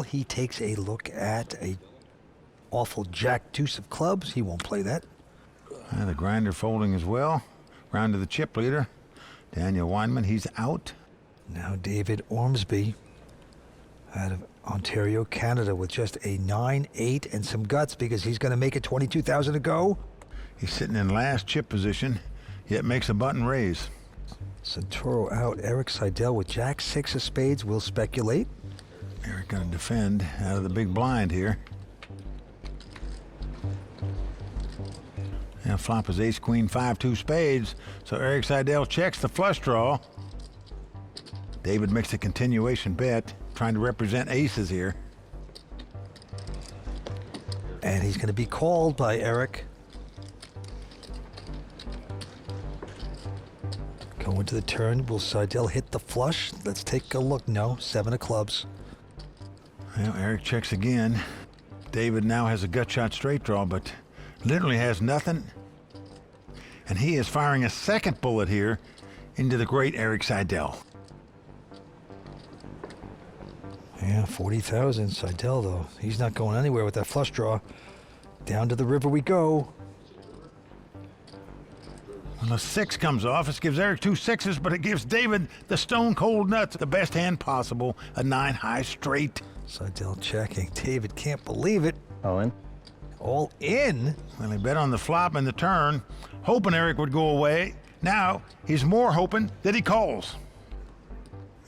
He takes a look at a awful jack deuce of clubs. He won't play that. The grinder folding as well. Round to the chip leader. Daniel Weinman, he's out. Now David Ormsby out of Ontario, Canada, with just a 9-8 and some guts because he's going to make it 22,000 to go. He's sitting in last chip position, yet makes a button raise. Santoro out. Eric Seidel with jack 6 of spades will speculate. Eric going to defend out of the big blind here. Now flop is ace, queen, 5-2 spades. So Eric Seidel checks the flush draw. David makes a continuation bet, trying to represent aces here. And he's going to be called by Eric. Going to the turn. Will Seidel hit the flush? Let's take a look. No, 7 of clubs. Well, Eric checks again. David now has a gut shot straight draw, but literally has nothing. And he is firing a second bullet here into the great Eric Seidel. Yeah, 40,000. Seidel, though, he's not going anywhere with that flush draw. Down to the river we go. Well, a 6 comes off. This gives Eric 2 6s, but it gives David the stone cold nuts, the best hand possible, a 9 high straight. Seidel checking. David can't believe it. All in? All in? Well, he bet on the flop and the turn, hoping Eric would go away. Now, he's more hoping that he calls.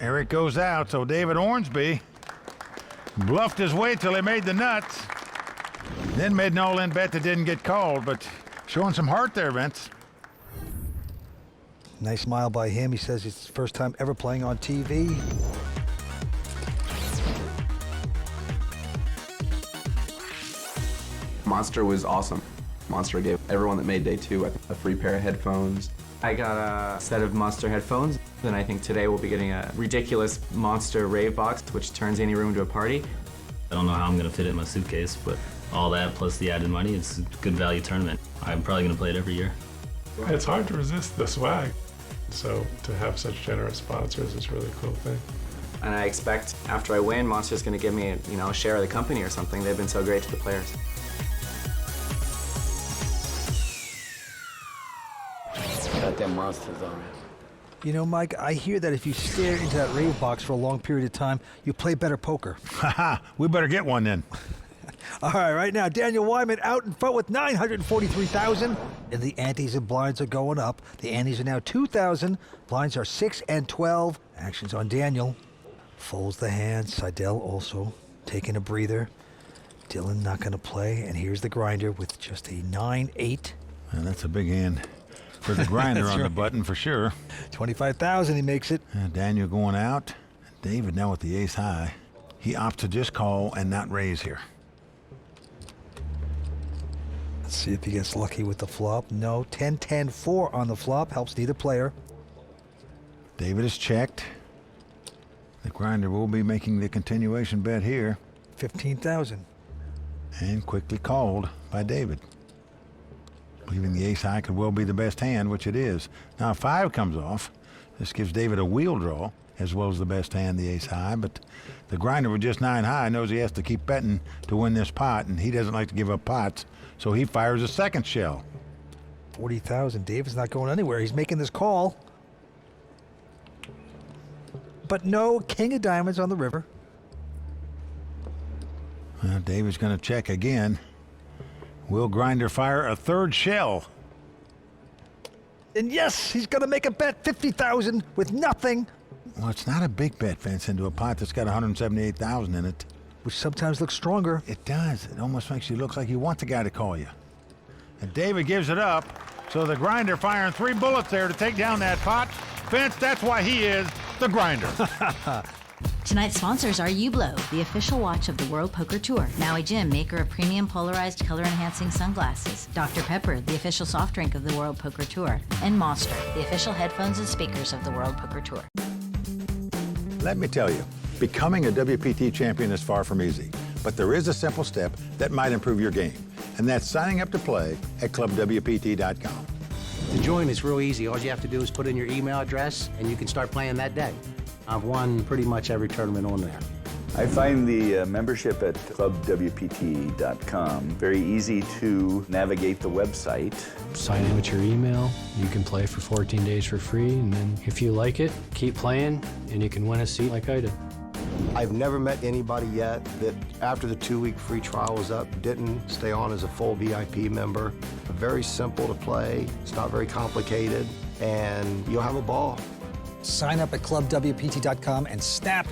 Eric goes out, so David Ormsby bluffed his way till he made the nuts. Then made an all-in bet that didn't get called, but showing some heart there, Vince. Nice smile by him. He says it's his first time ever playing on TV. Monster was awesome. Monster gave everyone that made day 2 a free pair of headphones. I got a set of Monster headphones, and I think today we'll be getting a ridiculous Monster rave box, which turns any room into a party. I don't know how I'm going to fit it in my suitcase, but all that plus the added money, it's a good value tournament. I'm probably going to play it every year. It's hard to resist the swag. So to have such generous sponsors is a really cool thing. And I expect after I win, Monster's going to give me a share of the company or something. They've been so great to the players. Got them monsters on it. You know, Mike, I hear that if you stare into that rave box for a long period of time, you play better poker. Haha, we better get one then. All right now, Daniel Weinman out in front with 943,000. And the antes and blinds are going up. The antes are now 2,000. Blinds are 6 and 12. Action's on Daniel. Folds the hand. Seidel also taking a breather. Dylan not going to play. And here's the grinder with just a 9-8. And that's a big hand for the grinder on right. the button for sure. 25,000, he makes it. Daniel going out. David now with the ace high. He opts to just call and not raise here. Let's see if he gets lucky with the flop. No, 10-10-4 on the flop. Helps neither player. David is checked. The grinder will be making the continuation bet here. 15,000. And quickly called by David. Believing the ace high could well be the best hand, which it is. Now 5 comes off. This gives David a wheel draw, as well as the best hand, the ace high. But the grinder with just 9 high knows he has to keep betting to win this pot, and he doesn't like to give up pots, so he fires a second shell. 40,000. David's not going anywhere. He's making this call. But no king of diamonds on the river. Well, David's going to check again. Will grinder fire a third shell? And yes, he's going to make a bet, 50,000 with nothing. Well, it's not a big bet, Vince, into a pot that's got 178,000 in it. Which sometimes looks stronger. It does. It almost makes you look like you want the guy to call you. And David gives it up, so the grinder firing 3 bullets there to take down that pot. Vince, that's why he is the grinder. Tonight's sponsors are Ublo, the official watch of the World Poker Tour. Maui Jim, maker of premium polarized color-enhancing sunglasses. Dr. Pepper, the official soft drink of the World Poker Tour. And Monster, the official headphones and speakers of the World Poker Tour. Let me tell you, becoming a WPT champion is far from easy, but there is a simple step that might improve your game, and that's signing up to play at ClubWPT.com. To join is real easy. All you have to do is put in your email address and you can start playing that day. I've won pretty much every tournament on there. I find the membership at ClubWPT.com very easy to navigate the website. Sign in with your email. You can play for 14 days for free, and then if you like it, keep playing, and you can win a seat like I did. I've never met anybody yet that after the 2-week free trial was up didn't stay on as a full VIP member. Very simple to play, it's not very complicated, and you'll have a ball. Sign up at ClubWPT.com and snap.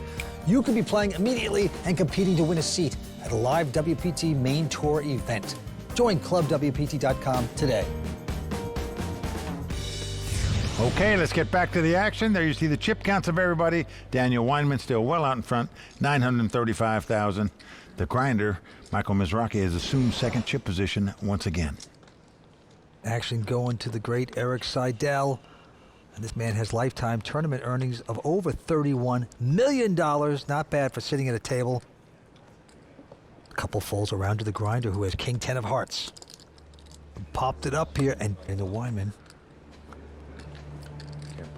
You could be playing immediately and competing to win a seat at a live WPT main tour event. Join ClubWPT.com today. Okay, let's get back to the action. There you see the chip counts of everybody. Daniel Weinman still well out in front, 935,000. The grinder, Michael Mizrachi, has assumed second chip position once again. Action going to the great Eric Seidel. And this man has lifetime tournament earnings of over $31 million. Not bad for sitting at a table. A couple folds around to the grinder, who has King 10 of hearts. Popped it up here, and the Weinman.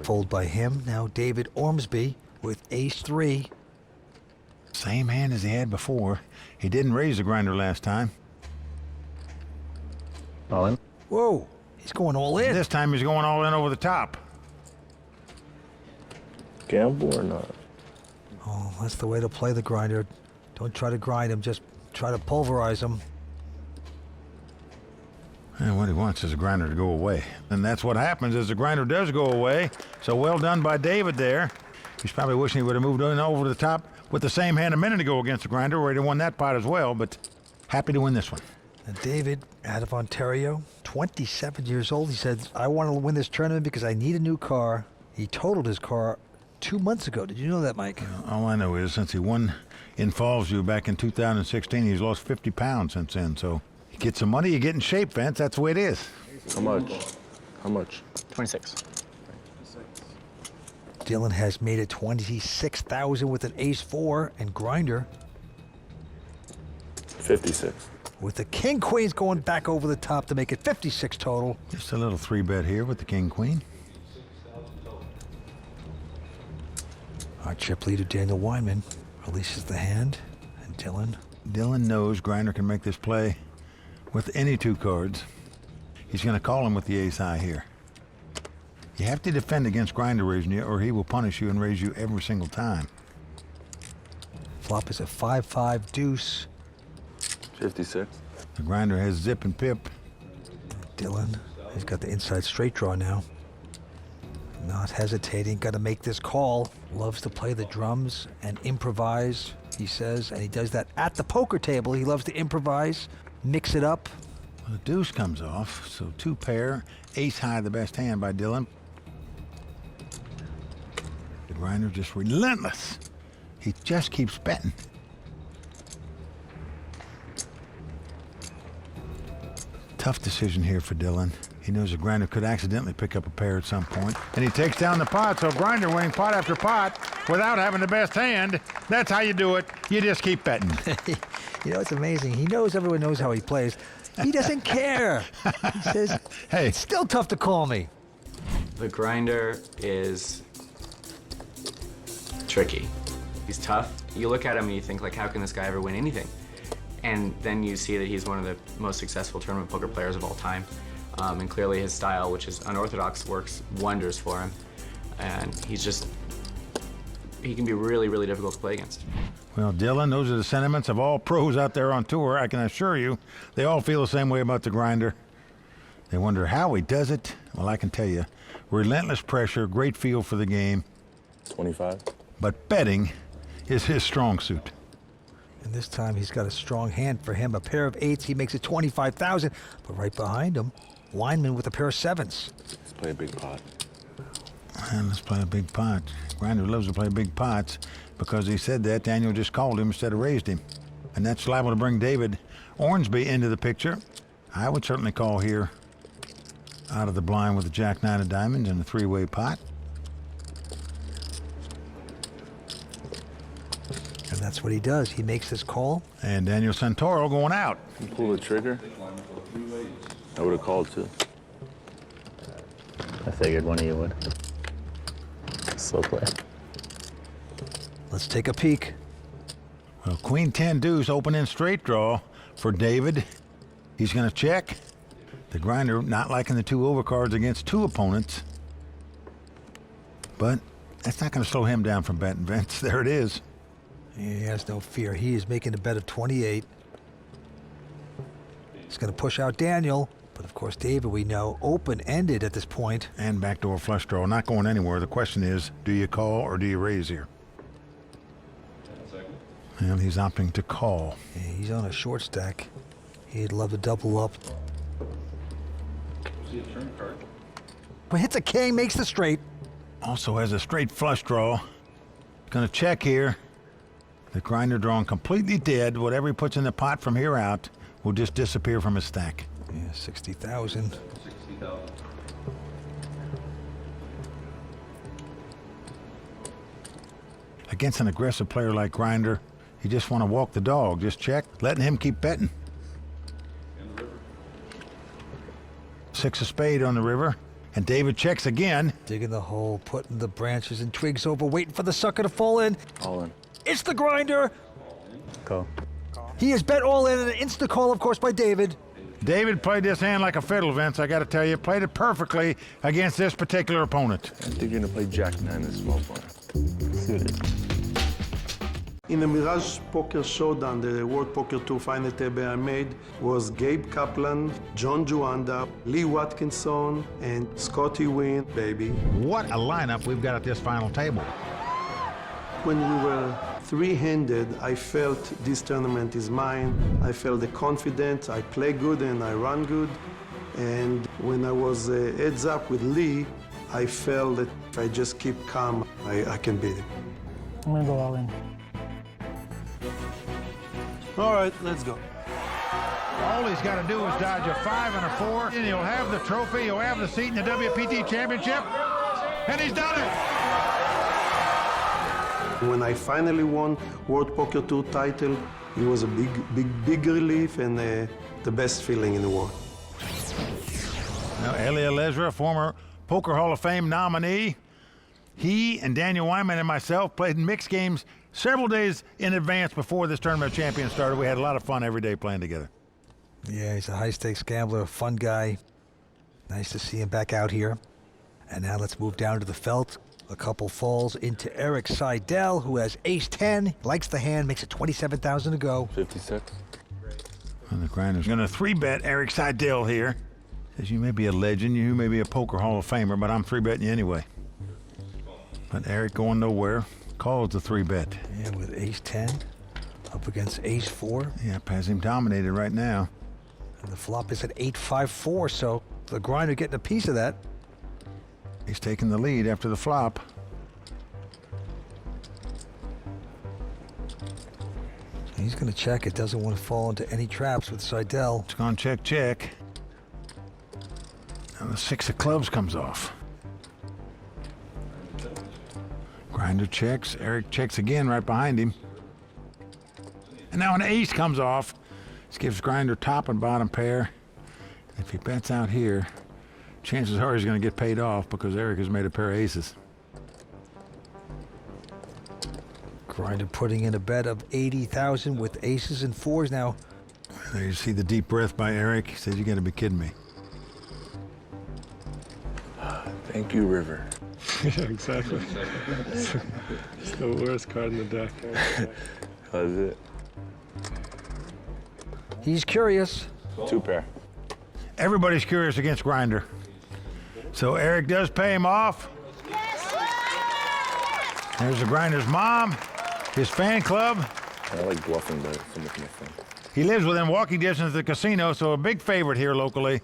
Fold by him. Now David Ormsby with ace 3. Same hand as he had before. He didn't raise the grinder last time. All in? Whoa, he's going all in. This time he's going all in over the top. Gamble or not? Oh, that's the way to play the grinder. Don't try to grind him, just try to pulverize him. And what he wants is the grinder to go away. And that's what happens is the grinder does go away. So well done by David there. He's probably wishing he would have moved on over the top with the same hand a minute ago against the grinder, where he'd have won that pot as well, but happy to win this one. And David, out of Ontario, 27 years old, he said, I want to win this tournament because I need a new car. He totaled his car 2 months ago. Did you know that, Mike? All I know is since he won in Fallsview back in 2016, he's lost 50 pounds since then. So you get some money, you get in shape, Vince. That's the way it is. How much? How much? 26. Dylan has made it 26,000 with an ace 4 and grinder. 56. With the king queens going back over the top to make it 56 total. Just a little 3-bet here with the king queen. Our chip leader, Daniel Weinman, releases the hand, and Dylan knows grinder can make this play with any 2 cards. He's going to call him with the ace high here. You have to defend against grinder raising you, or he will punish you and raise you every single time. Flop is a 5-5 deuce. 56. The grinder has zip and pip. Dylan, he's got the inside straight draw now. Not hesitating, got to make this call. Loves to play the drums and improvise, he says, and he does that at the poker table. He loves to improvise, mix it up. Well, the deuce comes off, so 2 pair, ace high, the best hand by Dylan. The grinder just relentless. He just keeps betting. Tough decision here for Dylan. He knows the grinder could accidentally pick up a pair at some point. And he takes down the pot, so grinder winning pot after pot without having the best hand. That's how you do it. You just keep betting. You know, it's amazing. He knows everyone knows how he plays. He doesn't care. He says, hey, it's still tough to call me. The grinder is tricky. He's tough. You look at him and you think, like, how can this guy ever win anything? And then you see that he's one of the most successful tournament poker players of all time. And clearly his style, which is unorthodox, works wonders for him. And he can be really, really difficult to play against. Well, Dylan, those are the sentiments of all pros out there on tour. I can assure you, they all feel the same way about the grinder. They wonder how he does it. Well, I can tell you, relentless pressure, great feel for the game. 25. But betting is his strong suit. And this time he's got a strong hand for him. A pair of 8s, he makes it 25,000. But right behind him, Weinman with a pair of 7s. Let's play a big pot. And let's play a big pot. Grinder loves to play big pots. Because he said that, Daniel just called him instead of raised him. And that's liable to bring David Ormsby into the picture. I would certainly call here out of the blind with the Jack-9 of diamonds and a 3-way pot. And that's what he does. He makes this call. And Daniel Santoro going out. You pull the trigger. I would have called too. I figured one of you would. Slow play. Let's take a peek. Well, Queen 10 deuce opening straight draw for David. He's going to check. The grinder not liking the 2 overcards against 2 opponents. But that's not going to slow him down from betting, Vince. There it is. He has no fear. He is making a bet of 28. He's going to push out Daniel. But of course, David, we know, open-ended at this point. And backdoor flush draw, not going anywhere. The question is, do you call or do you raise here? And he's opting to call. Yeah, he's on a short stack. He'd love to double up. But hits a king, makes the straight. Also has a straight flush draw. Gonna check here. The grinder drawing completely dead. Whatever he puts in the pot from here out will just disappear from his stack. Yeah, 60,000. Against an aggressive player like Grinder, you just want to walk the dog. Just check, letting him keep betting. 6 of spade on the river, and David checks again. Digging the hole, putting the branches and twigs over, waiting for the sucker to fall in. All in. It's the grinder. Call. He has bet all in, and an instant call, of course, by David. David played this hand like a fiddle, Vince. I got to tell you, played it perfectly against this particular opponent. I think you're going to play Jack 9 as well for him. Suited. In the Mirage Poker Showdown, the World Poker Tour final table I made was Gabe Kaplan, John Juanda, Lee Watkinson, and Scotty Wynn, baby. What a lineup we've got at this final table. When we were three-handed, I felt this tournament is mine. I felt the confidence, I play good and I run good. And when I was heads up with Lee, I felt that if I just keep calm, I can beat him. I'm gonna go all in. All right, let's go. All he's got to do is dodge a 5 and a 4, and he'll have the trophy, he'll have the seat in the WPT Championship, and he's done it! When I finally won World Poker Tour title, it was a big relief and the best feeling in the world. Now, Elia Lesra, former Poker Hall of Fame nominee, he and Daniel Weinman and myself played mixed games several days in advance before this Tournament of Champions started. We had a lot of fun every day playing together. Yeah, he's a high-stakes gambler, a fun guy. Nice to see him back out here. And now let's move down to the felt. A couple falls into Eric Seidel, who has ace-10, likes the hand, makes it 27,000 to go. 56. And the grinder's going to 3-bet Eric Seidel here. Says you may be a legend, you may be a Poker Hall of Famer, but I'm 3-betting you anyway. But Eric going nowhere. Calls the 3-bet. Yeah, with ace-10 up against ace-4. Yeah, has him dominated right now. And the flop is at 8-5-4, so the grinder getting a piece of that. He's taking the lead after the flop. He's going to check. It doesn't want to fall into any traps with Seidel. It's going to check. Now the 6 of clubs comes off. Grinder checks. Eric checks again right behind him. And now an ace comes off. This gives Grinder top and bottom pair. If he bets out here, chances are he's going to get paid off because Eric has made a pair of aces. Grinder putting in a bet of 80,000 with aces and 4s now. There you see the deep breath by Eric. He says, "You got to be kidding me." Thank you, River. Yeah, exactly. It's the worst card in the deck. How's it? He's curious. 2 pair. Everybody's curious against Grinder. So Eric does pay him off. There's the Grinder's mom, his fan club. I like bluffing, but so much more fun. He lives within walking distance of the casino, so a big favorite here locally.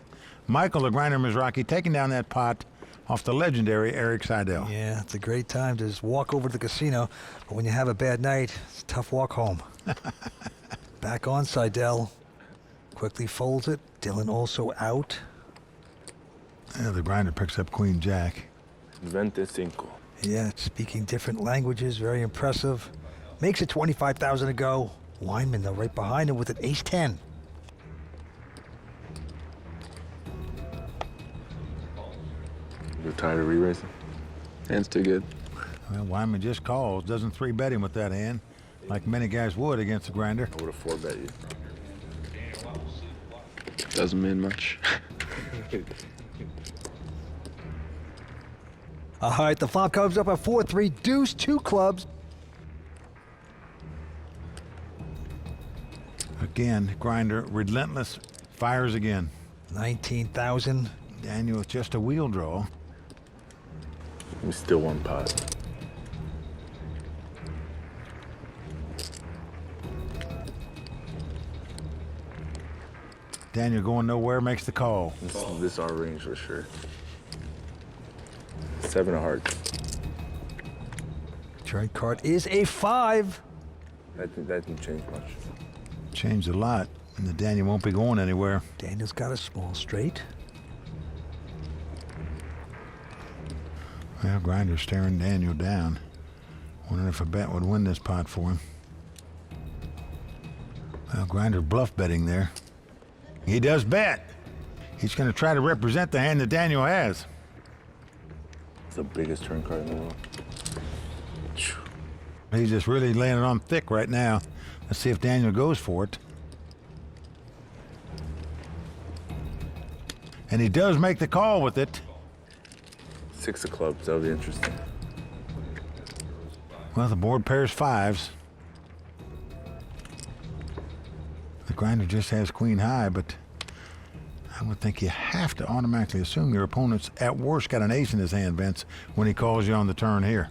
Michael the Grinder Mizrachi taking down that pot off the legendary Eric Seidel. Yeah, it's a great time to just walk over to the casino, but when you have a bad night, it's a tough walk home. Back on Seidel. Quickly folds it. Dylan also out. Yeah, the Grinder picks up Queen Jack. 25. Yeah, speaking different languages, very impressive. Makes it 25,000 to go. Weinman, though, right behind him with an ace-10. You're tired of re-racing? Hand's too good. Well, Weinman just calls, doesn't 3-bet him with that hand. like many guys would against the grinder. I would have 4-bet you. Doesn't mean much. All right, the flop comes up at 4-3 deuce, 2 clubs. Again, grinder, relentless, fires again. 19,000. Daniel with just a wheel draw. We still 1 pot. Daniel going nowhere, makes the call. This our range for sure. 7 of hearts. Turn card is a 5. That didn't change much. Changed a lot, and the Daniel won't be going anywhere. Daniel's got a small straight. Well, grinder's staring Daniel down. Wondering if a bet would win this pot for him. Well, grinder bluff betting there. He does bet. He's going to try to represent the hand that Daniel has. It's the biggest turn card in the world. He's just really laying it on thick right now. Let's see if Daniel goes for it. And he does make the call with it. 6 of clubs, that'll be interesting. Well, the board pairs 5s. The grinder just has queen high, but I would think you have to automatically assume your opponent's at worst got an ace in his hand, Vince, when he calls you on the turn here.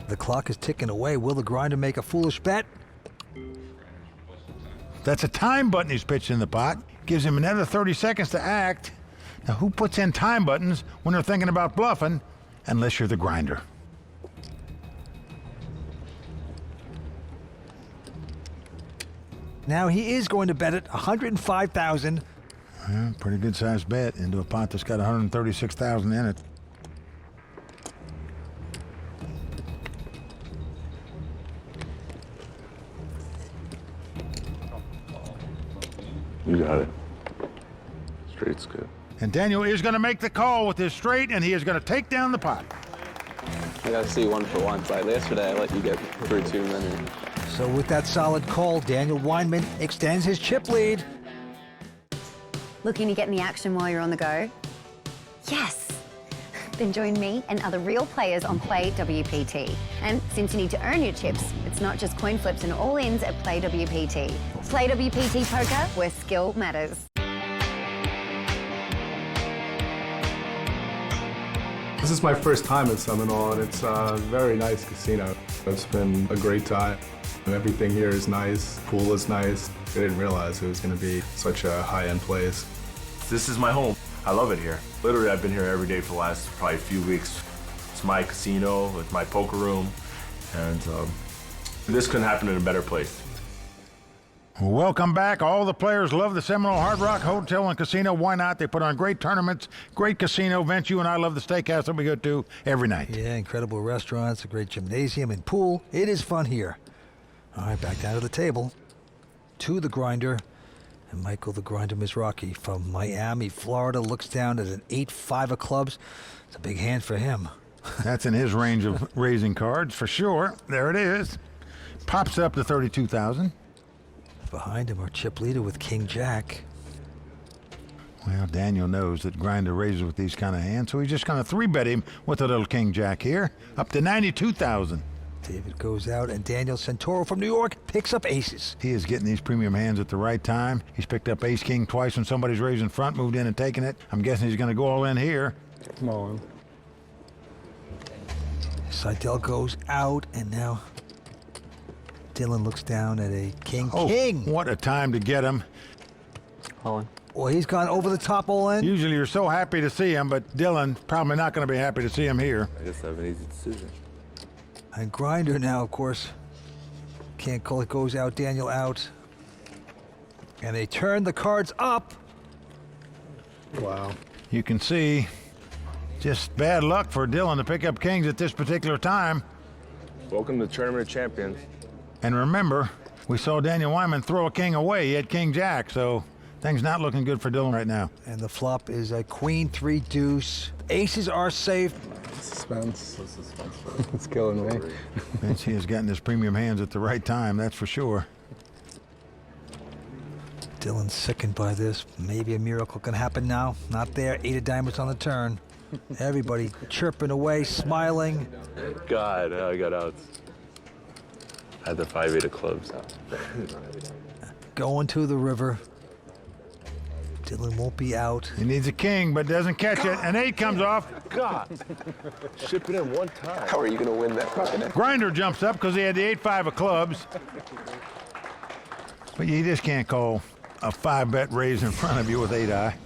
The clock is ticking away. Will the grinder make a foolish bet? That's a time button he's pitched in the pot. Gives him another 30 seconds to act. Now, who puts in time buttons when they're thinking about bluffing, unless you're the grinder? Now he is going to bet it 105,000. Yeah, pretty good sized bet into a pot that's got 136,000 in it. You got it. Straight's good. And Daniel is going to make the call with his straight, and he is going to take down the pot. I gotta see one for once. Like yesterday, I let you get through 2 minutes. So with that solid call, Daniel Weinman extends his chip lead. Looking to get in the action while you're on the go? Yes! Then join me and other real players on Play WPT. And since you need to earn your chips, it's not just coin flips and all-ins at Play WPT. Play WPT Poker, where skill matters. This is my first time at Seminole, and it's a very nice casino. It's been a great time. Everything here is nice, pool is nice. I didn't realize it was going to be such a high-end place. This is my home. I love it here. Literally, I've been here every day for the last probably few weeks. It's my casino, it's my poker room, and this couldn't happen in a better place. Well, welcome back. All the players love the Seminole Hard Rock Hotel and Casino. Why not? They put on great tournaments, great casino events. You and I love the steakhouse that we go to every night. Yeah, incredible restaurants, a great gymnasium and pool. It is fun here. All right, back down to the table. To the grinder. And Michael the Grinder Mizrachi from Miami, Florida, looks down at an 8-5 of clubs. It's a big hand for him. That's in his range of raising cards, for sure. There it is. Pops up to 32,000. Behind him, our chip leader with King Jack. Well, Daniel knows that grinder raises with these kind of hands, so he's just going to 3-bet him with a little King Jack here, up to 92,000. David goes out, and Daniel Santoro from New York picks up aces. He is getting these premium hands at the right time. He's picked up ace-king twice when somebody's raising front, moved in and taken it. I'm guessing he's going to go all in here. Come on. Seidel goes out, and now Dylan looks down at a king. Oh, King! What a time to get him. All in. Well, he's gone over the top all in. Usually you're so happy to see him, but Dylan probably not going to be happy to see him here. I guess I have an easy decision. And grinder now, of course, can't call it. Goes out, Daniel out. And they turn the cards up. Wow. You can see just bad luck for Dylan to pick up kings at this particular time. Welcome to Tournament of Champions. And remember, we saw Daniel Weinman throw a king away. He had King Jack, so things not looking good for Dylan right now. And the flop is a queen 3 deuce. Aces are safe. Suspense. It's killing me. Vinci has gotten his premium hands at the right time, that's for sure. Dylan's sickened by this. Maybe a miracle can happen now. Not there. 8 of diamonds on the turn. Everybody chirping away, smiling. God, now I got outs. I had the 5-8 of clubs. Going to the river. Dylan won't be out. He needs a king, but doesn't catch it. An 8 comes off. God. Ship it in one time. How are you going to win that fucking? Grinder jumps up because he had the 8-5 of clubs. But you just can't call a 5-bet raise in front of you with 8-eye.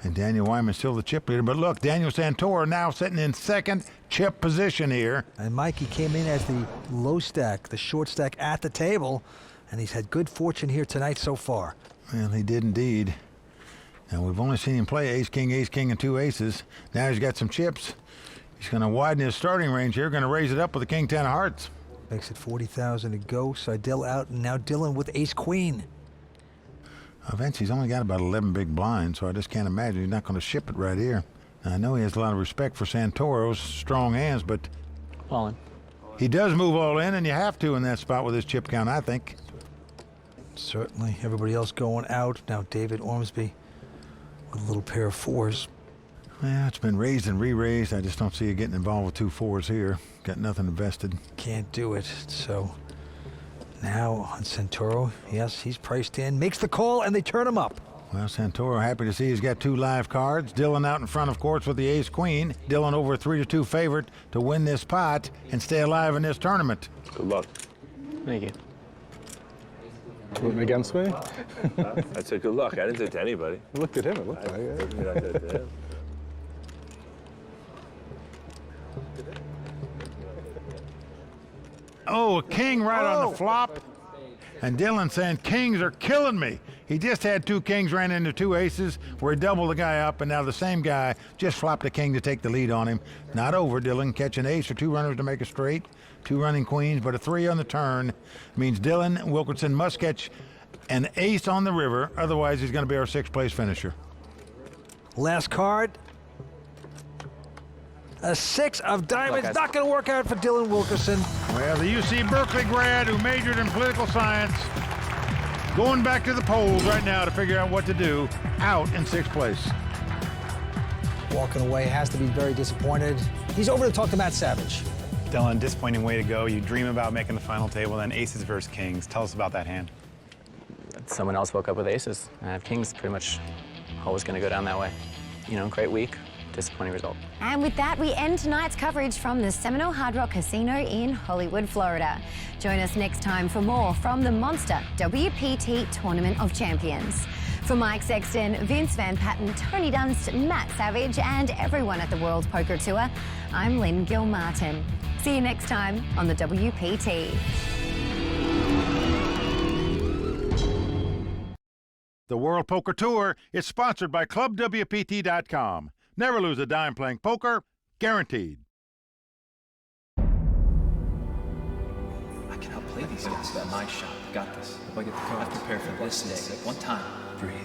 And Daniel Weinman's still the chip leader. But look, Daniel Santoro now sitting in second chip position here. And Mikey came in as the low stack, the short stack at the table. And he's had good fortune here tonight so far. Well, he did indeed. Now, we've only seen him play ace, king, and 2 aces. Now he's got some chips. He's going to widen his starting range here. Going to raise it up with the king, 10 of hearts. Makes it 40,000 to go. Seidel out, and now Dylan with ace-queen. Vinci's only got about 11 big blinds, so I just can't imagine he's not going to ship it right here. Now, I know he has a lot of respect for Santoro's strong hands, but All in. he does move all in, and you have to in that spot with his chip count, I think. Certainly. Everybody else going out. Now David Ormsby with a little pair of 4s. Well, it's been raised and re-raised. I just don't see you getting involved with 2 4s here. Got nothing invested. Can't do it. So now on Santoro, yes, he's priced in. Makes the call, and they turn him up. Well, Santoro happy to see he's got 2 live cards. Dylan out in front, of course, with the ace-queen. Dylan over a 3-2 favorite to win this pot and stay alive in this tournament. Good luck. Thank you. Rooting against me? I said good luck. I didn't say it to anybody. Look at him. It looked like it. Doesn't mean I said it to him. Oh, a king right on the flop. And Dylan saying, kings are killing me. He just had 2 kings, ran into 2 aces, where he doubled the guy up, and now the same guy just flopped a king to take the lead on him. Not over, Dylan. Catch an ace or 2 runners to make a straight. 2 running queens, but a 3 on the turn means Dylan Wilkinson must catch an ace on the river. Otherwise, he's going to be our 6th place finisher. Last card. A 6 of diamonds. Not going to work out for Dylan Wilkinson. Well, the UC Berkeley grad who majored in political science going back to the polls right now to figure out what to do, out in 6th place. Walking away, has to be very disappointed. He's over to talk to Matt Savage. Dylan, disappointing way to go. You dream about making the final table, then aces versus kings. Tell us about that hand. Someone else woke up with aces. I have kings, pretty much always going to go down that way. You know, great week, disappointing result. And with that, we end tonight's coverage from the Seminole Hard Rock Casino in Hollywood, Florida. Join us next time for more from the Monster WPT Tournament of Champions. For Mike Sexton, Vince Van Patten, Tony Dunst, Matt Savage, and everyone at the World Poker Tour, I'm Lynn Gilmartin. See you next time on the WPT. The World Poker Tour is sponsored by ClubWPT.com. Never lose a dime playing poker, guaranteed. I can outplay these guys. That's my shot. Got this. If I get the card, I prepare for this day. One time. Breathe.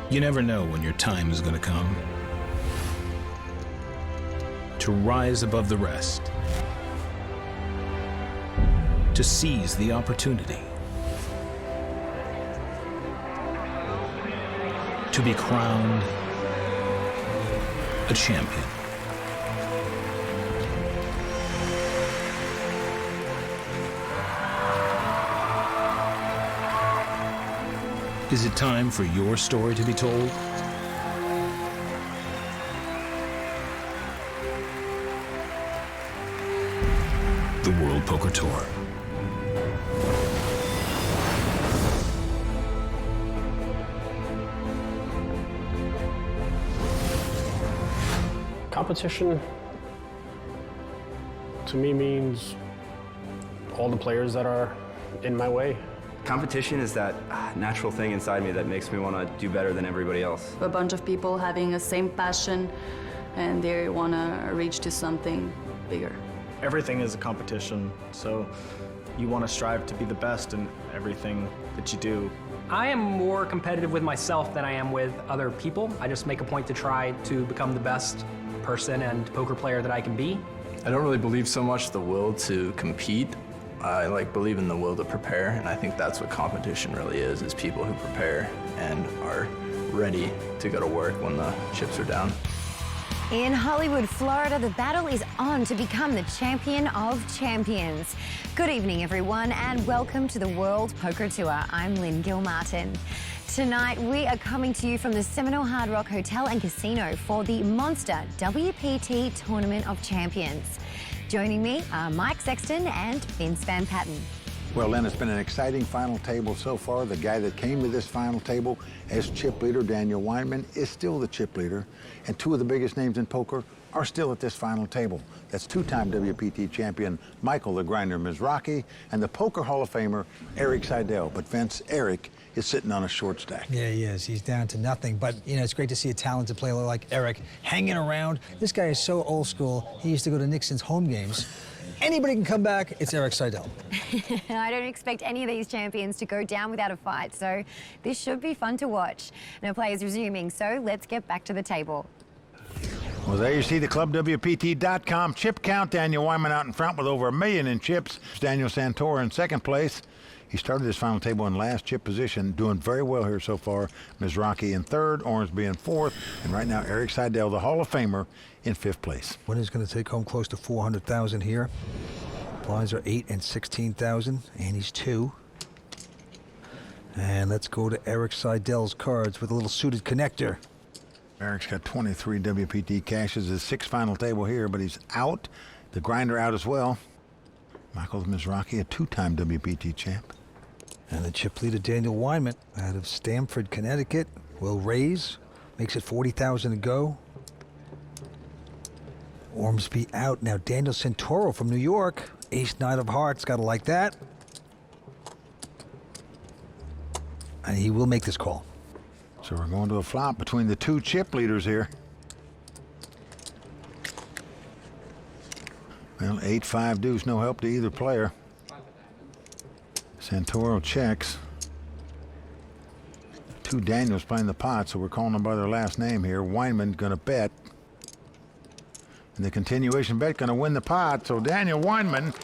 You never know when your time is going to come. To rise above the rest. To seize the opportunity. To be crowned a champion. Is it time for your story to be told? The World Poker Tour. Competition to me means all the players that are in my way. Competition is that natural thing inside me that makes me want to do better than everybody else. A bunch of people having the same passion and they want to reach to something bigger. Everything is a competition, so you want to strive to be the best in everything that you do. I am more competitive with myself than I am with other people. I just make a point to try to become the best person and poker player that I can be. I don't really believe so much the will to compete. I believe in the will to prepare, and I think that's what competition really is people who prepare and are ready to go to work when the chips are down. In Hollywood, Florida, the battle is on to become the champion of champions. Good evening, everyone, and welcome to the World Poker Tour. I'm Lynn Gilmartin. Tonight, we are coming to you from the Seminole Hard Rock Hotel and Casino for the Monster WPT Tournament of Champions. Joining me are Mike Sexton and Vince Van Patten. Well, Lynn, it's been an exciting final table so far. The guy that came to this final table as chip leader, Daniel Weinman, is still the chip leader. And two of the biggest names in poker are still at this final table. That's two-time WPT champion Michael the Grinder Mizrachi and the Poker Hall of Famer Eric Seidel. But Vince, Eric is sitting on a short stack. Yeah, he is. He's down to nothing. But, you know, it's great to see a talented player like Eric hanging around. This guy is so old school. He used to go to Nixon's home games. Anybody can come back, it's Eric Seidel. I don't expect any of these champions to go down without a fight, so this should be fun to watch. Now, players resuming, so let's get back to the table. Well, there you see the ClubWPT.com chip count. Daniel Weinman out in front with over 1 million in chips. Daniel Santoro in second place. He started this final table in last chip position, doing very well here so far. Mizrachi in third, Ormsby in fourth, and right now Eric Seidel, the Hall of Famer, in fifth place. Winner's going to take home close to $400,000 here. Blinds are 8 and 16,000, and he's 2. And let's go to Eric Seidel's cards with a little suited connector. Eric's got 23 WPT cashes. His sixth final table here, but he's out. The Grinder out as well. Michael Mizrachi, a two-time WPT champ. And the chip leader, Daniel Weinman, out of Stamford, Connecticut, will raise. Makes it 40,000 to go. Ormsby out. Now Daniel Santoro from New York. Ace-9 of hearts. Got to like that. And he will make this call. So we're going to a flop between the two chip leaders here. Well, 8-5 deuce, no help to either player. Santoro checks. Two Daniels playing the pot, so we're calling them by their last name here. Weinman gonna bet. And the continuation bet gonna win the pot, so Daniel Weinman,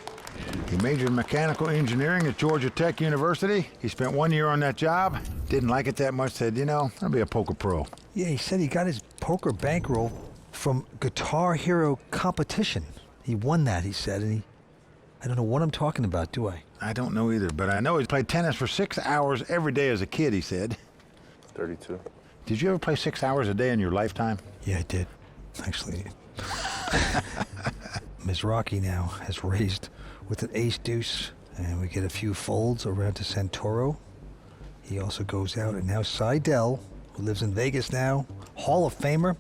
he majored in mechanical engineering at Georgia Tech University. He spent 1 year on that job, didn't like it that much, said, you know, I'll be a poker pro. Yeah, he said he got his poker bankroll from Guitar Hero competition. He won that, he said, and I don't know what I'm talking about, do I? I don't know either, but I know he played tennis for 6 hours every day as a kid, he said. 32. Did you ever play 6 hours a day in your lifetime? Yeah, I did, actually. Mizrachi now has raised with an ace-deuce, and we get a few folds around to Santoro. He also goes out, and now Seidel, who lives in Vegas now, Hall of Famer,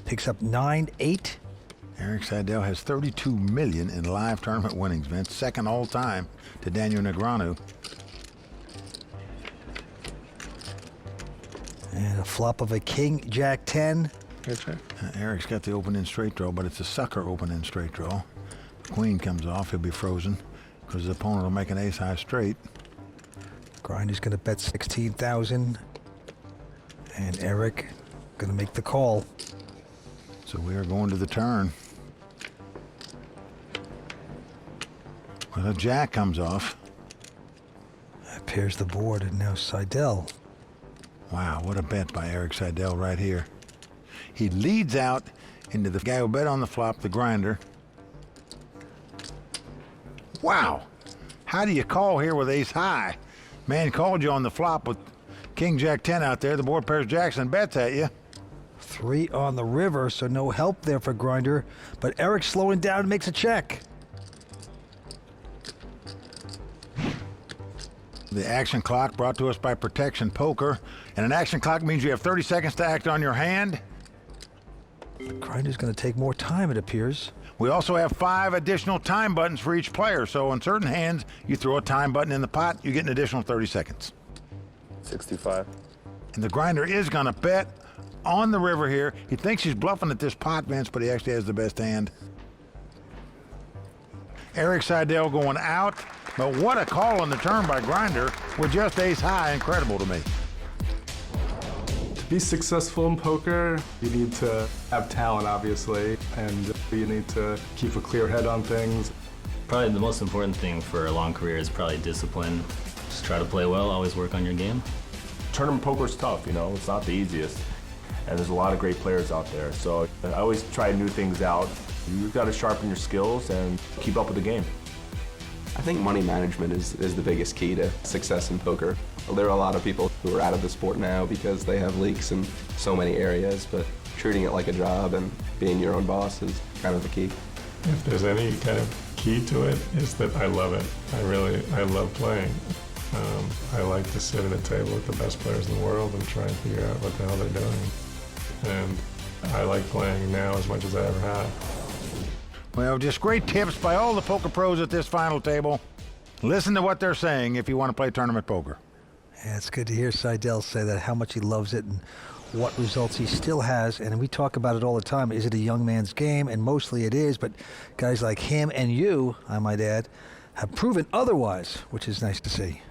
picks up 9-8. Eric Seidel has 32 million in live tournament winnings, Vince, second all time to Daniel Negreanu. And a flop of a king, jack 10. Eric's got the open in straight draw, but it's a sucker open in straight draw. Queen comes off, he'll be frozen because his opponent will make an ace high straight. Grinder's going to bet 16,000, and Eric going to make the call. So we are going to the turn. Well, a jack comes off. That pairs the board, and now Seidel. Wow, what a bet by Eric Seidel right here. He leads out into the guy who bet on the flop, the Grinder. Wow, how do you call here with ace high? Man called you on the flop with king jack 10 out there. The board pairs jacks and bets at you. 3 on the river, so no help there for Grinder, but Eric slowing down makes a check. The action clock brought to us by Protection Poker. And an action clock means you have 30 seconds to act on your hand. Grinder's going to take more time, it appears. We also have 5 additional time buttons for each player. So on certain hands, you throw a time button in the pot, you get an additional 30 seconds. 65. And the Grinder is going to bet on the river here. He thinks he's bluffing at this pot, Vince, but he actually has the best hand. Eric Seidel going out, but what a call on the turn by Grinder with just ace high. Incredible to me. To be successful in poker, you need to have talent, obviously, and you need to keep a clear head on things. Probably the most important thing for a long career is probably discipline. Just try to play well, always work on your game. Tournament poker is tough, you know, it's not the easiest. And there's a lot of great players out there. So I always try new things out. You've got to sharpen your skills and keep up with the game. I think money management is the biggest key to success in poker. There are a lot of people who are out of the sport now because they have leaks in so many areas, but treating it like a job and being your own boss is kind of the key. If there's any kind of key to it, is that I love it. I love playing. I like to sit at a table with the best players in the world and try and figure out what the hell they're doing. And I like playing now as much as I ever have. Well, just great tips by all the poker pros at this final table. Listen to what they're saying if you want to play tournament poker. Yeah, it's good to hear Seidel say that, how much he loves it and what results he still has. And we talk about it all the time. Is it a young man's game? And mostly it is. But guys like him and you, I might add, have proven otherwise, which is nice to see.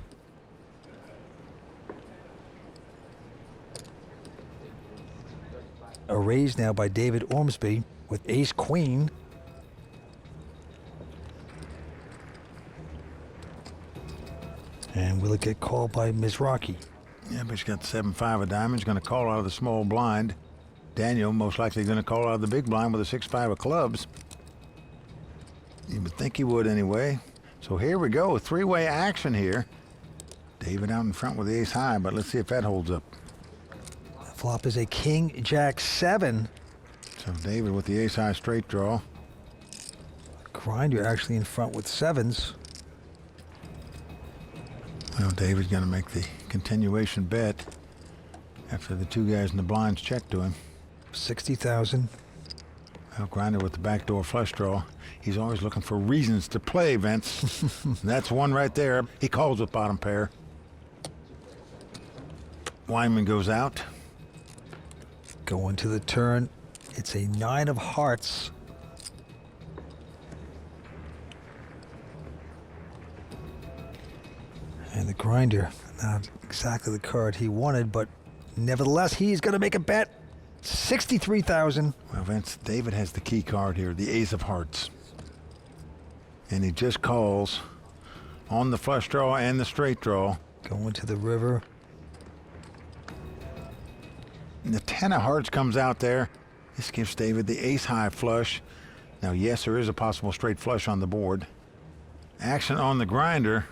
A raise now by David Ormsby with ace-queen. And will it get called by Mizrachi? Yeah, but he's got 7-5 of diamonds, going to call out of the small blind. Daniel most likely going to call out of the big blind with a 6-5 of clubs. You would think he would anyway. So here we go, three-way action here. David out in front with the ace high, but let's see if that holds up. Flop is a king, jack, 7. So David with the ace high straight draw. Grinder actually in front with 7s. Well, David's going to make the continuation bet after the two guys in the blinds check to him. 60,000. Well, Grinder with the backdoor flush draw. He's always looking for reasons to play, Vince. That's one right there. He calls with bottom pair. Weinman goes out. Going to the turn. It's a 9 of hearts. And the grinder, not exactly the card he wanted, but nevertheless, he's going to make a bet. 63,000. Well, Vince, David has the key card here, the ace of hearts. And he just calls on the flush draw and the straight draw. Going to the river. And the 10 of hearts comes out there. This gives David the ace high flush. Now, yes, there is a possible straight flush on the board. Action on the grinder.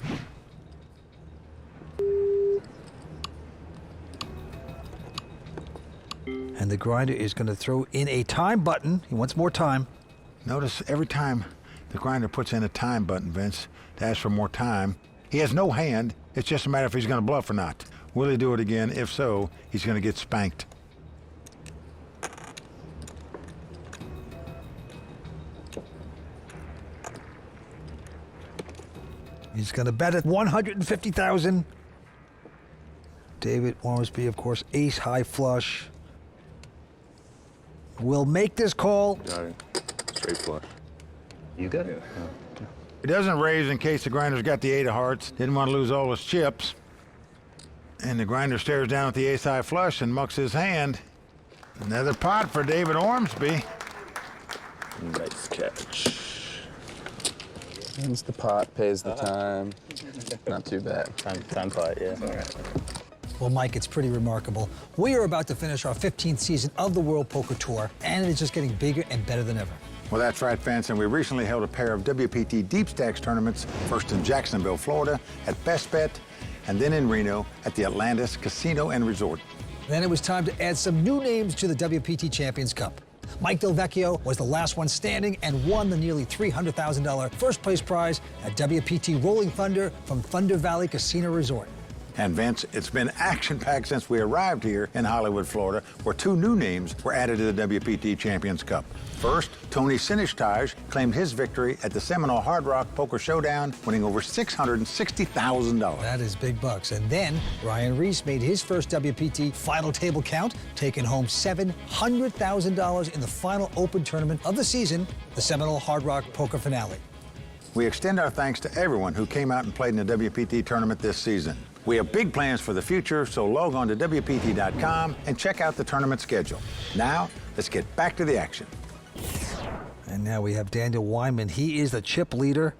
And the grinder is going to throw in a time button. He wants more time. Notice every time the grinder puts in a time button, Vince, to ask for more time, he has no hand. It's just a matter if he's going to bluff or not. Will he do it again? If so, he's going to get spanked. He's going to bet at 150,000. David Ormsby, of course, ace high flush. Will make this call. Got it. Straight flush. You got it. He doesn't raise in case the grinder's got the 8 of hearts. Didn't want to lose all his chips. And the grinder stares down at the ace high flush and mucks his hand. Another pot for David Ormsby. Nice catch. Wins the pot, pays the time. Not too bad. Time pot, yeah. Well, Mike, it's pretty remarkable. We are about to finish our 15th season of the World Poker Tour, and it is just getting bigger and better than ever. Well, that's right, fans, and we recently held a pair of WPT Deep Stacks tournaments, first in Jacksonville, Florida, at Best Bet, and then in Reno at the Atlantis Casino and Resort. Then it was time to add some new names to the WPT Champions Cup. Mike Del Vecchio was the last one standing and won the nearly $300,000 first place prize at WPT Rolling Thunder from Thunder Valley Casino Resort. And Vince, it's been action-packed since we arrived here in Hollywood, Florida, where 2 new names were added to the WPT Champions Cup. First, Tony Sinishtaj claimed his victory at the Seminole Hard Rock Poker Showdown, winning over $660,000. That is big bucks. And then Ryan Reese made his first WPT final table count, taking home $700,000 in the final open tournament of the season, the Seminole Hard Rock Poker Finale. We extend our thanks to everyone who came out and played in the WPT tournament this season. We have big plans for the future, so log on to WPT.com and check out the tournament schedule. Now, let's get back to the action. And now we have Daniel Weinman. He is the chip leader.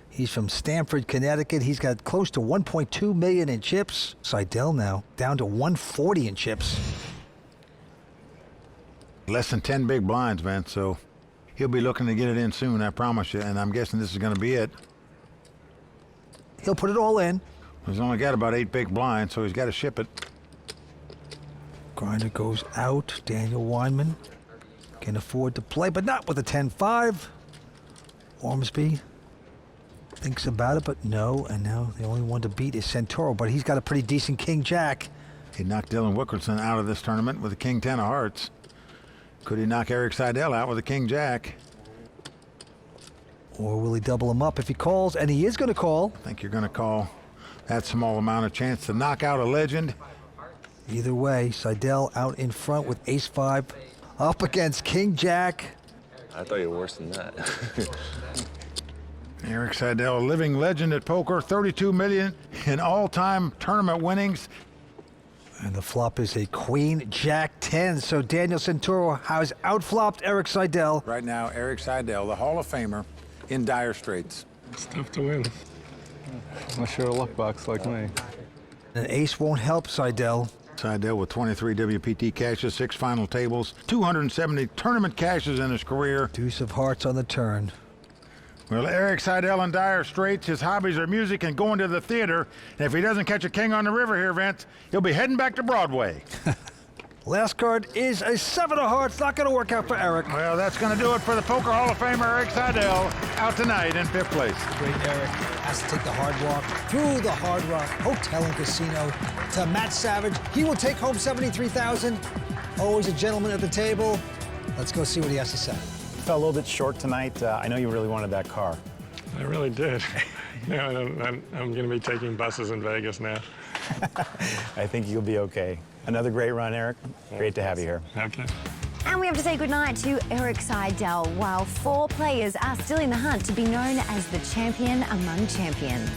He's from Stamford, Connecticut. He's got close to 1.2 million in chips. Seidel now down to 140 in chips. Less than 10 big blinds, Vince, so he'll be looking to get it in soon, I promise you, and I'm guessing this is going to be it. He'll put it all in. He's only got about 8 big blinds, so he's got to ship it. Grinder goes out. Daniel Weinman can afford to play, but not with a 10-5. Ormsby thinks about it, but no, and now the only one to beat is Santoro, but he's got a pretty decent king-jack. He knocked Dylan Wilkerson out of this tournament with a king-10 of hearts. Could he knock Eric Seidel out with a king-jack? Or will he double him up if he calls? And he is going to call. I think you're going to call. That small amount of chance to knock out a legend. Either way, Seidel out in front with ace-5 up against king-jack. I thought you were worse than that. Eric Seidel, a living legend at poker, 32 million in all-time tournament winnings. And the flop is a queen-jack-10. So Daniel Santoro has outflopped Eric Seidel. Right now, Eric Seidel, the Hall of Famer, in dire straits. It's tough to win. Unless you're a luck box like me. An ace won't help Seidel. Seidel with 23 WPT cashes, 6 final tables, 270 tournament cashes in his career. Deuce of hearts on the turn. Well, Eric Seidel in dire straits. His hobbies are music and going to the theater. And if he doesn't catch a king on the river here, Vince, he'll be heading back to Broadway. Last card is a 7 of hearts. Not going to work out for Eric. Well, that's going to do it for the Poker Hall of Famer, Eric Seidel, out tonight in 5th place. Great Eric has to take the hard walk through the Hard Rock Hotel and Casino to Matt Savage. He will take home $73,000. Always a gentleman at the table. Let's go see what he has to say. Fell a little bit short tonight. I know you really wanted that car. I really did. Now I'm going to be taking buses in Vegas now. I think you'll be okay. Another great run, Eric. Great to have you here. Okay. And we have to say goodnight to Eric Seidel, while 4 players are still in the hunt to be known as the champion among champions.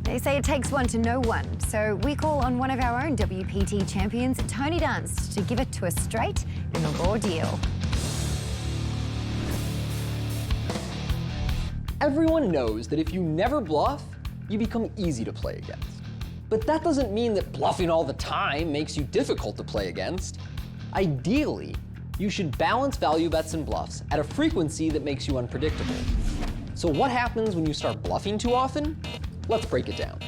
They say it takes one to know one, so we call on one of our own WPT champions, Tony Dunst, to give it to us straight in a raw deal. Everyone knows that if you never bluff, you become easy to play against. But that doesn't mean that bluffing all the time makes you difficult to play against. Ideally, you should balance value bets and bluffs at a frequency that makes you unpredictable. So what happens when you start bluffing too often? Let's break it down.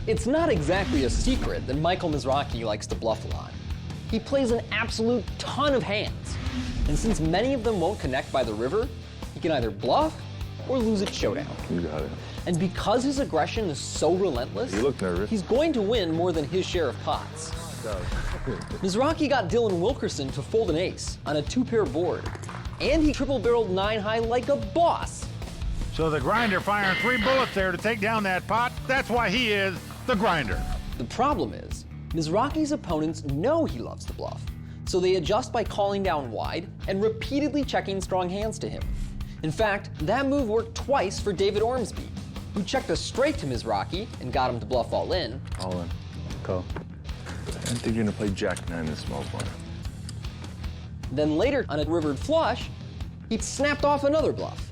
It's not exactly a secret that Michael Mizrachi likes to bluff a lot. He plays an absolute ton of hands. And since many of them won't connect by the river, he can either bluff or lose at showdown. You got it. And because his aggression is so relentless, You look nervous. he's going to win more than his share of pots. Mizrachi got Dylan Wilkerson to fold an ace on a 2-pair board, and he triple-barreled 9-high like a boss. So the Grinder firing 3 bullets there to take down that pot. That's why he is the Grinder. The problem is, Mizrachi's opponents know he loves to bluff, so they adjust by calling down wide and repeatedly checking strong hands to him. In fact, that move worked twice for David Ormsby, who checked a straight to Mizrachi and got him to bluff all in. All in. Go. I think you're gonna play Jack-9 in small blind. Then later, on a rivered flush, he snapped off another bluff.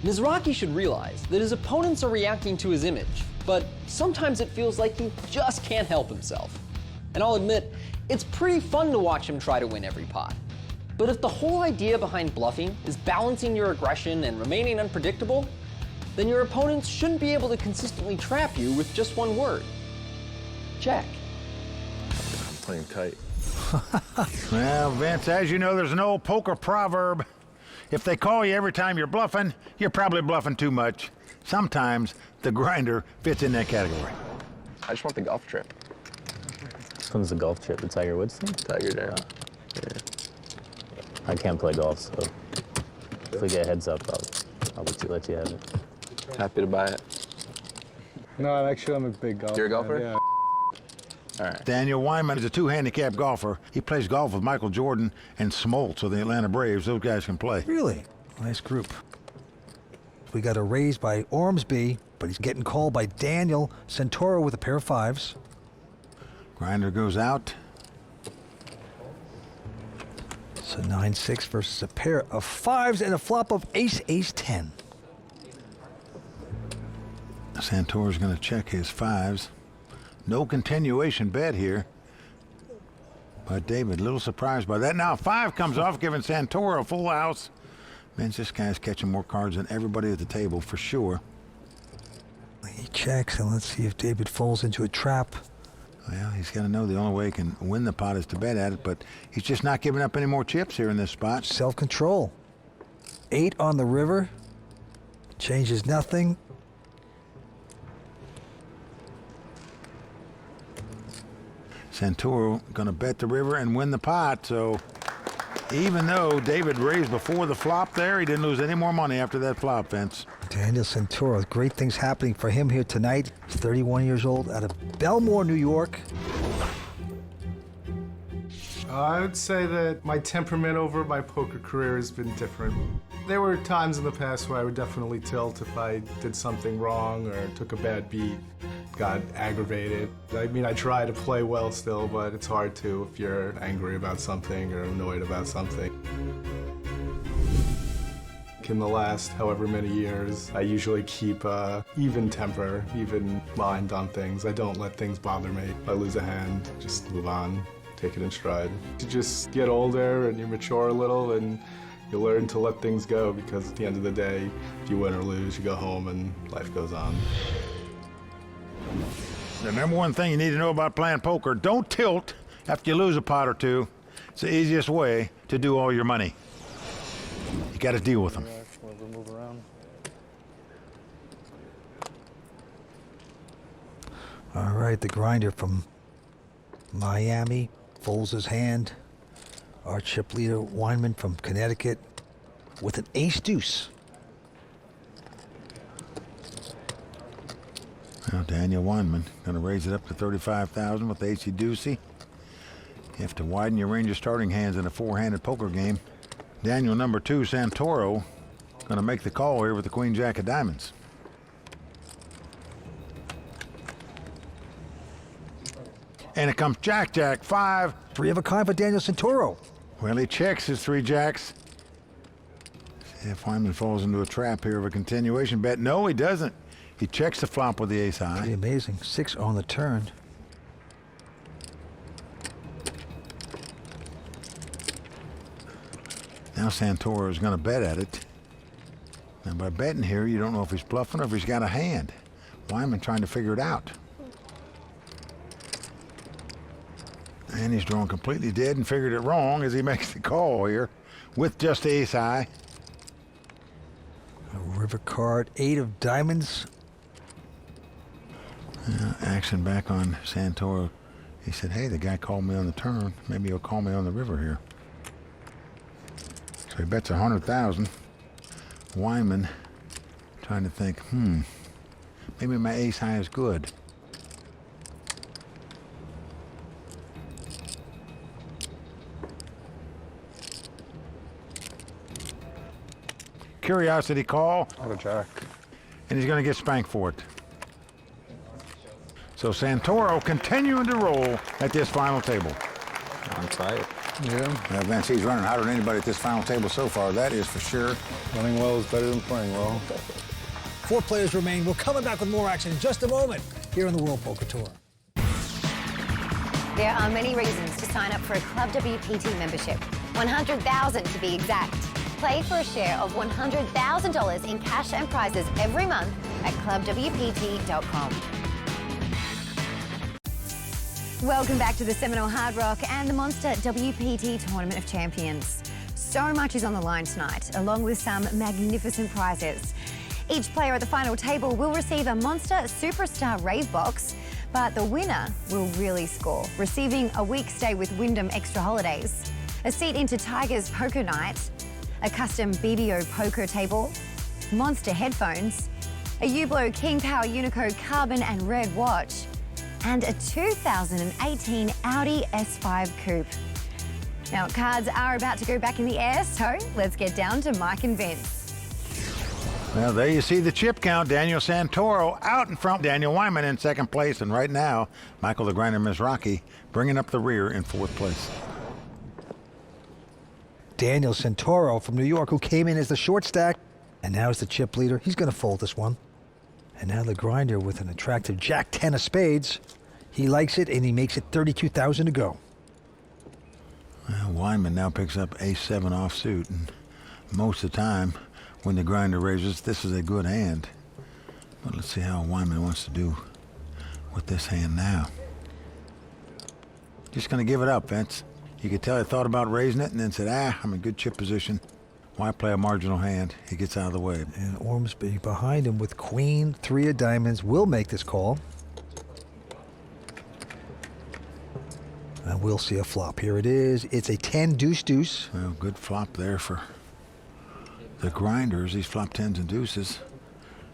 Mizrachi should realize that his opponents are reacting to his image, but sometimes it feels like he just can't help himself. And I'll admit, it's pretty fun to watch him try to win every pot. But if the whole idea behind bluffing is balancing your aggression and remaining unpredictable, then your opponents shouldn't be able to consistently trap you with just one word. Check. I'm playing tight. Well, Vince, as you know, there's an old poker proverb. If they call you every time you're bluffing, you're probably bluffing too much. Sometimes the Grinder fits in that category. I just want the golf trip. This one's a golf trip, the Tiger Woods thing? Tiger down. Yeah. I can't play golf, so if we get a heads up, I'll let you have it. Happy to buy it. No, I'm a big golfer. You're a golfer? Yeah. All right. Daniel Weinman is a 2-handicap golfer. He plays golf with Michael Jordan and Smoltz of the Atlanta Braves. Those guys can play. Really? Nice group. We got a raise by Ormsby, but he's getting called by Daniel Santoro with a pair of 5s. Grinder goes out. So 9-6 versus a pair of 5s and a flop of ace-10. Santoro's going to check his 5s. No continuation bet here. But David, a little surprised by that. Now 5 comes off, giving Santoro a full house. Man, this guy's catching more cards than everybody at the table, for sure. He checks, and let's see if David falls into a trap. Well, he's got to know the only way he can win the pot is to bet at it, but he's just not giving up any more chips here in this spot. Self-control. 8 on the river. Changes nothing. Santoro going to bet the river and win the pot, so even though David raised before the flop there, he didn't lose any more money after that flop, Vince. Daniel Santoro, great things happening for him here tonight. He's 31 years old, out of Belmore, New York. I would say that my temperament over my poker career has been different. There were times in the past where I would definitely tilt if I did something wrong or took a bad beat, got aggravated. I mean, I try to play well still, but it's hard to if you're angry about something or annoyed about something. In the last however many years, I usually keep even temper, even mind on things. I don't let things bother me. If I lose a hand, just move on, take it in stride. You just get older and you mature a little and you learn to let things go, because at the end of the day, if you win or lose, you go home and life goes on. The number one thing you need to know about playing poker, don't tilt after you lose a pot or two. It's the easiest way to do all your money. You got to deal with them. Move around. All right, the grinder from Miami folds his hand. Our chip leader, Weinman from Connecticut, with an ace-deuce. Well, Daniel Weinman going to raise it up to $35,000 with the ace-deucey. You have to widen your range of starting hands in a 4-handed poker game. Daniel number 2, Santoro, going to make the call here with the Queen Jack of Diamonds. And it comes Jack, Jack, 5. 3 of a kind for Daniel Santoro. Well, he checks his 3 jacks. See if Weinman falls into a trap here of a continuation bet. No, he doesn't. He checks the flop with the ace high. Pretty amazing. 6 on the turn. Now Santoro is going to bet at it. Now by betting here, you don't know if he's bluffing or if he's got a hand. Weinman trying to figure it out. And he's drawn completely dead and figured it wrong as he makes the call here with just the ace high. A river card, 8 of diamonds. Action back on Santoro. He said, hey, the guy called me on the turn. Maybe he'll call me on the river here. So he bets 100,000. Weinman trying to think, maybe my ace high is good. Curiosity call. Out of jack. And he's going to get spanked for it. So Santoro continuing to roll at this final table. On fire. Yeah. Vince, he's running hotter than anybody at this final table so far, that is for sure. Running well is better than playing well. 4 players remain. We're coming back with more action in just a moment here on the World Poker Tour. There are many reasons to sign up for a ClubWPT membership. 100,000 to be exact. Play for a share of $100,000 in cash and prizes every month at ClubWPT.com. Welcome back to the Seminole Hard Rock and the Monster WPT Tournament of Champions. So much is on the line tonight, along with some magnificent prizes. Each player at the final table will receive a Monster Superstar Rave Box, but the winner will really score, receiving a week stay with Wyndham Extra Holidays, a seat into Tiger's Poker Night, a custom BBO poker table, Monster headphones, a Hublot King Power Unico Carbon and Red watch, and a 2018 Audi S5 Coupe. Now, cards are about to go back in the air, so let's get down to Mike and Vince. Well, there you see the chip count. Daniel Santoro out in front. Daniel Weinman in second place. And right now, Michael the Grinder Mizrachi bringing up the rear in fourth place. Daniel Santoro from New York, who came in as the short stack and now is the chip leader. He's going to fold this one. And now the Grinder with an attractive Jack 10 of spades. He likes it, and he makes it 32,000 to go. Well, Weinman now picks up ace-7 offsuit. And most of the time, when the Grinder raises, this is a good hand. But let's see how Weinman wants to do with this hand now. Just going to give it up, Vince. You could tell he thought about raising it and then said, I'm in good chip position. Why play a marginal hand? He gets out of the way. And Ormsby behind him with queen, 3 of diamonds, will make this call. And we'll see a flop. Here it is. It's a 10 deuce-deuce. Well, good flop there for the Grinders. He's flopped 10s and deuces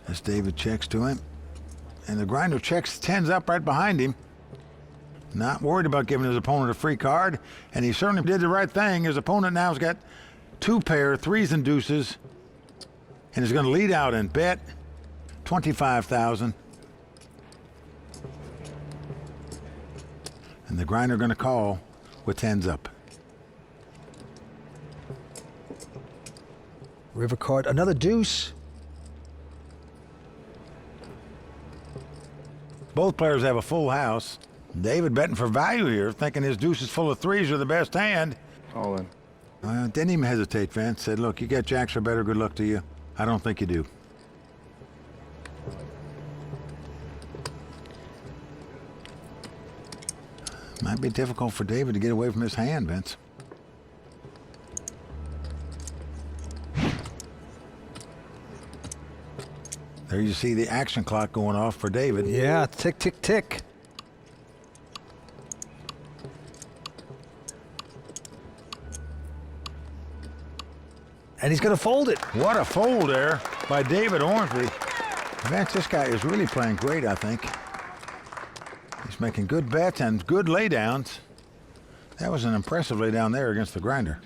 as David checks to him. And the Grinder checks 10s up right behind him. Not worried about giving his opponent a free card. And he certainly did the right thing. His opponent now has got 2 pair, 3s and deuces. And is going to lead out and bet 25,000. And the Grinder going to call with 10s up. River card, another deuce. Both players have a full house. David betting for value here, thinking his deuces full of 3s are the best hand. All in. Didn't even hesitate, Vince. Said, look, you got jacks or better, good luck to you. I don't think you do. Might be difficult for David to get away from his hand, Vince. There you see the action clock going off for David. Yeah, tick, tick, tick. And he's going to fold it. What a fold there by David Ormsby. Vince, this guy is really playing great, I think. He's making good bets and good laydowns. That was an impressive laydown there against the Grinder.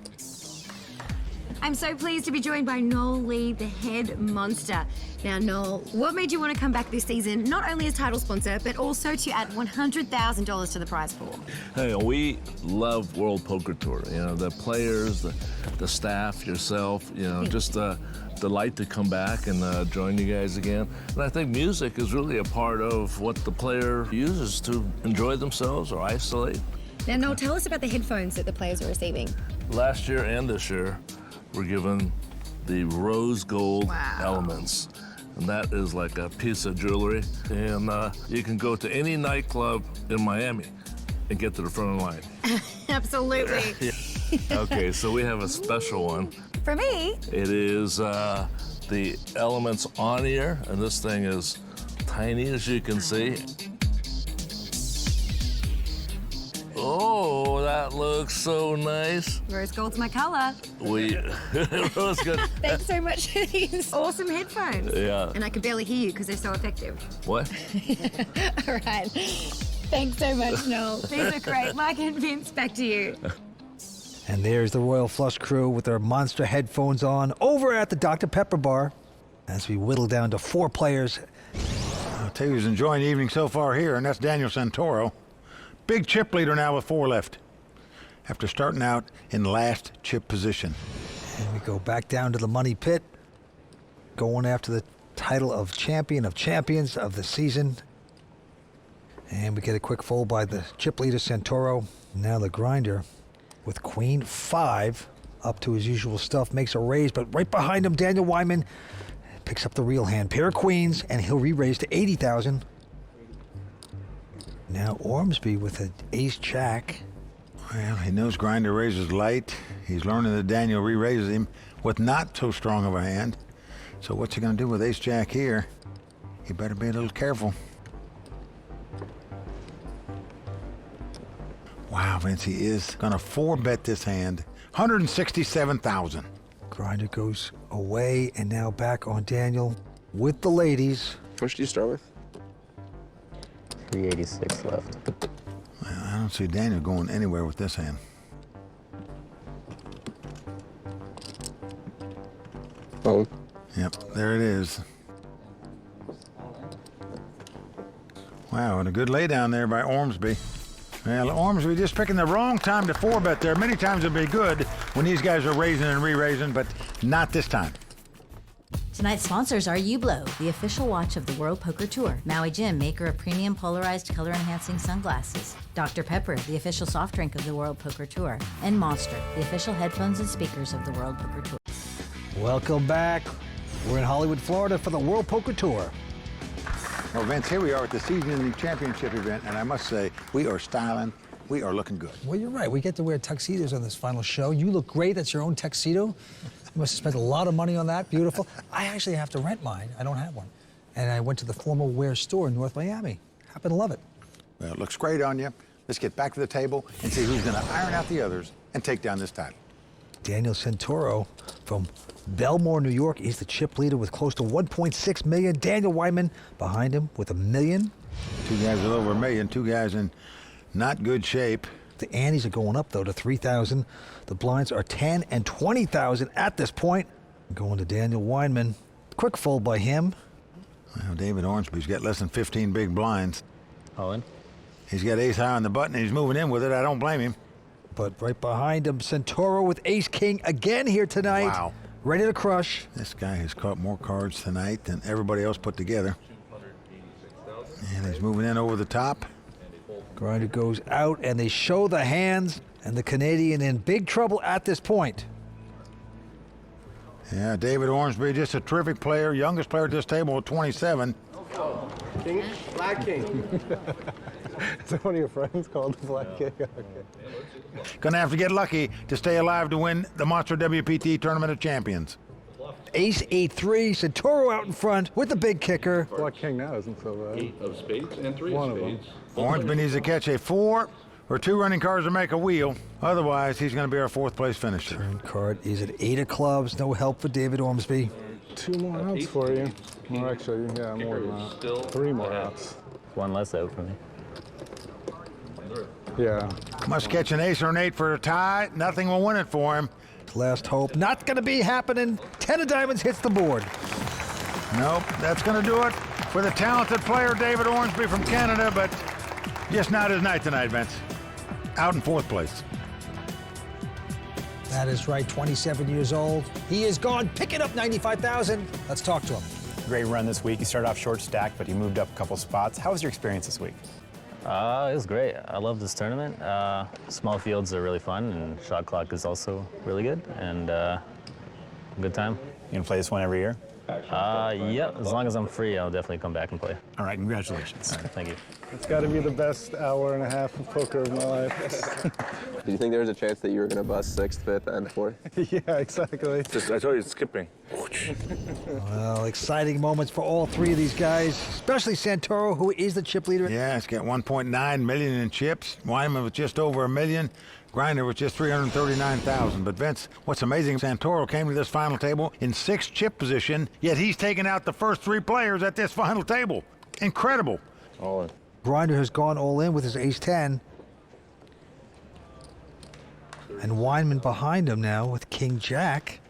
I'm so pleased to be joined by Noel Lee, the head monster. Now, Noel, what made you want to come back this season, not only as title sponsor, but also to add $100,000 to the prize pool? Hey, we love World Poker Tour. You know, the players, the staff, yourself, you know, just a delight to come back and join you guys again. And I think music is really a part of what the player uses to enjoy themselves or isolate. Now, Noel, tell us about the headphones that the players are receiving. Last year and this year, we're given the rose gold elements. And that is like a piece of jewelry. And you can go to any nightclub in Miami and get to the front of the line. Absolutely. Yeah. Okay, so we have a special one. For me? It is the elements on ear, and this thing is tiny, as you can see. Oh, that looks so nice. Rose gold's my color. Rose gold. Thanks so much for these awesome headphones. Yeah. And I can barely hear you because they're so effective. What? All right. Thanks so much, Noel. These are great. Mike and Vince, back to you. And there's the Royal Flush crew with their monster headphones on over at the Dr. Pepper bar as we whittle down to 4 players. I'll tell you who's enjoying the evening so far here, and that's Daniel Santoro. Big chip leader now with 4 left after starting out in last chip position. And we go back down to the money pit, going after the title of champion of champions of the season. And we get a quick fold by the chip leader Santoro. Now the Grinder with queen 5 up to his usual stuff, makes a raise, but right behind him, Daniel Weinman picks up the real hand. Pair of queens, and he'll re-raise to 80,000. Now Ormsby with an ace-jack. Well, he knows Grinder raises light. He's learning that Daniel re-raises him with not so strong of a hand. So what's he going to do with ace-jack here? He better be a little careful. Wow, Vince, he is going to 4-bet this hand. 167,000. Grinder goes away, and now back on Daniel with the ladies. Which do you start with? 386 left. Well, I don't see Daniel going anywhere with this hand. Oh. Yep, there it is. Wow, and a good laydown there by Ormsby. Well, Ormsby just picking the wrong time to 4-bet there. Many times it'd be good when these guys are raising and re-raising, but not this time. Tonight's sponsors are Hublot, the official watch of the World Poker Tour. Maui Jim, maker of premium polarized color-enhancing sunglasses. Dr. Pepper, the official soft drink of the World Poker Tour. And Monster, the official headphones and speakers of the World Poker Tour. Welcome back. We're in Hollywood, Florida for the World Poker Tour. Well, Vince, here we are at the season championship event, and I must say, we are styling. We are looking good. Well, you're right. We get to wear tuxedos on this final show. You look great. That's your own tuxedo. You must have spent a lot of money on that. Beautiful. I actually have to rent mine. I don't have one. And I went to the Formal Wear store in North Miami. Happen to love it. Well, it looks great on you. Let's get back to the table and see who's going to iron out the others and take down this title. Daniel Santoro from Belmore, New York. He's the chip leader with close to 1.6 million. Daniel Weinman behind him with $1 million. Two guys with over $1 million. Two guys in not good shape. The antes are going up, though, to 3,000. The blinds are 10 and 20,000 at this point. Going to Daniel Weinman. Quick fold by him. Well, David Ormsby's got less than 15 big blinds. All in? He's got ace high on the button, and he's moving in with it. I don't blame him. But right behind him, Santoro with ace-king again here tonight. Wow. Ready to crush. This guy has caught more cards tonight than everybody else put together. And he's moving in over the top. Grinder goes out, and they show the hands, and the Canadian in big trouble at this point. Yeah, David Ormsby, just a terrific player, youngest player at this table at 27. King? Black King. Is that one of your friends called the Black King? Okay. Gonna have to get lucky to stay alive to win the Monster WPT Tournament of Champions. Ace 8-3, Santoro out in front with the big kicker. Black King now isn't so bad. 8 of spades and 3 One of of spades. Ormsby needs to catch a 4 or 2 running cards to make a wheel. Otherwise, he's going to be our 4th place finisher. Turn card is at 8 of clubs. No help for David Ormsby. 2 more outs for you. Well, actually, yeah, more than that. 3 more outs. One less out for me. Yeah. Must catch an ace or an 8 for a tie. Nothing will win it for him. Last hope. Not going to be happening. 10 of diamonds hits the board. Nope, that's going to do it for the talented player David Ormsby from Canada, but just not his night tonight, Vince. Out in 4th place. That is right, 27 years old. He is gone, picking up 95,000. Let's talk to him. Great run this week. You started off short stack, but you moved up a couple spots. How was your experience this week? It was great. I love this tournament. Small fields are really fun, and shot clock is also really good, and good time. You gonna play this one every year? Yeah, as long as I'm free, I'll definitely come back and play. All right, congratulations. All right, thank you. It's got to be the best hour and a half of poker of my life. Did you think there was a chance that you were going to bust 6th, 5th, and 4th? Yeah, exactly. I told you it's skipping. Well, exciting moments for all 3 of these guys, especially Santoro, who is the chip leader. Yeah, he's got 1.9 million in chips. Weinman with just over $1 million. Grinder with just 339,000. But Vince, what's amazing, Santoro came to this final table in 6th chip position, yet he's taken out the first 3 players at this final table. Incredible. All in. Grinder has gone all in with his ace-10. And Weinman behind him now with King-Jack.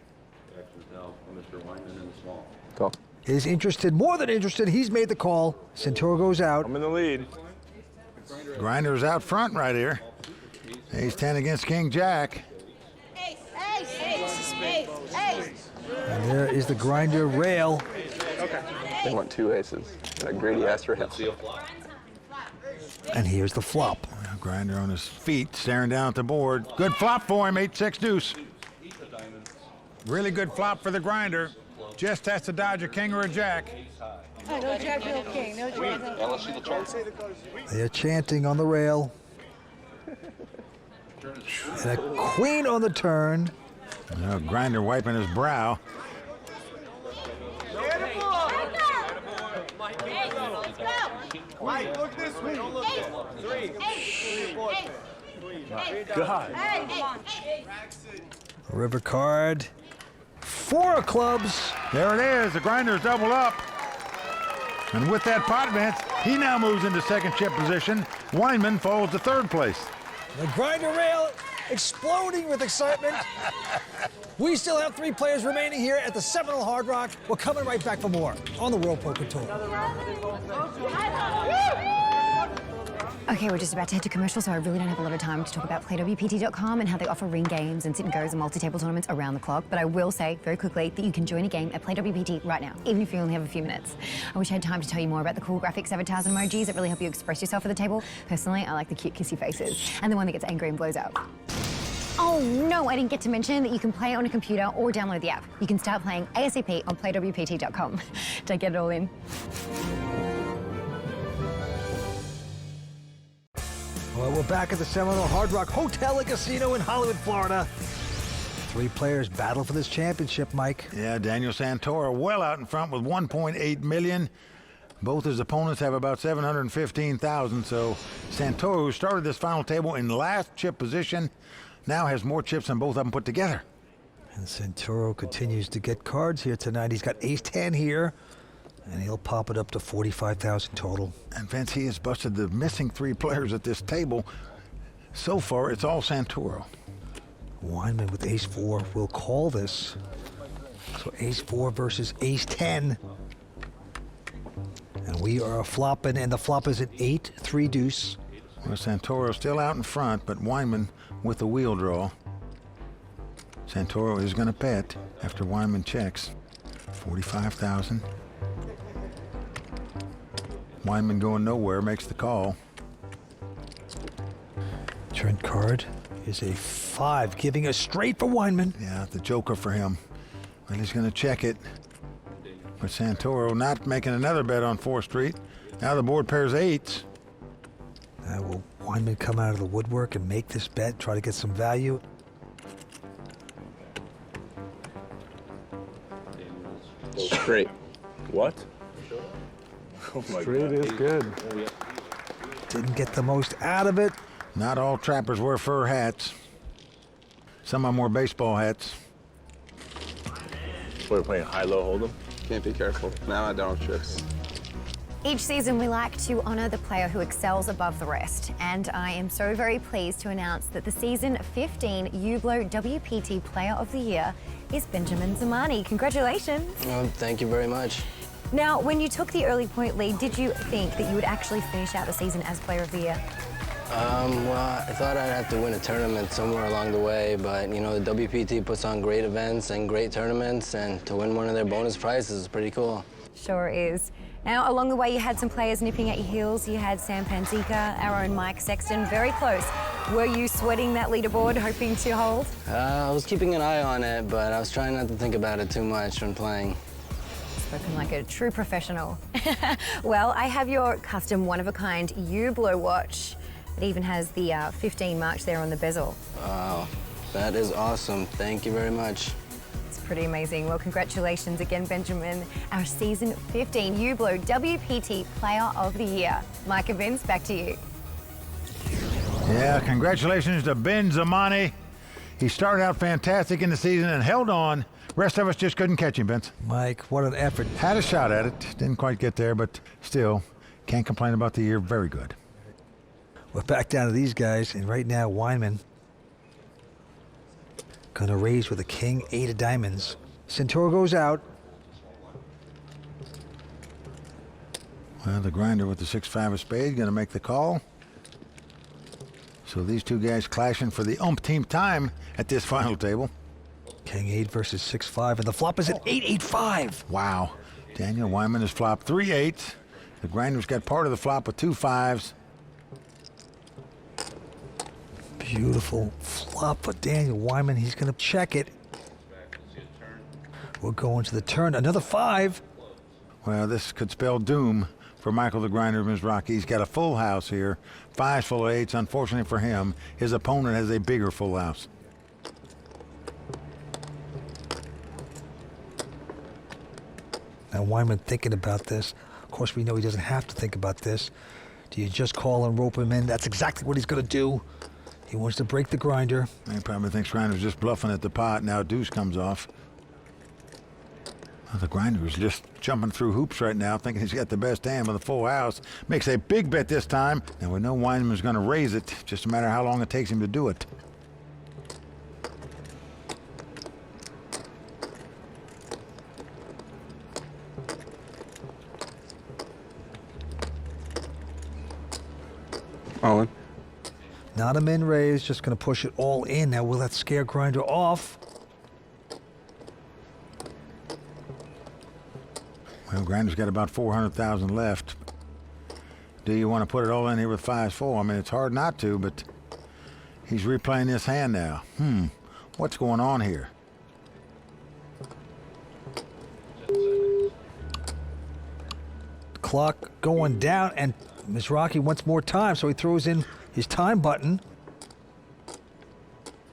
Call. Is interested, more than interested. He's made the call. Santoro goes out. I'm in the lead. Grinder's out front right here. Ace-10 against King-Jack. And there is the Grinder rail. They want 2 aces. That greedy-ass rail. And here's the flop. Grinder on his feet, staring down at the board. Good flop for him, 8-6 deuce. Really good flop for the Grinder. Just has to dodge a king or a jack. Oh, no jack, no king. No jack, no king. They're chanting on the rail. And a queen on the turn. Now Grinder wiping his brow. Mike, look this way. Don't look this way. 3. God. River card. 4 of clubs. There it is. The Grinder's doubled up. And with that pot, Vince, He now moves into second chip position. Weinman falls to third place. The grinder rail exploding with excitement. We still have 3 players remaining here at the Seminole Hard Rock. We're coming right back for more on the World Poker Tour. Okay, we're just about to head to commercial, so I really don't have a lot of time to talk about playwpt.com and how they offer ring games and sit and goes and multi-table tournaments around the clock. But I will say very quickly that you can join a game at playwpt right now, even if you only have a few minutes. I wish I had time to tell you more about the cool graphics, avatars, and emojis that really help you express yourself at the table. Personally, I like the cute kissy faces and the one that gets angry and blows up. Oh no, I didn't get to mention that you can play on a computer or download the app. You can start playing ASAP on playwpt.com. Don't get it all in. Well, we're back at the Seminole Hard Rock Hotel and Casino in Hollywood, Florida. 3 players battle for this championship, Mike. Yeah, Daniel Santoro well out in front with 1.8 million. Both his opponents have about 715,000. So Santoro, who started this final table in last chip position, now has more chips than both of them put together. And Santoro continues to get cards here tonight. He's got ace-10 here, and he'll pop it up to 45,000 total. And Vince, he has busted the missing 3 players at this table. So far, it's all Santoro. Weinman with ace-4 will call this. So ace-4 versus ace-10. And we are flopping, and the flop is an 8-3 deuce. Well, Santoro still out in front, but Weinman with the wheel draw. Santoro is going to bet after Weinman checks. 45,000. Weinman going nowhere, makes the call. Turn card is a 5, giving a straight for Weinman. Yeah, the joker for him. And he's going to check it. But Santoro not making another bet on 4th Street. Now the board pairs 8s. Will Weinman come out of the woodwork and make this bet, try to get some value? Straight. What? Oh my Straight is good. Didn't get the most out of it. Not all trappers wear fur hats. Some of them wear baseball hats. We're playing high-low hold'em. Can't be careful. Now I don't have chips. Each season, we like to honour the player who excels above the rest. And I am so very pleased to announce that the season 15 Ublo WPT Player of the Year is Benjamin Zamani. Congratulations. Oh, thank you very much. Now, when you took the early point lead, did you think that you would actually finish out the season as Player of the Year? Well, I thought I'd have to win a tournament somewhere along the way, but, you know, the WPT puts on great events and great tournaments, and to win one of their bonus prizes is pretty cool. Sure is. Now, along the way, you had some players nipping at your heels. You had Sam Panzica, our own Mike Sexton, very close. Were you sweating that leaderboard, hoping to hold? I was keeping an eye on it, but I was trying not to think about it too much when playing. Spoken like a true professional. Well, I have your custom one-of-a-kind Ublo watch. It even has the 15 marks there on the bezel. Wow, that is awesome. Thank you very much. It's pretty amazing. Well, congratulations again, Benjamin, our season 15 Ublo WPT Player of the Year. Mike and Vince, back to you. Yeah, congratulations to Ben Zamani. He started out fantastic in the season and held on. Rest of us just couldn't catch him, Vince. Mike, what an effort. Had a shot at it. Didn't quite get there, but still, can't complain about the year. Very good. We're back down to these guys, and right now, Weinman gonna raise with a king, 8 of diamonds. Santoro goes out. Well, the grinder with the 6-5 of spade gonna make the call. So these two guys clashing for the umpteenth time at this final table. King 8 versus 6-5, and the flop is at 8-8-5. Wow. Daniel Weinman has flopped 3 8s. The grinder's got part of the flop with 2 5s. Beautiful flop for Daniel Weinman. He's going to check it. We'll go into the turn. Another 5. Well, this could spell doom for Michael the Grinder of Mizrachi. He's got a full house here. 5s full of 8s. Unfortunately for him, his opponent has a bigger full house. Now, Weinman thinking about this. Of course, we know he doesn't have to think about this. Do you just call and rope him in? That's exactly what he's going to do. He wants to break the grinder. He probably thinks Grinder's just bluffing at the pot. Now deuce comes off. Well, the grinder is just jumping through hoops right now, thinking he's got the best hand with a full house. Makes a big bet this time, and we know Weinman's going to raise it. Just a matter of how long it takes him to do it. All in. Not a min raise, just going to push it all in. Now, will that scare grinder off? Well, grinder's got about 400,000 left. Do you want to put it all in here with 5-4? I mean, it's hard not to, but he's replaying this hand now. What's going on here? Clock going down, and Miss Rocky wants more time, so he throws in his time button.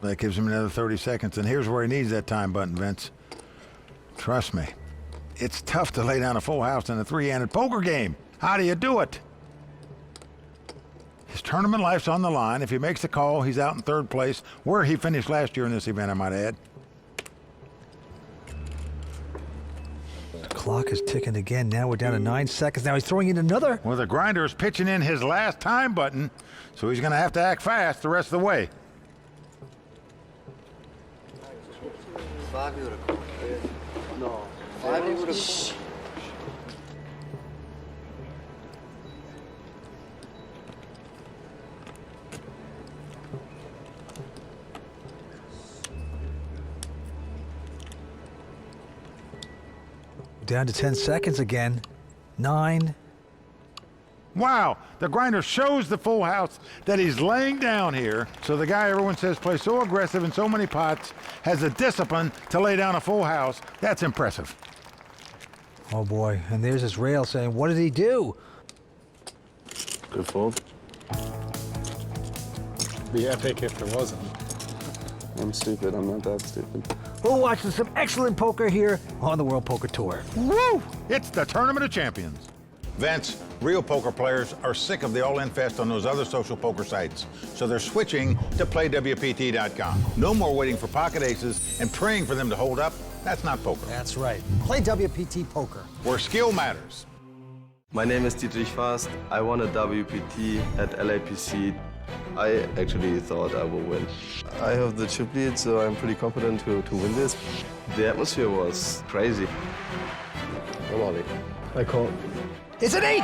That gives him another 30 seconds, and here's where he needs that time button, Vince. Trust me. It's tough to lay down a full house in a three-handed poker game. How do you do it? His tournament life's on the line. If he makes the call, he's out in third place, where he finished last year in this event, I might add. The clock is ticking again. Now we're down to 9 seconds. Now he's throwing in another. Well, the grinder is pitching in his last time button, so he's going to have to act fast the rest of the way. Down to 10 seconds again. 9. Wow, the grinder shows the full house that he's laying down here. So the guy everyone says plays so aggressive in so many pots has the discipline to lay down a full house. That's impressive. Oh boy, and there's his rail saying, what did he do? Good fold. Be epic if there wasn't. I'm stupid. I'm not that stupid. We're watching some excellent poker here on the World Poker Tour. Woo! It's the Tournament of Champions. Vince, real poker players are sick of the all-in fest on those other social poker sites, so they're switching to playwpt.com. No more waiting for pocket aces and praying for them to hold up. That's not poker. That's right. Play WPT Poker, where skill matters. My name is Dietrich Fast. I won a WPT at LAPC. I actually thought I will win. I have the chip lead, so I'm pretty confident to win this. The atmosphere was crazy. I'm all in. I call it. It's an 8!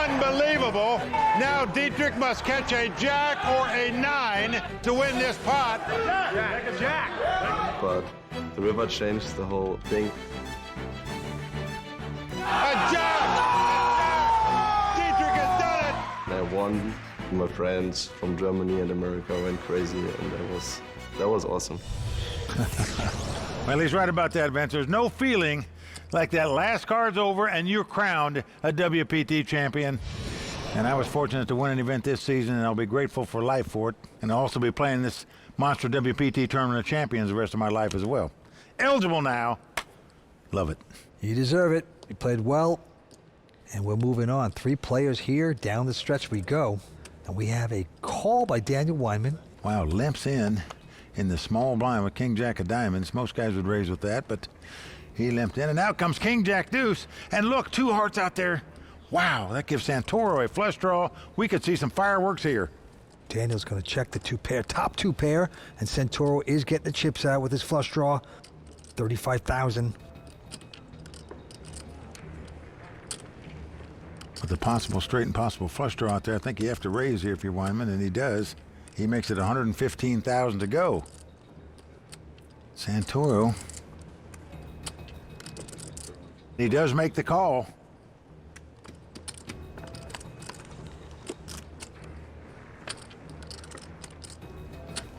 Unbelievable. Now Dietrich must catch a jack or a 9 to win this pot. Jack. But the river changed the whole thing. A jack! Dietrich has done it! And I won. My friends from Germany and America went crazy, and that was awesome. Well, he's right about that, Vince. There's no feeling like that last card's over and you're crowned a WPT champion. And I was fortunate to win an event this season, and I'll be grateful for life for it. And I'll also be playing this monster WPT Tournament of Champions the rest of my life as well. Eligible now. Love it. You deserve it. You played well. And we're moving on. 3 players here. Down the stretch we go. And we have a call by Daniel Weinman. Wow, limps in the small blind with King Jack of diamonds. Most guys would raise with that, but he limped in. And out comes King Jack deuce. And look, 2 hearts out there. Wow, that gives Santoro a flush draw. We could see some fireworks here. Daniel's going to check the 2 pair, top 2 pair. And Santoro is getting the chips out with his flush draw. 35,000. With a possible straight and possible flush draw out there, I think you have to raise here if you're Weinman, and he does. He makes it 115,000 to go. Santoro. He does make the call.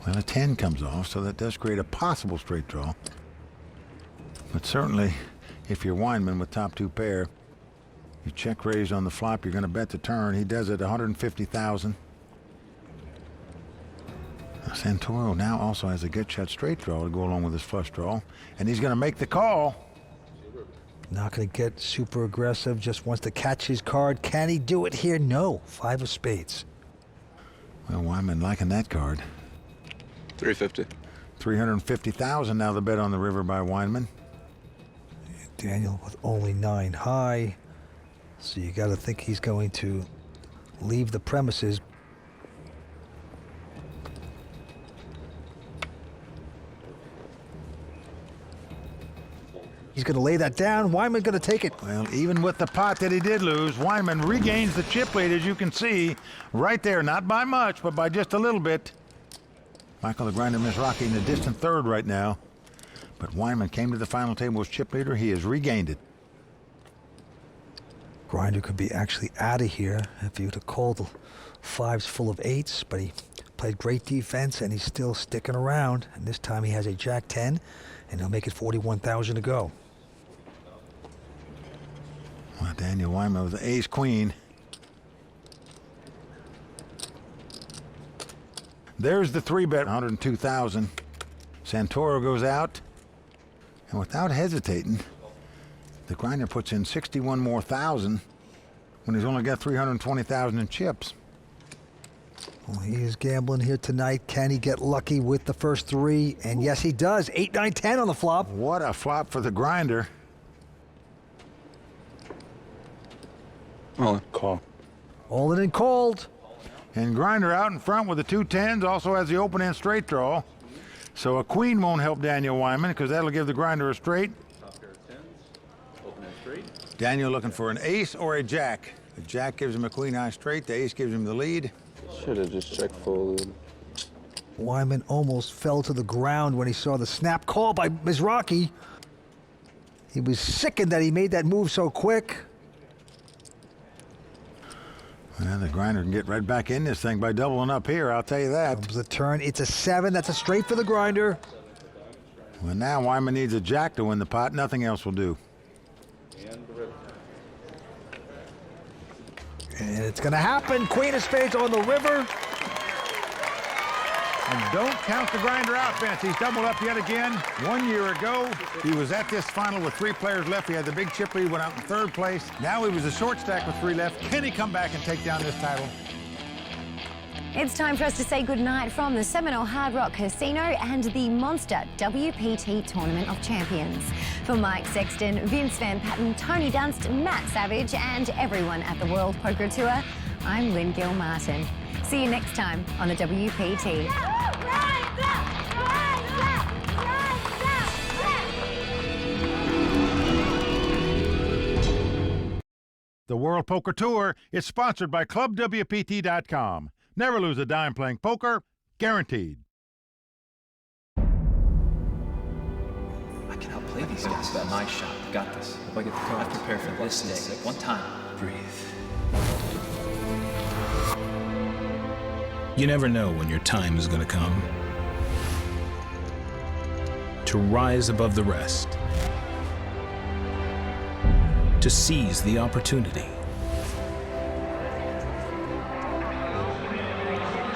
Well, a 10 comes off, so that does create a possible straight draw. But certainly, if you're Weinman with top 2 pair, you check raise on the flop, you're going to bet the turn. He does it 150,000. Santoro now also has a good shot straight draw to go along with his flush draw. And he's going to make the call. Not going to get super aggressive, just wants to catch his card. Can he do it here? No. 5 of spades. Well, Weinman liking that card. 350. 350,000 now the bet on the river by Weinman. Daniel with only 9 high. So you got to think he's going to leave the premises. He's going to lay that down. Weinman going to take it. Well, even with the pot that he did lose, Weinman regains the chip lead, as you can see, right there. Not by much, but by just a little bit. Michael the Grinder Mizrachi in the distant third right now. But Weinman came to the final table as chip leader. He has regained it. Grinder could be actually out of here if he would have called the 5s full of 8s, but he played great defense and he's still sticking around. And this time he has a Jack 10, and he'll make it 41,000 to go. Well, Daniel Weinman with the ace queen. There's the 3-bet, 102,000. Santoro goes out, and without hesitating, the Grinder puts in 61 more thousand when he's only got 320,000 in chips. Well, he is gambling here tonight. Can he get lucky with the first 3? And yes, he does. 8, 9, 10 on the flop. What a flop for the Grinder. Oh, call. All in and called. And Grinder out in front with the 2 10s, also has the open end straight draw. So a queen won't help Daniel Weinman because that'll give the Grinder a straight. Daniel looking for an ace or a jack. The jack gives him a queen high straight. The ace gives him the lead. Should have just check folded. Weinman almost fell to the ground when he saw the snap call by Mizrachi. He was sickened that he made that move so quick. Well, the Grinder can get right back in this thing by doubling up here, I'll tell you that. Comes the turn. It's a 7. That's a straight for the Grinder. Well, now Weinman needs a jack to win the pot. Nothing else will do. And it's going to happen. Queen of spades on the river. And don't count the Grinder out, Vince. He's doubled up yet again. 1 year ago, he was at this final with 3 players left. He had the big chip lead, went out in 3rd place. Now he was a short stack with 3 left. Can he come back and take down this title? It's time for us to say goodnight from the Seminole Hard Rock Casino and the Monster WPT Tournament of Champions. For Mike Sexton, Vince Van Patten, Tony Dunst, Matt Savage, and everyone at the World Poker Tour, I'm Lynn Gilmartin. See you next time on the WPT. The World Poker Tour is sponsored by ClubWPT.com. Never lose a dime playing poker, guaranteed. I can help play these guys. That's my shot. Got this. If I get the card, I prepare for this day. One time. Breathe. You never know when your time is going to come. To rise above the rest. To seize the opportunity.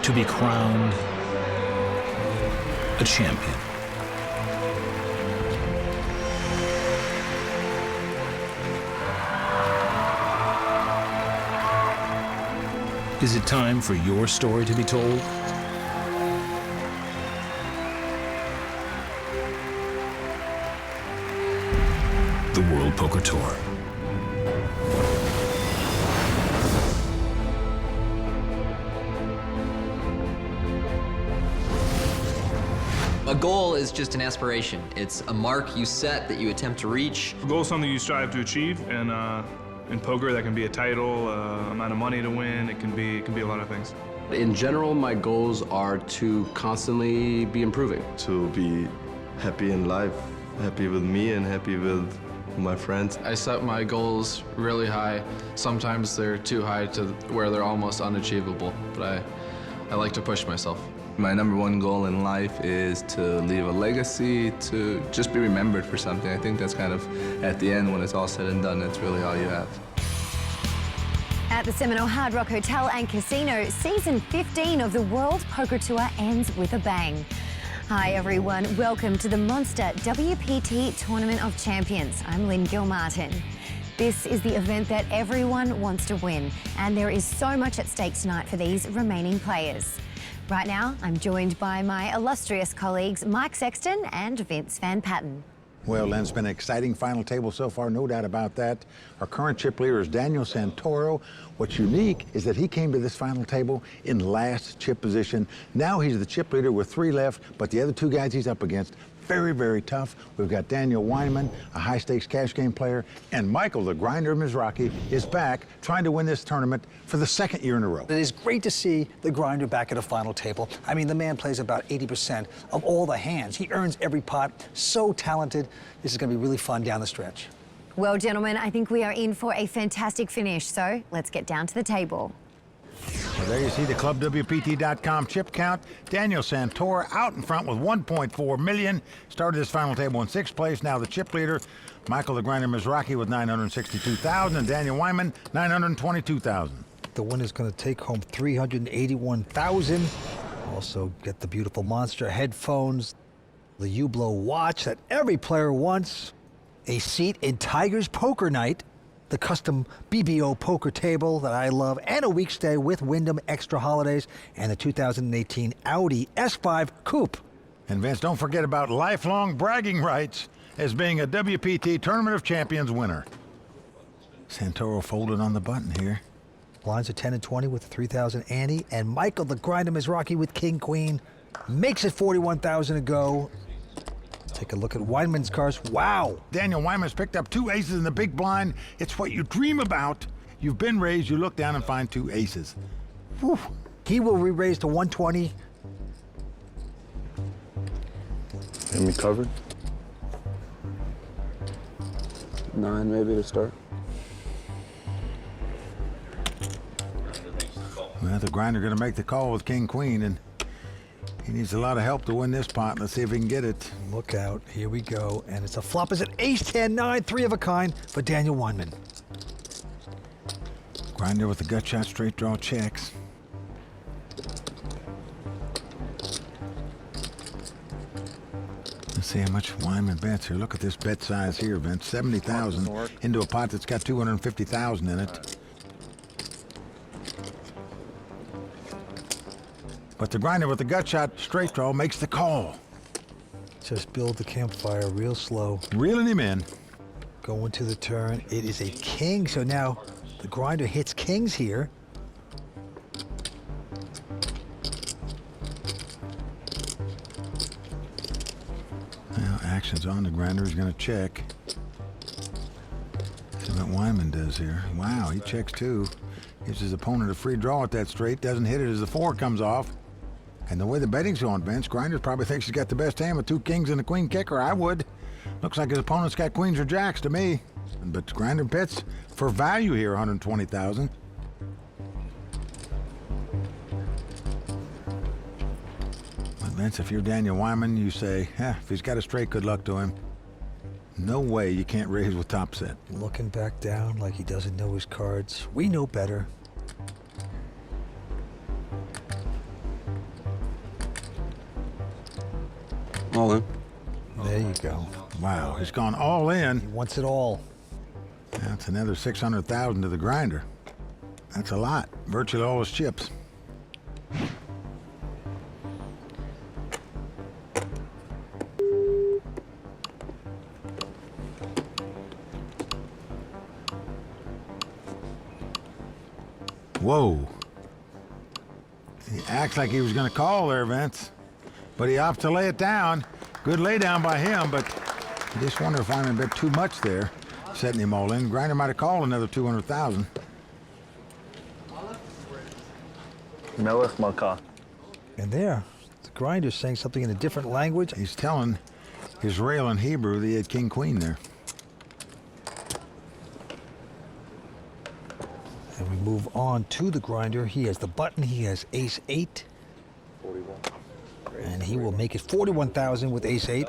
To be crowned a champion. Is it time for your story to be told? The World Poker Tour. A goal is just an aspiration. It's a mark you set that you attempt to reach. A goal is something you strive to achieve, and in poker that can be a title, amount of money to win. It can be a lot of things. In general, my goals are to constantly be improving. To be happy in life, happy with me and happy with my friends. I set my goals really high. Sometimes they're too high to where they're almost unachievable, but I like to push myself. My #1 goal in life is to leave a legacy, to just be remembered for something. I think that's kind of, at the end, when it's all said and done, that's really all you have. At the Seminole Hard Rock Hotel and Casino, Season 15 of the World Poker Tour ends with a bang. Hi everyone, welcome to the Monster WPT Tournament of Champions. I'm Lynn Gilmartin. This is the event that everyone wants to win, and there is so much at stake tonight for these remaining players. Right now, I'm joined by my illustrious colleagues Mike Sexton and Vince Van Patten. Well, Len, it's been an exciting final table so far, no doubt about that. Our current chip leader is Daniel Santoro. What's unique is that he came to this final table in last chip position. Now he's the chip leader with 3 left, but the other 2 guys he's up against, very, very tough. We've got Daniel Weinman, a high-stakes cash game player, and Michael, the grinder Mizrachi, is back trying to win this tournament for the 2nd year in a row. It is great to see the grinder back at a final table. I mean, the man plays about 80% of all the hands. He earns every pot. So talented. This is going to be really fun down the stretch. Well, gentlemen, I think we are in for a fantastic finish, so let's get down to the table. Well, there you see the ClubWPT.com chip count. Daniel Santoro out in front with 1.4 million. Started this final table in 6th place. Now the chip leader, Michael the Grinder Mizrachi with 962,000, and Daniel Weinman 922,000. The winner's going to take home 381,000. Also get the beautiful Monster headphones, the Hublot watch that every player wants, a seat in Tiger's Poker Night, the custom BBO poker table that I love, and a week stay with Wyndham Extra Holidays, and the 2018 Audi S5 Coupe. And Vince, don't forget about lifelong bragging rights as being a WPT Tournament of Champions winner. Santoro folded on the button here. Blinds are 10 and 20 with 3,000 ante, and Michael the Grinder Mizrachi with King Queen makes it 41,000 to go. Take a look at Weinman's cards. Wow. Daniel Weinman's picked up 2 aces in the big blind. It's what you dream about. You've been raised, you look down and find 2 aces. Whew. He will re-raise to 120. Got me covered. 9 maybe to start. Well, the grinder going to make the call with King Queen, and he needs a lot of help to win this pot. Let's see if he can get it. Look out. Here we go. And it's a flop. It's an ace 10 9, 3 of a kind for Daniel Weinman. Grinder with the gut shot, straight draw checks. Let's see how much Weinman bets here. Look at this bet size here, Vince. 70,000 into a pot that's got 250,000 in it. But the grinder with the gut shot, straight draw, makes the call. Just build the campfire real slow. Reeling him in. Going to the turn. It is a king, so now the grinder hits kings here. Well, action's on. The grinder is going to check. See what Weinman does here. Wow, he checks too. Gives his opponent a free draw at that straight. Doesn't hit it as the 4 comes off. And the way the betting's going, Vince, Grinder probably thinks he's got the best hand with 2 kings and a queen kicker. I would. Looks like his opponent's got queens or jacks to me. But Grinder bets for value here, 120,000. But Vince, if you're Daniel Weinman, you say, if he's got a straight, good luck to him. No way you can't raise with top set. Looking back down like he doesn't know his cards. We know better. All in. There you go. Wow, he's gone all in. He wants it all. That's another 600,000 to the grinder. That's a lot. Virtually all his chips. Whoa. He acts like he was going to call there, Vince. But he opts to lay it down. Good lay down by him, but I just wonder if Weinman bet too much there, setting him all in. Grinder might have called another 200,000. Melech Malka. And there, the grinder's saying something in a different language. He's telling Israel in Hebrew that he had king queen there. And we move on to the grinder. He has the button. He has ace 8. 41. And he will make it 41,000 with ace 8.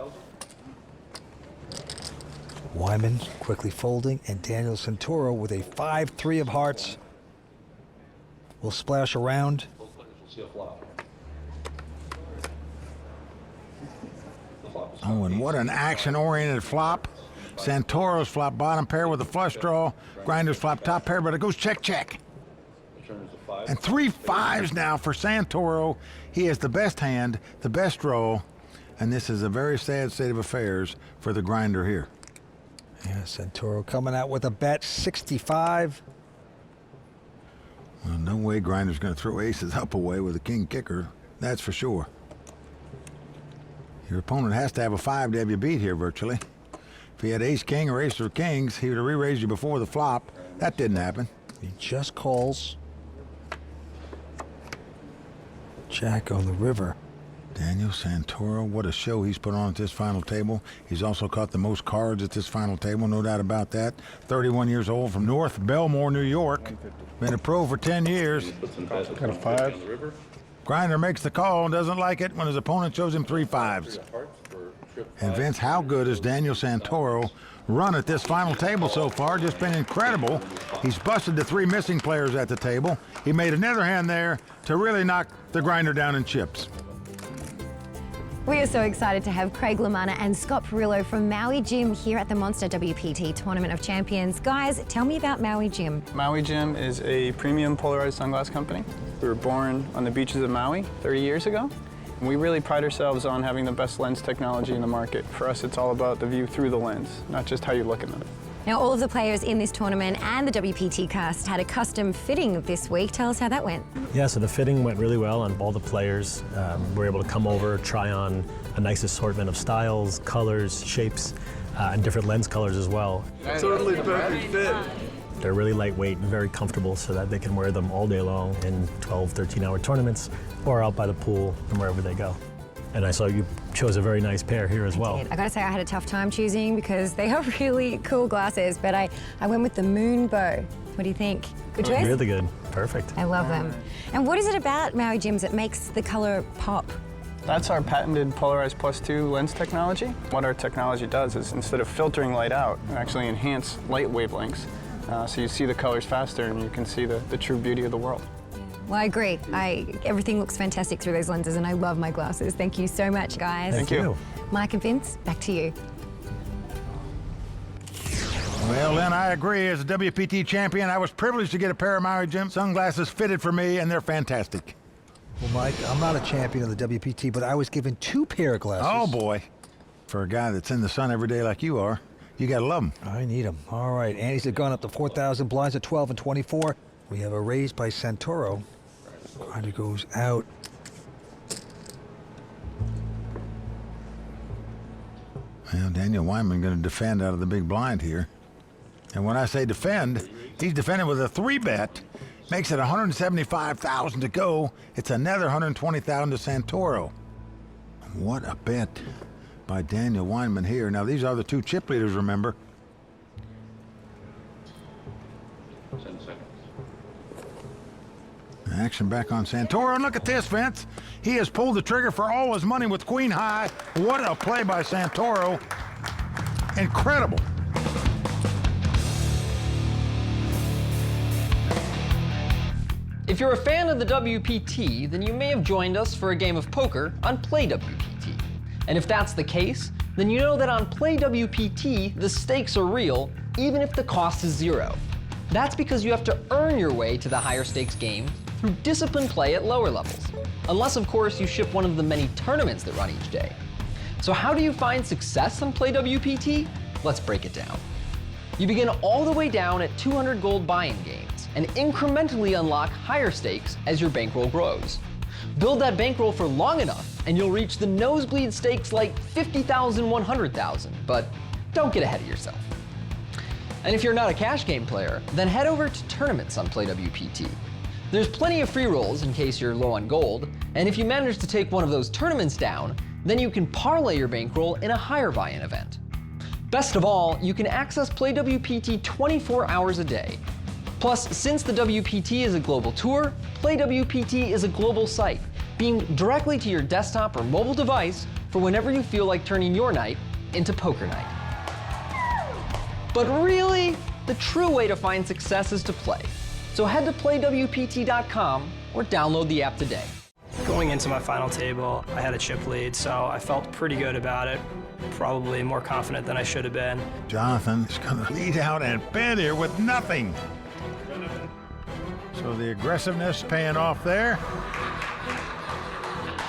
Weinman quickly folding, and Daniel Santoro with a 5-3 of hearts will splash around. Oh, and what an action-oriented flop. Santoro's flop bottom pair with a flush draw. Grinder's flop top pair, but it goes check, check. And 3 5s now for Santoro. He has the best hand, the best draw, and this is a very sad state of affairs for the grinder here. Yeah, Santoro coming out with a bet, 65. Well, no way grinder's going to throw aces up away with a king kicker, that's for sure. Your opponent has to have a 5 to have you beat here virtually. If he had ace-king or ace or kings, he would have re-raised you before the flop. That didn't happen. He just calls. Jack on the river. Daniel Santoro, what a show he's put on at this final table. He's also caught the most cards at this final table, no doubt about that. 31 years old from North Belmore, New York. Been a pro for 10 years. Got a 5. Grinder makes the call and doesn't like it when his opponent shows him 3 5s. And Vince, how good has Daniel Santoro run at this final table so far? Just been incredible. He's busted the 3 missing players at the table. He made another hand there to really knock the grinder down in chips. We are so excited to have Craig Lamanna and Scott Perillo from Maui Gym here at the Monster WPT Tournament of Champions. Guys, tell me about Maui Gym. Maui Gym is a premium polarized sunglass company. We were born on the beaches of Maui 30 years ago. And we really pride ourselves on having the best lens technology in the market. For us, it's all about the view through the lens, not just how you look at them. Now, all of the players in this tournament and the WPT cast had a custom fitting this week. Tell us how that went. Yeah, so the fitting went really well on all the players. Were able to come over, try on a nice assortment of styles, colors, shapes, and different lens colors as well. Totally perfect fit. They're really lightweight and very comfortable so that they can wear them all day long in 12, 13-hour tournaments or out by the pool and wherever they go. And I saw you chose a very nice pair here as well. I gotta say, I had a tough time choosing because they are really cool glasses, but I went with the moon bow. What do you think? Good choice? Really good. Perfect. I love them. And what is it about Maui Gyms that makes the color pop? That's our patented Polarized +2 lens technology. What our technology does is instead of filtering light out, it actually enhance light wavelengths. So you see the colors faster and you can see the true beauty of the world. Well, I agree. Everything looks fantastic through those lenses, and I love my glasses. Thank you so much, guys. Thank you. Mike and Vince, back to you. Well, Lynn, I agree. As a WPT champion, I was privileged to get a pair of Maui Gym sunglasses fitted for me, and they're fantastic. Well, Mike, I'm not a champion of the WPT, but I was given 2 pair of glasses. Oh, boy. For a guy that's in the sun every day like you are, you got to love them. I need them. All right, antes have gone up to 4,000, blinds at 12 and 24. We have a raise by Santoro. Grinder goes out. Well, Daniel Weinman going to defend out of the big blind here. And when I say defend, he's defending with a 3-bet. Makes it 175,000 to go. It's another 120,000 to Santoro. What a bet by Daniel Weinman here. Now, these are the 2 chip leaders, remember. 10 seconds. Action back on Santoro. And look at this, Vince. He has pulled the trigger for all his money with queen high. What a play by Santoro. Incredible. If you're a fan of the WPT, then you may have joined us for a game of poker on PlayWPT. And if that's the case, then you know that on PlayWPT, the stakes are real, even if the cost is 0. That's because you have to earn your way to the higher stakes game through disciplined play at lower levels. Unless, of course, you ship one of the many tournaments that run each day. So how do you find success on PlayWPT? Let's break it down. You begin all the way down at 200 gold buy-in games and incrementally unlock higher stakes as your bankroll grows. Build that bankroll for long enough and you'll reach the nosebleed stakes like 50,000, 100,000, but don't get ahead of yourself. And if you're not a cash game player, then head over to tournaments on PlayWPT. There's plenty of free rolls in case you're low on gold, and if you manage to take one of those tournaments down, then you can parlay your bankroll in a higher buy-in event. Best of all, you can access PlayWPT 24 hours a day. Plus, since the WPT is a global tour, PlayWPT is a global site, beamed directly to your desktop or mobile device for whenever you feel like turning your night into poker night. But really, the true way to find success is to play. So head to playwpt.com or download the app today. Going into my final table, I had a chip lead, so I felt pretty good about it. Probably more confident than I should have been. Jonathan's going to lead out and bet here with nothing. So the aggressiveness paying off there.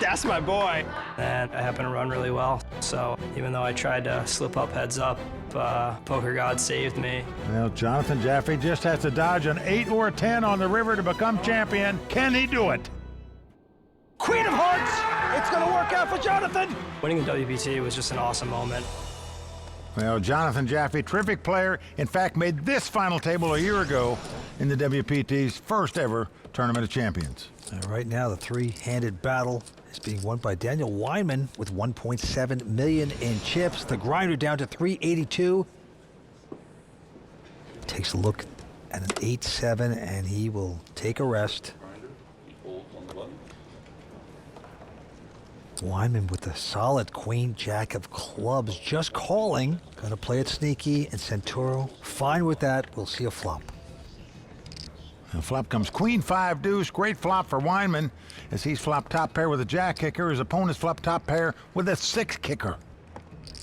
That's my boy. and I happened to run really well. So even though I tried to slip up heads up, Poker God saved me. Well, Jonathan Jaffe just has to dodge an 8 or a 10 on the river to become champion. Can he do it? Queen of Hearts! It's going to work out for Jonathan! Winning the WPT was just an awesome moment. Well, Jonathan Jaffe, terrific player, in fact, made this final table a year ago in the WPT's first ever Tournament of Champions. Right now, the three-handed battle is being won by Daniel Weinman with 1.7 million in chips. The grinder down to 382. Takes a look at an 8-7, and he will take a rest. Weinman with a solid queen jack of clubs, just calling. Gonna play it sneaky, and Santoro fine with that. We'll see a flop. The flop comes queen 5 deuce. Great flop for Weinman as he's flopped top pair with a jack kicker. His opponent's flopped top pair with a 6 kicker.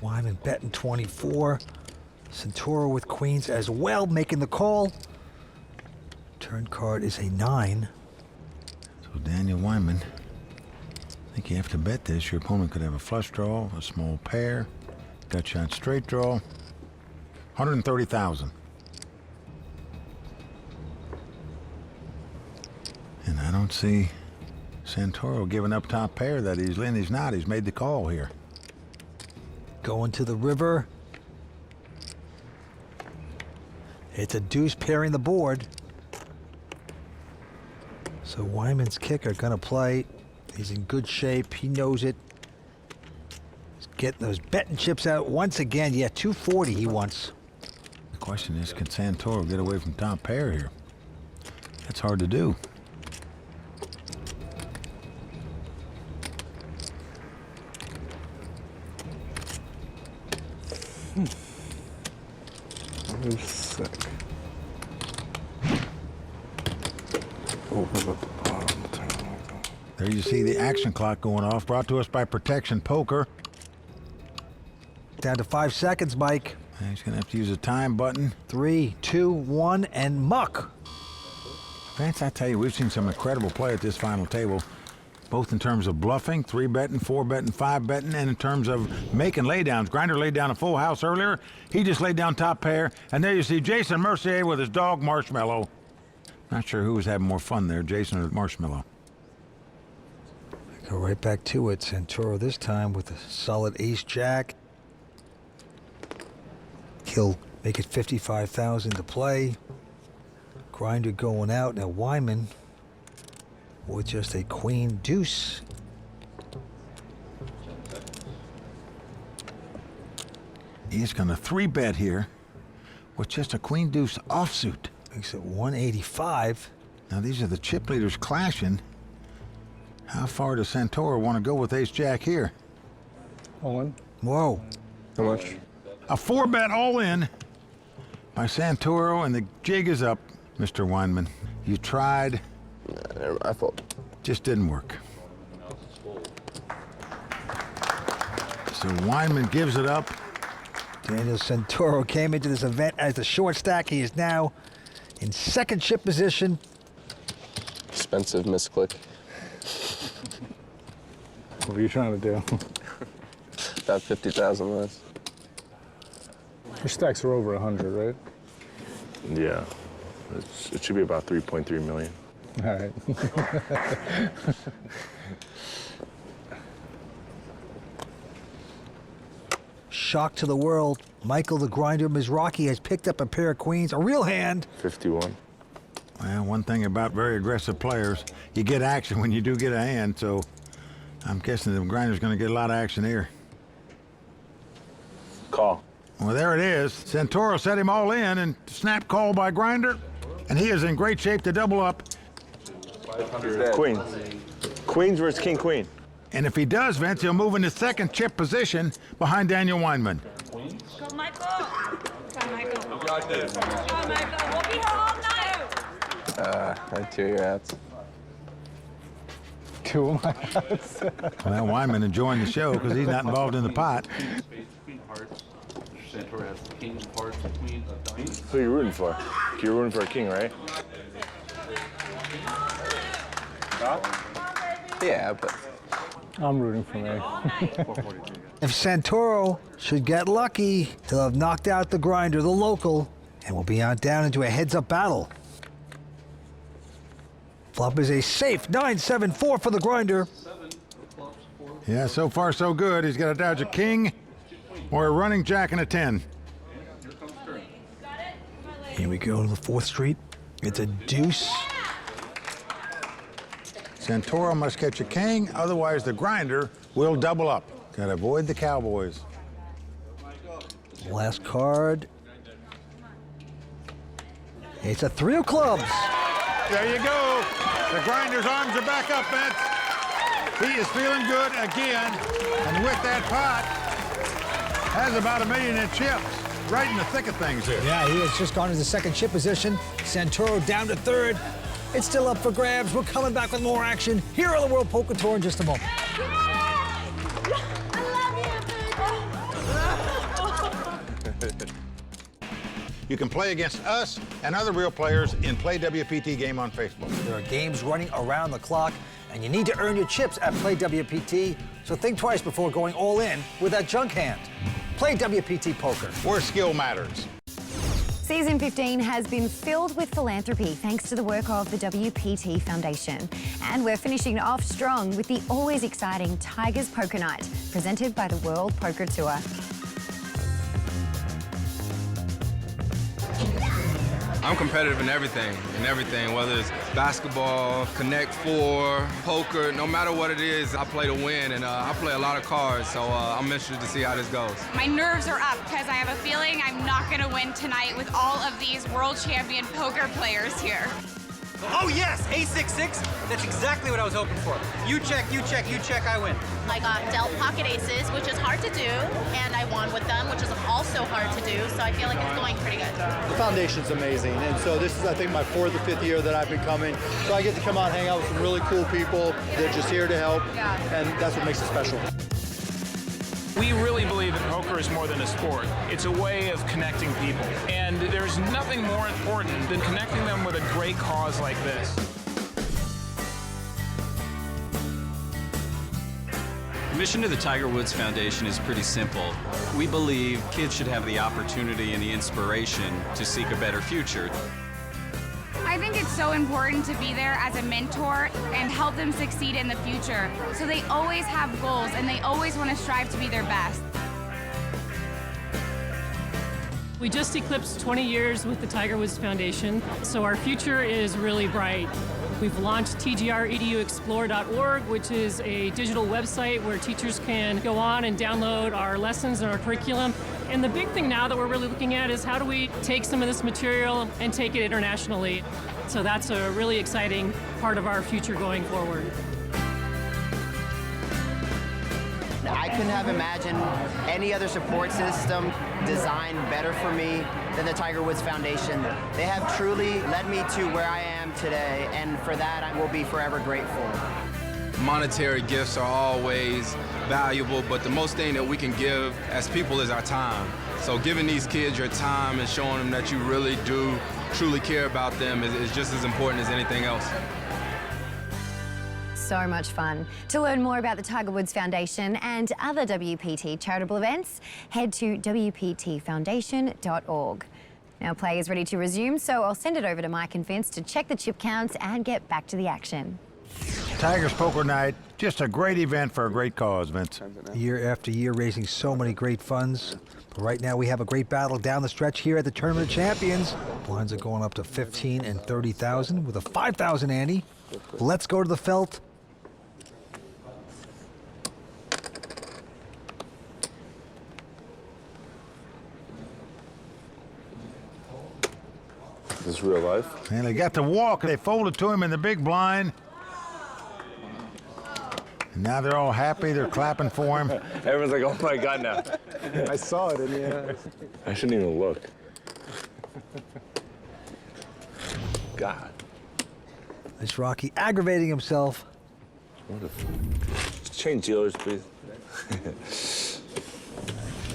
Weinman betting 24. Santoro with queens as well, making the call. Turn card is a 9. So Daniel Weinman, I think you have to bet this. Your opponent could have a flush draw, a small pair, gut shot straight draw, 130,000. And I don't see Santoro giving up top pair that easily, and he's not. He's made the call here. Going to the river. It's a deuce pairing the board. So Weinman's kicker gonna play. He's in good shape. He knows it. He's getting those betting chips out once again. Yeah, 240 he wants. The question is, can Santoro get away from top pair here? That's hard to do. That is sick. Open at the bottom. There you see the action clock going off, brought to us by Protection Poker. Down to 5 seconds, Mike. And he's going to have to use a time button. 3, 2, 1, and muck. Vance, I tell you, we've seen some incredible play at this final table, both in terms of bluffing, 3-betting, 4-betting, 5-betting, and in terms of making laydowns. Grinder laid down a full house earlier. He just laid down top pair. And there you see Jason Mercier with his dog Marshmallow. Not sure who was having more fun there, Jason or Marshmallow. Go right back to it. Santoro this time with a solid ace-jack. He'll make it 55,000 to play. Grinder going out. Now Weinman with just a queen deuce. He's going to 3-bet here with just a queen deuce offsuit. Makes it 185. Now these are the chip leaders clashing. How far does Santoro want to go with ace-jack here? All in. Whoa. How much? A 4-bet all in by Santoro, and the jig is up, Mr. Weinman. You tried. I thought. Just didn't work. So Weinman gives it up. Daniel Santoro came into this event as the short stack. He is now in second chip position. Expensive misclick. What are you trying to do? About 50,000 less. Your stacks are over 100, right? Yeah. It should be about 3.3 million. All right. Shock to the world. Michael the Grinder Mizrachi has picked up a pair of queens, a real hand. 51. Well, one thing about very aggressive players, you get action when you do get a hand, so I'm guessing the Grinder's going to get a lot of action here. Call. Well, there it is. Santoro set him all in, and snap call by Grinder, and he is in great shape to double up. Queen. Queens versus king queen. And if he does, Vince, he'll move into second chip position behind Daniel Weinman. Go, Michael. Come, Michael. Come, Michael. We'll be here all night. I tear your hats. 2 of my hats. Well, Weinman enjoying the show because he's not involved in the pot. Queen hearts. Santoro has the king of hearts, the queen of diamonds. Who are you rooting for? You're rooting for a king, right? Yeah, but I'm rooting for me. If Santoro should get lucky, he'll have knocked out the grinder, the local, and will be on down into a heads-up battle. Flop is a safe 9-7-4 for the grinder. Yeah, so far so good. He's got to dodge a king or a running jack and a 10. Here we go to the 4th street. It's a deuce. Santoro must catch a king, otherwise the grinder will double up. Got to avoid the cowboys. Last card. It's a 3 of clubs. There you go. The grinder's arms are back up, Vince. He is feeling good again. And with that pot, has about $1 million in chips. Right in the thick of things here. Yeah, he has just gone to the 2nd chip position. Santoro down to 3rd. It's still up for grabs. We're coming back with more action here on the World Poker Tour in just a moment. You can play against us and other real players in Play WPT game on Facebook. There are games running around the clock, and you need to earn your chips at Play WPT, so think twice before going all in with that junk hand. Play WPT Poker, where skill matters. Season 15 has been filled with philanthropy thanks to the work of the WPT Foundation. And we're finishing off strong with the always exciting Tigers Poker Night, presented by the World Poker Tour. I'm competitive in everything, whether it's basketball, Connect 4, poker, no matter what it is, I play to win, and I play a lot of cards, so I'm interested to see how this goes. My nerves are up because I have a feeling I'm not going to win tonight with all of these world champion poker players here. Oh yes, A6-6, that's exactly what I was hoping for. You check, I win. I got dealt pocket aces, which is hard to do, and I won with them, which is also hard to do, so I feel like it's going pretty good. The foundation's amazing, and so this is, I think, my 4th or 5th year that I've been coming. So I get to come out and hang out with some really cool people. They're just here to help, and that's what makes it special. We really believe that poker is more than a sport. It's a way of connecting people. And there's nothing more important than connecting them with a great cause like this. The mission of the Tiger Woods Foundation is pretty simple. We believe kids should have the opportunity and the inspiration to seek a better future. I think it's so important to be there as a mentor and help them succeed in the future. So they always have goals and they always want to strive to be their best. We just eclipsed 20 years with the Tiger Woods Foundation, so our future is really bright. We've launched tgreduexplore.org, which is a digital website where teachers can go on and download our lessons and our curriculum. And the big thing now that we're really looking at is how do we take some of this material and take it internationally. So that's a really exciting part of our future going forward. I couldn't have imagined any other support system designed better for me than the Tiger Woods Foundation. They have truly led me to where I am today, and for that I will be forever grateful. Monetary gifts are always valuable, but the most thing that we can give as people is our time. So giving these kids your time and showing them that you really do truly care about them is just as important as anything else. So much fun. To learn more about the Tiger Woods Foundation and other WPT charitable events, head to WPTfoundation.org. Now play is ready to resume, so I'll send it over to Mike and Vince to check the chip counts and get back to the action. Tigers Poker Night, just a great event for a great cause, Vince. Year after year, raising so many great funds. But right now, we have a great battle down the stretch here at the Tournament of Champions. Blinds are going up to 15 and 30,000 with a 5,000 ante. Let's go to the felt. Is this real life? And they got to walk. They folded to him in the big blind. And now they're all happy. They're clapping for him. Everyone's like, oh my God, now. I saw it in the eyes. I shouldn't even look. God. It's Rocky aggravating himself. What if... Just change dealers, please.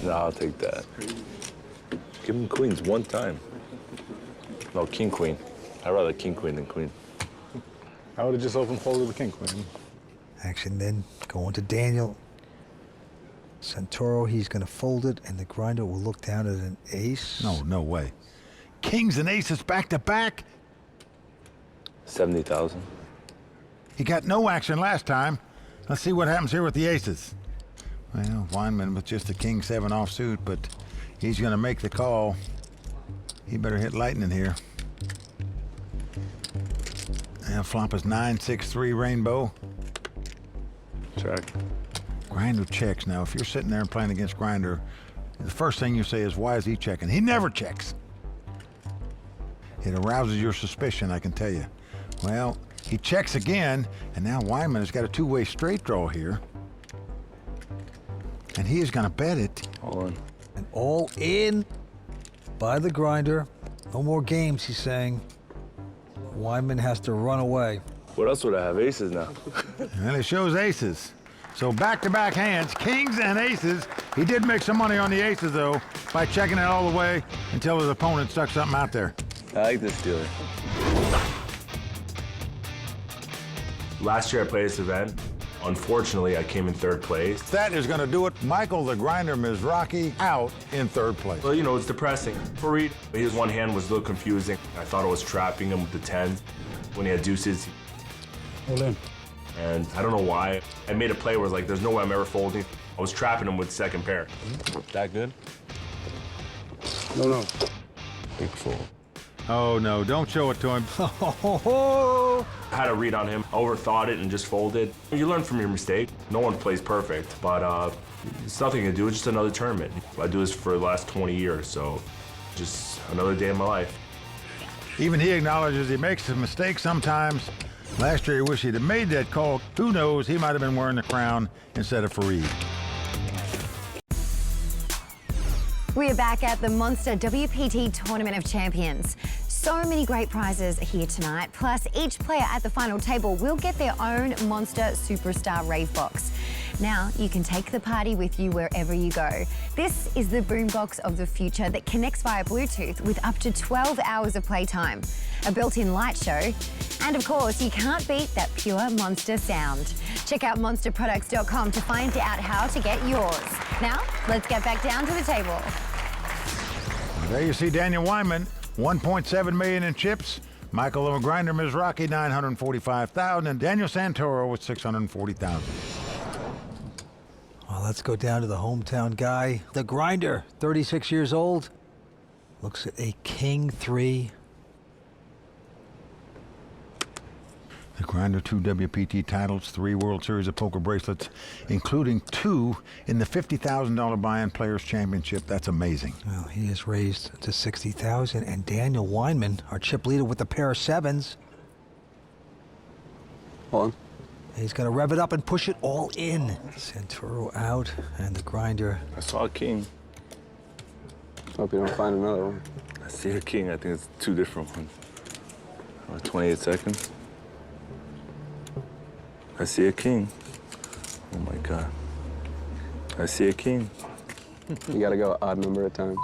No, I'll take that. Give him queens one time. No, king, queen. I'd rather king, queen than queen. I would have just open folded with king, queen. Action then going to Daniel. Santoro, he's going to fold it, and the grinder will look down at an ace. No way. Kings and aces back to back. 70,000. He got no action last time. Let's see what happens here with the aces. Well, Weinman with just a king 7 offsuit, but he's going to make the call. He better hit lightning here. And flop is 9-6-3 rainbow. Check. Grinder checks. Now, if you're sitting there and playing against Grinder, the first thing you say is, why is he checking? He never checks. It arouses your suspicion, I can tell you. Well, he checks again, and now Weinman has got a two-way straight draw here. And he is going to bet it. All in. And all in by the grinder. No more games, he's saying. Weinman has to run away. What else would I have? Aces now. And it shows aces. So back-to-back hands, kings and aces. He did make some money on the aces, though, by checking it all the way until his opponent stuck something out there. I like this dealer. Last year I played this event. Unfortunately, I came in 3rd place. That is going to do it. Michael the Grinder Mizrachi out in 3rd place. Well, you know, it's depressing. Fareed, his one hand was a little confusing. I thought I was trapping him with the 10s. When he had deuces, all in. And I don't know why. I made a play where I was like, there's no way I'm ever folding. I was trapping him with 2nd pair. That good? No. Big fold. Oh, no, don't show it to him. I had a read on him, overthought it and just folded. You learn from your mistake. No one plays perfect, but it's nothing to do. It's just another tournament. I do this for the last 20 years, so just another day in my life. Even he acknowledges he makes a mistake sometimes. Last year, he wished he'd have made that call. Who knows, he might have been wearing the crown instead of Fareed. We are back at the Monster WPT Tournament of Champions. So many great prizes here tonight. Plus, each player at the final table will get their own Monster Superstar Rave Box. Now, you can take the party with you wherever you go. This is the boombox of the future that connects via Bluetooth with up to 12 hours of playtime, a built-in light show, and of course, you can't beat that pure Monster sound. Check out monsterproducts.com to find out how to get yours. Now, let's get back down to the table. There you see Daniel Weinman, 1.7 million in chips. Michael the Grinder Mizrachi, 945,000, and Daniel Santoro with 640,000. Well, let's go down to the hometown guy, the Grinder, 36 years old. Looks at a king 3. The Grinder, 2 WPT titles, 3 World Series of Poker bracelets, including 2 in the $50,000 buy-in Players Championship. That's amazing. Well, he is raised to 60,000, and Daniel Weinman, our chip leader with a pair of 7s. On. He's going to rev it up and push it all in. Santoro out, and the Grinder. I saw a king. Hope you don't find another one. I see a king. I think it's 2 different ones. 28 seconds. I see a king. Oh my God. I see a king. You gotta go odd number at times.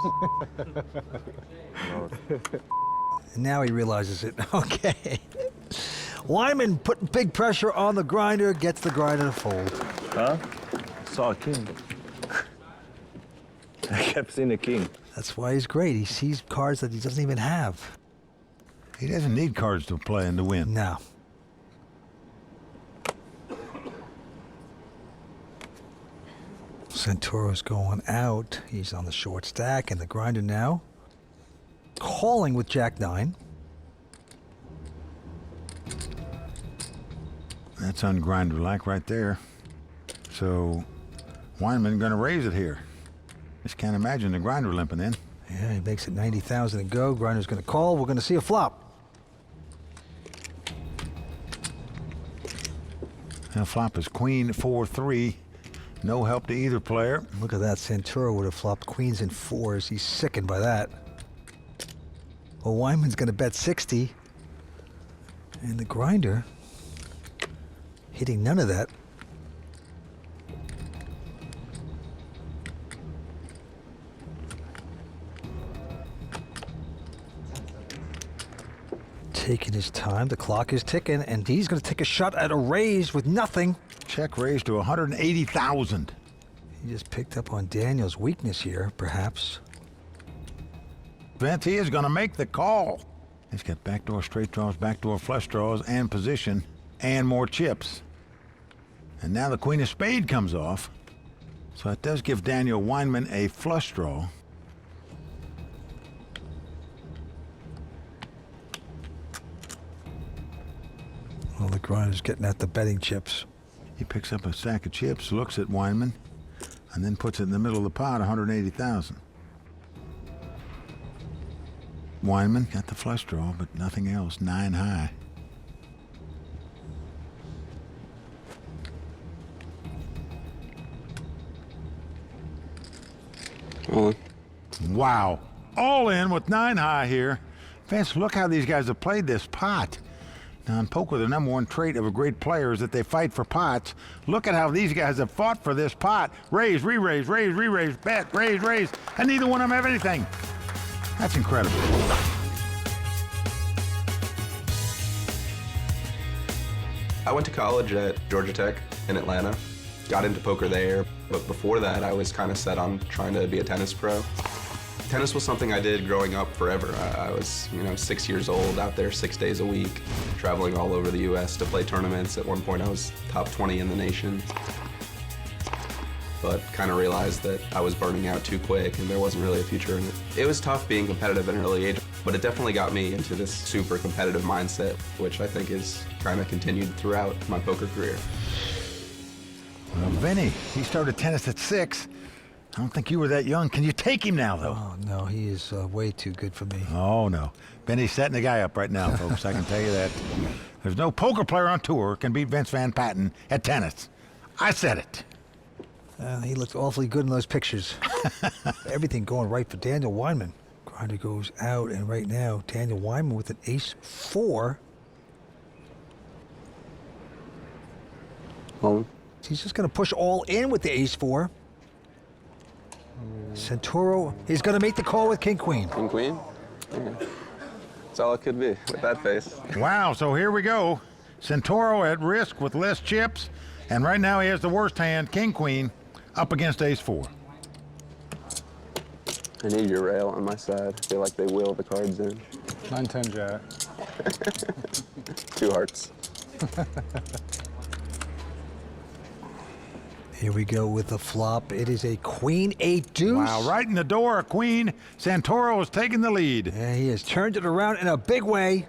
And now he realizes it. Okay. Weinman putting big pressure on the Grinder, gets the Grinder to fold. Huh? I saw a king. I kept seeing a king. That's why he's great. He sees cards that he doesn't even have. He doesn't need cards to play and to win. No. Santoro's going out. He's on the short stack, and the Grinder now calling with Jack-9. That's ungrinder-like right there. So Weinman going to raise it here. Just can't imagine the Grinder limping in. Yeah, he makes it 90,000 to go. Grinder's going to call. We're going to see a flop. Now flop is queen 4-3. No help to either player. Look at that. Santoro would have flopped queens and 4s. He's sickened by that. Well, Weinman's going to bet 60. And the Grinder hitting none of that. taking his time. The clock is ticking, and D's going to take a shot at a raise with nothing. Check raised to 180,000. He just picked up on Daniel's weakness here, perhaps. Vince, he is going to make the call. He's got backdoor straight draws, backdoor flush draws, and position, and more chips. And now the queen of spade comes off. So it does give Daniel Weinman a flush draw. Well, the grinder's getting at the betting chips. He picks up a sack of chips, looks at Weinman, and then puts it in the middle of the pot, 180,000. Weinman got the flush draw, but nothing else, 9 high. Wow, all in with 9 high here. Vince, look how these guys have played this pot. Now in poker, the #1 trait of a great player is that they fight for pots. Look at how these guys have fought for this pot. Raise, re-raise, raise, re-raise, bet, raise, raise, and neither one of them have anything. That's incredible. I went to college at Georgia Tech in Atlanta. Got into poker there, but before that I was kind of set on trying to be a tennis pro. Tennis was something I did growing up forever. I was, 6 years old, out there 6 days a week, traveling all over the US to play tournaments. At one point I was top 20 in the nation. But kind of realized that I was burning out too quick and there wasn't really a future in it. It was tough being competitive at an early age, but it definitely got me into this super competitive mindset, which I think is kind of continued throughout my poker career. Well, Vinny, he started tennis at 6. I don't think you were that young. Can you take him now, though? Oh, no, he is way too good for me. Oh, no. Vinny's setting the guy up right now, folks. I can tell you that. There's no poker player on tour can beat Vince Van Patten at tennis. I said it. He looked awfully good in those pictures. Everything going right for Daniel Weinman. Grinder goes out, and right now, Daniel Weinman with an ace-4. Home. He's just going to push all in with the ace-4. Santoro is going to make the call with king-queen. King-queen? Yeah. That's all it could be with that face. Wow, so here we go. Santoro at risk with less chips, and right now he has the worst hand, king-queen, up against ace-4. I need your rail on my side. I feel like they will the cards in. 9-10 jack. 2 hearts. Here we go with the flop. It is a queen, 8 deuce. Wow, right in the door, a queen. Santoro is taking the lead. Yeah, he has turned it around in a big way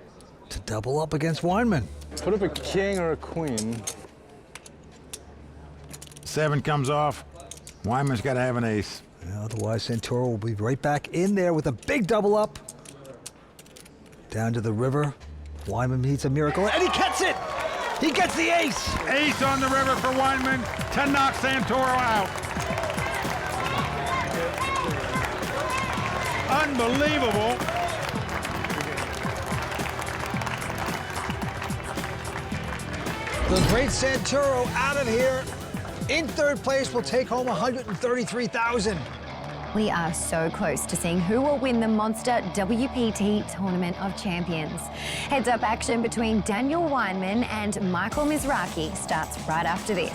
to double up against Weinman. Put up a king or a queen. 7 comes off. Weinman's got to have an ace. Yeah, otherwise, Santoro will be right back in there with a big double up. Down to the river. Weinman needs a miracle, and he gets it! He gets the ace! Ace on the river for Weinman to knock Santoro out. Unbelievable. The great Santoro out of here. In 3rd place will take home $133,000. We are so close to seeing who will win the Monster WPT Tournament of Champions. Heads-up action between Daniel Weinman and Michael Mizrachi starts right after this.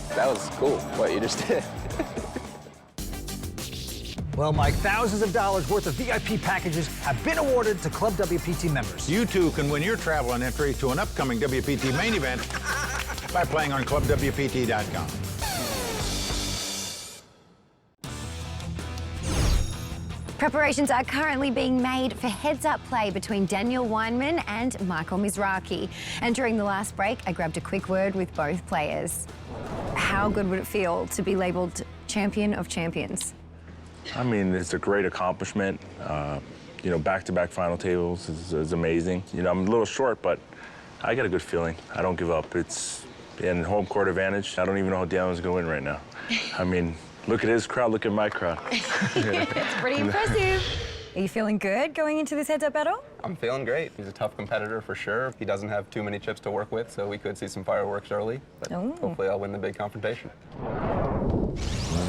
That was cool, what you just did. Well, Mike, thousands of dollars worth of VIP packages have been awarded to Club WPT members. You too can win your travel and entry to an upcoming WPT main event by playing on ClubWPT.com. Preparations are currently being made for heads-up play between Daniel Weinman and Michael Mizrachi. And during the last break, I grabbed a quick word with both players. How good would it feel to be labeled champion of champions? I mean, it's a great accomplishment. Back-to-back final tables is amazing. I'm a little short, but I get a good feeling. I don't give up. It's in home court advantage. I don't even know how Daniel's going to win right now. I mean, look at his crowd, look at my crowd. It's pretty impressive. Are you feeling good going into this heads-up battle? I'm feeling great. He's a tough competitor for sure. He doesn't have too many chips to work with, so we could see some fireworks early. But hopefully I'll win the big confrontation. Well,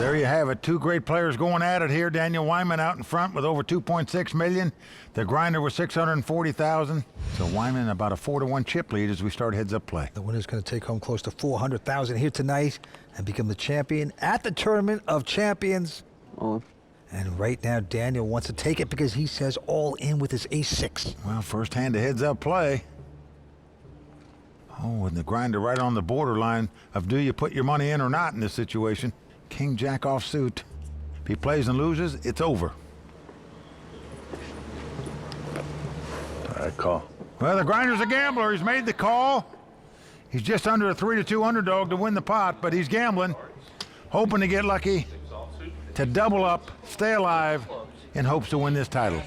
there you have it. Two great players going at it here. Daniel Weinman out in front with over 2.6 million. The grinder with 640,000. So Weinman about a 4-1 chip lead as we start heads-up play. The winner's going to take home close to 400,000 here tonight and become the champion at the Tournament of Champions. And right now, Daniel wants to take it because he says all in with his ace-6. Well, first hand to heads-up play. Oh, and the grinder right on the borderline of do you put your money in or not in this situation. King Jack offsuit. If he plays and loses, it's over. All right, call. Well, the grinder's a gambler. He's made the call. He's just under a 3-2 underdog to win the pot, but he's gambling, hoping to get lucky, to double up, stay alive, in hopes to win this title.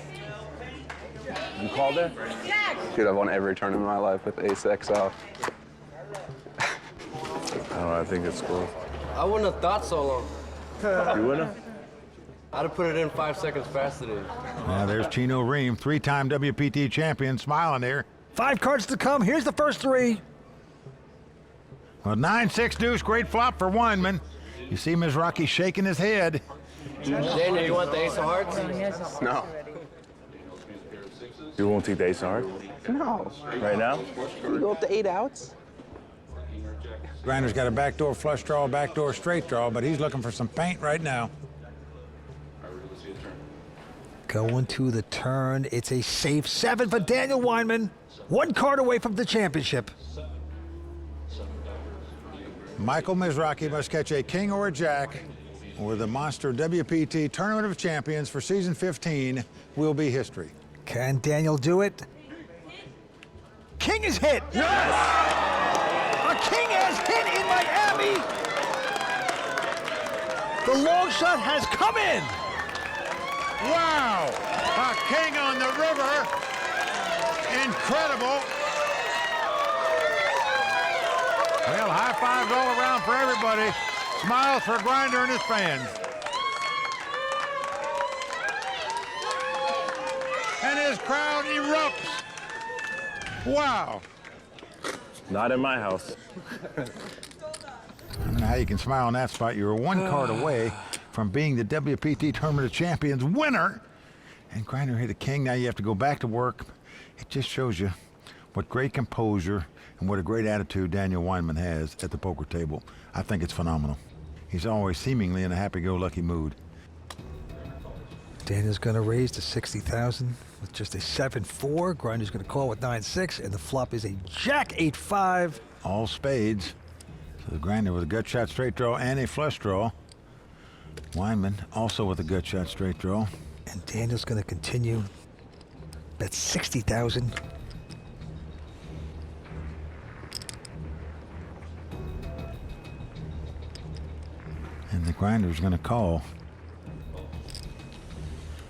You called there? Dude, I've won every tournament in my life with ace-X off. I don't know, I think it's cool. I wouldn't have thought so long. You wouldn't have? I'd have put it in 5 seconds faster than you. Now there's Chino Ream, 3-time WPT champion, smiling there. 5 cards to come. Here's the first 3. Well, 9-6 deuce, great flop for Weinman. You see Mizrachi shaking his head. Daniel, you want the ace of hearts? No. You won't take the ace of hearts? No. Right now? You go up to 8 outs? Grinder's got a backdoor flush draw, backdoor straight draw, but he's looking for some paint right now. Going to the turn. It's a safe 7 for Daniel Weinman. 1 card away from the championship. Michael Mizrachi must catch a king or a jack, or the monster WPT Tournament of Champions for season 15 will be history. Can Daniel do it? King is hit! Yes! A king has hit in Miami! The long shot has come in! Wow! A king on the river! Incredible! Well, high fives all around for everybody. Smiles for Grinder and his fans. And his crowd erupts. Wow. Not in my house. I don't know how you can smile on that spot. You were 1 card away from being the WPT Tournament of Champions winner. And Grinder hit a king. Now you have to go back to work. It just shows you what great composure and what a great attitude Daniel Weinman has at the poker table. I think it's phenomenal. He's always seemingly in a happy-go-lucky mood. Daniel's going to raise to 60,000 with just a 7-4. Grinder's going to call with 9-6, and the flop is a jack 8-5. All spades. So the Grinder with a gut shot straight draw and a flush draw. Weinman also with a gut shot straight draw. And Daniel's going to continue. Bet 60,000. And the Grinder's going to call.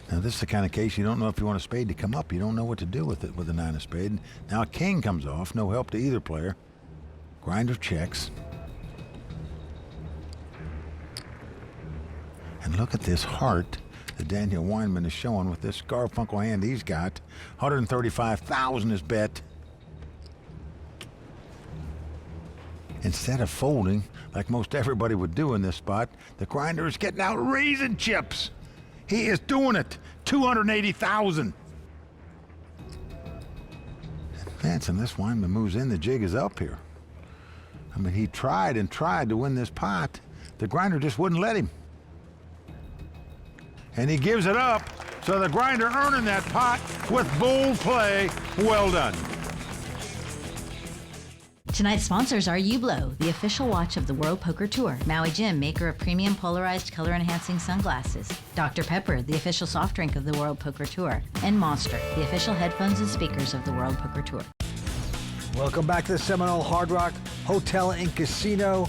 Now this is the kind of case you don't know if you want a spade to come up. You don't know what to do with it with a 9 of spade. Now a king comes off, no help to either player. Grinder checks. And look at this heart that Daniel Weinman is showing with this Garfunkel hand he's got. 135,000 is bet. Instead of folding, like most everybody would do in this spot, the Grinder is getting out raising chips. He is doing it. 280,000. Advancing this Weinman moves in, the jig is up here. I mean, he tried and tried to win this pot. The Grinder just wouldn't let him. And he gives it up, so the Grinder earning that pot with bold play. Well done. Tonight's sponsors are Hublot, the official watch of the World Poker Tour, Maui Jim, maker of premium polarized color-enhancing sunglasses, Dr. Pepper, the official soft drink of the World Poker Tour, and Monster, the official headphones and speakers of the World Poker Tour. Welcome back to the Seminole Hard Rock Hotel and Casino.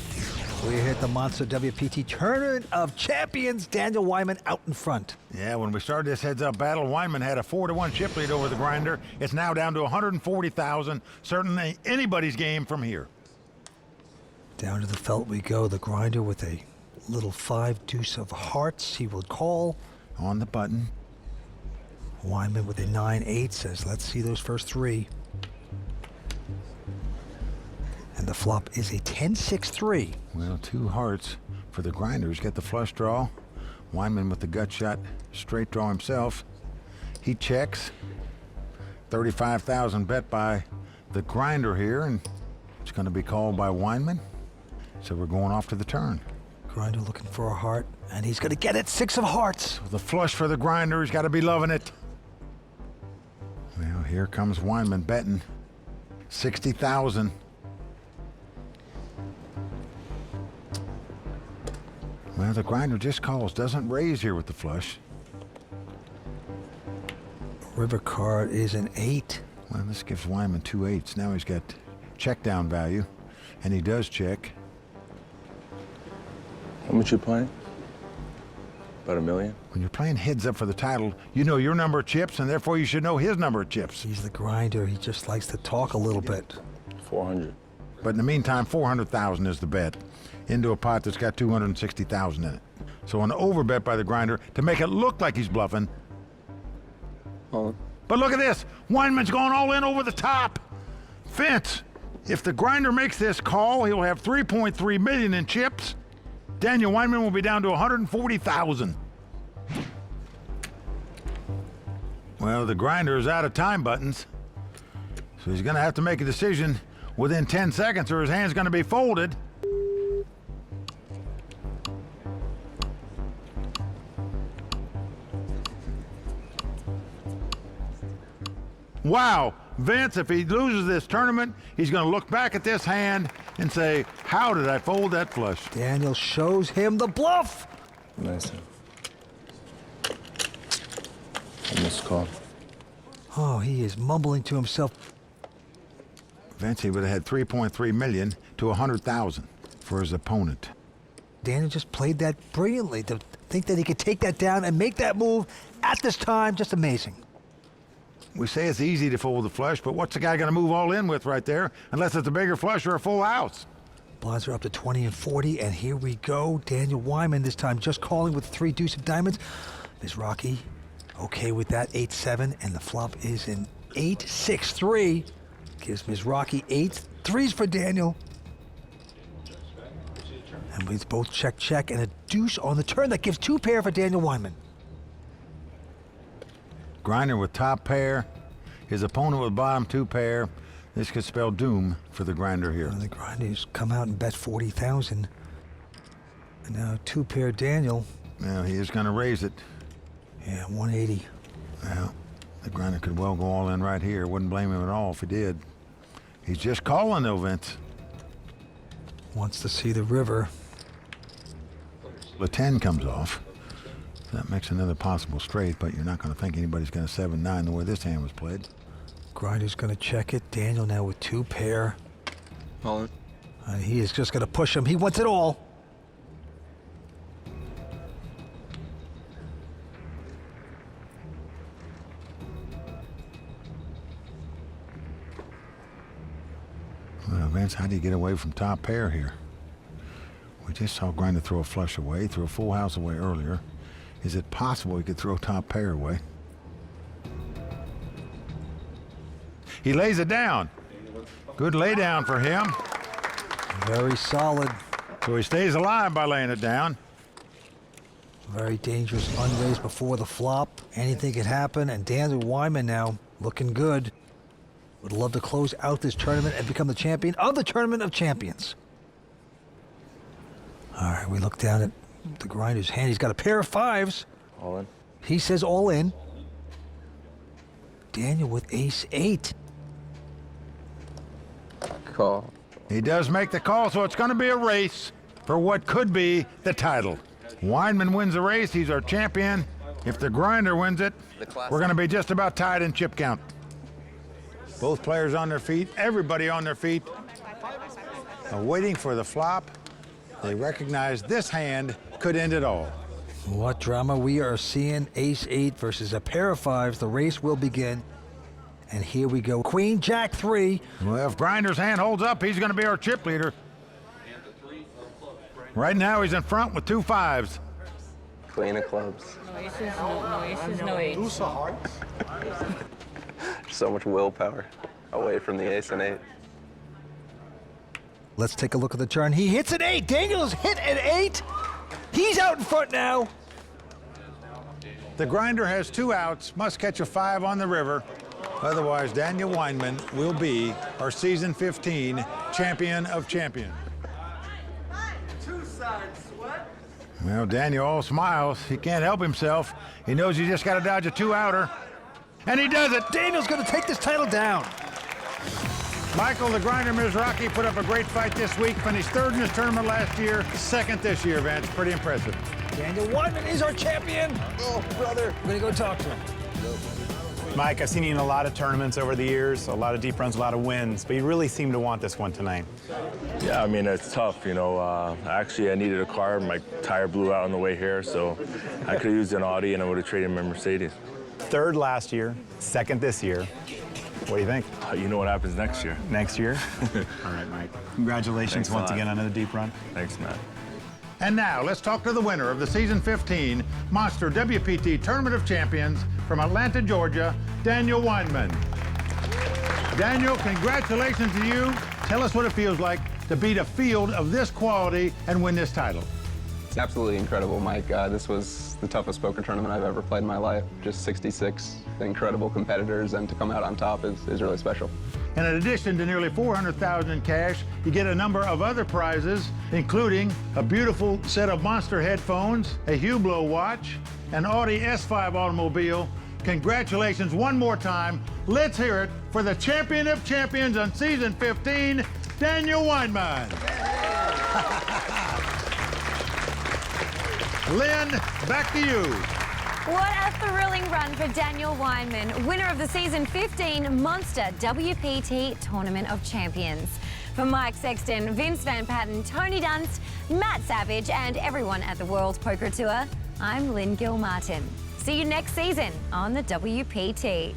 We hit the Monster WPT Tournament of Champions. Daniel Weinman out in front. Yeah, when we started this heads-up battle, Weinman had a 4-1 chip lead over the Grinder. It's now down to 140,000. Certainly anybody's game from here. Down to the felt we go. The Grinder with a little 5 deuce of hearts. He will call. On the button. Weinman with a 9-8 says, let's see those first 3. And the flop is a 10-6-3. Well, 2 hearts for the grinders. Get the flush draw. Weinman with the gut shot, straight draw himself. He checks. 35,000 bet by the grinder here, and it's going to be called by Weinman. So we're going off to the turn. Grinder looking for a heart, and he's going to get it. 6 of hearts. The flush for the grinder. He's got to be loving it. Well, here comes Weinman betting 60,000. Well, the grinder just calls, doesn't raise here with the flush. River card is an 8. Well, this gives Weinman 2 8s. Now he's got check down value, and he does check. How much you playing? About $1 million? When you're playing heads up for the title, you know your number of chips, and therefore you should know his number of chips. He's the grinder. He just likes to talk a little bit. 400. But in the meantime, 400,000 is the bet into a pot that's got 260,000 in it. So an overbet by the grinder to make it look like he's bluffing. But look at this. Weinman's going all in over the top. Vince, if the grinder makes this call, he'll have 3.3 million in chips. Daniel Weinman will be down to 140,000. Well, the grinder is out of time buttons, so he's going to have to make a decision within 10 seconds or his hand's going to be folded. Wow, Vince, if he loses this tournament, he's going to look back at this hand and say, how did I fold that flush? Daniel shows him the bluff. Nice. Almost call. Oh, he is mumbling to himself. Vince, he would have had 3.3 million to 100,000 for his opponent. Daniel just played that brilliantly. To think that he could take that down and make that move at this time, just amazing. We say it's easy to fold the flush, but what's the guy going to move all in with right there, unless it's a bigger flush or a full house? Blinds are up to 20 and 40, and here we go. Daniel Weinman this time just calling with 3 deuce of diamonds. Ms. Rocky okay with that, 8-7, and the flop is an 8-6-3. Gives Ms. Rocky 8 threes for Daniel. And we both check, and a deuce on the turn. That gives 2 pair for Daniel Weinman. Grinder with top pair, his opponent with bottom 2 pair. This could spell doom for the grinder here. Well, the grinder's come out and bet 40,000. And now 2 pair Daniel. Well, he is going to raise it. Yeah, 180. Well, the grinder could well go all in right here. Wouldn't blame him at all if he did. He's just calling though, Vince. Wants to see the river. The 10 comes off. That makes another possible straight, but you're not going to think anybody's going to 7-9 the way this hand was played. Grinder's going to check it. Daniel now with 2 pair. All in. And he is just going to push him. He wants it all. Well, Vince, how do you get away from top pair here? We just saw Grinder throw a flush away, threw a full house away earlier. Is it possible he could throw top pair away? He lays it down. Good lay down for him. Very solid. So he stays alive by laying it down. Very dangerous unraised before the flop. Anything could happen, and Daniel Weinman now looking good. Would love to close out this tournament and become the champion of the Tournament of Champions. All right, we look down at the grinder's hand. He's got a pair of 5s. All in. He says all in. Daniel with ace-8. Call. He does make the call, so it's going to be a race for what could be the title. Weinman wins the race. He's our champion. If the grinder wins it, we're going to be just about tied in chip count. Both players on their feet, everybody on their feet, waiting for the flop. They recognize this hand could end it all. What drama we are seeing. Ace-8 versus a pair of 5s. The race will begin. And here we go. Queen, Jack 3. Well, if Grinder's hand holds up, he's going to be our chip leader. Right now, he's in front with 2 5s. Queen of clubs. No aces, no eights. So much willpower away from the ace and 8. Let's take a look at the turn. He hits an 8. Daniel's hit an 8. He's out in front now. The grinder has 2 outs, must catch a 5 on the river. Otherwise, Daniel Weinman will be our season 15 champion of champions. Well, Daniel all smiles. He can't help himself. He knows he just got to dodge a 2-outer. And he does it. Daniel's going to take this title down. Michael, the grinder Mizraki, put up a great fight this week. Finished 3rd in his tournament last year, 2nd this year, Vance. Pretty impressive. Daniel Weinman is our champion. Oh, brother. We're going to go talk to him. Mike, I've seen you in a lot of tournaments over the years, a lot of deep runs, a lot of wins, but you really seem to want this one tonight. Yeah, I mean, it's tough, you know. Actually, I needed a car. My tire blew out on the way here, so I could have used an Audi and I would have traded my Mercedes. 3rd last year, 2nd this year. What do you think? You know what happens next year. Next year? All right, Mike. Congratulations once again on another deep run. Thanks, Matt. And now, let's talk to the winner of the season 15 Monster WPT Tournament of Champions from Atlanta, Georgia, Daniel Weinman. Daniel, congratulations to you. Tell us what it feels like to beat a field of this quality and win this title. It's absolutely incredible, Mike. This was the toughest poker tournament I've ever played in my life. Just 66 incredible competitors, and to come out on top is really special. And in addition to nearly $400,000 in cash, you get a number of other prizes, including a beautiful set of Monster headphones, a Hublot watch, an Audi S5 automobile. Congratulations one more time. Let's hear it for the champion of champions on season 15, Daniel Weinman. Lynn, back to you. What a thrilling run for Daniel Weinman, winner of the season 15 Monster WPT Tournament of Champions. For Mike Sexton, Vince Van Patten, Tony Dunst, Matt Savage, and everyone at the World Poker Tour, I'm Lynn Gilmartin. See you next season on the WPT.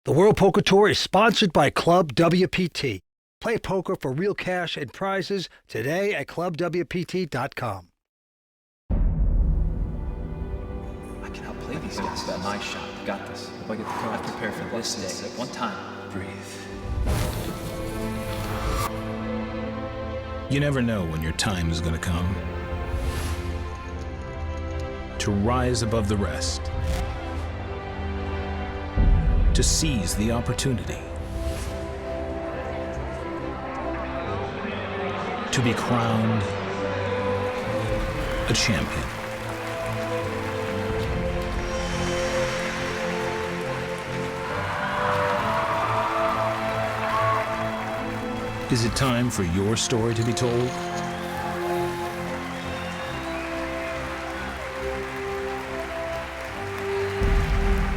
The World Poker Tour is sponsored by ClubWPT. Play poker for real cash and prizes today at ClubWPT.com. I can outplay these guys. That's my shot. Got this. If I get the card, prepare for this day. One time. Breathe. You never know when your time is going to come. To rise above the rest. To seize the opportunity. To be crowned a champion. Is it time for your story to be told?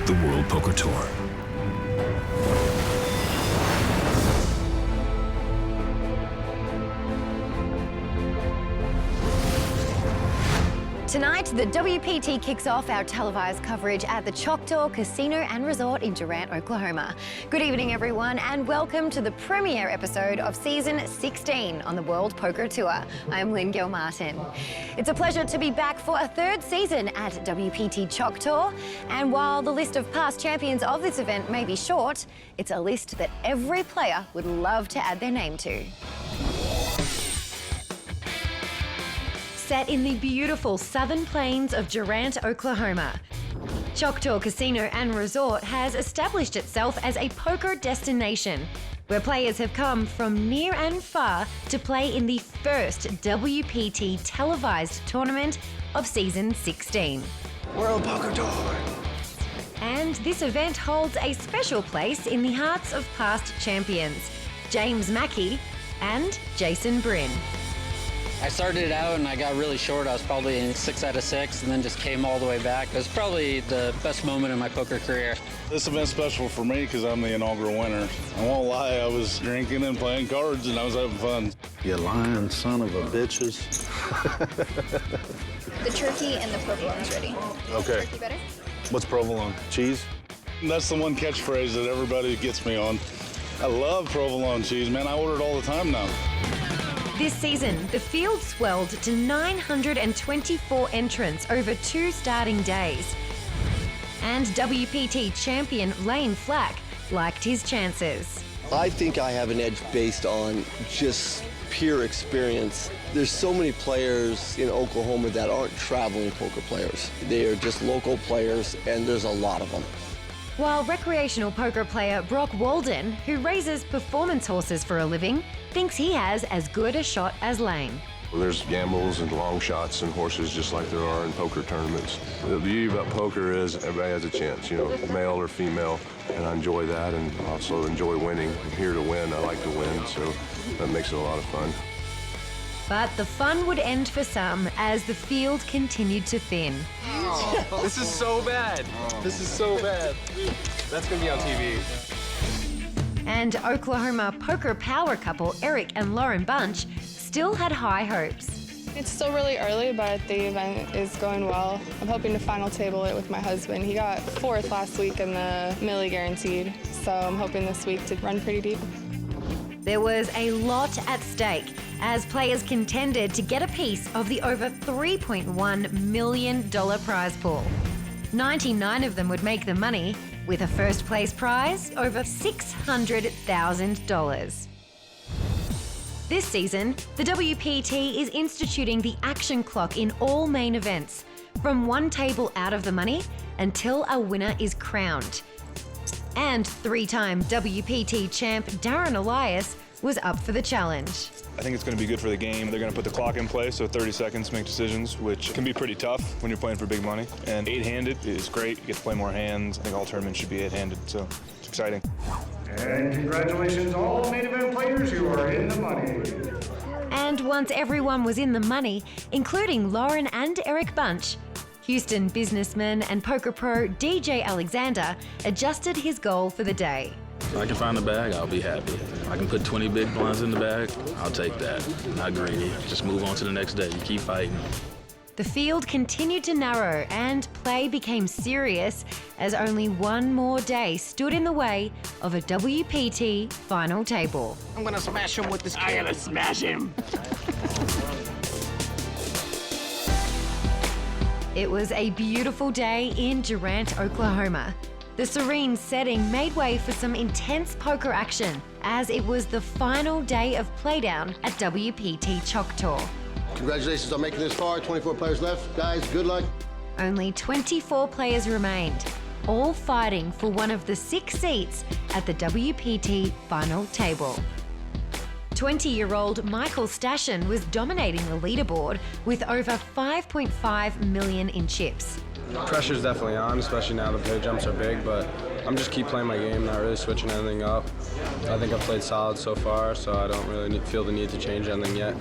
The World Poker Tour. Tonight, the WPT kicks off our televised coverage at the Choctaw Casino and Resort in Durant, Oklahoma. Good evening, everyone, and welcome to the premiere episode of Season 16 on the World Poker Tour. I'm Lynn Gilmartin. It's a pleasure to be back for a 3rd season at WPT Choctaw, and while the list of past champions of this event may be short, it's a list that every player would love to add their name to. Set in the beautiful southern plains of Durant, Oklahoma, Choctaw Casino and Resort has established itself as a poker destination where players have come from near and far to play in the first WPT televised tournament of season 16. World Poker Tour. And this event holds a special place in the hearts of past champions, James Mackey and Jason Bryn. I started out and I got really short. I was probably in 6 out of 6 and then just came all the way back. It was probably the best moment in my poker career. This event's special for me because I'm the inaugural winner. I won't lie, I was drinking and playing cards and I was having fun. You lying son of a bitches. The turkey and the provolone's ready. Okay. Turkey better? What's provolone? Cheese? That's the one catchphrase that everybody gets me on. I love provolone cheese, man. I order it all the time now. This season, the field swelled to 924 entrants over 2 starting days. And WPT champion Lane Flack liked his chances. I think I have an edge based on just pure experience. There's so many players in Oklahoma that aren't traveling poker players. They are just local players, and there's a lot of them. While recreational poker player Brock Walden, who raises performance horses for a living, thinks he has as good a shot as Lane. Well, there's gambles and long shots and horses just like there are in poker tournaments. The beauty about poker is everybody has a chance, you know, male or female, and I enjoy that and also enjoy winning. I'm here to win. I like to win, so that makes it a lot of fun. But the fun would end for some as the field continued to thin. Oh, this is so bad. This is so bad. That's going to be on TV. And Oklahoma poker power couple Eric and Lauren Bunch still had high hopes. It's still really early, but the event is going well. I'm hoping to final table it with my husband. He got 4th last week in the Millie Guaranteed, so I'm hoping this week to run pretty deep. There was a lot at stake as players contended to get a piece of the over $3.1 million prize pool. 99 of them would make the money, with a first place prize over $600,000. This season, the WPT is instituting the action clock in all main events, from one table out of the money until a winner is crowned. And 3-time WPT champ Darren Elias was up for the challenge. I think it's going to be good for the game. They're going to put the clock in place, so 30 seconds to make decisions, which can be pretty tough when you're playing for big money. And 8-handed is great. You get to play more hands. I think all tournaments should be 8-handed, so it's exciting. And congratulations all main event players who are in the money. And once everyone was in the money, including Lauren and Eric Bunch, Houston businessman and poker pro DJ Alexander adjusted his goal for the day. If I can find the bag, I'll be happy. If I can put 20 big blinds in the bag, I'll take that. Not greedy. Just move on to the next day. You keep fighting. The field continued to narrow and play became serious as only one more day stood in the way of a WPT final table. I'm gonna smash him with this candy. I'm gonna smash him. It was a beautiful day in Durant, Oklahoma. The serene setting made way for some intense poker action as it was the final day of playdown at WPT Choctaw. Congratulations on making this far. 24 players left. Guys, good luck. Only 24 players remained, all fighting for one of the 6 seats at the WPT final table. 20-year-old Michael Stashen was dominating the leaderboard with over $5.5 million in chips. Pressure's definitely on, especially now the pay jumps are big, but I'm just keep playing my game, not really switching anything up. I think I've played solid so far, so I don't really feel the need to change anything yet.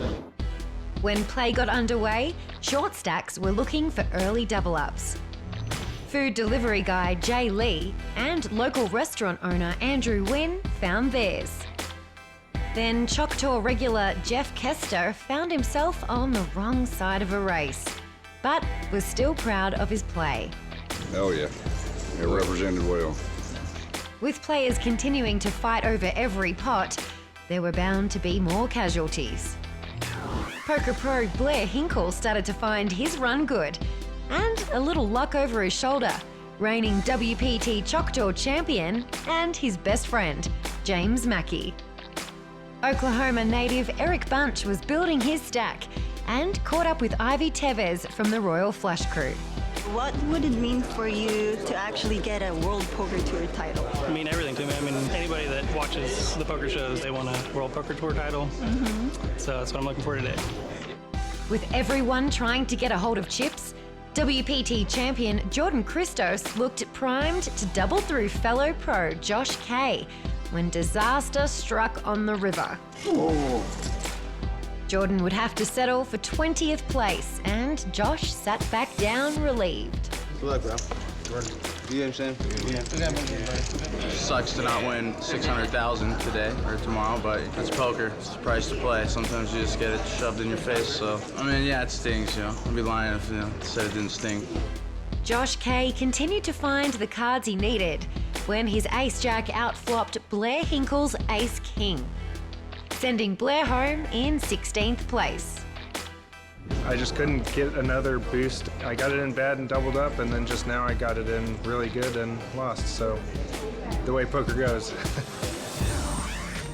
When play got underway, short stacks were looking for early double-ups. Food delivery guy Jay Lee and local restaurant owner Andrew Wynn found theirs. Then Choctaw regular Jeff Kester found himself on the wrong side of a race, but was still proud of his play. Hell yeah, it represented well. With players continuing to fight over every pot, there were bound to be more casualties. Poker pro Blair Hinkle started to find his run good, and a little luck over his shoulder, reigning WPT Choctaw champion and his best friend, James Mackey. Oklahoma native Eric Bunch was building his stack and caught up with Ivy Tevez from the Royal Flush crew. What would it mean for you to actually get a World Poker Tour title? I mean, everything to me. I mean, anybody that watches the poker shows, they want a World Poker Tour title. So that's what I'm looking for today. With everyone trying to get a hold of chips, WPT champion Jordan Christos looked primed to double through fellow pro Josh Kay when disaster struck on the river. Oh. Jordan would have to settle for 20th place, and Josh sat back down relieved. Good luck, bro. You understand? Yeah. Sucks to not win $600,000 today or tomorrow, but it's poker. It's the price to play. Sometimes you just get it shoved in your face. So, I mean, yeah, it stings, you know. I'd be lying if, said it didn't sting. Josh Kay continued to find the cards he needed when his ace-jack outflopped Blair Hinkle's ace-king, sending Blair home in 16th place. I just couldn't get another boost. I got it in bad and doubled up, and then just now I got it in really good and lost. So the way poker goes.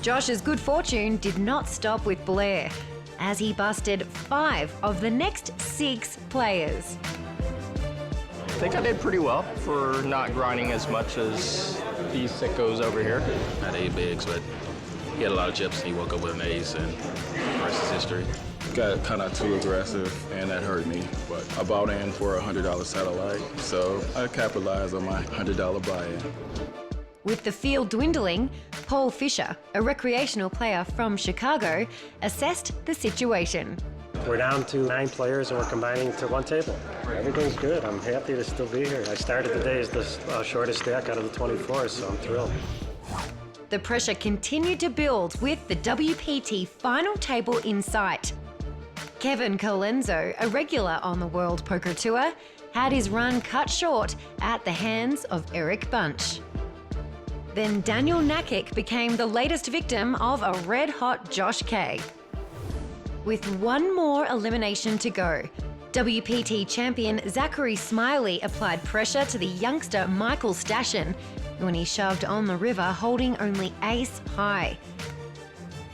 Josh's good fortune did not stop with Blair, as he busted 5 of the next 6 players. I think I did pretty well for not grinding as much as these sickos over here. Had 8 bigs, but he had a lot of chips, and he woke up with an ace, and the rest is history. Got kind of too aggressive, and that hurt me. But I bought in for a $100 satellite, so I capitalized on my $100 buy-in. With the field dwindling, Paul Fisher, a recreational player from Chicago, assessed the situation. We're down to 9 players and we're combining to 1 table. Everything's good. I'm happy to still be here. I started the day as the shortest stack out of the 24, so I'm thrilled. The pressure continued to build with the WPT final table in sight. Kevin Colenso, a regular on the World Poker Tour, had his run cut short at the hands of Eric Bunch. Then Daniel Nakic became the latest victim of a red-hot Josh K. With 1 more elimination to go, WPT champion Zachary Smiley applied pressure to the youngster Michael Stashin when he shoved on the river holding only ace high.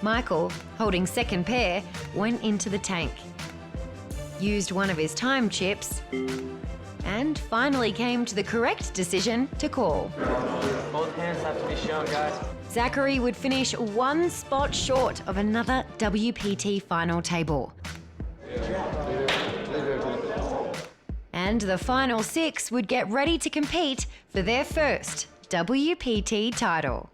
Michael, holding second pair, went into the tank, used one of his time chips, and finally came to the correct decision to call. Both hands have to be shown, guys. Zachary would finish 1 spot short of another WPT final table. And the final 6 would get ready to compete for their first WPT title.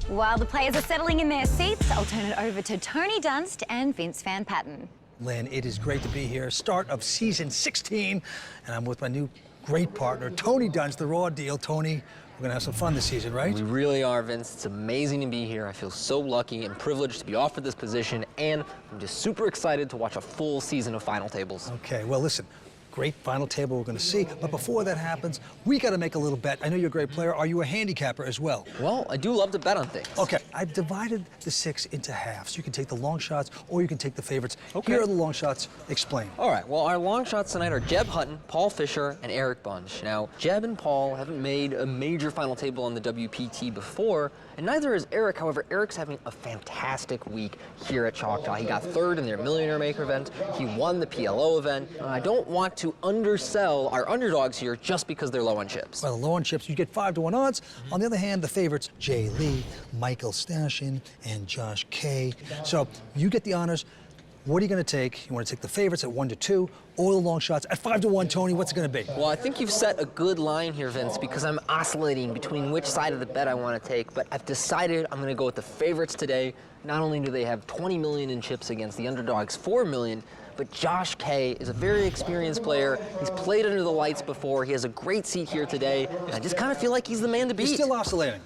While the players are settling in their seats, I'll turn it over to Tony Dunst and Vince Van Patten. Lynn, it is great to be here. Start of season 16, and I'm with my new great partner, Tony Dunst, the raw deal. Tony, we're gonna have some fun this season, right? We really are, Vince. It's amazing to be here. I feel so lucky and privileged to be offered this position, and I'm just super excited to watch a full season of final tables. Okay, well, listen. Great final table we're going to see. But before that happens, we got to make a little bet. I know you're a great player. Are you a handicapper as well? Well, I do love to bet on things. Okay, I've divided the 6 into halves. You can take the long shots or you can take the favorites. Okay. Here are the long shots. Explain. All right, well, our long shots tonight are Jeb Hutton, Paul Fisher, and Eric Bunch. Now, Jeb and Paul haven't made a major final table on the WPT before, and neither is Eric. However, Eric's having a fantastic week here at Choctaw. He got 3rd in their Millionaire Maker event. He won the PLO event. I don't want to undersell our underdogs here just because they're low on chips. Well, low on chips, you get 5-to-1 odds. On the other hand, the favorites, Jay Lee, Michael Stashin, and Josh K. So you get the honors. What are you going to take? You want to take the favorites at 1-2, or the long shots at 5-to-1, Tony? What's it going to be? Well, I think you've set a good line here, Vince, because I'm oscillating between which side of the bet I want to take, but I've decided I'm going to go with the favorites today. Not only do they have 20 million in chips against the underdogs 4 million, but Josh K is a very experienced player. He's played under the lights before. He has a great seat here today, and I just kind of feel like he's the man to beat. You're still oscillating.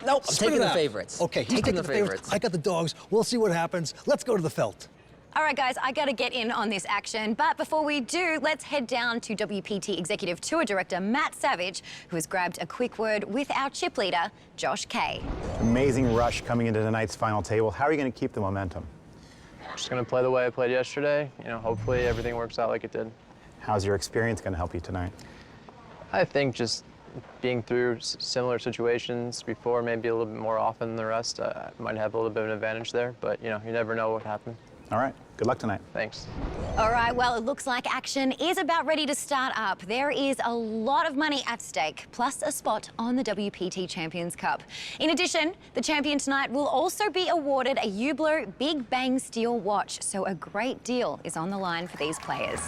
Nope, I'm taking the favorites. Okay, he's taking the favorites. I got the dogs. We'll see what happens. Let's go to the felt. All right, guys, I got to get in on this action. But before we do, let's head down to WPT Executive Tour Director Matt Savage, who has grabbed a quick word with our chip leader, Josh K. Amazing rush coming into tonight's final table. How are you going to keep the momentum? Just going to play the way I played yesterday. You know, hopefully everything works out like it did. How's your experience going to help you tonight? I think just being through similar situations before, maybe a little bit more often than the rest, I might have a little bit of an advantage there. But, you know, you never know what happened. All right. Good luck tonight. Thanks. All right, well, it looks like action is about ready to start up. There is a lot of money at stake, plus a spot on the WPT Champions Cup. In addition, the champion tonight will also be awarded a Hublot Big Bang Steel watch, so a great deal is on the line for these players.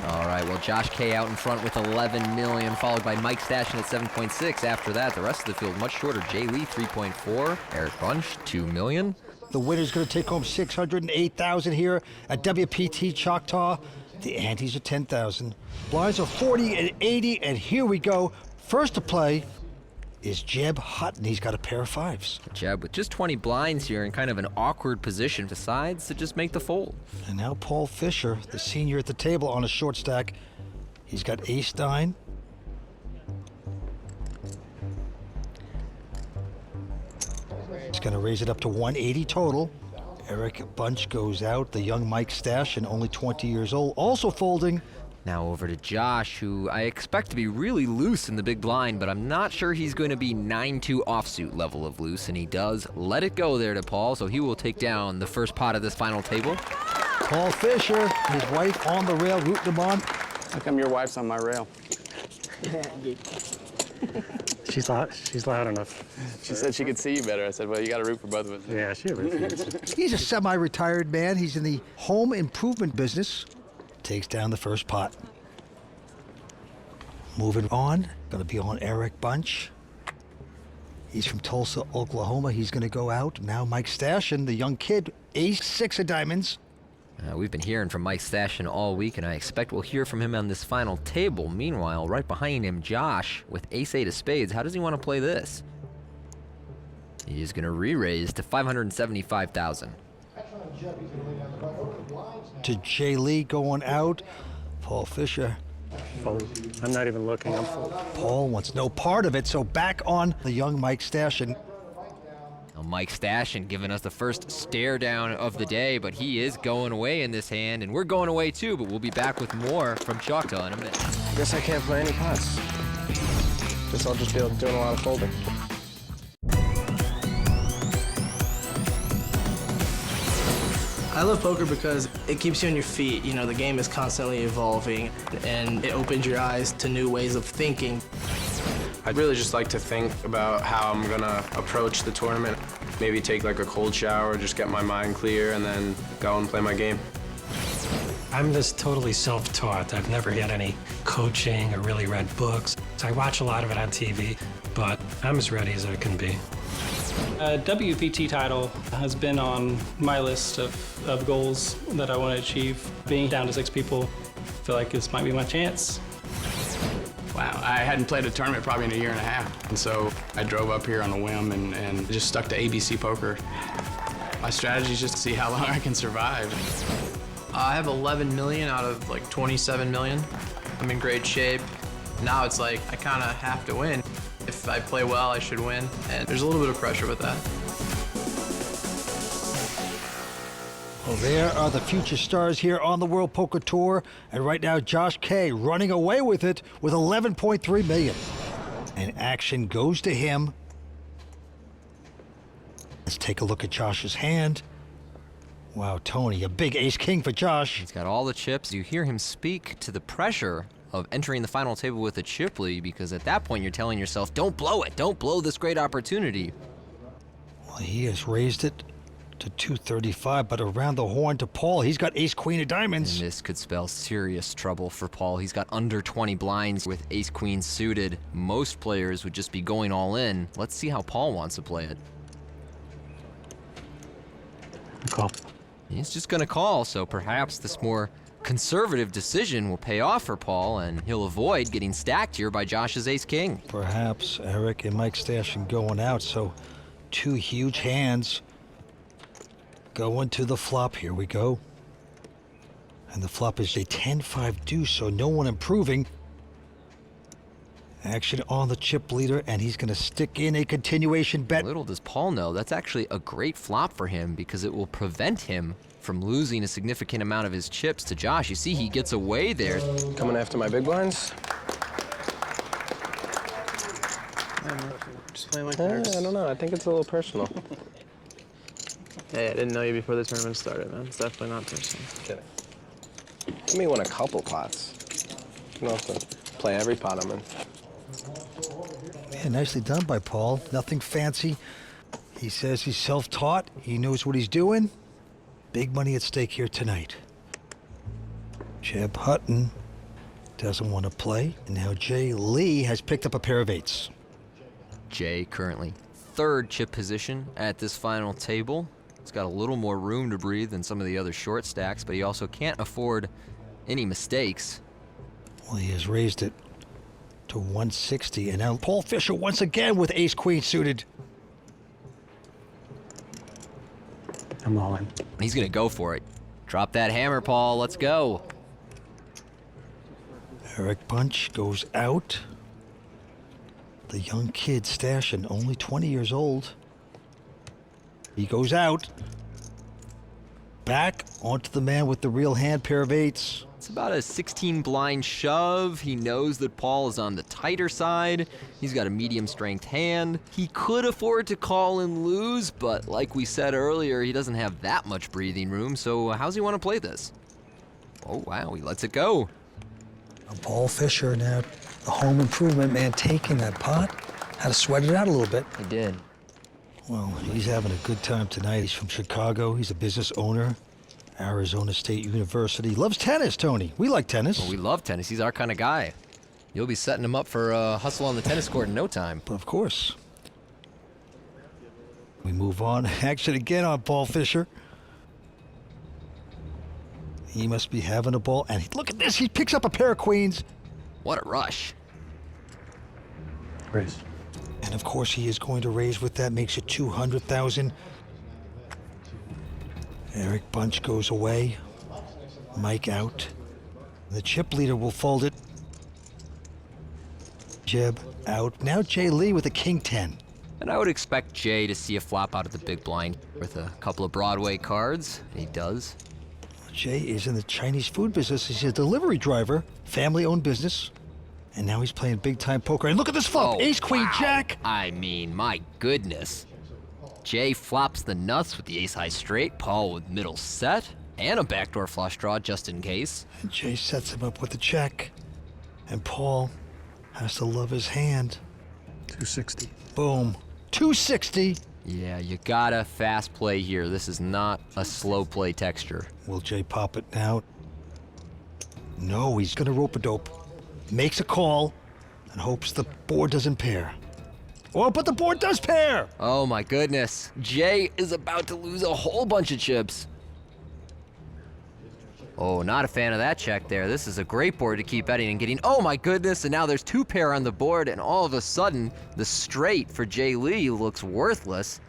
All right, well, Josh K out in front with 11 million, followed by Mike Stashin at 7.6. After that, the rest of the field much shorter. Jay Lee, 3.4. Eric Bunch, 2 million. The winner's going to take home $608,000 here at WPT Choctaw. The antes are 10,000. Blinds are 40 and 80, and here we go. First to play is Jeb Hutton. He's got a pair of 5s. Jeb with just 20 blinds here in kind of an awkward position, decides to just make the fold. And now Paul Fisher, the senior at the table on a short stack. He's got ace-9. He's going to raise it up to 180 total. Eric Bunch goes out. The young Mike Stashen, only 20 years old, also folding. Now over to Josh, who I expect to be really loose in the big blind, but I'm not sure he's going to be 9-2 offsuit level of loose, and he does let it go there to Paul, so he will take down the first pot of this final table. Paul Fisher, his wife on the rail, rooting him on. How come your wife's on my rail? She's loud enough. She said she could see you better. I said, well, you got to root for both of us. Yeah, she roots. He's a semi-retired man. He's in the home improvement business. Takes down the first pot. Moving on, gonna be on Eric Bunch. He's from Tulsa, Oklahoma. He's gonna go out. Now Mike Stashen, the young kid, ace-6 of diamonds. We've been hearing from Mike Stashen all week, and I expect we'll hear from him on this final table. Meanwhile, right behind him, Josh with ace-8 of spades. How does he want to play this? He's gonna re-raise to $575,000. To Jay Lee going out. Paul Fisher. Fold. I'm not even looking. I'm fold. Paul wants no part of it, so back on the young Mike Stashen. Mike Stashen giving us the first stare down of the day, but he is going away in this hand, and we're going away too, but we'll be back with more from Choctaw in a minute. I guess I can't play any pots. Guess I'll just be doing a lot of folding. I love poker because it keeps you on your feet. You know, the game is constantly evolving, and it opens your eyes to new ways of thinking. I'd really just like to think about how I'm gonna approach the tournament. Maybe take like a cold shower, just get my mind clear, and then go and play my game. I'm just totally self-taught. I've never had any coaching or really read books. I watch a lot of it on TV, but I'm as ready as I can be. A WPT title has been on my list of goals that I want to achieve. Being down to 6 people, I feel like this might be my chance. Wow, I hadn't played a tournament probably in a year and a half. And so I drove up here on a whim and just stuck to ABC Poker. My strategy is just to see how long I can survive. I have 11 million out of like 27 million. I'm in great shape. Now it's like I kind of have to win. If I play well, I should win. And there's a little bit of pressure with that. Well, there are the future stars here on the World Poker Tour. And right now, Josh K running away with it with 11.3 million. And action goes to him. Let's take a look at Josh's hand. Wow, Tony, a big ace-king for Josh. He's got all the chips. You hear him speak to the pressure of entering the final table with a chip lead, because at that point you're telling yourself, don't blow it. Don't blow this great opportunity. Well, he has raised it to 235, but around the horn to Paul. He's got ace-queen of diamonds. And this could spell serious trouble for Paul. He's got under 20 blinds with ace-queen suited. Most players would just be going all in. Let's see how Paul wants to play it. Call. He's just going to call, so perhaps this more conservative decision will pay off for Paul, and he'll avoid getting stacked here by Josh's ace-king. Perhaps Eric and Mike Stashen going out, so 2 huge hands going to the flop. Here we go. And the flop is a 10-5 deuce, so no one improving. Action on the chip leader, and he's going to stick in a continuation bet. Little does Paul know, that's actually a great flop for him, because it will prevent him from losing a significant amount of his chips to Josh. You see, he gets away there. Coming after my big blinds. Just playing like I don't know. I think it's a little personal. Hey, I didn't know you before the tournament started, man. It's definitely not personal. Kidding. Give me win a couple pots. You don't have to play every pot I'm in. Yeah, nicely done by Paul. Nothing fancy. He says he's self-taught. He knows what he's doing. Big money at stake here tonight. Jeb Hutton doesn't want to play. And now Jay Lee has picked up a pair of 8s. Jay currently 3rd chip position at this final table. He's got a little more room to breathe than some of the other short stacks, but he also can't afford any mistakes. Well, he has raised it to 160, and now Paul Fisher once again with ace-queen suited. I'm all in. He's gonna go for it. Drop that hammer, Paul, let's go. Eric Bunch goes out. The young kid Stashen, only 20 years old. He goes out. Back onto the man with the real hand, pair of eights. It's about a 16 blind shove. He knows that Paul is on the tighter side. He's got a medium strength hand. He could afford to call and lose, but like we said earlier, he doesn't have that much breathing room, so how's he want to play this? Oh wow, he lets it go. Paul Fisher now, the home improvement man, taking that pot. Had to sweat it out a little bit. He did. Well, he's having a good time tonight. He's from Chicago. He's a business owner. Arizona State University. Loves tennis, Tony. We like tennis. Well, we love tennis. He's our kind of guy. You'll be setting him up for a hustle on the tennis court in no time. Of course. We move on. Action again on Paul Fisher. He must be having a ball. And look at this. He picks up a pair of queens. What a rush. Raise. And of course he is going to raise with that. Makes it 200,000. Eric Bunch goes away. Mike out. The chip leader will fold it. Jeb out. Now Jay Lee with a king 10. And I would expect Jay to see a flop out of the big blind with a couple of Broadway cards, and he does. Jay is in the Chinese food business. He's a delivery driver, family-owned business. And now he's playing big-time poker. And look at this flop, ace, queen, jack. I mean, my goodness. Jay flops the nuts with the ace-high straight, Paul with middle set, and a backdoor flush draw just in case. And Jay sets him up with a check. And Paul has to love his hand. 260. Boom. 260. Yeah, you gotta fast play here. This is not a slow play texture. Will Jay pop it now? No, he's gonna rope-a-dope. Makes a call and hopes the board doesn't pair. Oh, but the board does pair! Oh my goodness. Jay is about to lose a whole bunch of chips. Oh, not a fan of that check there. This is a great board to keep betting and getting. Oh my goodness, and now there's two pair on the board, and all of a sudden, the straight for Jay Lee looks worthless.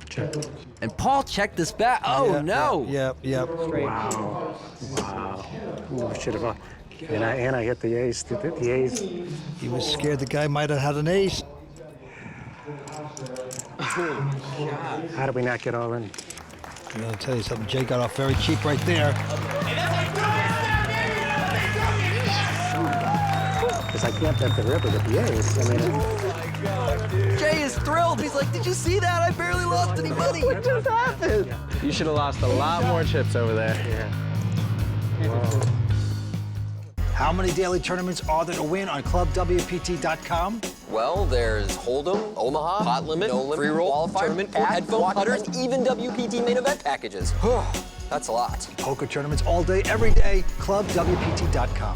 Check. And Paul checked this back. Oh yep, no! Yep. Wow. Ooh, should have. And I hit the ace. The ace. He was scared the guy might have had an ace. How did we not get all in? I'm gonna tell you something. Jay got off very cheap right there. Because I can't bet the river with the ace. I mean, Jay is thrilled. He's like, did you see that? I barely lost any money. What just happened? You should have lost a lot more chips over there. Yeah. Whoa. How many daily tournaments are there to win on ClubWPT.com? Well, there's Hold'em, Omaha, Pot Limit, No Limit, Free Roll, Qualifier, Tournament, Headphone Putters, and even WPT main event packages. That's a lot. Poker tournaments all day, every day. ClubWPT.com.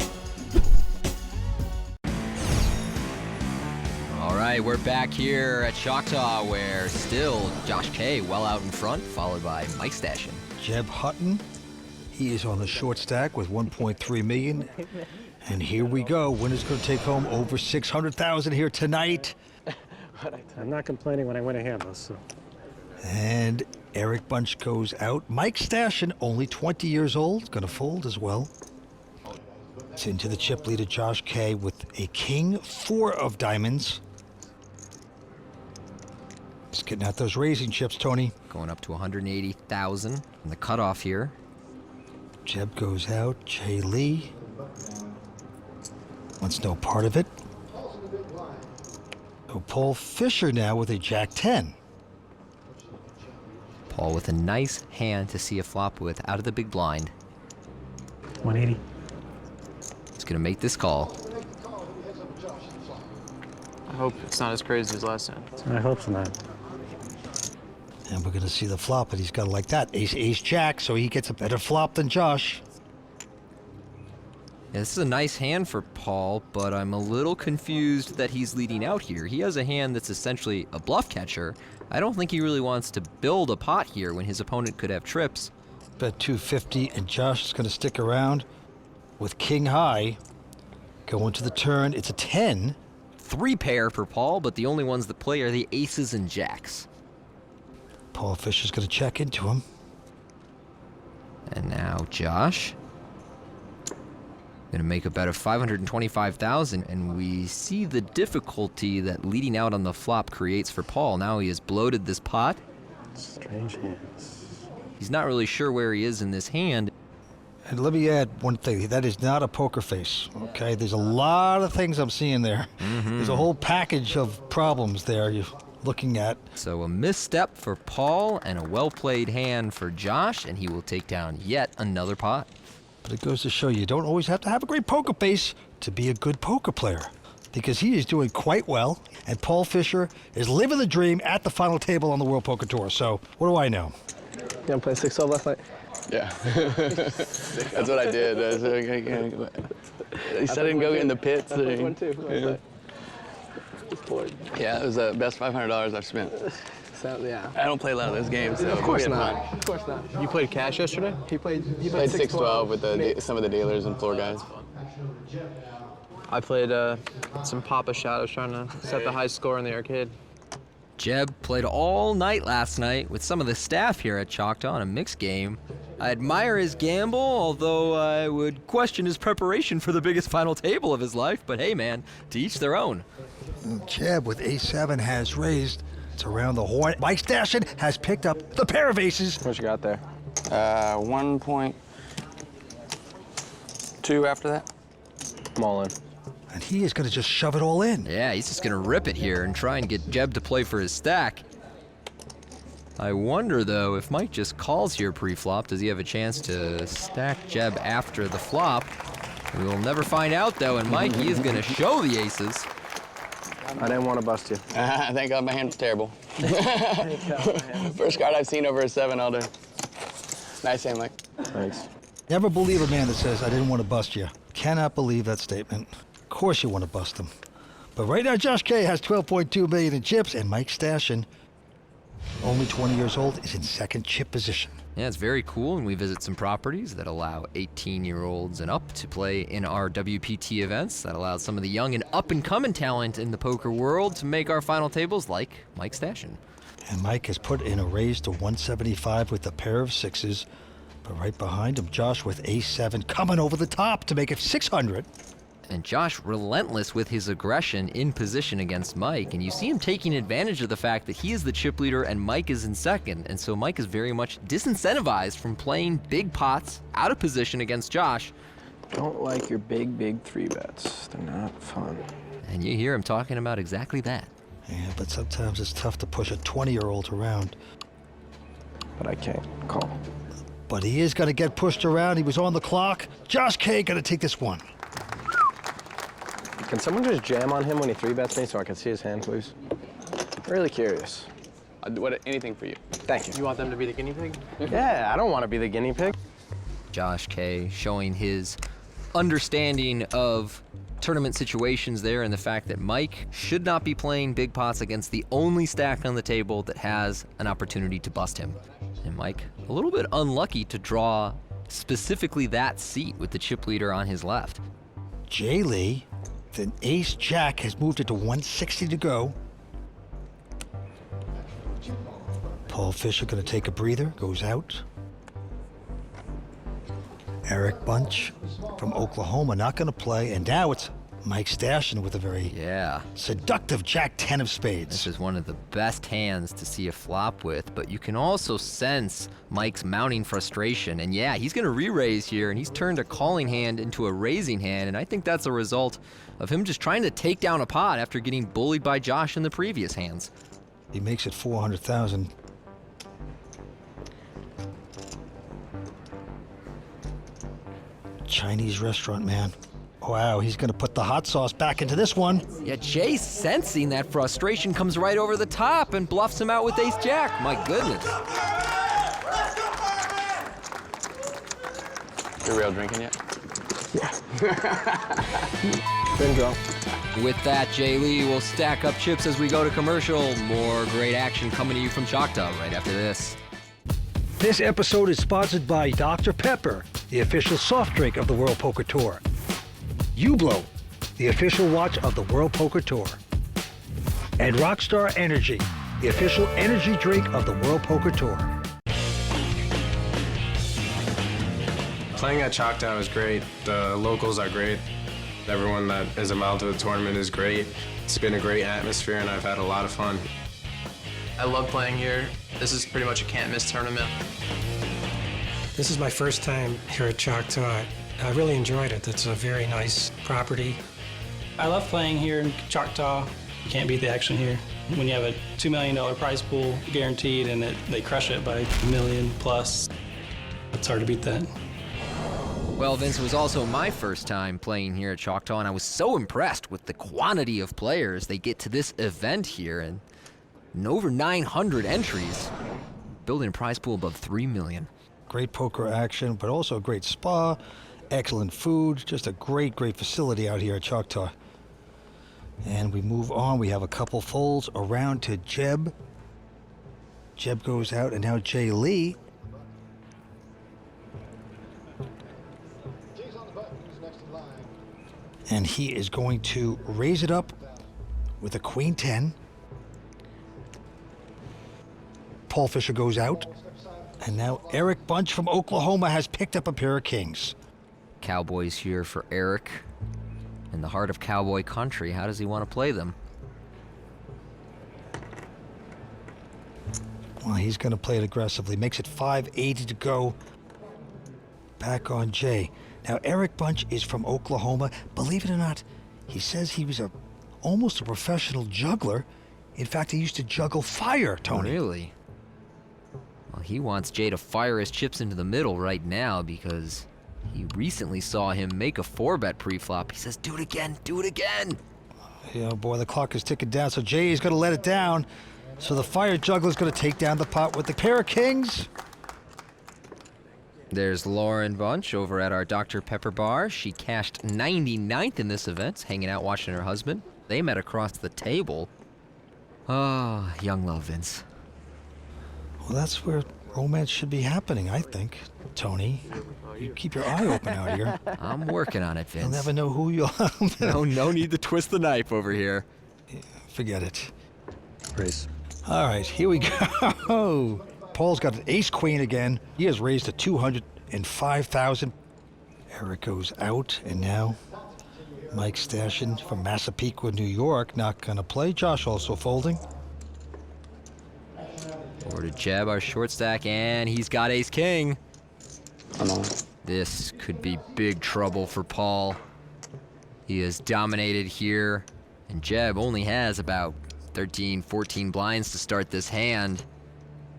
All right, we're back here at Choctaw, where still Josh K well out in front, followed by Mike Stashin. Jeb Hutton, he is on the short stack with 1.3 million. And here we go. Winner's going to take home over 600,000 here tonight. I'm not complaining when I win a hand, though. So. And Eric Bunch goes out. Mike Stashin, only 20 years old, going to fold as well. It's into the chip leader, Josh K, with a king, 4 of diamonds. Just getting out those raising chips, Tony. Going up to 180,000 in the cutoff here. Jeb goes out. Jay Lee wants no part of it. So Paul Fisher now with a jack 10. Paul with a nice hand to see a flop with out of the big blind. 180. He's gonna make this call. I hope it's not as crazy as last time. I hope so not. And we're gonna see the flop, but he's got like that. Ace, ace, jack, so he gets a better flop than Josh. Yeah, this is a nice hand for Paul, but I'm a little confused that he's leading out here. He has a hand that's essentially a bluff catcher. I don't think he really wants to build a pot here when his opponent could have trips. Bet 250, and Josh is gonna stick around with king high. Going to the turn, it's a 10. 3 pair for Paul, but the only ones that play are the aces and jacks. Paul Fisher's gonna check into him. And now Josh. Gonna make a bet of 525,000, and we see the difficulty that leading out on the flop creates for Paul. Now he has bloated this pot. Strange hands. He's not really sure where he is in this hand. And let me add one thing. That is not a poker face, okay? There's a lot of things I'm seeing there. There's a whole package of problems there you're looking at. So a misstep for Paul and a well-played hand for Josh, and he will take down yet another pot. But it goes to show you don't always have to have a great poker face to be a good poker player, because he is doing quite well, and Paul Fisher is living the dream at the final table on the World Poker Tour. So what do I know? You gonna play 6-12 last night? Yeah. That's what I did. He said I didn't go in the pits. I played one too. Yeah, it was the best $500 I've spent. So, yeah. I don't play a lot of those games, so of course not. fun. Of course not. You played cash yesterday? He played 6-12 with some of the dealers and floor guys. I played some Papa Shadows trying to set the high score in the arcade. Jeb played all night last night with some of the staff here at Choctaw in a mixed game. I admire his gamble, although I would question his preparation for the biggest final table of his life. But hey, man, to each their own. Jeb with A7 has raised. It's around the horn. Mike Stashen has picked up the pair of aces. What you got there? 1.2 after that. I'm all in. And he is going to just shove it all in. Yeah, he's just going to rip it here and try and get Jeb to play for his stack. I wonder, though, if Mike just calls here pre-flop, does he have a chance to stack Jeb after the flop? We will never find out, though, and Mike, he is going to show the aces. I didn't want to bust you. Thank God my hand was terrible. First card I've seen over a 7 all day. Nice hand, Mike. Thanks. Never believe a man that says, I didn't want to bust you. Cannot believe that statement. Of course you want to bust him. But right now, Josh K has $12.2 million in chips, and Mike Stashen, only 20 years old, is in second chip position. Yeah, it's very cool, and we visit some properties that allow 18-year-olds and up to play in our WPT events. That allows some of the young and up-and-coming talent in the poker world to make our final tables like Mike Stashen. And Mike has put in a raise to 175 with a pair of sixes. But right behind him, Josh with A7 coming over the top to make it 600. And Josh relentless with his aggression in position against Mike. And you see him taking advantage of the fact that he is the chip leader and Mike is in second. And so Mike is very much disincentivized from playing big pots out of position against Josh. Don't like your big 3-bets. They're not fun. And you hear him talking about exactly that. Yeah, but sometimes it's tough to push a 20-year-old around. But I can't call. But he is going to get pushed around. He was on the clock. Josh K going to take this one. Can someone just jam on him when he 3-bets me so I can see his hand, please? Really curious. I'll do anything for you. Thank you. You want them to be the guinea pig? Yeah, I don't want to be the guinea pig. Josh K showing his understanding of tournament situations there and the fact that Mike should not be playing big pots against the only stack on the table that has an opportunity to bust him. And Mike, a little bit unlucky to draw specifically that seat with the chip leader on his left. Jay Lee, then Ace-Jack has moved it to 160 to go. Paul Fisher going to take a breather, goes out. Eric Bunch from Oklahoma not going to play, and now it's Mike Stashen with a very seductive Jack-10 of spades. This is one of the best hands to see a flop with, but you can also sense Mike's mounting frustration. And yeah, he's going to re-raise here, and he's turned a calling hand into a raising hand, and I think that's a result of him just trying to take down a pot after getting bullied by Josh in the previous hands. He makes it 400,000. Chinese restaurant man. Wow, he's going to put the hot sauce back into this one. Yeah, Jay sensing that frustration comes right over the top and bluffs him out with Ace-Jack. My goodness. You real drinking yet? Been drunk. With that, Jay Lee will stack up chips as we go to commercial. More great action coming to you from Choctaw right after this. This episode is sponsored by Dr. Pepper, the official soft drink of the World Poker Tour. Hublot, the official watch of the World Poker Tour. And Rockstar Energy, the official energy drink of the World Poker Tour. Playing at Choctaw is great. The locals are great. Everyone that is involved with the tournament is great. It's been a great atmosphere and I've had a lot of fun. I love playing here. This is pretty much a can't-miss tournament. This is my first time here at Choctaw. I really enjoyed it. It's a very nice property. I love playing here in Choctaw. You can't beat the action here. When you have a $2 million prize pool guaranteed and they crush it by $1 million plus, it's hard to beat that. Well, Vince, it was also my first time playing here at Choctaw, and I was so impressed with the quantity of players they get to this event here, and over 900 entries, building a prize pool above $3 million. Great poker action, but also a great spa, excellent food, just a great facility out here at Choctaw. And we move on. We have a couple folds around to Jeb. Jeb goes out, and now Jay Lee. And he is going to raise it up with a queen 10. Paul Fisher goes out. And now Eric Bunch from Oklahoma has picked up a pair of kings. Cowboys here for Eric. In the heart of cowboy country, how does he want to play them? Well, he's going to play it aggressively. Makes it 580 to go. Back on Jay. Now, Eric Bunch is from Oklahoma. Believe it or not, he says he was almost a professional juggler. In fact, he used to juggle fire, Tony. Really? Well, he wants Jay to fire his chips into the middle right now because he recently saw him make a 4-bet pre-flop. He says, do it again, do it again. Yeah, boy, the clock is ticking down, so Jay is going to let it down. So the fire juggler is going to take down the pot with the pair of kings. There's Lauren Bunch over at our Dr. Pepper bar. She cashed 99th in this event, hanging out watching her husband. They met across the table. Oh, young love, Vince. Well, that's where romance should be happening, I think, Tony. You keep your eye open out here. I'm working on it, Vince. You'll never know who you are. No need to twist the knife over here. Yeah, forget it. Raise. All right, here we go. Paul's got an ace-queen again. He has raised to 205,000. Eric goes out, and now Mike Stashin from Massapequa, New York, not going to play. Josh also folding. Over to Jeb, our short stack, and he's got ace-king. This could be big trouble for Paul. He has dominated here, and Jeb only has about 13, 14 blinds to start this hand.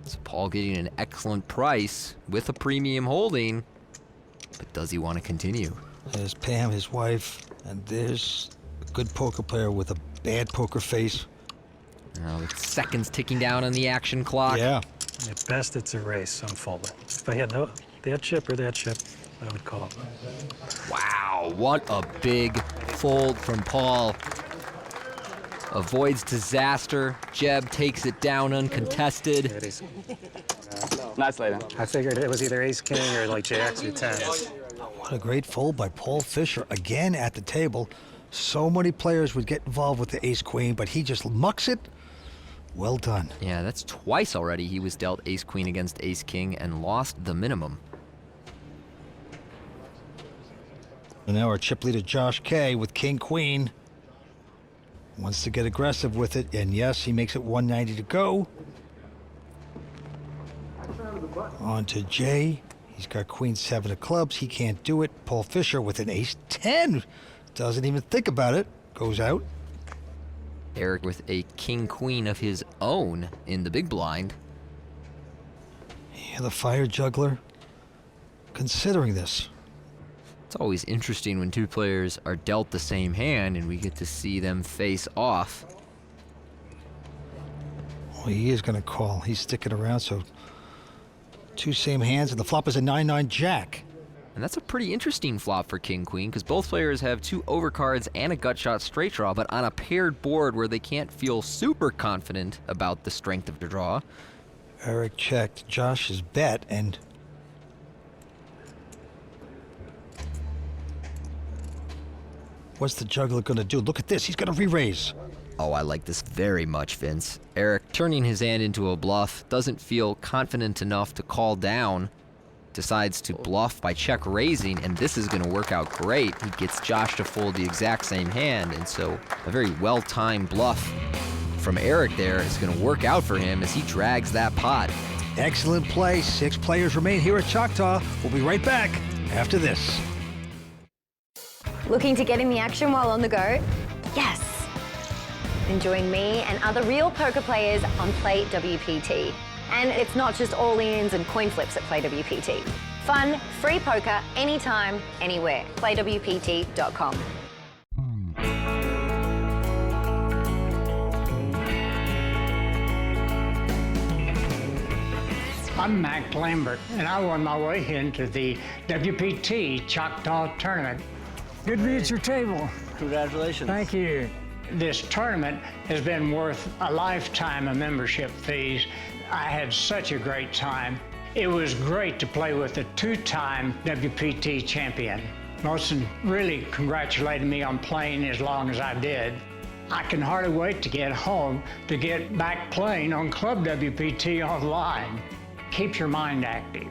So Paul getting an excellent price with a premium holding, but does he want to continue? There's Pam, his wife, and there's a good poker player with a bad poker face. Now with seconds ticking down on the action clock. Yeah. At best, it's a race. I'm folding. If I had that chip or that chip, I would call. Wow, what a big fold from Paul. Avoids disaster. Jeb takes it down uncontested. Nice laydown. I figured it was either ace-king or like jacks or tens. What a great fold by Paul Fisher, again at the table. So many players would get involved with the ace-queen, but he just mucks it. Well done. Yeah, that's twice already he was dealt ace-queen against ace-king and lost the minimum. And now our chip leader Josh K with king-queen. Wants to get aggressive with it, and yes, he makes it 190 to go. On to Jay. He's got queen 7 of clubs. He can't do it. Paul Fisher with an ace 10. Doesn't even think about it. Goes out. Eric with a king-queen of his own in the big blind. Yeah, the fire juggler considering this. It's always interesting when two players are dealt the same hand and we get to see them face off. Well, he is going to call. He's sticking around, so two same hands, and the flop is a 9-9 jack. And that's a pretty interesting flop for king-queen because both players have two overcards and a gut shot straight draw, but on a paired board where they can't feel super confident about the strength of the draw. Eric checked Josh's bet, and what's the juggler going to do? Look at this. He's going to re-raise. Oh, I like this very much, Vince. Eric turning his hand into a bluff, doesn't feel confident enough to call down, decides to bluff by check raising, and this is going to work out great. He gets Josh to fold the exact same hand, and so a very well-timed bluff from Eric there is going to work out for him as he drags that pot. Excellent play. 6 players remain here at Choctaw. We'll be right back after this. Looking to get in the action while on the go? Yes. And join me and other real poker players on Play WPT. And it's not just all-ins and coin flips at Play WPT. Fun, free poker, anytime, anywhere. PlayWPT.com. I'm Mac Lambert, and I won my way into the WPT Choctaw tournament. Good to be at your table. Congratulations. Thank you. This tournament has been worth a lifetime of membership fees. I had such a great time. It was great to play with a 2-time WPT champion. Wilson really congratulated me on playing as long as I did. I can hardly wait to get home to get back playing on ClubWPT online. Keeps your mind active.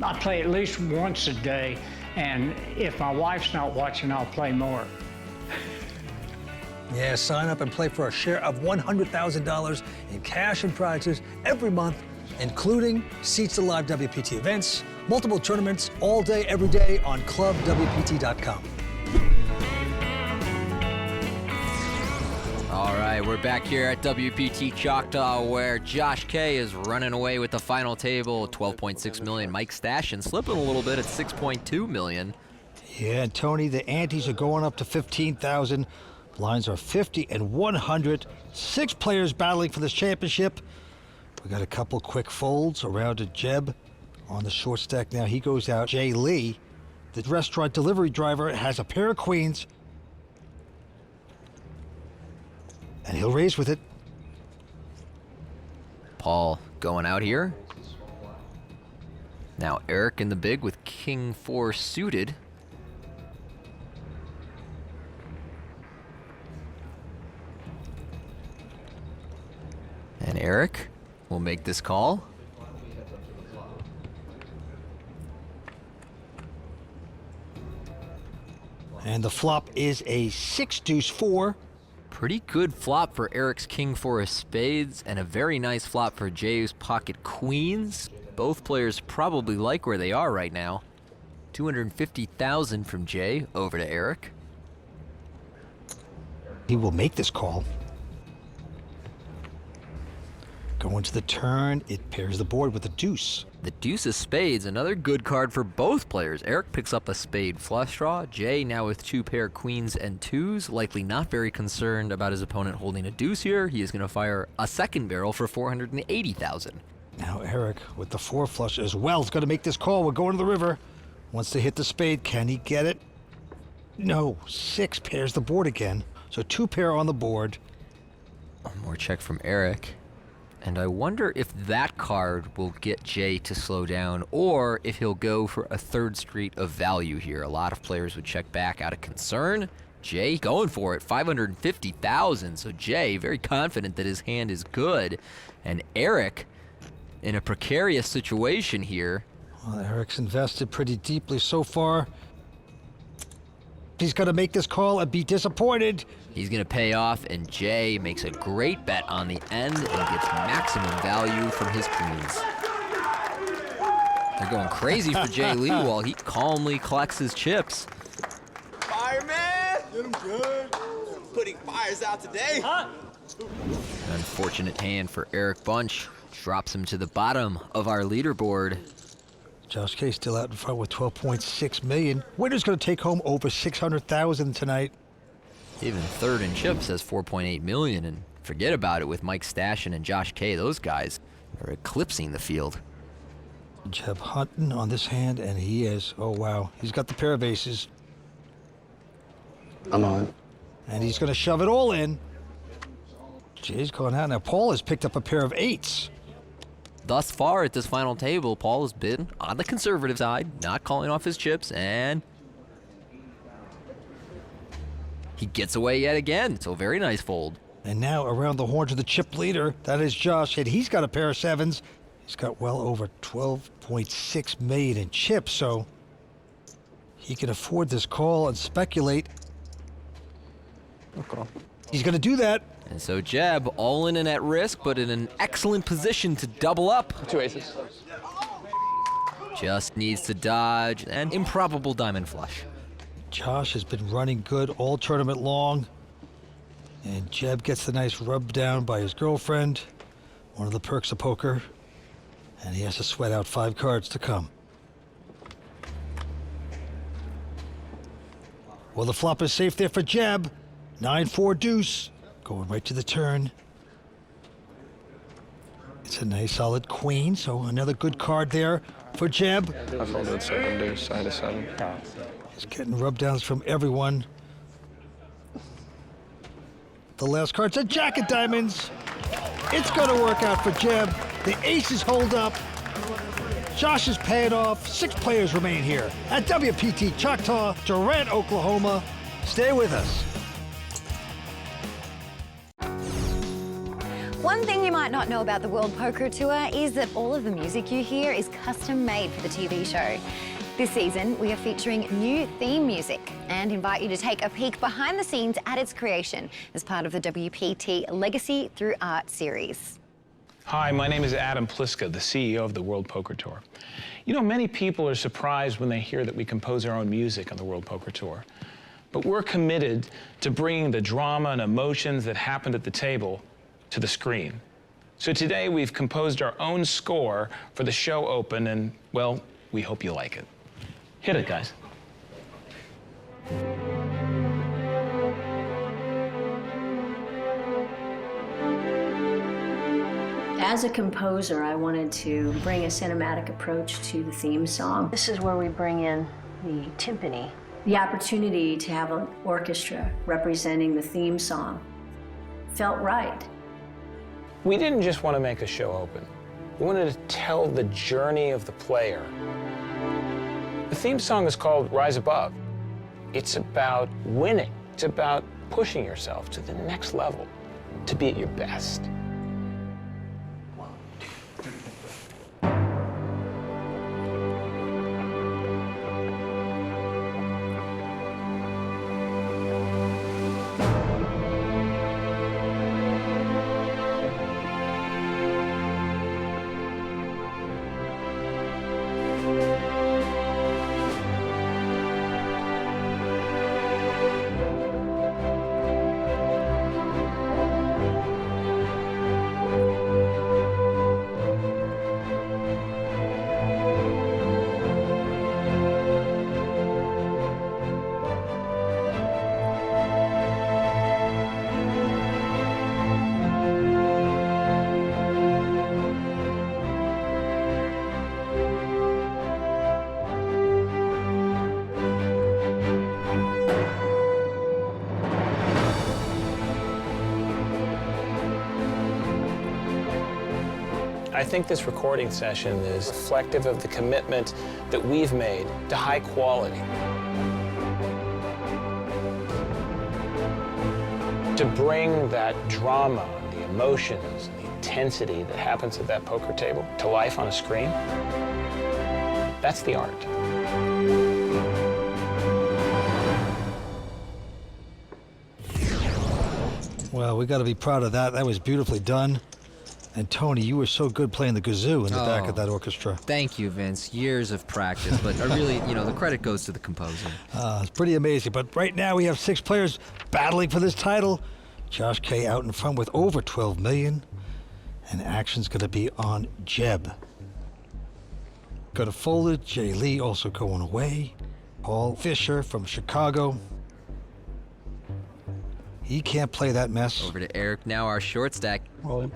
I play at least once a day, and if my wife's not watching, I'll play more. Yeah, sign up and play for a share of $100,000 in cash and prizes every month, including seats to live WPT events, multiple tournaments, all day, every day on ClubWPT.com. All right, we're back here at WPT Choctaw where Josh K is running away with the final table, 12.6 million. Mike Stashin slipping a little bit at 6.2 million. Yeah, and Tony, the antes are going up to 15,000. Blinds are 50 and 100. 6 players battling for this championship. We got a couple quick folds around to Jeb on the short stack now. He goes out. Jay Lee, the restaurant delivery driver, has a pair of queens. And he'll raise with it. Paul going out here. Now Eric in the big with King 4 suited. And Eric will make this call. And the flop is a 6-deuce-4. Pretty good flop for Eric's King 4 of spades, and a very nice flop for Jay's pocket queens. Both players probably like where they are right now. 250,000 from Jay over to Eric. He will make this call. Going to the turn, it pairs the board with a deuce. The deuce of spades, another good card for both players. Eric picks up a spade flush draw. Jay now with 2 pair queens and 2s, likely not very concerned about his opponent holding a deuce here. He is going to fire a second barrel for 480,000. Now Eric with the 4 flush as well is going to make this call. We're going to the river. Wants to hit the spade. Can he get it? No. 6 pairs the board again. So 2 pair on the board. One more check from Eric. And I wonder if that card will get Jay to slow down, or if he'll go for a 3rd street of value here. A lot of players would check back out of concern. Jay going for it, 550,000. So Jay very confident that his hand is good. And Eric in a precarious situation here. Well, Eric's invested pretty deeply so far. He's going to make this call and be disappointed. He's going to pay off, and Jay makes a great bet on the end and gets maximum value from his queens. They're going crazy for Jay Lee while he calmly collects his chips. Fireman! Get him good. Putting fires out today. Huh? An unfortunate hand for Eric Bunch. Drops him to the bottom of our leaderboard. Josh K still out in front with 12.6 million. Winner's going to take home over 600,000 tonight. Even 3rd in chips has 4.8 million, and forget about it with Mike Stashin and Josh K. Those guys are eclipsing the field. Jeb Hutton on this hand, and he is, oh wow, he's got the pair of aces. I'm on. And he's going to shove it all in. Jay's going out. Now Paul has picked up a pair of 8s. Thus far at this final table, Paul has been on the conservative side, not calling off his chips, and he gets away yet again. So very nice fold. And now around the horns of the chip leader, that is Josh, and he's got a pair of 7s. He's got well over 12.6 million in chips, so he can afford this call and speculate. Okay. He's going to do that. And so Jeb, all in and at risk, but in an excellent position to double up. 2 aces. Just needs to dodge an improbable diamond flush. Josh has been running good all tournament long. And Jeb gets the nice rub down by his girlfriend. One of the perks of poker. And he has to sweat out 5 cards to come. Well, the flop is safe there for Jeb. 9-4 deuce. Going right to the turn. It's a nice solid queen, so another good card there for Jeb. I folded 7 deuce. I had a 7. He's getting rub downs from everyone. The last card's a jack of diamonds. It's going to work out for Jeb. The aces hold up. Josh is paying off. 6 players remain here at WPT Choctaw, Durant, Oklahoma. Stay with us. One thing you might not know about the World Poker Tour is that all of the music you hear is custom made for the TV show. This season, we are featuring new theme music and invite you to take a peek behind the scenes at its creation as part of the WPT Legacy Through Art series. Hi, my name is Adam Pliska, the CEO of the World Poker Tour. You know, many people are surprised when they hear that we compose our own music on the World Poker Tour. But we're committed to bringing the drama and emotions that happened at the table to the screen. So today we've composed our own score for the show open, and, well, we hope you like it. Hit it, guys. As a composer, I wanted to bring a cinematic approach to the theme song. This is where we bring in the timpani. The opportunity to have an orchestra representing the theme song felt right. We didn't just want to make a show open. We wanted to tell the journey of the player. The theme song is called Rise Above. It's about winning. It's about pushing yourself to the next level, to be at your best. I think this recording session is reflective of the commitment that we've made to high quality. To bring that drama, the emotions, the intensity that happens at that poker table to life on a screen, that's the art. Well, we got to be proud of that. That was beautifully done. And Tony, you were so good playing the kazoo in the back of that orchestra. Thank you, Vince. Years of practice, but I really, the credit goes to the composer. It's pretty amazing. But right now we have 6 players battling for this title. Josh K out in front with over 12 million. And action's going to be on Jeb. Got a folded. Jay Lee also going away. Paul Fisher from Chicago. He can't play that mess. Over to Eric now, our short stack. Well,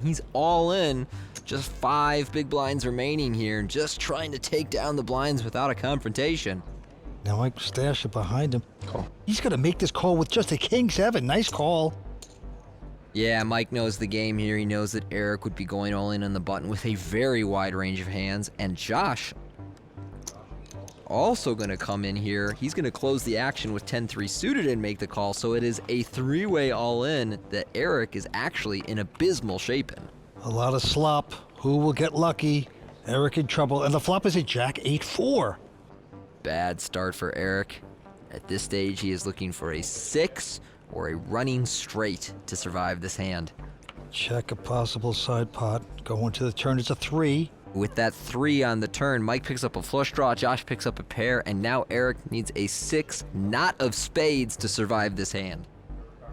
he's all in. Just 5 big blinds remaining here and just trying to take down the blinds without a confrontation. Now Mike stash it behind him. Call. He's going to make this call with just a king-7. Nice call. Yeah, Mike knows the game here. He knows that Eric would be going all in on the button with a very wide range of hands. And Josh also going to come in here. He's going to close the action with 10-3 suited and make the call. So it is a 3-way all-in that Eric is actually in abysmal shape in. A lot of slop. Who will get lucky? Eric in trouble. And the flop is a jack 8-4. Bad start for Eric. At this stage, he is looking for a 6 or a running straight to survive this hand. Check a possible side pot. Going to the turn, it's a 3. With that 3 on the turn, Mike picks up a flush draw, Josh picks up a pair, and now Eric needs a 6, not of spades, to survive this hand.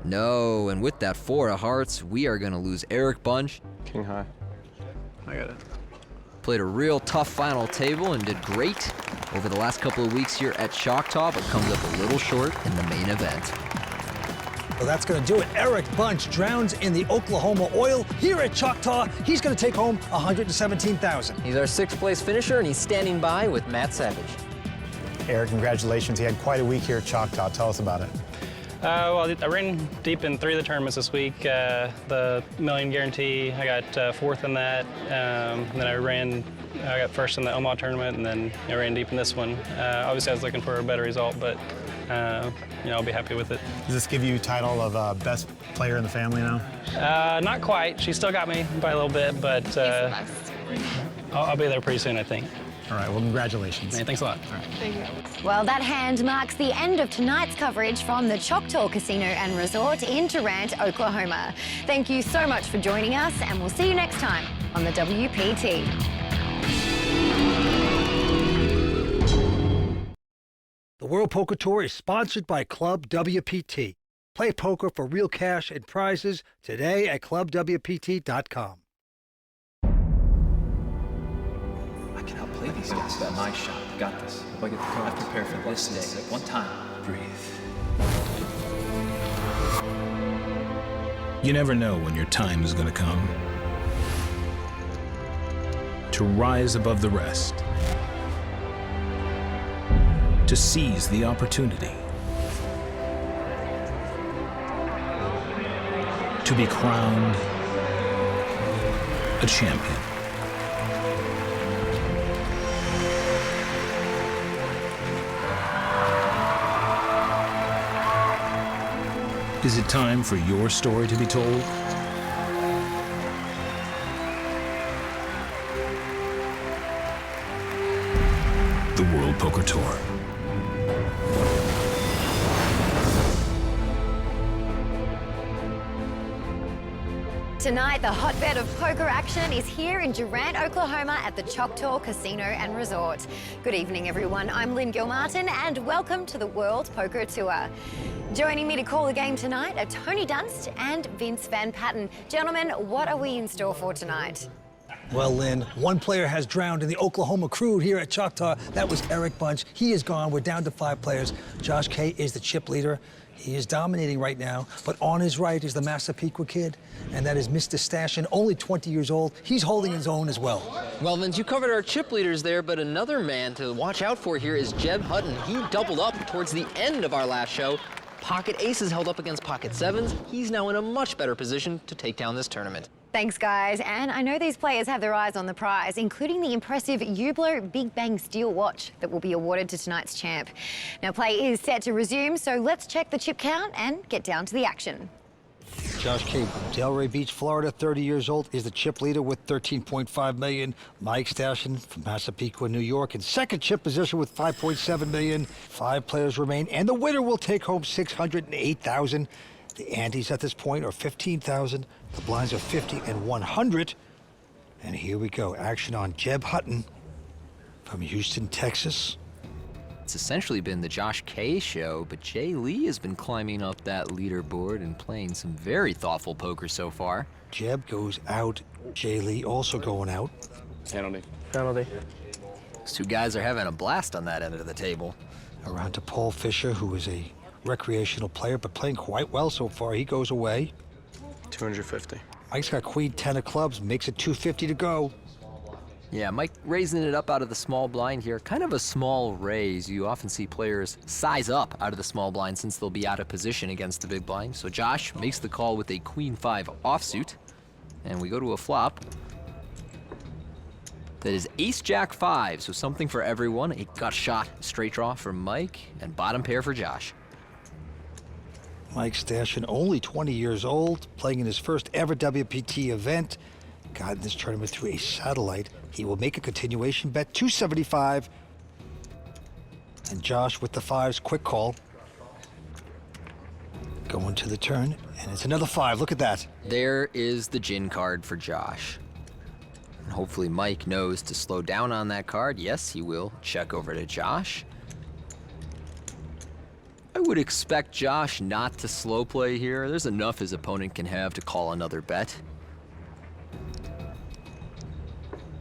No, and with that 4 of hearts, we are gonna lose Eric Bunch. King high. I got it. Played a real tough final table and did great over the last couple of weeks here at Choctaw, but comes up a little short in the main event. Well, that's going to do it. Eric Bunch drowns in the Oklahoma oil. Here at Choctaw, he's going to take home $117,000. He's our 6th place finisher, and he's standing by with Matt Savage. Eric, congratulations. You had quite a week here at Choctaw. Tell us about it. Well, I ran deep in 3 of the tournaments this week. The million guarantee, I got 4th in that. Then I got 1st in the Omaha tournament, and then I ran deep in this one. Obviously, I was looking for a better result, but I'll be happy with it. Does this give you title of best player in the family now? Not quite. She still got me by a little bit, but I'll be there pretty soon, I think. All right, well, congratulations. Hey, thanks a lot. All right. Thank you. Well, that hand marks the end of tonight's coverage from the Choctaw Casino and Resort in Durant, Oklahoma. Thank you so much for joining us, and we'll see you next time on the WPT. The World Poker Tour is sponsored by ClubWPT. Play poker for real cash and prizes today at ClubWPT.com. I can outplay these guys. Got my shot. Got this. If I get the card, I prepare for this day. One time. Breathe. You never know when your time is gonna come. To rise above the rest. To seize the opportunity. To be crowned a champion. Is it time for your story to be told? The World Poker Tour. Tonight, the hotbed of poker action is here in Durant, Oklahoma at the Choctaw Casino and Resort. Good evening, everyone. I'm Lynn Gilmartin, and welcome to the World Poker Tour. Joining me to call the game tonight are Tony Dunst and Vince Van Patten. Gentlemen, what are we in store for tonight? Well, Lynn, one player has drowned in the Oklahoma crude here at Choctaw. That was Eric Bunch. He is gone. We're down to 5 players. Josh K is the chip leader. He is dominating right now, but on his right is the Massapequa kid, and that is Mr. Stashin, only 20 years old. He's holding his own as well. Well, Vince, you covered our chip leaders there, but another man to watch out for here is Jeb Hutton. He doubled up towards the end of our last show. Pocket aces held up against pocket sevens. He's now in a much better position to take down this tournament. Thanks, guys. And I know these players have their eyes on the prize, including the impressive Hublot Big Bang Steel watch that will be awarded to tonight's champ. Now, play is set to resume, so let's check the chip count and get down to the action. Josh K, Delray Beach, Florida, 30 years old, is the chip leader with $13.5 million. Mike Stashin from Massapequa, New York, in second chip position with $5.7 million. 5 players remain, and the winner will take home $608,000. The antes at this point are $15,000. The blinds are 50 and 100. And here we go. Action on Jeb Hutton from Houston, Texas. It's essentially been the Josh K show, but Jay Lee has been climbing up that leaderboard and playing some very thoughtful poker so far. Jeb goes out. Jay Lee also going out. Penalty. Penalty. These 2 guys are having a blast on that end of the table. Around to Paul Fisher, who is a recreational player, but playing quite well so far. He goes away. 250. Mike's got queen 10 of clubs, makes it 250 to go. Yeah, Mike raising it up out of the small blind here. Kind of a small raise. You often see players size up out of the small blind since they'll be out of position against the big blind. So Josh makes the call with a queen 5 offsuit. And we go to a flop. That is ace jack 5, so something for everyone. A gut shot straight draw for Mike and bottom pair for Josh. Mike Stashin, only 20 years old, playing in his first ever WPT event. Got in this tournament through a satellite. He will make a continuation bet, 275. And Josh with the 5s, quick call. Going to the turn, and it's another 5. Look at that. There is the gin card for Josh. And hopefully Mike knows to slow down on that card. Yes, he will. Check over to Josh. I would expect Josh not to slow play here. There's enough his opponent can have to call another bet.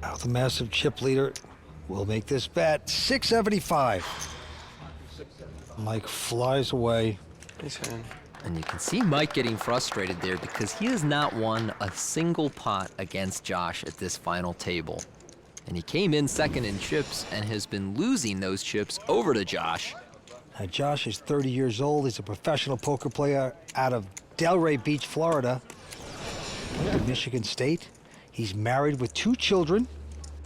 Now the massive chip leader will make this bet. 675. Mike flies away. And you can see Mike getting frustrated there because he has not won a single pot against Josh at this final table. And he came in second in chips and has been losing those chips over to Josh. Now Josh is 30 years old. He's a professional poker player out of Delray Beach, Florida. Went to Michigan State. He's married with 2 children.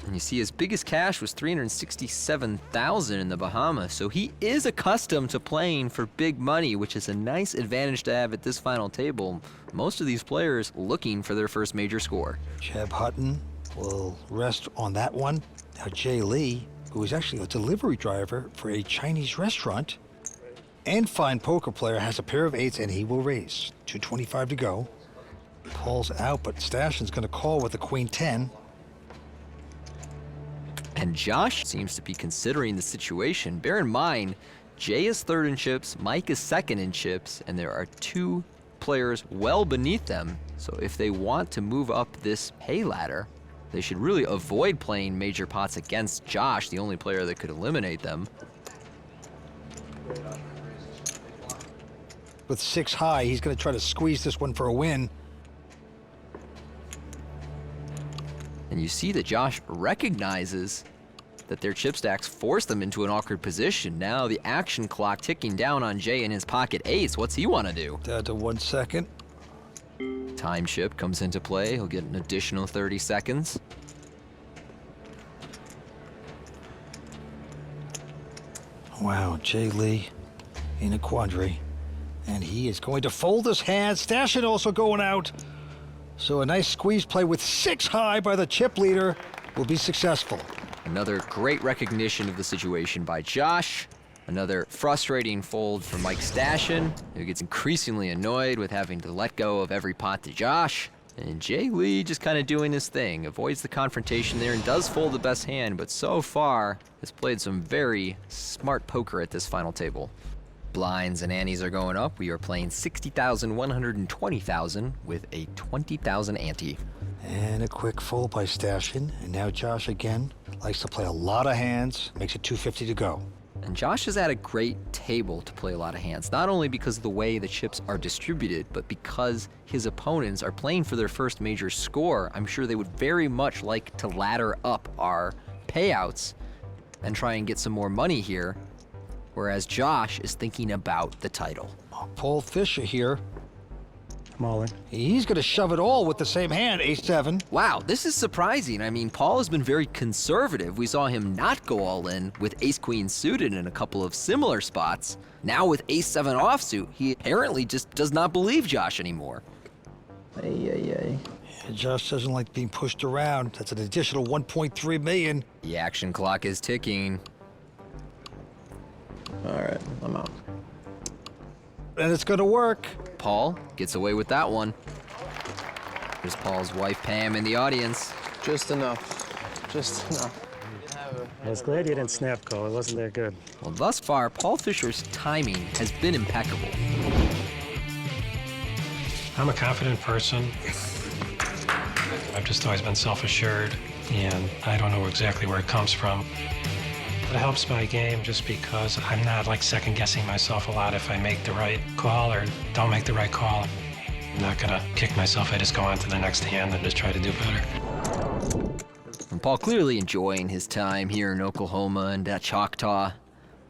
And you see his biggest cash was $367,000 in the Bahamas, so he is accustomed to playing for big money, which is a nice advantage to have at this final table. Most of these players looking for their first major score. Jeb Hutton will rest on that one. Now Jay Lee, who is actually a delivery driver for a Chinese restaurant and fine poker player, has a pair of 8s and he will raise. 225 to go. Paul's out, but Stashen's gonna call with a queen 10. And Josh seems to be considering the situation. Bear in mind, Jay is 3rd in chips, Mike is 2nd in chips, and there are 2 players well beneath them. So if they want to move up this pay ladder, they should really avoid playing major pots against Josh, the only player that could eliminate them. With 6 high, he's gonna try to squeeze this one for a win. And you see that Josh recognizes that their chip stacks force them into an awkward position. Now the action clock ticking down on Jay in his pocket ace. What's he want to do? Down to 1 second. Time chip comes into play. He'll get an additional 30 seconds. Wow, Jay Lee in a quandary. And he is going to fold his hand. Stash it also going out. So a nice squeeze play with 6 high by the chip leader will be successful. Another great recognition of the situation by Josh. Another frustrating fold for Mike Stashen, who gets increasingly annoyed with having to let go of every pot to Josh. And Jay Lee just kind of doing his thing, avoids the confrontation there and does fold the best hand, but so far has played some very smart poker at this final table. Blinds and antes are going up. We are playing 60,000, 120,000 with a 20,000 ante. And a quick fold by Stashen. And now Josh again likes to play a lot of hands, makes it 250 to go. And Josh is at a great table to play a lot of hands, not only because of the way the chips are distributed, but because his opponents are playing for their first major score. I'm sure they would very much like to ladder up our payouts and try and get some more money here, whereas Josh is thinking about the title. Paul Fisher here. I'm all in. He's going to shove it all with the same hand, ace-7. Wow, this is surprising. I mean, Paul has been very conservative. We saw him not go all in with ace-queen suited in a couple of similar spots. Now with ace-7 offsuit, he apparently just does not believe Josh anymore. Yeah, Josh doesn't like being pushed around. That's an additional 1.3 million. The action clock is ticking. All right, I'm out. And it's going to work. Paul gets away with that one. There's Paul's wife, Pam, in the audience. Just enough. Just enough. I was glad you didn't snap call. It wasn't that good. Well, thus far, Paul Fisher's timing has been impeccable. I'm a confident person. I've just always been self-assured, and I don't know exactly where it comes from. It helps my game just because I'm not like second-guessing myself a lot if I make the right call or don't make the right call. I'm not gonna kick myself. I just go on to the next hand and just try to do better. And Paul clearly enjoying his time here in Oklahoma and at Choctaw.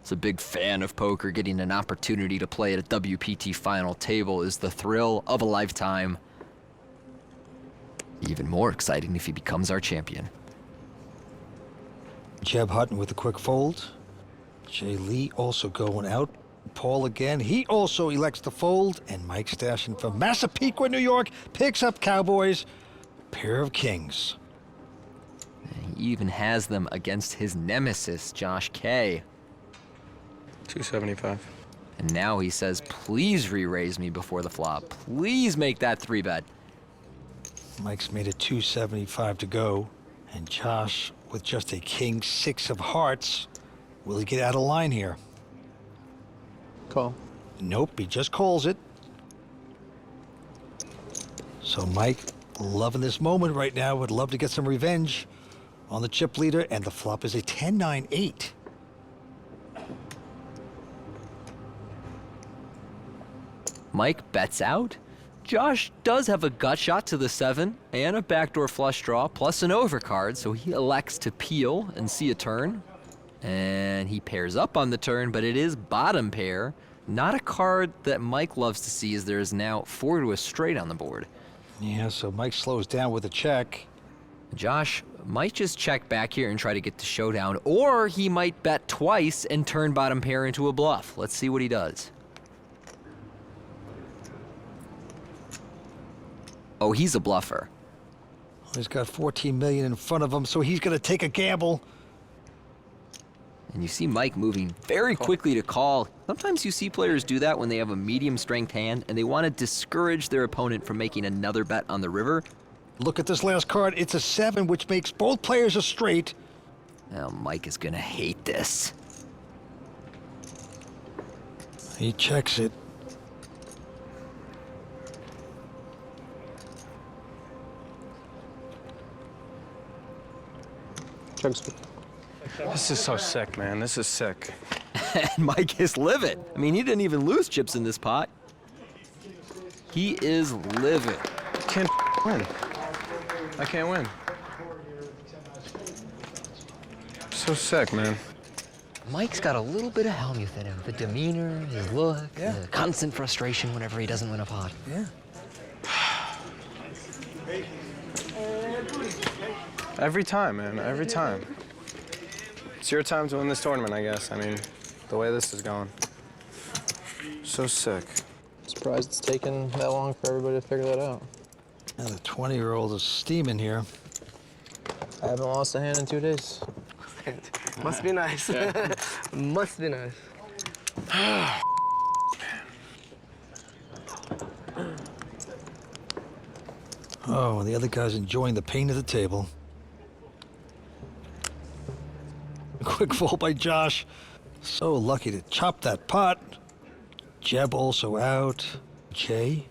He's a big fan of poker. Getting an opportunity to play at a WPT final table is the thrill of a lifetime. Even more exciting if he becomes our champion. Jeb Hutton with a quick fold. Jay Lee also going out. Paul again. He also elects to fold. And Mike Stashen from Massapequa, New York, picks up Cowboys. Pair of kings. And he even has them against his nemesis, Josh K. 275. And now he says, please re-raise me before the flop. Please make that 3-bet. Mike's made it 275 to go. And Josh with just a king 6 of hearts. Will he get out of line here? Call. Nope, he just calls it. So Mike, loving this moment right now, would love to get some revenge on the chip leader, and the flop is a 10-9-8. Mike bets out. Josh does have a gut shot to the 7 and a backdoor flush draw plus an overcard, so he elects to peel and see a turn. And he pairs up on the turn, but it is bottom pair. Not a card that Mike loves to see, as there is now 4 to a straight on the board. Yeah, so Mike slows down with a check. Josh might just check back here and try to get the showdown, or he might bet twice and turn bottom pair into a bluff. Let's see what he does. Oh, he's a bluffer. He's got 14 million in front of him, so he's going to take a gamble. And you see Mike moving very quickly to call. Sometimes you see players do that when they have a medium strength hand and they want to discourage their opponent from making another bet on the river. Look at this last card. It's a 7, which makes both players a straight. Now Mike is going to hate this. He checks it. This is so sick, man. This is sick. And Mike is livid. I mean, he didn't even lose chips in this pot. He is livid. I can't win. I can't win. So sick, man. Mike's got a little bit of Hellmuth in him. The demeanor, his look, the constant frustration whenever he doesn't win a pot. Yeah. Every time, man. Every time. It's your time to win this tournament, I guess. I mean, the way this is going. So sick. Surprised it's taken that long for everybody to figure that out. Now the 20-year-old is steaming here. I haven't lost a hand in 2 days. Must be nice. Must be nice. Oh, and the other guy's enjoying the pain of the table. Quick fold by Josh. So lucky to chop that pot. Jeb also out. Jay,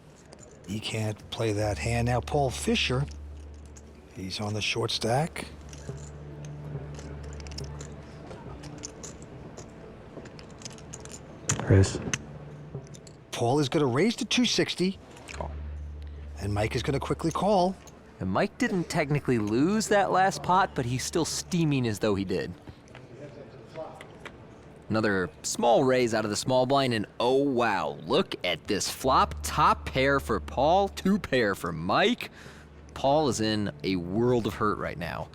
he can't play that hand. Now Paul Fisher, he's on the short stack. Raise. Paul is going to raise to 260. Call. And Mike is going to quickly call. And Mike didn't technically lose that last pot, but he's still steaming as though he did. Another small raise out of the small blind, and oh wow, look at this flop. Top pair for Paul, 2 pair for Mike. Paul is in a world of hurt right now.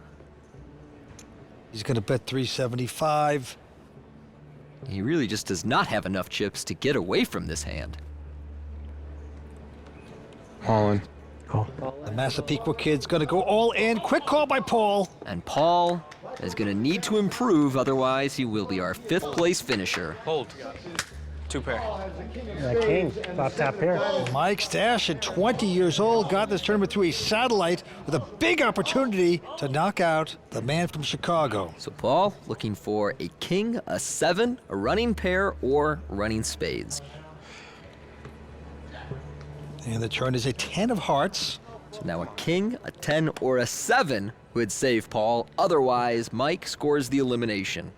He's going to bet 375. He really just does not have enough chips to get away from this hand. All in. Call. The Massapequa kid's going to go all in. Quick call by Paul. And Paul is going to need to improve, otherwise he will be our 5th place finisher. Hold. 2 pair. King, flop top pair. Mike Stash, at 20 years old, got this tournament through a satellite with a big opportunity to knock out the man from Chicago. So Paul looking for a king, a 7, a running pair, or running spades. And the turn is a 10 of hearts. So now a king, a 10, or a 7 would save Paul. Otherwise, Mike scores the elimination.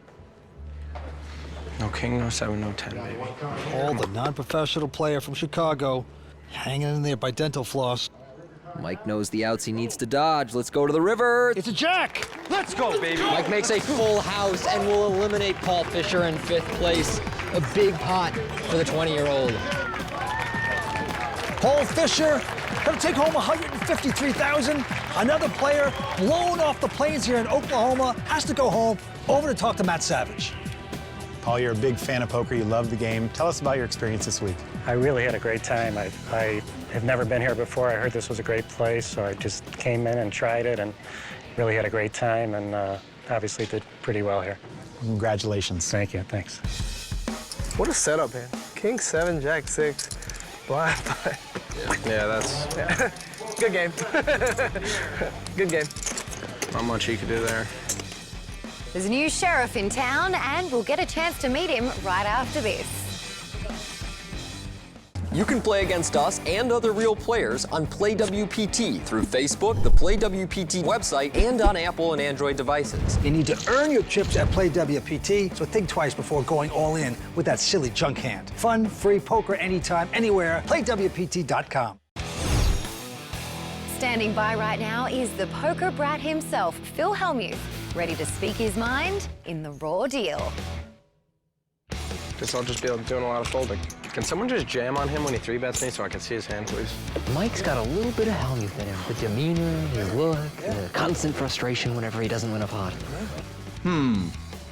No king, no 7, no 10, baby. Paul, the non-professional player from Chicago, hanging in there by dental floss. Mike knows the outs he needs to dodge. Let's go to the river. It's a jack. Let's go, baby. Mike makes a full house and will eliminate Paul Fisher in 5th place. A big pot for the 20-year-old. Paul Fisher going to take home $153,000. Another player blown off the plains here in Oklahoma has to go home. Over to talk to Matt Savage. Paul, you're a big fan of poker. You love the game. Tell us about your experience this week. I really had a great time. I have never been here before. I heard this was a great place, so I just came in and tried it and really had a great time, and obviously did pretty well here. Congratulations. Thank you. Thanks. What a setup, man. King 7, Jack 6, blind. Yeah, that's Good game. Good game. not much he could do there. There's a new sheriff in town, and we'll get a chance to meet him right after this. You can play against us and other real players on PlayWPT through Facebook, the PlayWPT website, and on Apple and Android devices. You need to earn your chips at PlayWPT, so think twice before going all in with that silly junk hand. Fun, free poker anytime, anywhere. PlayWPT.com. Standing by right now is the poker brat himself, Phil Hellmuth, ready to speak his mind in the raw deal. Guess I'll just be doing a lot of folding. Can someone just jam on him when he 3-bets me so I can see his hand, please? Mike's got a little bit of Hellmuth in him. The demeanor, his look, the constant frustration whenever he doesn't win a pot.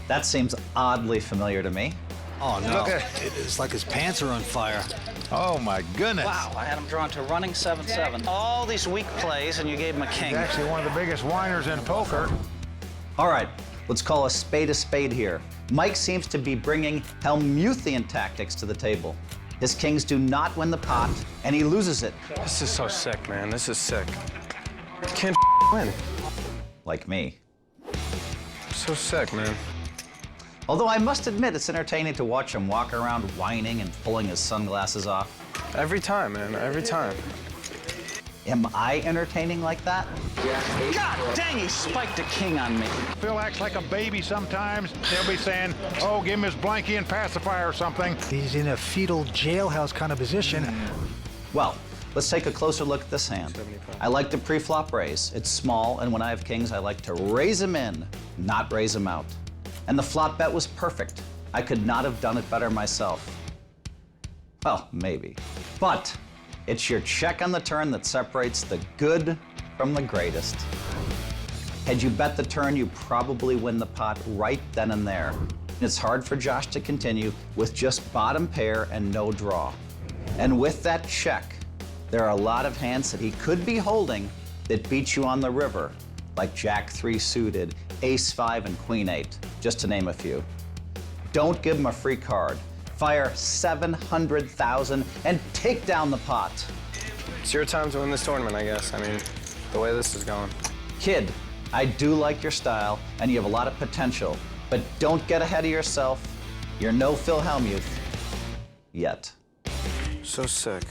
That seems oddly familiar to me. Oh, no. It's like his pants are on fire. Oh, my goodness. Wow, I had him drawn to running 7-7. All these weak plays, and you gave him a king. He's actually one of the biggest whiners in poker. All right, let's call a spade here. Mike seems to be bringing Hellmuthian tactics to the table. His kings do not win the pot, and he loses it. This is so sick, man. This is sick. Can't win. Like me. So sick, man. Although I must admit, it's entertaining to watch him walk around whining and pulling his sunglasses off. Every time, man, every time. Am I entertaining like that? God dang, he spiked a king on me. Phil acts like a baby sometimes. He'll be saying, oh, give him his blankie and pacifier or something. He's in a fetal jailhouse kind of position. Well, let's take a closer look at this hand. I like the pre-flop raise. It's small, and when I have kings, I like to raise them in, not raise them out. And the flop bet was perfect. I could not have done it better myself. Well, maybe. But it's your check on the turn that separates the good from the greatest. Had you bet the turn, you probably win the pot right then and there. It's hard for Josh to continue with just bottom pair and no draw. And with that check, there are a lot of hands that he could be holding that beat you on the river, like Jack 3 suited, Ace 5, and Queen 8, just to name a few. Don't give him a free card. Fire 700,000 and take down the pot. It's your time to win this tournament, I guess. I mean, the way this is going. Kid, I do like your style, and you have a lot of potential, but don't get ahead of yourself. You're no Phil Hellmuth. Yet. So sick.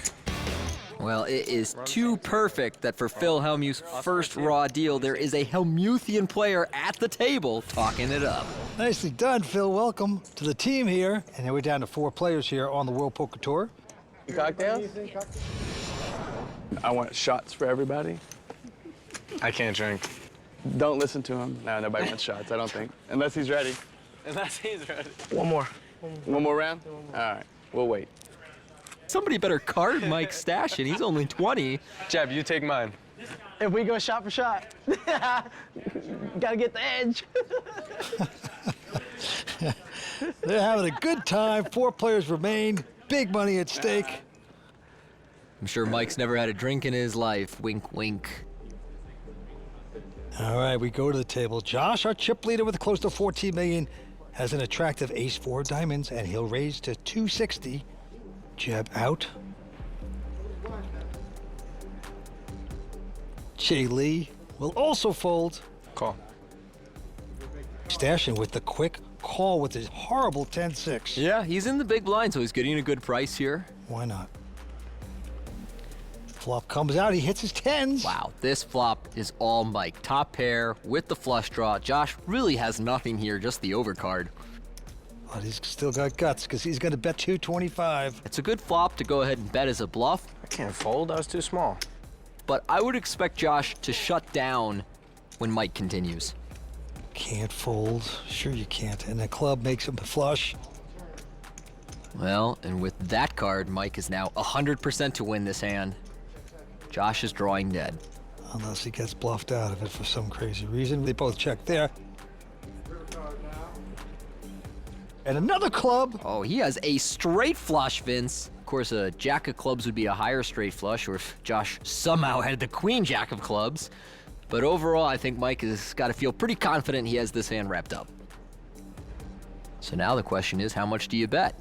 Well, it is too perfect that for Phil Hellmuth's first raw deal, there is a Hellmuthian player at the table talking it up. Nicely done, Phil. Welcome to the team here. And then we're down to 4 players here on the World Poker Tour. Cocktails? I want shots for everybody. I can't drink. Don't listen to him. No, nobody wants shots, I don't think. Unless he's ready. Unless he's ready. One more. One more round? All right, we'll wait. Somebody better card Mike's stash, and he's only 20. Jeb, you take mine. If we go shot for shot, gotta get the edge. They're having a good time. 4 players remain. Big money at stake. I'm sure Mike's never had a drink in his life. Wink, wink. All right, we go to the table. Josh, our chip leader with close to 14 million, has an attractive Ace 4 of diamonds, and he'll raise to 260. Jeb out. Jay Lee will also fold. Call. Stashing with the quick call with his horrible 10-6. Yeah, he's in the big blind, so he's getting a good price here. Why not? Flop comes out, he hits his 10s. Wow, this flop is all Mike. Top pair with the flush draw. Josh really has nothing here, just the overcard. But he's still got guts because he's going to bet 225. It's a good flop to go ahead and bet as a bluff. I can't fold, I was too small. But I would expect Josh to shut down when Mike continues. Can't fold. Sure you can't. And the club makes him flush. Well, and with that card, Mike is now 100% to win this hand. Josh is drawing dead. Unless he gets bluffed out of it for some crazy reason. They both check there. And another club. Oh, he has a straight flush, Vince. Of course, a jack of clubs would be a higher straight flush, or if Josh somehow had the queen jack of clubs. But overall, I think Mike has got to feel pretty confident he has this hand wrapped up. So now the question is, how much do you bet?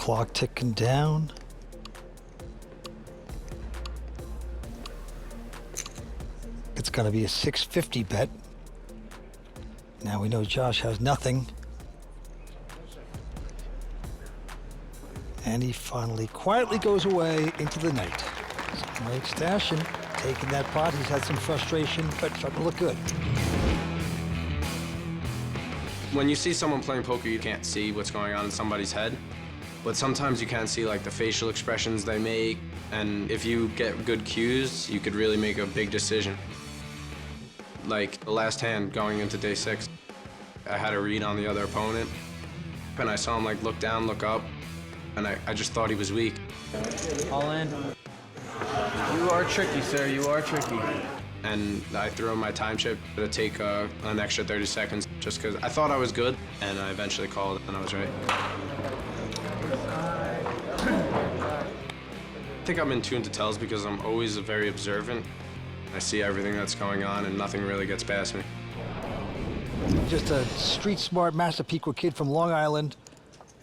Clock ticking down. It's going to be a 650 bet. Now we know Josh has nothing. And he finally quietly goes away into the night. So Mike stashing, taking that pot. He's had some frustration, but starting to look good. When you see someone playing poker, you can't see what's going on in somebody's head. But sometimes you can see like the facial expressions they make. And if you get good cues, you could really make a big decision. Like the last hand going into day 6, I had a read on the other opponent. And I saw him like look down, look up. And I just thought he was weak. All in. You are tricky, sir. You are tricky. And I threw in my time chip to take an extra 30 seconds just because I thought I was good. And I eventually called, and I was right. I think I'm in tune to tells because I'm always very observant. I see everything that's going on, and nothing really gets past me. Just a street-smart Massapequa kid from Long Island.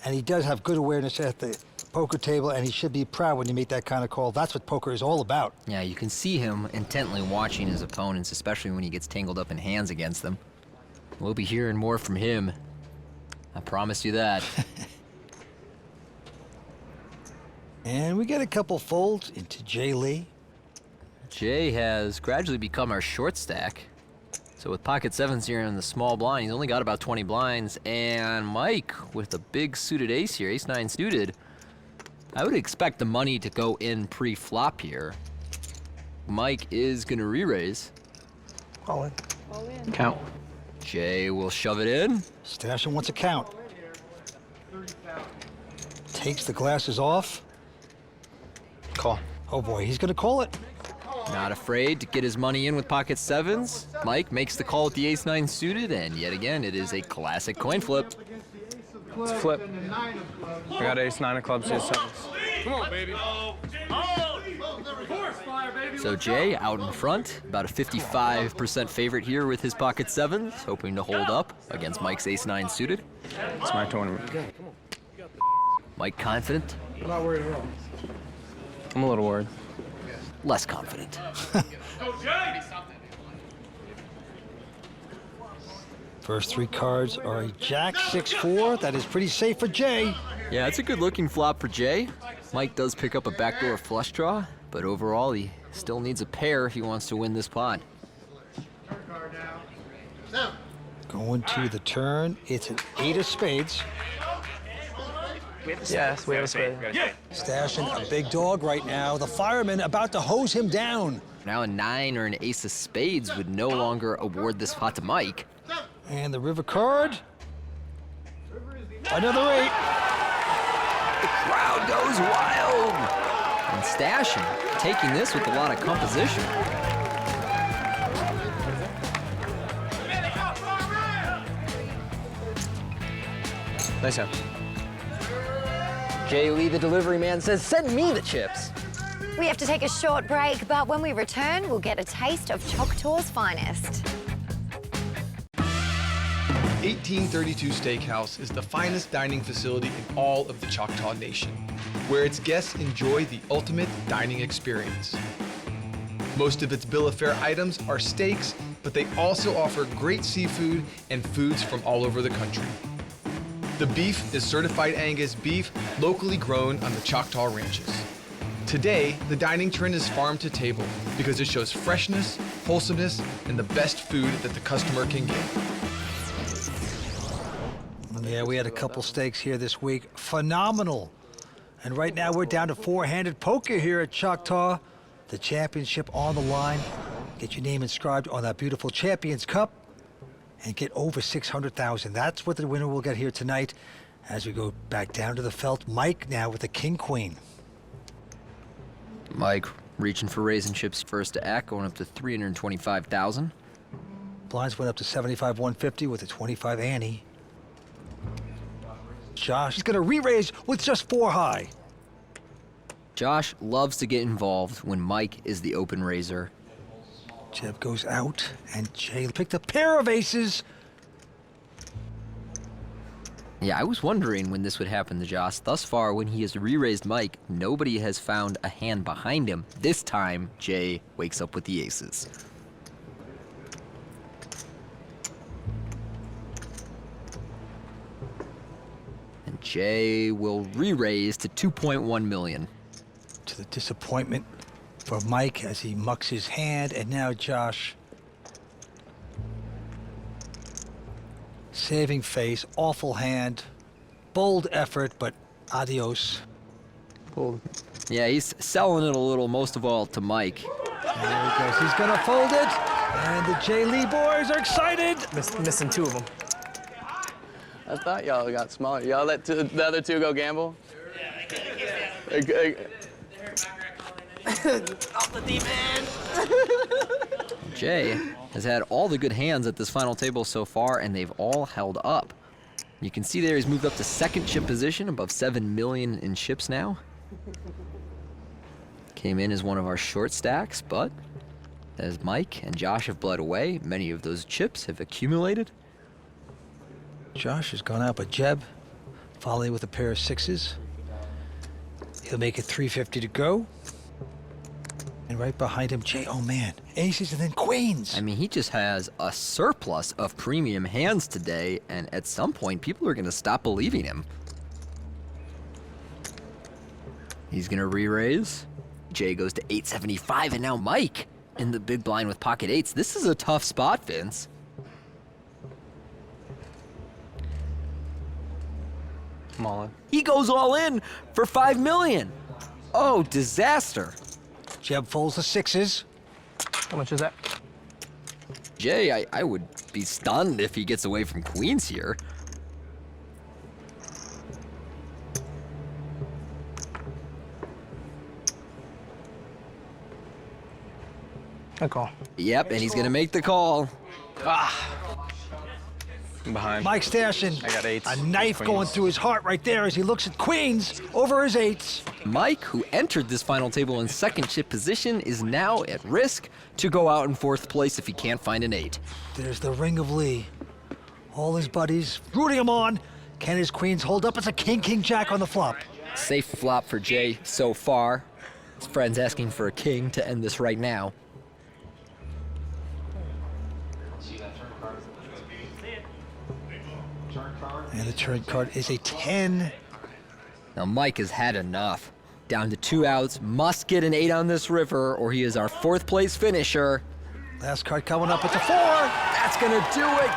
And he does have good awareness at the poker table, and he should be proud when you make that kind of call. That's what poker is all about. Yeah, you can see him intently watching his opponents, especially when he gets tangled up in hands against them. We'll be hearing more from him. I promise you that. And we get a couple folds into Jay Lee. Jay has gradually become our short stack. So with pocket sevens here in the small blind, he's only got about 20 blinds. And Mike, with a big suited ace here, ace-9 suited, I would expect the money to go in pre-flop here. Mike is gonna re-raise. All in. All in. Count. Jay will shove it in. Stashing wants a count. Takes the glasses off. Call. Oh boy, he's gonna call it. Not afraid to get his money in with pocket sevens. Mike makes the call with the ace-9 suited, and yet again, it is a classic coin flip. It's a flip. I got ace-9 of clubs, ace-7s. Come on, baby. So Jay out in front, about a 55% favorite here with his pocket sevens, hoping to hold up against Mike's ace-9 suited. It's my tournament. Mike confident. I'm not worried at all. I'm a little worried. Less confident. First 3 cards are a Jack 6-4. That is pretty safe for Jay. Yeah, it's a good looking flop for Jay. Mike does pick up a backdoor flush draw, but overall he still needs a pair if he wants to win this pot. Going to the turn, it's an 8 of spades. Yes, we have a spade. Stashing a big dog right now. The fireman about to hose him down. Now a 9 or an ace of spades would no longer award this pot to Mike. And the river card. Another 8. The crowd goes wild. And Stashing, taking this with a lot of composition. Nice hand. Jay Lee, the delivery man, says, send me the chips. We have to take a short break, but when we return, we'll get a taste of Choctaw's finest. 1832 Steakhouse is the finest dining facility in all of the Choctaw Nation, where its guests enjoy the ultimate dining experience. Most of its bill of fare items are steaks, but they also offer great seafood and foods from all over the country. The beef is certified Angus beef, locally grown on the Choctaw ranches. Today, the dining trend is farm to table because it shows freshness, wholesomeness, and the best food that the customer can get. Yeah, we had a couple steaks here this week. Phenomenal. And right now we're down to 4-handed poker here at Choctaw. The championship on the line. Get your name inscribed on that beautiful Champions Cup and get over $600,000. That's what the winner will get here tonight. As we go back down to the felt, Mike now with the king-queen. Mike reaching for raising chips first to act, going up to $325,000. Blinds went up to 75-150 with a 25 ante. Josh is going to re-raise with just 4 high. Josh loves to get involved when Mike is the open raiser. Jeb goes out, and Jay picked a pair of aces. Yeah, I was wondering when this would happen to Josh. Thus far, when he has re-raised Mike, nobody has found a hand behind him. This time, Jay wakes up with the aces. And Jay will re-raise to 2.1 million. To the disappointment for Mike as he mucks his hand, and now Josh. Saving face, awful hand, bold effort, but adios. Bold. Yeah, he's selling it a little, most of all to Mike. And there he goes. He's gonna fold it, and the J. Lee boys are excited. Missing 2 of them. I thought y'all got smaller. Y'all let the other 2 go gamble? Off the deep end. Jay has had all the good hands at this final table so far, and they've all held up. You can see there he's moved up to second chip position, above 7 million in chips now. Came in as one of our short stacks, but as Mike and Josh have bled away, many of those chips have accumulated. Josh has gone out, but Jeb following with a pair of 6s. He'll make it 350 to go. And right behind him, Jay, oh man, aces and then queens. I mean, he just has a surplus of premium hands today, and at some point, people are going to stop believing him. He's going to re-raise. Jay goes to 875, and now Mike in the big blind with pocket 8s. This is a tough spot, Vince. I'm all in. He goes all in for 5 million. Oh, disaster. Jeb folds the 6s. How much is that? Jay, I would be stunned if he gets away from queens here. Good call. Yep, and he's gonna make the call. I'm behind. Mike stashing I got 8s. a knife queens. going through his heart right there as he looks at queens over his 8s. Mike, who entered this final table in second chip position, is now at risk to go out in fourth place if he can't find an 8. There's the ring of Lee. All his buddies rooting him on. Can his queens hold up? It's a king, king, jack on the flop. Safe flop for Jay so far. His friend's asking for a king to end this right now. And the turn card is a 10. Now Mike has had enough. Down to 2 outs, must get an 8 on this river or he is our fourth place finisher. Last card coming up at the 4. That's gonna do it.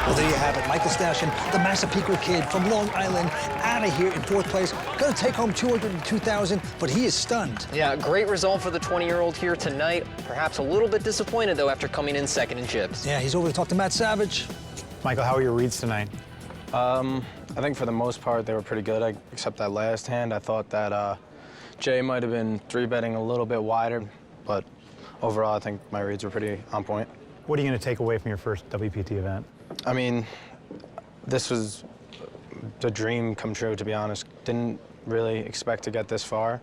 Well, there you have it. Michael Stashin, the Massapequa kid from Long Island, out of here in fourth place. Gonna take home $202,000, but he is stunned. Yeah, great result for the 20-year-old here tonight. Perhaps a little bit disappointed, though, after coming in second in chips. Yeah, he's over to talk to Matt Savage. Michael, how are your reads tonight? I think for the most part they were pretty good, except that last hand. I thought that Jay might have been 3-betting a little bit wider, but overall I think my reads were pretty on point. What are you going to take away from your first WPT event? I mean, this was the dream come true, to be honest. Didn't really expect to get this far.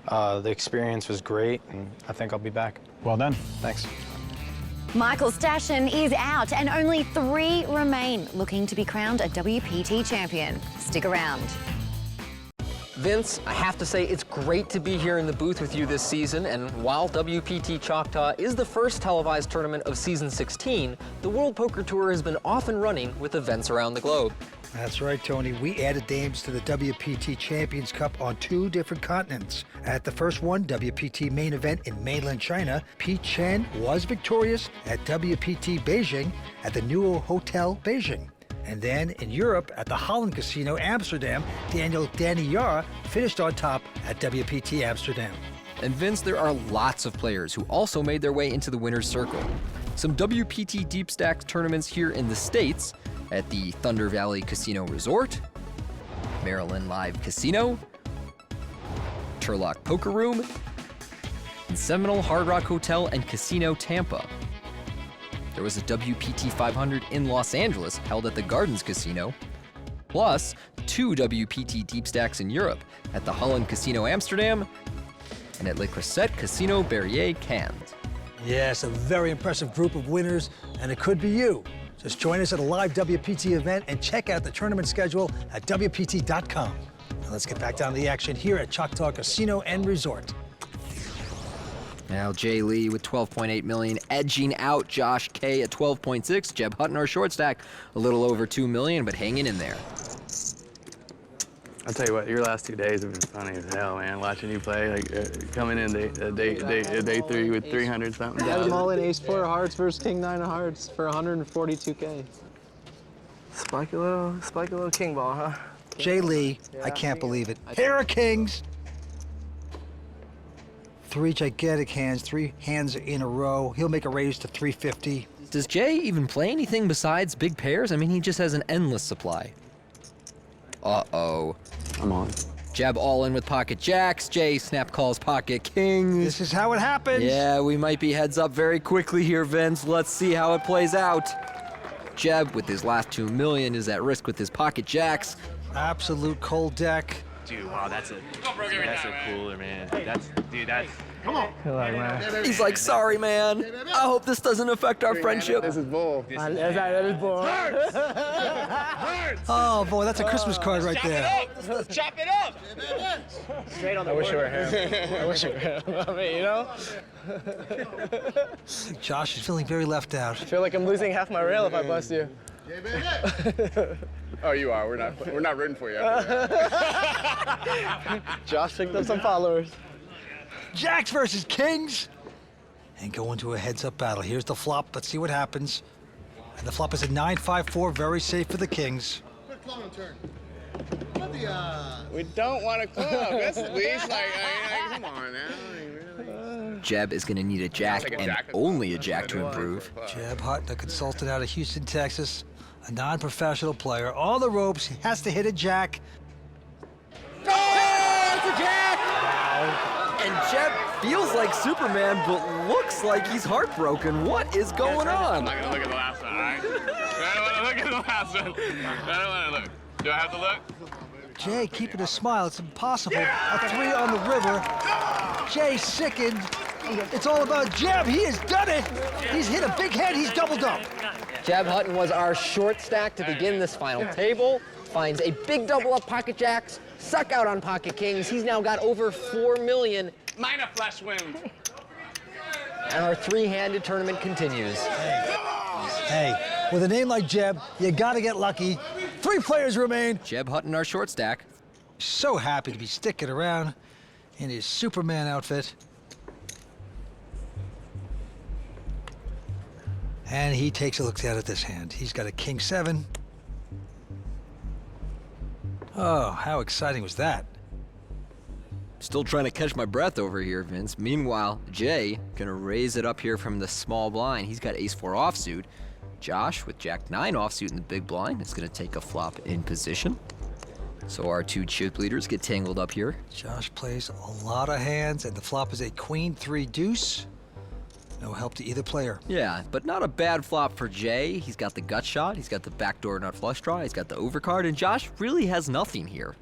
The experience was great, and I think I'll be back. Well done. Thanks. Michael Stashin is out and only 3 remain, looking to be crowned a WPT champion. Stick around. Vince, I have to say it's great to be here in the booth with you this season, and while WPT Choctaw is the first televised tournament of season 16, the World Poker Tour has been off and running with events around the globe. That's right, Tony. We added dames to the WPT Champions Cup on 2 different continents. At the first one, WPT main event in mainland China, Pete Chen was victorious at WPT Beijing at the Nuo Hotel Beijing. And then in Europe, at the Holland Casino Amsterdam, Danny Yara finished on top at WPT Amsterdam. And Vince, there are lots of players who also made their way into the winner's circle. Some WPT Deep Stacks tournaments here in the States at the Thunder Valley Casino Resort, Maryland Live Casino, Turlock Poker Room, and Seminole Hard Rock Hotel and Casino Tampa. There was a WPT 500 in Los Angeles held at the Gardens Casino, plus 2 WPT Deep Stacks in Europe at the Holland Casino Amsterdam and at Le Creuset Casino Berrier Cannes. Yes, a very impressive group of winners, and it could be you. Just join us at a live WPT event and check out the tournament schedule at WPT.com. Now let's get back down to the action here at Choctaw Casino and Resort. Now Jay Lee with 12.8 million, edging out Josh K at 12.6. Jeb Hutton, our short stack, a little over 2 million, but hanging in there. I'll tell you what, your last 2 days have been funny as hell, man. Watching you play, like coming in day 3 with 300 something. I had them all in ace-4 of hearts versus king-9 of hearts for 142K. Spiky little king ball, huh? Jay Lee, I can't believe it. Pair of kings. 3 gigantic hands, 3 hands in a row. He'll make a raise to 350. Does Jay even play anything besides big pairs? I mean, he just has an endless supply. Uh-oh. I'm on. Jeb all in with pocket jacks. Jay snap calls pocket kings. This is how it happens. Yeah, we might be heads up very quickly here, Vince. Let's see how it plays out. Jeb, with his last 2 million, is at risk with his pocket jacks. Absolute cold deck. Dude, wow, that's a cooler, man. Come on. He's like, sorry, man. I hope this doesn't affect our friendship. This is bull. That is bull. Oh, boy, that's a Christmas card right there. Chop it up. Straight on the board. I wish it were him. I mean, you know? Josh is feeling very left out. I feel like I'm losing half my rail if I bust you. Oh, you are. We're not rooting for you. After that. Josh picked up some followers. Jacks versus kings. And go into a heads-up battle. Here's the flop. Let's see what happens. And the flop is a 9-5-4. Very safe for the kings. We don't want to club. That's at least come on now. Jeb is going to need a jack and only a jack to improve. Jeb Hutton, a consultant out of Houston, Texas. A non-professional player. On the ropes. He has to hit a jack. Oh, it's a jack! Wow. And Jeb feels like Superman, but looks like he's heartbroken. What is going on? I'm not going to look at the last one, all right? I don't want to look at the last one. I don't want to look. Do I have to look? Jay keeping a smile. It's impossible. A 3 on the river. Jay sickened. It's all about Jeb. He has done it. He's hit a big head. He's doubled up. Jeb Hutton was our short stack to begin this final table. Finds a big double up pocket jacks, suck out on pocket kings. He's now got over 4 million. Mine a flush win. And our 3-handed tournament continues. Hey, with a name like Jeb, you gotta get lucky. 3 players remain. Jeb Hutton, our short stack. So happy to be sticking around in his Superman outfit. And he takes a look down at this hand. He's got a king 7. Oh, how exciting was that? Still trying to catch my breath over here, Vince. Meanwhile, Jay gonna raise it up here from the small blind. He's got ace-4 offsuit. Josh, with jack-9 offsuit in the big blind, is gonna take a flop in position. So our 2 chip leaders get tangled up here. Josh plays a lot of hands, and the flop is a queen 3 deuce. No help to either player. Yeah, but not a bad flop for Jay. He's got the gut shot, he's got the backdoor nut flush draw, he's got the overcard, and Josh really has nothing here.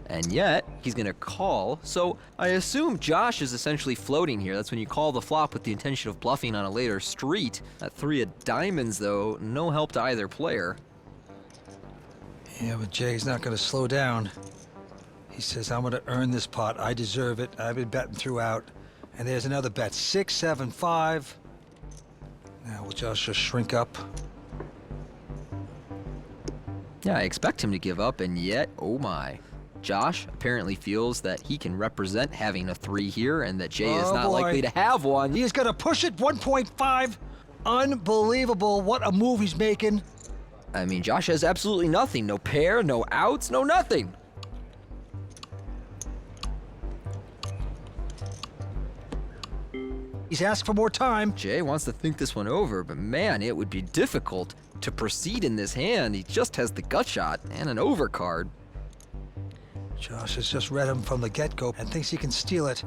And yet, he's gonna call, so I assume Josh is essentially floating here. That's when you call the flop with the intention of bluffing on a later street. At 3 of diamonds, though, no help to either player. Yeah, but Jay's not gonna slow down. He says, I'm gonna earn this pot. I deserve it. I've been betting throughout. And there's another bet, 6, 7, 5. Now will Josh just shrink up? Yeah, I expect him to give up, and yet, oh my. Josh apparently feels that he can represent having a 3 here and that Jay is not likely to have one. He is gonna push it, 1.5. Unbelievable, what a move he's making. I mean, Josh has absolutely nothing. No pair, no outs, no nothing. He's asked for more time. Jay wants to think this one over, but man, it would be difficult to proceed in this hand. He just has the gut shot and an overcard. Josh has just read him from the get-go and thinks he can steal it.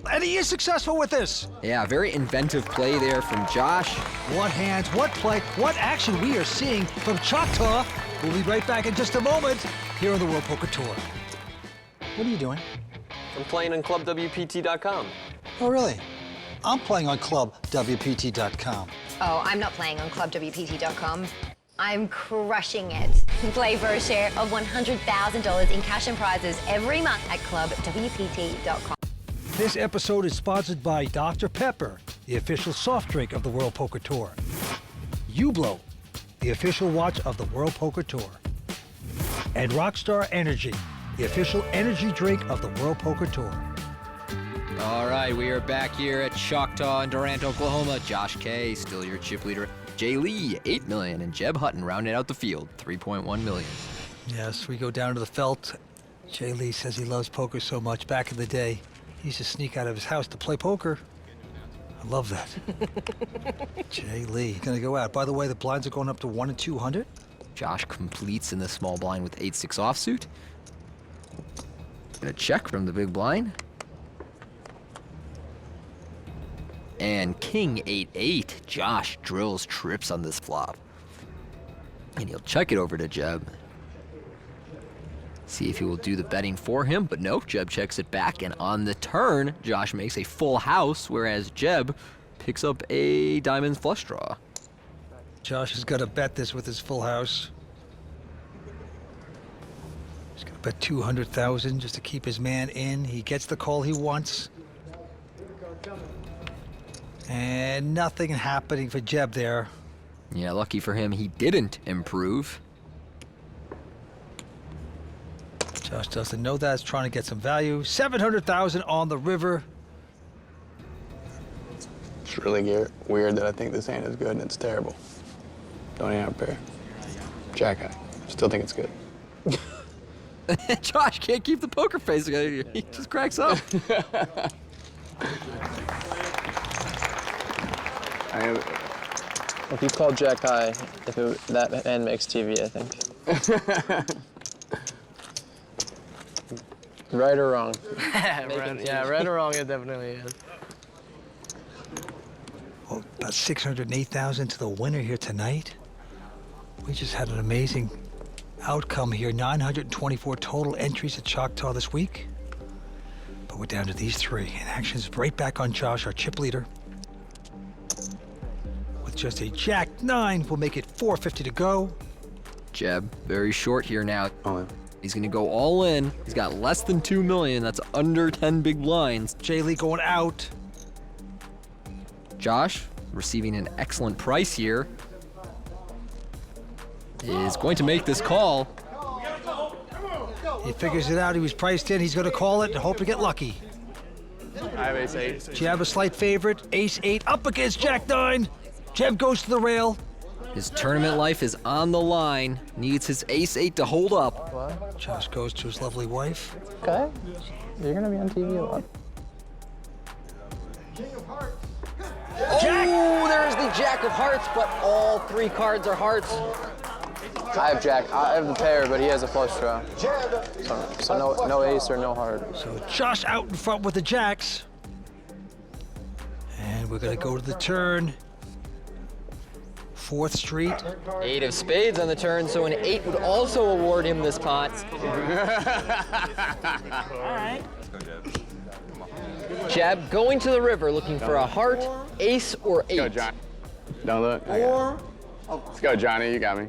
And he is successful with this. Yeah, very inventive play there from Josh. What hands, what play, what action we are seeing from Choctaw. We'll be right back in just a moment here on the World Poker Tour. What are you doing? I'm playing on ClubWPT.com. Oh, really? I'm playing on ClubWPT.com. Oh, I'm not playing on ClubWPT.com. I'm crushing it. Play for a share of $100,000 in cash and prizes every month at ClubWPT.com. This episode is sponsored by Dr. Pepper, the official soft drink of the World Poker Tour. Hublot, the official watch of the World Poker Tour. And Rockstar Energy, the official energy drink of the World Poker Tour. All right, we are back here at Choctaw in Durant, Oklahoma. Josh K, still your chip leader. Jay Lee, 8 million, and Jeb Hutton rounding out the field, 3.1 million. Yes, we go down to the felt. Jay Lee says he loves poker so much. Back in the day, he used to sneak out of his house to play poker. I love that. Jay Lee gonna go out. By the way, the blinds are going up to 1 and 200. Josh completes in the small blind with 8-6 offsuit. Gonna check from the big blind. And King 8-8. Josh drills trips on this flop. And he'll check it over to Jeb. See if he will do the betting for him, but no, Jeb checks it back, and on the turn, Josh makes a full house, whereas Jeb picks up a diamond flush draw. Josh is gonna bet this with his full house. He's gonna bet 200,000 just to keep his man in. He gets the call he wants. And nothing happening for Jeb there. Yeah, lucky for him, he didn't improve. Josh doesn't know that. He's trying to get some value. 700,000 on the river. It's really weird that I think this hand is good and it's terrible. Don't even have a pair. Jack high. Still think it's good. Josh can't keep the poker face. He just cracks up. If you call Jack high, that hand makes TV, I think. Right or wrong? Right or wrong, it definitely is. Well, about 608,000 to the winner here tonight. We just had an amazing outcome here. 924 total entries at Choctaw this week. But we're down to these three. And action's right back on Josh, our chip leader. With just a Jack-9, we'll make it 450 to go. Jeb, very short here now. He's gonna go all in. He's got less than 2 million. That's under 10 big blinds. Jay Lee going out. Josh, receiving an excellent price here, is going to make this call. He figures it out. He was priced in. He's going to call it and hope to get lucky. I have ace-8. Jeb a slight favorite. Ace-8 up against Jack-9. Jeb goes to the rail. His tournament life is on the line. Needs his ace-8 to hold up. What? Josh goes to his lovely wife. Okay. You're gonna be on TV a lot. Oh, there's the Jack of Hearts, but all 3 cards are hearts. I have Jack. I have the pair, but he has a flush draw. So no ace or no heart. So Josh out in front with the jacks. And we're gonna go to the turn. 4th Street. 8 of spades on the turn, so an 8 would also award him this pot. All right. Jeb going to the river looking for a heart, ace, or 8. Let's go, John. Don't look. Let's go, Johnny. You got me.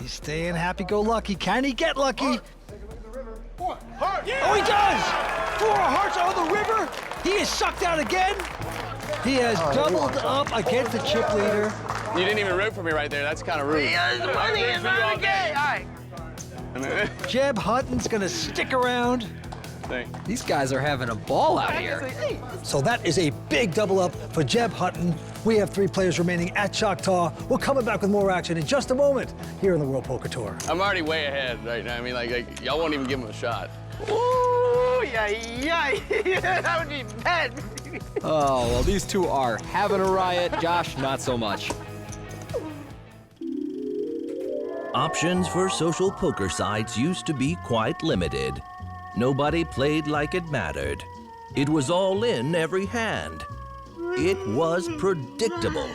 He's staying happy-go-lucky. Can he get lucky? Heart. Oh, he does! 4 hearts on the river. He is sucked out again. He has doubled up against the chip leader. You didn't even root for me right there. That's kind of rude. Money is on the game. All right. Jeb Hutton's gonna stick around. These guys are having a ball out here. So that is a big double up for Jeb Hutton. We have 3 players remaining at Choctaw. We're coming back with more action in just a moment here on the World Poker Tour. I'm already way ahead right now. I mean, like y'all won't even give him a shot. Ooh, yeah. That would be bad. Oh, well, these two are having a riot. Josh, not so much. Options for social poker sites used to be quite limited. Nobody played like it mattered. It was all in every hand. It was predictable.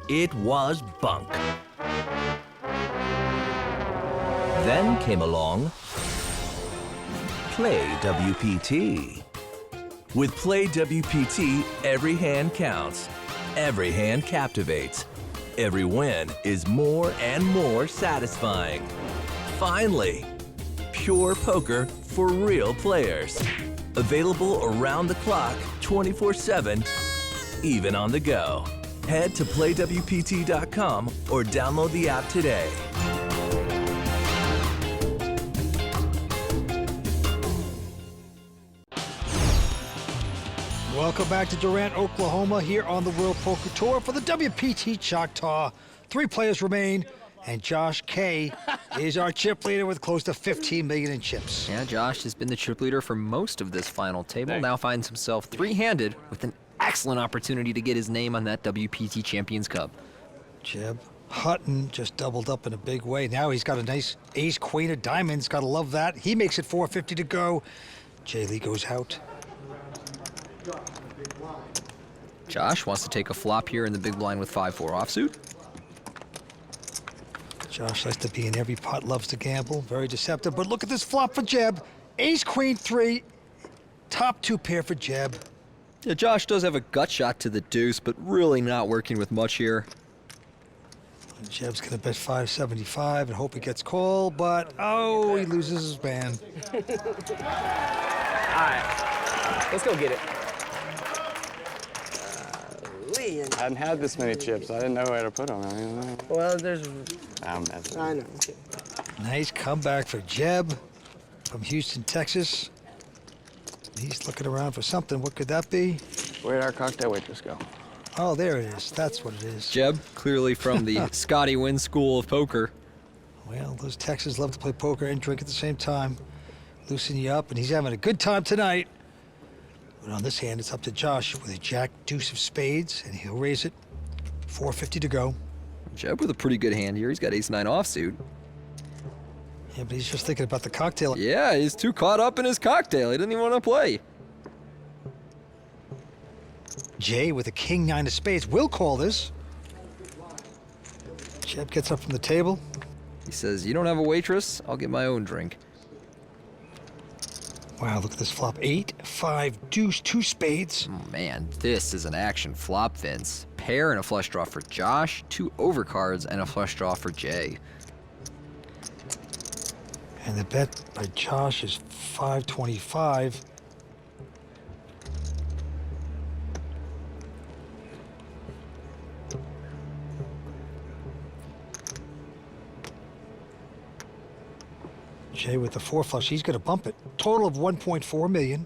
It was bunk. Then came along PlayWPT. With PlayWPT, every hand counts. Every hand captivates. Every win is more and more satisfying. Finally, pure poker for real players. Available around the clock, 24/7, even on the go. Head to playwpt.com or download the app today. Welcome back to Durant, Oklahoma, here on the World Poker Tour for the WPT Choctaw. 3 players remain, and Josh K is our chip leader with close to 15 million in chips. Yeah, Josh has been the chip leader for most of this final table. Now finds himself three-handed with an excellent opportunity to get his name on that WPT Champions Cup. Jeb Hutton just doubled up in a big way. Now he's got a nice ace, queen of diamonds. Got to love that. He makes it 450 to go. Jay Lee goes out. Josh wants to take a flop here in the big blind with 5-4 offsuit. Josh likes to be in every pot, loves to gamble. Very deceptive, but look at this flop for Jeb. Ace, queen, 3. Top 2 pair for Jeb. Yeah, Josh does have a gut shot to the deuce, but really not working with much here. And Jeb's gonna bet 575 and hope he gets called, but oh, he loses his band. All right, let's go get it. I hadn't had this many chips. I didn't know where to put them. Well, there's... I'm messing. I know. Nice comeback for Jeb from Houston, Texas. He's looking around for something. What could that be? Where'd our cocktail waitress go? Oh, there it is. That's what it is. Jeb, clearly from the Scotty Wynn School of Poker. Well, those Texans love to play poker and drink at the same time. Loosen you up, and he's having a good time tonight. But on this hand, it's up to Josh with a jack, deuce of spades, and he'll raise it. 450 to go. Jeb with a pretty good hand here. He's got ace-9 offsuit. Yeah, but he's just thinking about the cocktail. Yeah, he's too caught up in his cocktail. He doesn't even want to play. Jay with a king, 9 of spades will call this. Jeb gets up from the table. He says, you don't have a waitress? I'll get my own drink. Wow, look at this flop. 8, 5, deuce, 2 spades. Oh, man, this is an action flop, Vince. Pair and a flush draw for Josh, 2 overcards and a flush draw for Jay. And the bet by Josh is 525. Jay with the 4 flush, he's gonna bump it. Total of 1.4 million.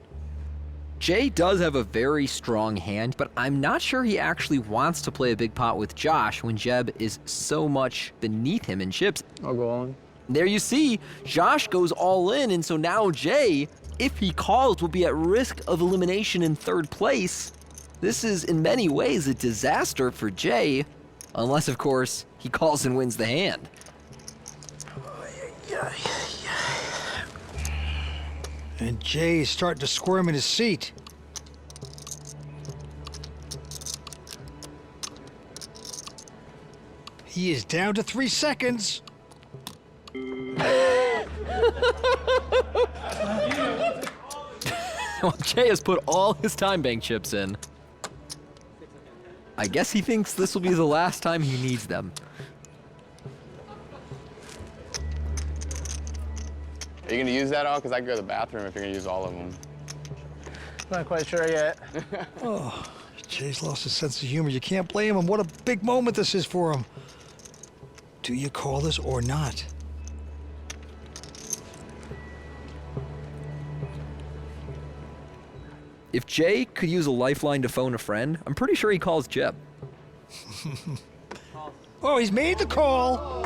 Jay does have a very strong hand, but I'm not sure he actually wants to play a big pot with Josh when Jeb is so much beneath him in chips. I'll go on. There you see, Josh goes all in, and so now Jay, if he calls, will be at risk of elimination in 3rd place. This is, in many ways, a disaster for Jay, unless, of course, he calls and wins the hand. And Jay is starting to squirm in his seat. He is down to 3 seconds. Well, Jay has put all his time bank chips in. I guess he thinks this will be the last time he needs them. Are you gonna use that all? Because I can go to the bathroom if you're gonna use all of them. Not quite sure yet. Oh, Jay's lost his sense of humor. You can't blame him. What a big moment this is for him. Do you call this or not? If Jay could use a lifeline to phone a friend, I'm pretty sure he calls Jeb. Oh, he's made the call.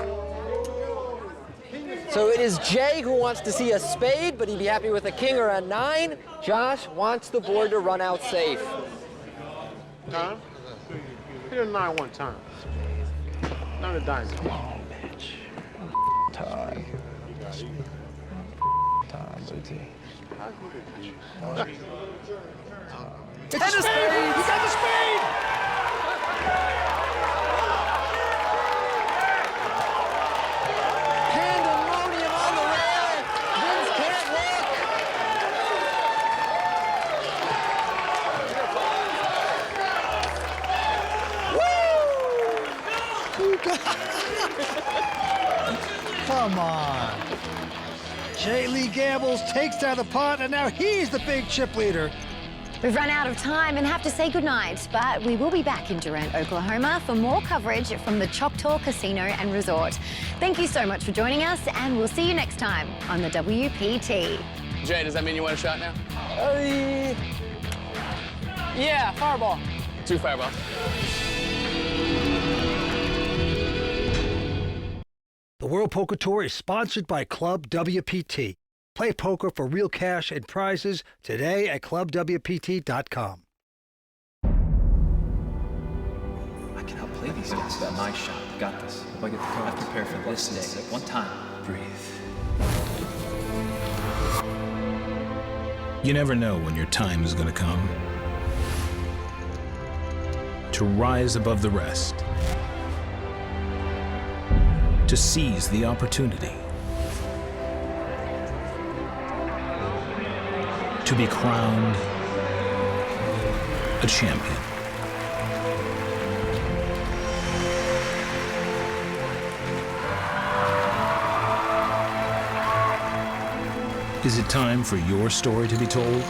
So it is Jay who wants to see a spade, but he'd be happy with a king or a 9. Josh wants the board to run out safe. Huh? Hit a 9 one time. Not a diamond. Time. Time, Booty. It's a spade! He got the spade! Pandemonium on the rail. Vince can't look. Woo! Come on. Jay Lee gambles, takes down the pot, and now he's the big chip leader. We've run out of time and have to say goodnight, but we will be back in Durant, Oklahoma for more coverage from the Choctaw Casino and Resort. Thank you so much for joining us, and we'll see you next time on the WPT. Jay, does that mean you want a shot now? Yeah, fireball. 2 fireballs. The World Poker Tour is sponsored by ClubWPT. Play poker for real cash and prizes today at ClubWPT.com. I can help play these guys. Got my shot. Got this. If I get the card, I prepare for this day. One time. Breathe. You never know when your time is going to come. To rise above the rest. To seize the opportunity. To be crowned a champion. Is it time for your story to be told?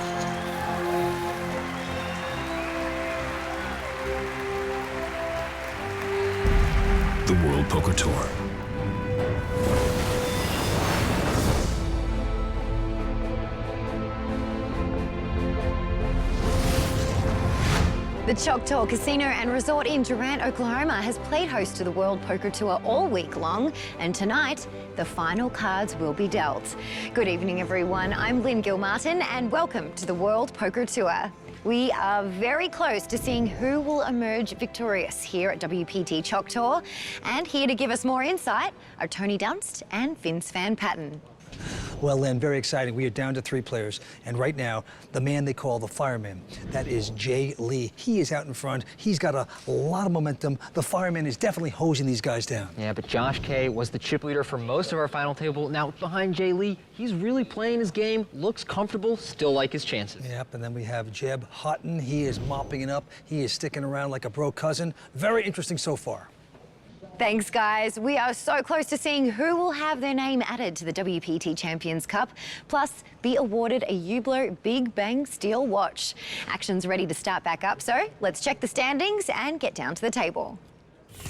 The World Poker Tour. The Choctaw Casino and Resort in Durant, Oklahoma has played host to the World Poker Tour all week long, and tonight, the final cards will be dealt. Good evening, everyone. I'm Lynn Gilmartin, and welcome to the World Poker Tour. We are very close to seeing who will emerge victorious here at WPT Choctaw, and here to give us more insight are Tony Dunst and Vince Van Patten. Well, Lynn, very exciting. We are down to 3 players, and right now, the man they call the fireman, that is Jay Lee. He is out in front. He's got a lot of momentum. The fireman is definitely hosing these guys down. Yeah, but Josh K was the chip leader for most of our final table. Now, behind Jay Lee, he's really playing his game, looks comfortable, still like his chances. Yep, and then we have Jeb Hutton. He is mopping it up. He is sticking around like a broke cousin. Very interesting so far. Thanks, guys. We are so close to seeing who will have their name added to the WPT Champions Cup, plus be awarded a Hublot Big Bang Steel watch. Action's ready to start back up, so let's check the standings and get down to the table.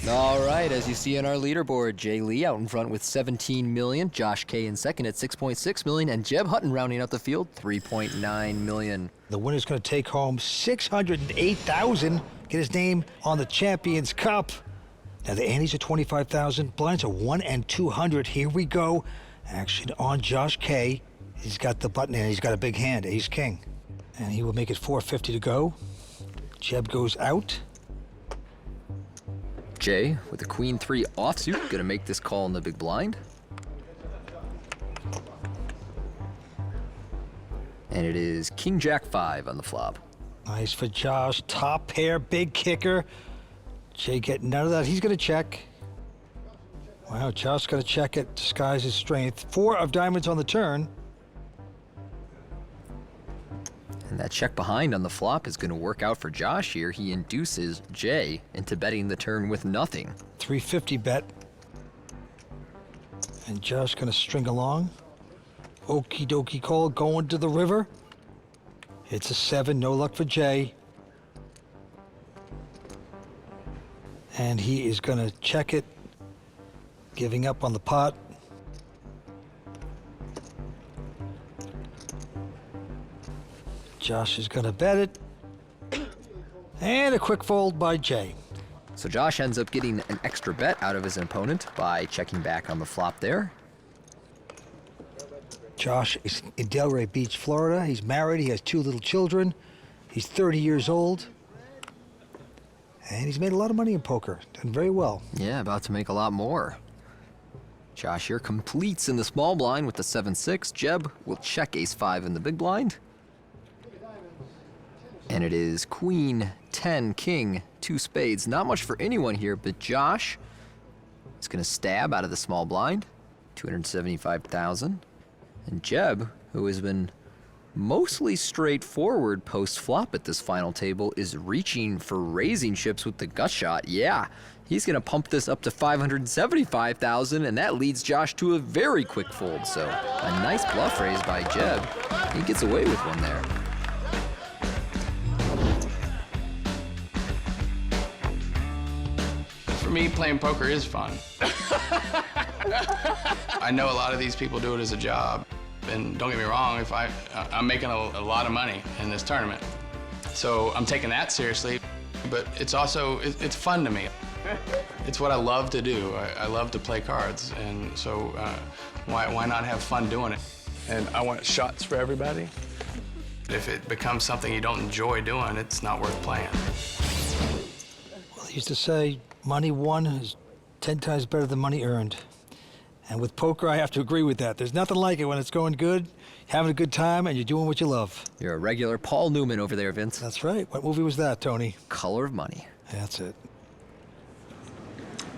All right, as you see on our leaderboard, Jay Lee out in front with 17 million, Josh K in second at 6.6 million, and Jeb Hutton rounding out the field, 3.9 million. The winner's going to take home $608,000, get his name on the Champions Cup. Now the antes are 25,000, blinds are 1 and 200. Here we go. Action on Josh K. He's got the button and he's got a big hand, ace king. And he will make it 450 to go. Jeb goes out. Jay with the queen 3 offsuit, gonna make this call in the big blind. And it is king jack 5 on the flop. Nice for Josh, top pair, big kicker. Jay getting none of that. He's going to check. Wow, Josh's going to check it, disguise his strength. 4 of diamonds on the turn. And that check behind on the flop is going to work out for Josh here. He induces Jay into betting the turn with nothing. 350 bet. And Josh going to string along. Okie dokie call, going to the river. It's a 7, no luck for Jay. And he is going to check it, giving up on the pot. Josh is going to bet it. And a quick fold by Jay. So Josh ends up getting an extra bet out of his opponent by checking back on the flop there. Josh is in Delray Beach, Florida. He's married. He has 2 little children. He's 30 years old. And he's made a lot of money in poker, done very well. Yeah, about to make a lot more. Josh here completes in the small blind with the 7-6. Jeb will check ace 5 in the big blind. And it is queen, 10, king, 2 spades. Not much for anyone here, but Josh is going to stab out of the small blind, 275,000. And Jeb, who has been mostly straightforward post-flop at this final table is reaching for raising chips with the gut shot. Yeah, he's gonna pump this up to 575,000, and that leads Josh to a very quick fold. So a nice bluff raise by Jeb. He gets away with one there. For me, playing poker is fun. I know a lot of these people do it as a job. And don't get me wrong, if I'm making a lot of money in this tournament. So I'm taking that seriously, but it's also, it's fun to me. It's what I love to do. I love to play cards, and so why not have fun doing it? And I want shots for everybody. If it becomes something you don't enjoy doing, it's not worth playing. Well, he used to say, money won is 10 times better than money earned. And with poker, I have to agree with that. There's nothing like it when it's going good, having a good time, and you're doing what you love. You're a regular Paul Newman over there, Vince. That's right. What movie was that, Tony? Color of Money. That's it.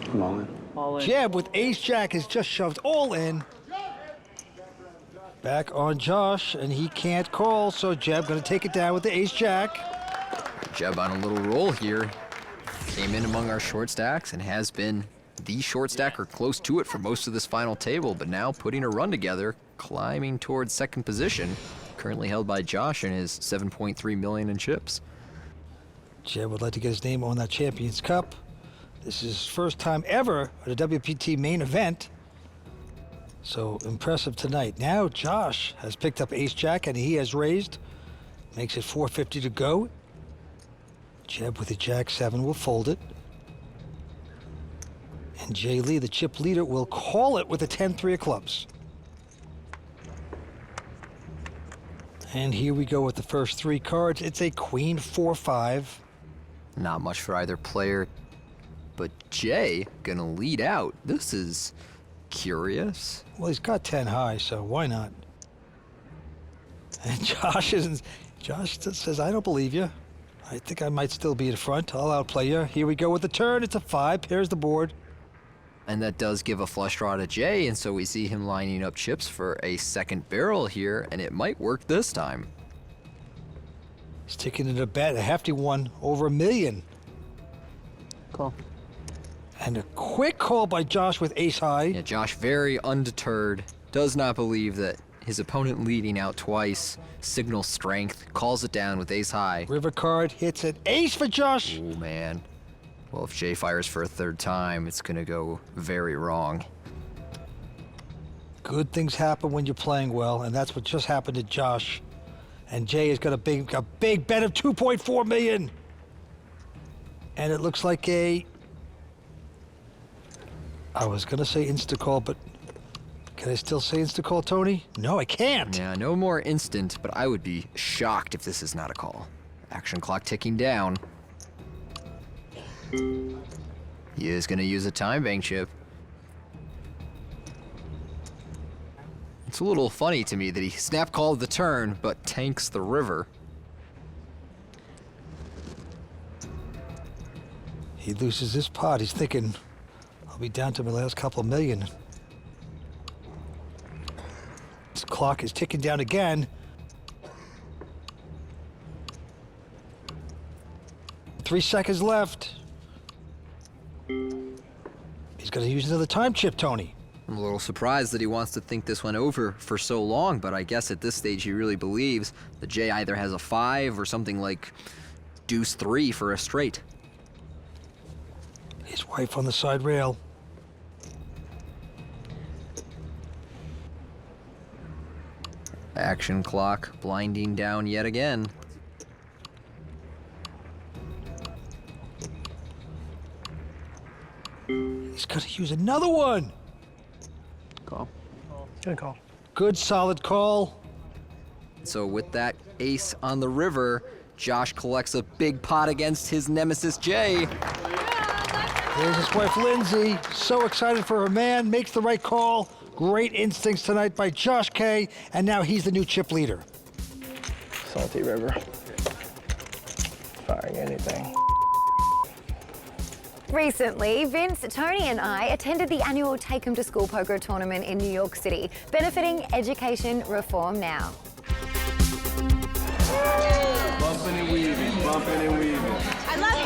I'm all in. All in. Jeb with ace-jack has just shoved all in. Back on Josh, and he can't call, so Jeb going to take it down with the ace-jack. Jeb on a little roll here. Came in among our short stacks and has been the short stacker close to it for most of this final table, but now putting a run together, climbing towards second position, currently held by Josh and his 7.3 million in chips. Jeb would like to get his name on that Champions Cup. This is his first time ever at a WPT main event. So impressive tonight. Now Josh has picked up ace-jack and he has raised. Makes it 450 to go. Jeb with the jack-7 will fold it. And Jay Lee, the chip leader, will call it with a 10-3 of clubs. And here we go with the first three cards. It's a queen 4-5. Not much for either player, but Jay gonna lead out. This is curious. Well, he's got 10 high, so why not? And Josh says, I don't believe you. I think I might still be in front. I'll outplay you. Here we go with the turn. It's a 5. Pairs the board. And that does give a flush draw to Jay, and so we see him lining up chips for a second barrel here, and it might work this time. He's taking it a bet, a hefty one, over $1 million. Call. And a quick call by Josh with ace high. Yeah, Josh very undeterred, does not believe that his opponent leading out twice signals strength, calls it down with ace high. River card hits an ace for Josh. Oh, man. Well, if Jay fires for a third time, it's gonna go very wrong. Good things happen when you're playing well, and that's what just happened to Josh. And Jay has got a big bet of 2.4 million. And it looks like I was gonna say insta-call, but can I still say insta-call, Tony? No, I can't. Yeah, no more instant, but I would be shocked if this is not a call. Action clock ticking down. He is gonna use a time bank chip. It's a little funny to me that he snap called the turn, but tanks the river. He loses this pot. He's thinking, I'll be down to my last couple of million. This clock is ticking down again. Three seconds left. He's going to use another time chip, Tony. I'm a little surprised that he wants to think this went over for so long, but I guess at this stage he really believes that Jay either has a 5 or something like deuce 3 for a straight. His wife on the side rail. Action clock blinding down yet again. He's got to use another one. Call. Good call. Good, solid call. So with that ace on the river, Josh collects a big pot against his nemesis, Jay. There's his wife, Lindsay. So excited for her man. Makes the right call. Great instincts tonight by Josh K. And now he's the new chip leader. Salty river. Firing anything. Recently, Vince, Tony and I attended the annual Take 'em to School Poker Tournament in New York City, benefiting Education Reform Now. Bumping and weaving, bumping and weaving. I love it.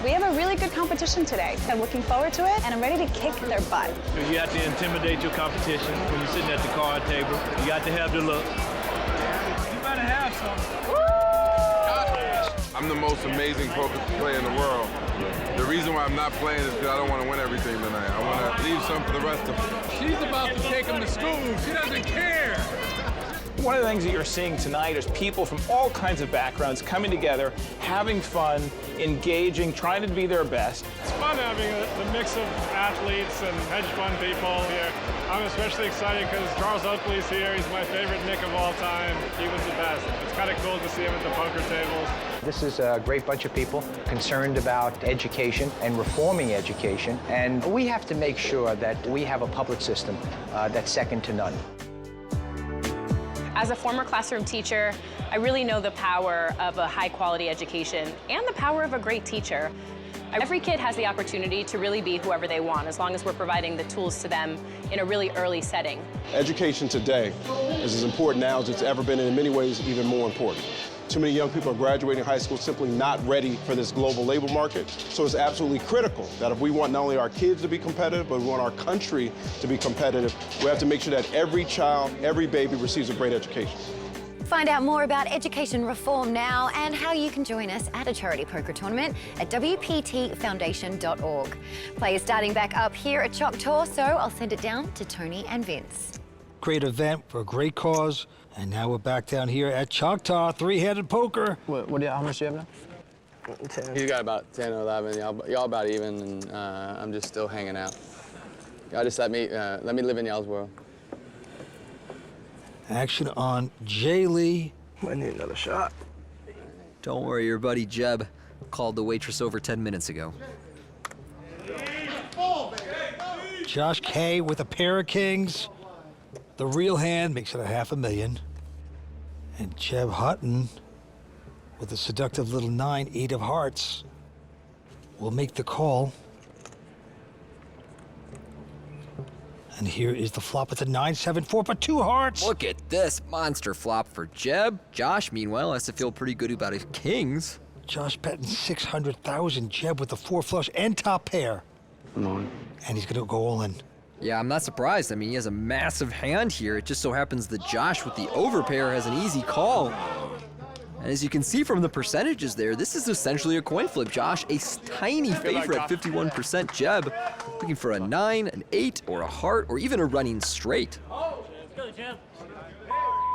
We have a really good competition today. I'm looking forward to it, and I'm ready to kick their butt. You have to intimidate your competition when you're sitting at the card table. You got to have the look. You better have some. I'm the most amazing poker player in the world. The reason why I'm not playing is because I don't want to win everything tonight. I want to leave some for the rest of them. She's about to take him to school. She doesn't care. One of the things that you're seeing tonight is people from all kinds of backgrounds coming together, having fun, engaging, trying to be their best. It's fun having the mix of athletes and hedge fund people here. I'm especially excited because Charles Oakley's here. He's my favorite Nick of all time. He was the best. It's kind of cool to see him at the poker tables. This is a great bunch of people concerned about education and reforming education, and we have to make sure that we have a public system that's second to none. As a former classroom teacher, I really know the power of a high-quality education and the power of a great teacher. Every kid has the opportunity to really be whoever they want, as long as we're providing the tools to them in a really early setting. Education today is as important now as it's ever been, and in many ways even more important. Too many young people are graduating high school simply not ready for this global labor market. So it's absolutely critical that if we want not only our kids to be competitive, but we want our country to be competitive, we have to make sure that every child, every baby receives a great education. Find out more about education reform now and how you can join us at a charity poker tournament at WPTfoundation.org. Play is starting back up here at Choctaw, so I'll send it down to Tony and Vince. Great event for a great cause. And now we're back down here at Choctaw, three-handed poker. How much do you have now? 10. He's got about 10 or 11. Y'all about even, and I'm just still hanging out. Y'all just let me live in y'all's world. Action on Jay Lee. Might need another shot. Don't worry, your buddy Jeb called the waitress over 10 minutes ago. Josh K with a pair of kings. The real hand makes it $500,000. And Jeb Hutton with a seductive little 9, 8 of hearts will make the call. And here is the flop. It's a 9, 7, 4, but 2 hearts. Look at this monster flop for Jeb. Josh, meanwhile, has to feel pretty good about his kings. Josh betting 600,000. Jeb with the 4 flush and top pair. Come on. And he's going to go all in. Yeah, I'm not surprised. I mean, he has a massive hand here. It just so happens that Josh with the overpair has an easy call. And as you can see from the percentages there, this is essentially a coin flip. Josh, a tiny favorite at 51%. Jeb looking for a 9, an 8, or a heart, or even a running straight. I didn't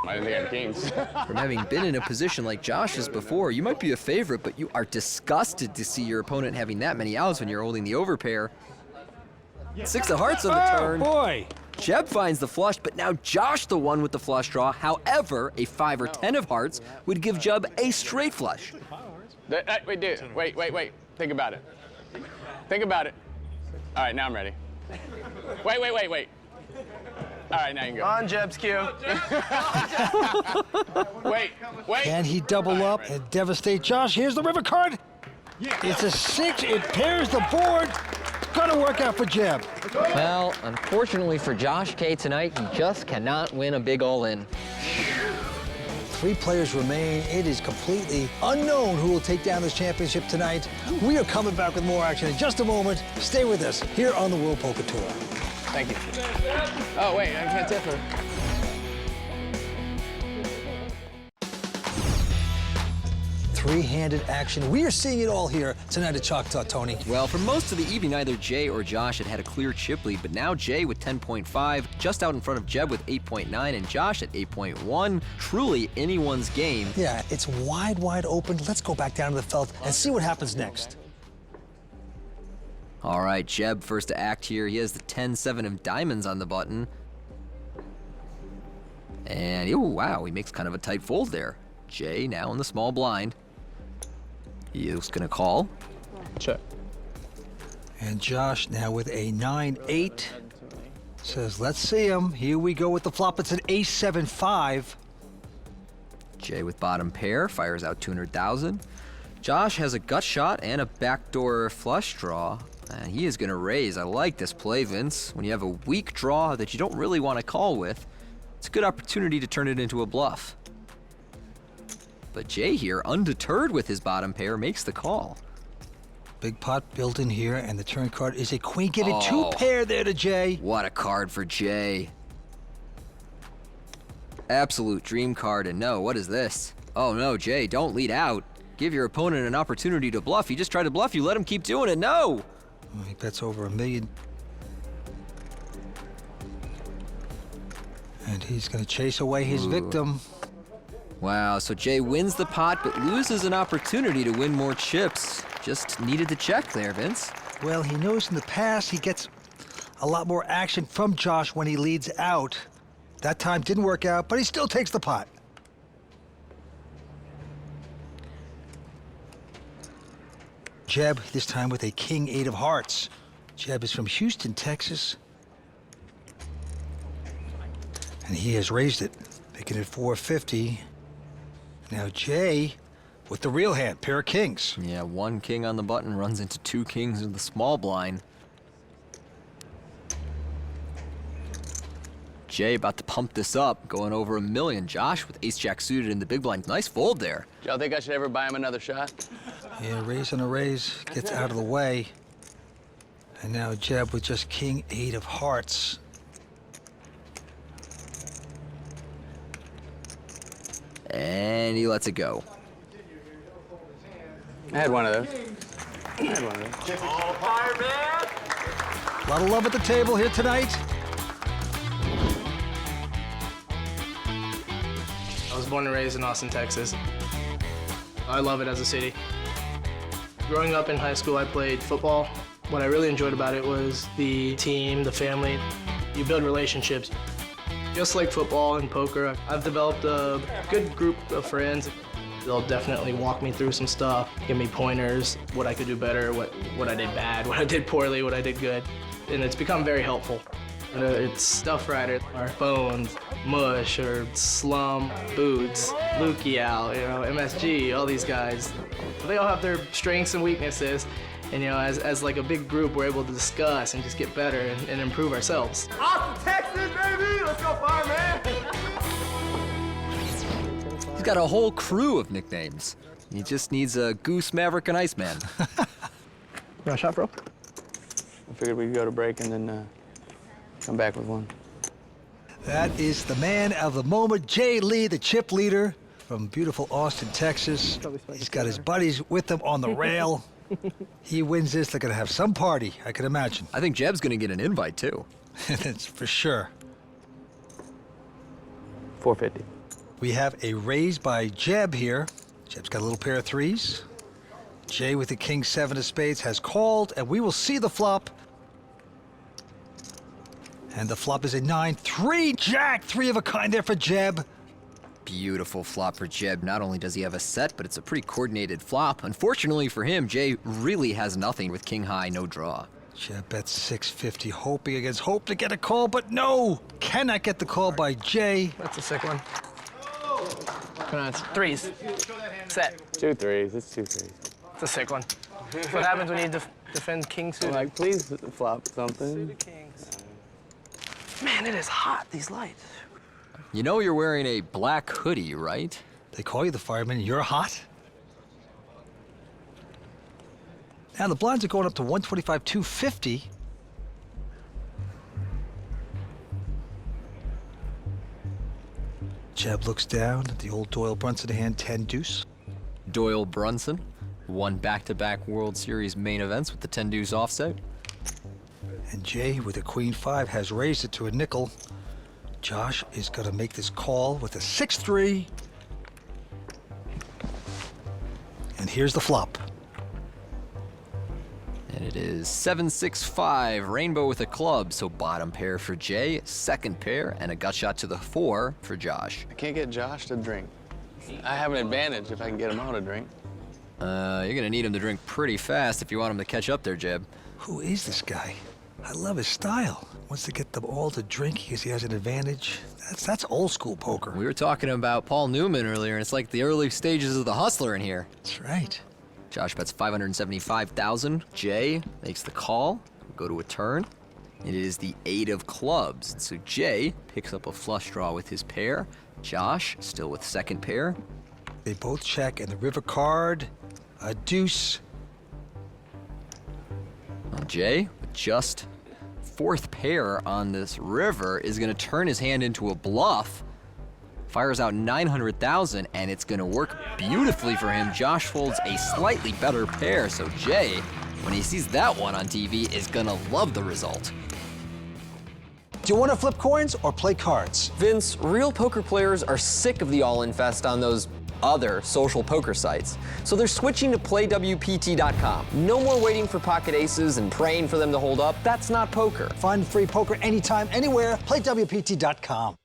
think I had kings. From having been in a position like Josh's before, you might be a favorite, but you are disgusted to see your opponent having that many outs when you're holding the overpair. 6 of hearts on the turn. Oh, boy. Jeb finds the flush, but now Josh the one with the flush draw. However, a 5 or 10 of hearts would give Jeb a straight flush. Wait, dude. Wait. Think about it. Think about it. All right, now I'm ready. Wait. All right, now you can go. On Jeb's cue. Wait. Can he double up and devastate Josh? Here's the river card. It's a 6. It pairs the board. Gonna work out for Jeb. Well, unfortunately for Josh K tonight, he just cannot win a big all-in. 3 players remain. It is completely unknown who will take down this championship tonight. We are coming back with more action in just a moment. Stay with us here on the World Poker Tour. Thank you. Oh, wait, I can't tip her. Three-handed action. We are seeing it all here tonight at Choctaw, Tony. Well, for most of the evening, either Jay or Josh had a clear chip lead, but now Jay with 10.5, just out in front of Jeb with 8.9, and Josh at 8.1. Truly anyone's game. Yeah, it's wide open. Let's go back down to the felt and see what happens next. All right, Jeb first to act here. He has the 10-7 of diamonds on the button. And, oh, wow, he makes kind of a tight fold there. Jay now in the small blind. He is going to call. Check. And Josh now with a 9-8. Says, let's see him. Here we go with the flop. It's an ace-7-5. Jay with bottom pair fires out 200,000. Josh has a gut shot and a backdoor flush draw. And he is going to raise. I like this play, Vince. When you have a weak draw that you don't really want to call with, it's a good opportunity to turn it into a bluff. But Jay here, undeterred with his bottom pair, makes the call. Big pot built in here, and the turn card is a queen, giving two pair there to Jay. What a card for Jay. Absolute dream card, and no, what is this? Oh no, Jay, don't lead out. Give your opponent an opportunity to bluff. He just tried to bluff you, let him keep doing it, no! Well, he bets over $1 million. And he's gonna chase away his victim. Wow, so Jay wins the pot, but loses an opportunity to win more chips. Just needed to check there, Vince. Well, he knows in the past he gets a lot more action from Josh when he leads out. That time didn't work out, but he still takes the pot. Jeb, this time with a king 8 of hearts. Jeb is from Houston, Texas. And he has raised it, making it 450. Now Jay with the real hand, pair of kings. Yeah, 1 king on the button runs into 2 kings in the small blind. Jay about to pump this up, going over $1 million. Josh with ace-jack suited in the big blind. Nice fold there. Y'all think I should ever buy him another shot? Yeah, raise on a raise, gets out of the way. And now Jeb with just king 8 of hearts. And he lets it go. I had one of those. I had one of those. A lot of love at the table here tonight. I was born and raised in Austin, Texas. I love it as a city. Growing up in high school, I played football. What I really enjoyed about it was the team, the family. You build relationships. Just like football and poker, I've developed a good group of friends. They'll definitely walk me through some stuff, give me pointers, what I could do better, what I did bad, what I did poorly, what I did good. And it's become very helpful. It's Stuff Rider, or Bones, Mush, or Slum, Boots, Lukial, MSG, all these guys. They all have their strengths and weaknesses. And as like a big group, we're able to discuss and just get better and improve ourselves. Austin, Texas, baby! Let's go, Fireman! He's got a whole crew of nicknames. He just needs a Goose, Maverick, and Iceman. You want a shot, bro? I figured we'd go to break and then come back with one. That is the man of the moment, Jay Lee, the chip leader from beautiful Austin, Texas. He's got his buddies with him on the rail. He wins this, they're gonna have some party, I can imagine. I think Jeb's gonna get an invite too. That's for sure. 450. We have a raise by Jeb here. Jeb's got a little pair of threes. Jay with the king 7 of spades has called, and we will see the flop. And the flop is a 9-3 jack, 3 of a kind there for Jeb. Beautiful flop for Jeb. Not only does he have a set, but it's a pretty coordinated flop. Unfortunately for him, Jay really has nothing with king high, no draw. Jeb bets 650, hoping against hope to get a call, but no! Cannot get the call by Jay. That's a sick one. Come on, it's threes. Set. 2 threes, it's 2 threes. It's a sick one. That's what happens when you defend king suited. Like, please flop something. Suited kings. Man, it is hot, these lights. You know you're wearing a black hoodie, right? They call you the fireman, you're hot? Now the blinds are going up to 125, 250. Jeb looks down at the old Doyle Brunson hand, 10 deuce. Doyle Brunson won back-to-back World Series main events with the 10 deuce offset. And Jay with a queen 5 has raised it to a nickel. Josh is gonna make this call with a 6-3. And here's the flop. And it is 7-6-5, rainbow with a club. So bottom pair for Jay, second pair, and a gut shot to the 4 for Josh. I can't get Josh to drink. I have an advantage if I can get him out to drink. You're gonna need him to drink pretty fast if you want him to catch up there, Jeb. Who is this guy? I love his style. Wants to get them all to drink because he has an advantage. That's old school poker. We were talking about Paul Newman earlier, and it's like the early stages of the Hustler in here. That's right. Josh bets 575,000. Jay makes the call. We'll go to a turn. It is the 8 of clubs. So Jay picks up a flush draw with his pair. Josh still with second pair. They both check, and the river card, a deuce. Well, Jay, with just fourth pair on this river, is going to turn his hand into a bluff. Fires out 900,000, and it's going to work beautifully for him. Josh folds a slightly better pair, so Jay, when he sees that one on TV, is going to love the result. Do you want to flip coins or play cards? Vince, real poker players are sick of the all-in fest on those other social poker sites. So they're switching to playwpt.com. No more waiting for pocket aces and praying for them to hold up. That's not poker. Fun, free poker anytime, anywhere. PlayWPT.com.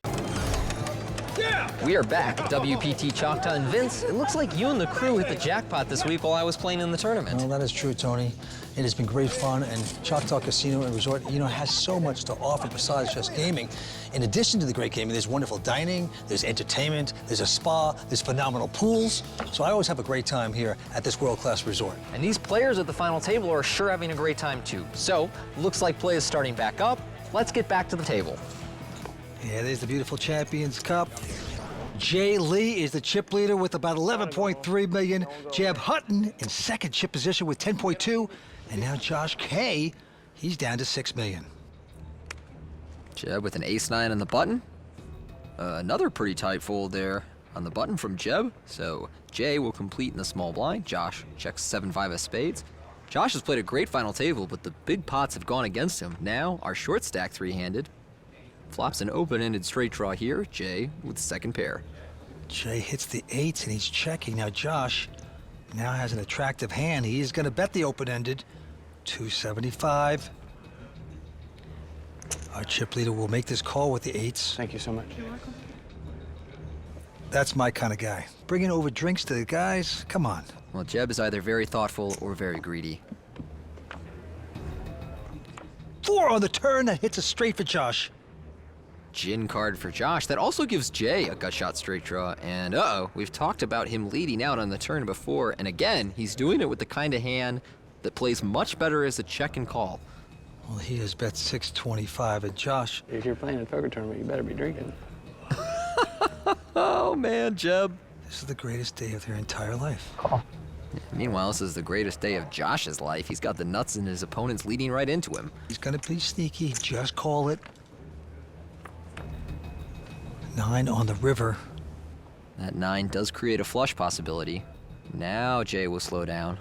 We are back at WPT Choctaw, and Vince, it looks like you and the crew hit the jackpot this week while I was playing in the tournament. Well, that is true, Tony. It has been great fun, and Choctaw Casino and Resort, has so much to offer besides just gaming. In addition to the great gaming, there's wonderful dining, there's entertainment, there's a spa, there's phenomenal pools. So I always have a great time here at this world-class resort. And these players at the final table are sure having a great time, too. So, looks like play is starting back up. Let's get back to the table. Yeah, there's the beautiful Champions Cup. Jay Lee is the chip leader with about 11.3 million. Jeb Hutton in second chip position with 10.2. And now Josh K, he's down to 6 million. Jeb with an ace-9 on the button. Another pretty tight fold there on the button from Jeb. So Jay will complete in the small blind. Josh checks 7-5 of spades. Josh has played a great final table, but the big pots have gone against him. Now our short stack three-handed. Flops an open-ended straight draw here. Jay with second pair. Jay hits the eights and he's checking. Now Josh now has an attractive hand. He is going to bet the open-ended. 275. Our chip leader will make this call with the eights. Thank you so much. You're welcome. That's my kind of guy. Bringing over drinks to the guys, come on. Well, Jeb is either very thoughtful or very greedy. 4 on the turn, that hits a straight for Josh. Gin card for Josh. That also gives Jay a gut shot straight draw. And uh-oh, we've talked about him leading out on the turn before. And again, he's doing it with the kind of hand that plays much better as a check and call. Well, he has bet 625, and Josh... If you're playing a poker tournament, you better be drinking. Oh, man, Jeb. This is the greatest day of their entire life. Call. Meanwhile, this is the greatest day of Josh's life. He's got the nuts and his opponent's leading right into him. He's gonna be sneaky, just call it. 9 on the river. That 9 does create a flush possibility. Now Jay will slow down.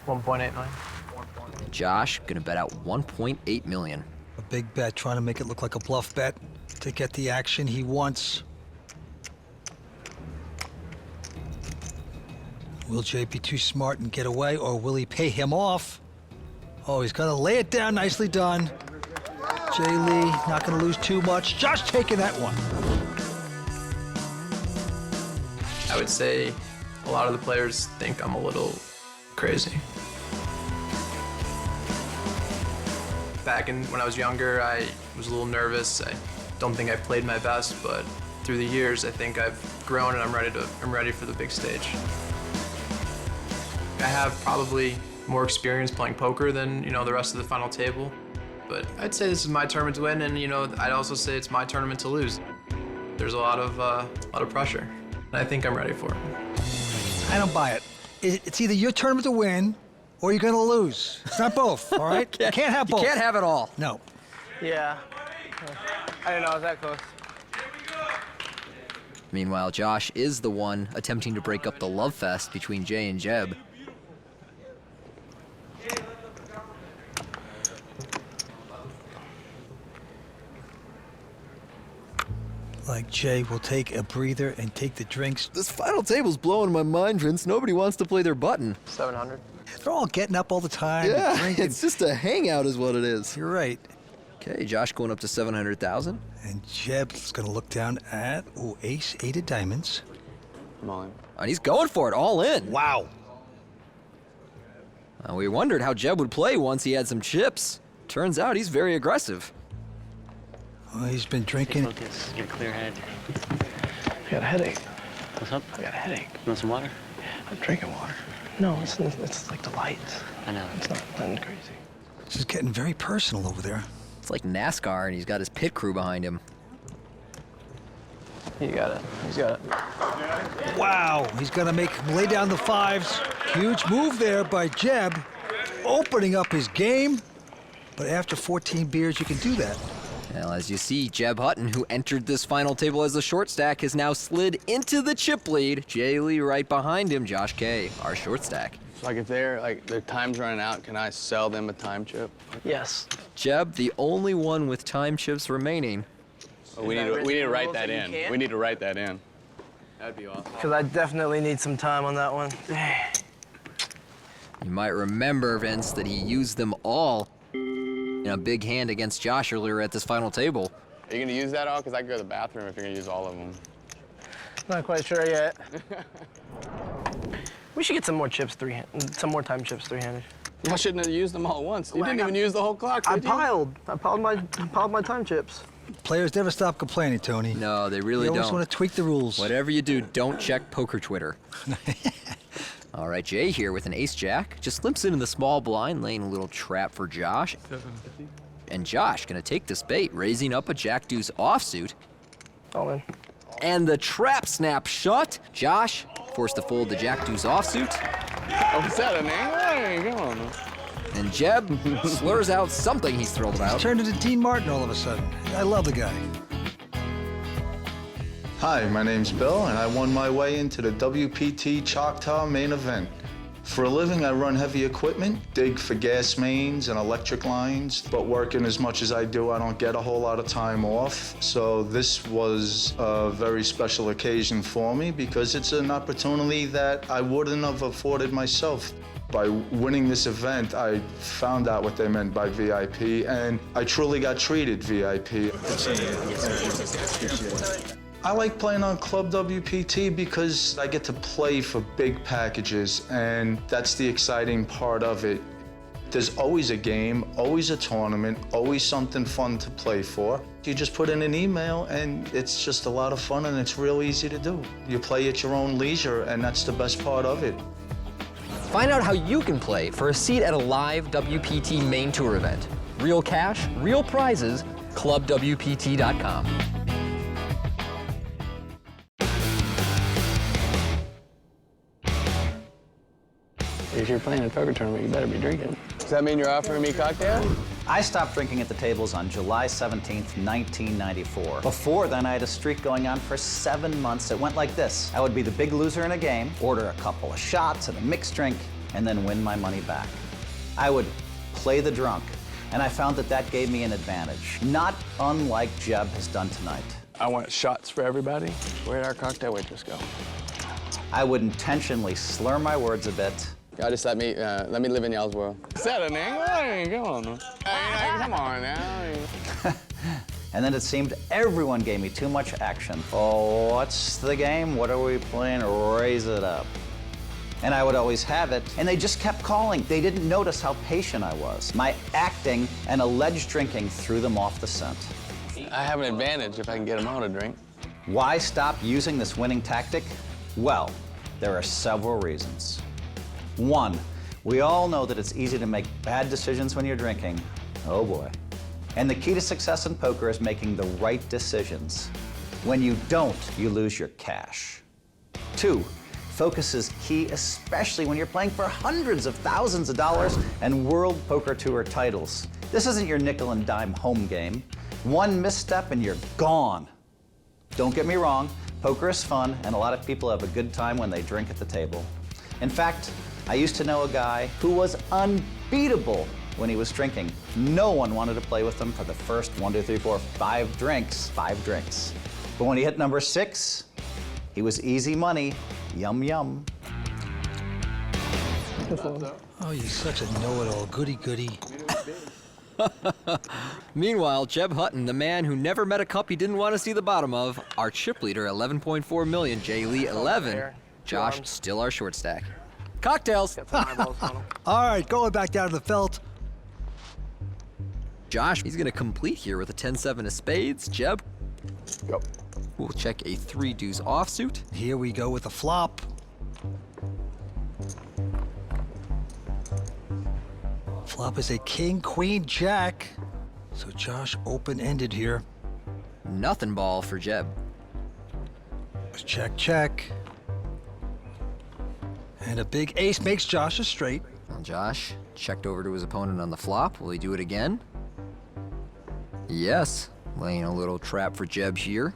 1.89. And Josh gonna bet out 1.8 million. A big bet, trying to make it look like a bluff bet to get the action he wants. Will Jay be too smart and get away, or will he pay him off? Oh, he's gonna lay it down, nicely done. Jay Lee, not gonna lose too much. Josh taking that one. I would say a lot of the players think I'm a little crazy. Back when I was younger, I was a little nervous. I don't think I played my best, but through the years, I think I've grown and I'm ready for the big stage. I have probably more experience playing poker than, the rest of the final table. But I'd say this is my tournament to win, and I'd also say it's my tournament to lose. There's a lot of pressure, and I think I'm ready for it. I don't buy it. It's either your tournament to win, or you're gonna lose. It's not both, all right? You can't have both. You can't have it all. No. Yeah. I didn't know I was that close. Meanwhile, Josh is the one attempting to break up the love fest between Jay and Jeb. Like Jay will take a breather and take the drinks. This final table's blowing my mind, Vince. Nobody wants to play their button. 700. They're all getting up all the time. Yeah, drinking. it's just a hangout is what it is. You're right. Okay, Josh going up to 700,000. And Jeb's gonna look down at, ace 8 of diamonds. I'm all in. And he's going for it, all in. Wow. We wondered how Jeb would play once he had some chips. Turns out he's very aggressive. Well, he's been drinking. Focus, get a clear head. I got a headache. What's up? I got a headache. You want some water? I'm drinking water. No, it's like the lights. I know. It's not nothing crazy. This is getting very personal over there. It's like NASCAR, and he's got his pit crew behind him. You got it. He's got it. Wow, he's gonna make him lay down the fives. Huge move there by Jeb, opening up his game. But after 14 beers, you can do that. Well, as you see, Jeb Hutton, who entered this final table as a short stack, has now slid into the chip lead. Jay Lee right behind him, Josh K, our short stack. Like if their time's running out, can I sell them a time chip? Yes. Jeb, the only one with time chips remaining. Oh, we need to write that in. We need to write that in. That'd be awesome. Because I definitely need some time on that one. You might remember, Vince, that he used them all in a big hand against Josh earlier at this final table. Are you going to use that all? Because I can go to the bathroom if you're going to use all of them. Not quite sure yet. We should get some more chips some more time chips three-handed. Y'all shouldn't have used them all at once. You didn't even use the whole clock, did you? I piled my time chips. Players never stop complaining, Tony. No, they really You don't. always want to tweak the rules. Whatever you do, don't check poker Twitter. All right, Jay here with an ace-jack. Just limps into the small blind, laying a little trap for Josh. And Josh gonna take this bait, raising up a jack-deuce offsuit. All in. And the trap snap shut. Josh forced to fold the jack-deuce offsuit. Oh, is that an angle? Come on. And Jeb slurs out something he's thrilled about. He's turned into Dean Martin all of a sudden. I love the guy. Hi, my name's Bill, and I won my way into the WPT Choctaw main event. For a living, I run heavy equipment, dig for gas mains and electric lines, but working as much as I do, I don't get a whole lot of time off. So this was a very special occasion for me because it's an opportunity that I wouldn't have afforded myself. By winning this event, I found out what they meant by VIP, and I truly got treated VIP. I like playing on ClubWPT because I get to play for big packages, and that's the exciting part of it. There's always a game, always a tournament, always something fun to play for. You just put in an email, and it's just a lot of fun, and it's real easy to do. You play at your own leisure, and that's the best part of it. Find out how you can play for a seat at a live WPT main tour event. Real cash, real prizes, ClubWPT.com. If you're playing a poker tournament, you better be drinking. Does that mean you're offering me cocktail? I stopped drinking at the tables on July 17th, 1994. Before then, I had a streak going on for 7 months. It went like this. I would be the big loser in a game, order a couple of shots and a mixed drink, and then win my money back. I would play the drunk, and I found that that gave me an advantage, not unlike Jeb has done tonight. I want shots for everybody. Where'd our cocktail waitress go? I would intentionally slur my words a bit. Y'all just let me live in y'all's world. Is that an angle? Come on. Come on now. And then it seemed everyone gave me too much action. Oh, what's the game? What are we playing? Raise it up. And I would always have it, and they just kept calling. They didn't notice how patient I was. My acting and alleged drinking threw them off the scent. I have an advantage if I can get them all to drink. Why stop using this winning tactic? Well, there are several reasons. One, we all know that it's easy to make bad decisions when you're drinking. Oh boy. And the key to success in poker is making the right decisions. When you don't, you lose your cash. Two, focus is key, especially when you're playing for hundreds of thousands of dollars and World Poker Tour titles. This isn't your nickel and dime home game. One misstep and you're gone. Don't get me wrong, poker is fun and a lot of people have a good time when they drink at the table. In fact, I used to know a guy who was unbeatable when he was drinking. No one wanted to play with him for the first 1, 2, 3, 4, 5 drinks. But when he hit number 6, he was easy money. Yum, yum. Oh, you're such a know-it-all. Goody-goody. Meanwhile, Jeb Hutton, the man who never met a cup he didn't want to see the bottom of, our chip leader, 11.4 million, Jay Lee, 11. Josh, still our short stack. Cocktails. All right, going back down to the felt. Josh, he's going to complete here with a 10-7 of spades. Jeb, go. We'll check a 3 deuce offsuit. Here we go with the flop. Flop is a king, queen, jack. So Josh open-ended here. Nothing ball for Jeb. Check, check. And a big ace makes Josh a straight. Well, Josh checked over to his opponent on the flop. Will he do it again? Yes. Laying a little trap for Jeb here.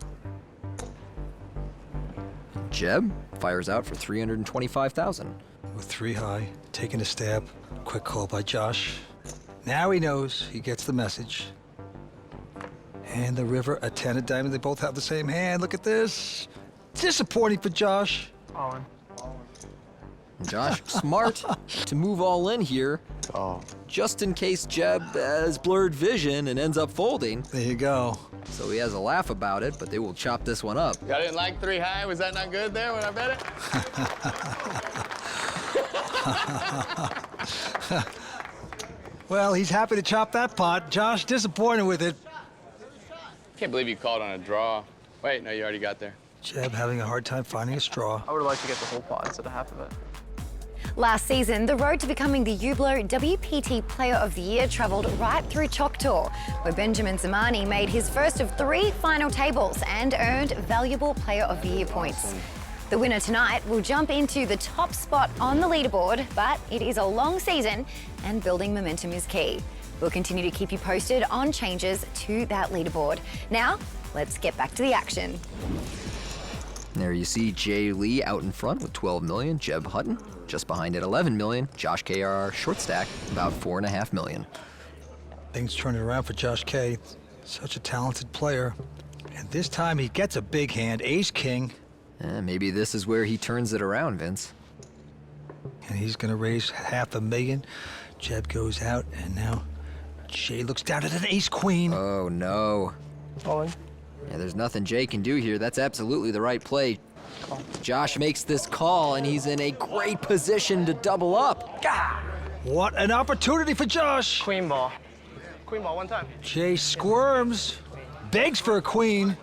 Jeb fires out for 325,000. With 3 high, taking a stab. Quick call by Josh. Now he knows. He gets the message. And the river, a 10, a diamond. They both have the same hand. Look at this. Disappointing for Josh. All in. Josh, smart to move all in here, just in case Jeb has blurred vision and ends up folding. There you go. So he has a laugh about it, but they will chop this one up. Y'all didn't like 3 high? Was that not good there when I bet it? Well, he's happy to chop that pot. Josh disappointed with it. Can't believe you called on a draw. Wait, no, you already got there. Jeb having a hard time finding a straw. I would have liked to get the whole pot instead of half of it. Last season, the road to becoming the Hublot WPT Player of the Year travelled right through Choctaw, where Benjamin Zamani made his first of 3 final tables and earned valuable Player of the Year points. The winner tonight will jump into the top spot on the leaderboard, but it is a long season and building momentum is key. We'll continue to keep you posted on changes to that leaderboard. Now, let's get back to the action. There you see Jay Lee out in front with 12 million, Jeb Hutton just behind at 11 million, Josh KR short stack about 4.5 million. Things turning around for Josh K. Such a talented player. And this time he gets a big hand, ace-king. Maybe this is where he turns it around, Vince. And he's gonna raise $500,000. Jeb goes out, and now Jay looks down at an ace-queen. Oh no. All in. Yeah, there's nothing Jay can do here. That's absolutely the right play. Josh makes this call, and he's in a great position to double up. Gah! What an opportunity for Josh. Queen ball. Queen ball 1 time. Jay squirms, begs for a queen.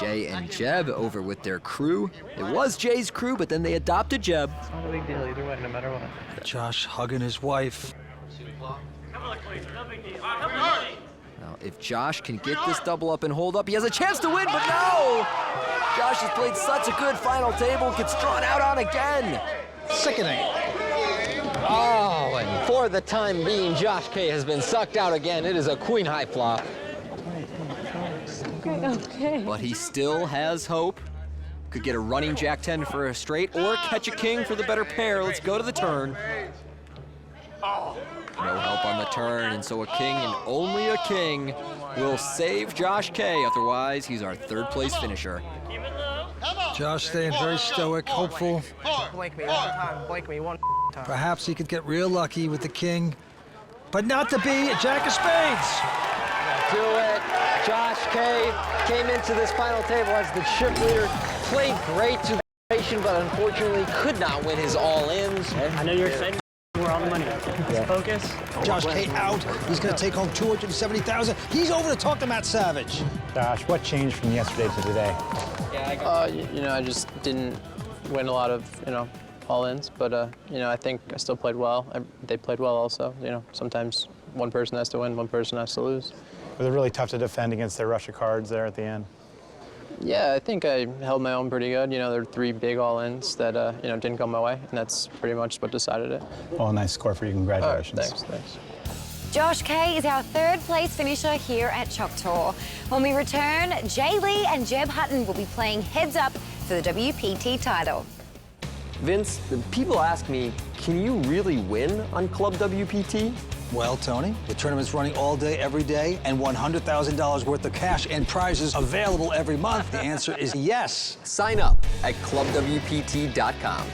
Jay and Jeb over with their crew. It was Jay's crew, but then they adopted Jeb. It's not a big deal either way, no matter what. Josh hugging his wife. Now, if Josh can get this double up and hold up, he has a chance to win, but no! Josh has played such a good final table, gets drawn out on again. Sickening. Oh, and for the time being, Josh K has been sucked out again. It is a queen high flop. Okay. But he still has hope. Could get a running Jack-10 for a straight or catch a king for the better pair. Let's go to the turn. No help on the turn, and so a king and only a king will save Josh K. Otherwise, he's our 3rd place finisher. Josh staying very stoic, hopeful. Blank me 1 time. Blank me 1 time. Perhaps he could get real lucky with the king, but not to be a jack of spades. Do it. Josh K came into this final table as the chip leader, played great to the situation, but unfortunately could not win his all-ins. I know you're excited. We're on the money. Let's focus. Josh K out. He's going to take home $270,000. He's over to talk to Matt Savage. Josh, what changed from yesterday to today? You know, I just didn't win a lot of, all-ins, but, I think I still played well. They played well also. Sometimes one person has to win, one person has to lose. Was it really tough to defend against their rush of cards there at the end? Yeah, I think I held my own pretty good. There were 3 big all-ins that, didn't go my way, and that's pretty much what decided it. Well, nice score for you. Congratulations. Thanks. Josh K is our 3rd place finisher here at Choctaw. When we return, Jay Lee and Jeb Hutton will be playing heads up for the WPT title. Vince, people ask me, can you really win on Club WPT? Well, Tony, the tournament's running all day, every day, and $100,000 worth of cash and prizes available every month. The answer is yes. Sign up at ClubWPT.com.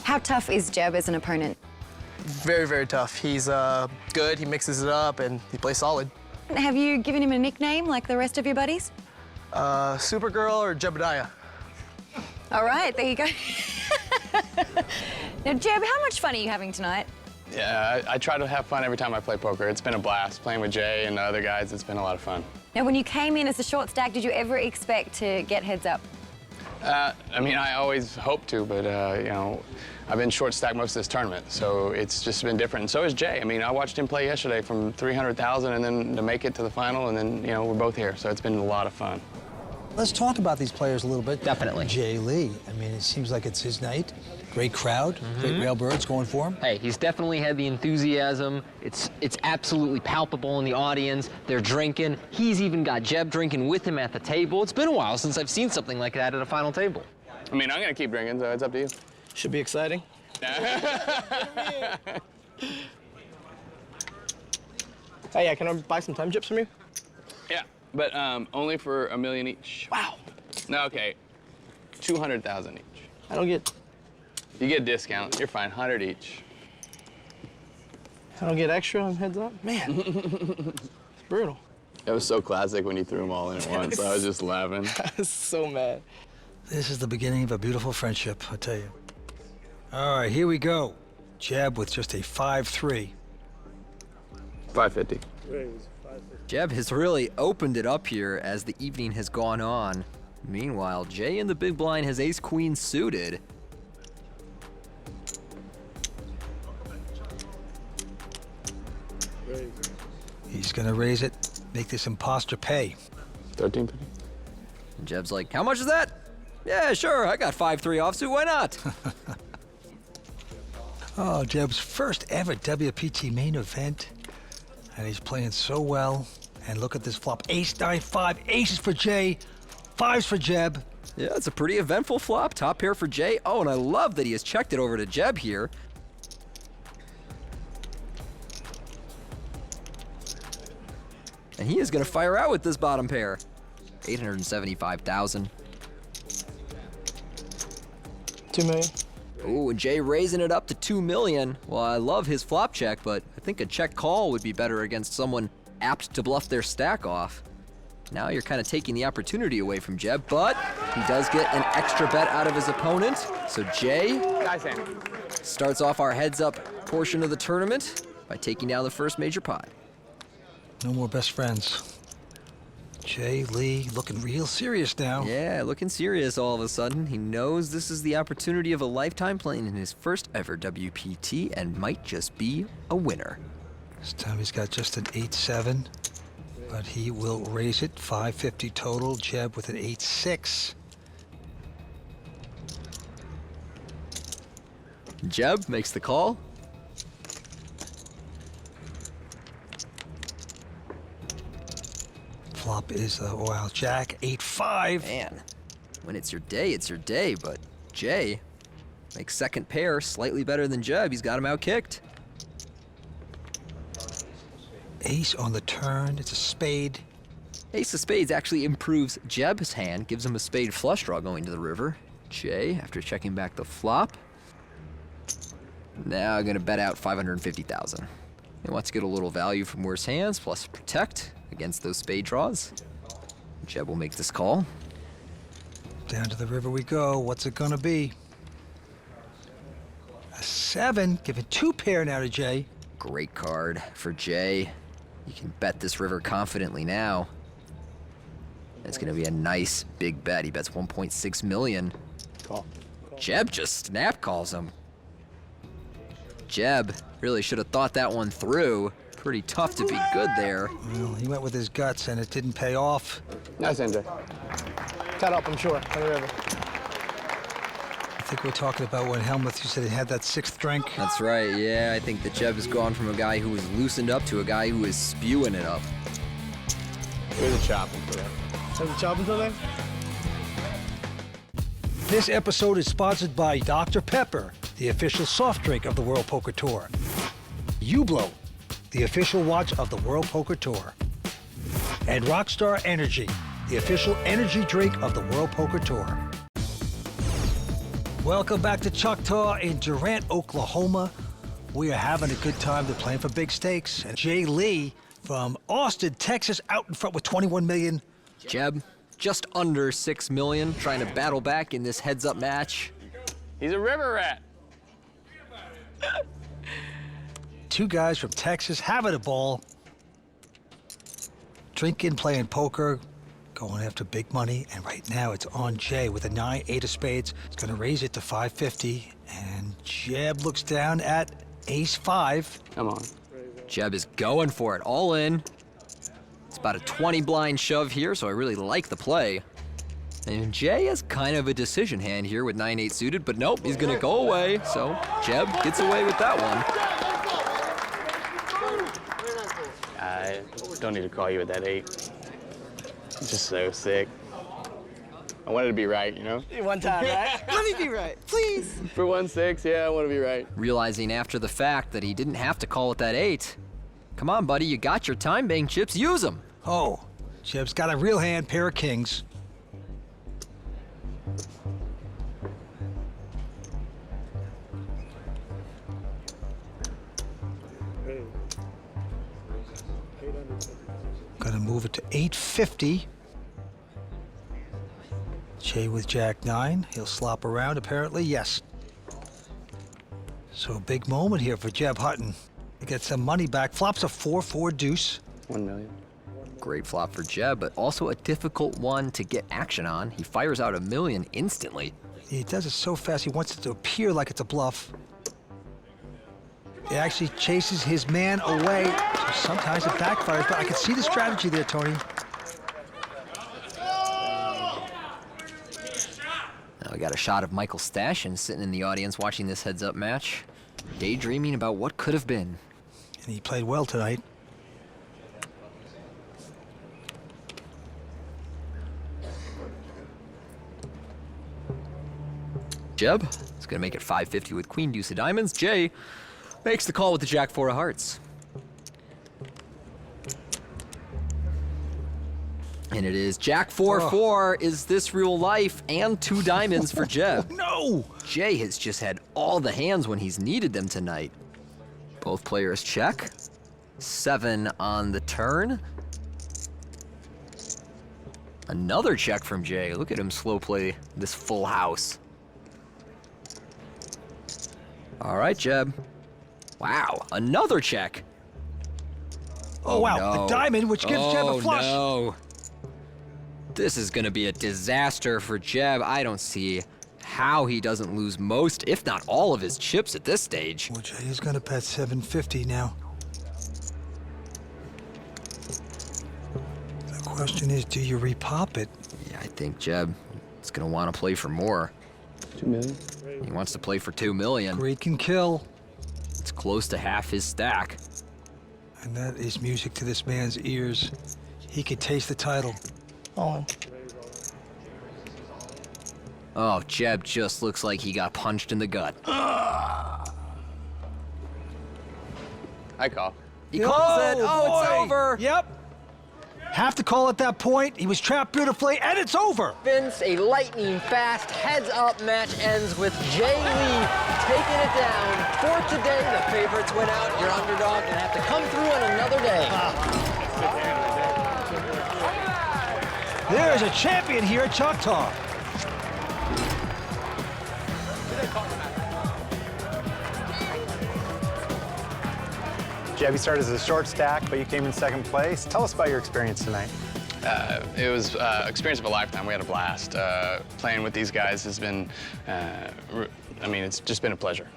How tough is Jeb as an opponent? Very, very tough. He's good, he mixes it up, and he plays solid. Have you given him a nickname like the rest of your buddies? Supergirl or Jebediah? All right, there you go. Now, Jeb, how much fun are you having tonight? Yeah, I try to have fun every time I play poker. It's been a blast. Playing with Jay and the other guys, it's been a lot of fun. Now, when you came in as a short stack, did you ever expect to get heads up? I mean, I always hope to, but, you know, I've been short stacked most of this tournament, so it's just been different. And so is Jay. I mean, I watched him play yesterday from 300,000 and then to make it to the final, and then, you know, we're both here, so it's been a lot of fun. Let's talk about these players a little bit. Definitely. Jay Lee. I mean, it seems like it's his night. Great crowd, great railbirds going for him. Hey, he's definitely had the enthusiasm. It's absolutely palpable in the audience. They're drinking. He's even got Jeb drinking with him at the table. It's been a while since I've seen something like that at a final table. I mean, I'm going to keep drinking, so it's up to you. Should be exciting. Hey, yeah, can I buy some time chips from you? Yeah, but only for $1 million each. Wow. No, okay, 200,000 each. I don't get... You get a discount. You're fine, 100 each. I don't get extra on heads up? Man, it's brutal. It was so classic when you threw them all in at once. I was just laughing. I was so mad. This is the beginning of a beautiful friendship, I tell you. All right, here we go. Jeb with just a 5-3. 550. Jeb has really opened it up here as the evening has gone on. Meanwhile, Jay in the big blind has ace-queen suited. He's gonna raise it, make this imposter pay. 1350. And Jeb's like, how much is that? Yeah, sure, I got 5-3 offsuit, why not? Oh, Jeb's first ever WPT main event. And he's playing so well. And look at this flop, ace, 9, 5, aces for Jay, 5s for Jeb. Yeah, it's a pretty eventful flop. Top pair for Jay. Oh, and I love that he has checked it over to Jeb here. And he is going to fire out with this bottom pair. 875,000. 2 million. Ooh, and Jay raising it up to 2 million. Well, I love his flop check, but I think a check call would be better against someone apt to bluff their stack off. Now you're kind of taking the opportunity away from Jeb, but he does get an extra bet out of his opponent. So Jay starts off our heads up portion of the tournament by taking down the first major pot. No more best friends. Jay Lee looking real serious now. Yeah, looking serious all of a sudden. He knows this is the opportunity of a lifetime playing in his first ever WPT and might just be a winner. This time he's got just an 8-7, but he will raise it. 550 total. Jeb with an 8-6. Jeb makes the call. Flop is the Royal Jack, 8-5. Man, when it's your day, but Jay makes second pair slightly better than Jeb. He's got him out kicked. Ace on the turn, it's a spade. Ace of spades actually improves Jeb's hand, gives him a spade flush draw going to the river. Jay, after checking back the flop, now gonna bet out 550,000. He wants to get a little value from worse hands, plus protect against those spade draws. Jeb will make this call. Down to the river we go. What's it gonna be? A 7, giving 2 pair now to Jay. Great card for Jay. You can bet this river confidently now. It's gonna be a nice big bet. He bets 1.6 million. Call. Jeb just snap calls him. Jeb really should have thought that one through. Pretty tough to be good there. Well, he went with his guts and it didn't pay off. Nice, MJ. Tied up, I'm sure, on the river. I think we're talking about when Hellmuth, you said he had that 6th drink. That's right, yeah. I think that Jeb has gone from a guy who was loosened up to a guy who is spewing it up. Here's a chopping today. There's a chopping today? This episode is sponsored by Dr. Pepper, the official soft drink of the World Poker Tour. Hublot, the official watch of the World Poker Tour. And Rockstar Energy, the official energy drink of the World Poker Tour. Welcome back to Choctaw in Durant, Oklahoma. We are having a good time. They're playing for big stakes. And Jay Lee from Austin, Texas, out in front with 21 million. Jeb, just under 6 million, trying to battle back in this heads-up match. He's a river rat. Two guys from Texas having a ball. Drinking, playing poker, going after big money, and right now it's on Jay with a 9-8 of spades. It's going to raise it to 550, and Jeb looks down at ace-5. Come on. Jeb is going for it, all in. It's about a 20 blind shove here, so I really like the play. And Jay has kind of a decision hand here with 9-8 suited, but nope, he's gonna go away. So Jeb gets away with that one. I don't need to call you with that 8. It's just so sick. I wanted to be right, you know? One time, right? Let me be right, please. For 1-6, yeah, I want to be right. Realizing after the fact that he didn't have to call with that 8. Come on, buddy, you got your time bank chips, use them. Oh, Jeb's got a real hand, pair of kings. Gonna move it to 850. Jay with Jack-9. He'll slop around, apparently. Yes. So a big moment here for Jeb Hutton. He gets some money back. Flops a 4-4 deuce. 1 million. Great flop for Jeb, but also a difficult one to get action on. He fires out $1 million instantly. He does it so fast, he wants it to appear like it's a bluff. He actually chases his man away. So sometimes it backfires, but I can see the strategy there, Tony. Now we got a shot of Michael Stashin sitting in the audience watching this heads-up match, daydreaming about what could have been. And he played well tonight. Jeb is gonna make it 550 with Queen Deuce of Diamonds. Jay makes the call with the Jack-4 of Hearts. And it is Jack-4-4. Is this real life? And 2 diamonds for Jeb. No! Jay has just had all the hands when he's needed them tonight. Both players check. 7 on the turn. Another check from Jay. Look at him slow play this full house. All right, Jeb. Wow, another check. Oh, wow, no. a diamond, which gives Jeb a flush. No. This is gonna be a disaster for Jeb. I don't see how he doesn't lose most, if not all of his chips at this stage. Well, Jay is gonna bet 750 now. The question is, do you repop it? Yeah, I think Jeb is gonna wanna play for more. 2 million? He wants to play for 2 million. Greed can kill. It's close to half his stack. And that is music to this man's ears. He could taste the title. Oh, Jeb just looks like he got punched in the gut. I call. He calls it. Oh, it's over. Yep. Have to call at that point. He was trapped beautifully, and it's over. Vince, a lightning-fast heads-up match ends with Jay Lee taking it down. For today, the favorites went out. Your underdog will have to come through on another day. There is a champion here at Choctaw. Jeb, you started as a short stack, but you came in second place. Tell us about your experience tonight. It was experience of a lifetime. We had a blast. Playing with these guys has been, I mean, it's just been a pleasure.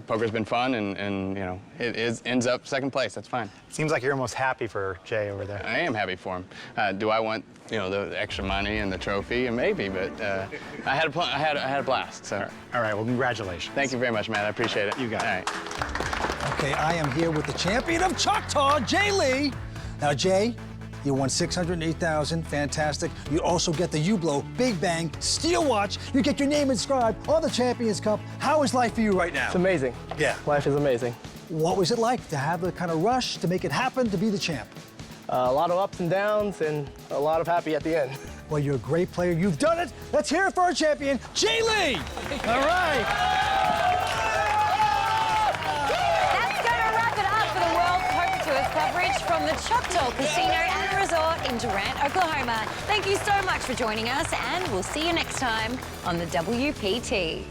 Poker's been fun, and you know, it ends up second place. That's fine. Seems like you're almost happy for Jay over there. I am happy for him. Do I want, you know, the extra money and the trophy? And maybe, but I had a blast. So. All right. Well, congratulations. Thank you very much, Matt. I appreciate it. You got it. All right. Okay, I am here with the champion of Choctaw, Jay Lee. Now, Jay, you won $608,000, fantastic. You also get the U-Blow Big Bang Steel Watch. You get your name inscribed on the Champions Cup. How is life for you right now? It's amazing. Yeah. Life is amazing. What was it like to have the kind of rush to make it happen, to be the champ? A lot of ups and downs and a lot of happy at the end. Well, you're a great player. You've done it. Let's hear it for our champion, Jay Lee. All right. Coverage from the Choctaw Casino and Resort in Durant, Oklahoma. Thank you so much for joining us, and we'll see you next time on the WPT.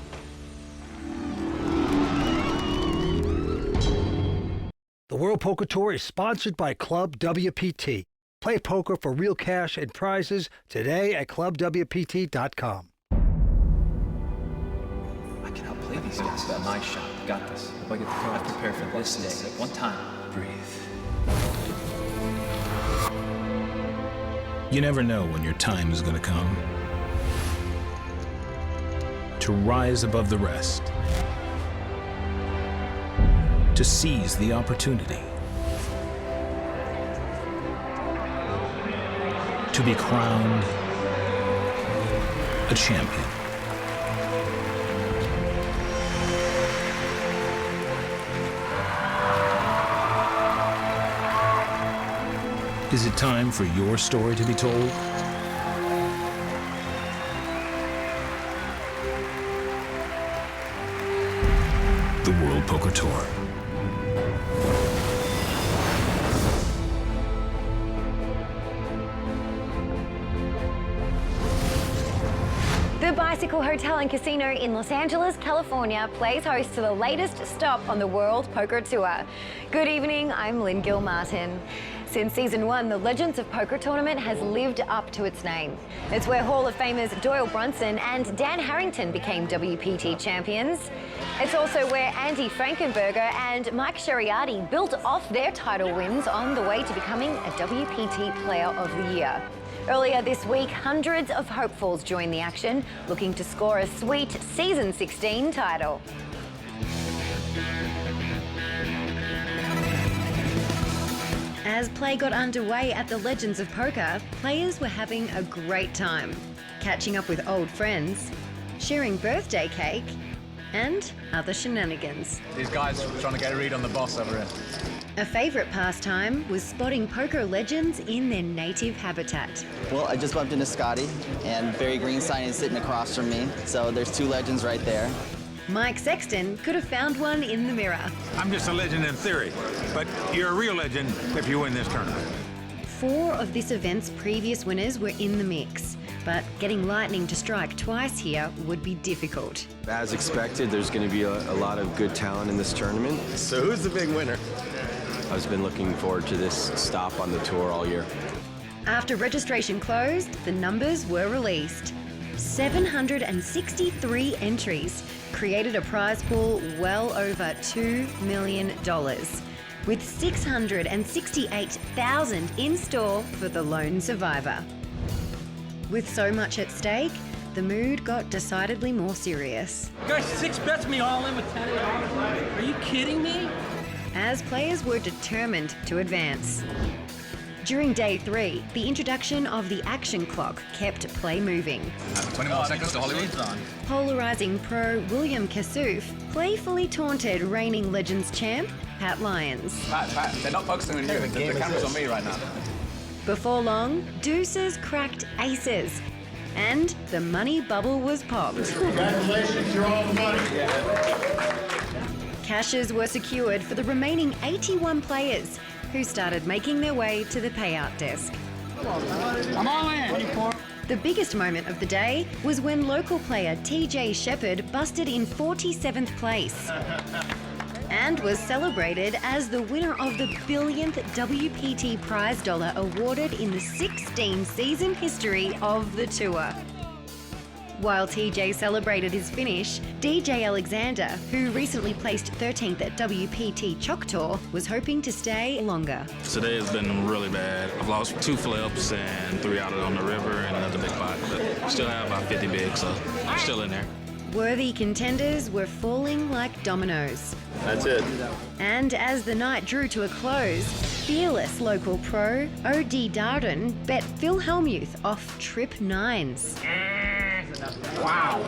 The World Poker Tour is sponsored by Club WPT. Play poker for real cash and prizes today at ClubWPT.com. I can outplay these guys. Got my shot. Got this. If I get the card, I prepare for this day. One time. Breathe. You never know when your time is going to come. To rise above the rest. To seize the opportunity. To be crowned a champion. Is it time for your story to be told? The World Poker Tour. The Bicycle Hotel and Casino in Los Angeles, California plays host to the latest stop on the World Poker Tour. Good evening, I'm Lynn Gilmartin. Since season 1, the Legends of Poker tournament has lived up to its name. It's where Hall of Famers Doyle Brunson and Dan Harrington became WPT champions. It's also where Andy Frankenberger and Mike Sheriati built off their title wins on the way to becoming a WPT Player of the Year. Earlier this week, hundreds of hopefuls joined the action, looking to score a sweet Season 16 title. As play got underway at the Legends of Poker, players were having a great time, catching up with old friends, sharing birthday cake, and other shenanigans. These guys were trying to get a read on the boss over here. A favourite pastime was spotting poker legends in their native habitat. Well, I just bumped into Scotty, and Barry Greenstein is sitting across from me, so there's two legends right there. Mike Sexton could have found one in the mirror. I'm just a legend in theory, but you're a real legend if you win this tournament. 4 of this event's previous winners were in the mix, but getting lightning to strike twice here would be difficult. As expected, there's going to be a lot of good talent in this tournament. So who's the big winner? I've been looking forward to this stop on the tour all year. After registration closed, the numbers were released. 763 entries created a prize pool well over $2 million, with 668,000 in store for the lone survivor. With so much at stake, the mood got decidedly more serious. You guys 6 bets me all in with 10 $10. Are you kidding me? As players were determined to advance. During day 3, the introduction of the action clock kept play moving. 20 more seconds to Hollywood. Polarizing pro William Kassouf playfully taunted reigning Legends champ Pat Lyons. Pat, they're not focusing on you. The camera's on me right now. Before long, deuces cracked aces, and the money bubble was popped. Congratulations, you're all the money. Cashes were secured for the remaining 81 players, who started making their way to the payout desk. I'm all in. The biggest moment of the day was when local player TJ Shepard busted in 47th place and was celebrated as the winner of the billionth WPT prize dollar awarded in the 16-season history of the tour. While TJ celebrated his finish, DJ Alexander, who recently placed 13th at WPT Choctaw, was hoping to stay longer. Today has been really bad. I've lost 2 flips and 3 out on the river and another big pot, but still have about 50 bigs, so I'm still in there. Worthy contenders were falling like dominoes. That's it. And as the night drew to a close, fearless local pro O.D. Darden bet Phil Hellmuth off trip 9s. Wow.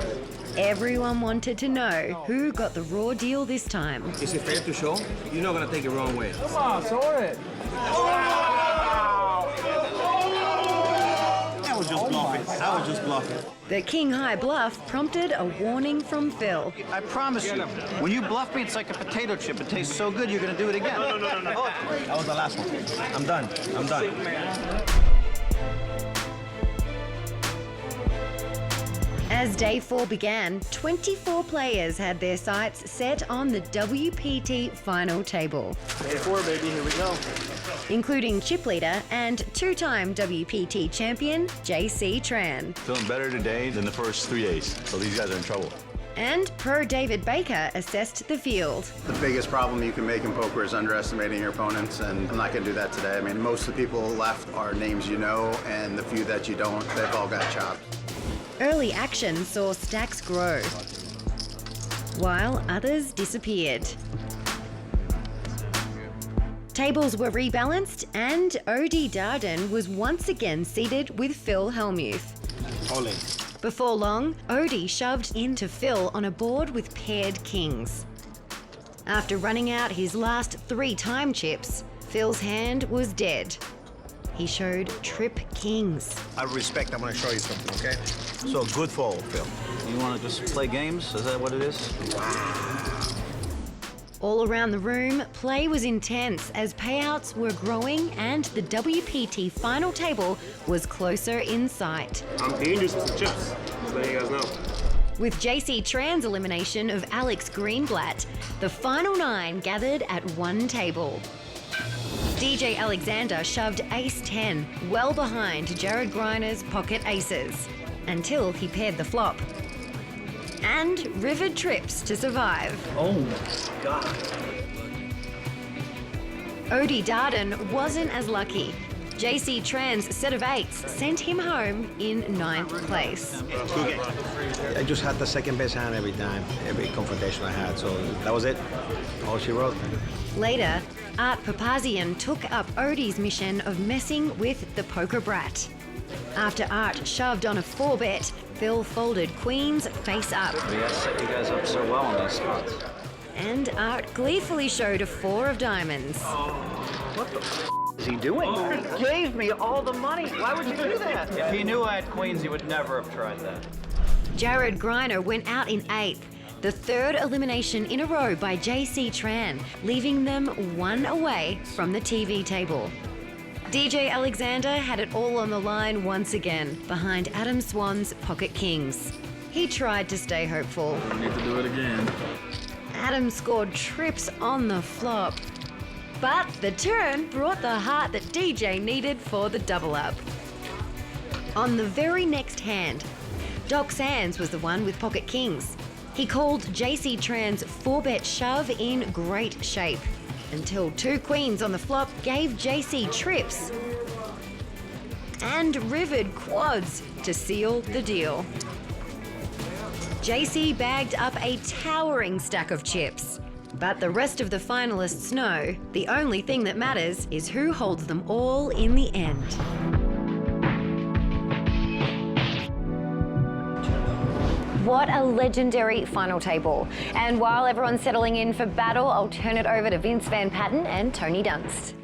Everyone wanted to know who got the raw deal this time. Is it fair to show? You're not going to take it wrong way. Come on, sort it. That was just bluffing. That was just bluffing. The King High bluff prompted a warning from Phil. I promise you, when you bluff me, it's like a potato chip. It tastes so good, you're going to do it again. No. That was the last one. I'm done. As day 4 began, 24 players had their sights set on the WPT final table. Day 4, baby, here we go. Including chip leader and two-time WPT champion, JC Tran. Feeling better today than the first 3 days, so these guys are in trouble. And pro David Baker assessed the field. The biggest problem you can make in poker is underestimating your opponents, and I'm not going to do that today. I mean, most of the people left are names you know, and the few that you don't, they've all got chopped. Early action saw stacks grow, while others disappeared. Tables were rebalanced, and Odie Darden was once again seated with Phil Hellmuth. Ole. Before long, Odie shoved into Phil on a board with paired kings. After running out his last 3 time chips, Phil's hand was dead. He showed trip kings. Out of respect, I'm going to show you something, okay? So, good fold, Phil. You want to just play games? Is that what it is? All around the room, play was intense as payouts were growing and the WPT final table was closer in sight. I'm dangerous with the chips, just letting you guys know. With JC Tran's elimination of Alex Greenblatt, the final 9 gathered at one table. DJ Alexander shoved ace-10 well behind Jared Griner's pocket aces until he paired the flop. And rivered trips to survive. Oh my God. Odie Darden wasn't as lucky. JC Tran's set of 8s sent him home in 9th place. I just had the second best hand every time, every confrontation I had, so that was it. All she wrote. Later, Art Papazian took up Odie's mission of messing with the poker brat. After Art shoved on a 4-bet, Phil folded queens face up. We gotta set you guys up so well on these spots. And Art gleefully showed a 4 of diamonds. What the is he doing? He gave me all the money. Why would you do that? If he knew I had queens, he would never have tried that. Jared Griner went out in 8th, the 3rd elimination in a row by JC Tran, leaving them 1 away from the TV table. DJ Alexander had it all on the line once again, behind Adam Swan's pocket kings. He tried to stay hopeful. We need to do it again. Adam scored trips on the flop. But the turn brought the heart that DJ needed for the double up. On the very next hand, Doc Sands was the one with pocket kings. He called JC Tran's 4-bet shove in great shape until 2 queens on the flop gave JC trips and rivered quads to seal the deal. JC bagged up a towering stack of chips. But the rest of the finalists know the only thing that matters is who holds them all in the end. What a legendary final table. And while everyone's settling in for battle, I'll turn it over to Vince Van Patten and Tony Dunst.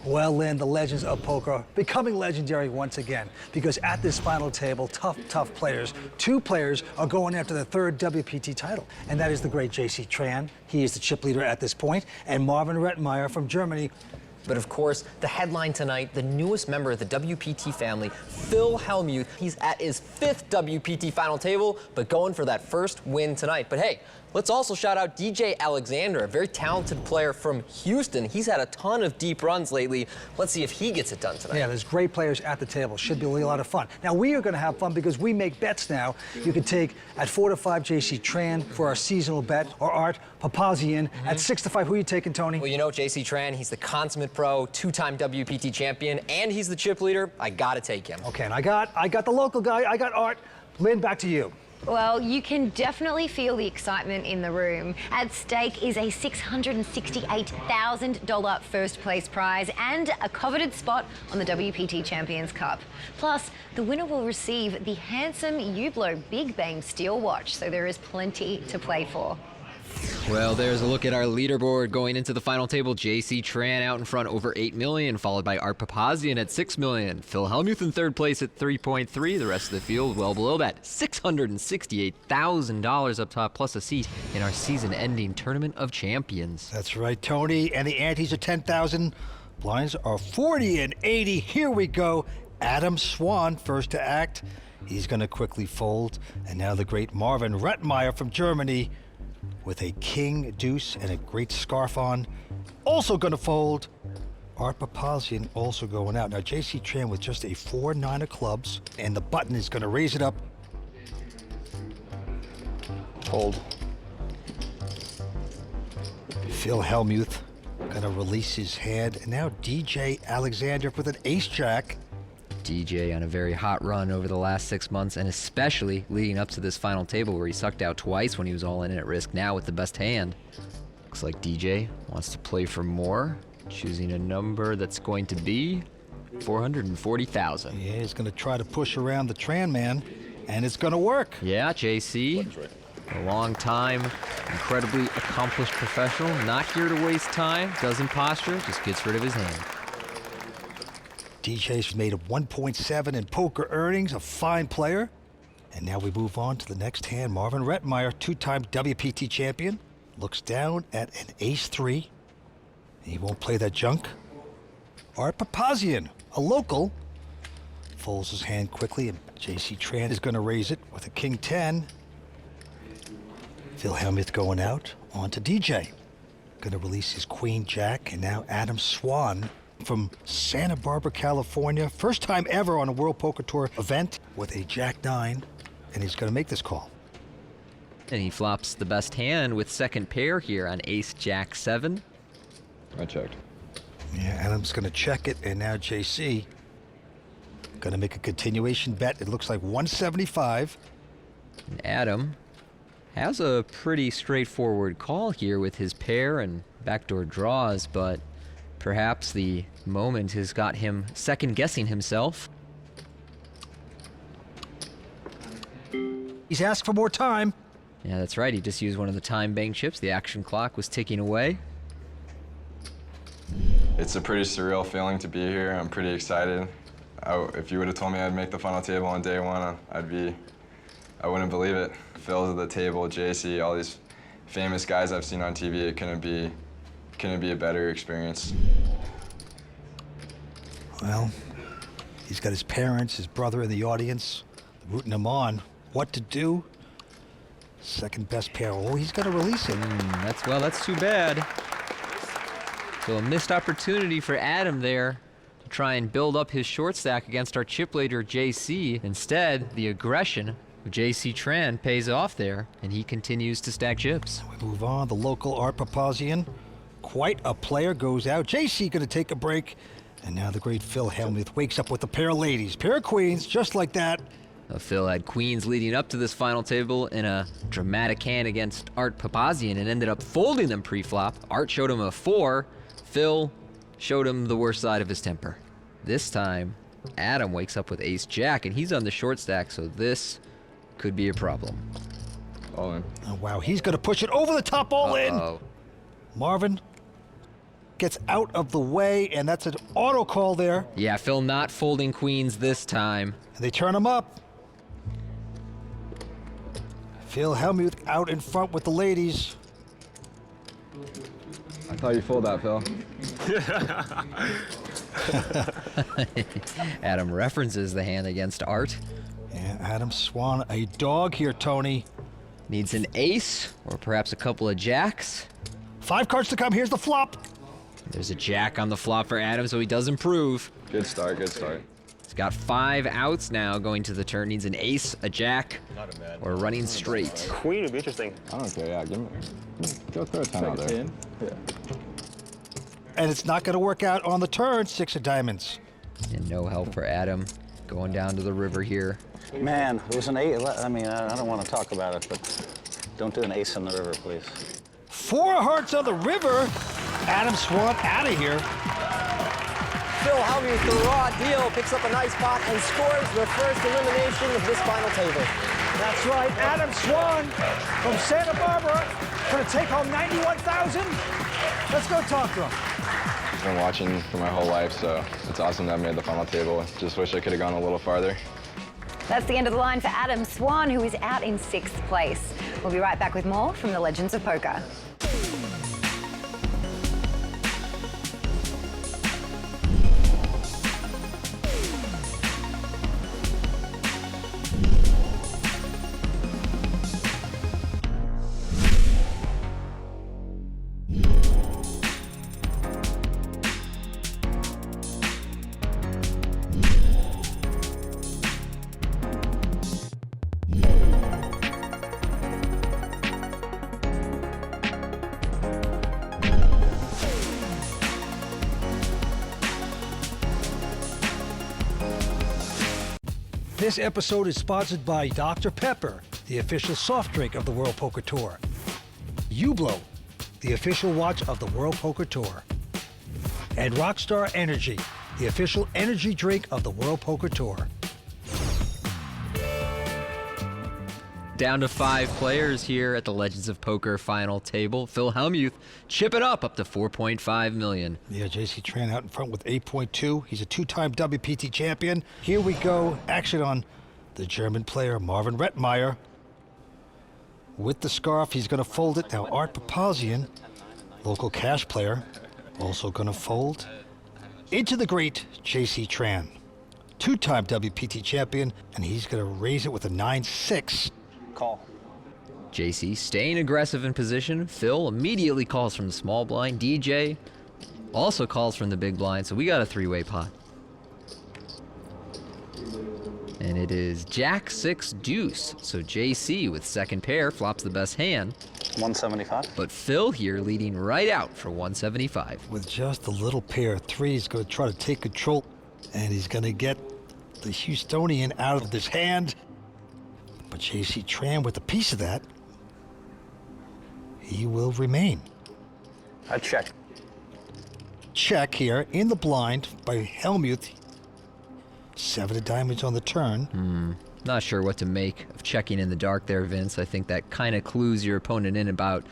Well, Lynn, the legends of poker becoming legendary once again, because at this final table, tough players. 2 players are going after the 3rd WPT title, and that is the great JC Tran. He is the chip leader at this point, and Marvin Rettenmeyer from Germany. But of course, the headline tonight, the newest member of the WPT family, Phil Hellmuth. He's at his 5th WPT final table, but going for that first win tonight. But hey, let's also shout out DJ Alexander, a very talented player from Houston. He's had a ton of deep runs lately. Let's see if he gets it done tonight. Yeah, there's great players at the table. Should be a lot of fun. Now, we are going to have fun because we make bets now. You can take at 4-5 JC Tran for our seasonal bet, or Art Papazian at 6-5. Who are you taking, Tony? Well, you know JC Tran, he's the consummate pro, 2-time WPT champion, and he's the chip leader. I gotta take him. Okay, and I got the local guy. I got Art. Lynn, back to you. Well, you can definitely feel the excitement in the room. At stake is a $668,000 first place prize and a coveted spot on the WPT Champions Cup. Plus, the winner will receive the handsome Hublot Big Bang Steel watch, so there is plenty to play for. Well, there's a look at our leaderboard going into the final table. JC Tran out in front over 8 million, followed by Art Papazian at 6 million. Phil Hellmuth in 3rd place at 3.3. The rest of the field well below that. $668,000 up top, plus a seat in our season-ending Tournament of Champions. That's right, Tony. And the antes are 10,000. Blinds are 40 and 80. Here we go. Adam Swan first to act. He's going to quickly fold. And now the great Marvin Rettmeyer from Germany with a king, deuce, and a great scarf on. Also going to fold. Art Papazian also going out. Now J.C. Tran with just a 4-9 of clubs. And the button is going to raise it up. Fold. Phil Hellmuth going to release his hand. And now DJ Alexandrov with an ace-jack. DJ on a very hot run over the last 6 months, and especially leading up to this final table where he sucked out twice when he was all in at risk. Now with the best hand. Looks like DJ wants to play for more, choosing a number that's going to be 440,000. Yeah, he's going to try to push around the Tran man, and it's going to work. Yeah, JC, a long time, incredibly accomplished professional, not here to waste time, doesn't posture, just gets rid of his hand. DJ's made a 1.7 in poker earnings, a fine player. And now we move on to the next hand. Marvin Rettmeyer, 2-time WPT champion, looks down at an ace-3. He won't play that junk. Art Papazian, a local, folds his hand quickly, and J.C. Tran is going to raise it with a king-10. Phil Hellmuth going out, on to DJ. Going to release his queen-jack, and now Adam Swan from Santa Barbara, California. First time ever on a World Poker Tour event with a jack-9, and he's going to make this call. And he flops the best hand with second pair here on ace-jack-7. I checked. Yeah, Adam's going to check it, and now JC going to make a continuation bet. It looks like 175. And Adam has a pretty straightforward call here with his pair and backdoor draws, but perhaps the moment has got him second-guessing himself. He's asked for more time. Yeah, that's right. He just used one of the time bank chips. The action clock was ticking away. It's a pretty surreal feeling to be here. I'm pretty excited. If you would have told me I'd make the final table on day one, I wouldn't believe it. Phil's at the table, JC, all these famous guys I've seen on TV. It couldn't be a better experience. Well, he's got his parents, his brother in the audience, rooting him on. What to do? Second best pair. Oh, he's got to release it. That's too bad. So a missed opportunity for Adam there to try and build up his short stack against our chip leader, JC. Instead, the aggression of JC Tran pays off there, and he continues to stack chips. We move on. The local Art Papazian, quite a player, goes out. JC going to take a break. And now the great Phil Hellmuth wakes up with a pair of ladies, pair of queens, just like that. Phil had queens leading up to this final table in a dramatic hand against Art Papazian and ended up folding them pre-flop. Art showed him a 4. Phil showed him the worst side of his temper. This time, Adam wakes up with ace-jack, and he's on the short stack, so this could be a problem. All in. Oh, wow, he's going to push it over the top, all in. Marvin gets out of the way, and that's an auto call there. Yeah, Phil not folding queens this time. And they turn him up. Phil Hellmuth out in front with the ladies. I thought you fold that, Phil. Adam references the hand against Art. Yeah, Adam Swan, a dog here, Tony. Needs an ace, or perhaps a couple of jacks. 5 cards to come, here's the flop. There's a jack on the flop for Adam, so he does improve. Good start, good start. He's got 5 outs now going to the turn. Needs an ace, a jack, or running straight. Queen would be interesting. I don't care, yeah, go throw a 10 out there. Yeah. And it's not going to work out on the turn. 6 of diamonds. And no help for Adam going down to the river here. Man, it was an ace. I mean, I don't want to talk about it, but don't do an ace in the river, please. 4 hearts on the river. Adam Swan out of here. Phil Hellmuth, the raw deal, picks up a nice pot and scores the first elimination of this final table. That's right, Adam Swan from Santa Barbara going to take home $91,000. Let's go talk to him. I've been watching for my whole life, so it's awesome that I made the final table. Just wish I could have gone a little farther. That's the end of the line for Adam Swan, who is out in 6th place. We'll be right back with more from the Legends of Poker. This episode is sponsored by Dr. Pepper, the official soft drink of the World Poker Tour. Hublot, the official watch of the World Poker Tour. And Rockstar Energy, the official energy drink of the World Poker Tour. Down to 5 players here at the Legends of Poker final table. Phil Hellmuth chipping up to 4.5 million. Yeah, J.C. Tran out in front with 8.2. He's a 2-time WPT champion. Here we go. Action on the German player, Marvin Rettmeyer. With the scarf, he's going to fold it. Now, Art Papazian, local cash player, also going to fold. Into the great J.C. Tran, 2-time WPT champion, and he's going to raise it with a 9-6. Call. JC staying aggressive in position. Phil immediately calls from the small blind. DJ also calls from the big blind, so we got a 3-way pot. And it is Jack 6 deuce. So JC with second pair flops the best hand. 175. But Phil here leading right out for 175. With just a little pair of 3s, he's going to try to take control, and he's going to get the Houstonian out of this hand. But J.C. Tran with a piece of that, he will remain. I check. Check here in the blind by Hellmuth. 7 of diamonds on the turn. Not sure what to make of checking in the dark there, Vince. I think that kind of clues your opponent in about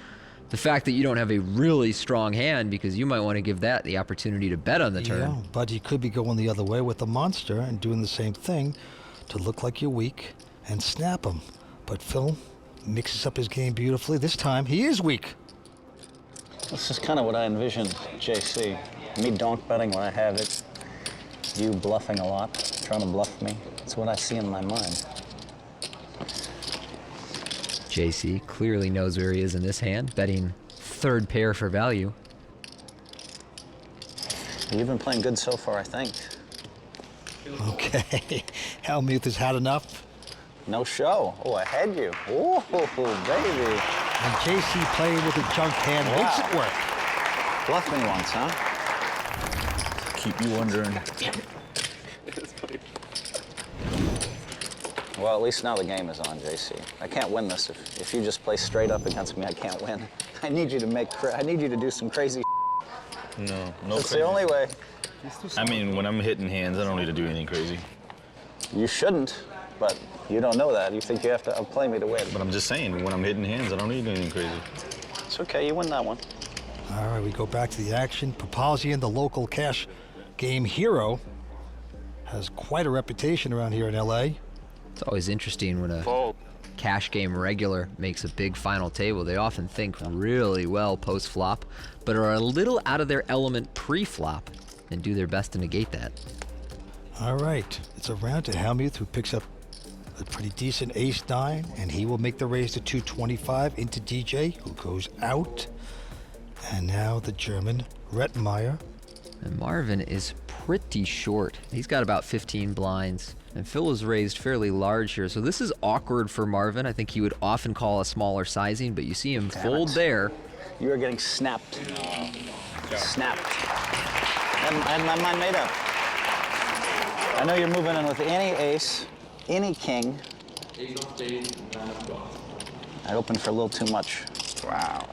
the fact that you don't have a really strong hand, because you might want to give that the opportunity to bet on the turn. Yeah, but you could be going the other way with the monster and doing the same thing to look like you're weak and snap him. But Phil mixes up his game beautifully. This time, he is weak. This is kind of what I envisioned, JC. Me donk betting when I have it. You bluffing a lot, trying to bluff me. It's what I see in my mind. JC clearly knows where he is in this hand, betting third pair for value. You've been playing good so far, I think. Okay, Hellmuth has had enough. No show. Oh, I had you. Oh, baby. And JC playing with a junk hand makes it work. Bluff me once, huh? Keep you wondering. Well, at least now the game is on, JC. I can't win this. If you just play straight up against me, I can't win. I need you to I need you to do some crazy. No That's crazy. the only way. I mean, when I'm hitting hands, I don't need to do anything crazy. You shouldn't, but you don't know that. You think you have to outplay me to win. But I'm just saying, when I'm hitting hands, I don't need anything crazy. It's okay, you win that one. All right, we go back to the action. Papazian, the local cash game hero, has quite a reputation around here in L.A. It's always interesting when a cash game regular makes a big final table. They often think really well post-flop, but are a little out of their element pre-flop and do their best to negate that. All right, it's around to Hellmuth, who picks up a pretty decent ace-9, and he will make the raise to 225 into DJ, who goes out. And now the German, Rettmeyer. And Marvin is pretty short. He's got about 15 blinds. And Phil is raised fairly large here, so this is awkward for Marvin. I think he would often call a smaller sizing, but you see him fold there. You are getting snapped. Snapped. And my mind made up. I know you're moving in with any ace, any king. I opened for a little too much. Wow.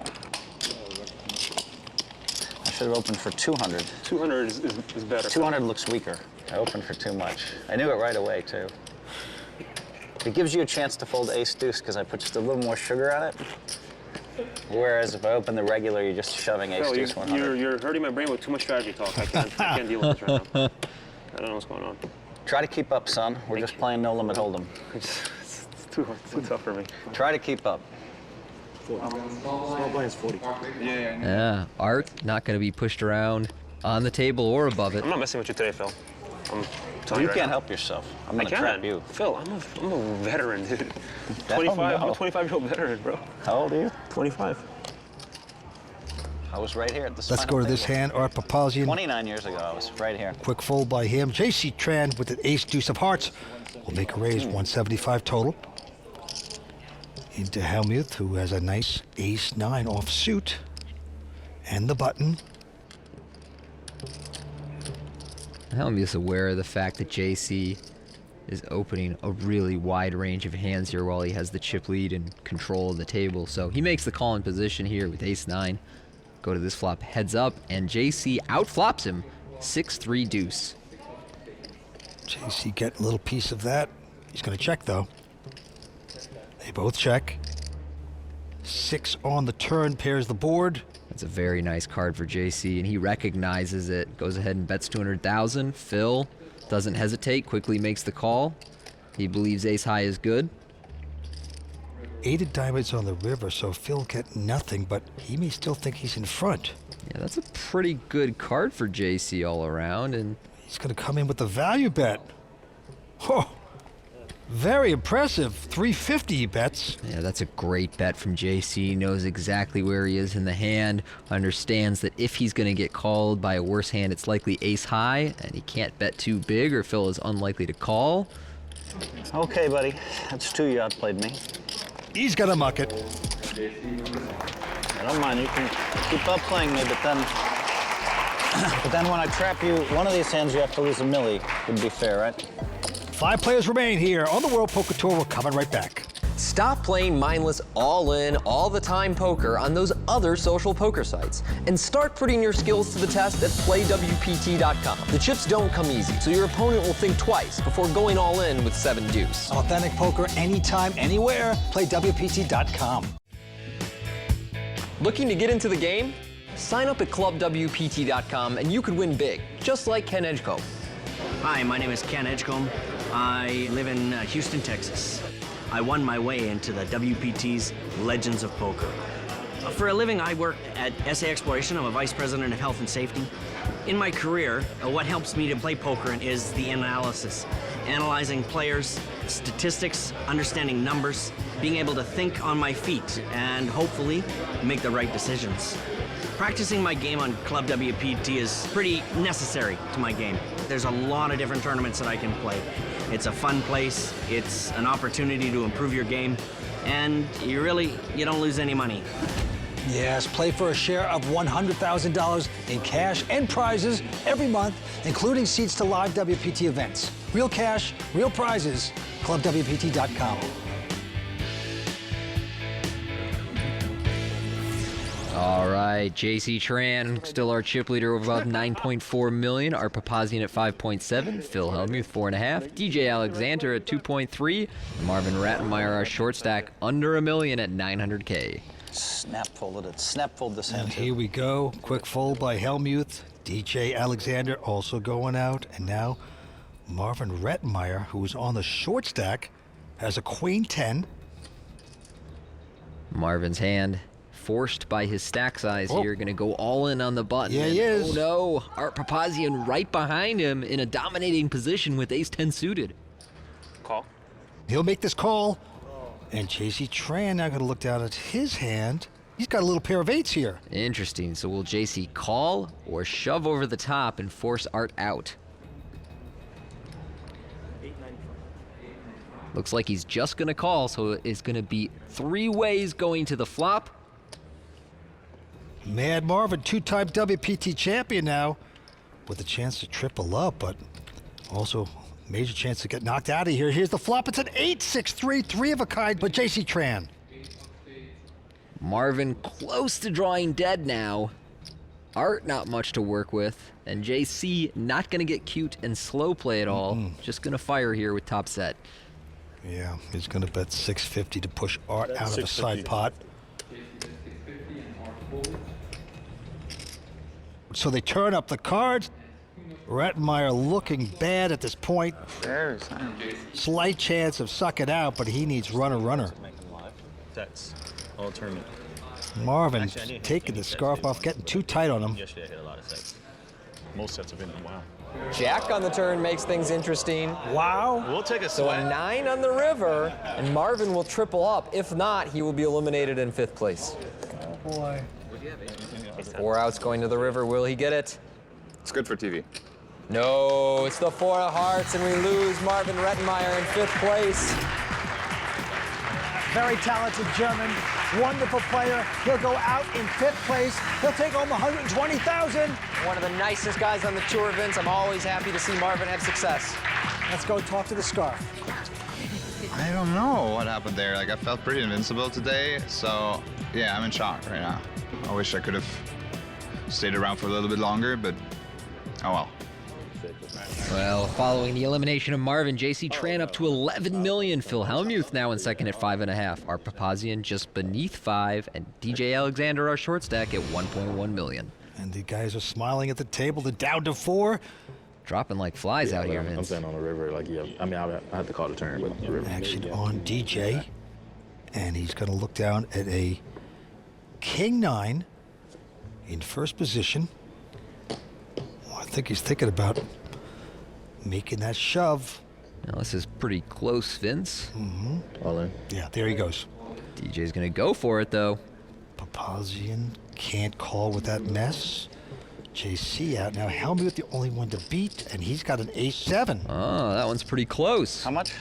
I should have opened for 200. 200 is better. 200 looks weaker. I opened for too much. I knew it right away, too. It gives you a chance to fold ace-deuce because I put just a little more sugar on it. Whereas if I open the regular, you're just shoving ace-deuce 100. You're hurting my brain with too much strategy talk. I can't deal with this right now. I don't know what's going on. Try to keep up, son. We're just playing no limit hold'em. It's too tough for me. Try to keep up. 40. Small blind's 40. Yeah, Art not going to be pushed around on the table or above it. I'm not messing with you today, Phil. You can't help yourself. I'm going to trap you. Phil, I'm a veteran, dude. 25. I'm a 25-year-old veteran, bro. How old are you? 25. I was right here at this. Let's go to this hand, Art Papazian. 29 years ago, I was right here. Quick fold by him. J.C. Tran with an ace-deuce of hearts will make a raise, 175 total. Into Hellmuth, who has a nice ace-9 offsuit. And the button. Hellmuth's aware of the fact that JC is opening a really wide range of hands here while he has the chip lead and control of the table. So he makes the call in position here with ace-9. Go to this flop, heads up, and JC outflops him, 6-3 deuce. JC getting a little piece of that. He's going to check, though. They both check. 6 on the turn, pairs the board. That's a very nice card for JC, and he recognizes it. Goes ahead and bets 200,000. Phil doesn't hesitate, quickly makes the call. He believes ace-high is good. 8 of diamonds on the river, so Phil get nothing, but he may still think he's in front. Yeah, that's a pretty good card for JC all around, and he's going to come in with the value bet. Oh, very impressive. 350 he bets. Yeah, that's a great bet from JC. He knows exactly where he is in the hand, understands that if he's going to get called by a worse hand, it's likely ace-high, and he can't bet too big or Phil is unlikely to call. Okay, buddy. That's 2 you outplayed me. He's got to muck it. I don't mind. You can keep up playing me, but then when I trap you, one of these hands you have to lose a milli. Would be fair, right? 5 players remain here on the World Poker Tour. We're coming right back. Stop playing mindless all-in, all-the-time poker on those other social poker sites and start putting your skills to the test at playwpt.com. The chips don't come easy, so your opponent will think twice before going all in with 7 deuce. Authentic poker anytime, anywhere. Playwpt.com. Looking to get into the game? Sign up at ClubWPT.com and you could win big, just like Ken Edgecombe. Hi, my name is Ken Edgecombe. I live in Houston, Texas. I won my way into the WPT's Legends of Poker. For a living, I work at SA Exploration. I'm a vice president of health and safety. In my career, what helps me to play poker is the analysis. Analyzing players, statistics, understanding numbers, being able to think on my feet, and hopefully make the right decisions. Practicing my game on ClubWPT is pretty necessary to my game. There's a lot of different tournaments that I can play. It's a fun place, it's an opportunity to improve your game, and you don't lose any money. Yes, play for a share of $100,000 in cash and prizes every month, including seats to live WPT events. Real cash, real prizes, ClubWPT.com. All right, JC Tran, still our chip leader, over about 9.4 million. Art Papazian at 5.7. Phil Hellmuth, 4.5. DJ Alexander at 2.3. Marvin Rattenmeyer, our short stack, under $1 million at 900K. Snap folded it. Snap fold this hand. And here we go. Quick fold by Hellmuth. DJ Alexander also going out. And now Marvin Rettenmeyer, who's on the short stack, has a queen 10. Marvin's hand, forced by his stack size here, going to go all in on the button. Yeah, he is. Oh no, Art Papazian right behind him in a dominating position with ace-10 suited. Call. He'll make this call. And JC Tran now going to look down at his hand. He's got a little pair of 8s here. Interesting. So will JC call or shove over the top and force Art out? Looks like he's just going to call, so it's going to be 3 ways going to the flop. Mad Marvin, 2-time WPT champion now, with a chance to triple up, but also major chance to get knocked out of here. Here's the flop. It's an 8-6-3, 3 of a kind, but JC Tran. Marvin close to drawing dead now. Art not much to work with, and JC not going to get cute and slow play at all. Just going to fire here with top set. Yeah, he's going to bet 650 to push Art out of a side pot. So they turn up the cards. Rattenmeyer looking bad at this point. Slight chance of sucking out, but he needs runner. That's all tournament. Marvin taking the scarf off, getting too tight on him. Yesterday I hit a lot of sets. Most sets have been in a while. Jack on the turn makes things interesting. Wow. We'll take a So a 9 on the river, and Marvin will triple up. If not, he will be eliminated in 5th place. Oh boy. 4 outs going to the river. Will he get it? It's good for TV. No, it's the 4 of hearts, and we lose Marvin Rettenmeyer in 5th place. Very talented German, wonderful player. He'll go out in 5th place. He'll take home $120,000. One of the nicest guys on the tour, Vince. I'm always happy to see Marvin have success. Let's go talk to the scarf. I don't know what happened there. Like, I felt pretty invincible today, so yeah, I'm in shock right now. I wish I could have stayed around for a little bit longer, but oh well. Well, following the elimination of Marvin, JC Tran up to 11 million. Phil Hellmuth now in second at 5.5. Art Papazian just beneath 5, and DJ Alexander, our short stack, at 1.1 million. And the guys are smiling at the table. They're down to 4. Dropping like flies out here, I'm Vince. saying on the river, like, yeah. I mean, I had to call the turn, but the river. Action on DJ. And he's going to look down at a King 9 in first position. Well, I think he's thinking about making that shove. Now, this is pretty close, Vince. Mm-hmm. All in. Yeah, there he goes. DJ's going to go for it, though. Papazian can't call with that mess. JC out. Now, Hellmuth the only one to beat, and he's got an ace-7. Oh, that one's pretty close. How much?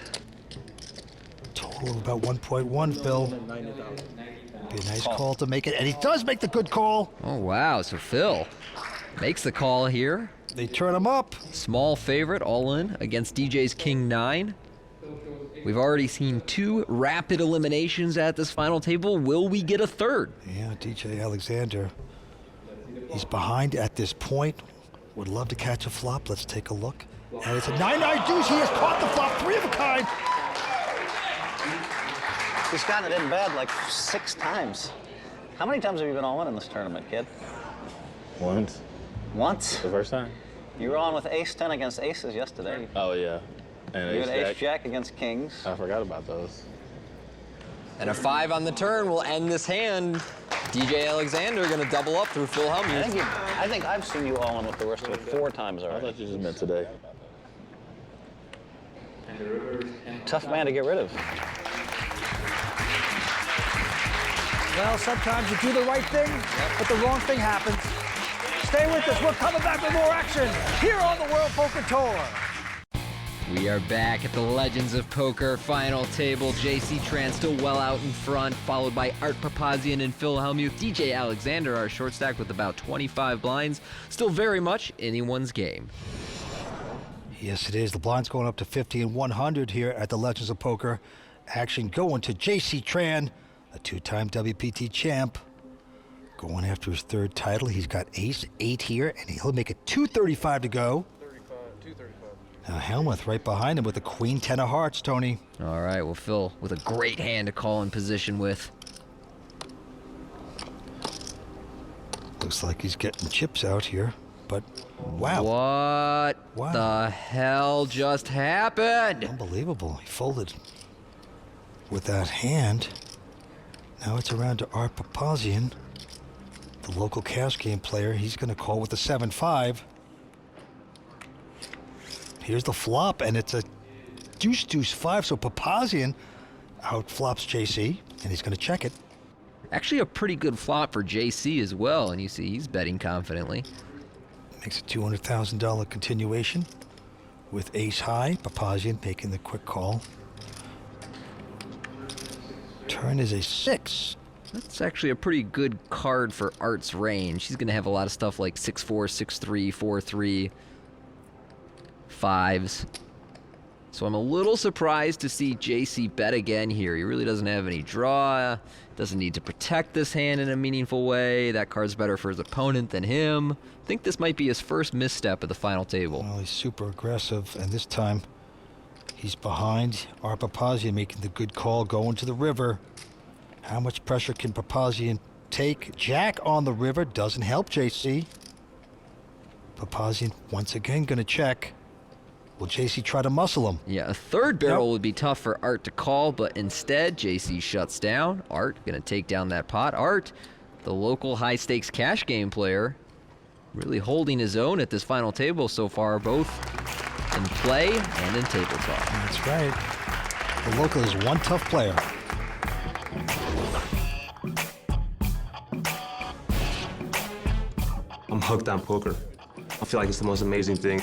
Total of about 1.1, Phil. Be a nice call to make it, and he does make the good call. Oh, wow. So Phil makes the call here. They turn him up. Small favorite, all in, against DJ's King 9. We've already seen 2 rapid eliminations at this final table. Will we get a third? Yeah, DJ Alexander. He's behind at this point. Would love to catch a flop. Let's take a look. And it's a 9-9 deuce. He has caught the flop, 3 of a kind. He's gotten it in bad like 6 times. How many times have you been all in this tournament, kid? Once. Once? The first time. You were on with ace-10 against aces yesterday. Oh, yeah. And You had ace-jack against kings. I forgot about those. And a 5 on the turn will end this hand. DJ Alexander going to double up through Phil Hellmuth. I think I've seen you all in with the worst of it 4 times already. I thought you just meant today. Tough man to get rid of. Well, sometimes you do the right thing, but the wrong thing happens. Stay with us. We're coming back with more action here on the World Poker Tour. We are back at the Legends of Poker final table. JC Tran still well out in front, followed by Art Papazian and Phil Hellmuth. DJ Alexander, our short stack with about 25 blinds. Still very much anyone's game. Yes, it is. The blinds going up to 50 and 100 here at the Legends of Poker. Action going to JC Tran, a 2-time WPT champ. Going after his 3rd title. He's got ace-8 here, and he'll make it 235 to go. 235. Now Hellmuth right behind him with a queen 10 of hearts, Tony. All right, well, Phil with a great hand to call in position with. Looks like he's getting chips out here, but wow. What the hell just happened? Unbelievable. He folded with that hand. Now it's around to Art Papazian, the local cash game player. He's going to call with the 7-5. Here's the flop, and it's a deuce-5, so Papazian outflops JC, and he's going to check it. Actually a pretty good flop for JC as well, and you see he's betting confidently. Makes a $200,000 continuation with ace-high. Papazian making the quick call. Turn is a 6. That's actually a pretty good card for Art's range. He's going to have a lot of stuff like 6-4, 6-3, 4-3, 5s. So I'm a little surprised to see JC bet again here. He really doesn't have any draw. Doesn't need to protect this hand in a meaningful way. That card's better for his opponent than him. I think this might be his first misstep at the final table. Well, he's super aggressive, and this time he's behind. Art Papazian making the good call, going to the river. How much pressure can Papazian take? Jack on the river doesn't help JC. Papazian once again going to check. Will JC try to muscle him? Yeah, a 3rd barrel would be tough for Art to call, but instead JC shuts down. Art going to take down that pot. Art, the local high-stakes cash game player, really holding his own at this final table so far, both in play and in table talk. That's right. The local is one tough player. I'm hooked on poker. I feel like it's the most amazing thing.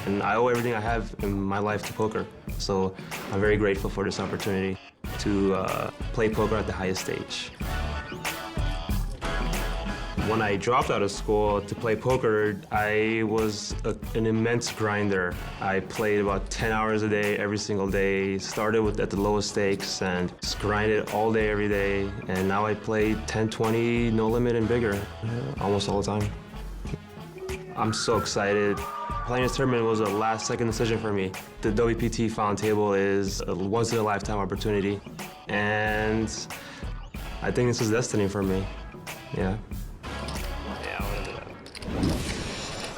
And I owe everything I have in my life to poker. So I'm very grateful for this opportunity to play poker at the highest stage. When I dropped out of school to play poker, I was an immense grinder. I played about 10 hours a day, every single day. Started at the lowest stakes and just grinded all day, every day. And now I play 10, 20, no limit and bigger, almost all the time. I'm so excited. Playing this tournament was a last-second decision for me. The WPT final table is a once-in-a-lifetime opportunity. And I think this is destiny for me, yeah.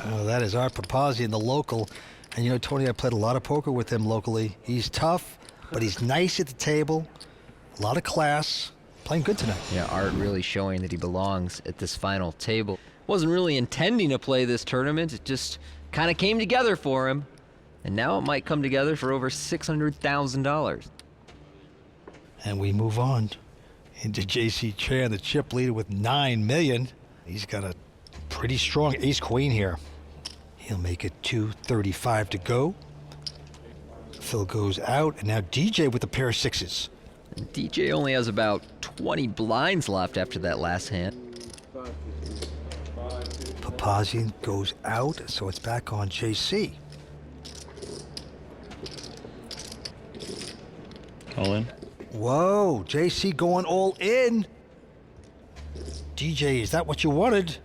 Oh, that is Art Papazian, the local. And you know, Tony, I played a lot of poker with him locally. He's tough, but he's nice at the table. A lot of class. Playing good tonight. Yeah, Art really showing that he belongs at this final table. Wasn't really intending to play this tournament. It just kind of came together for him. And now it might come together for over $600,000. And we move on into J.C. Tran, the chip leader with $9 million. He's got a pretty strong ace-queen here. He'll make it 235 to go. Phil goes out, and now DJ with a pair of sixes. And DJ only has about 20 blinds left after that last hand. Papazian goes out, so it's back on JC. All in. Whoa, JC going all in. DJ, is that what you wanted?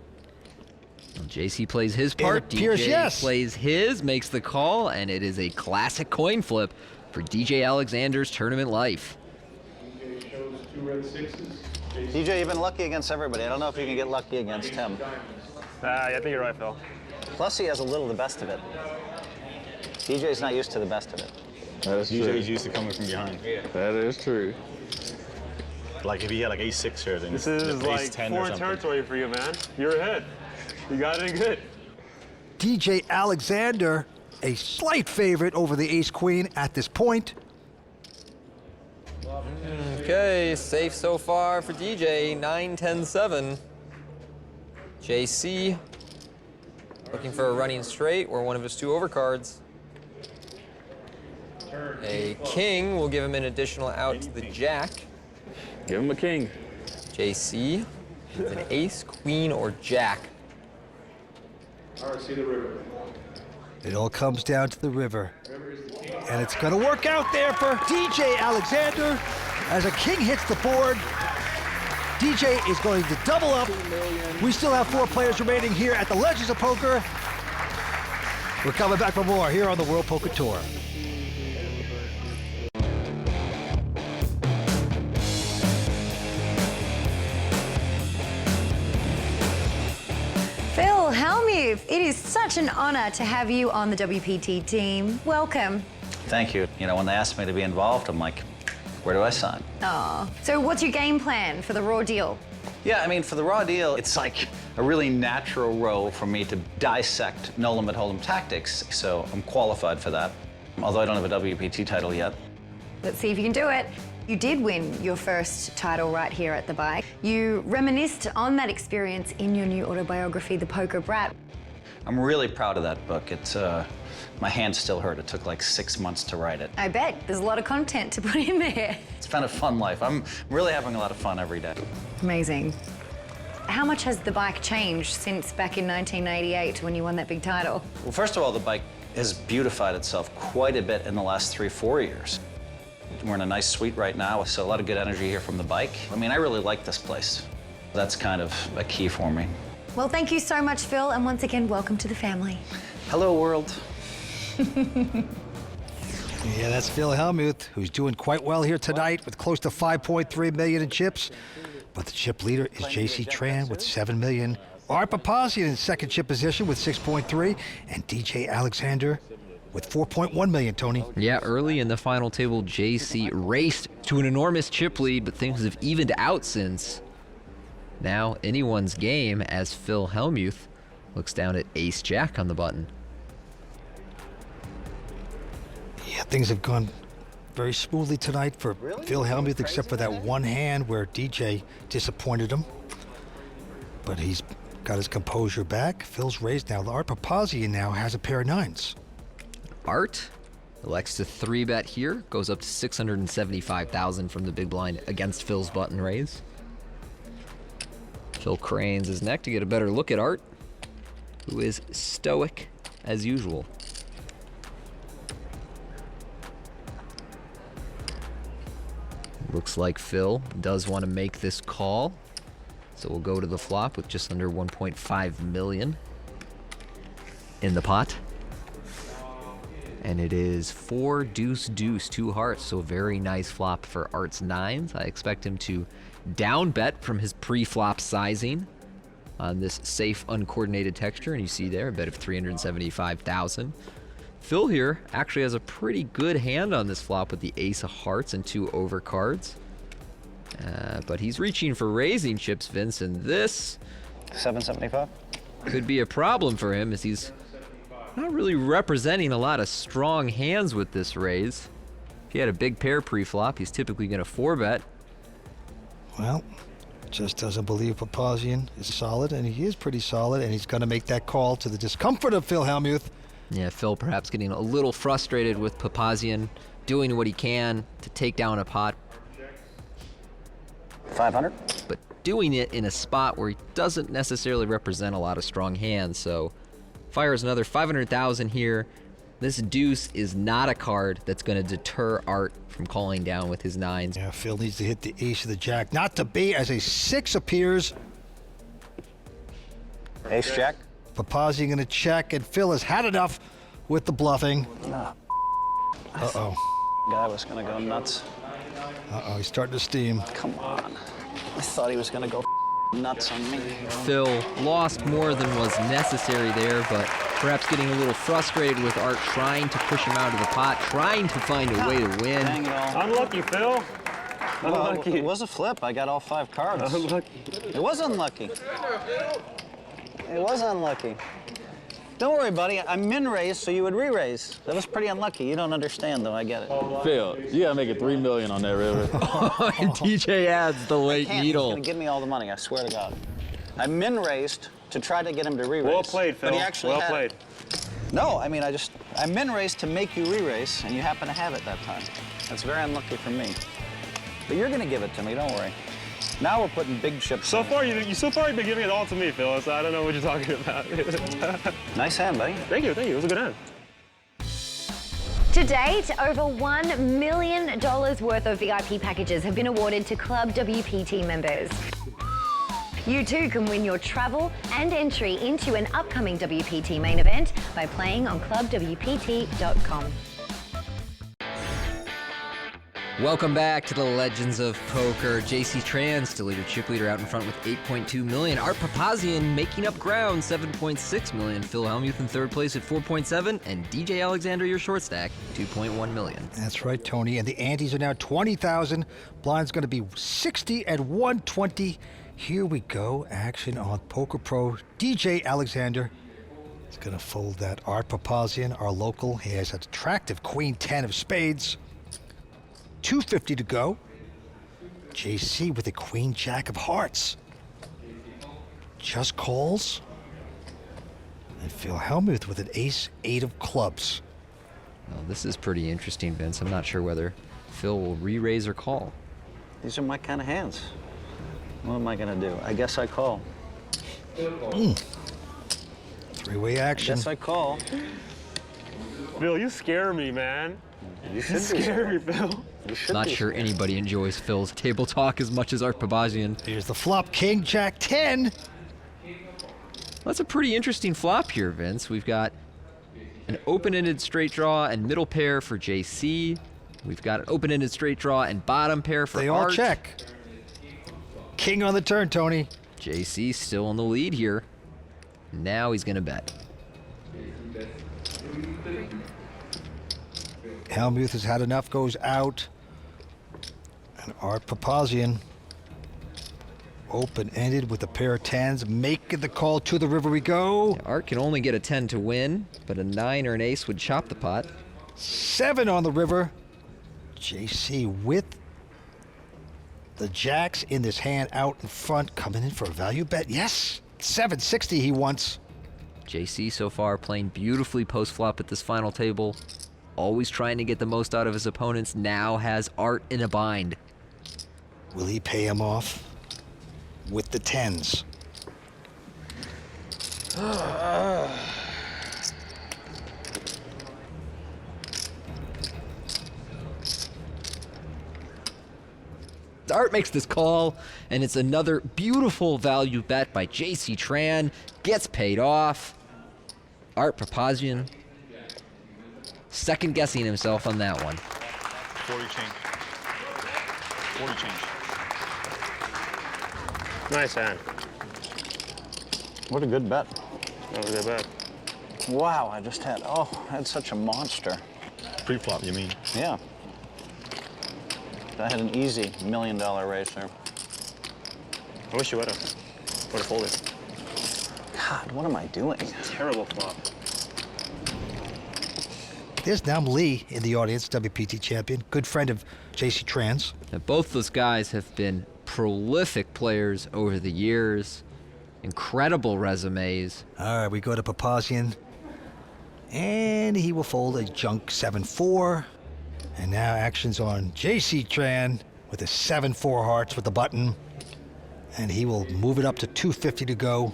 Well, JC plays his part. It appears DJ yes. plays his, makes the call, and it is a classic coin flip for DJ Alexander's tournament life. DJ, you've been lucky against everybody. I don't know if you can get lucky against him. I think you're right, Phil. Plus, he has a little the best of it. DJ's not used to the best of it. That is true. DJ's used to coming from behind. Yeah. That is true. Like if he had like ace-6 here, then this is like foreign territory for you, man. You're ahead. You got it good. DJ Alexander, a slight favorite over the ace-queen at this point. Okay, safe so far for DJ, 9-10-7. JC looking for a running straight or one of his two overcards. A king will give him an additional out to the jack. Give him a king. JC with an ace, queen, or jack. All right, see the river. It all comes down to the river. And it's going to work out there for DJ Alexander. As a king hits the board, DJ is going to double up. We still have 4 players remaining here at the Legends of Poker. We're coming back for more here on the World Poker Tour. Phil Hellmuth, it is such an honor to have you on the WPT team. Welcome. Thank you. You know, when they asked me to be involved, I'm like, where do I sign? Oh, so what's your game plan for the raw deal? Yeah, I mean, for the raw deal, it's like a really natural role for me to dissect no-limit hold'em tactics, so I'm qualified for that, although I don't have a WPT title yet. Let's see if you can do it. You did win your first title right here at the bike. You reminisced on that experience in your new autobiography, The Poker Brat. I'm really proud of that book. It's, my hands still hurt. It took like 6 months to write it. I bet. There's a lot of content to put in there. It's been a fun life. I'm really having a lot of fun every day. Amazing. How much has the bike changed since back in 1988 when you won that big title? Well, first of all, the bike has beautified itself quite a bit in the last 3-4 years. We're in a nice suite right now, so a lot of good energy here from the bike. I mean, I really like this place. That's kind of a key for me. Well, thank you so much, Phil, and once again, welcome to the family. Hello, world. Yeah, that's Phil Hellmuth, who's doing quite well here tonight with close to 5.3 million in chips. But the chip leader is J.C. Tran with 7 million. Art Papazian in second chip position with 6.3, and DJ Alexander with 4.1 million, Tony. Yeah, early in the final table, JC raced to an enormous chip lead, but things have evened out since. Now, anyone's game as Phil Hellmuth looks down at ace-jack on the button. Yeah, things have gone very smoothly tonight for Phil Hellmuth, except for that one hand where DJ disappointed him. But he's got his composure back. Phil's raised now. Art Papazian now has a pair of 9s. Art elects to 3-bet here, goes up to 675,000 from the big blind against Phil's button raise. Phil cranes his neck to get a better look at Art, who is stoic as usual. Looks like Phil does want to make this call, so we'll go to the flop with just under 1.5 million in the pot. And it is 4 deuce deuce, 2 hearts, so a very nice flop for Art's nines. I expect him to down bet from his pre-flop sizing on this safe, uncoordinated texture, and you see there a bet of 375,000. Phil here actually has a pretty good hand on this flop with the ace of hearts and 2 overcards. But he's reaching for raising chips, Vince, and this 775 could be a problem for him as he's not really representing a lot of strong hands with this raise. If he had a big pair pre-flop, he's typically going to 4-bet. Well, just doesn't believe Papazian is solid, and he is pretty solid, and he's going to make that call to the discomfort of Phil Hellmuth. Yeah, Phil perhaps getting a little frustrated with Papazian, doing what he can to take down a pot. 500? But doing it in a spot where he doesn't necessarily represent a lot of strong hands, so fires another 500,000 here. This deuce is not a card that's going to deter Art from calling down with his nines. Yeah, Phil needs to hit the ace of the jack, not to be, as a 6 appears. Ace jack? Papazian going to check, and Phil has had enough with the bluffing. Uh-oh. Guy was going to go nuts. Uh-oh, he's starting to steam. Come on. I thought he was going to go nuts on me. Phil lost more than was necessary there, but perhaps getting a little frustrated with Art trying to push him out of the pot, trying to find a way to win. Dang it all. Unlucky, Phil. Unlucky. Well, it was a flip. I got all 5 cards. Unlucky. It was unlucky. It was unlucky. Don't worry, buddy. I min-raised so you would re-raise. That was pretty unlucky. You don't understand, though. I get it. Phil, you gotta make it $3 million on that river. And DJ adds the late needle. He's gonna give me all the money, I swear to God. I min-raised to try to get him to re-raise. Well played, Phil. But he actually well had played. It. No, I mean, I min-raised to make you re-raise, and you happen to have it that time. That's very unlucky for me. But you're gonna give it to me, don't worry. Now we're putting big chips. So far, you've been giving it all to me, Phil. So I don't know what you're talking about. Nice hand, buddy. Thank you. It was a good hand. To date, over $1 million worth of VIP packages have been awarded to ClubWPT members. You too can win your travel and entry into an upcoming WPT main event by playing on ClubWPT.com. Welcome back to the Legends of Poker. JC Tran, still your chip leader, out in front with 8.2 million. Art Papazian making up ground, 7.6 million. Phil Hellmuth in third place at 4.7, and DJ Alexander, your short stack, 2.1 million. That's right, Tony. And the antes are now 20,000. Blind's going to be 60 at 120. Here we go. Action on Poker Pro. DJ Alexander is going to fold that. Art Papazian, our local. He has an attractive Queen 10 of spades. 250 to go. JC with a Queen Jack of hearts. Just calls. And Phil Hellmuth with an Ace 8 of clubs. Well, this is pretty interesting, Vince. I'm not sure whether Phil will re-raise or call. These are my kind of hands. What am I gonna do? I guess I call. Three-way action. I guess I call. Phil, you scare me, man. You should scare me, Phil. Not sure anybody enjoys Phil's table talk as much as Art Papazian. Here's the flop, King Jack 10. That's a pretty interesting flop here, Vince. We've got an open-ended straight draw and middle pair for JC. We've got an open-ended straight draw and bottom pair for Art. They all check. King on the turn, Tony. JC still in the lead here. Now he's gonna bet. Hellmuth has had enough, goes out. And Art Papazian, open-ended with a pair of 10s, making the call. To the river we go. Yeah, Art can only get a 10 to win, but a 9 or an ace would chop the pot. 7 on the river. JC with the jacks in this hand out in front, coming in for a value bet. Yes, 760 he wants. JC so far playing beautifully post-flop at this final table. Always trying to get the most out of his opponents. Now has Art in a bind. Will he pay him off with the 10s? Art makes this call, and it's another beautiful value bet by J.C. Tran. Gets paid off. Art Papazian second-guessing himself on that one. 40 change. 40 change. Nice hand. What a good bet. That was a good bet. Wow, I had such a monster. Pre-flop, you mean? Yeah. I had an easy $1 million race there. I wish you would have folded. God, what am I doing? Terrible flop. There's Nam Lee in the audience, WPT champion, good friend of J.C. Tran's. Now, both those guys have been prolific players over the years. Incredible resumes. All right, we go to Papazian. And he will fold a junk 7-4. And now action's on J.C. Tran with a 7-4 hearts with the button. And he will move it up to 250 to go.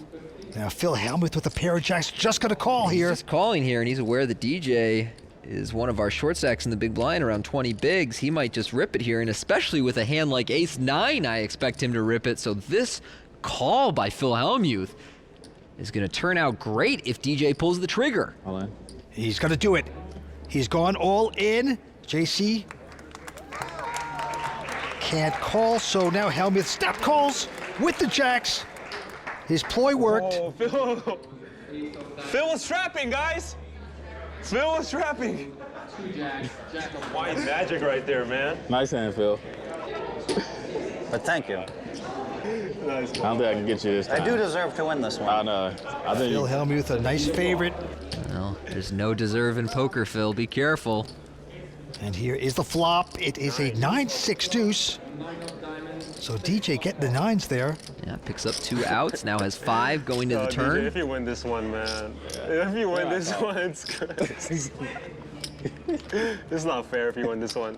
Now Phil Hellmuth with a pair of jacks, just going to call here. He's just calling here, and he's aware that DJ is one of our short stacks in the big blind, around 20 bigs. He might just rip it here, and especially with a hand like ace-9, I expect him to rip it. So this call by Phil Hellmuth is going to turn out great if DJ pulls the trigger. All in. He's going to do it. He's gone all in. JC can't call, so now Hellmuth snap calls with the jacks. His ploy worked. Oh, Phil was trapping, guys. Phil was trapping. White magic right there, man. Nice hand, Phil. But thank you. Nice. I don't think I can get you this time. I do deserve to win this one. I know. I think Phil Hellmuth, a nice favorite. Well, there's no deserve in poker, Phil. Be careful. And here is the flop. It is a 9-6 deuce. So DJ getting the nines there. Yeah, picks up 2 outs. Now has 5 going to the turn. DJ, if you win this one, man. If you win this one, it's good. It's not fair if you win this one.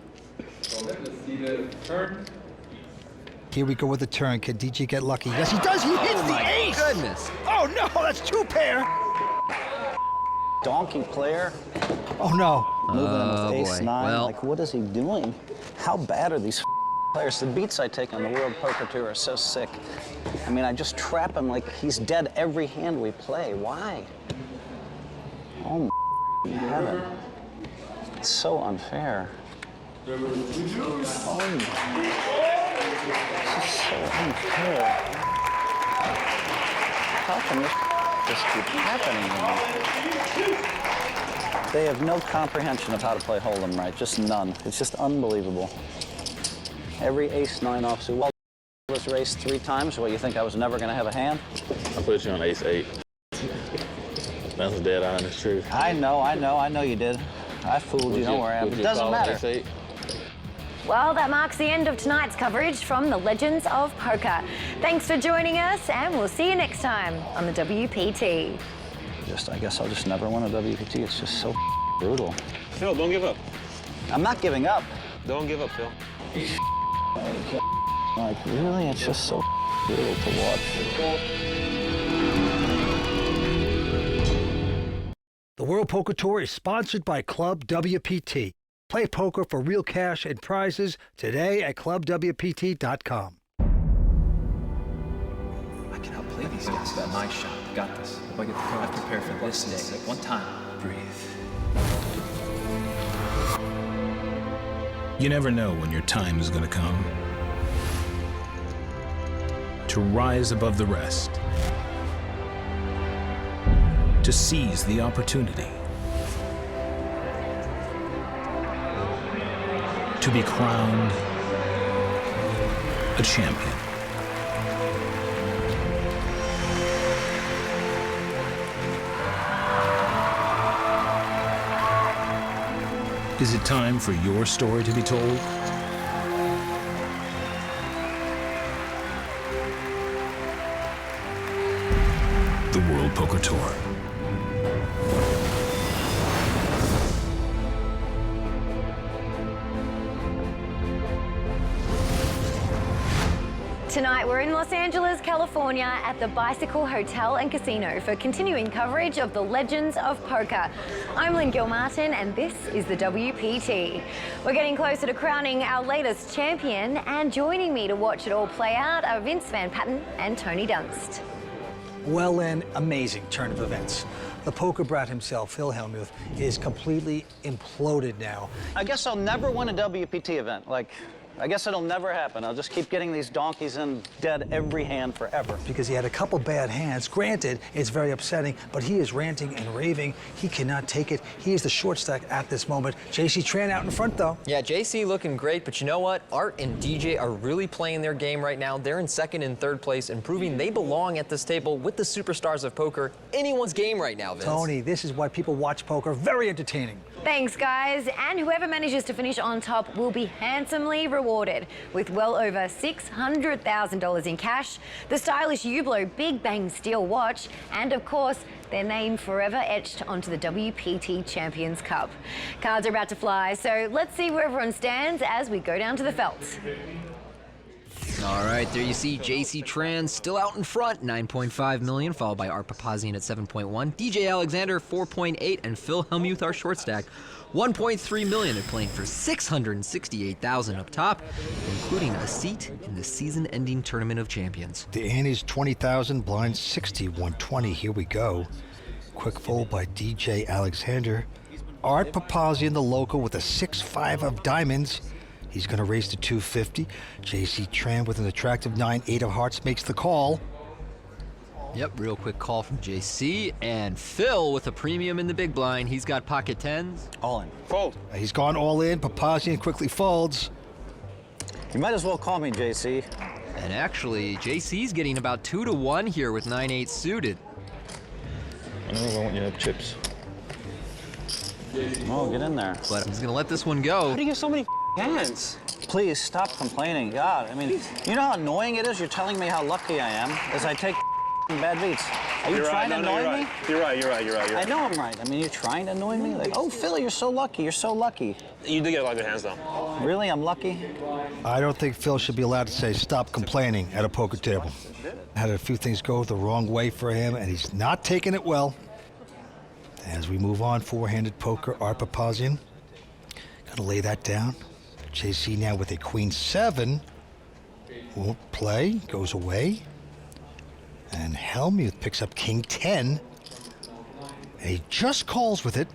Here we go with the turn. Can DJ get lucky? Yes, he does. He hits the ace. Goodness. Oh, no, that's 2 pair. Donkey player. Oh, no. Moving him with ace-9. Well, like, what is he doing? How bad are these players? The beats I take on the World Poker Tour are so sick. I mean, I just trap him like he's dead every hand we play. Why? Oh, my heaven. It's so unfair. Oh, this is so unfair. How can this just keep happening to me? They have no comprehension of how to play Hold'em right, just none. It's just unbelievable. Every ace-9 offsuit. Well, was raced 3 times. What, you think I was never going to have a hand? I put you on ace-8. That's a dead honest truth. I know you did. I fooled you, don't worry. It doesn't matter. Ace-8? Well, that marks the end of tonight's coverage from the Legends of Poker. Thanks for joining us, and we'll see you next time on the WPT. I guess I'll just never win a WPT. It's just so brutal. Phil, don't give up. I'm not giving up. Don't give up, Phil. Like, really? It's just so brutal to watch. The World Poker Tour is sponsored by ClubWPT. Play poker for real cash and prizes today at ClubWPT.com. I can outplay these guys. Got my shot. Got this. If I get the card, I prepare for this day. One time. Breathe. You never know when your time is going to come. To rise above the rest. To seize the opportunity. To be crowned a champion. Is it time for your story to be told? The World Poker Tour. Tonight, we're in Los Angeles, California at the Bicycle Hotel and Casino for continuing coverage of the Legends of Poker. I'm Lynn Gilmartin, and this is the WPT. We're getting closer to crowning our latest champion, and joining me to watch it all play out are Vince Van Patten and Tony Dunst. Well, an amazing turn of events. The poker brat himself, Phil Hellmuth, is completely imploded now. I guess I'll never win a WPT event. I guess it'll never happen. I'll just keep getting these donkeys in dead every hand forever. Because he had a couple bad hands. Granted, it's very upsetting, but he is ranting and raving. He cannot take it. He is the short stack at this moment. JC Tran out in front, though. Yeah, JC looking great, but you know what? Art and DJ are really playing their game right now. They're in second and third place and proving they belong at this table with the superstars of poker. Anyone's game right now, Vince. Tony, this is why people watch poker. Very entertaining. Thanks, guys. And whoever manages to finish on top will be handsomely rewarded with well over $600,000 in cash, the stylish Hublot Big Bang Steel watch, and of course, their name forever etched onto the WPT Champions Cup. Cards are about to fly, so let's see where everyone stands as we go down to the felt. All right, there you see JC Tran still out in front, 9.5 million, followed by Art Papazian at 7.1, DJ Alexander 4.8, and Phil Hellmuth, our short stack, 1.3 million, and playing for 668,000 up top, including a seat in the season-ending Tournament of Champions. The ante's 20,000, blind 60, 120. Here we go. Quick fold by DJ Alexander. Art Papazian, the local, with a 6-5 of diamonds. He's going to raise to 250. JC Tran with an attractive 9-8 of hearts makes the call. Yep, real quick call from JC. And Phil with a premium in the big blind. He's got pocket tens. All in. Fold. He's gone all in. Papazian quickly folds. You might as well call me JC. And actually, JC's getting about 2 to 1 here with 9-8 suited. I don't know when you have chips. Oh, get in there. But he's going to let this one go. How do you get so many hands? Please stop complaining. God, I mean, you know how annoying it is? You're telling me how lucky I am as I take bad beats. Are you trying to annoy me? You're right. I know I'm right. I mean, you're trying to annoy me? Like, oh, Phil, you're so lucky. You're so lucky. You do get a lot of good hands, though. Really? I'm lucky? I don't think Phil should be allowed to say stop complaining at a poker table. Had a few things go the wrong way for him, and he's not taking it well. As we move on, four-handed poker, Art Papazian. Gonna lay that down. JC now with a queen 7. Won't play, goes away. And Hellmuth picks up king 10. And he just calls with it.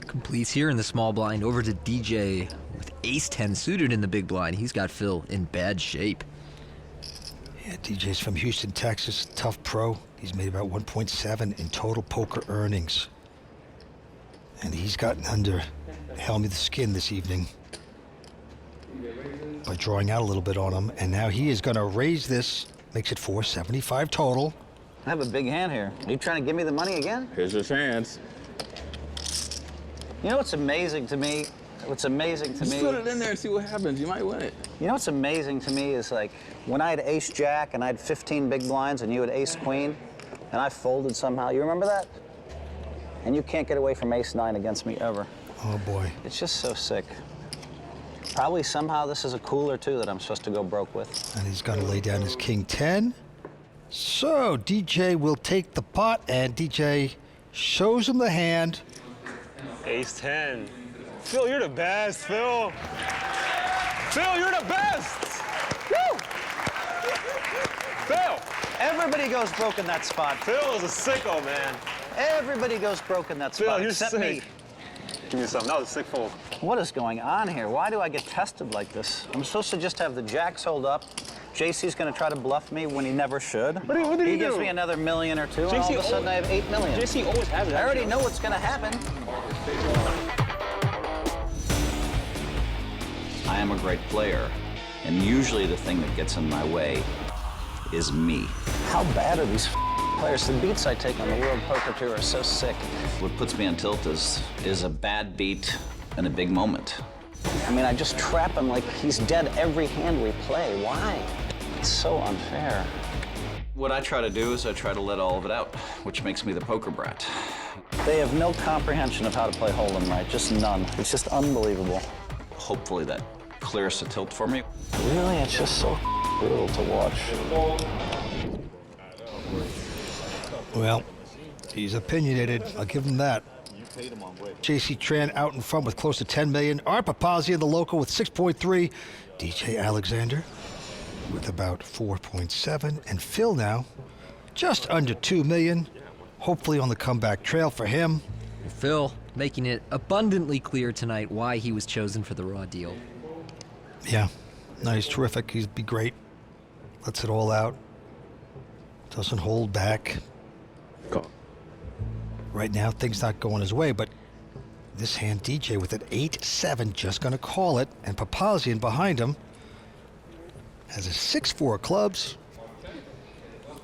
Completes here in the small blind over to DJ with ace 10 suited in the big blind. He's got Phil in bad shape. Yeah, DJ's from Houston, Texas, tough pro. He's made about 1.7 in total poker earnings. And he's gotten under Hellmuth's skin this evening by drawing out a little bit on him. And now he is going to raise this, makes it 475 total. I have a big hand here. Are you trying to give me the money again? Here's your chance. You know what's amazing to me? What's amazing to me? Just put it in there and see what happens. You might win it. You know what's amazing to me is like when I had ace jack and I had 15 big blinds and you had ace queen and I folded somehow. You remember that? And you can't get away from ace 9 against me ever. Oh boy. It's just so sick. Probably somehow this is a cooler too that I'm supposed to go broke with. And he's going to lay down his king 10. So DJ will take the pot and DJ shows him the hand. Ace 10. Phil, you're the best, Phil. Phil, you're the best. Woo! Phil. Everybody goes broke in that spot. Phil is a sicko, man. Everybody goes broke in that Phil, spot you're except sick. me. Give me some. That was a sick fold. What is going on here? Why do I get tested like this? I'm supposed to just have the jacks hold up. JC's going to try to bluff me when he never should. What did he gives do? me another million or two, and all of a sudden I have 8 million. JC always has it. I already know what's going to happen. I am a great player, and usually the thing that gets in my way is me. How bad are these players? The beats I take on the World Poker Tour are so sick. What puts me on tilt is a bad beat and a big moment. I mean, I just trap him like he's dead every hand we play. Why? It's so unfair. What I try to do is I try to let all of it out, which makes me the poker brat. They have no comprehension of how to play Hold'em right, just none. It's just unbelievable. Hopefully that clears the tilt for me. Really? It's just so cool to watch. Well, he's opinionated. I'll give him that. J.C. Tran out in front with close to 10 million. Art Papazian, the local, with 6.3. DJ Alexander with about 4.7. And Phil now just under 2 million. Hopefully on the comeback trail for him. Phil making it abundantly clear tonight why he was chosen for the raw deal. Yeah, no, he's terrific. He'd be great. Lets it all out. Doesn't hold back. Right now, things not going his way, but this hand, DJ with an 8-7, just going to call it, and Papazian behind him has a 6-4 clubs.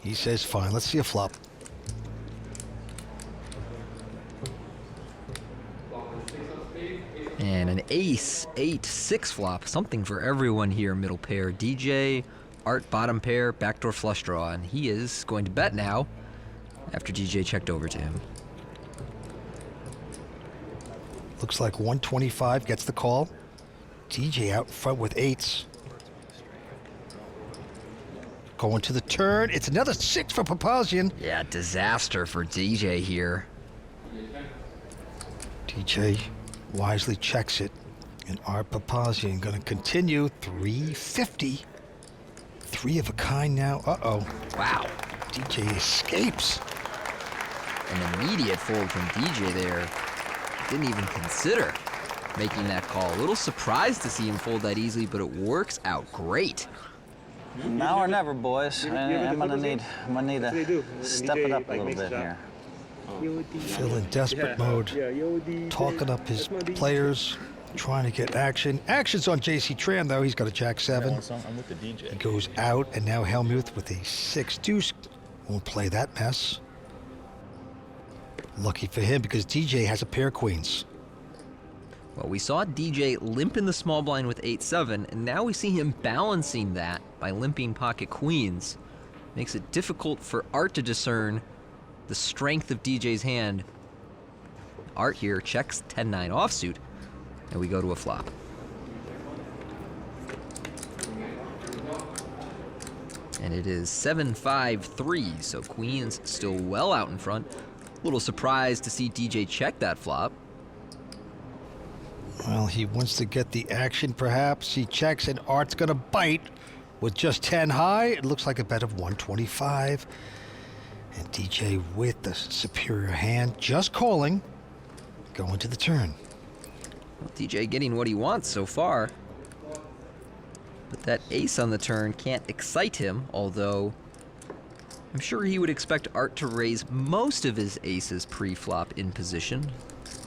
He says, fine, let's see a flop. And an ace, 8-6 flop. Something for everyone here, middle pair. DJ, Art, bottom pair, backdoor flush draw. And he is going to bet now after DJ checked over to him. Looks like 125 gets the call. DJ out in front with 8s. Going to the turn. It's another 6 for Papazian. Yeah, disaster for DJ here. DJ wisely checks it. And Art Papazian going to continue. 350. 3 of a kind now. Uh-oh. Wow. DJ escapes. An immediate fold from DJ there. Didn't even consider making that call. A little surprised to see him fold that easily, but it works out great. Now or never, boys. I'm gonna need to step it up a little bit here. Phil in desperate mode, talking up his players, trying to get action. Action's on J.C. Tran, though. He's got a Jack-7. I'm with the DJ. He goes out, and now Hellmuth with a 6-2. Won't play that mess. Lucky for him, because DJ has a pair of queens. Well, we saw DJ limp in the small blind with 8-7, and now we see him balancing that by limping pocket queens. Makes it difficult for Art to discern the strength of DJ's hand. Art here checks 10-9 offsuit, and we go to a flop. And it is 7-5-3, so queens still well out in front. A little surprised to see DJ check that flop. Well, he wants to get the action, perhaps. He checks, and Art's going to bite with just 10 high. It looks like a bet of 125. And DJ with the superior hand, just calling, going to the turn. Well, DJ getting what he wants so far. But that ace on the turn can't excite him, although I'm sure he would expect Art to raise most of his aces pre-flop in position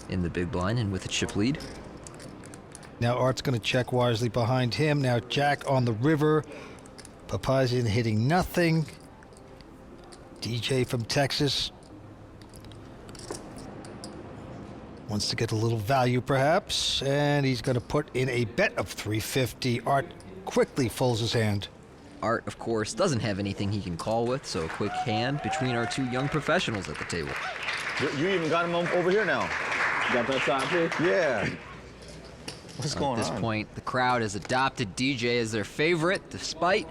in the big blind and with a chip lead. Now Art's going to check wisely behind him. Now Jack on the river. Papazian hitting nothing. DJ from Texas wants to get a little value, perhaps, and he's going to put in a bet of 350. Art quickly folds his hand. Art, of course, doesn't have anything he can call with, so a quick hand between our two young professionals at the table. You even got him over here now. Got that side pick? Yeah. What's going on? At this point, the crowd has adopted DJ as their favorite, despite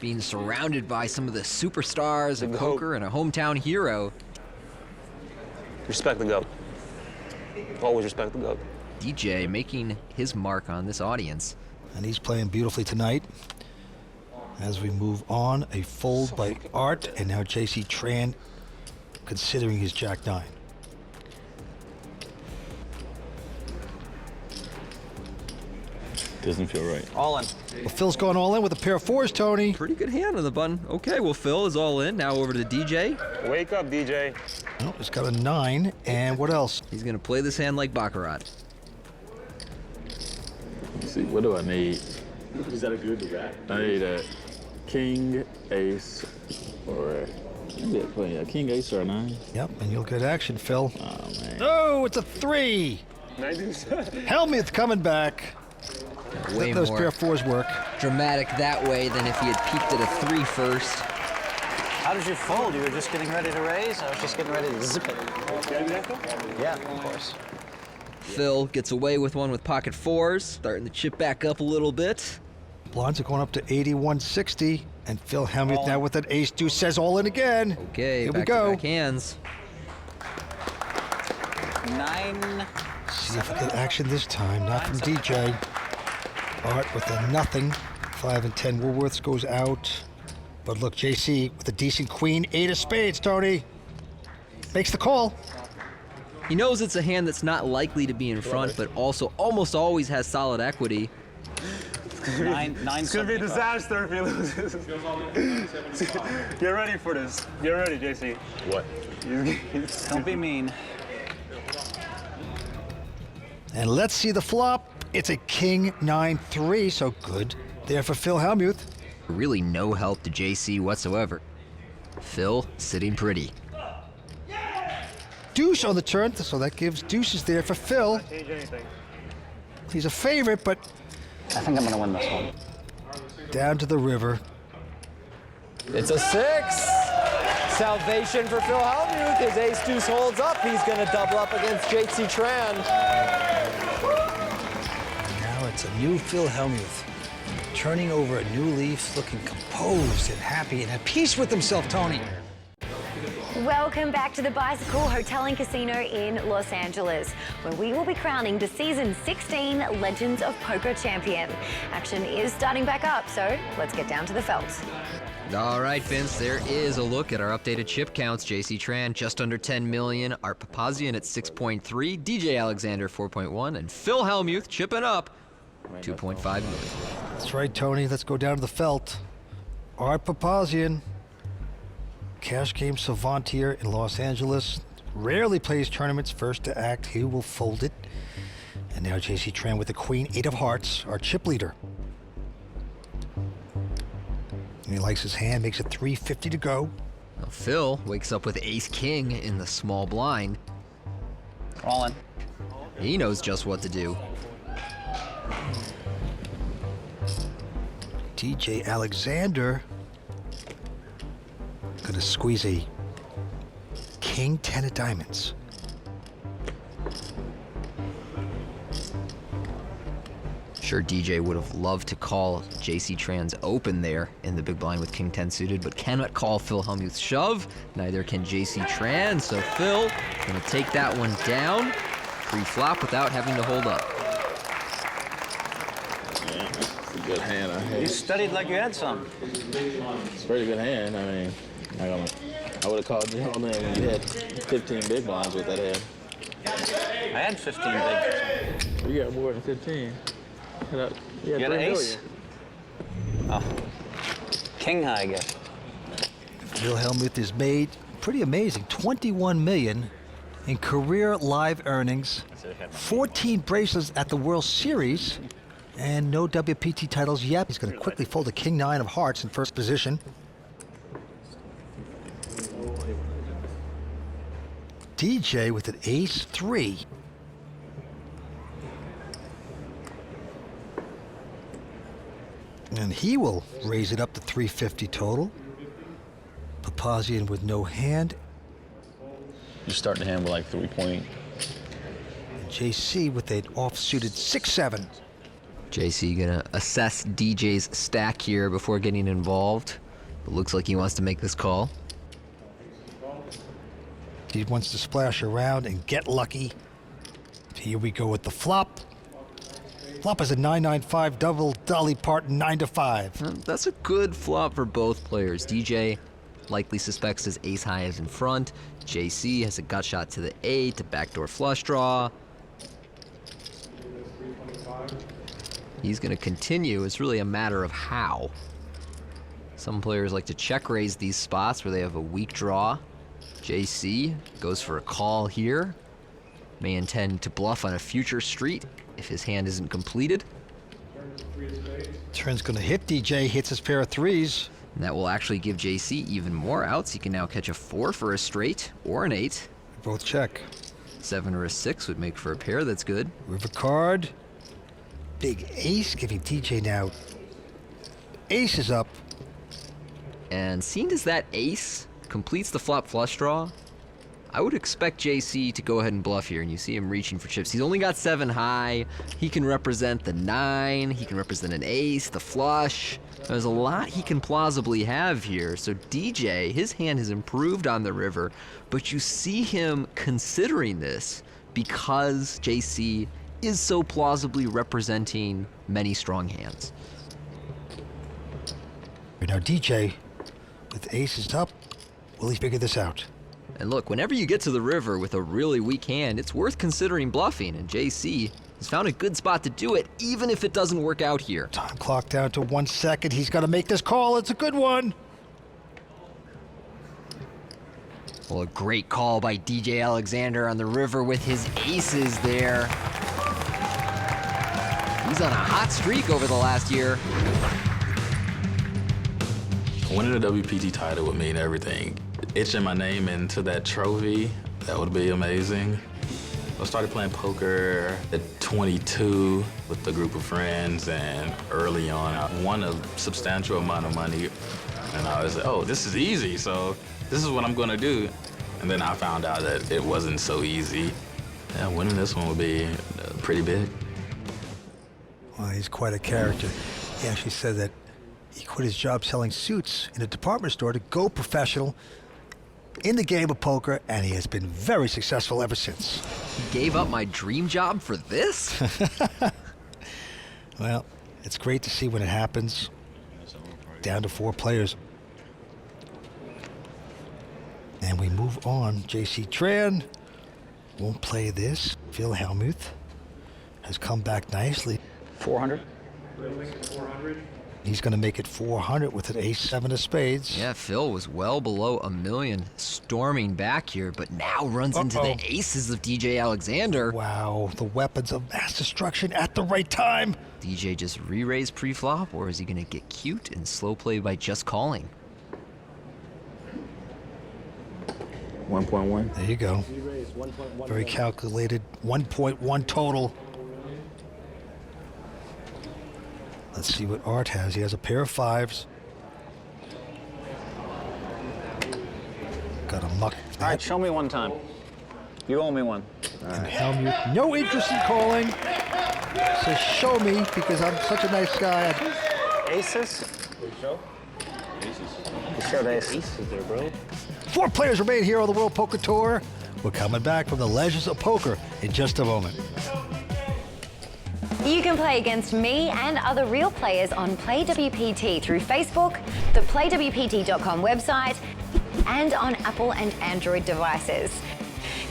being surrounded by some of the superstars of poker and a hometown hero. Respect the GOAT. Always respect the GOAT. DJ making his mark on this audience. And he's playing beautifully tonight. As we move on, a fold by Art, and now J.C. Tran considering his Jack-9. Doesn't feel right. All in. Well, Phil's going all in with a pair of 4s, Tony. Pretty good hand on the button. Okay, well, Phil is all in. Now over to DJ. Wake up, DJ. Oh, he's got a 9, and what else? He's going to play this hand like baccarat. Let's see, what do I need? Is that a good rat? I need a king, ace, or a king, ace, or a 9. Yep, and you'll get action, Phil. Oh, man. Oh, it's a 3. Hellmuth coming back. Way Those more pair of 4s work. dramatic that way than if he had peeked at a 3 first. How did you fold? You were just getting ready to raise? I was just getting ready to zip it. Yeah, of course. Phil gets away with one with pocket 4s, starting to chip back up a little bit. Blinds are going up to 8160, and Phil Hellmuth now with an ace deuce says all in again. Okay, here we back go. to back hands. 9. See if we get action this time, not from DJ. Art with a nothing. 5 and 10. Woolworths goes out. But look, JC with a decent queen, 8 of spades, Tony. Makes the call. He knows it's a hand that's not likely to be in front, but also almost always has solid equity. It's gonna be a disaster if he loses. Get ready for this. Get ready, JC. What? Don't be mean. And let's see the flop. It's a king 9-3, so good there for Phil Hellmuth. Really no help to JC whatsoever. Phil sitting pretty. Deuce on the turn, so that gives deuces there for Phil. He's a favorite, but I think I'm gonna win this one. down to the river. It's a 6. Salvation for Phil Hellmuth. His ace deuce holds up. He's going to double up against JC Tran. Now it's a new Phil Hellmuth, turning over a new leaf, looking composed and happy and at peace with himself, Tony. Welcome back to the Bicycle Hotel and Casino in Los Angeles, where we will be crowning the Season 16 Legends of Poker champion. Action is starting back up, so let's get down to the felt. All right, Vince, there is a look at our updated chip counts. JC Tran just under 10 million, Art Papazian at 6.3, DJ Alexander 4.1, and Phil Hellmuth chipping up 2.5 million. That's right, Tony. Let's go down to the felt. Art Papazian, cash game savant here in Los Angeles. Rarely plays tournaments, first to act. He will fold it. And now JC Tran with the queen, 8 of hearts, our chip leader. And he likes his hand, makes it 350 to go. Now Phil wakes up with ace-king in the small blind. All in. He knows just what to do. DJ Alexander gonna squeeze a king 10 of diamonds. Sure, DJ would have loved to call JC Tran's open there in the big blind with king 10 suited, but cannot call Phil Hellmuth's shove. Neither can JC Tran, so Phil gonna take that one down pre-flop without having to hold up. Yeah, it's a good hand. You studied like you had some. It's a pretty good hand. I mean, I would have called you on there when you had 15 big blinds with that hand. I had 15 big. You got more than 15. You got an ace? Oh. King high, I guess. Phil Hellmuth has made pretty amazing 21 million in career live earnings, 14 bracelets at the World Series, and no WPT titles yet. He's going to quickly fold a king 9 of hearts in first position. DJ with an ace 3. And he will raise it up to 350 total. Papazian with no hand. You start the hand with like 3 point. And JC with an off-suited 6-7. JC gonna assess DJ's stack here before getting involved. It looks like he wants to make this call. He wants to splash around and get lucky. Here we go with the flop. Flop is a 9-9-5 double Dolly Parton 9-5. That's a good flop for both players. DJ likely suspects his ace high is in front. JC has a gut shot to the 8, a backdoor flush draw. He's going to continue. It's really a matter of how. Some players like to check raise these spots where they have a weak draw. JC goes for a call here. May intend to bluff on a future street if his hand isn't completed. Turn's gonna hit DJ, hits his pair of 3s. And that will actually give JC even more outs. He can now catch a 4 for a straight or an 8. Both check. 7 or a 6 would make for a pair. That's good. River card. Big ace, giving DJ now. Ace is up. And seeing as that ace completes the flop flush draw, I would expect JC to go ahead and bluff here, and you see him reaching for chips. He's only got 7 high. He can represent the 9. He can represent an ace, the flush. There's a lot he can plausibly have here. So DJ, his hand has improved on the river, but you see him considering this because JC is so plausibly representing many strong hands. Now DJ, with aces up, will he figure this out? And look, whenever you get to the river with a really weak hand, it's worth considering bluffing, and JC has found a good spot to do it, even if it doesn't work out here. Time clock down to 1 second. He's got to make this call. It's a good one. Well, a great call by DJ Alexander on the river with his aces there. He's on a hot streak over the last year. Winning the WPT title would mean everything. Itching my name into that trophy, that would be amazing. I started playing poker at 22 with a group of friends, and early on, I won a substantial amount of money. And I was like, oh, this is easy, so this is what I'm gonna do. And then I found out that it wasn't so easy. Yeah, winning this one would be pretty big. Well, he's quite a character. He actually said that he quit his job selling suits in a department store to go professional in the game of poker, and he has been very successful ever since. He gave up my dream job for this? Well, it's great to see when it happens. Down to 4 players. And we move on. JC Tran won't play this. Phil Hellmuth has come back nicely. 400. He's going to make it 400 with an ace-7 of spades. Yeah, Phil was well below $1 million, storming back here, but now runs into the aces of DJ Alexander. Wow, the weapons of mass destruction at the right time. DJ just re-raised pre-flop, or is he going to get cute and slow play by just calling? 1.1. There you go. Very calculated. 1.1 total. Let's see what Art has. He has a pair of 5s. Got a muck. All right, show me one time. You owe me one. And Hellmuth, no interest in calling. Says show me because I'm such a nice guy. Aces? Show? Aces? Show the aces there, bro. 4 players remain here on the World Poker Tour. We're coming back from the Legends of Poker in just a moment. You can play against me and other real players on PlayWPT through Facebook, the playwpt.com website, and on Apple and Android devices.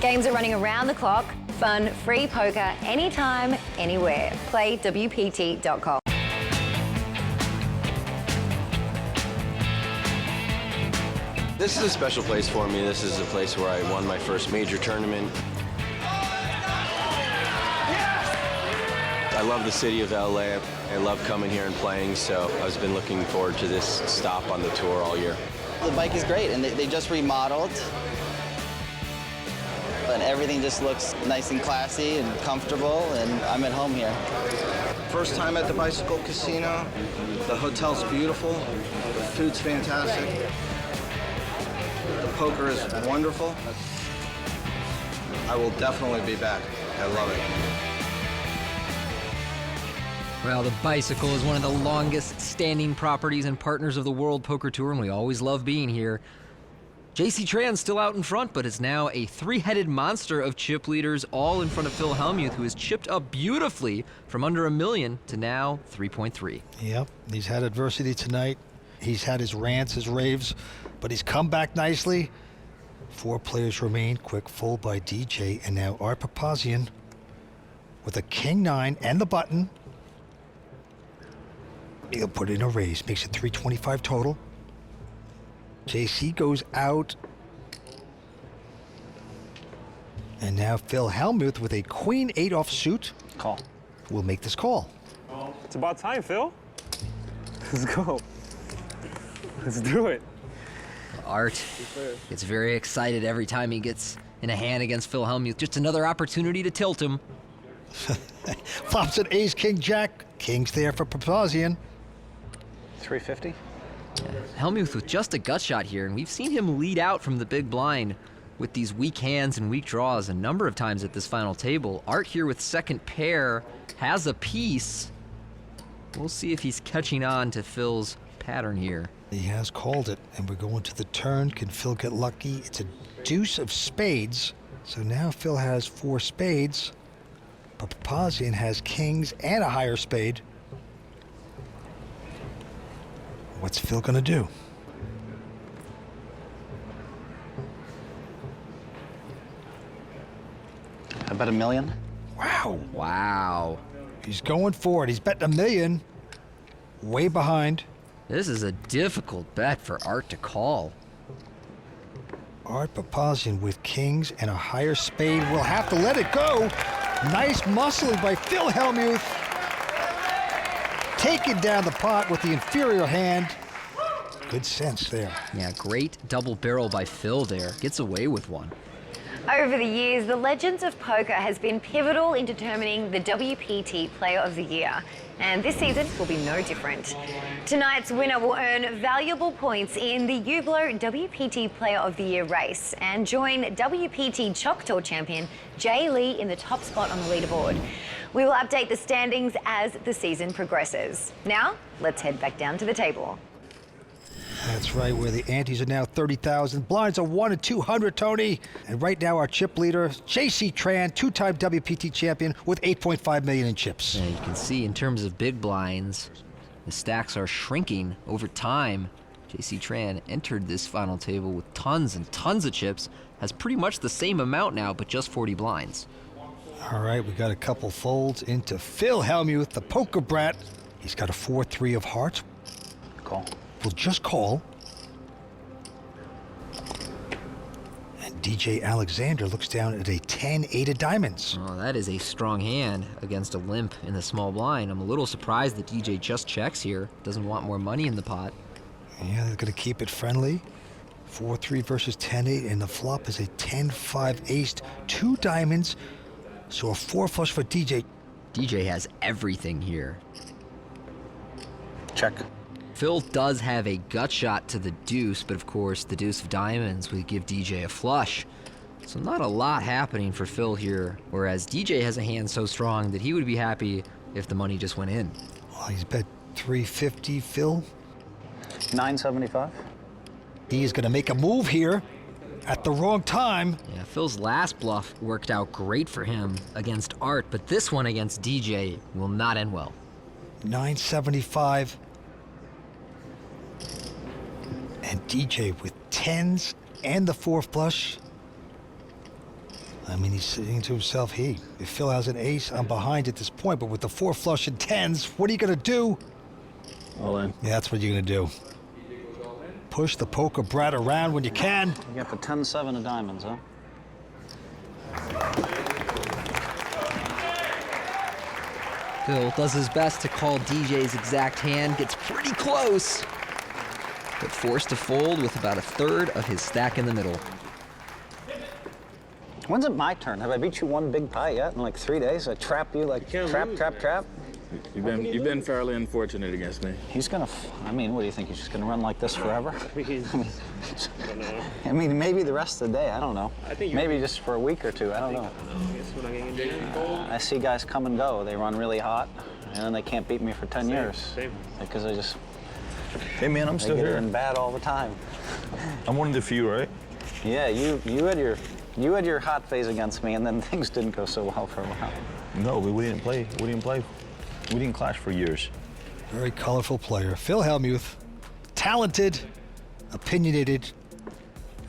Games are running around the clock. Fun, free poker, anytime, anywhere. PlayWPT.com. This is a special place for me. This is a place where I won my first major tournament. I love the city of LA. I love coming here and playing, so I've been looking forward to this stop on the tour all year. The bike is great, and they just remodeled. And everything just looks nice and classy and comfortable, and I'm at home here. First time at the Bicycle Casino. The hotel's beautiful. The food's fantastic. The poker is wonderful. I will definitely be back. I love it. Well, the Bicycle is one of the longest standing properties and partners of the World Poker Tour, and we always love being here. JC Tran's still out in front, but it's now a 3-headed monster of chip leaders, all in front of Phil Hellmuth, who has chipped up beautifully from under $1 million to now 3.3. Yep, he's had adversity tonight. He's had his rants, his raves, but he's come back nicely. 4 players remain. Quick fold by DJ, and now Art Papazian with a king-9 and the button. He'll put in a raise, makes it 325 total. JC goes out. And now Phil Hellmuth with a queen-8 offsuit. Call. Will make this call. It's about time, Phil. Let's go. Let's do it. Art gets very excited every time he gets in a hand against Phil Hellmuth. Just another opportunity to tilt him. Flops an ace, king, jack. King's there for Papazian. 350. Hellmuth with just a gut shot here, and we've seen him lead out from the big blind with these weak hands and weak draws a number of times at this final table. Art here with second pair has a piece. We'll see if he's catching on to Phil's pattern here. He has called it, and we're going to the turn. Can Phil get lucky? It's a deuce of spades. So now Phil has 4 spades, but Papazian has kings and a higher spade. What's Phil gonna do? I bet $1 million. Wow. Wow. He's going for it. He's betting $1 million. Way behind. This is a difficult bet for Art to call. Art Papazian with kings and a higher spade will have to let it go. Nice muscling by Phil Hellmuth. Taking down the pot with the inferior hand. Good sense there. Yeah, great double barrel by Phil there. Gets away with one. Over the years, the Legends of Poker has been pivotal in determining the WPT Player of the Year, and this season will be no different. Tonight's winner will earn valuable points in the Ublo WPT Player of the Year race and join WPT Choctaw champion Jay Lee in the top spot on the leaderboard. We will update the standings as the season progresses. Now, let's head back down to the table. That's right, where the antes are now 30,000. Blinds are 1 in 200, Tony. And right now, our chip leader, J.C. Tran, 2-time WPT champion with 8.5 million in chips. And you can see in terms of big blinds, the stacks are shrinking over time. J.C. Tran entered this final table with tons and tons of chips, has pretty much the same amount now, but just 40 blinds. All right, we got a couple folds into Phil Hellmuth, the poker brat. He's got a 4-3 of hearts. Call. We'll just call. And DJ Alexander looks down at a 10-8 of diamonds. Oh, that is a strong hand against a limp in the small blind. I'm a little surprised that DJ just checks here. Doesn't want more money in the pot. Yeah, they're gonna keep it friendly. 4-3 versus 10-8, and the flop is a 10-5 ace, 2 diamonds. So a 4 flush for DJ. DJ has everything here. Check. Phil does have a gut shot to the deuce, but of course the deuce of diamonds would give DJ a flush. So not a lot happening for Phil here, whereas DJ has a hand so strong that he would be happy if the money just went in. Well, he's bet 350, Phil. 975. He is gonna make a move here at the wrong time. Yeah, Phil's last bluff worked out great for him against Art, but this one against DJ will not end well. 975. And DJ with 10s and the 4 flush. I mean, he's saying to himself, hey, if Phil has an ace, I'm behind at this point, but with the 4 flush and 10s, what are you gonna do? All in. Yeah, that's what you're gonna do. Push the poker brat around when you can. You got the 10-7 of diamonds, huh? Phil does his best to call DJ's exact hand, gets pretty close, but forced to fold with about 1/3 of his stack in the middle. When's it my turn? Have I beat you one big pie yet in like 3 days? I trap you like trap. You've been fairly unfortunate against me. He's gonna. I mean, what do you think? He's just gonna run like this forever? I mean, maybe the rest of the day. I don't know. Maybe just for a week or two. I don't know. I see guys come and go. They run really hot, and then they can't beat me for 10 years because I just. Hey man, I'm still here. here. And bad all the time. I'm one of the few, right? Yeah, you had your hot phase against me, and then things didn't go so well for a while. No, we didn't play. We didn't clash for years. Very colorful player. Phil Hellmuth, talented, opinionated.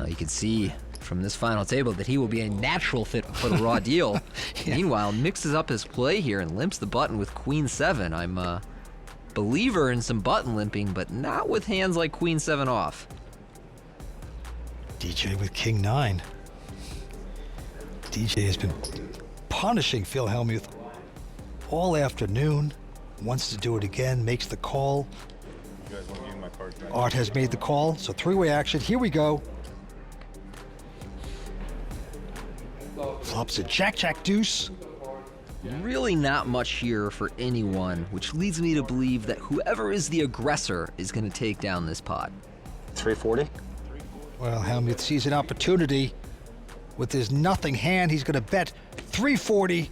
You can see from this final table that he will be a natural fit for the raw deal. Yeah. Meanwhile, mixes up his play here and limps the button with Queen 7. I'm a believer in some button limping, but not with hands like Queen 7 off. DJ with King 9. DJ has been punishing Phil Hellmuth all afternoon. Wants to do it again, makes the call. You guys want to use my card? Art has made the call, so 3-way action. Here we go. Flops a jack deuce. Really not much here for anyone, which leads me to believe that whoever is the aggressor is going to take down this pot. 340. Well, Hellmuth sees an opportunity. with his nothing hand. He's going to bet 340.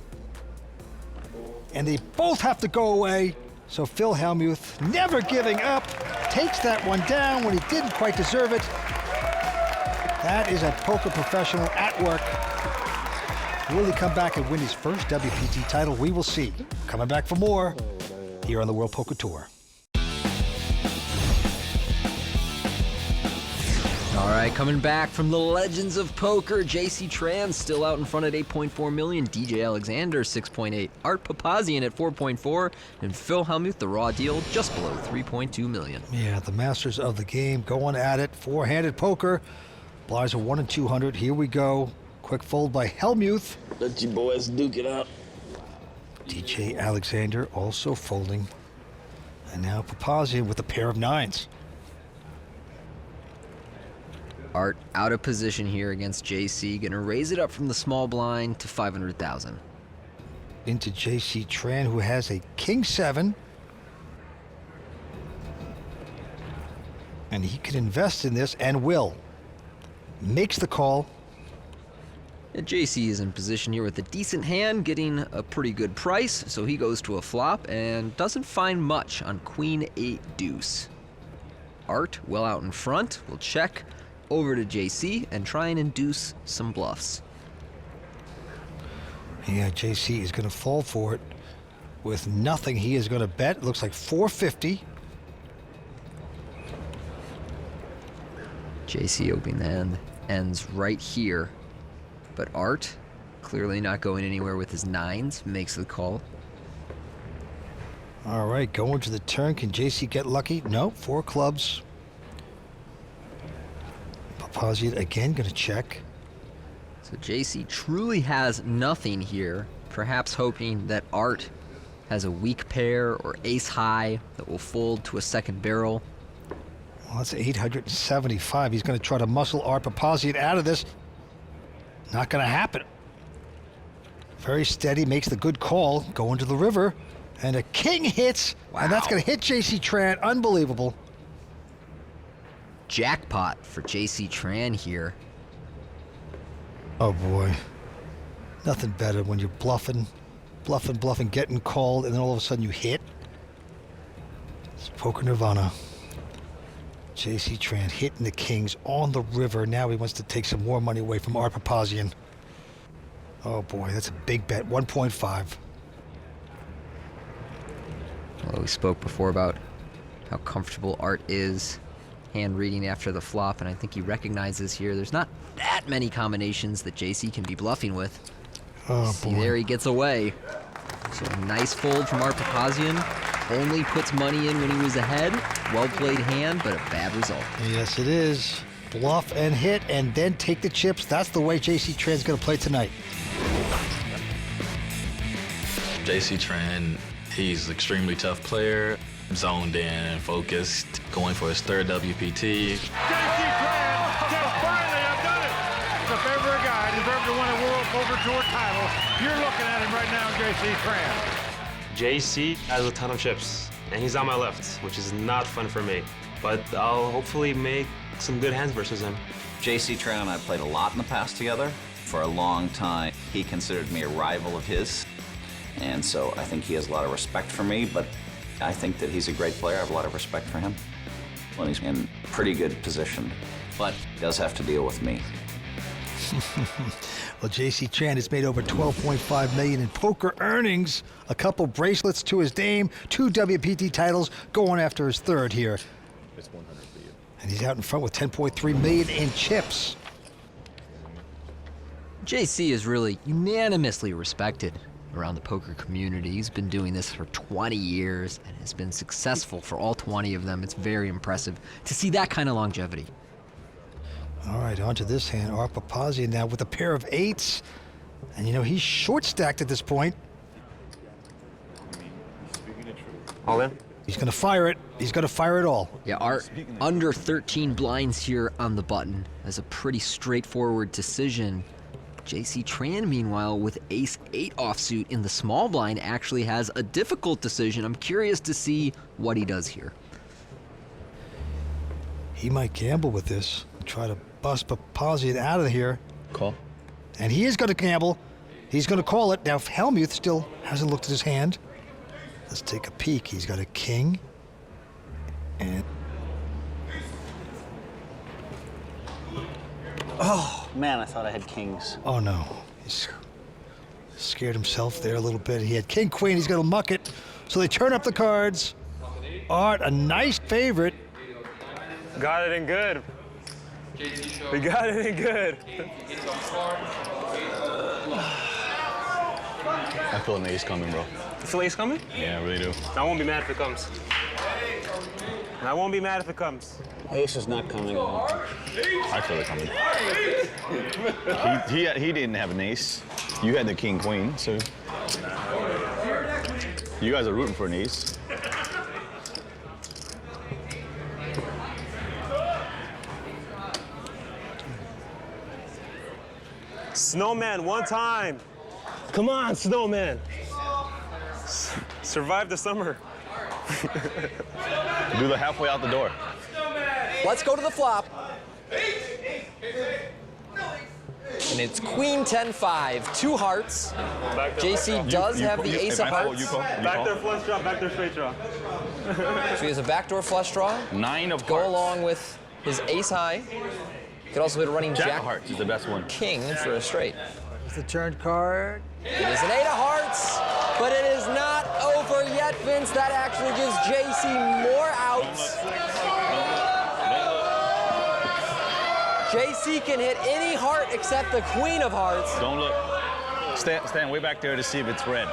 And they both have to go away. So Phil Hellmuth, never giving up, takes that one down when he didn't quite deserve it. That is a poker professional at work. Will he come back and win his first WPT title? We will see. Coming back for more here on the World Poker Tour. All right, coming back from the legends of poker, J.C. Tran still out in front at 8.4 million, DJ Alexander 6.8, Art Papazian at 4.4, and Phil Hellmuth, the raw deal, just below 3.2 million. Yeah, the masters of the game going at it. Four-handed poker. Blinds are 1 in 200. Here we go. Quick fold by Hellmuth. Let you boys duke it out. DJ Alexander also folding. And now Papazian with a pair of nines. Art out of position here against JC, gonna raise it up from the small blind to 500,000. Into JC Tran, who has a king 7. And he can invest in this and will. Makes the call. And JC is in position here with a decent hand, getting a pretty good price, so he goes to a flop and doesn't find much on Queen 8 deuce. Art, well out in front, will check over to JC and try and induce some bluffs. Yeah, JC is going to fall for it. With nothing, he is going to bet. It looks like 450. JC opening the hand ends right here. But Art, clearly not going anywhere with his nines, makes the call. All right, going to the turn. Can JC get lucky? No, 4 clubs. Papazian again going to check. So JC truly has nothing here, perhaps hoping that Art has a weak pair or ace high that will fold to a second barrel. Well, that's 875. He's going to try to muscle Art Papazian out of this. Not going to happen. Very steady, makes the good call, going to the river, and a king hits, and that's going to hit JC Tran. Unbelievable. Jackpot for JC Tran here. Oh boy. Nothing better when you're bluffing, getting called, and then all of a sudden you hit. It's poker nirvana. JC Tran hitting the kings on the river. Now he wants to take some more money away from Art Papazian. Oh boy, that's a big bet, 1.5. Well, we spoke before about how comfortable Art is hand reading after the flop, and I think he recognizes here there's not that many combinations that JC can be bluffing with. Oh, See, boy. there he gets away. So a nice fold from Art Papazian. Only puts money in when he was ahead. Well played hand, but a bad result. Yes, it is. Bluff and hit, and then take the chips. That's the way JC Tran's going to play tonight. JC Tran, he's an extremely tough player, zoned in and focused, going for his 3rd WPT. JC Tran says, finally, I've done it. If ever a guy deserved to win a World Poker Tour title, you're looking at him right now, JC Tran. JC has a ton of chips, and he's on my left, which is not fun for me. But I'll hopefully make some good hands versus him. JC Tran and I played a lot in the past together. For a long time, he considered me a rival of his. And so I think he has a lot of respect for me, but I think that he's a great player. I have a lot of respect for him. Well, he's in pretty good position, but he does have to deal with me. Well, JC Tran has made over $12.5 million in poker earnings, a couple bracelets to his name, 2 WPT titles, going after his 3rd here. It's 100 for you. And he's out in front with $10.3 million in chips. JC is really unanimously respected around the poker community. He's been doing this for 20 years and has been successful for all 20 of them. It's very impressive to see that kind of longevity. All right, on to this hand. Art Papazian now with a pair of 8s. And, you know, he's short-stacked at this point. All in? He's going to fire it. He's going to fire it all. Yeah, Art under 13 blinds here on the button as a pretty straightforward decision. JC Tran, meanwhile, with ace-8 offsuit in the small blind, actually has a difficult decision. I'm curious to see what he does here. He might gamble with this, try to bust Papazian out of here. Call. And he is going to gamble. He's going to call it. Now, Hellmuth still hasn't looked at his hand. Let's take a peek. He's got a king. And... Oh, man, I thought I had kings. oh, no. He's scared himself there a little bit. He had king, queen. He's going to muck it. So they turn up the cards. Art, a nice favorite. Got it in good. We got it in good. I feel an ace coming, bro. You feel ace coming? Yeah, I really do. I won't be mad if it comes. I won't be mad if it comes. Ace is not coming. I feel it coming. He didn't have an ace. You had the king, queen, so you guys are rooting for an ace. Snowman, one time. Come on, Snowman. Survive the summer. Do the halfway out the door. Let's go to the flop. And it's queen 10-5, 2 hearts. JC does have the ace of hearts. Back there flush draw, back there straight draw. So he has a backdoor flush draw. 9 of Go hearts. along with his ace high. Could also hit a running Jack jack of hearts is the best one. king for a straight. It's the turn card. It is an 8 of hearts, but it is not over yet, Vince. That actually gives JC more outs. JC can hit any heart except the queen of hearts. Don't look. Stand way back there to see if it's red.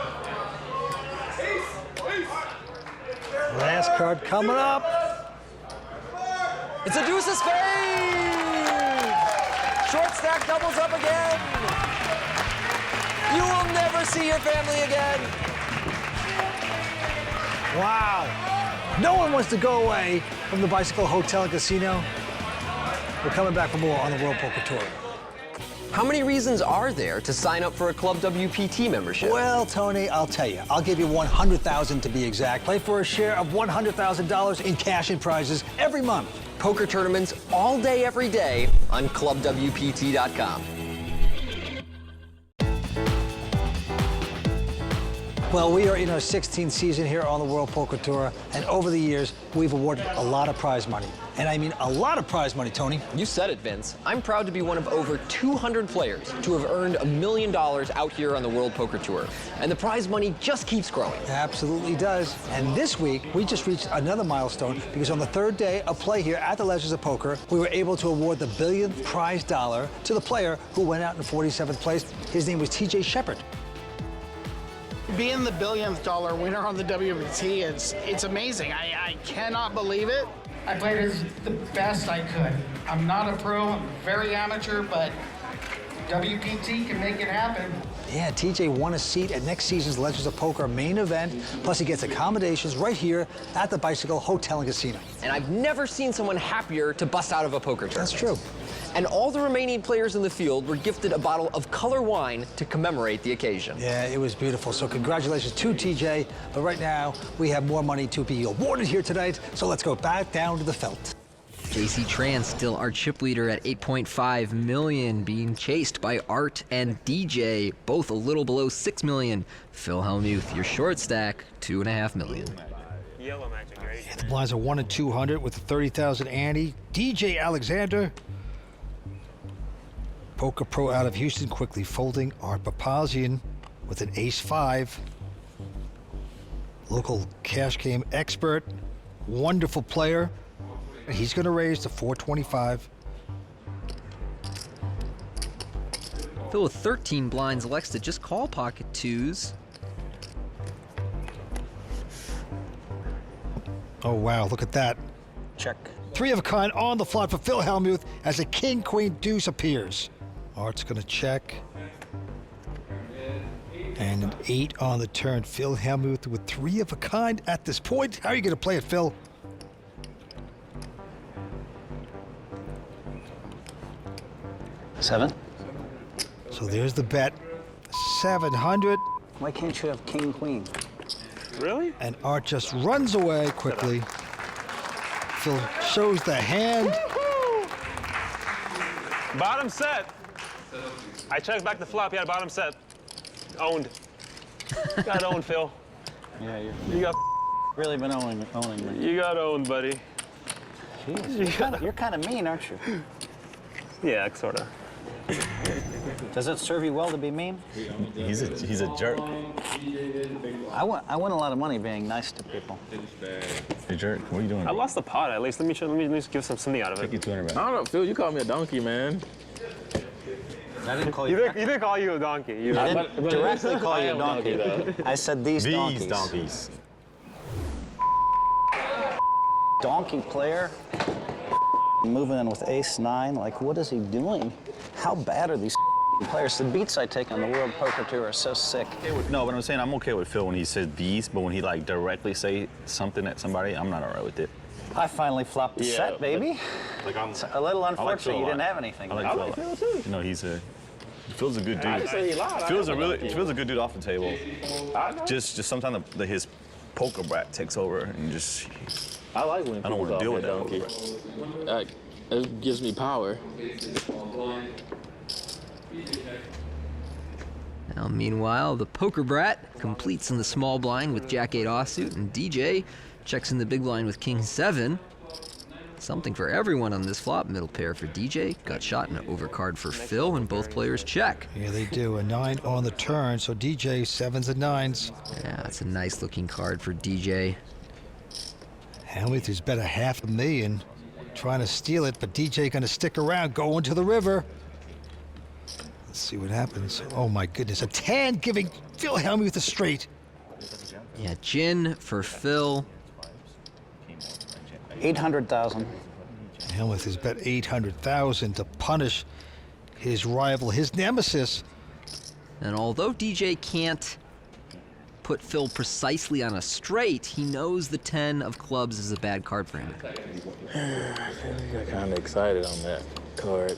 Last card coming up. It's a deuce of spades! Short stack doubles up again. You will never see your family again. Wow. No one wants to go away from the Bicycle Hotel and Casino. We're coming back for more on the World Poker Tour. How many reasons are there to sign up for a Club WPT membership? Well, Tony, I'll tell you. I'll give you $100,000 to be exact. Play for a share of $100,000 in cash and prizes every month. Poker tournaments all day, every day on ClubWPT.com. Well, we are in our 16th season here on the World Poker Tour, and over the years, we've awarded a lot of prize money. And I mean a lot of prize money, Tony. You said it, Vince. I'm proud to be one of over 200 players to have earned $1 million out here on the World Poker Tour. And the prize money just keeps growing. It absolutely does. And this week, we just reached another milestone because on the 3rd day of play here at the Legends of Poker, we were able to award the billionth prize dollar to the player who went out in 47th place. His name was TJ Shepard. Being the billionth dollar winner on the WPT, it's amazing. I cannot believe it. I played as the best I could. I'm not a pro, I'm very amateur, but WPT can make it happen. Yeah, TJ won a seat at next season's Legends of Poker main event. Plus, he gets accommodations right here at the Bicycle Hotel and Casino. And I've never seen someone happier to bust out of a poker tournament. That's true. And all the remaining players in the field were gifted a bottle of color wine to commemorate the occasion. Yeah, it was beautiful. So congratulations to TJ. But right now, we have more money to be awarded here tonight. So let's go back down to the felt. JC Tran still our chip leader at 8.5 million, being chased by Art and DJ, both a little below 6 million. Phil Hellmuth, your short stack, 2.5 million. Yellow magic, right? Yeah, the blinds are 1 and 200 with a 30,000 ante. DJ Alexander. Poker pro out of Houston quickly folding. Art Papazian with an ace-5. Local cash game expert. Wonderful player. He's going to raise to 425. Phil with 13 blinds elects to just call pocket twos. Oh, wow, look at that. Check. 3 of a kind on the flop for Phil Hellmuth as a king-queen deuce appears. Art's going to check. And an 8 on the turn. Phil Hellmuth with 3 of a kind at this point. How are you going to play it, Phil? $7. So there's the bet. 700. Why can't you have king, queen? Really? And Art just runs away quickly. Phil shows the hand. Bottom set. I checked back the flop. Yeah, bottom set. Owned. Got owned, Phil. Yeah, You got really been owning me. You got owned, buddy. Jeez, you're kind of mean, aren't you? Yeah, sort of. Does it serve you well to be mean? He's a jerk. I win a lot of money being nice to people. Hey, jerk, what are you doing? I lost the pot at least. Let me at least give something out of it. Take you 200 back. I don't know, Phil, you called me a donkey, man. I didn't call You you. didn't call you a donkey. I didn't directly call you a donkey. I said these donkeys. These donkeys. Donkey player. Moving in with ace-9. Like, what is he doing? How bad are these players? The beats I take on the World Poker Tour are so sick. No, but I'm saying I'm okay with Phil when he says these, but when he like directly say something at somebody, I'm not all right with it. I finally flopped the set, baby. Like It's a little unfortunate you didn't have anything. I like Phil too. You know, Phil's a good dude. I didn't say he lied. Phil's a good dude off the table. Just sometimes his poker brat takes over and just. I like when I don't want to deal with that. Donkey. It gives me power. Now, meanwhile, the poker brat completes in the small blind with Jack-8 offsuit, and DJ checks in the big blind with King-7. Something for everyone on this flop. Middle pair for DJ, gut shot and an overcard for Phil, and both players check. Yeah, they do. A 9 on the turn, so DJ 7s and 9s. Yeah, it's a nice looking card for DJ. Hellmuth has bet $500,000, trying to steal it, but DJ going to stick around, going to the river. Let's see what happens. Oh my goodness, a 10 giving Phil Hellmuth a straight. Yeah, gin for Phil. 800,000. Hellmuth has bet 800,000 to punish his rival, his nemesis. And although DJ can't put Phil precisely on a straight, he knows the 10 of clubs is a bad card for him. I got kind of excited on that card.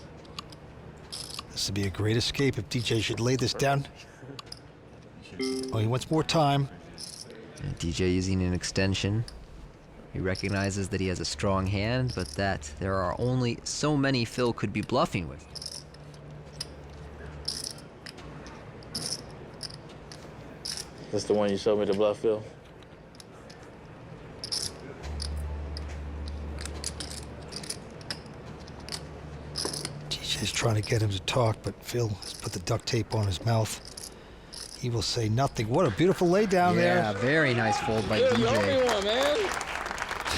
This would be a great escape if DJ should lay this down. Oh, he wants more time. And DJ using an extension. He recognizes that he has a strong hand, but that there are only so many Phil could be bluffing with. That's the one you showed me to bluff, Phil? DJ's trying to get him to talk, but Phil has put the duct tape on his mouth. He will say nothing. What a beautiful lay down there. Yeah, very nice fold by Yeah, DJ. you owe me one, man.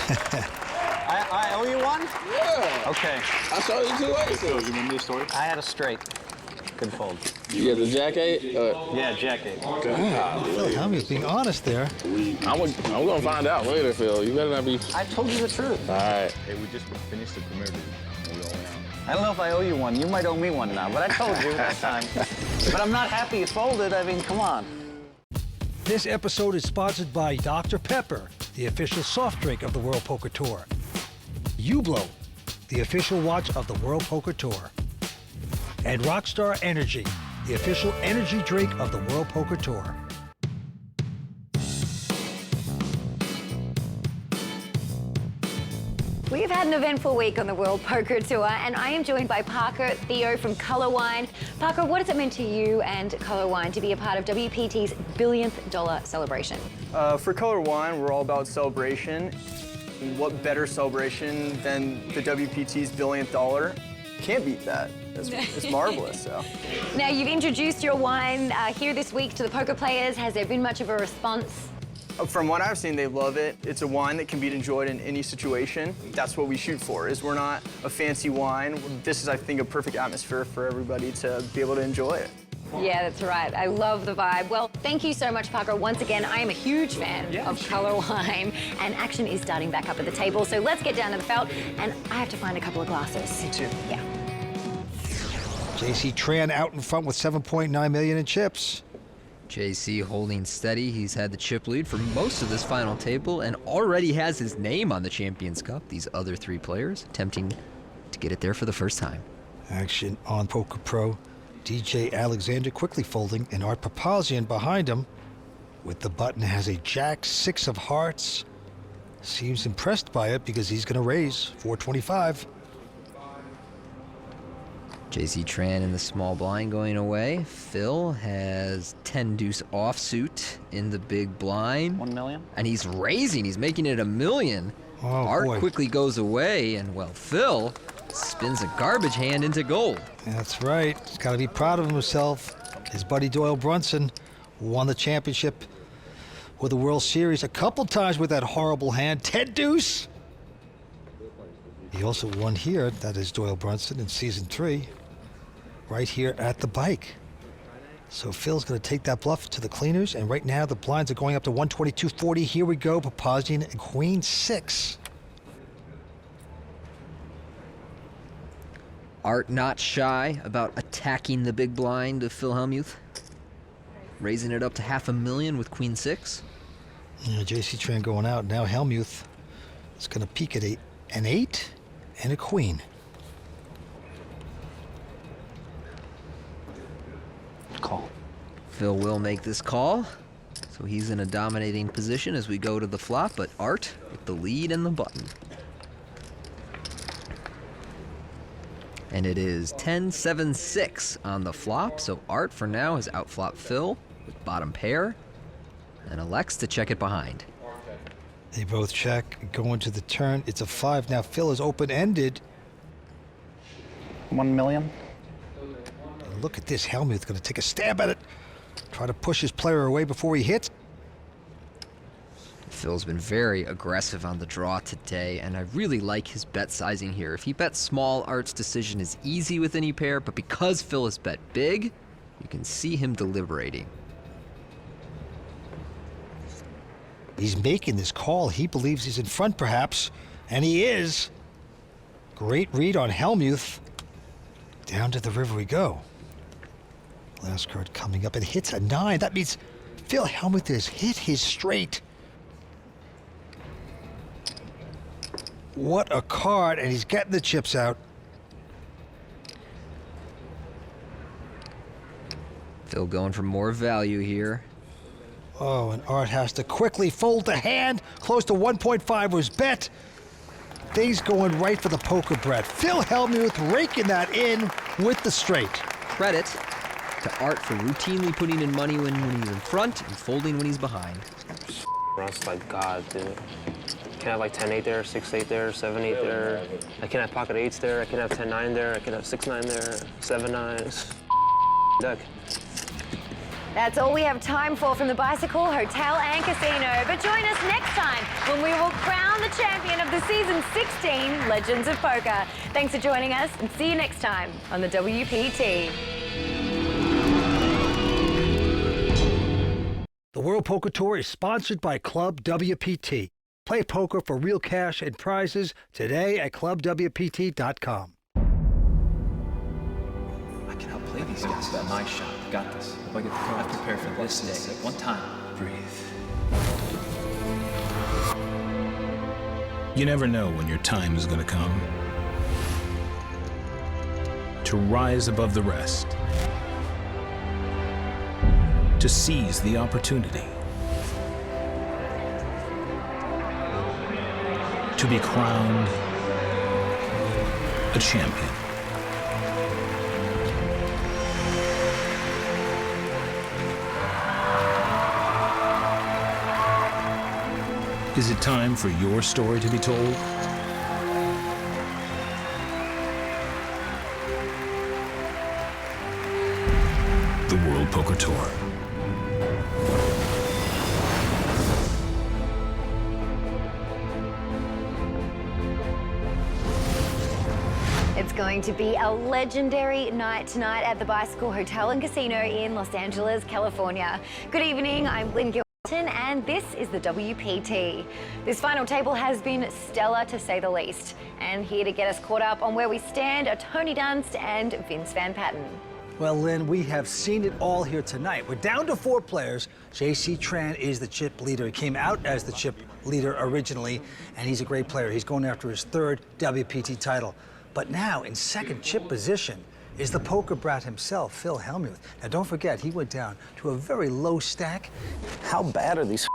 I owe you one? Yeah. Okay. I saw you 2 ways. You remember this story? I had a straight. Good fold. You got the Jack-8? Yeah, Jack-8. Phil Hellmuth being honest there. I'm gonna find out later, Phil. You better not be. I told you the truth. All right. Hey, we just finished the Premier League. We all went out. I don't know if I owe you one. You might owe me one now, but I told you that time. But I'm not happy you folded. I mean, come on. This episode is sponsored by Dr. Pepper, the official soft drink of the World Poker Tour. Hublot, the official watch of the World Poker Tour. And Rockstar Energy, the official energy drink of the World Poker Tour. We've had an eventful week on the World Poker Tour, and I am joined by Parker Theo from Color Wine. Parker, what has it meant to you and Color Wine to be a part of WPT's $1 celebration? For Color Wine, we're all about celebration. What better celebration than the WPT's $1 Can't beat that. It's marvelous. So. Now, you've introduced your wine here this week to the poker players. Has there been much of a response? From what I've seen, they love it. It's a wine that can be enjoyed in any situation. That's what we shoot for, is we're not a fancy wine. This is, I think, a perfect atmosphere for everybody to be able to enjoy it. Yeah, that's right. I love the vibe. Well, thank you so much, Parker. Once again, I am a huge fan of Color Wine, and action is starting back up at the table. So let's get down to the felt, and I have to find a couple of glasses. Me too. Yeah. JC Tran out in front with $7.9 million in chips. JC holding steady. He's had the chip lead for most of this final table and already has his name on the Champions Cup. These other three players attempting to get it there for the first time. Action on Poker Pro. DJ Alexander quickly folding, and Art Papazian behind him with the button has a Jack 6 of hearts. Seems impressed by it because he's going to raise $425. JC Tran in the small blind going away. Phil has 10 deuce offsuit in the big blind. 1 million. And he's raising, he's making it $1 million. Oh, Art boy. quickly goes away, and well, Phil spins a garbage hand into gold. That's right. He's got to be proud of himself. His buddy Doyle Brunson won the championship with the World Series a couple times with that horrible hand. 10 deuce. He also won here, that is Doyle Brunson, in season 3, right here at the bike. So Phil's going to take that bluff to the cleaners, and right now the blinds are going up to 122.40. Here we go, Papazian and Queen 6. Art not shy about attacking the big blind of Phil Hellmuth, raising it up to $500,000 with Queen 6. Yeah, JC Tran going out. Now Hellmuth is going to peak at an 8 and a queen. Call. Phil will make this call, so he's in a dominating position as we go to the flop, but Art with the lead and the button. And it is 10-7-6 on the flop, so Art for now has outflopped Phil with bottom pair and elects to check it behind. They both check, go into the turn. It's a 5. Now Phil is open-ended. 1 million. And look at this. Hellmuth going to take a stab at it. Try to push his player away before he hits. Phil's been very aggressive on the draw today, and I really like his bet sizing here. If he bets small, Art's decision is easy with any pair, but because Phil has bet big, you can see him deliberating. He's making this call. He believes he's in front, perhaps, and he is. Great read on Hellmuth. Down to the river we go. Last card coming up. It hits a 9. That means Phil Hellmuth has hit his straight. What a card, and he's getting the chips out. Phil going for more value here. Oh, and Art has to quickly fold the hand. Close to 1.5 was bet. Things going right for the poker Brat. Phil Hellmuth raking that in with the straight. Credit to Art for routinely putting in money when he's in front and folding when he's behind. Runs like God, dude. I can have like 10-8 there, 6-8 there, 7-8 there. I can have pocket 8s there. I can have 10-9 there. I can have 6-9 there, 7-9s. Deck. That's all we have time for from the Bicycle, Hotel and Casino. But join us next time when we will crown the champion of the season 16 Legends of Poker. Thanks for joining us, and see you next time on the WPT. The World Poker Tour is sponsored by ClubWPT. Play poker for real cash and prizes today at ClubWPT.com. I can help play these guys. That's my shot. Got this. If I get the card, I prepare for this day. One time. Breathe. You never know when your time is going to come. To rise above the rest. To seize the opportunity. To be crowned a champion. Is it time for your story to be told? The World Poker Tour. It's going to be a legendary night tonight at the Bicycle Hotel and Casino in Los Angeles, California. Good evening, I'm Lynn Gilton, and this is the WPT. This final table has been stellar to say the least. And here to get us caught up on where we stand are Tony Dunst and Vince Van Patten. Well, Lynn, we have seen it all here tonight. We're down to 4 players. JC Tran is the chip leader. He came out as the chip leader originally, and he's a great player. He's going after his 3rd WPT title. But now, in 2nd chip position, is the poker brat himself, Phil Hellmuth. Now, don't forget, he went down to a very low stack. How bad are these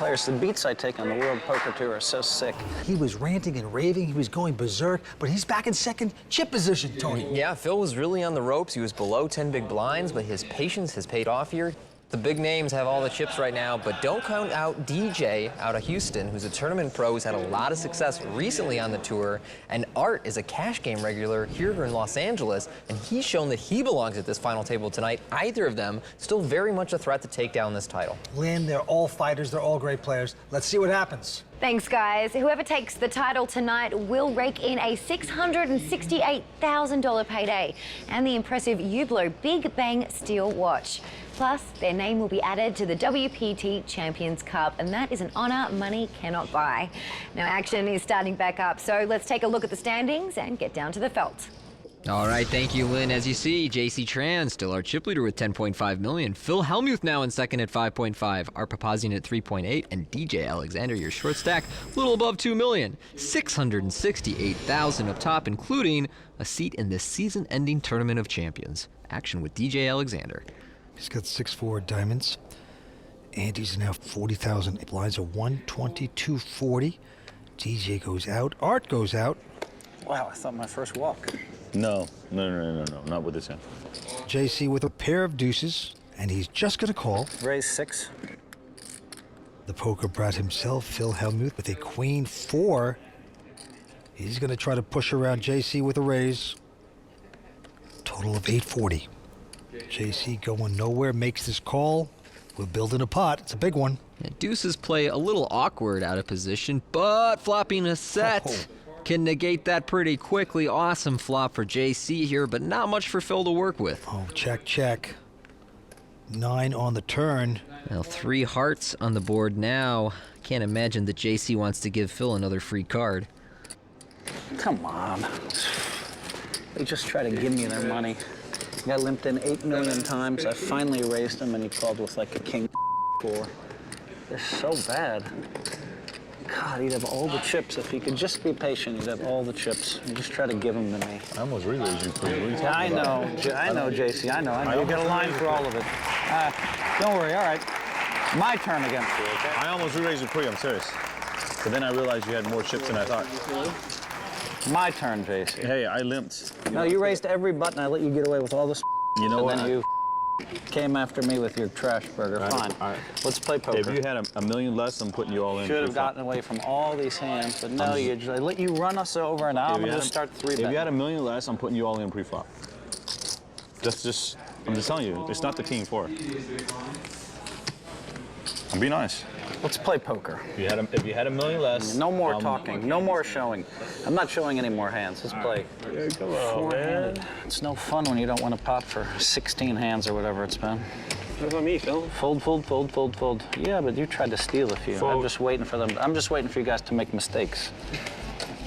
players. The beats I take on the World Poker Tour are so sick. He was ranting and raving. He was going berserk, but he's back in second chip position, Tony. Yeah, Phil was really on the ropes. He was below 10 big blinds, but his patience has paid off here. The big names have all the chips right now, but don't count out DJ out of Houston, who's a tournament pro, who's had a lot of success recently on the tour. And Art is a cash game regular here in Los Angeles, and he's shown that he belongs at this final table tonight. Either of them still very much a threat to take down this title. Lynn, they're all fighters. They're all great players. Let's see what happens. Thanks, guys. Whoever takes the title tonight will rake in a $668,000 payday and the impressive Hublot Big Bang Steel watch. Plus, their name will be added to the WPT Champions Cup, and that is an honor money cannot buy. Now, action is starting back up, so let's take a look at the standings and get down to the felt. All right, thank you, Lynn. As you see, JC Tran still our chip leader with 10.5 million. Phil Hellmuth now in second at 5.5. Art Papazian at 3.8. And DJ Alexander, your short stack, a little above 2 million. 668,000 up top, including a seat in the season-ending Tournament of Champions. Action with DJ Alexander. He's got 6-4 diamonds. Andy's now 40,000. Blinds are 122.40. DJ goes out. Art goes out. Wow, I thought my first walk. No, not with this hand. JC with a pair of deuces, and he's just going to call. Raise 6. The poker brat himself, Phil Hellmuth, with a queen 4. He's going to try to push around JC with a raise. Total of 840. JC going nowhere, makes this call. We're building a pot. It's a big one. And deuces play a little awkward out of position, but flopping a set can negate that pretty quickly. Awesome flop for JC here, but not much for Phil to work with. Oh, check, check. 9 on the turn. Well, 3 hearts on the board now. Can't imagine that JC wants to give Phil another free card. Come on. They just try to give me their money. I got limped in 8 million times. I finally raised him, and he called with like a king 4. They're so bad. God, he'd have all the chips. If he could just be patient, he'd have all the chips. You just try to give them to me. I almost re-raised you for you. Yeah, I know, JC. I know. You get a line for all of it. Don't worry. All right. My turn against you, okay? I almost re-raised you for you. I'm serious. But then I realized you had more chips than I thought. My turn, JC. Hey, I limped. No, you raised every button. I let you get away with all this. You know what? Then you came after me with your trash burger. Fine. All right. Let's play poker. If you had a million less, I'm putting you all in. Should have gotten away from all these hands, but no, I let you run us over, and now I'm going to start 3 betting. If you had a million less, I'm putting you all in pre-flop. I'm just telling you, it's not the king 4. I'm being honest. Let's play poker. If you had a million less. No more talking. No more showing. I'm not showing any more hands. Let's play. Yeah, come on, man. It's no fun when you don't want to pot for 16 hands or whatever it's been. What about me, Phil? Fold. Yeah, but you tried to steal a few. Fold. I'm just waiting for them. I'm just waiting for you guys to make mistakes.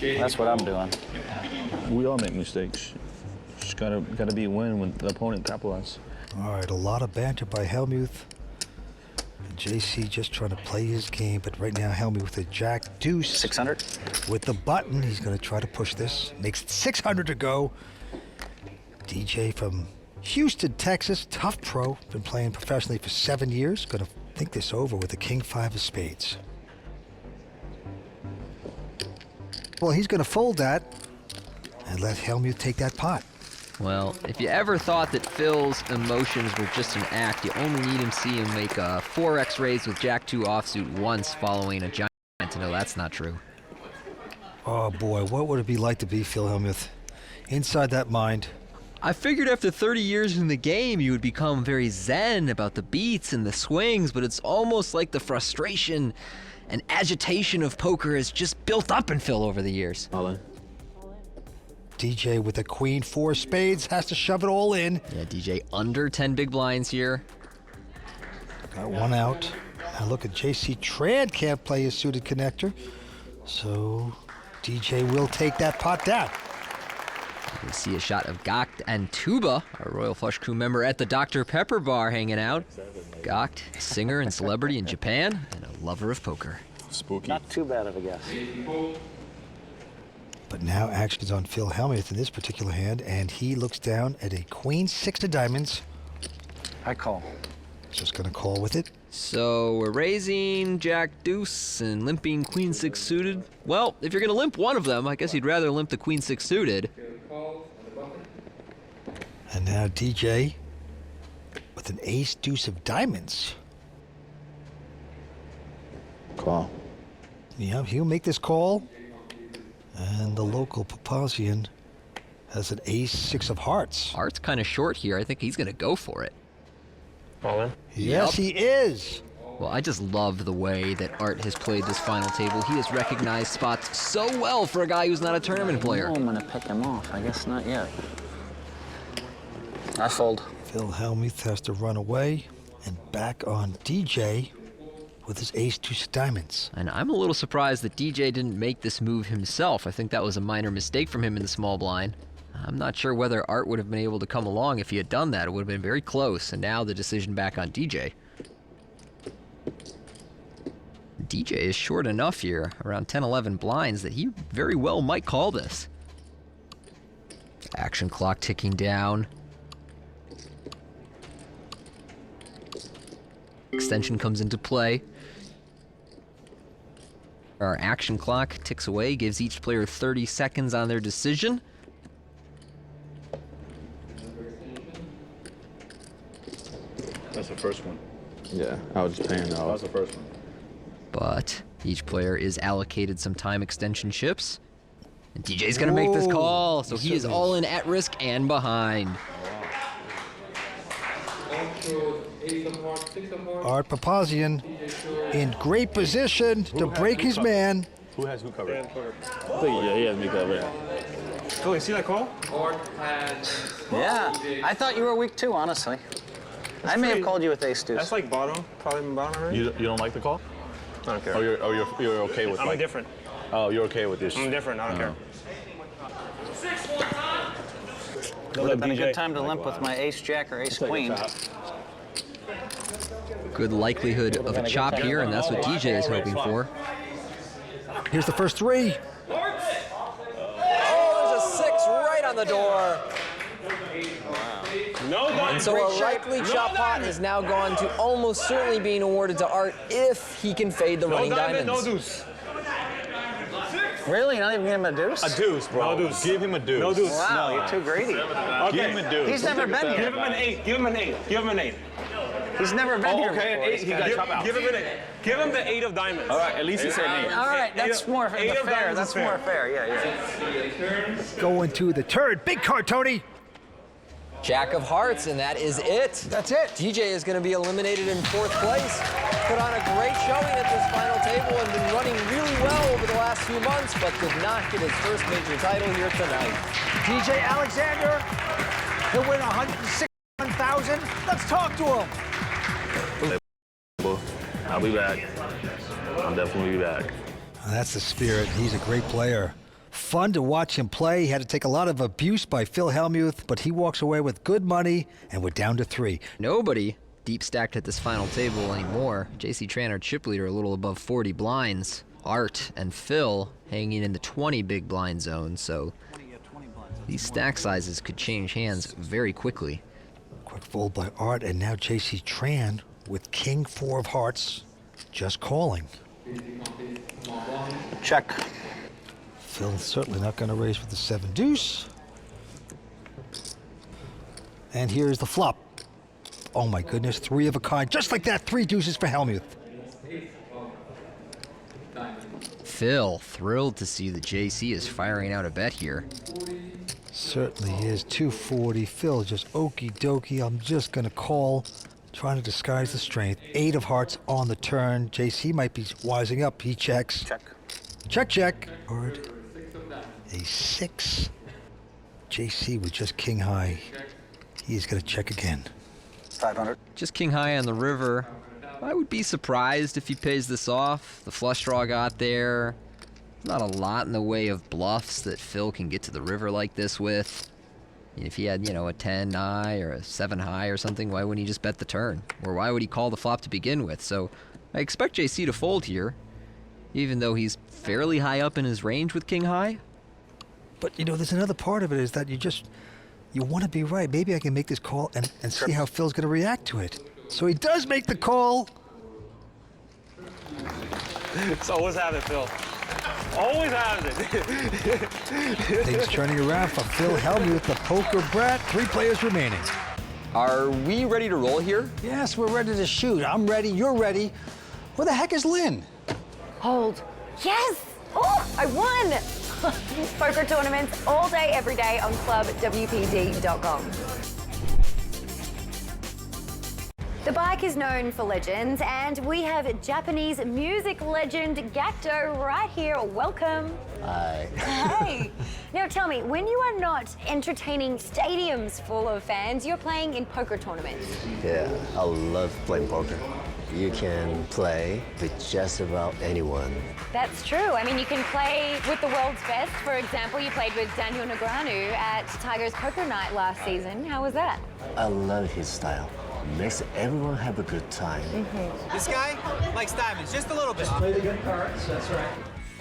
That's what I'm doing. We all make mistakes. Just gotta be a win when the opponent capitalizes. All right, a lot of banter by Hellmuth. JC just trying to play his game, but right now Hellmuth with a jack deuce. 600. With the button, he's going to try to push this. Makes it 600 to go. DJ from Houston, Texas, tough pro. Been playing professionally for 7 years. Going to think this over with the king 5 of spades. Well, he's going to fold that and let Hellmuth take that pot. Well, if you ever thought that Phil's emotions were just an act, you only need him see him make a 4x raise with Jack 2 offsuit once following a giant to know that's not true. Oh boy, what would it be like to be Phil Hellmuth? Inside that mind. I figured after 30 years in the game you would become very zen about the beats and the swings, but it's almost like the frustration and agitation of poker has just built up in Phil over the years. All in. DJ with a queen 4 spades has to shove it all in. Yeah, DJ under 10 big blinds here. Got one out. Now look at JC Tran can't play his suited connector. So DJ will take that pot down. We see a shot of Gacht and Tuba, our Royal Flush crew member at the Dr. Pepper bar hanging out. Gacht, singer and celebrity in Japan, and a lover of poker. Spooky. Not too bad of a guess. But now action is on Phil Hellmuth in this particular hand, and he looks down at a queen 6 of diamonds. I call. Just gonna call with it. So we're raising Jack Deuce and limping Queen 6 suited. Well, if you're gonna limp one of them, I guess you'd rather limp the Queen 6 suited. And now DJ with an ace deuce of diamonds. Call. Yeah, he'll make this call. And the local Papazian has an ace six of hearts. Heart's kind of short here. I think he's gonna go for it. All in? Yes, he is. Well, I just love the way that Art has played this final table. He has recognized spots so well for a guy who's not a tournament player. I'm gonna pick him off. I guess not yet. I fold. Phil Hellmuth has to run away and back on DJ with his ace deuce of diamonds. And I'm a little surprised that DJ didn't make this move himself. I think that was a minor mistake from him in the small blind. I'm not sure whether Art would have been able to come along if he had done that. It would have been very close, and now the decision back on DJ. DJ is short enough here, around 10-11 blinds, that he very well might call this. Action clock ticking down. Extension comes into play. Our action clock ticks away, gives each player 30 seconds on their decision. That's the first one. Yeah, I was just paying off. That was the first one. But each player is allocated some time extension chips. And DJ's gonna make this call, so he is all in at risk and behind. Art Papazian in great position to break his man. Who has who covered? Yeah, he has me covered. Oh, you see that call? Yeah, I thought you were weak too, honestly. I may have called you with ace deuce. That's like bottom, probably bottom already. You don't like the call? I don't care. You're okay with I'm like, different. Oh, you're okay with this? I'm different, I don't care. Would have been a good time to limp with my ace jack or ace queen. Good likelihood of a chop here, and that's what DJ is hoping for. Here's the first three. Oh, there's a 6 right on the door. No, And so a likely chop pot has now gone to almost certainly being awarded to Art if he can fade the running diamonds. No deuce. Really? You're not even giving him a deuce? A deuce, bro. No deuce. Give him a deuce. No deuce. Wow, you're too greedy. Okay. Give him a deuce. He's never been here. Give him an 8. Give him an 8. Give him an 8. He's never been here Okay, before. 8. He got chop out. Give him an 8. Give him the 8 of diamonds. All right, at least he said 8. All right, that's more fair. That's more fair. Yeah. Going to the turn. Big card, Tony. Jack of hearts, and that is it. That's it. DJ is going to be eliminated in 4th place. Put on a great showing at this final table and been running really well over the last few months, but did not get his first major title here tonight. DJ Alexander, he'll win $161,000. Let's talk to him. I'll be back. I'll definitely be back. That's the spirit. He's a great player. Fun to watch him play. He had to take a lot of abuse by Phil Hellmuth, but he walks away with good money, and we're down to 3. Nobody deep stacked at this final table anymore. JC Tran, our chip leader, a little above 40 blinds. Art and Phil hanging in the 20 big blind zone, so these stack sizes could change hands very quickly. Quick fold by Art, and now JC Tran with King 4 of hearts, just calling. Check. Phil's certainly not going to raise with the 7 deuce. And here's the flop. Oh my goodness, 3 of a kind. Just like that, 3 deuces for Hellmuth. Phil, thrilled to see that JC is firing out a bet here. Certainly is. 240. Phil just okie dokie. I'm just going to call. Trying to disguise the strength. 8 of hearts on the turn. JC might be wising up. He checks. Check. Check, check. Card. A 6. JC with just king high. He's going to check again. 500. Just king high on the river. I would be surprised if he pays this off. The flush draw got there. Not a lot in the way of bluffs that Phil can get to the river like this with. If he had, a 10 high or a 7 high or something, why wouldn't he just bet the turn? Or why would he call the flop to begin with? So I expect JC to fold here, even though he's fairly high up in his range with king high. But, there's another part of it is that you want to be right. Maybe I can make this call and see how Phil's going to react to it. So he does make the call. It's always happening, Phil. Always happening. Things turning around for Phil Hellmuth, the poker brat. 3 players remaining. Are we ready to roll here? Yes, we're ready to shoot. I'm ready. You're ready. Where the heck is Lynn? Hold. Yes! Oh, I won! Poker tournaments all day, every day on ClubWPT.com. The bike is known for legends, and we have Japanese music legend Gakto right here. Welcome. Hi. Hey. Now tell me, when you are not entertaining stadiums full of fans, you're playing in poker tournaments. Yeah, I love playing poker. You can play with just about anyone. That's true. I mean, you can play with the world's best. For example, you played with Daniel Negreanu at Tiger's Poker Night last season. How was that? I love his style. Makes everyone have a good time. This guy likes diamonds, just a little bit. Play the good cards, that's right.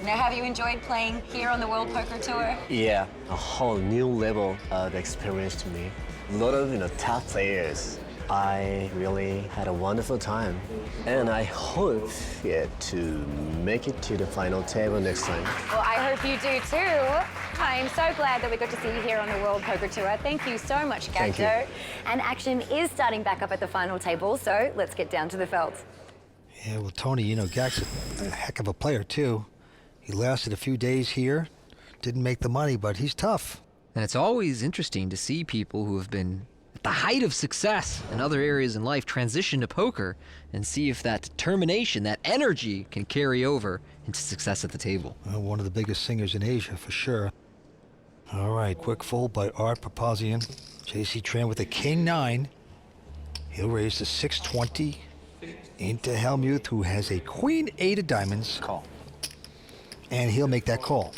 Now, have you enjoyed playing here on the World Poker Tour? Yeah, a whole new level of experience to me. A lot of top players. I really had a wonderful time, and I hope to make it to the final table next time. Well, I hope you do too. I'm so glad that we got to see you here on the World Poker Tour. Thank you so much, Thank you. Gakto. And action is starting back up at the final table, so let's get down to the felt. Yeah, well, Tony, Gak's a heck of a player, too. He lasted a few days here, didn't make the money, but he's tough. And it's always interesting to see people who have been at the height of success in other areas in life transition to poker and see if that determination, that energy can carry over into success at the table. Well, one of the biggest singers in Asia, for sure. All right, quick fold by Art Papazian. JC Tran with a king-9. He'll raise to 620 into Hellmuth, who has a queen-8 of diamonds. Call. And he'll make that call.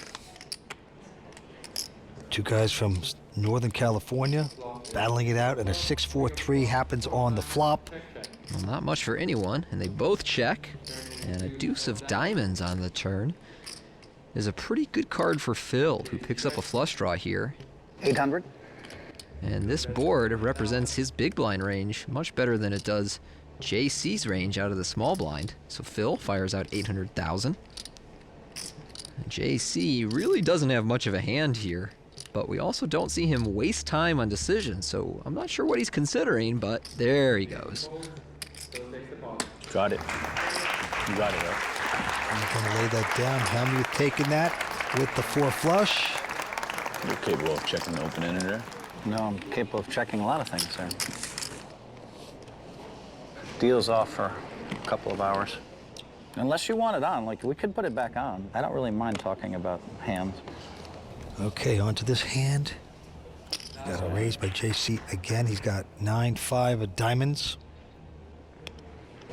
2 guys from Northern California battling it out, and a 6-4-3 happens on the flop. Well, not much for anyone, and they both check. And a deuce of diamonds on the turn is a pretty good card for Phil, who picks up a flush draw here. 800. And this board represents his big blind range much better than it does JC's range out of the small blind. So Phil fires out 800,000. JC really doesn't have much of a hand here, but we also don't see him waste time on decisions, so I'm not sure what he's considering, but there he goes. Got it. You got it, right? He's going to lay that down. Hellmuth taking that with the 4 flush. You're capable of checking the open ender there? No, I'm capable of checking a lot of things there. Deal's off for a couple of hours. Unless you want it on, we could put it back on. I don't really mind talking about hands. Okay, on to this hand. Got a raise by JC again. He's got 9-5 of diamonds.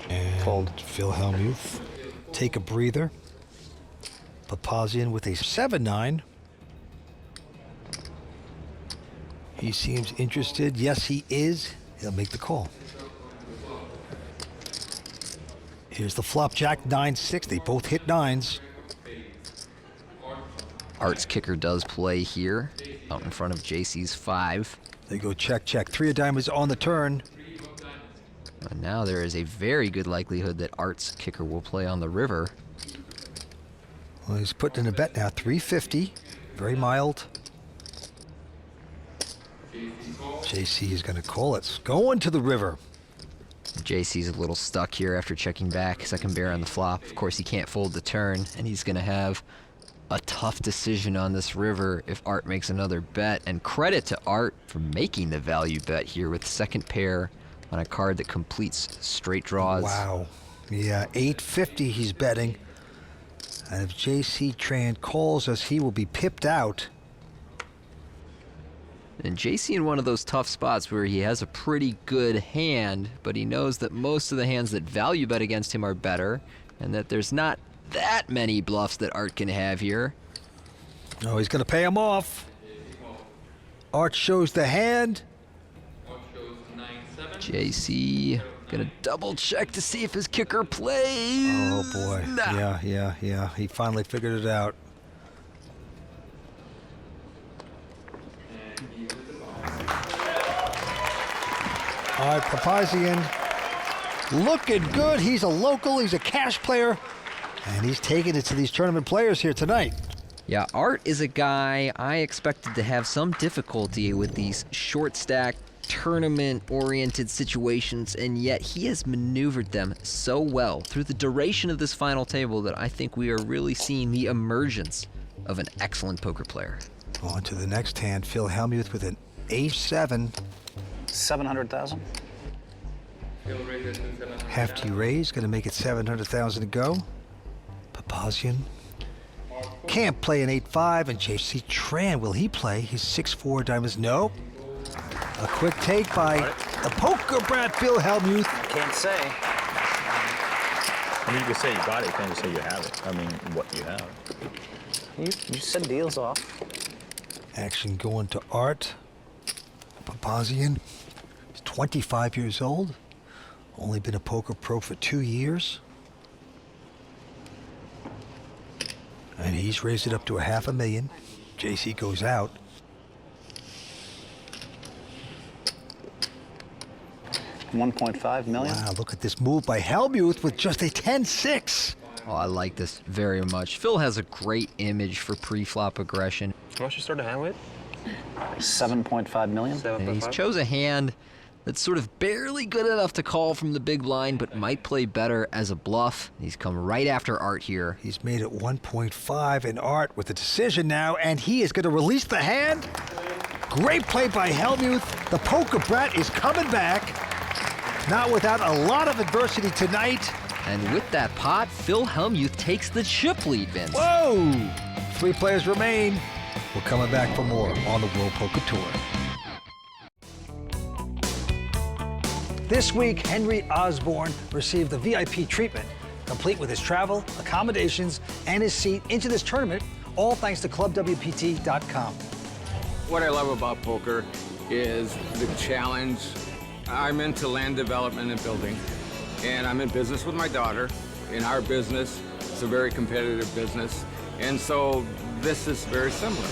And fold. Phil Hellmuth. Take a breather. Papazian with a 7-9. He seems interested. Yes, he is. He'll make the call. Here's the flop, Jack 9-6. They both hit 9s. Art's kicker does play here, out in front of JC's 5. They go check, check. 3 of diamonds on the turn. And now there is a very good likelihood that Art's kicker will play on the river. Well, he's putting in a bet now, 350. Very mild. JC is going to call it. Going to the river. JC's a little stuck here after checking back. Second bear on the flop. Of course, he can't fold the turn, and he's going to have a tough decision on this river if Art makes another bet. And credit to Art for making the value bet here with second pair on a card that completes straight draws. Wow. Yeah, 850 he's betting. And if JC Tran calls us, he will be pipped out. And JC in one of those tough spots where he has a pretty good hand, but he knows that most of the hands that value bet against him are better, and that there's not that many bluffs that Art can have here. Oh, he's going to pay him off. Art shows the hand. JC gonna double check to see if his kicker plays. Oh boy. Nah. Yeah. He finally figured it out. All right, Papazian looking good. He's a local, he's a cash player, and he's taking it to these tournament players here tonight. Yeah, Art is a guy I expected to have some difficulty with these short stack, tournament-oriented situations, and yet he has maneuvered them so well through the duration of this final table that I think we are really seeing the emergence of an excellent poker player. On to the next hand, Phil Hellmuth with an ace-7. 700,000. Hefty raise, gonna make it 700,000 to go. Papazian can't play an 8-5, and J.C. Tran, will he play? He's 6-4 diamonds. Nope. A quick take by the poker brat Phil Hellmuth. Can't say. I mean, you can say you got it, you can't just say you have it. I mean, what you have. You said deals off. Action going to Art. Papazian. He's 25 years old. Only been a poker pro for 2 years. And he's raised it up to $500,000. JC goes out. $1.5 million. Wow, look at this move by Hellmuth with just a 10-6. Oh, I like this very much. Phil has a great image for pre-flop aggression. How much you start a hand with? $7.5 million. And he's chose a hand that's sort of barely good enough to call from the big blind, but might play better as a bluff. He's come right after Art here. He's made it 1.5, and Art with the decision now, and he is going to release the hand. Great play by Hellmuth. The poker brat is coming back. Not without a lot of adversity tonight. And with that pot, Phil Hellmuth takes the chip lead, Vince. Whoa! 3 players remain. We're coming back for more on the World Poker Tour. This week, Henry Osborne received the VIP treatment, complete with his travel, accommodations, and his seat into this tournament, all thanks to ClubWPT.com. What I love about poker is the challenge. I'm into land development and building, and I'm in business with my daughter. In our business, it's a very competitive business, and so this is very similar.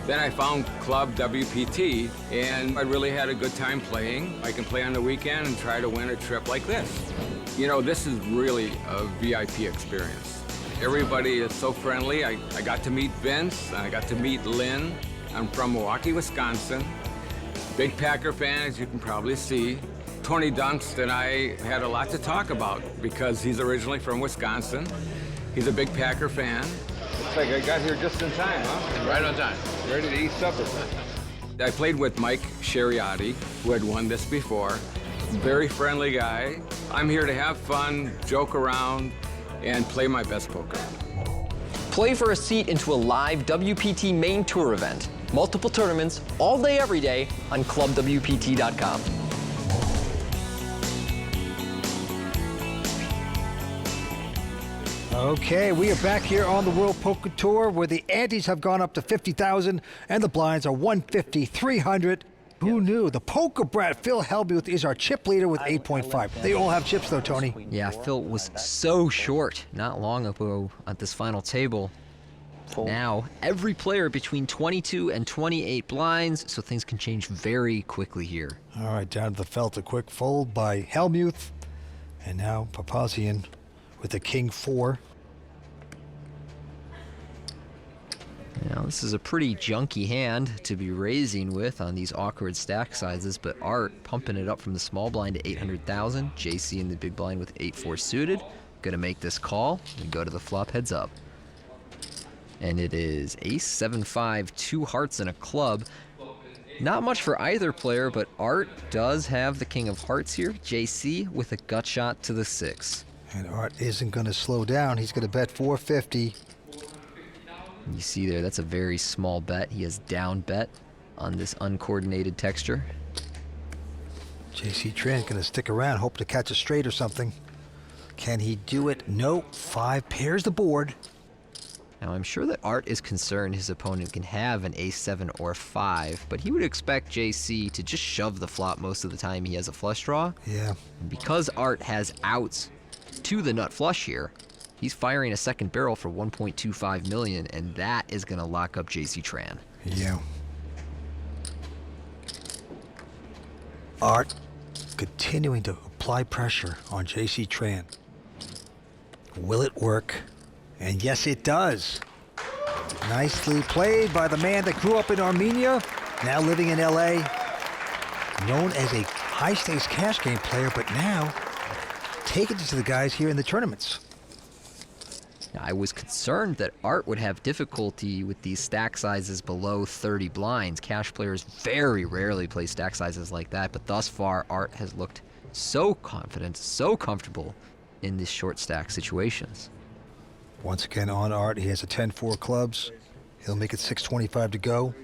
Then I found ClubWPT, and I really had a good time playing. I can play on the weekend and try to win a trip like this. You know, this is really a VIP experience. Everybody is so friendly. I got to meet Vince, and I got to meet Lynn. I'm from Milwaukee, Wisconsin. Big Packer fan, as you can probably see. Tony Dunst and I had a lot to talk about because he's originally from Wisconsin. He's a big Packer fan. Looks like I got here just in time, huh? Right on time. Ready to eat supper. I played with Mike Sheriotti, who had won this before. Very friendly guy. I'm here to have fun, joke around, and play my best poker. Play for a seat into a live WPT main tour event. Multiple tournaments, all day, every day, on ClubWPT.com. Okay, we are back here on the World Poker Tour where the antes have gone up to 50,000 and the blinds are 150, 300. Who knew? The poker brat Phil Hellmuth is our chip leader with 8.5. They all have chips though, Tony. Yeah, Phil was so short not long ago at this final table. Now, every player between 22 and 28 blinds, so things can change very quickly here. All right, down to the felt, a quick fold by Hellmuth. And now Papazian with the king 4. Now, this is a pretty junky hand to be raising with on these awkward stack sizes, but Art pumping it up from the small blind to 800,000. JC in the big blind with 8-4 suited. Gonna make this call and go to the flop heads up. And it is ace, 7-5, 2 hearts and a club. Not much for either player, but Art does have the king of hearts here. JC with a gut shot to the 6. And Art isn't going to slow down. He's going to bet 450. You see there, that's a very small bet. He has down bet on this uncoordinated texture. JC Tran going to stick around, hope to catch a straight or something. Can he do it? No. 5 pairs the board. Now, I'm sure that Art is concerned his opponent can have an ace-7 or 5, but he would expect JC to just shove the flop most of the time he has a flush draw. Yeah. And because Art has outs to the nut flush here, he's firing a second barrel for 1.25 million, and that is going to lock up JC Tran. Yeah. Art continuing to apply pressure on J.C. Tran. Will it work? And yes, it does. Nicely played by the man that grew up in Armenia, now living in L.A., known as a high-stakes cash game player, but now taking it to the guys here in the tournaments. I was concerned that Art would have difficulty with these stack sizes below 30 blinds. Cash players very rarely play stack sizes like that, but thus far, Art has looked so confident, so comfortable in these short stack situations. Once again on Art, he has a 10-4 clubs. He'll make it 6:25 to go.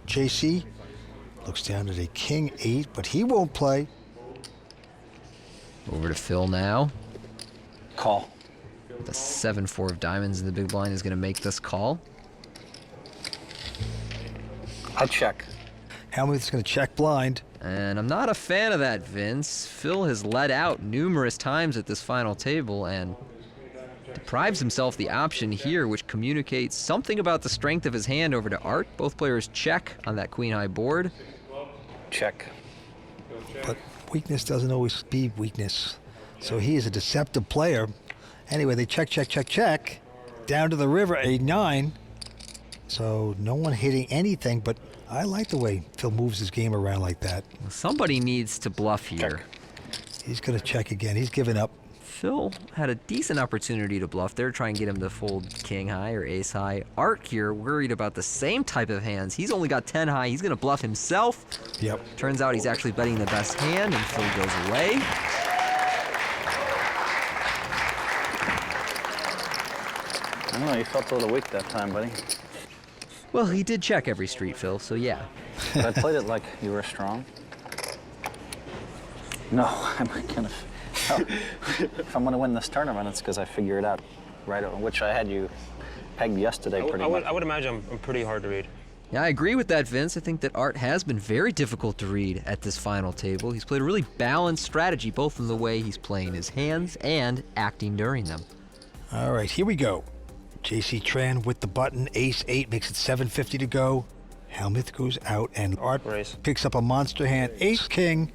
JC looks down at a king-8, but he won't play. Over to Phil now. Call. The 7-4 of diamonds in the big blind is going to make this call. I check. Hellmuth is going to check blind. And I'm not a fan of that, Vince. Phil has led out numerous times at this final table and deprives himself the option here, which communicates something about the strength of his hand over to Art. Both players check on that queen-high board. Check. But weakness doesn't always be weakness. So he is a deceptive player. Anyway, they check, check, check, check. Down to the river, a 9. So no one hitting anything, but I like the way Phil moves his game around like that. Somebody needs to bluff here. Check. He's going to check again. He's given up. Phil had a decent opportunity to bluff there, try and get him to fold king high or ace high. Art here worried about the same type of hands. He's only got 10 high. He's going to bluff himself. Yep. Turns out he's actually betting the best hand, and Phil goes away. I don't know, you felt a little weak that time, buddy. Well, he did check every street, Phil, so yeah. I played it like you were strong. No, I'm kind of... Oh, if I'm going to win this tournament, it's because I figure it out right on which I had you pegged yesterday pretty much. I would imagine I'm pretty hard to read. Yeah, I agree with that, Vince. I think that Art has been very difficult to read at this final table. He's played a really balanced strategy, both in the way he's playing his hands and acting during them. All right, here we go. J.C. Tran with the button. Ace-8 makes it 7:50 to go. Hellmuth goes out, and Art picks up a monster hand. Ace-King.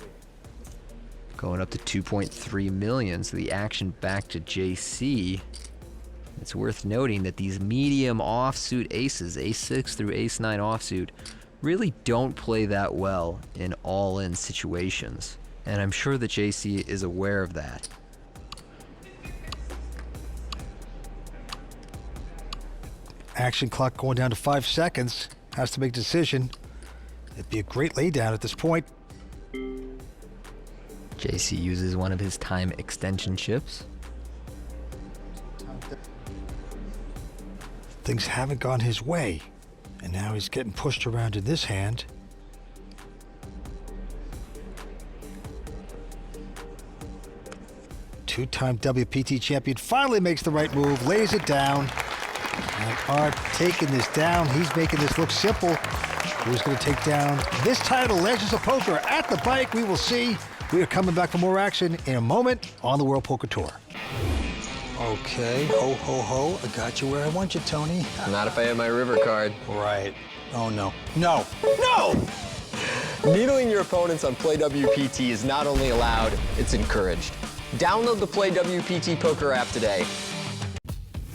Going up to 2.3 million, so the action back to JC. It's worth noting that these medium offsuit aces, ace-6 through ace-9 offsuit, really don't play that well in all-in situations. And I'm sure that JC is aware of that. Action clock going down to 5 seconds. Has to make a decision. It'd be a great laydown at this point. JC uses one of his time extension chips. Things haven't gone his way, and now he's getting pushed around in this hand. Two-time WPT champion finally makes the right move, lays it down. And Art taking this down. He's making this look simple. Who's going to take down this title, Legends of Poker, at the bike? We will see. We are coming back for more action in a moment on the World Poker Tour. Okay, ho, ho, ho. I got you where I want you, Tony. Not if I have my river card. Right. Oh, no. No. No! Needling your opponents on Play WPT is not only allowed, it's encouraged. Download the Play WPT Poker app today.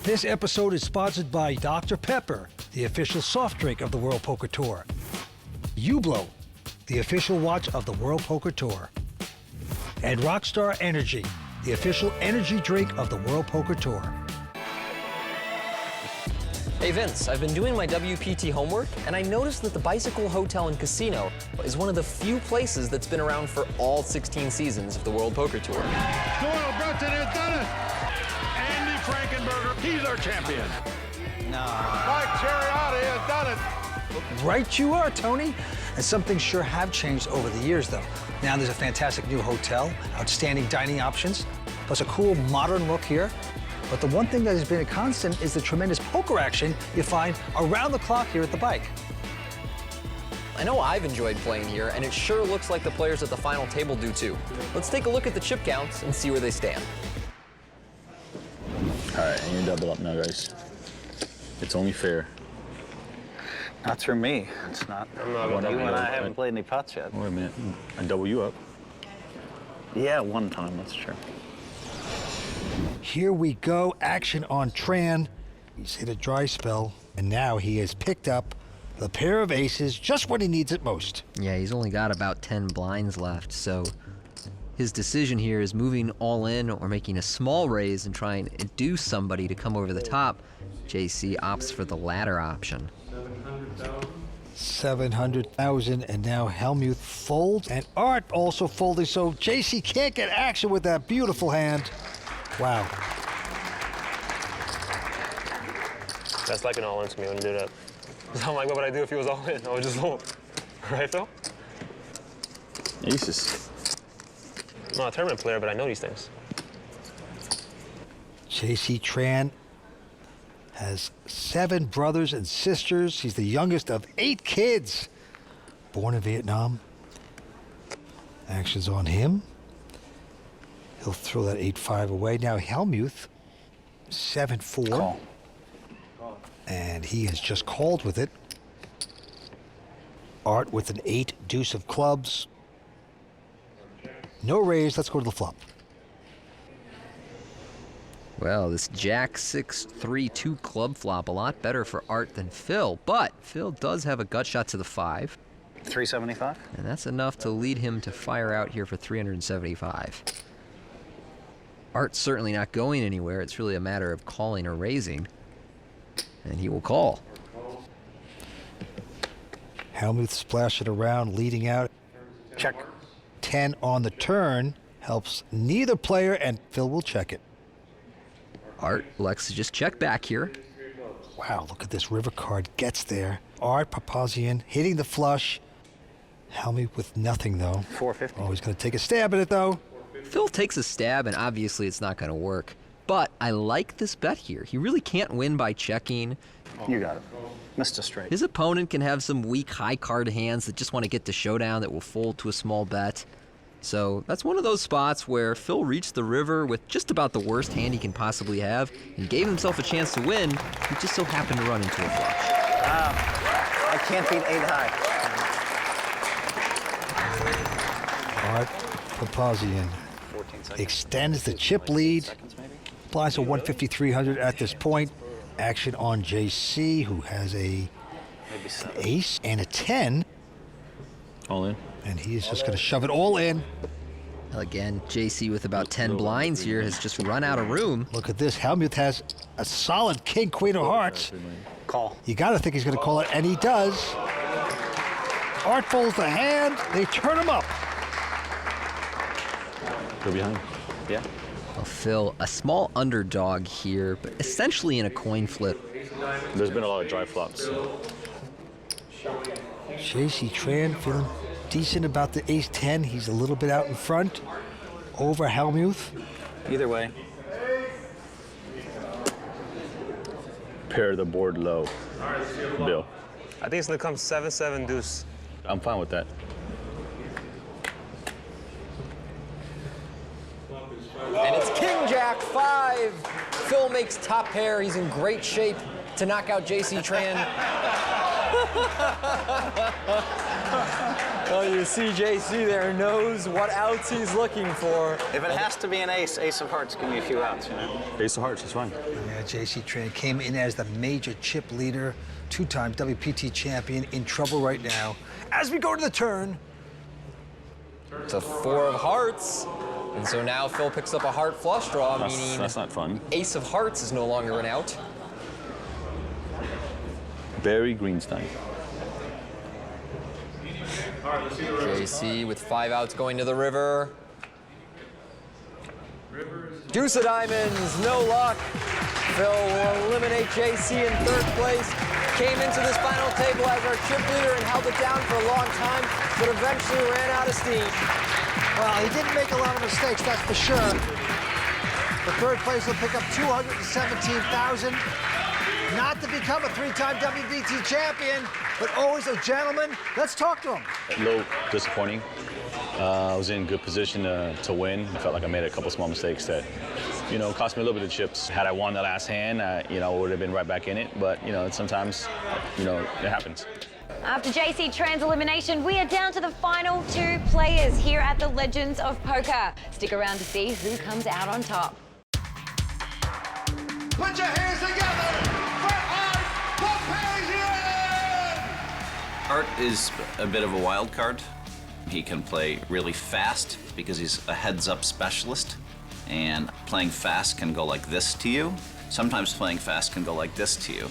This episode is sponsored by Dr. Pepper, the official soft drink of the World Poker Tour. Hublot, the official watch of the World Poker Tour. And Rockstar Energy, the official energy drink of the World Poker Tour. Hey Vince, I've been doing my WPT homework, and I noticed that the Bicycle Hotel and Casino is one of the few places that's been around for all 16 seasons of the World Poker Tour. Doyle Brunson has done it! Andy Frankenberger, he's our champion. No. Mike Cheriotti has done it. Right you are, Tony. And some things sure have changed over the years, though. Now there's a fantastic new hotel, outstanding dining options, plus a cool modern look here. But the one thing that has been a constant is the tremendous poker action you find around the clock here at the bike. I know I've enjoyed playing here, and it sure looks like the players at the final table do too. Let's take a look at the chip counts and see where they stand. All right, and you double up now, guys. It's only fair. Not through me. It's not. You and I haven't played any pots yet. Wait a minute. I double you up. Yeah, one time, that's true. Here we go, action on Tran. He's hit a dry spell, and now he has picked up the pair of aces just when he needs it most. Yeah, he's only got about 10 blinds left, so his decision here is moving all in or making a small raise and trying to induce somebody to come over the top. JC opts for the latter option. 700,000, and now Hellmuth folds, and Art also folding, so JC can't get action with that beautiful hand. Wow. That's like an all-in to me when you do that. I'm like, what would I do if he was all in? I would just fold. Right, Phil? Aces. I'm not a tournament player, but I know these things. JC Tran has 7 brothers and sisters. He's the youngest of 8 kids. Born in Vietnam. Action's on him. He'll throw that 8-5 away. Now Hellmuth, 7-4. Call. And he has just called with it. Art with an 8 deuce of clubs. No raise, let's go to the flop. Well, this Jack 6-3-2 club flop, a lot better for Art than Phil, but Phil does have a gut shot to the 5. 375? And that's enough to lead him to fire out here for 375. Art's certainly not going anywhere. It's really a matter of calling or raising. And he will call. Hellmuth splashing around, leading out. Check. 10 on the turn helps neither player, and Phil will check it. Art elects to just check back here. Wow, look at this river card. Gets there. Art Papazian hitting the flush. Hellmuth with nothing, though. 450. Oh, he's going to take a stab at it, though. Phil takes a stab, and obviously it's not going to work. But I like this bet here. He really can't win by checking. You got it. Missed a straight. His opponent can have some weak high card hands that just want to get to showdown that will fold to a small bet. So that's one of those spots where Phil reached the river with just about the worst hand he can possibly have and gave himself a chance to win. He just so happened to run into a flush. I can't beat 8 high. Art Papazian extends the chip lead. Blinds a 150-300 at this point. Action on JC, who has an ace and a 10. All in. And he is just going to shove it all in. Again, JC with about 10 blinds here has just run out of room. Look at this. Helmuth has a solid king, queen of hearts. Call. You got to think he's going to call it, and he does. Art folds the hand. They turn him up. Go behind. Yeah. Well, Phil, a small underdog here, but essentially in a coin flip. There's been a lot of dry flops. JC Tran feeling decent about the ace-10. He's a little bit out in front over Hellmuth. Either way. Pair the board low. Bill. I think it's gonna come 7-7 deuce. I'm fine with that. And it's King Jack 5. Phil makes top pair. He's in great shape to knock out JC Tran. Oh, you see JC there knows what outs he's looking for. If it has to be an ace, ace of hearts, give me a few outs, you know? Ace of hearts is fine. Yeah, JC Tran came in as the major chip leader, 2-time WPT champion, in trouble right now. As we go to the turn. It's a 4 of hearts. And so now Phil picks up a heart flush draw, meaning that's not fun. ace of hearts is no longer an out. Barry Greenstein. JC with 5 outs going to the river. Deuce of diamonds, no luck. Phil will eliminate JC in 3rd place. Came into this final table as our chip leader and held it down for a long time, but eventually ran out of steam. Well, he didn't make a lot of mistakes, that's for sure. The 3rd place will pick up $217,000. Not to become a 3-time WPT champion, but always a gentleman. Let's talk to him. A little disappointing. I was in good position to win. I felt like I made a couple small mistakes that, you know, cost me a little bit of chips. Had I won the last hand, you know, I would have been right back in it. But, you know, sometimes, you know, it happens. After JC Tran's elimination, we are down to the final 2 players here at the Legends of Poker. Stick around to see who comes out on top. Put your hands together for Art Art is a bit of a wild card. He can play really fast because he's a heads-up specialist. And playing fast can go like this to you. Sometimes playing fast can go like this to you.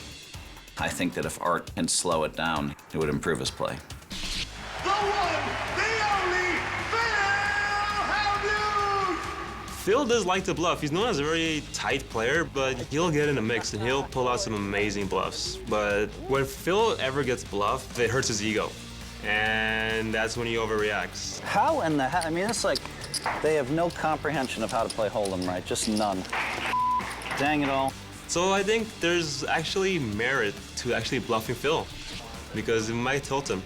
I think that if Art can slow it down, it would improve his play. The one, the only, Hellmuth! Phil does like to bluff. He's known as a very tight player, but he'll get in a mix and he'll pull out some amazing bluffs. But when Phil ever gets bluffed, it hurts his ego. And that's when he overreacts. How in the hell? I mean, it's like they have no comprehension of how to play Hold'em right, just none. Dang it all. So I think there's actually merit to actually bluffing Phil because it might tilt him.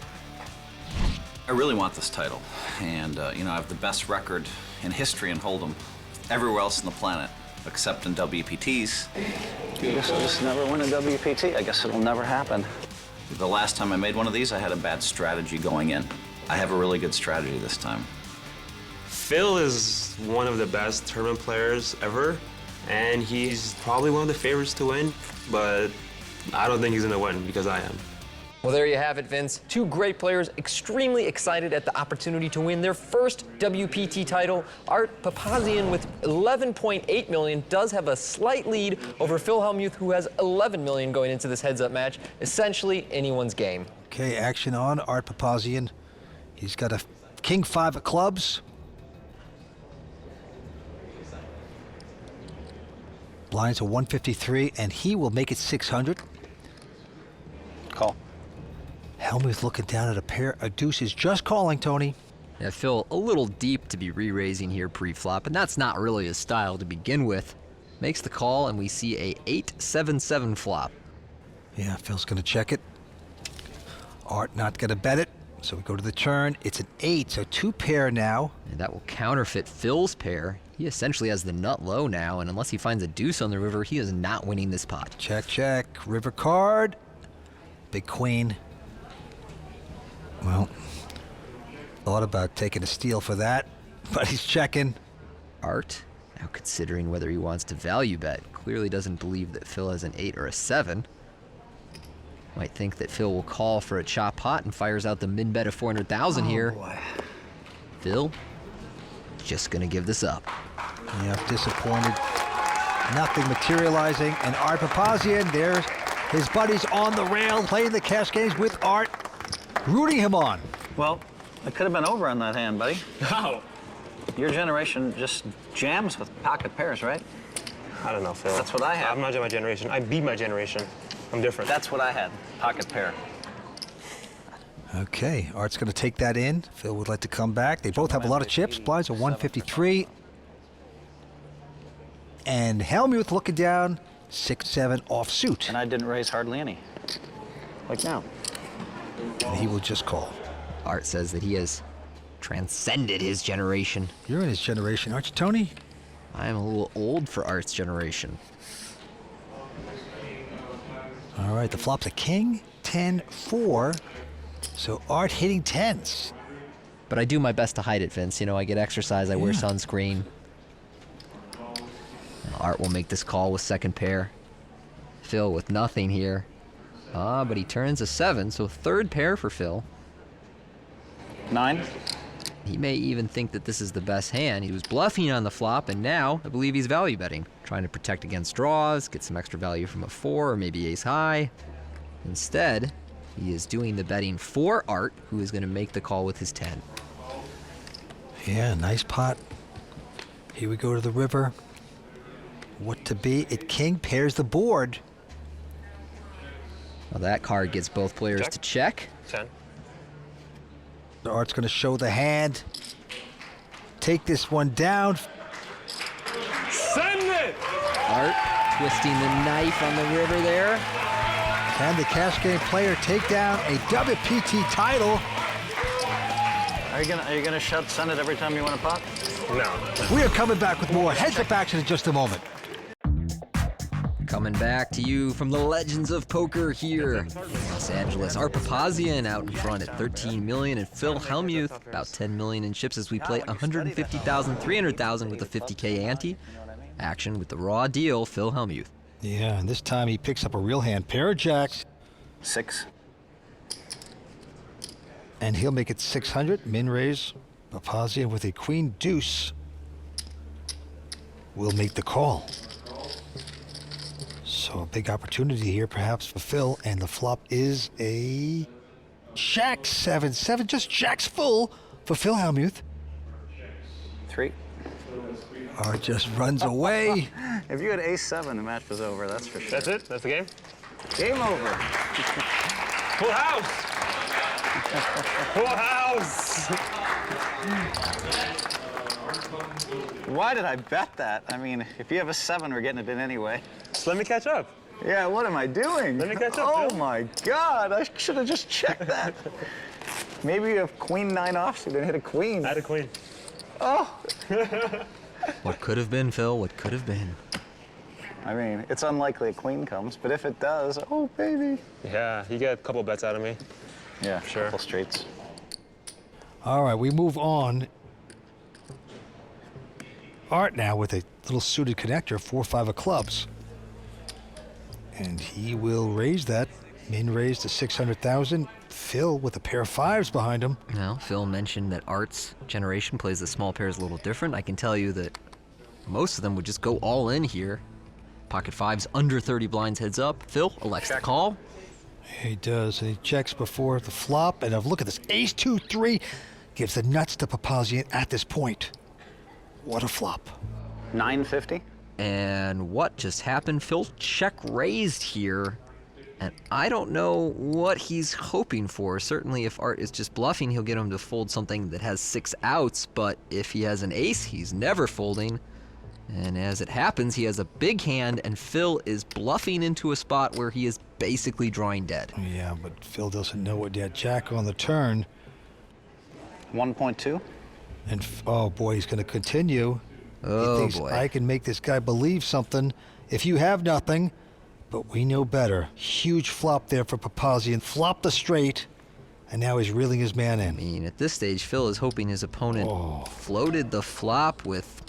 I really want this title. And, you know, I have the best record in history in Hold'em everywhere else on the planet, except in WPTs. I guess I'll just never win a WPT. I guess it'll never happen. The last time I made one of these, I had a bad strategy going in. I have a really good strategy this time. Phil is one of the best tournament players ever, and he's probably one of the favorites to win, but I don't think he's gonna win because I am. Well, there you have it, Vince. 2 great players extremely excited at the opportunity to win their first WPT title. Art Papazian with 11.8 million does have a slight lead over Phil Hellmuth, who has 11 million going into this heads-up match. Essentially anyone's game. Okay, action on Art Papazian. He's got a king 5 of clubs. Blinds are 153, and he will make it 600. Call. Hellmuth looking down at a pair of deuces, just calling, Tony. Yeah, Phil, a little deep to be re-raising here pre-flop, and that's not really his style to begin with. Makes the call, and we see a 8-7-7 flop. Yeah, Phil's gonna check it. Art not gonna bet it, so we go to the turn. It's an 8, so 2 pair now. And that will counterfeit Phil's pair. He essentially has the nut low now, and unless he finds a deuce on the river, he is not winning this pot. Check, check. River card. Big queen. Well, thought about taking a steal for that, but he's checking. Art, now considering whether he wants to value bet, clearly doesn't believe that Phil has an 8 or a 7. Might think that Phil will call for a chop pot and fires out the min bet of 400,000 here. Boy. Phil, just gonna give this up. Yeah, disappointed. Nothing materializing, and Art Papazian, there's his buddies on the rail, playing the cash games with Art, rooting him on. Well, it could have been over on that hand, buddy. How? Your generation just jams with pocket pairs, right? I don't know, Phil. That's what I had. I'm not my generation. I beat my generation. I'm different. That's what I had, pocket pair. Okay, Art's going to take that in. Phil would like to come back. They both have a lot of chips. Blinds are 153. And Hellmuth looking down, 6-7 offsuit. And I didn't raise hardly any. Like now. And he will just call. Art says that he has transcended his generation. You're in his generation, aren't you, Tony? I am a little old for Art's generation. All right, the flop's a king, 10-4. So Art hitting 10s. But I do my best to hide it, Vince. You know, I get exercise, I wear sunscreen. Art will make this call with second pair. Phil with nothing here. But he turns a 7, so third pair for Phil. 9. He may even think that this is the best hand. He was bluffing on the flop, and now I believe he's value betting. Trying to protect against draws, get some extra value from a 4 or maybe ace high. Instead, he is doing the betting for Art, who is going to make the call with his 10. Yeah, nice pot. Here we go to the river. What to be? It king pairs the board. Well, that card gets both players to check. 10. Art's going to show the hand. Take this one down. Send it! Art twisting the knife on the river there. Can the cash game player take down a WPT title? Are you gonna shout send it every time you want a pot? No. We are coming back with more heads-up action in just a moment. Coming back to you from the Legends of Poker here in Los Angeles. Art Papazian out in front at 13 million, and Phil Hellmuth about 10 million in chips as we play 150,000, 300,000 with a 50K ante. Action with the raw deal, Phil Hellmuth. Yeah, and this time he picks up a real hand. Pair of jacks. 6. And he'll make it 600. Min raise. Papazian with a queen deuce will make the call. So a big opportunity here perhaps for Phil, and the flop is a jack 7-7, just jacks full for Phil Hellmuth. 3. Art just runs away. If you had ace-7, the match was over, that's for sure. That's it? That's the game? Game over. Full house! Full house! Why did I bet that? I mean, if you have a 7, we're getting it in anyway. Just let me catch up. Yeah, what am I doing? Let me catch up, Oh Phil. my God, I should have just checked that. Maybe you have queen 9 offsuit and hit a queen. I had a queen. Oh. What could have been, Phil? What could have been? I mean, it's unlikely a queen comes, but if it does, oh baby. Yeah, you get a couple bets out of me. Yeah, sure. Couple straights. All right, we move on. Art now with a little suited connector, 4-5 of clubs. And he will raise that. Min raise to 600,000. Phil with a pair of 5s behind him. Well, Phil mentioned that Art's generation plays the small pairs a little different. I can tell you that most of them would just go all in here. Pocket 5s under 30 blinds heads up. Phil elects to call. He does, and he checks before the flop. And look at this, ace-2-3 gives the nuts to Papazian at this point. What a flop. 950. And what just happened? Phil check raised here. And I don't know what he's hoping for. Certainly if Art is just bluffing, he'll get him to fold something that has 6 outs. But if he has an ace, he's never folding. And as it happens, he has a big hand, and Phil is bluffing into a spot where he is basically drawing dead. Yeah, but Phil doesn't know it yet. Jack on the turn. 1.2. And, oh boy, he's going to continue. Oh, he thinks, boy. I can make this guy believe something if you have nothing. But we know better. Huge flop there for Papazian. Flop the straight, and now he's reeling his man in. I mean, at this stage, Phil is hoping his opponent floated the flop with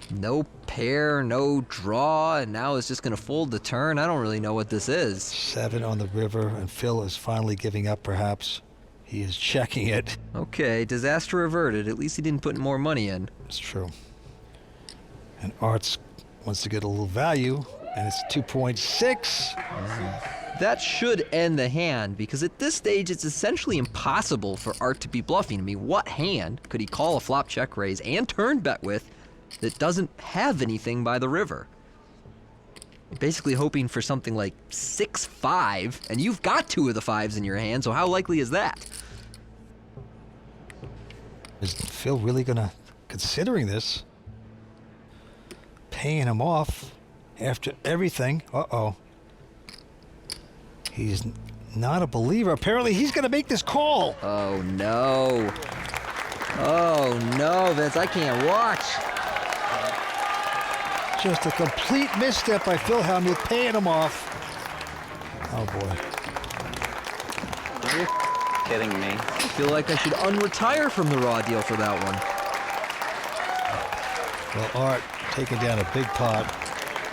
no pair, no draw, and now is just going to fold the turn. I don't really know what this is. 7 on the river, and Phil is finally giving up, perhaps. He is checking it. Okay, disaster averted. At least he didn't put more money in. It's true. And Arts wants to get a little value, and it's 2.6. That should end the hand, because at this stage, it's essentially impossible for Art to be bluffing. I mean, what hand could he call a flop check raise and turn bet with that doesn't have anything by the river? Basically hoping for something like 6-5, and you've got 2 of the 5s in your hand, so how likely is that? Is Phil really gonna, considering this, paying him off after everything? Uh-oh. He's not a believer. Apparently he's gonna make this call. Oh no. Oh no, Vince, I can't watch. Just a complete misstep by Phil Hellmuth, paying him off. Oh boy. Are you kidding me? I feel like I should unretire from the raw deal for that one. Well, Art taking down a big pot.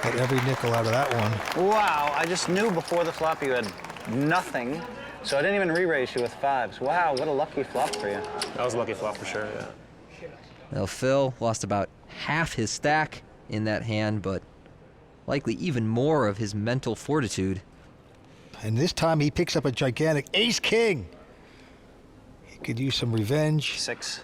Got every nickel out of that one. Wow, I just knew before the flop you had nothing, so I didn't even re-raise you with 5s. Wow, what a lucky flop for you. That was a lucky flop for sure, yeah. Well, Phil lost about half his stack in that hand, but likely even more of his mental fortitude. And this time he picks up a gigantic ace-king. He could use some revenge. 6.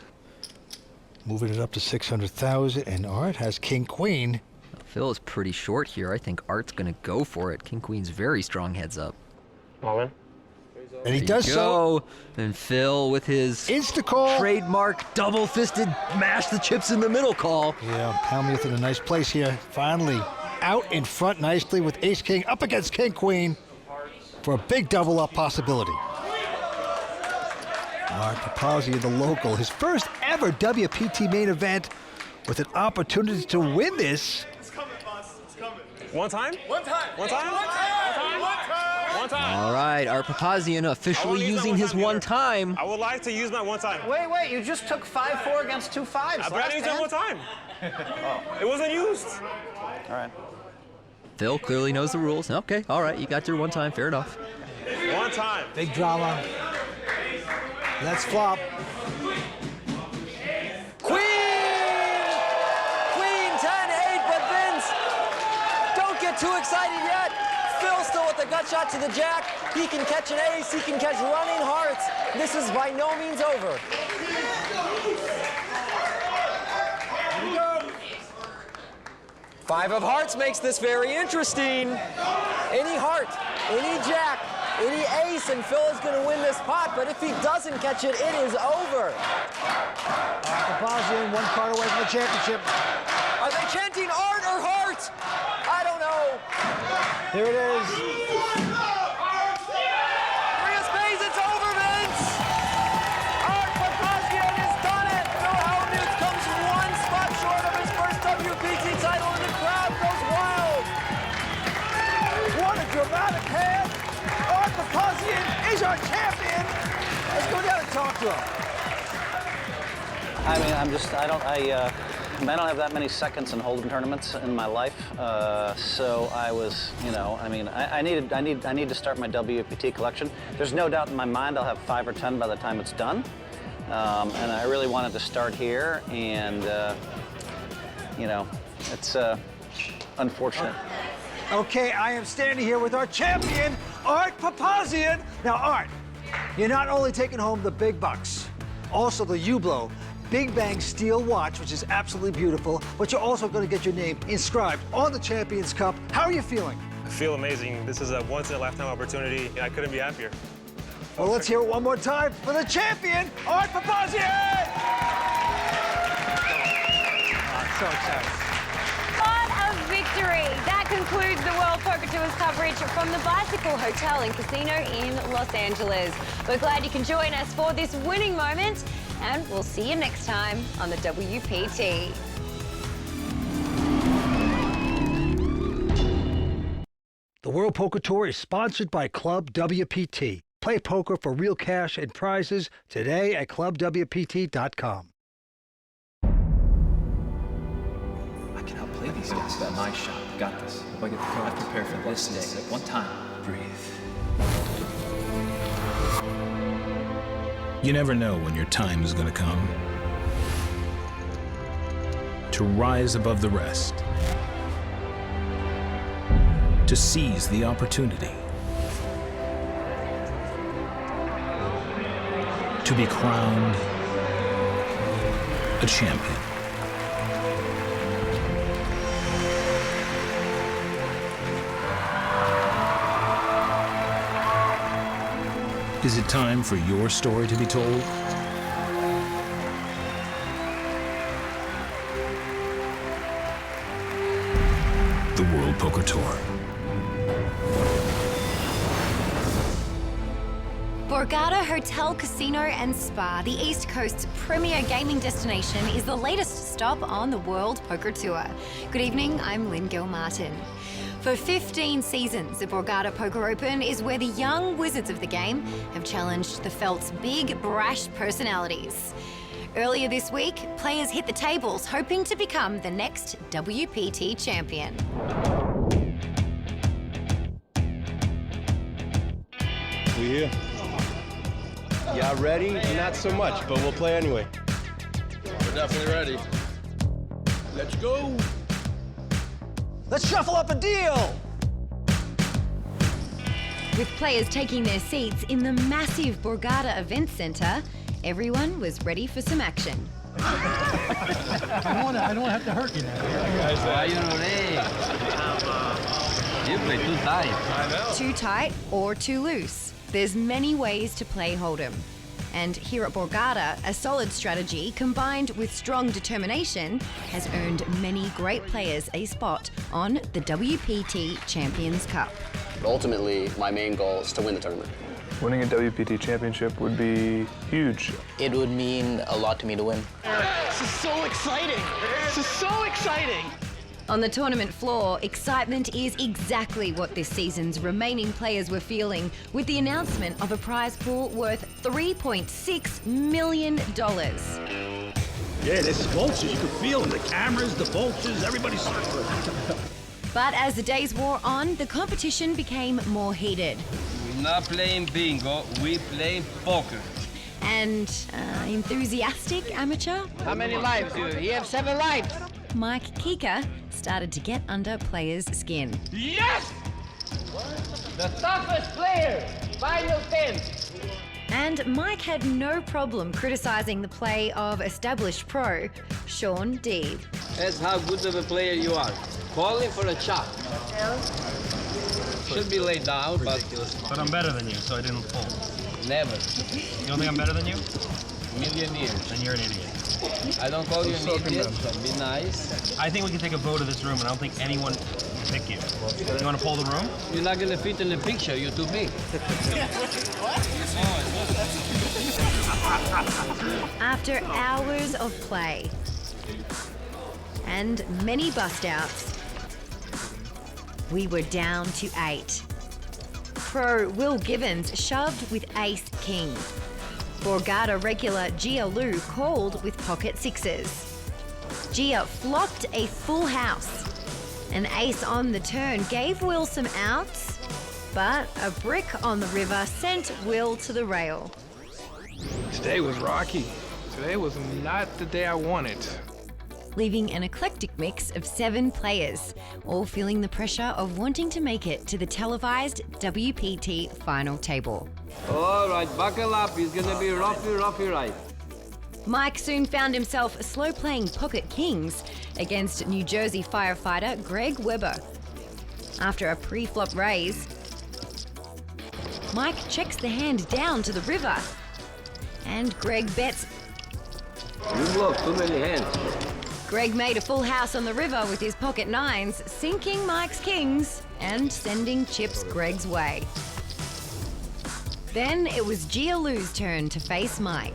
Moving it up to 600,000, and Art has king-queen. Phil is pretty short here. I think Art's going to go for it. King-queen's very strong heads up. All in. And he does so. And Phil with his insta-call, trademark double-fisted mash the chips in the middle call. Yeah, Hellmuth in a nice place here. Finally out in front nicely with ace-king up against king-queen for a big double-up possibility. Art Papazian, the local, his first ever WPT main event with an opportunity to win this. One time? One time. One time? One time. One time. All right, our Papazian officially using his one time. I would like to use my one time. Wait, you just took 5-4 against 2 5s. I used it one time. It wasn't used. All right. Phil clearly knows the rules. Okay, all right, you got your one time, fair enough. One time. Big drama. Let's flop. Queen! Queen 10-8, but Vince, don't get too excited yet. Phil still with the gut shot to the jack. He can catch an ace, he can catch running hearts. This is by no means over. Here we go. 5 of hearts makes this very interesting. Any heart, any jack, any ace, and Phil is going to win this pot, but if he doesn't catch it, it is over. Papazian, one card away from the championship. Are they chanting art or heart? I don't know. Here it is. 3 of spades, it's over, Vince. Art Papazian has done it. Phil Hellmuth comes 1 spot short of his first WPT title, and the crowd goes wild. What a dramatic hand. Art Papazian is our champion. Let's go down and talk to him. I mean, I don't have that many seconds in Hold'em tournaments in my life, so I was, I need to start my WPT collection. There's no doubt in my mind I'll have 5 or 10 by the time it's done, and I really wanted to start here, and it's unfortunate. Okay, I am standing here with our champion, Art Papazian. Now, Art, you're not only taking home the big bucks, also the Hublot Big Bang steel watch, which is absolutely beautiful, but you're also going to get your name inscribed on the Champions Cup. How are you feeling? I feel amazing. This is a once-in-a-lifetime opportunity, and I couldn't be happier. Well, let's hear it one more time for the champion, Art Papazian! So excited. What a victory! That concludes the World Poker Tour's coverage from the Bicycle Hotel and Casino in Los Angeles. We're glad you can join us for this winning moment, and we'll see you next time on the WPT. The World Poker Tour is sponsored by ClubWPT. Play poker for real cash and prizes today at ClubWPT.com. I can outplay these guys. That's my shot. Got this. If I get the card, I prepare for this day. One time. Breathe. You never know when your time is going to come. To rise above the rest. To seize the opportunity. To be crowned a champion. Is it time for your story to be told? The World Poker Tour. Borgata Hotel, Casino and Spa, the East Coast's premier gaming destination, is the latest stop on the World Poker Tour. Good evening, I'm Lynn Gilmartin. For 15 seasons, the Borgata Poker Open is where the young wizards of the game have challenged the felt's big, brash personalities. Earlier this week, players hit the tables hoping to become the next WPT champion. We here? Yeah, ready? Not so much, but we'll play anyway. We're definitely ready. Let's go. Let's shuffle up a deal! With players taking their seats in the massive Borgata Event Centre, everyone was ready for some action. I don't want to have to hurt you now. Why you not ready? You play too tight. Too tight or too loose. There's many ways to play Hold'em. And here at Borgata, a solid strategy combined with strong determination has earned many great players a spot on the WPT Champions Cup. Ultimately, my main goal is to win the tournament. Winning a WPT championship would be huge. It would mean a lot to me to win. This is so exciting. This is so exciting. On the tournament floor, excitement is exactly what this season's remaining players were feeling with the announcement of a prize pool worth $3.6 million. Yeah, there's vultures. You can feel them. The cameras, the vultures, everybody's circling. But as the days wore on, the competition became more heated. We're not playing bingo, we're playing poker. And enthusiastic amateur? How many lives do you have? You have 7 lives. Mike Kika started to get under players' skin. Yes! The toughest player, final 10. And Mike had no problem criticising the play of established pro, Sean Deeb. That's how good of a player you are. Calling for a chop. Should be laid down, but I'm better than you, so I didn't fold. never. You don't think I'm better than you? Million years. Then you're an idiot. I don't call you an idiot, so be nice. I think we can take a vote of this room, and I don't think anyone can pick you. You want to pull the room? You're not gonna fit in the picture, you're too big. After hours of play and many bust-outs, we were down to 8. Pro Will Givens shoved with ace-king. Borgata regular Gia Lu called with pocket sixes. Gia flopped a full house. An ace on the turn gave Will some outs, but a brick on the river sent Will to the rail. Today was rocky. Today was not the day I wanted. Leaving an eclectic mix of 7 players, all feeling the pressure of wanting to make it to the televised WPT final table. All right, buckle up. He's gonna be roughy right. Mike soon found himself slow-playing pocket kings against New Jersey firefighter Greg Weber. After a pre-flop raise, Mike checks the hand down to the river, and Greg bets. You block too many hands. Greg made a full house on the river with his pocket 9s, sinking Mike's kings and sending chips Greg's way. Then it was Gia Lu's turn to face Mike.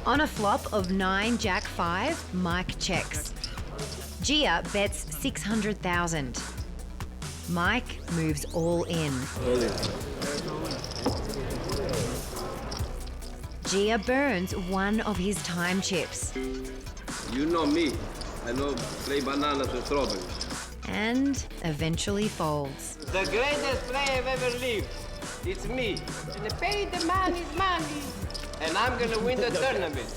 On a flop of 9 Jack 5, Mike checks. Gia bets 600,000. Mike moves all in. Gia burns one of his time chips. You know me. I know play bananas and strawberries. And eventually folds. The greatest play I've ever lived. It's me. And the pay the man is money. And I'm gonna win the tournament.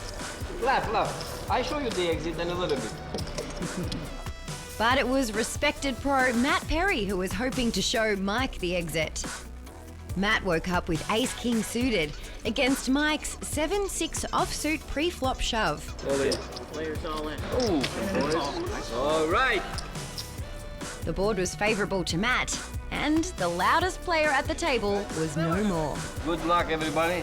Laugh. I'll show you the exit in a little bit. But it was respected pro Matt Perry who was hoping to show Mike the exit. Matt woke up with ace-king suited against Mike's 7-6 offsuit pre-flop shove. All in. Players all in. Ooh, boys. All right. The board was favourable to Matt, and the loudest player at the table was no more. Good luck, everybody.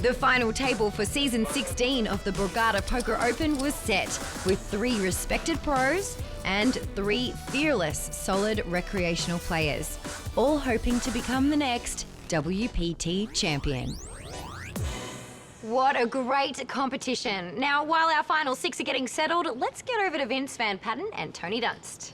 The final table for season 16 of the Borgata Poker Open was set with 3 respected pros and 3 fearless, solid recreational players, all hoping to become the next WPT champion. What a great competition. Now, while our final 6 are getting settled, let's get over to Vince Van Patten and Tony Dunst.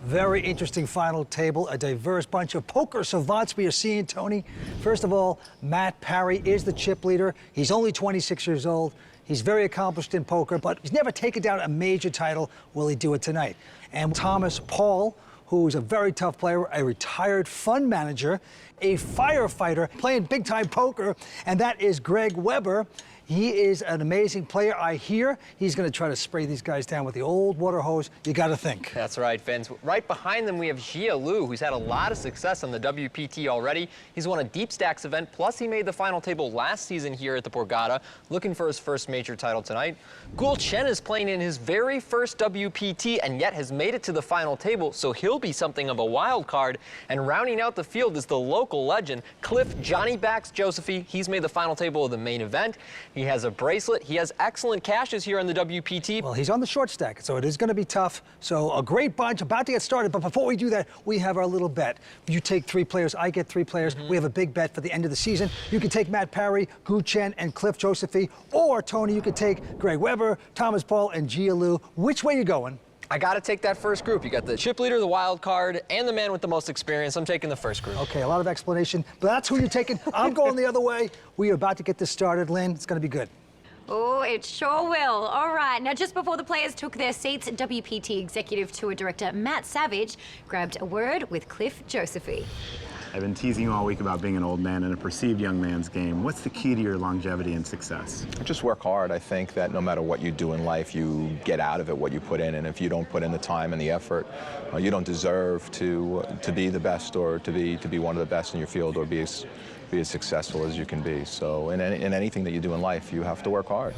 Very interesting final table, a diverse bunch of poker savants we are seeing, Tony. First of all, Matt Parry is the chip leader. He's only 26 years old. He's very accomplished in poker, but he's never taken down a major title. Will he do it tonight? And Thomas Paul, who is a very tough player, a retired fund manager, a firefighter playing big-time poker, and that is Greg Weber. He is an amazing player. I hear he's going to try to spray these guys down with the old water hose. You got to think. That's right, Vince. Right behind them, we have Gia Lu, who's had a lot of success on the WPT already. He's won a deep stacks event, plus he made the final table last season here at the Borgata, looking for his first major title tonight. Gul Chen is playing in his very first WPT and yet has made it to the final table, so he'll be something of a wild card. And rounding out the field is the local legend, Cliff Johnny Backs Josephy. He's made the final table of the main event. He has a bracelet. He has excellent cashes here on the WPT. Well, he's on the short stack, so it is going to be tough. So a great bunch about to get started. But before we do that, we have our little bet. You take 3 players, I get 3 players. We have a big bet for the end of the season. You can take Matt Parry, Gu Chen, and Cliff Josephy. Or, Tony, you could take Greg Weber, Thomas Paul, and Gia Lu. Which way you going? I got to take that first group. You got the chip leader, the wild card, and the man with the most experience. I'm taking the first group. Okay, a lot of explanation, but that's who you're taking. I'm going the other way. We are about to get this started, Lynn. It's going to be good. Oh, it sure will. All right, now just before the players took their seats, WPT Executive Tour Director Matt Savage grabbed a word with Cliff Josephy. I've been teasing you all week about being an old man in a perceived young man's game. What's the key to your longevity and success? Just work hard. I think that no matter what you do in life, you get out of it what you put in. And if you don't put in the time and the effort, you don't deserve to be the best or to be one of the best in your field or be as successful as you can be. So in anything that you do in life, you have to work hard.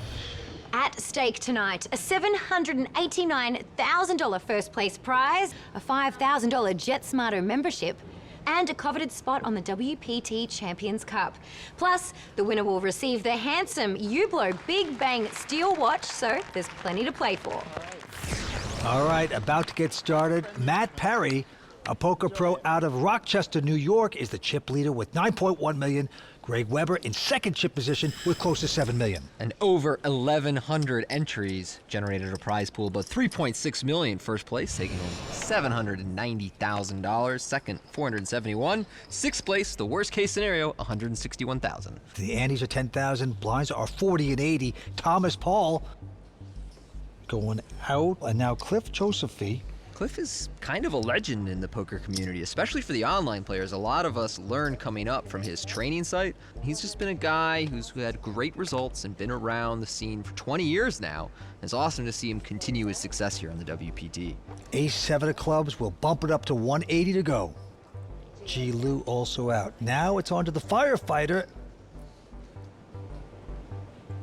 At stake tonight, a $789,000 first place prize, a $5,000 JetSmarter membership, and a coveted spot on the WPT Champions Cup. Plus, the winner will receive the handsome Hublot Big Bang Steel Watch, so there's plenty to play for. All right, about to get started. Matt Perry, a poker pro out of Rochester, New York, is the chip leader with $9.1 million. Greg Weber in second chip position with close to $7 million. And over 1,100 entries generated a prize pool about $3.6 million. First place taking home $790,000. Second, $471,000. Sixth place, the worst case scenario, $161,000. The antes are 10,000. Blinds are 40 and 80. Thomas Paul going out, and now Cliff Josephy. Cliff is kind of a legend in the poker community, especially for the online players. A lot of us learn coming up from his training site. He's just been a guy who's had great results and been around the scene for 20 years now. It's awesome to see him continue his success here on the WPT. Ace-7 of clubs will bump it up to 180 to go. G. Lou also out. Now it's on to the firefighter.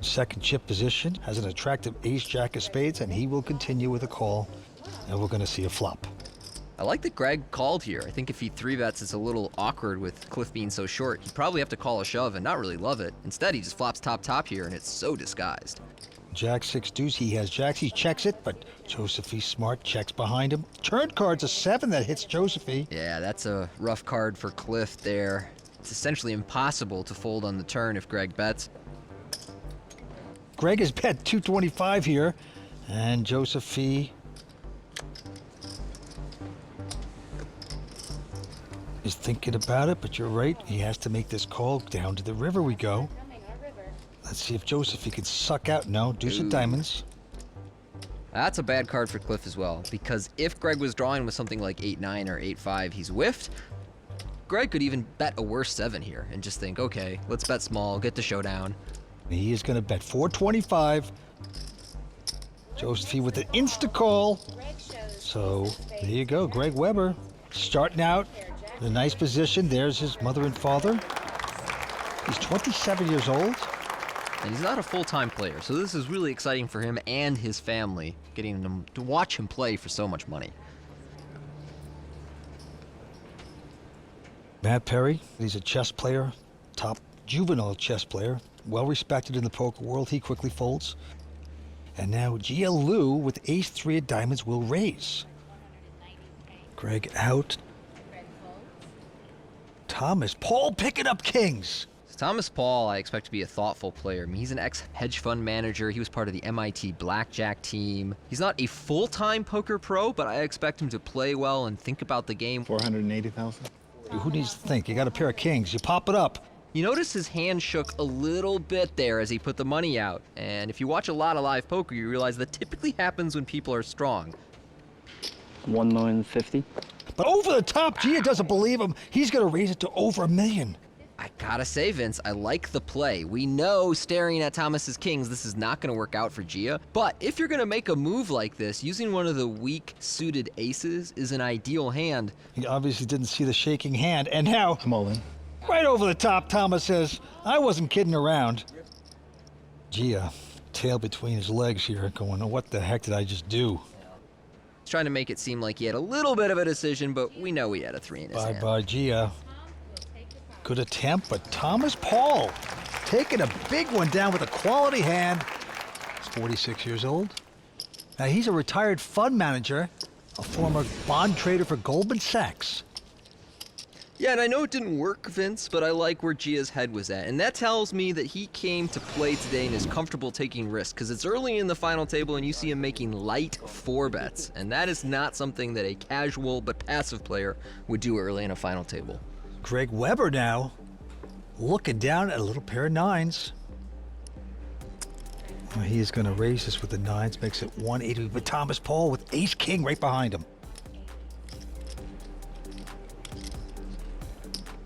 Second chip position, has an attractive ace-jack of spades, and he will continue with a call. And we're going to see a flop. I like that Greg called here. I think if he 3-bets, it's a little awkward with Cliff being so short. He'd probably have to call a shove and not really love it. Instead, he just flops top here, and it's so disguised. Jack 6 deuce, he has jacks, he checks it, but Josephy smart, checks behind him. Turn card's a 7 that hits Josephy. Yeah, that's a rough card for Cliff there. It's essentially impossible to fold on the turn if Greg bets. Greg has bet 225 here, and Josephy is thinking about it, but you're right. He has to make this call. Down to the river we go. Let's see if Josephy can suck out. No, deuce of diamonds. That's a bad card for Cliff as well, because if Greg was drawing with something like 8-9 or 8-5, he's whiffed. Greg could even bet a worse 7 here and just think, okay, let's bet small, get to showdown. He is going to bet 425. Josephy with an insta call. So there you go, Greg Weber starting out in a nice position. There's his mother and father. He's 27 years old. And he's not a full-time player, so this is really exciting for him and his family, getting them to watch him play for so much money. Matt Perry, he's a chess player, top juvenile chess player, well-respected in the poker world. He quickly folds. And now GL Lou with ace-3 of diamonds will raise. Greg out. Thomas Paul picking up kings. Thomas Paul, I expect to be a thoughtful player. I mean, he's an ex-hedge fund manager. He was part of the MIT Blackjack team. He's not a full-time poker pro, but I expect him to play well and think about the game. 480,000. Who needs to think? You got a pair of kings. You pop it up. You notice his hand shook a little bit there as he put the money out. And if you watch a lot of live poker, you realize that typically happens when people are strong. 1,950,000. But over the top, Gia doesn't believe him. He's going to raise it to over $1 million. I gotta say, Vince, I like the play. We know staring at Thomas's kings, this is not gonna work out for Gia. But if you're gonna make a move like this, using one of the weak-suited aces is an ideal hand. He obviously didn't see the shaking hand, and now, I'm all in. Right over the top, Thomas says, I wasn't kidding around. Gia, tail between his legs here, going, oh, what the heck did I just do? He's trying to make it seem like he had a little bit of a decision, but we know he had a 3 in his hand. Bye-bye, Gia. Good attempt, but Thomas Paul taking a big one down with a quality hand. He's 46 years old. Now, he's a retired fund manager, a former bond trader for Goldman Sachs. Yeah, and I know it didn't work, Vince, but I like where Gia's head was at. And that tells me that he came to play today and is comfortable taking risks, because it's early in the final table and you see him making light 4-bets. And that is not something that a casual but passive player would do early in a final table. Greg Weber now looking down at a little pair of 9s. Well, he is going to raise this with the 9s, makes it 180, but Thomas Paul with ace-king right behind him.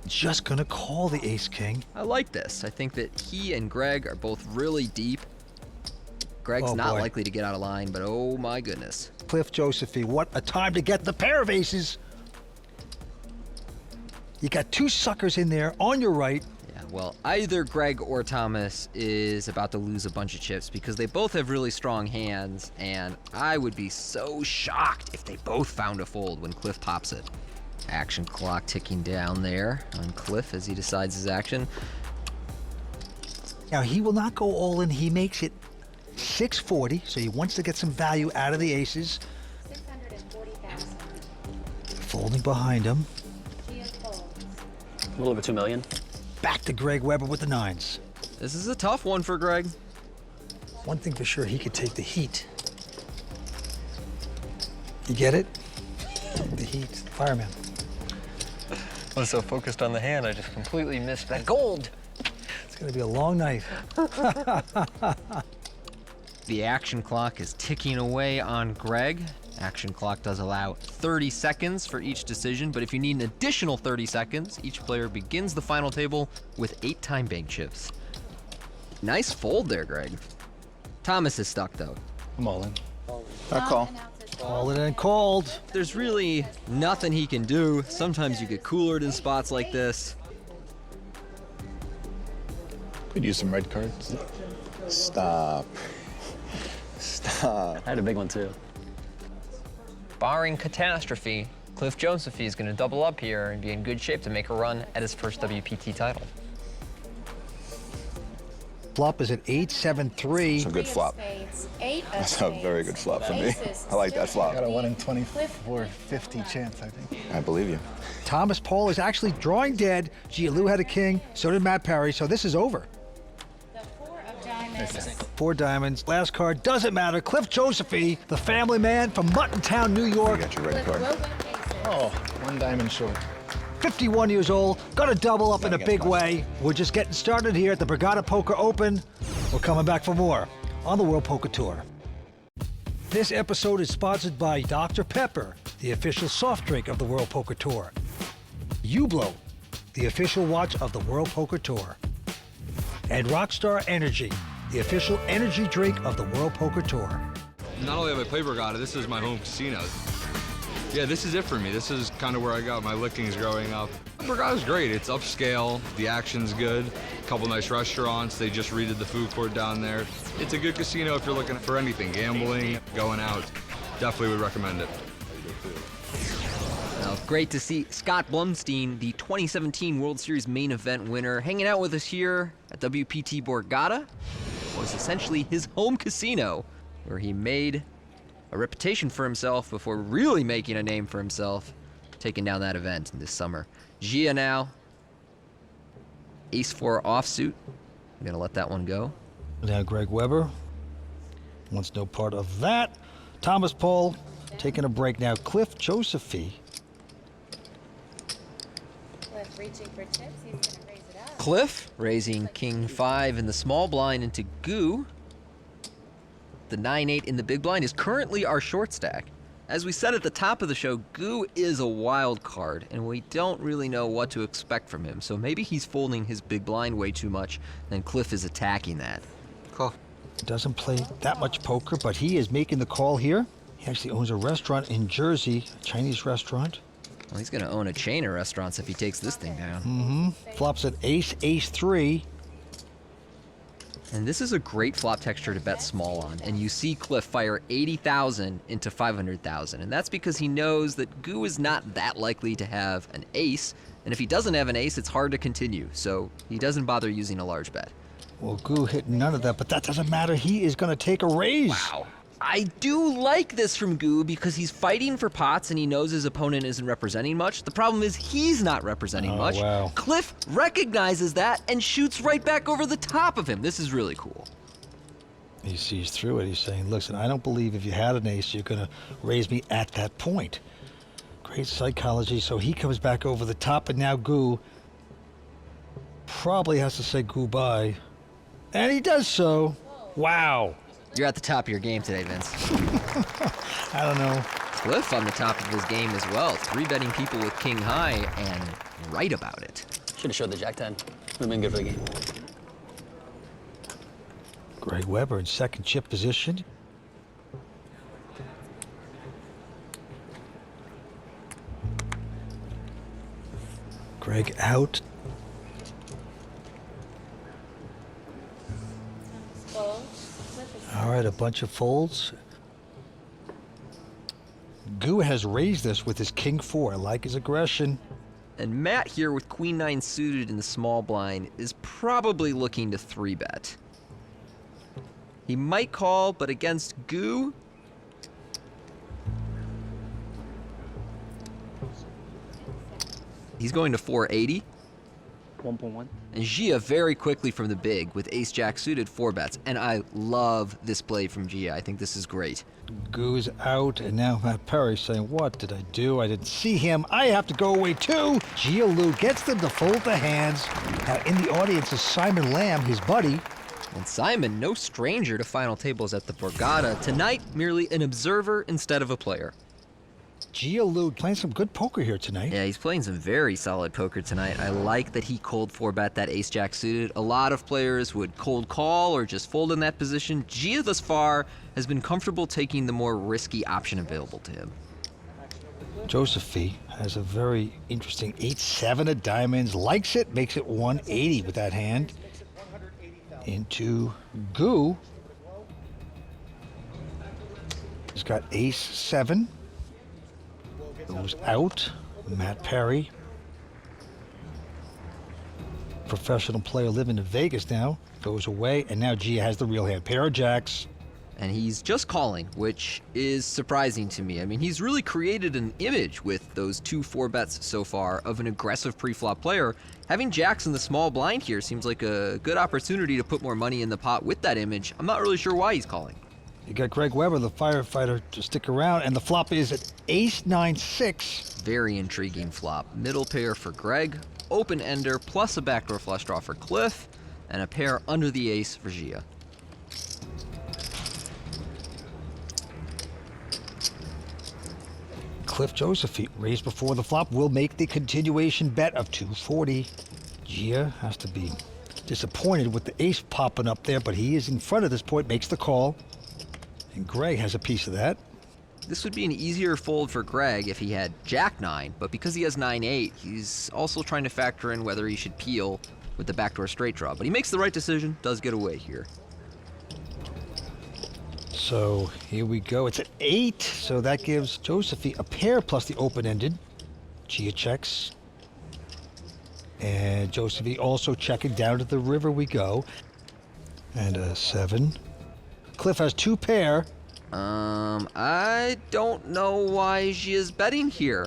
Just gonna call the ace-king. I like this. I think that he and Greg are both really deep. Greg's not likely to get out of line, but oh my goodness. Cliff Josephine, what a time to get the pair of aces. You got 2 suckers in there on your right. Yeah, well, either Greg or Thomas is about to lose a bunch of chips because they both have really strong hands, and I would be so shocked if they both found a fold when Cliff pops it. Action clock ticking down there on Cliff as he decides his action. Now, he will not go all in. He makes it 640, so he wants to get some value out of the aces. 640,000. Folding behind him. A little over $2 million. Back to Greg Weber with the 9s. This is a tough one for Greg. One thing for sure, he could take the heat. You get it? The heat, fireman. I was so focused on the hand, I just completely missed that gold. It's gonna be a long night. The action clock is ticking away on Greg. Action clock does allow 30 seconds for each decision, but if you need an additional 30 seconds, each player begins the final table with 8 time bank chips. Nice fold there, Greg. Thomas is stuck though. I'm all in. I call. Call it and called. There's really nothing he can do. Sometimes you get coolered in spots like this. Could use some red cards. Stop. Stop. I had a big one too. Barring catastrophe, Cliff Josephine is going to double up here and be in good shape to make a run at his first WPT title. Flop is at 873. It's a good flop. That's a very good flop for me. I like that flop. Got a 1 in 24, 50 chance, I think. I believe you. Thomas Paul is actually drawing dead. Gia Lou had a king, so did Matt Parry, so this is over. The 4 of diamonds. 4 diamonds. Last card doesn't matter. Cliff Josephine, the family man from Muttontown, New York. You got your red card. Oh, 1 diamond short. 51 years old, gonna double up in a big way. We're just getting started here at the Borgata Poker Open. We're coming back for more on the World Poker Tour. This episode is sponsored by Dr. Pepper, the official soft drink of the World Poker Tour. Hublot, the official watch of the World Poker Tour. And Rockstar Energy, the official energy drink of the World Poker Tour. Not only have I played Borgata, this is my home casino. Yeah, this is it for me. This is kind of where I got my lickings growing up. Borgata's great. It's upscale. The action's good. A couple nice restaurants. They just redid the food court down there. It's a good casino if you're looking for anything, gambling, going out. Definitely would recommend it. Well, great to see Scott Blumstein, the 2017 World Series main event winner, hanging out with us here at WPT Borgata. It was essentially his home casino where he made a reputation for himself before really making a name for himself, taking down that event this summer. Gia now, ace-4 offsuit. I'm gonna let that one go. Now Greg Weber wants no part of that. Thomas Paul taking a break now. Cliff Josephine. Cliff reaching for chips, he's gonna raise it up. Cliff raising king 5 in the small blind into goo. The 9-8 in the big blind is currently our short stack. As we said at the top of the show, Goo is a wild card, and we don't really know what to expect from him. So maybe he's folding his big blind way too much, and Cliff is attacking that. Cool. Doesn't play that much poker, but he is making the call here. He actually owns a restaurant in Jersey, a Chinese restaurant. Well, he's gonna own a chain of restaurants if he takes this thing down. Mm-hmm. Flops at ace, ace-3. And this is a great flop texture to bet small on. And you see Cliff fire 80,000 into 500,000. And that's because he knows that Goo is not that likely to have an ace. And if he doesn't have an ace, it's hard to continue. So he doesn't bother using a large bet. Well, Goo hit none of that, but that doesn't matter. He is going to take a raise. Wow. I do like this from Gu because he's fighting for pots and he knows his opponent isn't representing much. The problem is he's not representing much. Wow. Cliff recognizes that and shoots right back over the top of him. This is really cool. He sees through it. He's saying, listen, I don't believe if you had an ace, you're going to raise me at that point. Great psychology. So he comes back over the top, and now Gu probably has to say goodbye. And he does so. Wow. You're at the top of your game today, Vince. I don't know. Cliff on the top of his game as well. 3-betting people with king high and right about it. Should have showed the jack 10. Would have been good for the game. Greg Weber in second chip position. Greg out. All right, a bunch of folds. Gu has raised this with his king 4. I like his aggression. And Matt here with queen 9 suited in the small blind is probably looking to 3-bet. He might call, but against Gu, he's going to 480. 1.1. And Gia very quickly from the big with ace-jack suited 4-bets. And I love this play from Gia. I think this is great. Gu's out, and now Matt Perry saying, what did I do? I didn't see him. I have to go away too. Gia Lu gets them to fold the hands. Now in the audience is Simon Lamb, his buddy. And Simon, no stranger to final tables at the Borgata. Tonight, merely an observer instead of a player. Gia Lu playing some good poker here tonight. Yeah, he's playing some very solid poker tonight. I like that he cold 4-bet that ace-jack suited. A lot of players would cold call or just fold in that position. Gia thus far has been comfortable taking the more risky option available to him. Josephine has a very interesting 8-7 of diamonds. Likes it, makes it 180 with that hand. Into Gu. He's got ace-7. Goes out. Matt Perry. Professional player living in Vegas now. Goes away, and now Gia has the real hand. Pair of jacks. And he's just calling, which is surprising to me. I mean, he's really created an image with those 2 4-bets so far of an aggressive pre-flop player. Having jacks in the small blind here seems like a good opportunity to put more money in the pot with that image. I'm not really sure why he's calling. You got Greg Weber, the firefighter, to stick around, and the flop is at ace-9-6. Very intriguing flop. Middle pair for Greg, open ender plus a backdoor flush draw for Cliff, and a pair under the ace for Gia. Cliff Josephine, raised before the flop, will make the continuation bet of 240. Gia has to be disappointed with the ace popping up there, but he is in front at this point, makes the call. And Greg has a piece of that. This would be an easier fold for Greg if he had jack 9, but because he has 9-8, he's also trying to factor in whether he should peel with the backdoor straight draw. But he makes the right decision, does get away here. So here we go. It's at 8, so that gives Josephine a pair plus the open-ended. Gia checks. And Josephine also checking. Down to the river we go. And a 7. Cliff has 2 pair. I don't know why she is betting here.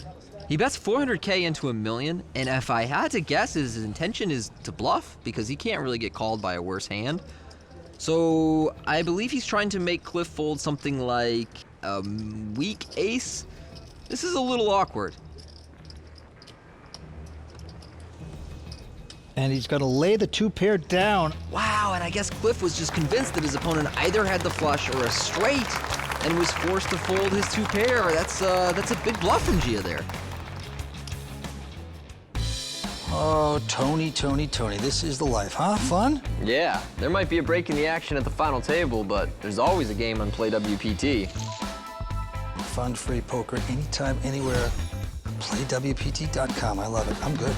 He bets 400K into $1 million, and if I had to guess, his intention is to bluff because he can't really get called by a worse hand. So I believe he's trying to make Cliff fold something like a weak ace. This is a little awkward. And he's going to lay the 2 pair down. Wow, and I guess Cliff was just convinced that his opponent either had the flush or a straight and was forced to fold his 2 pair. That's a big bluff from Gia there. Oh, Tony. This is the life, huh? Fun? Yeah, there might be a break in the action at the final table, but there's always a game on Play WPT. Fun, free poker, anytime, anywhere. PlayWPT.com. I love it. I'm good.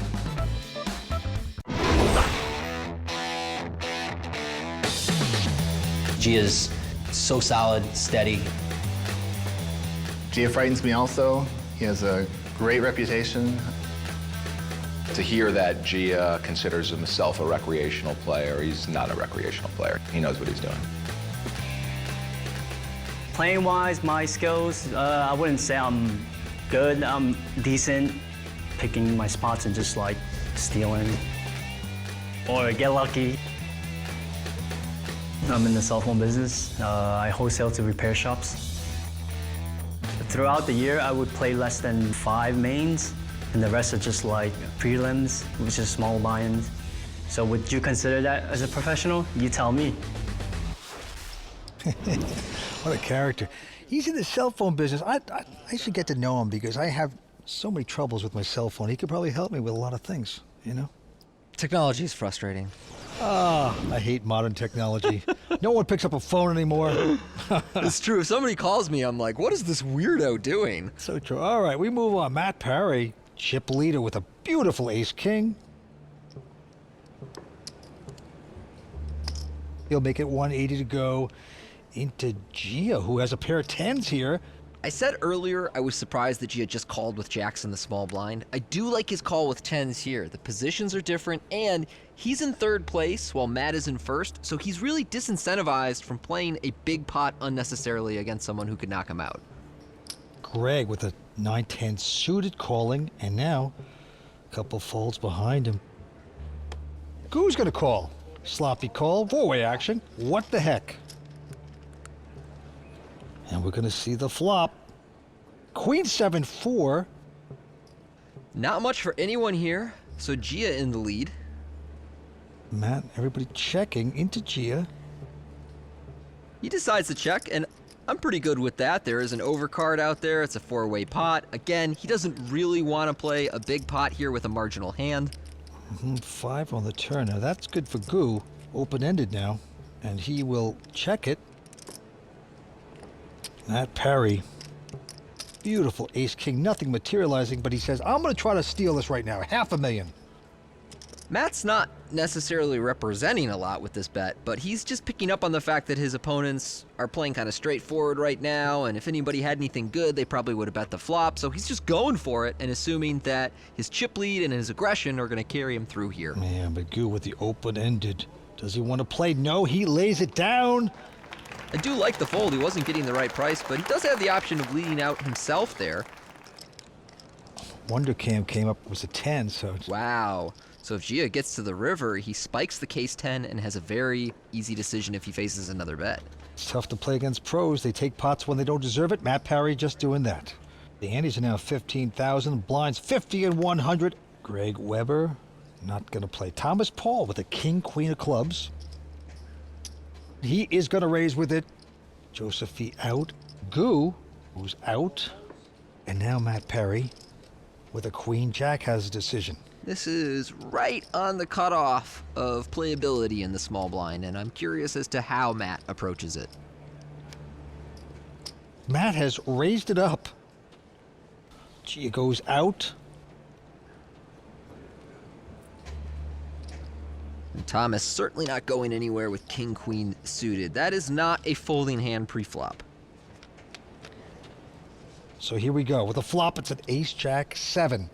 Gia's so solid, steady. Gia frightens me also. He has a great reputation. To hear that Gia considers himself a recreational player, he's not a recreational player. He knows what he's doing. Playing wise, my skills, I wouldn't say I'm good. I'm decent, picking my spots and just like stealing or get lucky. I'm in the cell phone business. I wholesale to repair shops. Throughout the year, I would play less than 5 mains, and the rest are just like prelims, which is small buy-ins. So would you consider that as a professional? You tell me. What a character. He's in the cell phone business. I should get to know him because I have so many troubles with my cell phone. He could probably help me with a lot of things, you know? Technology is frustrating. I hate modern technology. No one picks up a phone anymore. It's true. If somebody calls me, I'm like, what is this weirdo doing? So true. All right, we move on. Matt Parry, chip leader with a beautiful ace-king. He'll make it 180 to go into Gia, who has a pair of 10s here. I said earlier I was surprised that Gia just called with jacks in the small blind. I do like his call with 10s here. The positions are different, and he's in third place while Matt is in first, so he's really disincentivized from playing a big pot unnecessarily against someone who could knock him out. Greg with a 9-10 suited calling, and now a couple folds behind him. Who's gonna call? Sloppy call, four-way action. What the heck? And we're gonna see the flop. Queen 7-4. Not much for anyone here, so Gia in the lead. Matt, everybody checking into Gia. He decides to check, and I'm pretty good with that. There is an overcard out there. It's a four-way pot. Again, he doesn't really want to play a big pot here with a marginal hand. 5 on the turn. Now that's good for Goo. Open-ended now, and he will check it. Matt Parry. Beautiful ace-king, nothing materializing, but he says, I'm going to try to steal this right now, $500,000. Matt's not necessarily representing a lot with this bet, but he's just picking up on the fact that his opponents are playing kind of straightforward right now, and if anybody had anything good, they probably would have bet the flop, so he's just going for it and assuming that his chip lead and his aggression are going to carry him through here. Man, but Goo with the open-ended. Does he want to play? No, he lays it down. I do like the fold. He wasn't getting the right price, but he does have the option of leading out himself there. Wondercam came up, was a 10, so... Wow. So if Gia gets to the river, he spikes the case 10 and has a very easy decision if he faces another bet. It's tough to play against pros. They take pots when they don't deserve it. Matt Parry just doing that. The antes are now 15,000. Blinds 50 and 100. Greg Weber not going to play. Thomas Paul with a king-queen of clubs. He is going to raise with it. Josephine out. Goo, who's out. And now Matt Parry with a queen-jack has a decision. This is right on the cutoff of playability in the small blind, and I'm curious as to how Matt approaches it. Matt has raised it up. Gia goes out. And Thomas certainly not going anywhere with king-queen suited. That is not a folding hand pre-flop. So here we go. With a flop, it's an ace-jack 7.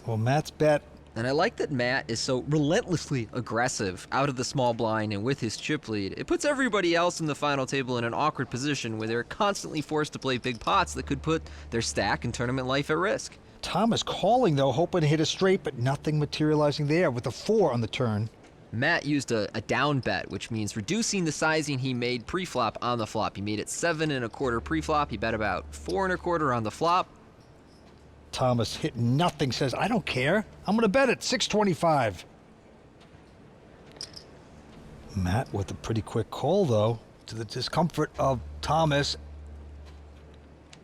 Well, Matt's bet. And I like that Matt is so relentlessly aggressive out of the small blind and with his chip lead. It puts everybody else in the final table in an awkward position where they're constantly forced to play big pots that could put their stack and tournament life at risk. Thomas calling, though, hoping to hit a straight, but nothing materializing there with a 4 on the turn. Matt used a down bet, which means reducing the sizing he made pre-flop on the flop. He made it 7 1/4 pre-flop. He bet about 4 1/4 on the flop. Thomas hit nothing, says, I don't care. I'm going to bet it, 625. Matt with a pretty quick call, though, to the discomfort of Thomas.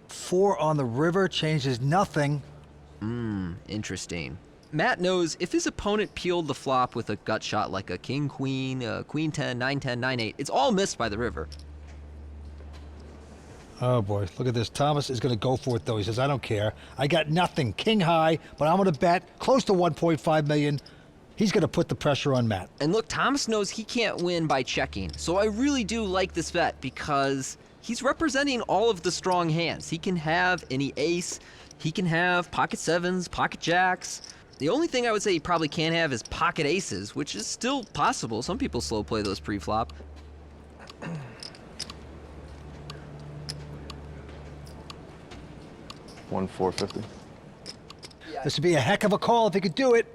4 on the river changes nothing. Interesting. Matt knows if his opponent peeled the flop with a gut shot like a king-queen, queen 10, 9-10, 9-8, it's all missed by the river. Oh boy, look at this. Thomas is going to go for it, though. He says, I don't care. I got nothing. King high, but I'm going to bet close to 1.5 million. He's going to put the pressure on Matt. And look, Thomas knows he can't win by checking. So I really do like this bet because he's representing all of the strong hands. He can have any ace. He can have pocket 7s, pocket jacks. The only thing I would say he probably can't have is pocket aces, which is still possible. Some people slow play those pre-flop. $1,450. This would be a heck of a call if he could do it.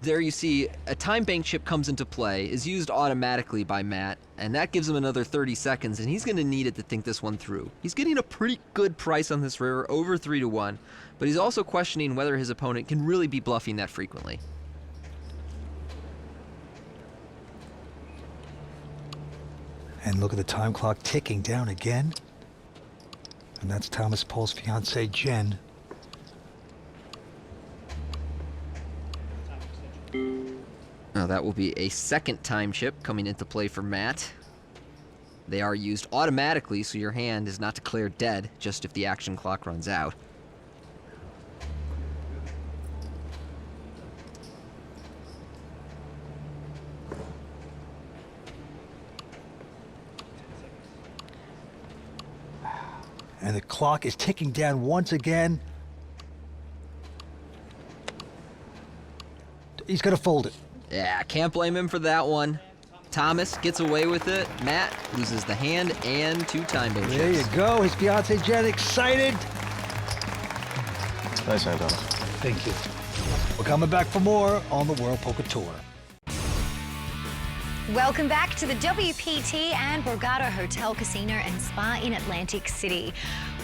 There you see a time bank chip comes into play, is used automatically by Matt, and that gives him another 30 seconds, and he's going to need it to think this one through. He's getting a pretty good price on this river, over 3-1, but he's also questioning whether his opponent can really be bluffing that frequently. And look at the time clock ticking down again. And that's Thomas Paul's fiancée, Jen. Now that will be a second time chip coming into play for Matt. They are used automatically, so your hand is not declared dead, just if the action clock runs out. And the clock is ticking down once again. He's gonna fold it. Yeah, can't blame him for that one. Thomas gets away with it. Matt loses the hand and 2 time bank chips. There you go. His fiancée Jen excited. Nice hand, Thomas. Thank you. We're coming back for more on the World Poker Tour. Welcome back to the WPT and Borgata Hotel, Casino and Spa in Atlantic City.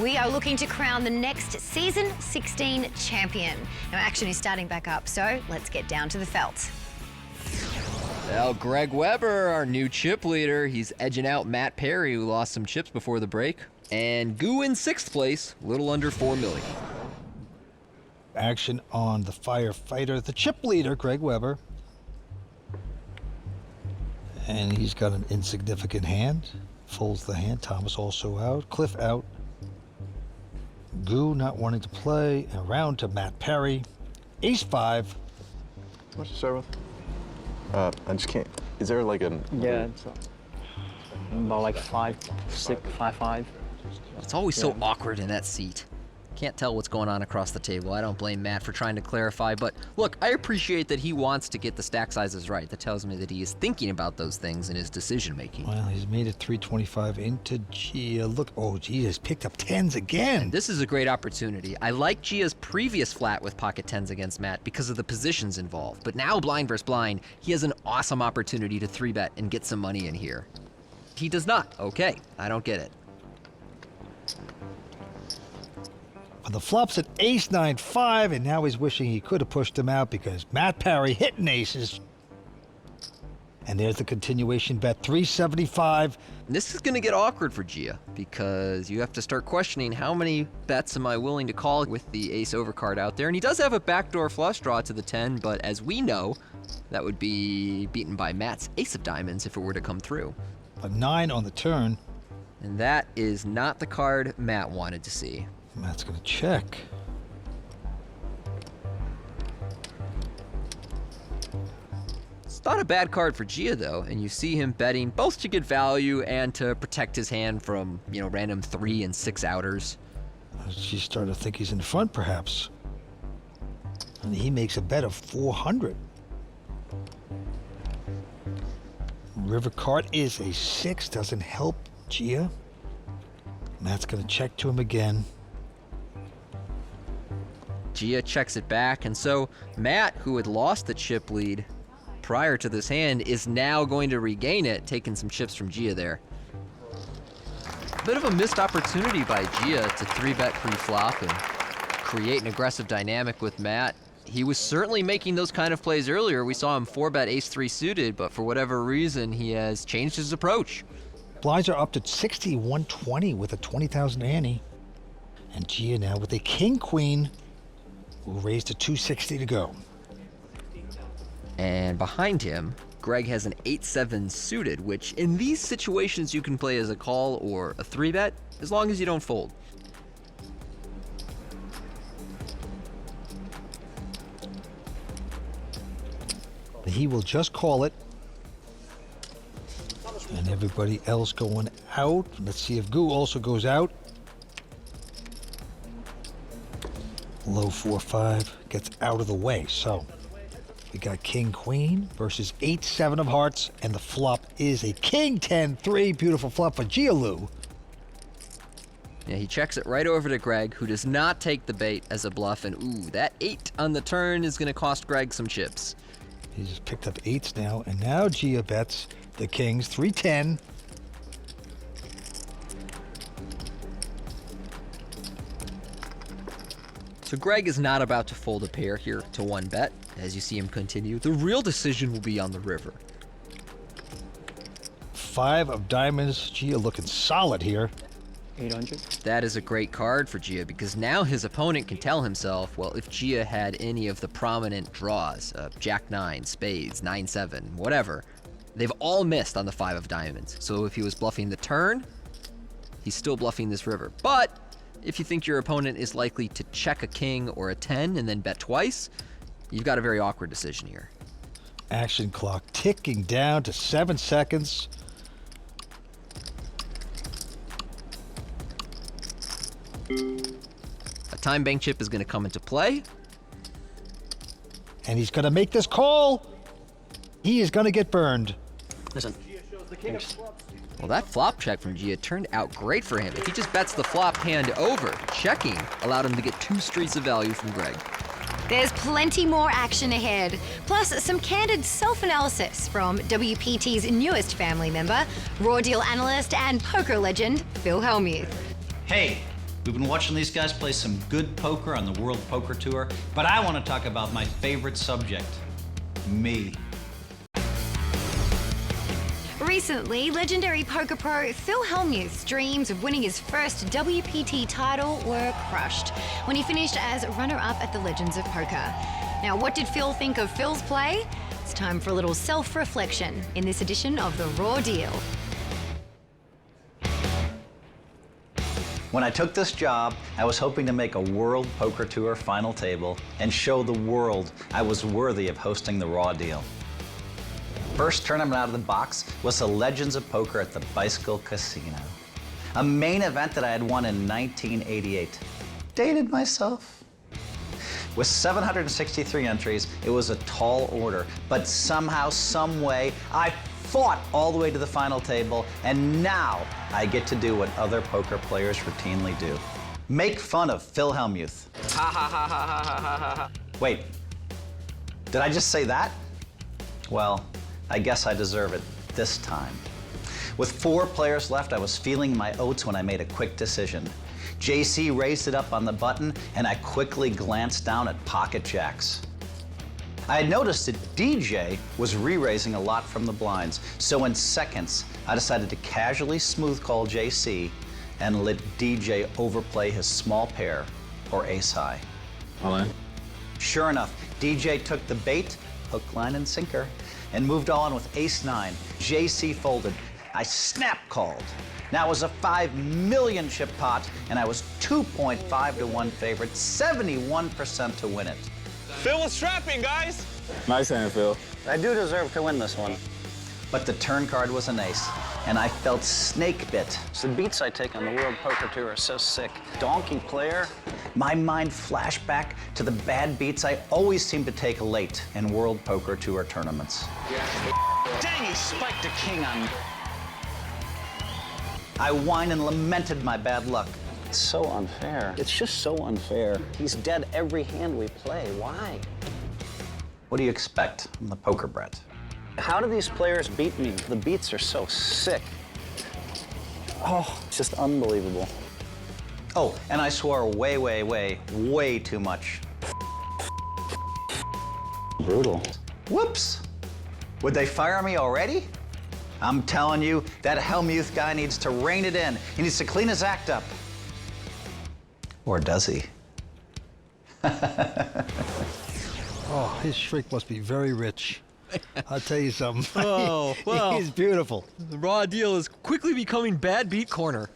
We are looking to crown the next Season 16 champion. Now, action is starting back up, so let's get down to the felt. Well, Greg Weber, our new chip leader, he's edging out Matt Perry, who lost some chips before the break. And Goo in 6th place, a little under $4 million. Action on the firefighter, the chip leader, Greg Weber. And he's got an insignificant hand. Folds the hand. Thomas also out. Cliff out. Goo not wanting to play. And around to Matt Perry. Ace-5. How much to start with? I just can't. Is there like a... Yeah, it's about like 5, 6, 5, 5. It's always so awkward in that seat. Can't tell what's going on across the table. I don't blame Matt for trying to clarify, but look, I appreciate that he wants to get the stack sizes right. That tells me that he is thinking about those things in his decision making. Well, he's made it 325 into Gia. Look, oh, Gia has picked up 10s again. And this is a great opportunity. I like Gia's previous flat with pocket 10s against Matt because of the positions involved, but now blind versus blind, he has an awesome opportunity to 3-bet and get some money in here. He does not. Okay, I don't get it. The flop's at ace-9-5, and now he's wishing he could have pushed him out because Matt Perry hitting aces. And there's the continuation bet, 375. This is going to get awkward for Gia because you have to start questioning how many bets am I willing to call with the ace overcard out there. And he does have a backdoor flush draw to the 10, but as we know, that would be beaten by Matt's ace of diamonds if it were to come through. A 9 on the turn. And that is not the card Matt wanted to see. Matt's gonna check. It's not a bad card for Gia though, and you see him betting both to get value and to protect his hand from, random 3 and 6 outers. She's starting to think he's in front perhaps. And he makes a bet of 400. River card is a 6, doesn't help Gia. Matt's gonna check to him again. Gia checks it back, and so Matt, who had lost the chip lead prior to this hand, is now going to regain it, taking some chips from Gia there. A bit of a missed opportunity by Gia to 3-bet pre-flop and create an aggressive dynamic with Matt. He was certainly making those kind of plays earlier. We saw him 4-bet ace-3 suited, but for whatever reason, he has changed his approach. Blinds are up to 60-120 with a 20,000 ante. And Gia now with a king-queen. We'll raise to 260 to go. And behind him, Greg has an 8-7 suited, which in these situations you can play as a call or a 3-bet, as long as you don't fold. He will just call it. And everybody else going out. Let's see if Goo also goes out. Low 4-5 gets out of the way. So we got king queen versus 8-7 of hearts, and the flop is a king 10-3. Beautiful flop for Gialou. Yeah, he checks it right over to Greg, who does not take the bait as a bluff, and ooh, that 8 on the turn is gonna cost Greg some chips. He just picked up 8s now, and now Gia bets the kings 3-10. So Greg is not about to fold a pair here to 1 bet. As you see him continue, the real decision will be on the river. 5 of diamonds. Gia looking solid here. 800. That is a great card for Gia because now his opponent can tell himself, well, if Gia had any of the prominent draws, Jack 9, spades, 9-7, whatever, they've all missed on the 5 of diamonds. So if he was bluffing the turn, he's still bluffing this river. But if you think your opponent is likely to check a king or a 10 and then bet twice, you've got a very awkward decision here. Action clock ticking down to 7 seconds. A time bank chip is going to come into play. And he's going to make this call. He is going to get burned. Listen. Well, that flop check from Gia turned out great for him. If he just bets the flop hand over, checking allowed him to get 2 streets of value from Greg. There's plenty more action ahead, plus some candid self-analysis from WPT's newest family member, raw deal analyst and poker legend, Phil Hellmuth. Hey, we've been watching these guys play some good poker on the World Poker Tour, but I want to talk about my favorite subject, me. Recently, legendary poker pro Phil Hellmuth's dreams of winning his first WPT title were crushed when he finished as runner-up at the Legends of Poker. Now, what did Phil think of Phil's play? It's time for a little self-reflection in this edition of The Raw Deal. When I took this job, I was hoping to make a World Poker Tour final table and show the world I was worthy of hosting the Raw Deal. First tournament out of the box was the Legends of Poker at the Bicycle Casino, a main event that I had won in 1988. Dated myself. With 763 entries, it was a tall order, but somehow, some way, I fought all the way to the final table, and now I get to do what other poker players routinely do. Make fun of Phil Hellmuth. Ha ha ha ha ha ha ha ha. Wait, did I just say that? Well, I guess I deserve it this time. With 4 players left, I was feeling my oats when I made a quick decision. JC raised it up on the button, and I quickly glanced down at pocket jacks. I had noticed that DJ was re-raising a lot from the blinds, so in seconds, I decided to casually smooth call JC and let DJ overplay his small pair, or ace high. All in. Sure enough, DJ took the bait, hook, line, and sinker, and moved on with ace-9. JC folded. I snap called. Now it was a 5 million chip pot, and I was 2.5 to 1 favorite, 71% to win it. Phil was strapping, guys. Nice hand, Phil. I do deserve to win this one. But the turn card was an ace, and I felt snake bit. The beats I take on the World Poker Tour are so sick. Donkey player. My mind flashed back to the bad beats I always seem to take late in World Poker Tour tournaments. Dang, he spiked a king on me. I whined and lamented my bad luck. It's so unfair. It's just so unfair. He's dead every hand we play. Why? What do you expect? I'm the poker brat. How do these players beat me? The beats are so sick. Oh, it's just unbelievable. Oh, and I swore way too much. Brutal. Whoops! Would they fire me already? I'm telling you, that Hellmuth guy needs to rein it in. He needs to clean his act up. Or does he? Oh, his shrink must be very rich. I'll tell you something. Oh, well. He's beautiful. The Raw Deal is quickly becoming bad beat corner.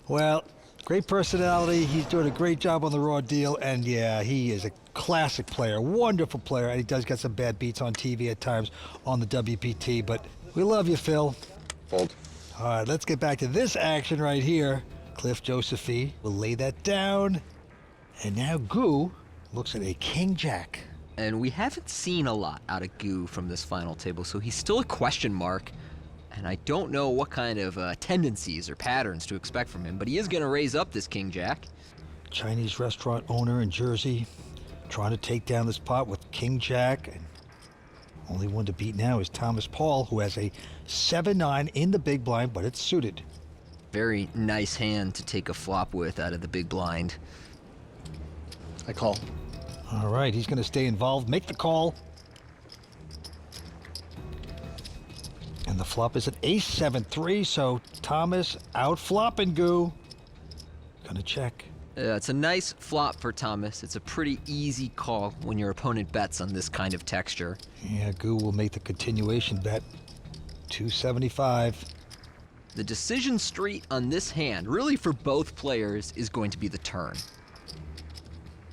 Well, great personality. He's doing a great job on the Raw Deal, and yeah, he is a classic player, wonderful player, and he does get some bad beats on TV at times on the WPT, but we love you, Phil. Fold. All right, let's get back to this action right here. Cliff Josephine will lay that down, and now Goo Looks at a king-jack. And we haven't seen a lot out of Goo from this final table, so he's still a question mark. And I don't know what kind of tendencies or patterns to expect from him, but he is going to raise up this king-jack. Chinese restaurant owner in Jersey trying to take down this pot with king-jack. And only one to beat now is Thomas Paul, who has a 7-9 in the big blind, but it's suited. Very nice hand to take a flop with out of the big blind. I call. All right, he's going to stay involved, make the call. And the flop is an ace-7-3, so Thomas out flopping Goo. Gonna check. It's a nice flop for Thomas. It's a pretty easy call when your opponent bets on this kind of texture. Yeah, Goo will make the continuation bet. 275. The decision street on this hand, really for both players, is going to be the turn.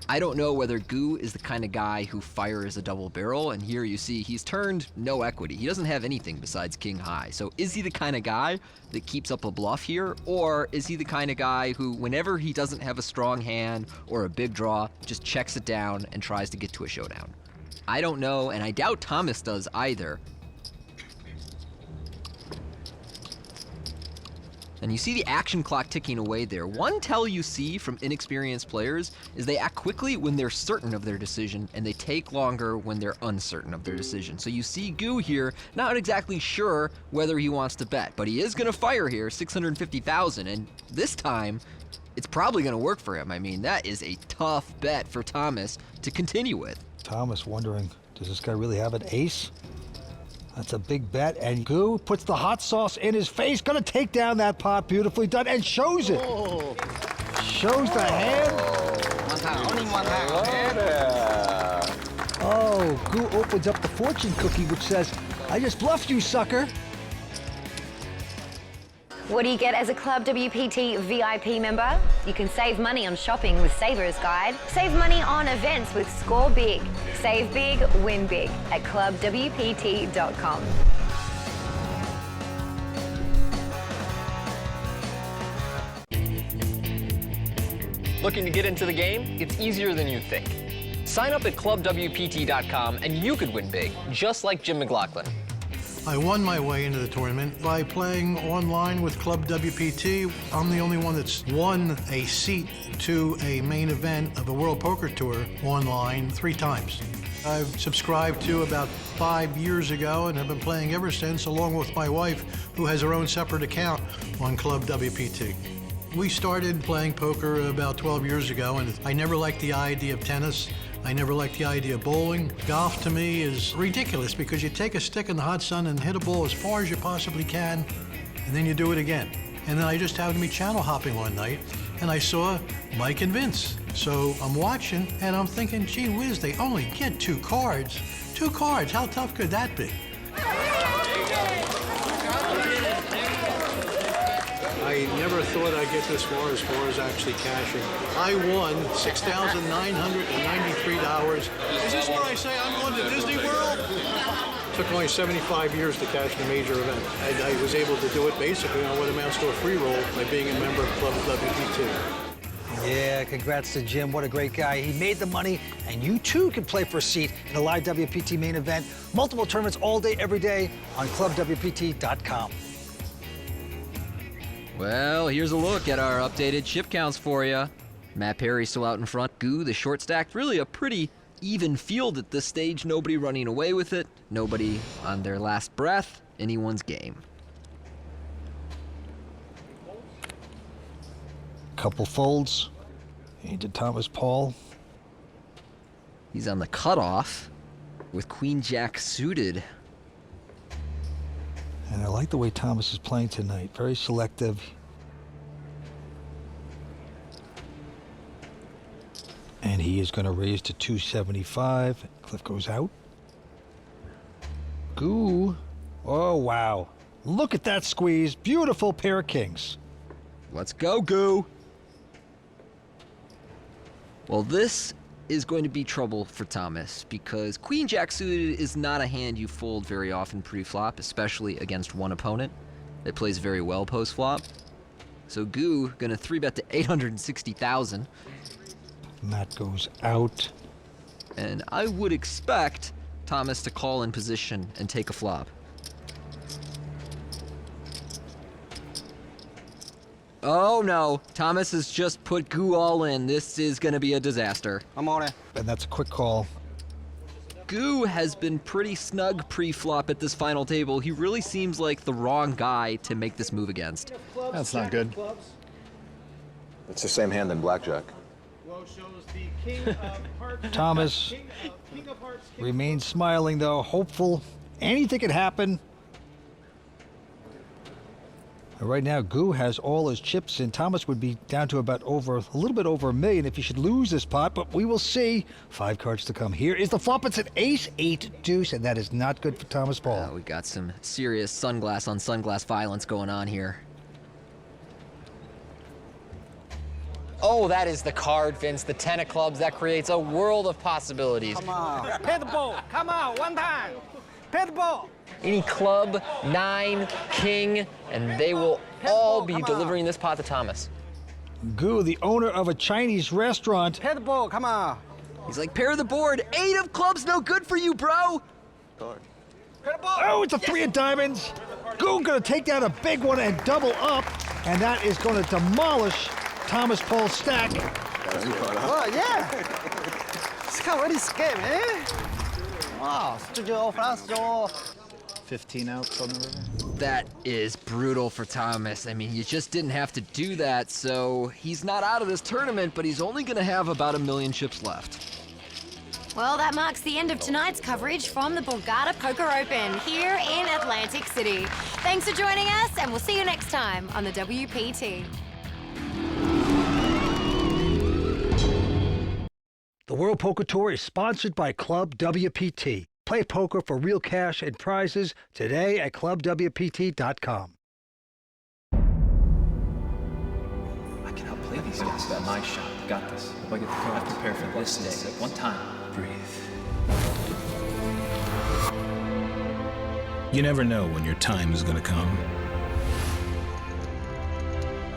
I don't know whether Goo is the kind of guy who fires a double barrel, and here you see he's turned no equity. He doesn't have anything besides king high. So is he the kind of guy that keeps up a bluff here, or is he the kind of guy who, whenever he doesn't have a strong hand or a big draw, just checks it down and tries to get to a showdown? I don't know, and I doubt Thomas does either. And you see the action clock ticking away there. One tell you see from inexperienced players is they act quickly when they're certain of their decision, and they take longer when they're uncertain of their decision. So you see Goo here, not exactly sure whether he wants to bet, but he is gonna fire here, 650,000, and this time, it's probably gonna work for him. I mean, that is a tough bet for Thomas to continue with. Thomas wondering, does this guy really have an ace? That's a big bet, and Goo puts the hot sauce in his face. Gonna take down that pot, beautifully done, and shows it. Oh. Shows the hand. Only one hand. Oh, Goo opens up the fortune cookie, which says, I just bluffed you, sucker. What do you get as a Club WPT VIP member? You can save money on shopping with Saver's Guide. Save money on events with Score Big. Save big, win big at ClubWPT.com. Looking to get into the game? It's easier than you think. Sign up at ClubWPT.com and you could win big, just like Jim McLaughlin. I won my way into the tournament by playing online with Club WPT. I'm the only one that's won a seat to a main event of a World Poker Tour online 3 times. I've subscribed to about 5 years ago and have been playing ever since, along with my wife, who has her own separate account on Club WPT. We started playing poker about 12 years ago, and I never liked the idea of tennis. I never liked the idea of bowling. Golf to me is ridiculous because you take a stick in the hot sun and hit a ball as far as you possibly can, and then you do it again. And then I just happened to be channel hopping one night, and I saw Mike and Vince. So I'm watching, and I'm thinking, gee whiz, they only get 2 cards. 2 cards, how tough could that be? I never thought I'd get this far as actually cashing. I won $6,993. Is this where I say I'm going to Disney World? It took only 75 years to cash a major event. I was able to do it basically on what amounts to a free roll by being a member of Club WPT. Yeah, congrats to Jim. What a great guy. He made the money, and you too can play for a seat in a live WPT main event. Multiple tournaments all day, every day on ClubWPT.com. Well, here's a look at our updated chip counts for you. Matt Perry still out in front. Goo, the short stack, really a pretty even field at this stage. Nobody running away with it. Nobody on their last breath. Anyone's game. Couple folds into Thomas Paul. He's on the cutoff with Queen Jack suited. And I like the way Thomas is playing tonight. Very selective. And he is going to raise to 275. Cliff goes out. Goo. Oh, wow. Look at that squeeze. Beautiful pair of kings. Let's go, Goo. Well, this is going to be trouble for Thomas because Queen Jack suited is not a hand you fold very often pre-flop, especially against one opponent that plays very well post-flop. So Goo gonna 3-bet to 860,000. Matt goes out. And I would expect Thomas to call in position and take a flop. Oh no, Thomas has just put Goo all in. This is gonna be a disaster. I'm on it. And that's a quick call. Goo has been pretty snug pre-flop at this final table. He really seems like the wrong guy to make this move against. That's not good. It's the same hand in blackjack. Thomas remains smiling, though, hopeful. Anything could happen. Right now, Goo has all his chips in. Thomas would be down to about a little bit over $1 million if he should lose this pot, but we will see. 5 cards to come. Here is the flop. It's an ace, 8, deuce, and that is not good for Thomas Paul. We got some serious sunglass on sunglass violence going on here. Oh, that is the card, Vince. The 10 of clubs. That creates a world of possibilities. Come on. Pay the ball. Come on, one time. Pay the ball. Any club, 9, king, and they will all be delivering this pot to Thomas. Goo, the owner of a Chinese restaurant. Pay the ball. Come on. He's like, pair the board. 8 of clubs, no good for you, bro. Oh, it's a 3 of diamonds. Goo gonna take down a big one and double up, and that is gonna demolish Thomas Paul's stack. Oh, yeah. It's kind of really scary, man. Wow, 15 outs on the river. That is brutal for Thomas. I mean, you just didn't have to do that, so he's not out of this tournament, but he's only gonna have about 1 million chips left. Well, that marks the end of tonight's coverage from the Borgata Poker Open here in Atlantic City. Thanks for joining us, and we'll see you next time on the WPT. The World Poker Tour is sponsored by ClubWPT. Play poker for real cash and prizes today at ClubWPT.com. I can outplay these guys. Got my shot. Got this. If I get the card, prepare for this day. One time. Breathe. You never know when your time is going to come.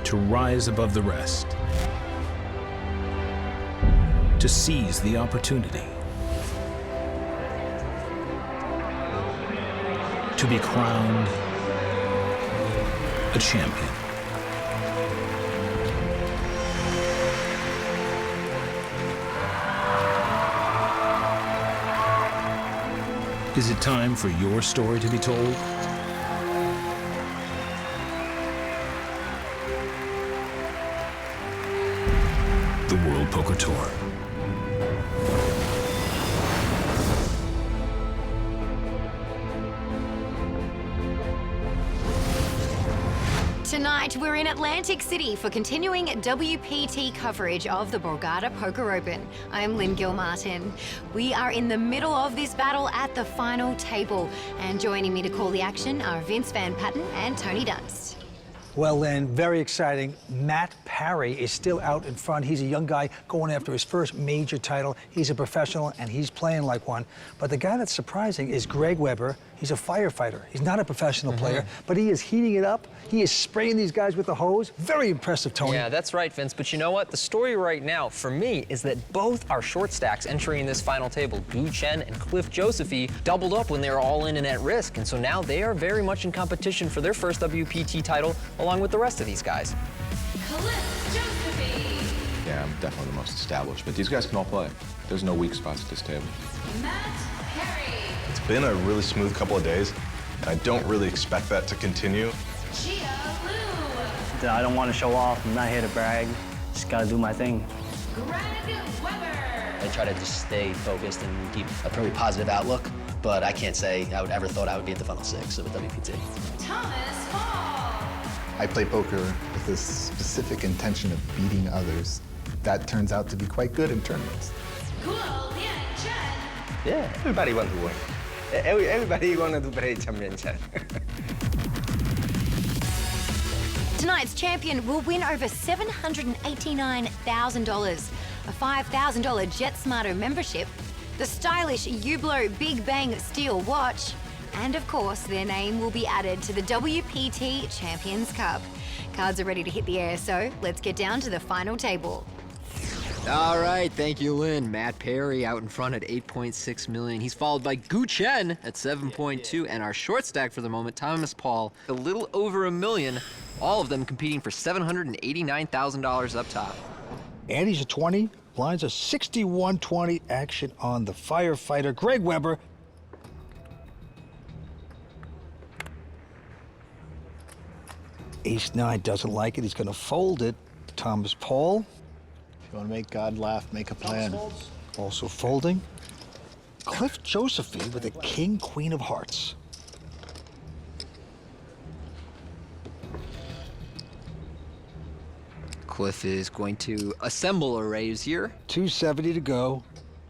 To rise above the rest. To seize the opportunity. To be crowned a champion. Is it time for your story to be told? The World Poker Tour. Tonight, we're in Atlantic City for continuing WPT coverage of the Borgata Poker Open. I'm Lynn Gilmartin. We are in the middle of this battle at the final table, and joining me to call the action are Vince Van Patten and Tony Dunst. Well, Lynn, very exciting. Matt Parry is still out in front. He's a young guy going after his first major title. He's a professional, and he's playing like one. But the guy that's surprising is Greg Weber. He's a firefighter. He's not a professional player, but he is heating it up. He is spraying these guys with the hose. Very impressive, Tony. Yeah, that's right, Vince. But you know what? The story right now, for me, is that both our short stacks entering this final table, Gu Chen and Cliff Josephy, doubled up when they were all in and at risk. And so now they are very much in competition for their first WPT title, along with the rest of these guys. Cliff Josephy. Yeah, I'm definitely the most established, but these guys can all play. There's no weak spots at this table. Matt Parry. It's been a really smooth couple of days, and I don't really expect that to continue. I don't want to show off. I'm not here to brag. Just got to do my thing. I try to just stay focused and keep a pretty positive outlook, but I can't say I would ever thought I would be at the final 6 of a WPT. Thomas Paul. I play poker with this specific intention of beating others. That turns out to be quite good in tournaments. Yeah, everybody wants to win. Everybody wants to play championship. Tonight's champion will win over $789,000, a $5,000 JetSmarter membership, the stylish Hublot Big Bang Steel watch, and of course, their name will be added to the WPT Champions Cup. Cards are ready to hit the air, so let's get down to the final table. All right, thank you, Lynn. Matt Perry out in front at 8.6 million. He's followed by Gu Chen at 7.2, and our short stack for the moment, Thomas Paul, a little over $1 million. All of them competing for $789,000 up top. Andy's at 20. Blinds are 61-20. Action on the firefighter, Greg Weber. Ace-9 doesn't like it. He's going to fold it. Thomas Paul. If you want to make God laugh, make a plan. Also folding. Cliff Josephine with a king-queen of hearts. Cliff is going to assemble a raise here. 270 to go.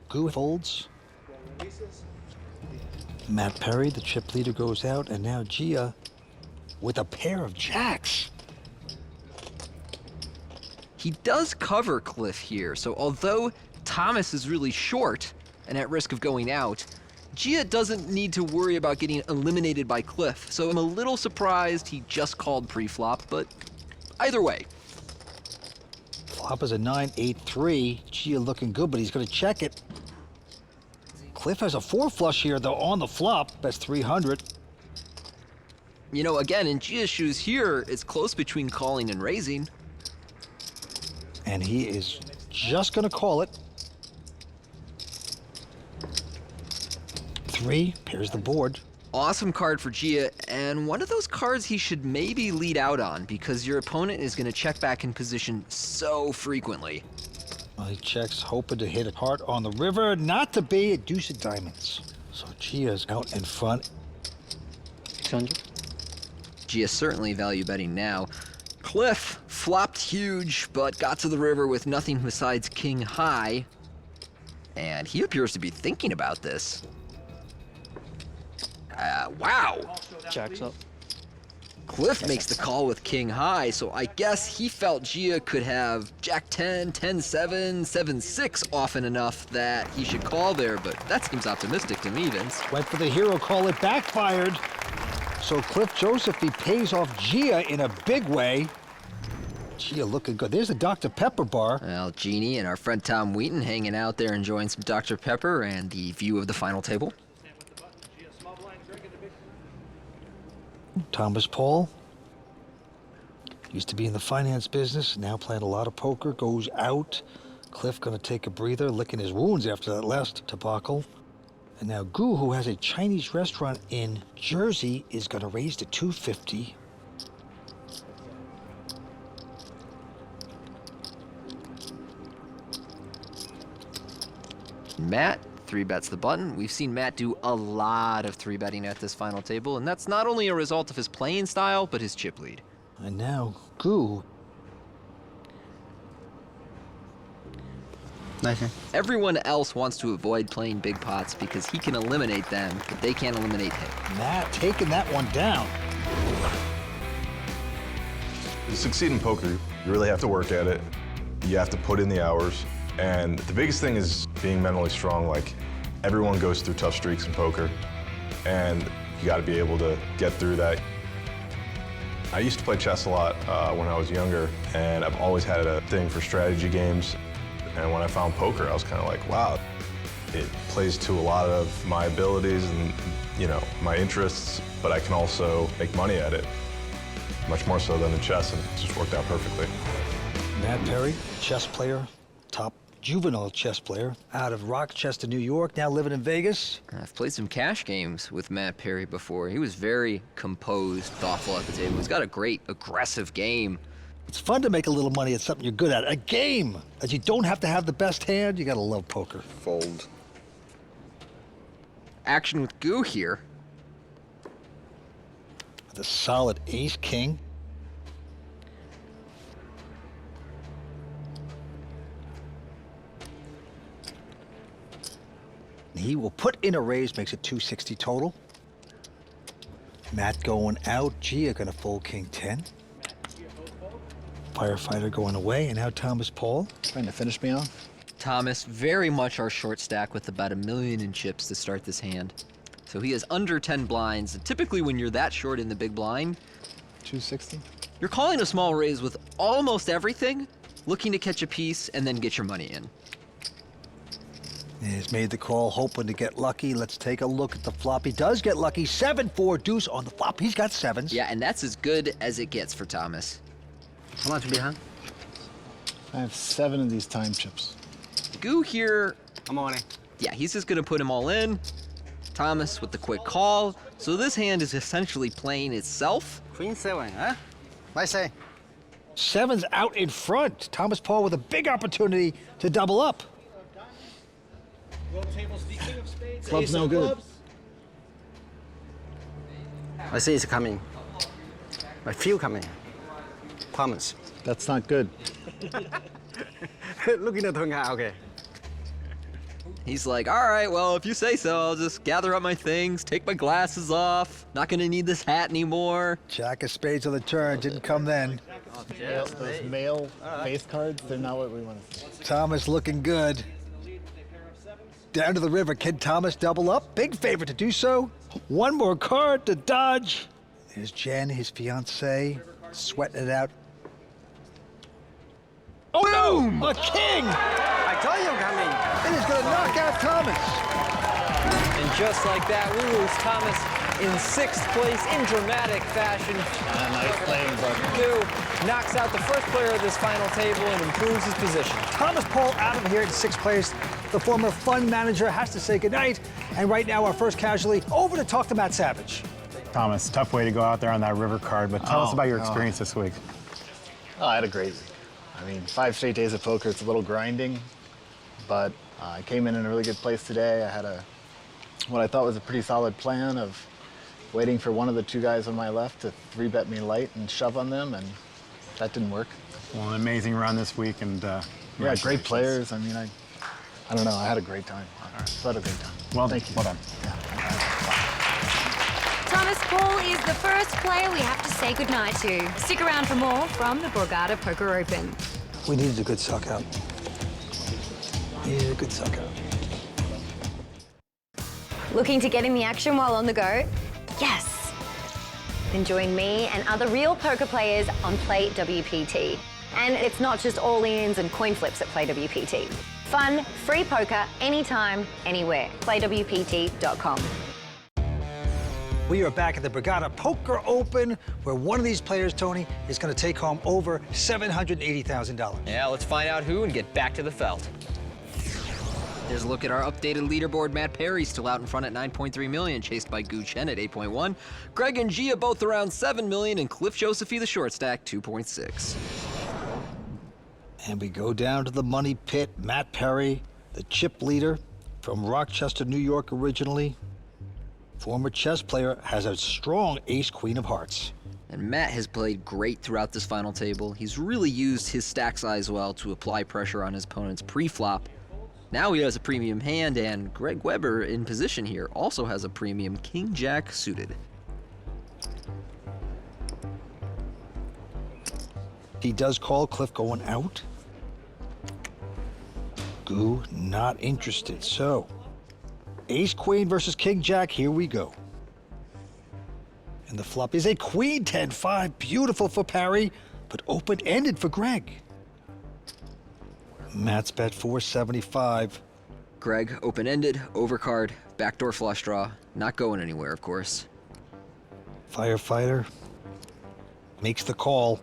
Gu folds. Matt Perry, the chip leader, goes out, and now Gia with a pair of jacks. He does cover Cliff here, so although Thomas is really short and at risk of going out, Gia doesn't need to worry about getting eliminated by Cliff. So I'm a little surprised he just called pre-flop, but either way. Flop is a 9-8-3. Gia looking good, but he's going to check it. Cliff has a 4 flush here, though, on the flop. That's 300. You know, again, in Gia's shoes here, it's close between calling and raising. And he is just going to call it. 3 pairs the board. Awesome card for Gia, and one of those cards he should maybe lead out on because your opponent is going to check back in position so frequently. Well, he checks, hoping to hit it hard on the river. Not to be, a deuce of diamonds. So Gia's out in front. 600. Gia certainly value betting now. Cliff flopped huge, but got to the river with nothing besides king high. And he appears to be thinking about this. Wow. Jacks up. Cliff makes the call with king high, so I guess he felt Gia could have jack 10, 10-7, 7-6 often enough that he should call there, but that seems optimistic to me, Vince. Went for the hero call, it backfired. So Cliff Joseph, he pays off Gia in a big way. Gia looking good. There's the Dr. Pepper bar. Well, Jeannie and our friend Tom Wheaton hanging out there enjoying some Dr. Pepper and the view of the final table. Thomas Paul. Used to be in the finance business, now playing a lot of poker, goes out. Cliff gonna take a breather, licking his wounds after that last debacle. And now Gu, who has a Chinese restaurant in Jersey, is gonna raise to 250. Matt 3-bets the button. We've seen Matt do a lot of 3-betting at this final table, and that's not only a result of his playing style, but his chip lead. And now Gu. Nice. Everyone else wants to avoid playing big pots because he can eliminate them, but they can't eliminate him. Matt taking that one down. To succeed in poker, you really have to work at it. You have to put in the hours. And the biggest thing is being mentally strong. Like, everyone goes through tough streaks in poker, and you got to be able to get through that. I used to play chess a lot when I was younger, and I've always had a thing for strategy games. And when I found poker, I was kind of like, wow, it plays to a lot of my abilities and, you know, my interests, but I can also make money at it, much more so than in chess, and it just worked out perfectly. Matt Perry, chess player, top juvenile chess player out of Rochester, New York, now living in Vegas. I've played some cash games with Matt Perry before. He was very composed, thoughtful at the table. He's got a great, aggressive game. It's fun to make a little money at something you're good at. A game that you don't have to have the best hand. You gotta love poker. Fold. Action with Gu here. With a solid ace-king. He will put in a raise, makes it 260 total. Matt going out. Gia gonna fold king 10. Firefighter going away, and now Thomas Paul. Trying to finish me off? Thomas, very much our short stack with about $1 million in chips to start this hand. So he is under 10 blinds, and typically when you're that short in the big blind, 260? you're calling a small raise with almost everything, looking to catch a piece and then get your money in. He's made the call, hoping to get lucky. Let's take a look at the flop. He does get lucky. 7-4 deuce on the flop. He's got sevens. Yeah, and that's as good as it gets for Thomas. How much behind? I have 7 of these time chips. Goo here. I'm on it. Yeah, he's just gonna put them all in. Thomas with the quick call. So this hand is essentially playing itself. Queen 7, huh? I say. Sevens out in front. Thomas Paul with a big opportunity to double up. Club's no good. I see it's coming. I feel coming. Thomas. That's not good. Looking at the okay. He's like, all right, well, if you say so, I'll just gather up my things, take my glasses off. Not gonna need this hat anymore. Jack of spades on the turn. Didn't come then. Those male face cards, they're not what we want to see. Thomas looking good. Down to the river. Can Thomas double up? Big favorite to do so. One more card to dodge. There's Jen, his fiancée, sweating it out. Oh, boom! A king! I told you I'm coming. It is going to knock out Thomas. And just like that, we lose Thomas in 6th place in dramatic fashion. Nice playing, bud. Goo knocks out the first player of this final table and improves his position. Thomas Paul out of here in 6th place. The former fund manager has to say goodnight. And right now, our first casualty, over to talk to Matt Savage. Thomas, tough way to go out there on that river card, but tell us about your experience this week. Oh, I had a great week. I mean, 5 straight days of poker, it's a little grinding, but I came in a really good place today. I had what I thought was a pretty solid plan of waiting for one of the 2 guys on my left to 3-bet me light and shove on them, and that didn't work. Well, an amazing run this week, and yeah, great players. I mean, I don't know, I had a great time. So I had a great time. Well, thank you. Well done. Thomas Paul is the first player we have to say goodnight to. Stick around for more from the Borgata Poker Open. We needed a good suck out. Needed a good suck out. Looking to get in the action while on the go? Yes! Then join me and other real poker players on Play WPT. And it's not just all-ins and coin flips at Play WPT. Fun, free poker, anytime, anywhere. PlayWPT.com. We are back at the Borgata Poker Open, where one of these players, Tony, is going to take home over $780,000. Yeah, let's find out who and get back to the felt. There's a look at our updated leaderboard. Matt Perry still out in front at 9.3 million, chased by Gu Chen at 8.1. Greg and Gia both around 7 million, and Cliff Josephie, the short stack, 2.6. And we go down to the money pit. Matt Perry, the chip leader from Rochester, New York originally. Former chess player, has a strong ace-queen of hearts. And Matt has played great throughout this final table. He's really used his stack size well to apply pressure on his opponent's pre-flop. Now he has a premium hand, and Greg Weber in position here also has a premium king-jack suited. He does call. Cliff going out. Goo not interested. So, ace-queen versus king-jack, here we go. And the flop is a queen 10-5. Beautiful for Perry, but open-ended for Greg. Matt's bet 475. Greg, open-ended, overcard, backdoor flush draw. Not going anywhere, of course. Firefighter makes the call.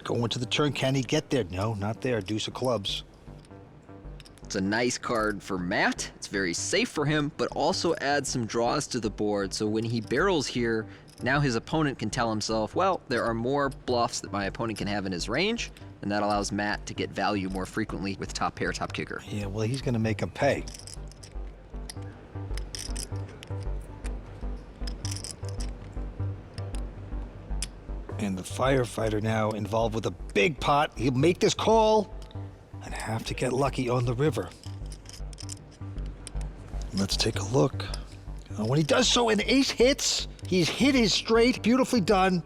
Going to the turn. Can he get there? No, not there. Deuce of clubs. It's a nice card for Matt. It's very safe for him, but also adds some draws to the board. So when he barrels here, now his opponent can tell himself, well, there are more bluffs that my opponent can have in his range, and that allows Matt to get value more frequently with top pair, top kicker. Yeah, well, he's going to make him pay. And the firefighter now involved with a big pot. He'll make this call and have to get lucky on the river. Let's take a look. When he does so and ace hits, he's hit his straight, beautifully done.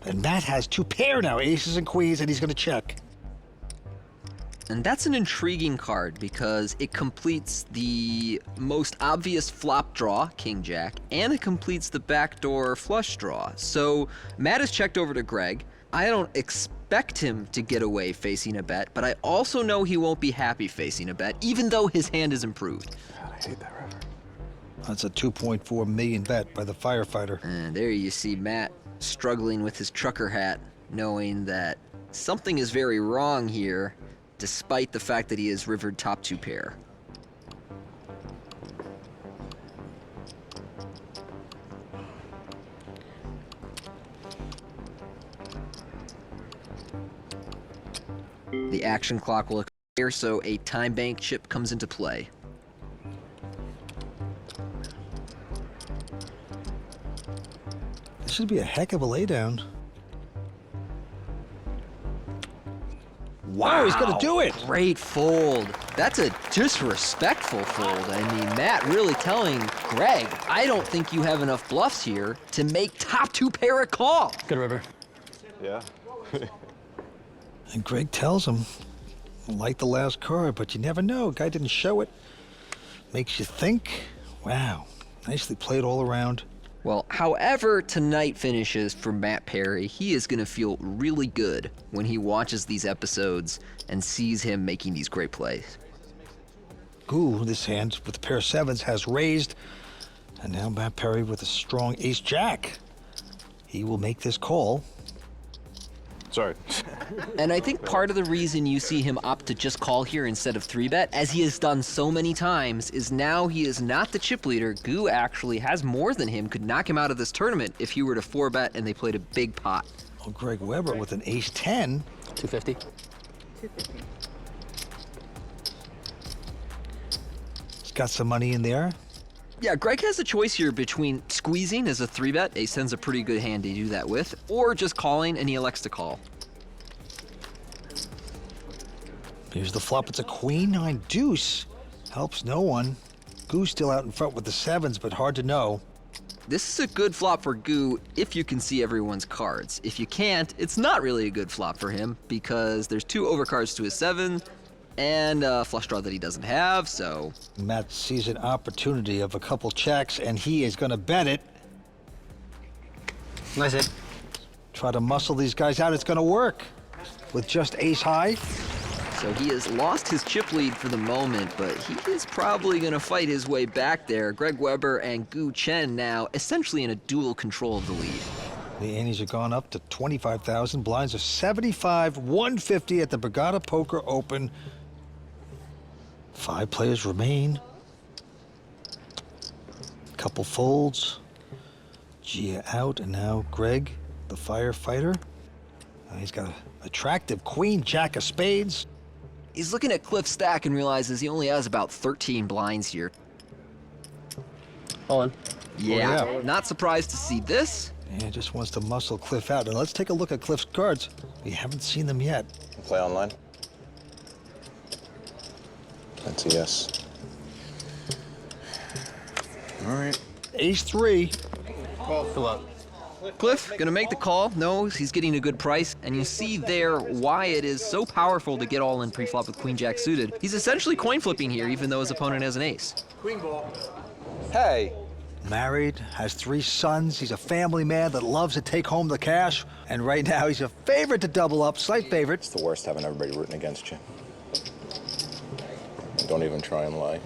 And Matt has 2 pair now, aces and queens, and he's going to check. And that's an intriguing card because it completes the most obvious flop draw, King-Jack, and it completes the backdoor flush draw. So Matt has checked over to Greg. I don't expect him to get away facing a bet, but I also know he won't be happy facing a bet, even though his hand is improved. God, I hate that river. That's a 2.4 million bet by the firefighter. And there you see Matt struggling with his trucker hat, knowing that something is very wrong here, despite the fact that he has rivered top 2 pair. The action clock will expire, so a time bank chip comes into play. This should be a heck of a laydown. Wow, he's gonna do it! Great fold. That's a disrespectful fold. I mean, Matt really telling Greg, I don't think you have enough bluffs here to make top 2 pair a call. Good river. Yeah. And Greg tells him, like the last card, but you never know. Guy didn't show it. Makes you think. Wow, nicely played all around. Well, however tonight finishes for Matt Perry, he is going to feel really good when he watches these episodes and sees him making these great plays. Goo, this hand with a pair of 7s has raised. And now Matt Perry with a strong ace-jack. He will make this call. Sorry. And I think part of the reason you see him opt to just call here instead of 3-bet, as he has done so many times, is now he is not the chip leader. Goo actually has more than him, could knock him out of this tournament if he were to 4-bet and they played a big pot. Oh, Greg Weber with an ace-10. 250. 250. He's got some money in there. Yeah, Greg has a choice here between squeezing as a 3-bet, ace 10's a pretty good hand to do that with, or just calling, and he elects to call. Here's the flop, it's a queen-9 deuce. Helps no one. Goo's still out in front with the 7s, but hard to know. This is a good flop for Goo if you can see everyone's cards. If you can't, it's not really a good flop for him because there's 2 overcards to his 7 and a flush draw that he doesn't have, so... Matt sees an opportunity of a couple checks, and he is gonna bet it. Nice hit. Try to muscle these guys out, it's gonna work. With just ace-high. So he has lost his chip lead for the moment, but he is probably going to fight his way back there. Greg Weber and Goo Chen now essentially in a dual control of the lead. The antes are gone up to 25,000. Blinds are 75, 150 at the Borgata Poker Open. 5 players remain. Couple folds. Gia out, and now Greg, the firefighter. He's got an attractive queen, jack of spades. He's looking at Cliff's stack and realizes he only has about 13 blinds here. Hold on. Yeah, Oh, yeah. Not surprised to see this. Yeah, just wants to muscle Cliff out. And let's take a look at Cliff's cards. We haven't seen them yet. Play online? That's a yes. All right. Ace-3. Good luck. Cliff gonna make the call, knows he's getting a good price, and you see there why it is so powerful to get all in pre-flop with queen jack suited. He's essentially coin flipping here, even though his opponent has an ace. Queen ball. Hey. Married, has 3 sons. He's a family man that loves to take home the cash. And right now he's a favorite to double up, slight favorite. It's the worst having everybody rooting against you. Don't even try and lie.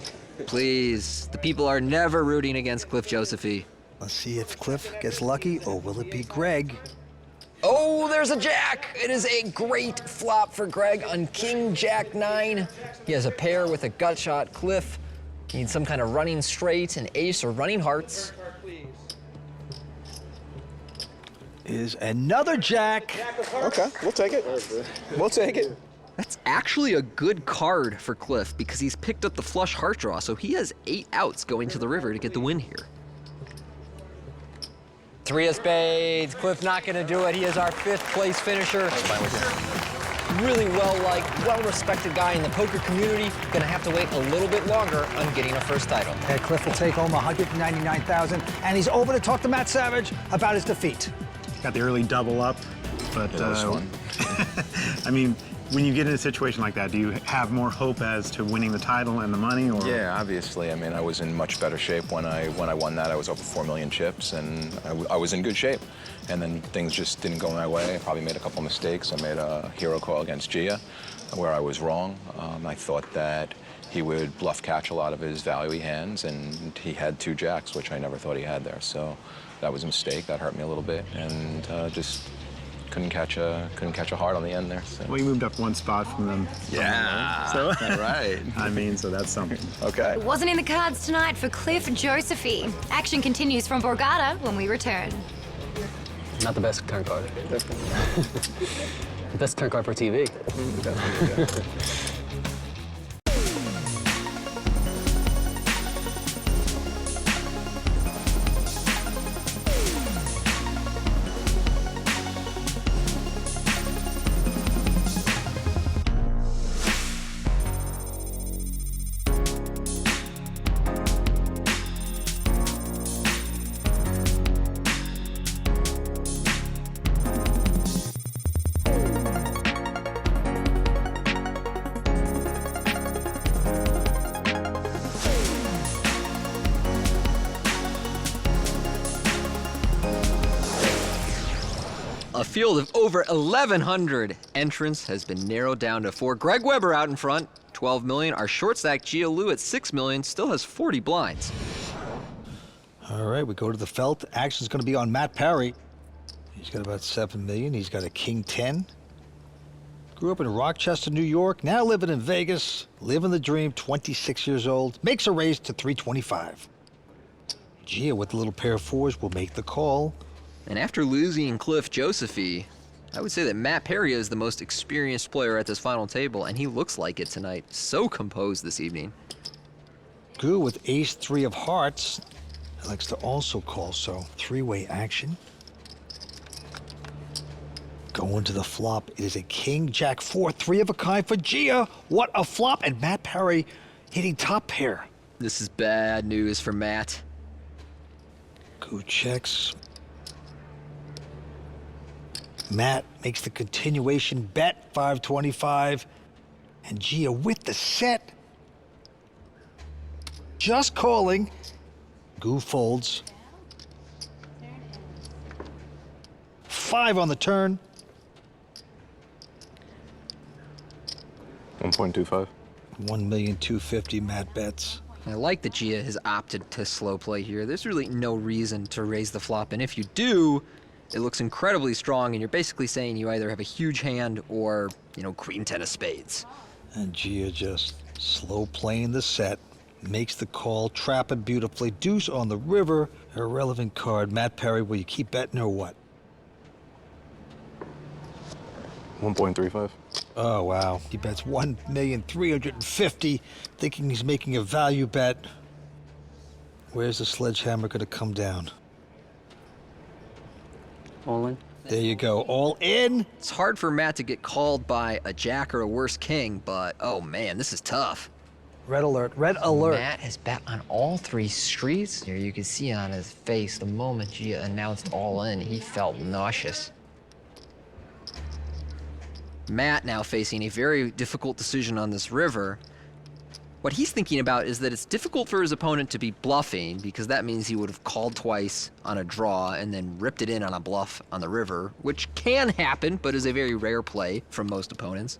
Please, the people are never rooting against Cliff Josephy. Let's see if Cliff gets lucky, or will it be Greg? Oh, there's a jack. It is a great flop for Greg on King Jack 9. He has a pair with a gut shot. Cliff needs some kind of running straight, an ace, or running hearts. Is another jack. Okay, we'll take it. We'll take it. That's actually a good card for Cliff because he's picked up the flush heart draw, so he has 8 outs going to the river to get the win here. 3 of spades. Cliff not going to do it. He is our 5th place finisher. Really well-liked, well-respected guy in the poker community. Going to have to wait a little bit longer on getting a first title. And Cliff will take home $199,000, and he's over to talk to Matt Savage about his defeat. Got the early double up, but Yeah, that was fun. I mean, When you get in a situation like that, do you have more hope as to winning the title and the money, or? Yeah, obviously. I mean, I was in much better shape when I won that. I was over 4 million chips, and I was in good shape. And then things just didn't go my way. I probably made a couple mistakes. I made a hero call against Gia, where I was wrong. I thought that he would bluff catch a lot of his value hands, and he had 2 jacks, which I never thought he had there. So that was a mistake. That hurt me a little bit, and just couldn't catch a heart on the end there. So. Well, you moved up 1 spot from them. Yeah, so right. I mean, so that's something. Okay. It wasn't in the cards tonight for Cliff Josephy. Action continues from Borgata when we return. Not the best turn card. Best turn card for TV. A field of over 1,100 entrants has been narrowed down to 4. Greg Weber out in front, 12 million. Our short stack, Gia Lu at 6 million, still has 40 blinds. All right, we go to the felt. Action's going to be on Matt Parry. He's got about 7 million. He's got a king 10. Grew up in Rochester, New York, now living in Vegas, living the dream, 26 years old, makes a raise to 325. Gia with a little pair of 4s will make the call. And after losing Cliff Josephy, I would say that Matt Parry is the most experienced player at this final table, and he looks like it tonight. So composed this evening. Gu with ace-3 of hearts. He likes to also call, so 3-way action. Going to the flop, it is a king, jack 4, 3 of a kind for Gia. What a flop, and Matt Parry hitting top pair. This is bad news for Matt. Gu checks. Matt makes the continuation bet, 525. And Gia with the set. Just calling. Gu folds. 5 on the turn. 1.25. 1,250,000 Matt bets. I like that Gia has opted to slow play here. There's really no reason to raise the flop, and if you do, it looks incredibly strong, and you're basically saying you either have a huge hand or, queen 10 of spades. And Gia just slow playing the set, makes the call, trapping beautifully. Deuce on the river, irrelevant card. Matt Parry, will you keep betting or what? 1.35. Oh, wow. He bets 1,350,000, thinking he's making a value bet. Where's the sledgehammer going to come down? All in. There you go, all in. It's hard for Matt to get called by a jack or a worse king, but oh man, this is tough. Red alert, red alert. Matt has bet on all 3 streets. Here you can see on his face, the moment Gia announced all in, he felt nauseous. Matt now facing a very difficult decision on this river. What he's thinking about is that it's difficult for his opponent to be bluffing, because that means he would have called twice on a draw and then ripped it in on a bluff on the river, which can happen, but is a very rare play from most opponents.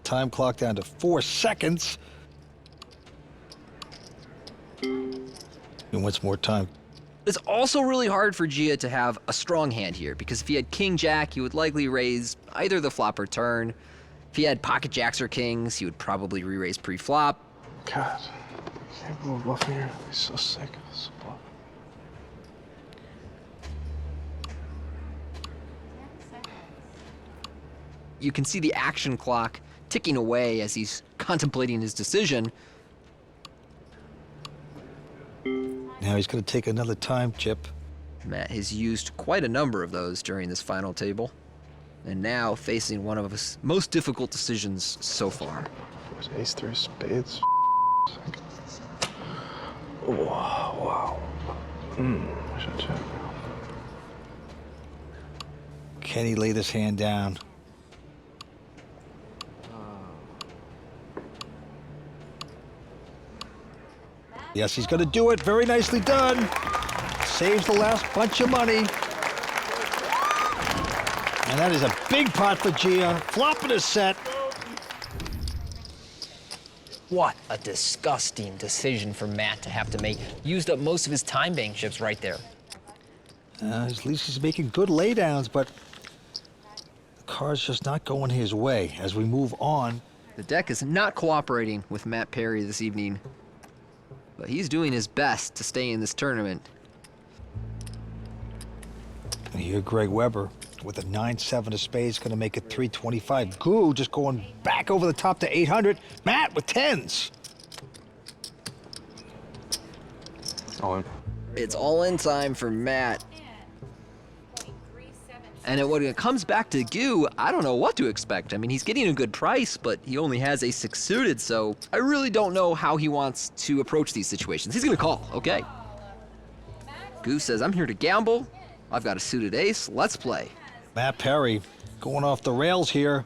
Time clock down to 4 seconds. And what's more time? It's also really hard for Gia to have a strong hand here, because if he had king jack, he would likely raise either the flop or turn. If he had pocket jacks or kings, he would probably re-raise pre-flop. God, can't go bluffing here. I'm so sick of this bluff. You can see the action clock ticking away as he's contemplating his decision. Now he's going to take another time chip. Matt has used quite a number of those during this final table, and now facing one of his most difficult decisions so far. It was ace-3 spades. Oh, wow. I should check. Can he lay this hand down? Yes, he's going to do it. Very nicely done. Saves the last bunch of money. And that is a big pot for Gia. Flopping a set. What a disgusting decision for Matt to have to make. Used up most of his time bank chips right there. At least he's making good laydowns, but the card's just not going his way as we move on. The deck is not cooperating with Matt Perry this evening, but he's doing his best to stay in this tournament. And here Greg Weber with a 9-7 of spades, going to make it 325. Goo just going back over the top to 800. Matt with 10s. It's all in time for Matt. And when it comes back to Goo, I don't know what to expect. I mean, he's getting a good price, but he only has a 6 suited, so I really don't know how he wants to approach these situations. He's gonna call, okay. Goo says, I'm here to gamble. I've got a suited ace, let's play. Matt Perry going off the rails here,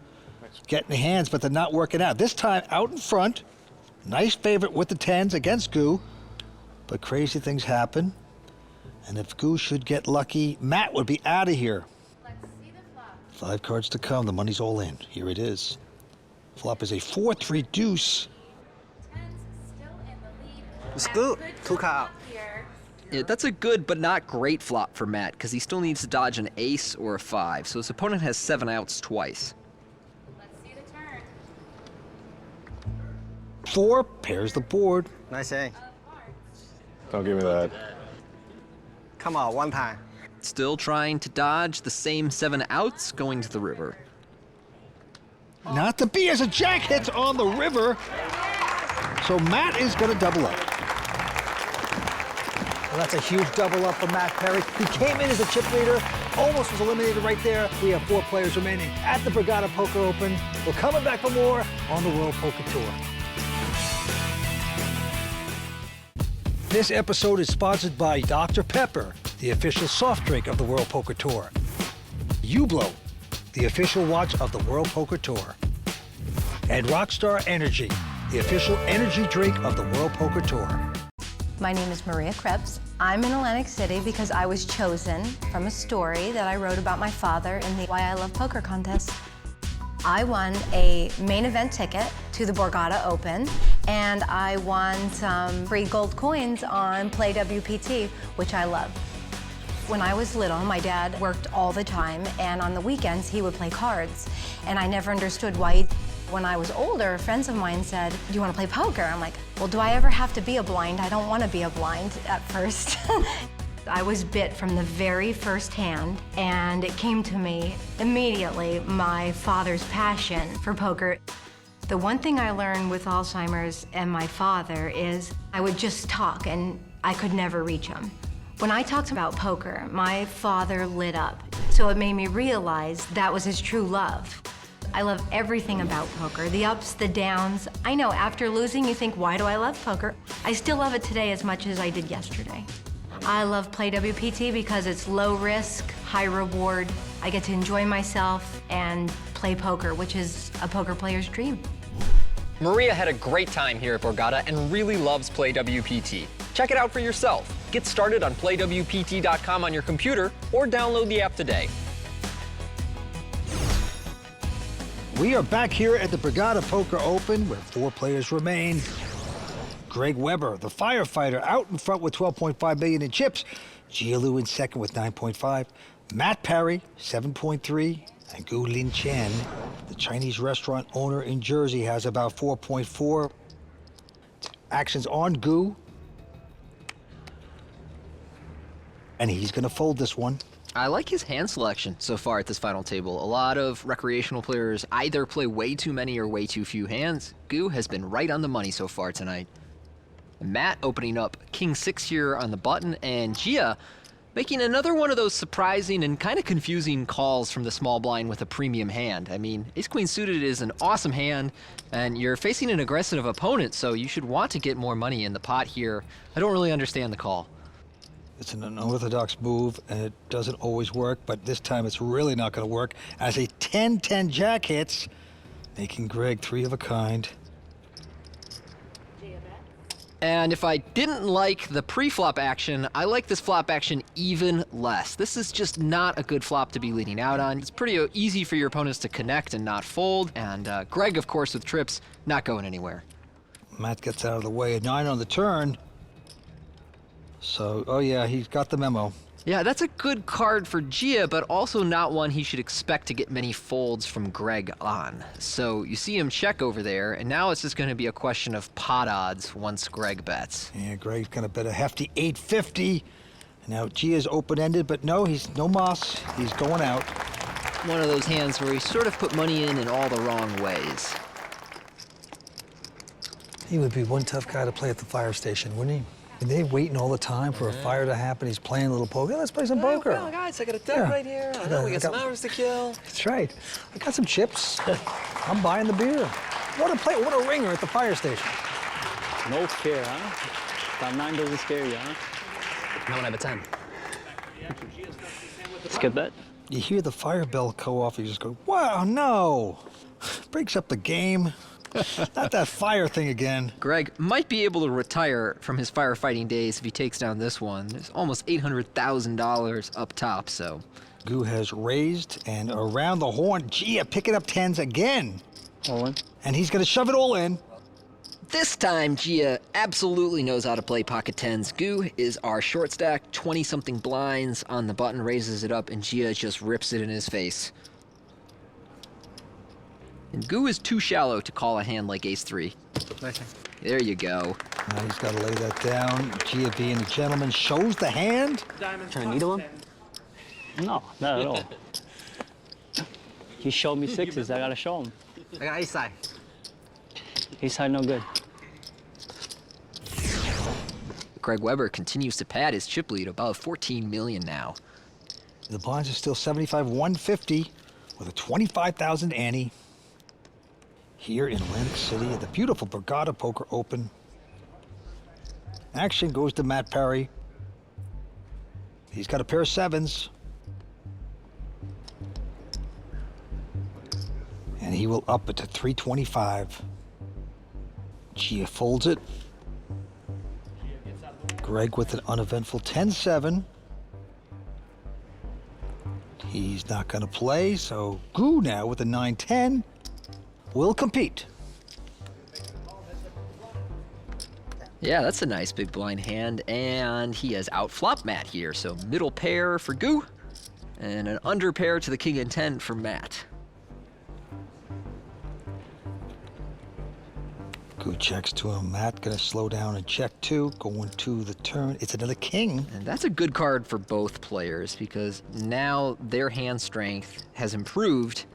getting the hands, but they're not working out. This time out in front, nice favorite with the 10s against Goo, but crazy things happen. And if Goo should get lucky, Matt would be out of here. 5 cards to come, the money's all in. Here it is. Flop is a 4-3 deuce. It's good. 2 card. Yeah, that's a good but not great flop for Matt, because he still needs to dodge an ace or a 5, so his opponent has 7 outs twice. 4 pairs the board. Nice A. Don't give me that. Come on, 1 time. Still trying to dodge the same 7 outs going to the river. Not to be as a jack hits on the river. So Matt is going to double up. Well, that's a huge double up for Matt Perry. He came in as a chip leader, almost was eliminated right there. We have 4 players remaining at the Borgata Poker Open. We're coming back for more on the World Poker Tour. This episode is sponsored by Dr. Pepper, the official soft drink of the World Poker Tour. Hublot, the official watch of the World Poker Tour. And Rockstar Energy, the official energy drink of the World Poker Tour. My name is Maria Krebs. I'm in Atlantic City because I was chosen from a story that I wrote about my father in the Why I Love Poker contest. I won a main event ticket to the Borgata Open, and I won some free gold coins on PlayWPT, which I love. When I was little, my dad worked all the time, and on the weekends he would play cards, and I never understood why. When I was older, friends of mine said, do you want to play poker? I'm like, well, do I ever have to be a blind? I don't want to be a blind at first. I was bit from the very first hand, and it came to me immediately, my father's passion for poker. The one thing I learned with Alzheimer's and my father is I would just talk, and I could never reach him. When I talked about poker, my father lit up, so it made me realize that was his true love. I love everything about poker, the ups, the downs. I know after losing, you think, why do I love poker? I still love it today as much as I did yesterday. I love PlayWPT because it's low risk, high reward. I get to enjoy myself and play poker, which is a poker player's dream. Maria had a great time here at Borgata and really loves PlayWPT. Check it out for yourself. Get started on playwpt.com on your computer or download the app today. We are back here at the Borgata Poker Open where 4 players remain. Greg Weber, the firefighter, out in front with 12.5 million in chips. Jialu in second with 9.5. Matt Perry, 7.3. And Gu Lin Chen, the Chinese restaurant owner in Jersey, has about 4.4. Action's on Gu. And he's going to fold this one. I like his hand selection so far at this final table. A lot of recreational players either play way too many or way too few hands. Gu has been right on the money so far tonight. Matt opening up King 6 here on the button, and Gia making another one of those surprising and kind of confusing calls from the small blind with a premium hand. I mean, Ace-Queen suited is an awesome hand, and you're facing an aggressive opponent, so you should want to get more money in the pot here. I don't really understand the call. It's an unorthodox move, and it doesn't always work, but this time it's really not going to work as a 10-10 jack hits, making Greg 3 of a kind. And if I didn't like the pre-flop action, I like this flop action even less. This is just not a good flop to be leading out on. It's pretty easy for your opponents to connect and not fold. And Greg, of course, with trips, not going anywhere. Matt gets out of the way. 9 on the turn. So, oh yeah, he's got the memo. Yeah, that's a good card for Gia, but also not one he should expect to get many folds from Greg on. So you see him check over there, and now it's just going to be a question of pot odds once Greg bets. Yeah, Greg's going to bet a hefty 850. Now Gia's open-ended, but no, he's no moss. He's going out. One of those hands where he sort of put money in all the wrong ways. He would be one tough guy to play at the fire station, wouldn't he? And they waiting all the time for a fire to happen. He's playing a little poker. Let's play some poker. Well, guys, I got a duck right here. I know we got some hours to kill. That's right. I got some chips. I'm buying the beer. What a ringer at the fire station. No scare, huh? That 9 doesn't scare you, huh? No one have a 10. It's a good bet. You hear the fire bell go off, you just go, wow, no. Breaks up the game. Not that fire thing again. Greg might be able to retire from his firefighting days if he takes down this one. There's almost $800,000 up top, so. Goo has raised, and around the horn, Gia picking up 10s again. All in. And he's gonna shove it all in. This time, Gia absolutely knows how to play pocket 10s. Goo is our short stack, 20-something blinds on the button, raises it up, and Gia just rips it in his face. And Goo is too shallow to call a hand like ace-3. There you go. Now he's got to lay that down. Gia, being a gentleman, shows the hand. Trying to needle him? No, not at all. He showed me 6s, I gotta show him. I got ace high. Ace high, no good. Greg Weber continues to pad his chip lead above 14 million now. The blinds are still 75-150 with a 25,000 ante. Here in Atlantic City at the beautiful Borgata Poker Open. Action goes to Matt Perry. He's got a pair of 7s. And he will up it to 325. Gia folds it. Greg with an uneventful 10-7. He's not gonna play, so Goo now with a 9-10. Will compete. Yeah, that's a nice big blind hand, and he has outflopped Matt here, so middle pair for Goo, and an under pair to the king and 10 for Matt. Goo checks to him. Matt gonna slow down and check 2, going to the turn. It's another king. And that's a good card for both players, because now their hand strength has improved,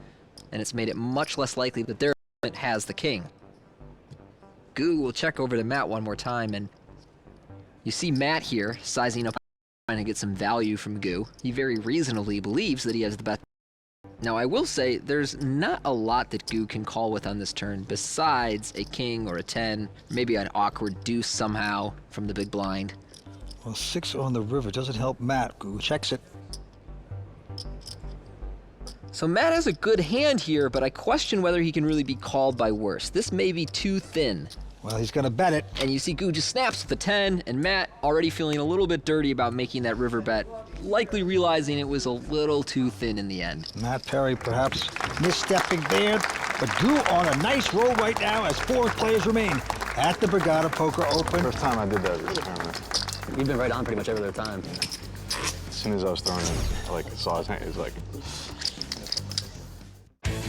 and it's made it much less likely that their opponent has the king. Goo will check over to Matt one more time, and you see Matt here sizing up, trying to get some value from Goo. He very reasonably believes that he has the best. Now I will say there's not a lot that Goo can call with on this turn besides a king or a 10, maybe an awkward deuce somehow from the big blind. Well, 6 on the river doesn't help Matt. Goo checks it. So Matt has a good hand here, but I question whether he can really be called by worse. This may be too thin. Well, he's gonna bet it. And you see Goo just snaps with the 10, and Matt already feeling a little bit dirty about making that river bet, likely realizing it was a little too thin in the end. Matt Perry perhaps misstepping there, but Goo on a nice roll right now as 4 players remain at the Borgata Poker Open. First time I did that this tournament. You've been right on pretty much every other time. As soon as I was throwing it, I saw his hand, it was like...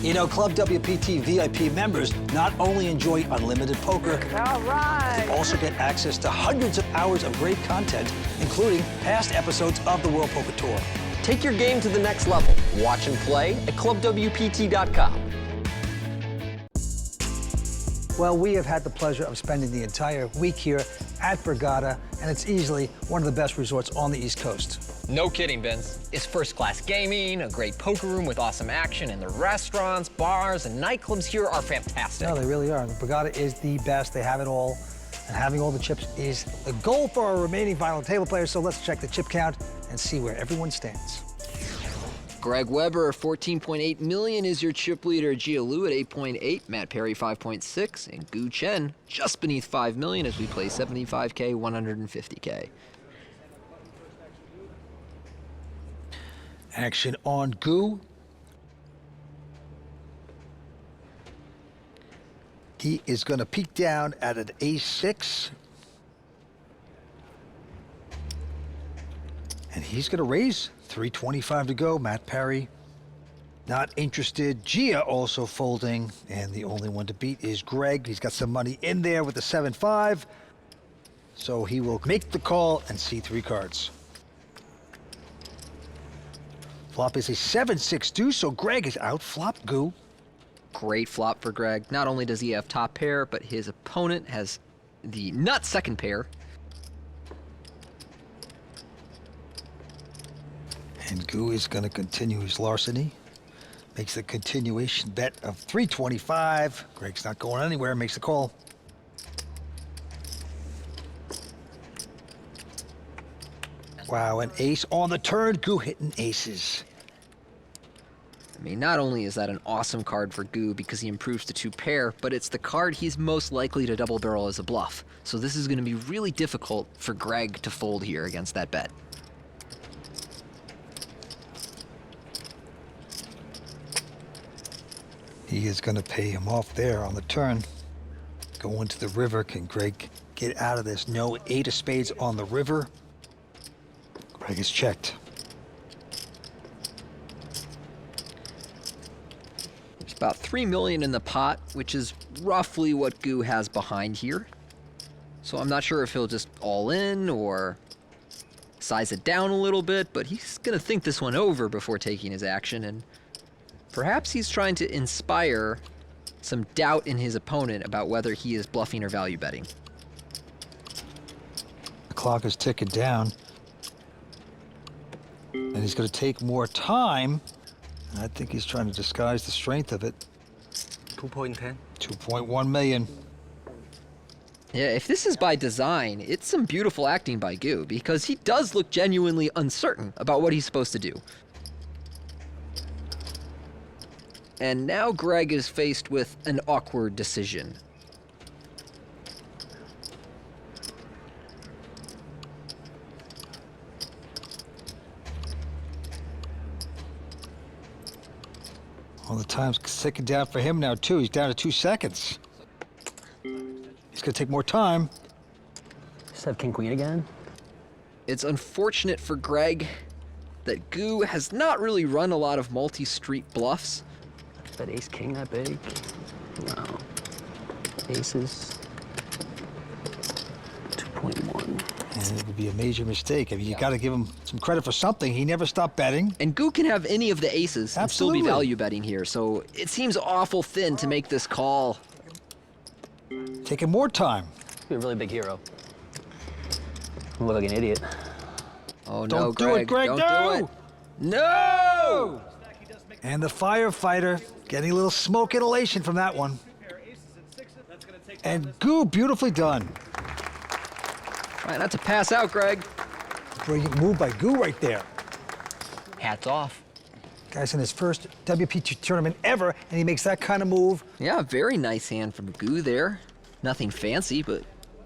You know, Club WPT VIP members not only enjoy unlimited poker, All right. they also get access to hundreds of hours of great content, including past episodes of the World Poker Tour. Take your game to the next level. Watch and play at ClubWPT.com. Well, we have had the pleasure of spending the entire week here at Borgata, and it's easily one of the best resorts on the East Coast. No kidding, Vince. It's first-class gaming, a great poker room with awesome action, and the restaurants, bars, and nightclubs here are fantastic. No, they really are. The Borgata is the best. They have it all. And having all the chips is the goal for our remaining final table players. So let's check the chip count and see where everyone stands. Greg Weber, 14.8 million is your chip leader. Gia Liu at 8.8, Matt Perry 5.6, and Gu Chen just beneath 5 million as we play 75K, 150K. Action on Gu. He is going to peek down at an ace-6. And he's going to raise. 325 to go. Matt Perry not interested. Gia also folding. And the only one to beat is Greg. He's got some money in there with the 7-5. So he will make the call and see 3 cards. Flop is a 7-6 deuce, so Greg is out. Flop Gu. Great flop for Greg. Not only does he have top pair, but his opponent has the nut second pair. And Gu is going to continue his larceny. Makes the continuation bet of 325. Greg's not going anywhere, makes the call. Wow, an ace on the turn. Gu hitting aces. I mean, not only is that an awesome card for Gu because he improves to 2 pair, but it's the card he's most likely to double barrel as a bluff. So this is going to be really difficult for Greg to fold here against that bet. He is going to pay him off there on the turn. Go into the river. Can Greg get out of this? No 8 of spades on the river. Greg is checked. There's about 3 million in the pot, which is roughly what Gu has behind here. So I'm not sure if he'll just all in or size it down a little bit, but he's going to think this one over before taking his action, and perhaps he's trying to inspire some doubt in his opponent about whether he is bluffing or value betting. The clock is ticking down. And he's going to take more time. I think he's trying to disguise the strength of it. 2.10. 2.1 million. Yeah, if this is by design, it's some beautiful acting by Gu, because he does look genuinely uncertain about what he's supposed to do. And now Greg is faced with an awkward decision. Well, the time's ticking down for him now, too. He's down to 2 seconds. He's going to take more time. Just have King Queen again. It's unfortunate for Greg that Gu has not really run a lot of multi-street bluffs. That ace king that big? No. Aces. 2.1. And it would be a major mistake. I mean, you got to give him some credit for something. He never stopped betting. And Gu can have any of the aces and still Absolutely. be value betting here, so it seems awful thin to make this call. Taking more time. You're a really big hero. I look like an idiot. Oh, no, Don't do it, Greg, Don't no! do it. No! And the firefighter getting a little smoke inhalation from that one. And Gu, beautifully done. Try not to pass out, Greg. Brilliant move by Gu right there. Hats off. Guy's in his first WPT tournament ever, and he makes that kind of move. Yeah, very nice hand from Gu there. Nothing fancy, but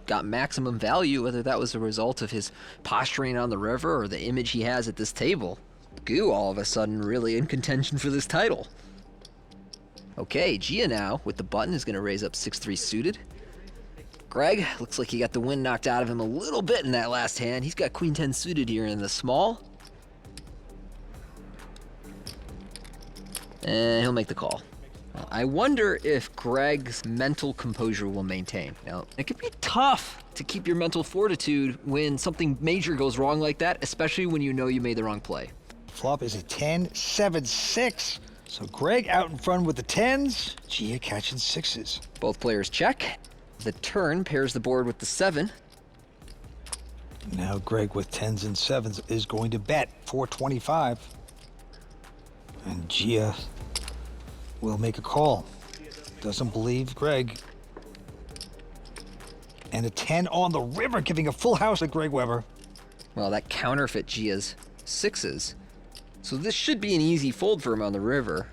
got maximum value, whether that was a result of his posturing on the river or the image he has at this table. Gu, all of a sudden, really in contention for this title. Okay, Gia now, with the button, is going to raise up 6-3 suited. Greg, looks like he got the wind knocked out of him a little bit in that last hand. He's got Queen 10 suited here in the small. And he'll make the call. I wonder if Greg's mental composure will maintain. Now, it could be tough to keep your mental fortitude when something major goes wrong like that, especially when you know you made the wrong play. Flop is a 10-7-6. So Greg out in front with the 10s, Gia catching 6s. Both players check. The turn pairs the board with the 7. Now Greg with 10s and 7s is going to bet 425. And Gia will make a call. Doesn't believe Greg. And a 10 on the river, giving a full house at Greg Weber. Well, that counterfeit Gia's 6s. So this should be an easy fold for him on the river.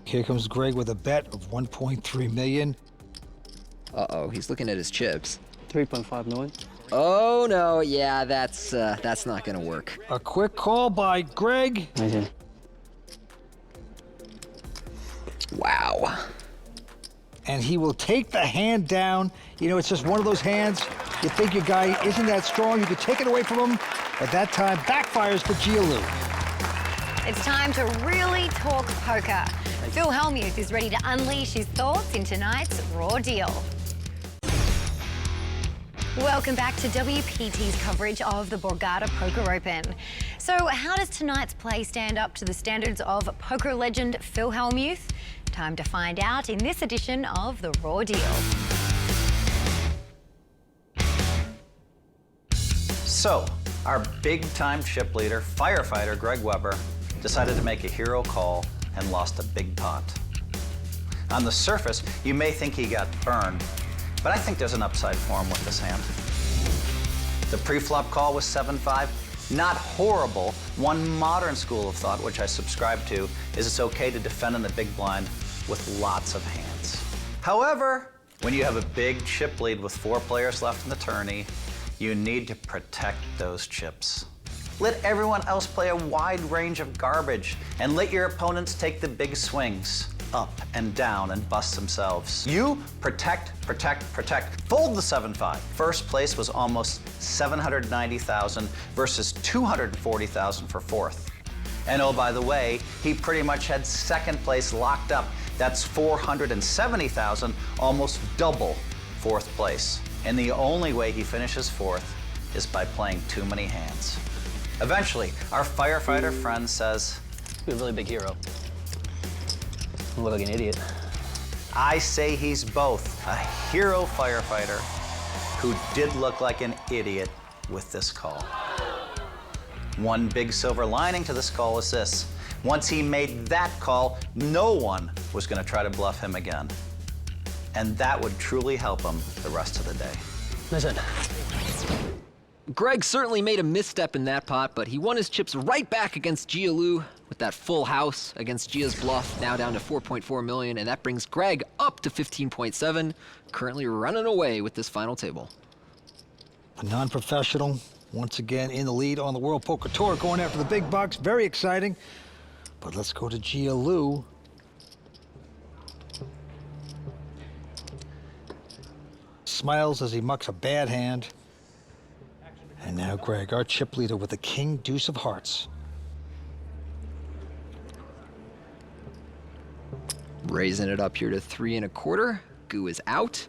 Here comes Greg with a bet of 1.3 million. Uh-oh, he's looking at his chips. 3.5 million. Oh no, yeah, that's not gonna work. A quick call by Greg. Amazing. Wow. And he will take the hand down. You know, it's just one of those hands. You think your guy isn't that strong, you could take it away from him. At that time, backfires for Gialou. It's time to really talk poker. Phil Hellmuth is ready to unleash his thoughts in tonight's Raw Deal. Welcome back to WPT's coverage of the Borgata Poker Open. So how does tonight's play stand up to the standards of poker legend Phil Hellmuth? Time to find out in this edition of the Raw Deal. So, our big-time chip leader, firefighter Greg Weber, decided to make a hero call and lost a big pot. On the surface, you may think he got burned, but I think there's an upside for him with this hand. The pre-flop call was 7-5. Not horrible. One modern school of thought, which I subscribe to, is it's okay to defend in the big blind with lots of hands. However, when you have a big chip lead with 4 players left in the tourney, you need to protect those chips. Let everyone else play a wide range of garbage and let your opponents take the big swings, up and down and bust themselves. You protect, protect, protect. Fold the 7-5. First place was almost $790,000 versus $240,000 for fourth. And oh, by the way, he pretty much had second place locked up. That's $470,000, almost double fourth place. And the only way he finishes fourth is by playing too many hands. Eventually, our firefighter friend says, "You're a really big hero. You look like an idiot." I say he's both a hero firefighter who did look like an idiot with this call. One big silver lining to this call is this. Once he made that call, no one was going to try to bluff him again. And that would truly help him the rest of the day. Listen. Greg certainly made a misstep in that pot, but he won his chips right back against Gialou with that full house against Gia's bluff, now down to 4.4 million, and that brings Greg up to 15.7, currently running away with this final table. A non-professional, once again in the lead on the World Poker Tour, going after the big bucks. Very exciting. But let's go to Gialou. Smiles as he mucks a bad hand. And now Greg, our chip leader, with the king deuce of hearts. Raising it up here to 3 1/4. Goo is out.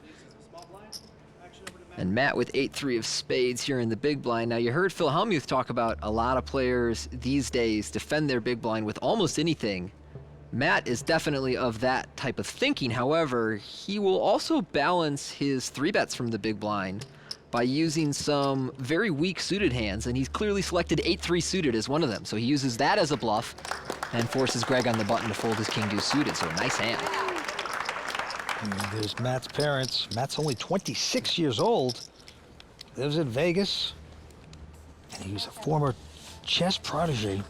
And Matt with 8-3 of spades here in the big blind. Now you heard Phil Hellmuth talk about a lot of players these days defend their big blind with almost anything. Matt is definitely of that type of thinking. However, he will also balance his 3-bets from the big blind by using some very weak suited hands, and he's clearly selected 8-3 suited as one of them. So he uses that as a bluff and forces Greg on the button to fold his king deuce suited, so a nice hand. And there's Matt's parents. Matt's only 26 years old, lives in Vegas, and he's a former chess protege.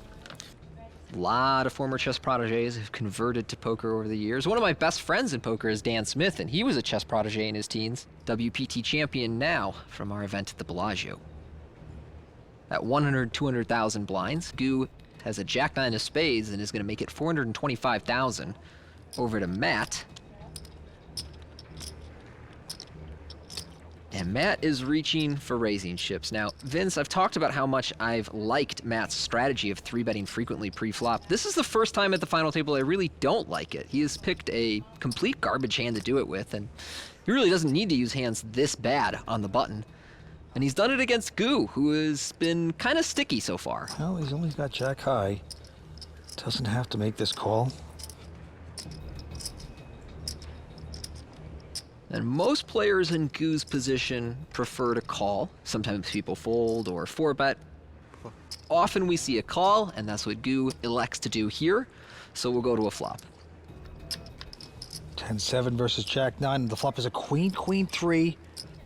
A lot of former chess proteges have converted to poker over the years. One of my best friends in poker is Dan Smith, and he was a chess protege in his teens. WPT champion now from our event at the Bellagio. At 200,000 blinds, Goo has a jack-9 of spades and is going to make it 425,000. Over to Matt. And Matt is reaching for raising chips. Now, Vince, I've talked about how much I've liked Matt's strategy of 3-betting frequently pre-flop. This is the first time at the final table I really don't like it. He has picked a complete garbage hand to do it with, and he really doesn't need to use hands this bad on the button. And he's done it against Goo, who has been kind of sticky so far. Well, he's only got jack high. Doesn't have to make this call. And most players in Goo's position prefer to call. Sometimes people fold or 4-bet. Often we see a call, and that's what Goo elects to do here. So we'll go to a flop. 10-7 versus jack-9. The flop is a queen, queen 3.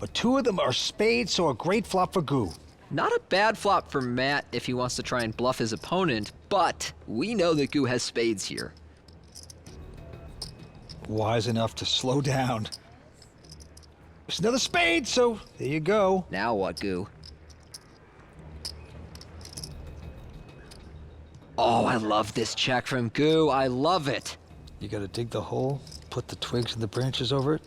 but 2 of them are spades, so a great flop for Goo. Not a bad flop for Matt if he wants to try and bluff his opponent, but we know that Goo has spades here. Wise enough to slow down. There's another spade, so there you go. Now what, Goo? Oh, I love this check from Goo. I love it. You gotta dig the hole, put the twigs and the branches over it,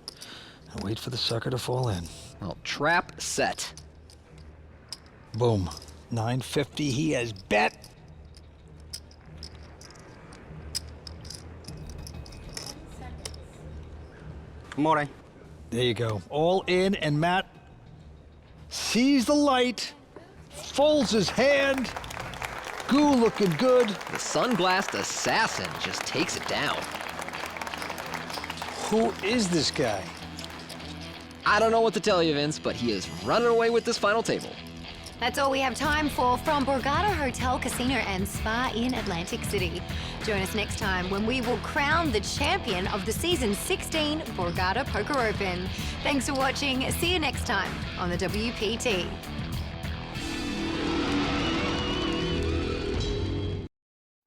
and wait for the sucker to fall in. Well, trap set. Boom. 950, he has bet. More. There you go. All in, and Matt sees the light, folds his hand. Goo looking good. The sunglassed assassin just takes it down. Who is this guy? I don't know what to tell you, Vince, but he is running away with this final table. That's all we have time for from Borgata Hotel, Casino and Spa in Atlantic City. Join us next time when we will crown the champion of the season 16 Borgata Poker Open. Thanks for watching. See you next time on the WPT.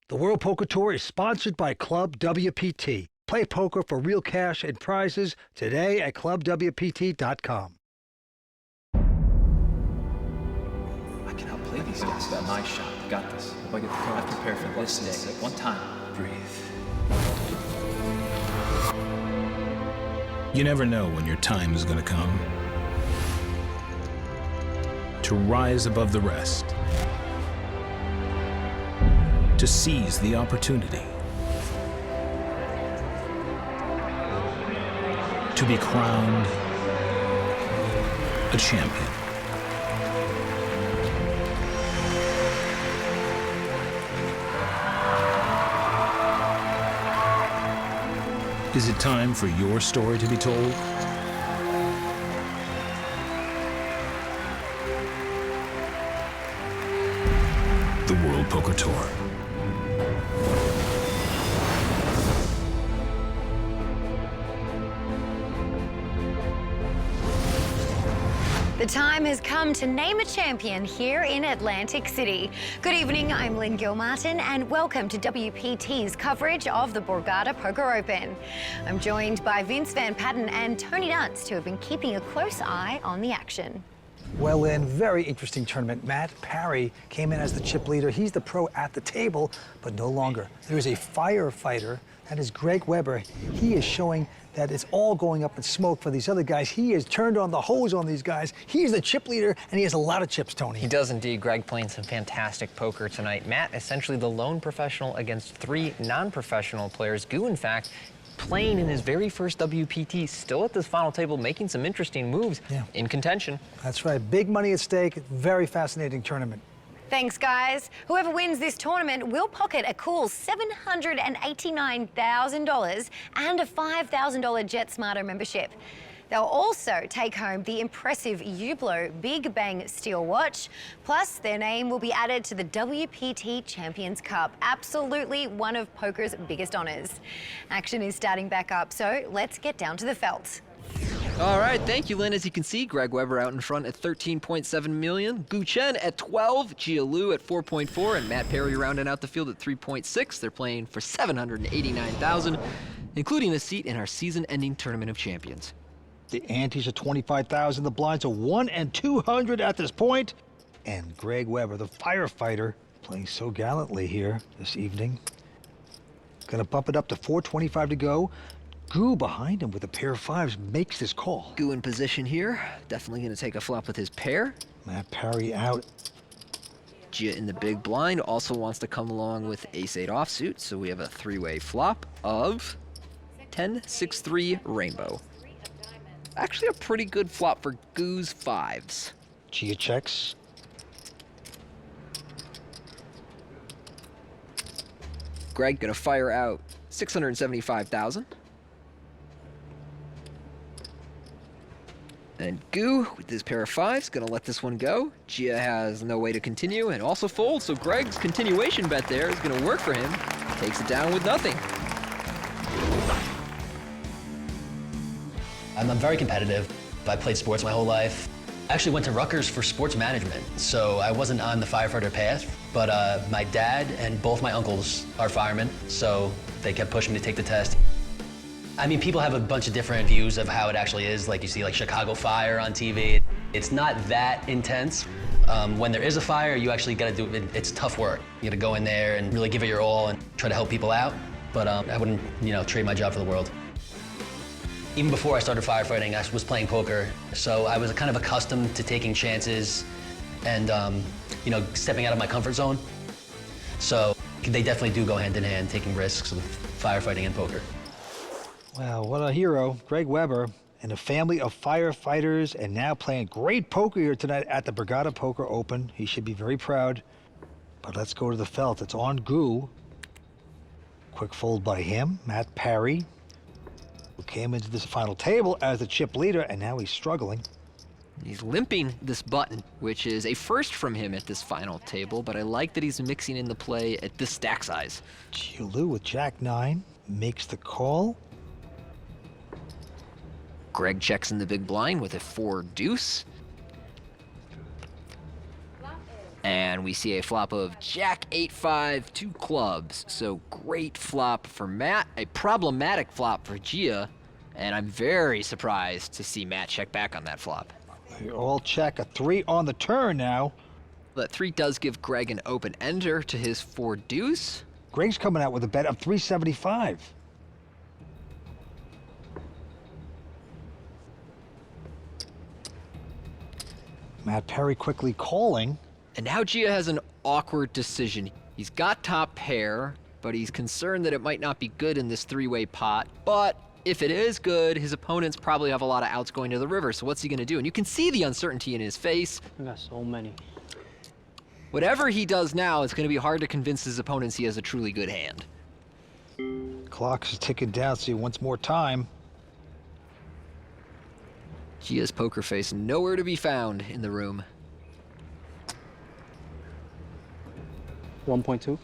The World Poker Tour is sponsored by ClubWPT. Play poker for real cash and prizes today at ClubWPT.com. I can outplay these guys. Got a nice shot. Got this. If I get the call, I prepare for this day. One time. Breathe. You never know when your time is going to come. To rise above the rest. To seize the opportunity. To be crowned a champion. Is it time for your story to be told? The World Poker Tour. The time has come to name a champion here in Atlantic City. Good evening, I'm Lynn Gilmartin, and welcome to WPT's coverage of the Borgata Poker Open. I'm joined by Vince Van Patten and Tony Dunst, who have been keeping a close eye on the action. Well, in very interesting tournament. Matt Parry came in as the chip leader. He's the pro at the table, but no longer. There is a firefighter, that is Greg Weber. He is showing that it's all going up in smoke for these other guys. He has turned on the hose on these guys. He is the chip leader, and he has a lot of chips, Tony. He does indeed. Greg playing some fantastic poker tonight. Matt, essentially the lone professional against 3 non-professional players. Goo, in fact, playing in his very first WPT, still at this final table, making some interesting moves in contention. That's right. Big money at stake. Very fascinating tournament. Thanks, guys. Whoever wins this tournament will pocket a cool $789,000 and a $5,000 JetSmarter membership. They'll also take home the impressive Hublot Big Bang Steel watch, plus their name will be added to the WPT Champions Cup. Absolutely one of poker's biggest honors. Action is starting back up, so let's get down to the felt. All right, thank you, Lynn. As you can see, Greg Weber out in front at 13.7 million, Gu Chen at 12, Jia Liu at 4.4, and Matt Parry rounding out the field at 3.6. They're playing for $789,000, including a seat in our season-ending Tournament of Champions. The antes are 25,000. The blinds are 1 and 200 at this point. And Greg Weber, the firefighter, playing so gallantly here this evening. Gonna bump it up to 425 to go. Gu behind him with a pair of 5s makes this call. Gu in position here. Definitely going to take a flop with his pair. Matt Parry out. Jia in the big blind also wants to come along with ace-8 offsuit, so we have a 3-way flop of 10-6-3 rainbow. Actually a pretty good flop for Gu's 5s. Jia checks. Greg going to fire out 675,000. And Gu, with his pair of 5s, gonna let this one go. Jia has no way to continue and also folds, so Greg's continuation bet there is gonna work for him. Takes it down with nothing. I'm very competitive, I played sports my whole life. I actually went to Rutgers for sports management, so I wasn't on the firefighter path, but my dad and both my uncles are firemen, so they kept pushing me to take the test. I mean, people have a bunch of different views of how it actually is, like you see like Chicago Fire on TV. It's not that intense. When there is a fire, you actually gotta do it. It's tough work. You gotta go in there and really give it your all and try to help people out, but I wouldn't, trade my job for the world. Even before I started firefighting, I was playing poker, so I was kind of accustomed to taking chances and, stepping out of my comfort zone. So they definitely do go hand in hand, taking risks with firefighting and poker. Wow, what a hero, Greg Weber, and a family of firefighters, and now playing great poker here tonight at the Borgata Poker Open. He should be very proud. But let's go to the felt. It's on Goo. Quick fold by him, Matt Parry, who came into this final table as the chip leader, and now he's struggling. He's limping this button, which is a first from him at this final table, but I like that he's mixing in the play at this stack size. Gialou with Jack-9 makes the call. Greg checks in the big blind with a 4-deuce. And we see a flop of Jack 8-5, 2 clubs. So great flop for Matt, a problematic flop for Gia, and I'm very surprised to see Matt check back on that flop. They all check, a 3 on the turn now. That 3 does give Greg an open ender to his 4-deuce. Greg's coming out with a bet of 375. Matt Parry quickly calling. And now Gia has an awkward decision. He's got top pair, but he's concerned that it might not be good in this 3-way pot. But if it is good, his opponents probably have a lot of outs going to the river, so what's he gonna do? And you can see the uncertainty in his face. I got so many. Whatever he does now, it's gonna be hard to convince his opponents he has a truly good hand. Clock is ticking down, see once more time. Gia's poker face nowhere to be found in the room. 1.2.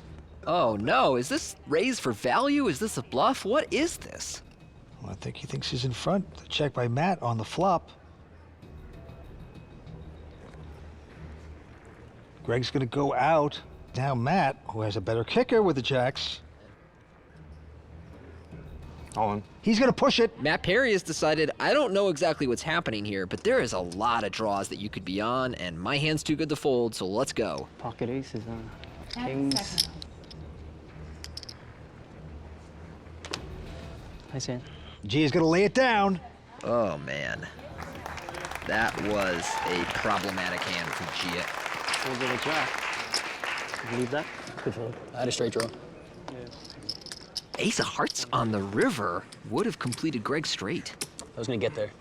Oh no, is this raise for value? Is this a bluff? What is this? Well, I think he thinks he's in front. The check by Matt on the flop. Greg's gonna go out. Now Matt, who has a better kicker with the jacks. All in. He's gonna push it. Matt Parry has decided, I don't know exactly what's happening here, but there is a lot of draws that you could be on, and my hand's too good to fold, so let's go. Pocket aces, kings. Nice hand. Gia's gonna lay it down. Oh man. That was a problematic hand for Gia. Folded a jack. Believe that? Good fold. I had a straight draw. Yeah. Ace of hearts on the river would have completed Greg's straight. I was gonna get there.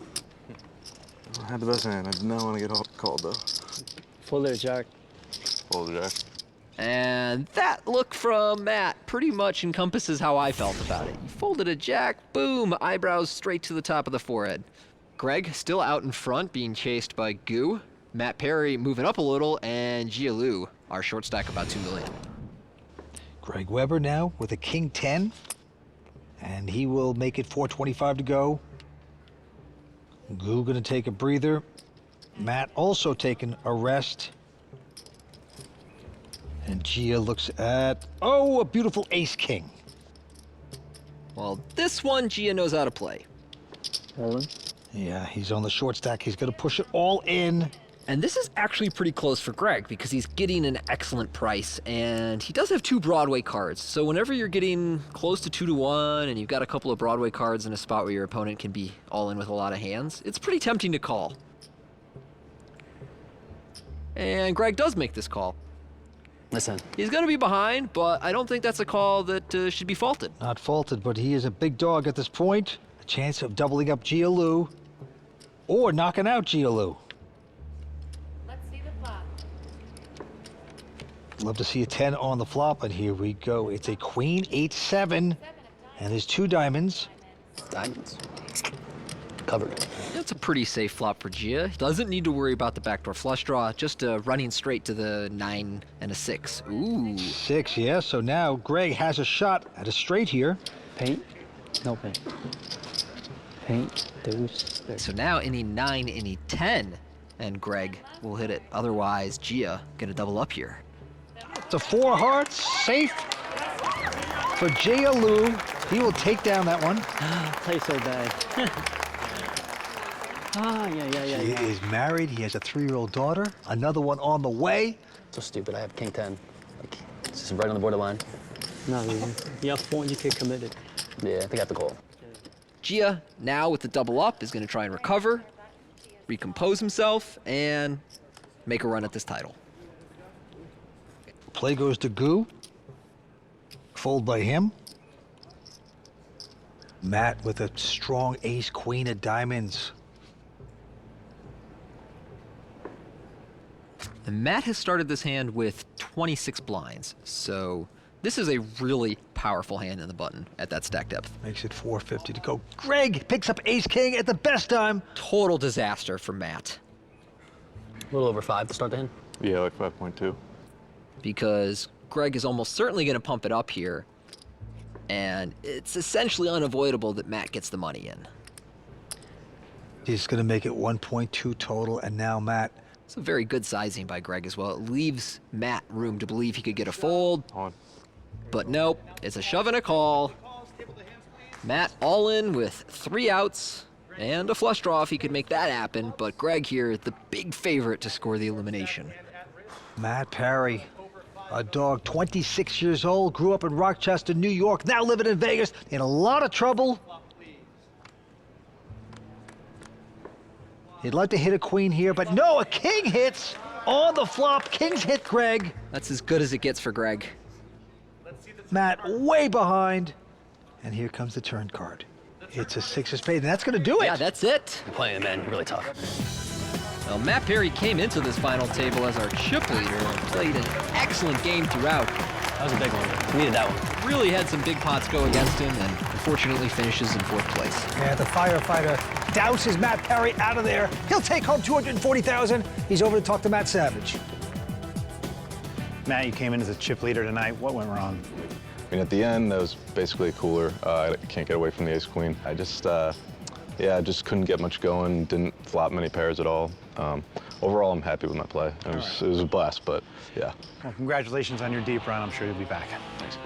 I had the best hand. I did not want to get called though. Folded a jack. Folded jack. And that look from Matt pretty much encompasses how I felt about it. He folded a jack, boom, eyebrows straight to the top of the forehead. Greg still out in front, being chased by Goo. Matt Parry moving up a little, and Gialou, our short stack, about 2 million. Greg Weber now with a king 10, and he will make it 425 to go. Goo gonna take a breather. Matt also taking a rest. And Gia looks at, oh, a beautiful ace-king. Well, this one Gia knows how to play. All in. Yeah, he's on the short stack. He's gonna push it all in. And this is actually pretty close for Greg because he's getting an excellent price, and he does have 2 Broadway cards. So whenever you're getting close to 2-1 and you've got a couple of Broadway cards in a spot where your opponent can be all in with a lot of hands, it's pretty tempting to call. And Greg does make this call. Listen. He's gonna be behind, but I don't think that's a call that should be faulted. Not faulted, but he is a big dog at this point. A chance of doubling up Gialou or knocking out Gialou. Let's see the flop. Love to see a 10 on the flop, and here we go. It's a queen 8-7, and there's 2 diamonds. Diamonds. Covered. That's a pretty safe flop for Gia. Doesn't need to worry about the backdoor flush draw, just running straight to the 9 and a 6. Ooh. 6, yeah, so now Greg has a shot at a straight here. Paint? No paint. So now any 9, any 10, and Greg will hit it. Otherwise, Gia gonna double up here. The 4 hearts, safe for Gia Lu. He will take down that one. Play so bad. He is married. He has a 3-year-old daughter. Another one on the way. So stupid. I have king 10. Like, it's just right on the borderline. No, you have 4, you get committed. Yeah, I think I have to call. Gia, now with the double up, is going to try and recover, recompose himself, and make a run at this title. Play goes to Gu. Fold by him. Matt with a strong ace, queen of diamonds. And Matt has started this hand with 26 blinds, so this is a really powerful hand in the button at that stack depth. Makes it 450 to go. Greg picks up ace-king at the best time. Total disaster for Matt. A little over 5 to start the hand? Yeah, like 5.2. Because Greg is almost certainly going to pump it up here, and it's essentially unavoidable that Matt gets the money in. He's going to make it 1.2 total, and now Matt. It's a very good sizing by Greg as well. It leaves Matt room to believe he could get a fold. But nope, it's a shove and a call. Matt all in with 3 outs and a flush draw if he could make that happen, but Greg here, the big favorite to score the elimination. Matt Perry, a dog, 26 years old, grew up in Rochester, New York, now living in Vegas, in a lot of trouble. He'd like to hit a queen here, but no, a king hits on the flop. Kings hit Greg. That's as good as it gets for Greg. Matt way behind, and here comes the turn card. It's a 6 of spades, and that's going to do it. Yeah, that's it. You're playing, man. You're really tough. Well, Matt Perry came into this final table as our chip leader and played an excellent game throughout. That was a big one. Needed that one. Really had some big pots go against him, and unfortunately finishes in 4th place. Yeah, the firefighter douses Matt Perry out of there. He'll take home $240,000. He's over to talk to Matt Savage. Matt, you came in as a chip leader tonight. What went wrong? I mean, at the end, that was basically a cooler. I can't get away from the ace-queen. I just, just couldn't get much going, didn't flop many pairs at all. Overall, I'm happy with my play. It was a blast, but yeah. Well, congratulations on your deep run. I'm sure you'll be back. Thanks.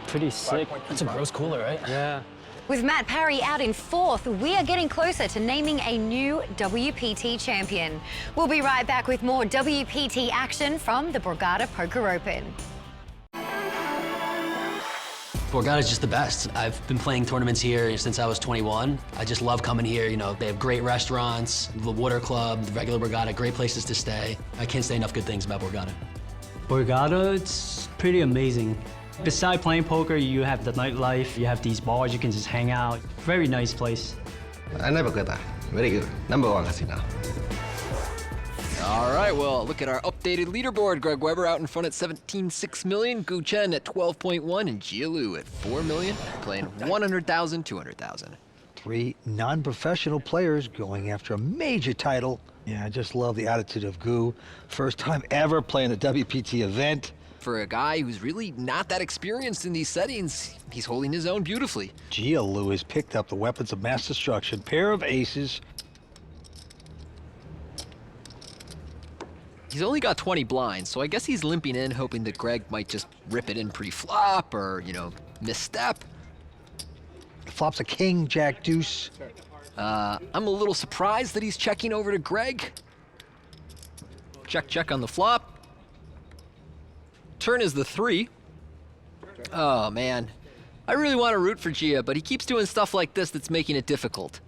Pretty sick. That's a gross cooler, right? Yeah. With Matt Perry out in 4th, we are getting closer to naming a new WPT champion. We'll be right back with more WPT action from the Borgata Poker Open. Borgata's just the best. I've been playing tournaments here since I was 21. I just love coming here. You know, they have great restaurants, the water club, the regular Borgata, great places to stay. I can't say enough good things about Borgata. Borgata, it's pretty amazing. Besides playing poker, you have the nightlife, you have these bars, you can just hang out. Very nice place. I never got that. Very good. #1 casino. All right, well, look at our updated leaderboard. Greg Weber out in front at 17.6 million, Gu Chen at 12.1, and Gia Lu at 4 million, playing 100,000, 200,000. 3 non-professional players going after a major title. Yeah, I just love the attitude of Gu. First time ever playing a WPT event. For a guy who's really not that experienced in these settings, he's holding his own beautifully. Gia Lu has picked up the weapons of mass destruction, pair of aces. He's only got 20 blinds, so I guess he's limping in, hoping that Greg might just rip it in pre-flop or, misstep. Flops a king, jack, deuce. I'm a little surprised that he's checking over to Greg. Check, check on the flop. Turn is the 3. Oh, man. I really want to root for Gia, but he keeps doing stuff like this that's making it difficult.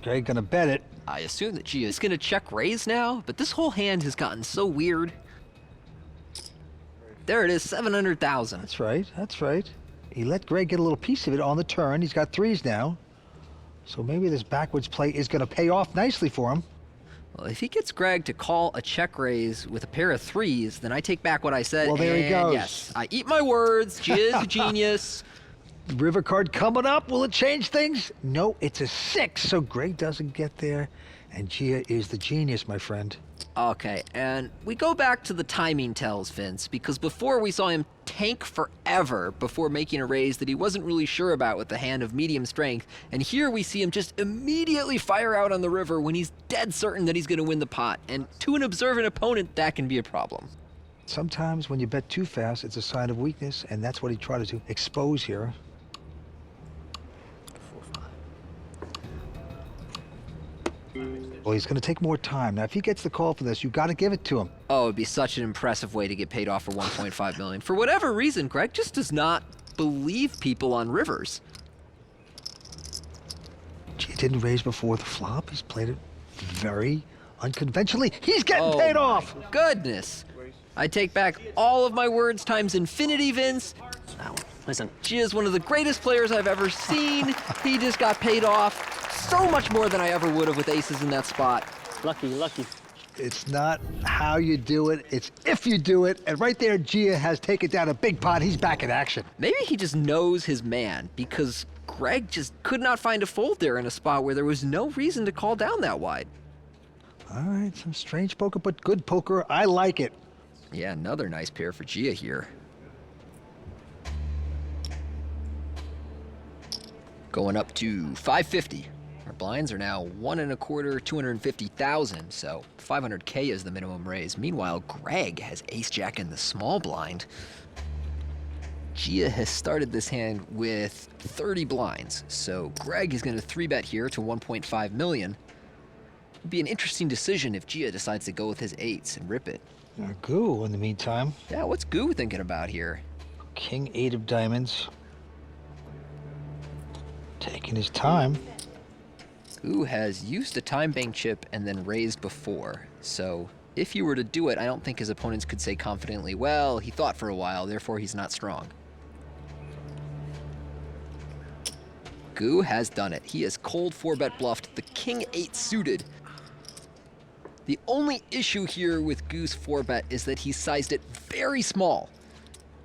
Greg gonna bet it. I assume that Gia is going to check raise now, but this whole hand has gotten so weird. There it is, 700,000. That's right, that's right. He let Greg get a little piece of it on the turn. He's got 3s now. So maybe this backwards play is going to pay off nicely for him. Well, if he gets Greg to call a check raise with a pair of 3s, then I take back what I said. Well, there he goes. Yes, I eat my words. Gia is a genius. River card coming up. Will it change things? No, it's a 6, so Greg doesn't get there. and Gia is the genius, my friend. Okay, and we go back to the timing tells, Vince, because before we saw him tank forever before making a raise that he wasn't really sure about with the hand of medium strength, and here we see him just immediately fire out on the river when he's dead certain that he's going to win the pot, and to an observant opponent, that can be a problem. Sometimes when you bet too fast, it's a sign of weakness, and that's what he tried to expose here. Well, he's going to take more time. Now, if he gets the call for this, you got to give it to him. Oh, it'd be such an impressive way to get paid off for $1.5 million. For whatever reason, Greg just does not believe people on rivers. He didn't raise before the flop. He's played it very unconventionally. He's getting paid off! Goodness. I take back all of my words times infinity, Vince. Now, listen. Gia is one of the greatest players I've ever seen. He just got paid off so much more than I ever would have with aces in that spot. Lucky, lucky. It's not how you do it, it's if you do it. And right there, Gia has taken down a big pot. He's back in action. Maybe he just knows his man, because Greg just could not find a fold there in a spot where there was no reason to call down that wide. All right, some strange poker, but good poker. I like it. Yeah, another nice pair for Gia here. Going up to 550. Our blinds are now 1 1/4, 250,000, so 500K is the minimum raise. Meanwhile, Greg has ace-jack in the small blind. Gia has started this hand with 30 blinds, so Greg is going to 3-bet here to 1.5 million. It'd be an interesting decision if Gia decides to go with his eights and rip it. Goo, in the meantime. Yeah, what's Goo thinking about here? King 8 of diamonds. Taking his time. Goo has used a time bank chip and then raised before, so if he were to do it, I don't think his opponents could say confidently, well, he thought for a while, therefore he's not strong. Goo has done it. He has cold 4-bet bluffed the King 8 suited. The only issue here with Goo's 4-bet is that he sized it very small.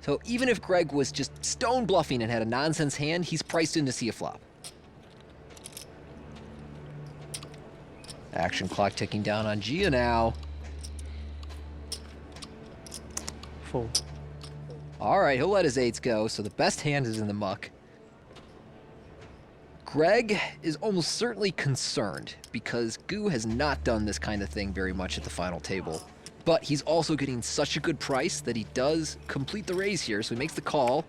So even if Greg was just stone bluffing and had a nonsense hand, he's priced in to see a flop. Action clock ticking down on Gia now. Full. All right, he'll let his eights go, so the best hand is in the muck. Greg is almost certainly concerned because Goo has not done this kind of thing very much at the final table. But he's also getting such a good price that he does complete the raise here, so he makes the call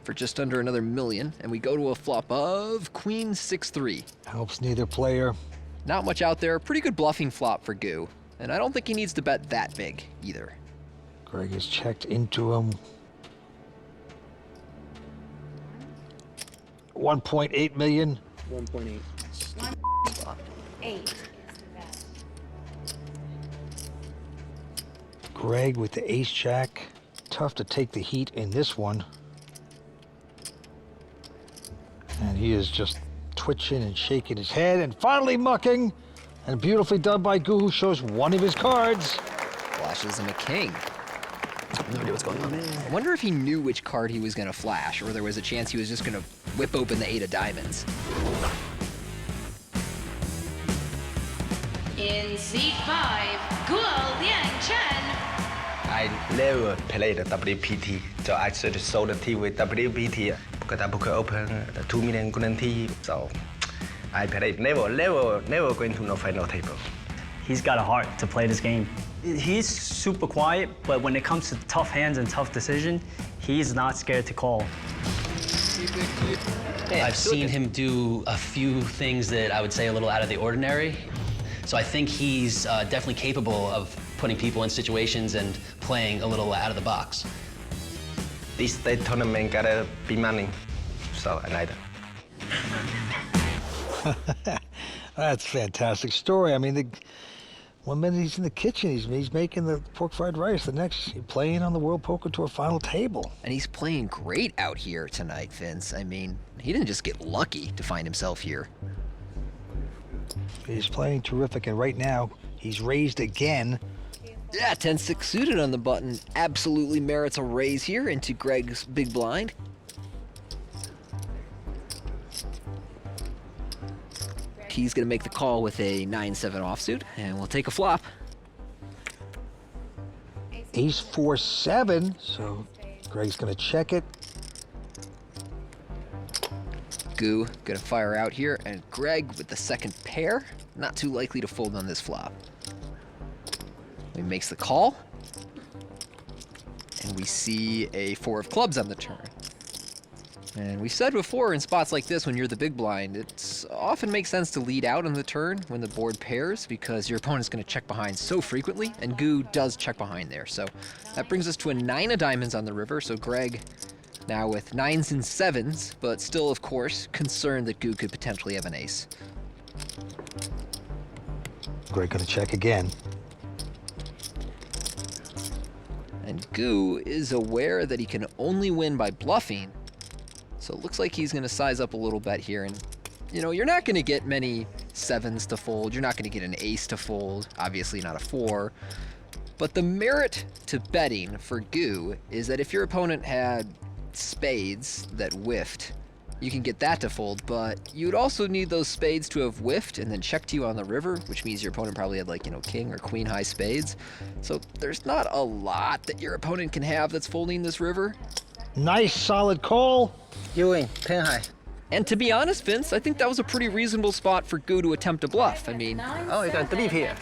for just under another million, and we go to a flop of Queen 6-3. Helps neither player. Not much out there. Pretty good bluffing flop for Goo, and I don't think he needs to bet that big either. Greg has checked into him. 1.8 million. 1.8. 8 is the best. Greg with the ace-jack. Tough to take the heat in this one. And he is just twitching and shaking his head and finally mucking. And beautifully done by Goo, who shows one of his cards. Flashes him a king. No idea what's going on. I wonder if he knew which card he was going to flash, or there was a chance he was just going to whip open the 8 of diamonds. In C5, Guo Liang Chen. I never played WPT, so I should sold the T with WPT because I booked open 2 million guarantee. So I played never going to no final table. He's got a heart to play this game. He's super quiet, but when it comes to tough hands and tough decisions, he's not scared to call. I've seen him do a few things that I would say a little out of the ordinary. So I think he's definitely capable of putting people in situations and playing a little out of the box. This state tournament gotta be money, so I like it. That's a fantastic story. I mean, one minute he's in the kitchen, he's making the pork fried rice. The next, he's playing on the World Poker Tour final table. And he's playing great out here tonight, Vince. I mean, he didn't just get lucky to find himself here. He's playing terrific, and right now, he's raised again. Yeah, 10-6 suited on the button absolutely merits a raise here into Greg's big blind. He's going to make the call with a 9-7 offsuit, and we'll take a flop. Ace 4-7, so Greg's gonna check it. Goo gonna fire out here, and Greg with the second pair, not too likely to fold on this flop. He makes the call, and we see a 4 of clubs on the turn. And we said before, in spots like this, when you're the big blind, it often makes sense to lead out on the turn when the board pairs, because your opponent's going to check behind so frequently, and Goo does check behind there. So that brings us to a 9 of diamonds on the river, so Greg now with 9s and 7s, but still, of course, concerned that Goo could potentially have an ace. Greg gonna check again. And Goo is aware that he can only win by bluffing, so it looks like he's going to size up a little bet here. And, you know, you're not going to get many 7s to fold. You're not going to get an ace to fold. Obviously not a 4. But the merit to betting for Goo is that if your opponent had spades that whiffed, you can get that to fold, but you'd also need those spades to have whiffed and then checked you on the river, which means your opponent probably had, like, you know, king or queen high spades. So there's not a lot that your opponent can have that's folding this river. Nice solid call. You win, 10 high. And to be honest, Vince, I think that was a pretty reasonable spot for Goo to attempt a bluff. I mean, oh, you got 3 here.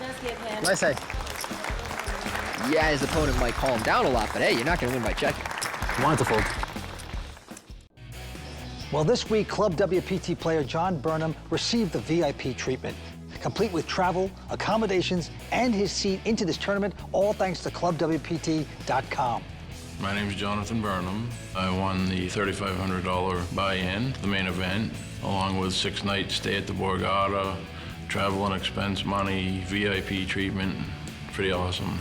Nice side. Yeah, his opponent might call him down a lot, but hey, you're not going to win by checking. Want to fold. Well, this week, Club WPT player John Burnham received the VIP treatment, complete with travel, accommodations, and his seat into this tournament, all thanks to ClubWPT.com. My name is Jonathan Burnham. I won the $3,500 buy-in, the main event, along with 6-night stay at the Borgata, travel and expense money, VIP treatment. Pretty awesome.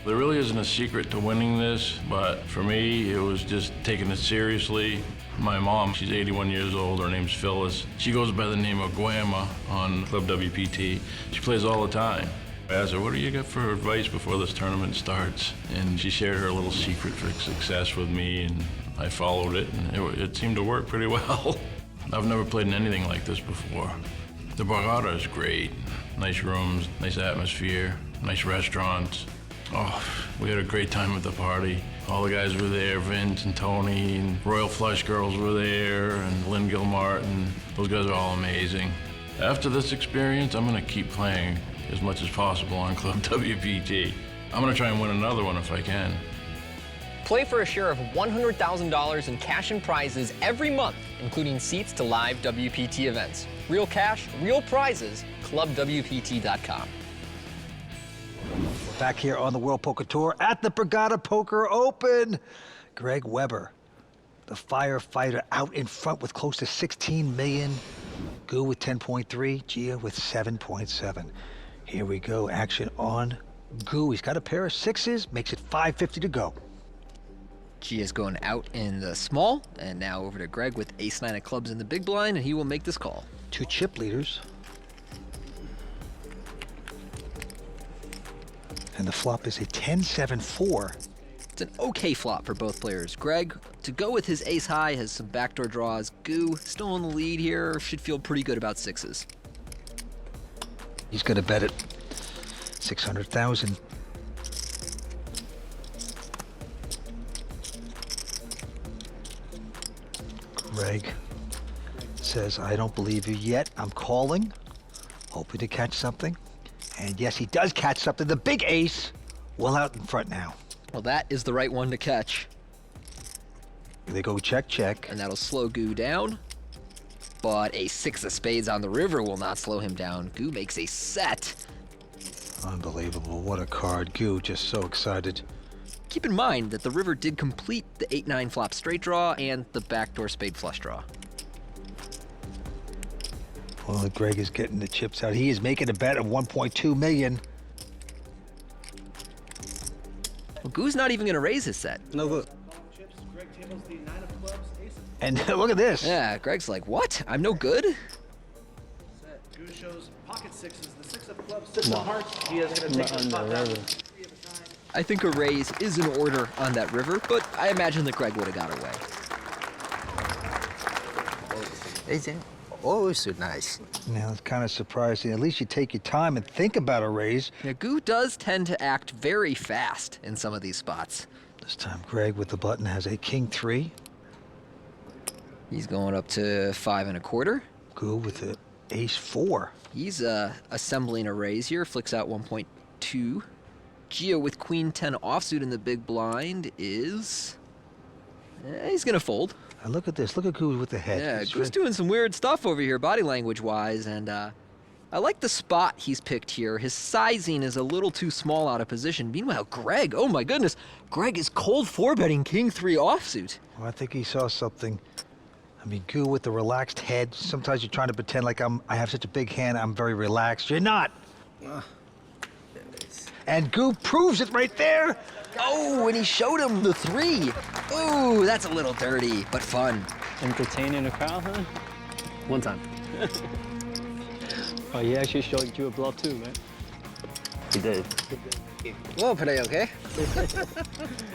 There really isn't a secret to winning this, but for me, it was just taking it seriously. My mom, she's 81 years old, her name's Phyllis. She goes by the name of Guama on Club WPT. She plays all the time. I asked her, what do you got for advice before this tournament starts? And she shared her little secret for success with me, and I followed it, and it seemed to work pretty well. I've never played in anything like this before. The Borgata is great. Nice rooms, nice atmosphere, nice restaurants. Oh, we had a great time at the party. All the guys were there, Vince and Tony, and Royal Flush Girls were there, and Lynn Gilmartin. Those guys are all amazing. After this experience, I'm gonna keep playing as much as possible on Club WPT. I'm gonna try and win another one if I can. Play for a share of $100,000 in cash and prizes every month, including seats to live WPT events. Real cash, real prizes, ClubWPT.com. We're back here on the World Poker Tour at the Borgata Poker Open. Greg Weber, the firefighter, out in front with close to 16 million. Goo with 10.3, Gia with 7.7. Here we go, action on Goo. He's got a pair of 6s, makes it 550 to go. Gia's going out in the small, and now over to Greg with ace-9 of clubs in the big blind, and he will make this call. 2 chip leaders. And the flop is a 10-7-4. It's an okay flop for both players. Greg, to go with his ace high, has some backdoor draws. Goo, still in the lead here, should feel pretty good about 6s. He's gonna bet it 600,000. Greg says, I don't believe you yet. I'm calling, hoping to catch something. And yes, he does catch something. The big ace, well out in front now. Well, that is the right one to catch. Here they go, check, check. And that'll slow Goo down. But a 6 of spades on the river will not slow him down. Goo makes a set. Unbelievable, what a card. Goo just so excited. Keep in mind that the river did complete the 8-9 flop straight draw and the backdoor spade flush draw. Well, Greg is getting the chips out. He is making a bet of 1.2 million. Well, Goo's not even gonna raise his set. No good. And look at this. Yeah, Greg's like, what? I'm no good? Goo shows pocket 6s, the 6 of clubs, 6 of hearts. He is going to take the spot down. I think a raise is in order on that river, but I imagine that Greg would have got away. Oh, so nice. Now, it's kind of surprising. At least you take your time and think about a raise. Now, Goo does tend to act very fast in some of these spots. This time, Greg with the button has a king 3. He's going up to 5 1/4. Goo with the ace 4. He's assembling a raise here, flicks out 1.2. Gio with queen 10 offsuit in the big blind is... he's gonna fold. Look at this. Look at Goo with the head. Yeah, Goo's doing some weird stuff over here, body language-wise, and I like the spot he's picked here. His sizing is a little too small out of position. Meanwhile, Greg, oh my goodness, Greg is cold 4-betting king 3 offsuit. Well, I think he saw something. I mean, Goo with the relaxed head. Sometimes you're trying to pretend like I have such a big hand, I'm very relaxed. You're not. And Goo proves it right there. Oh, and he showed him the 3. Ooh, that's a little dirty, but fun. Entertaining the crowd, huh? One time. Oh, he actually showed you a bluff too, man. He did. Well, play okay?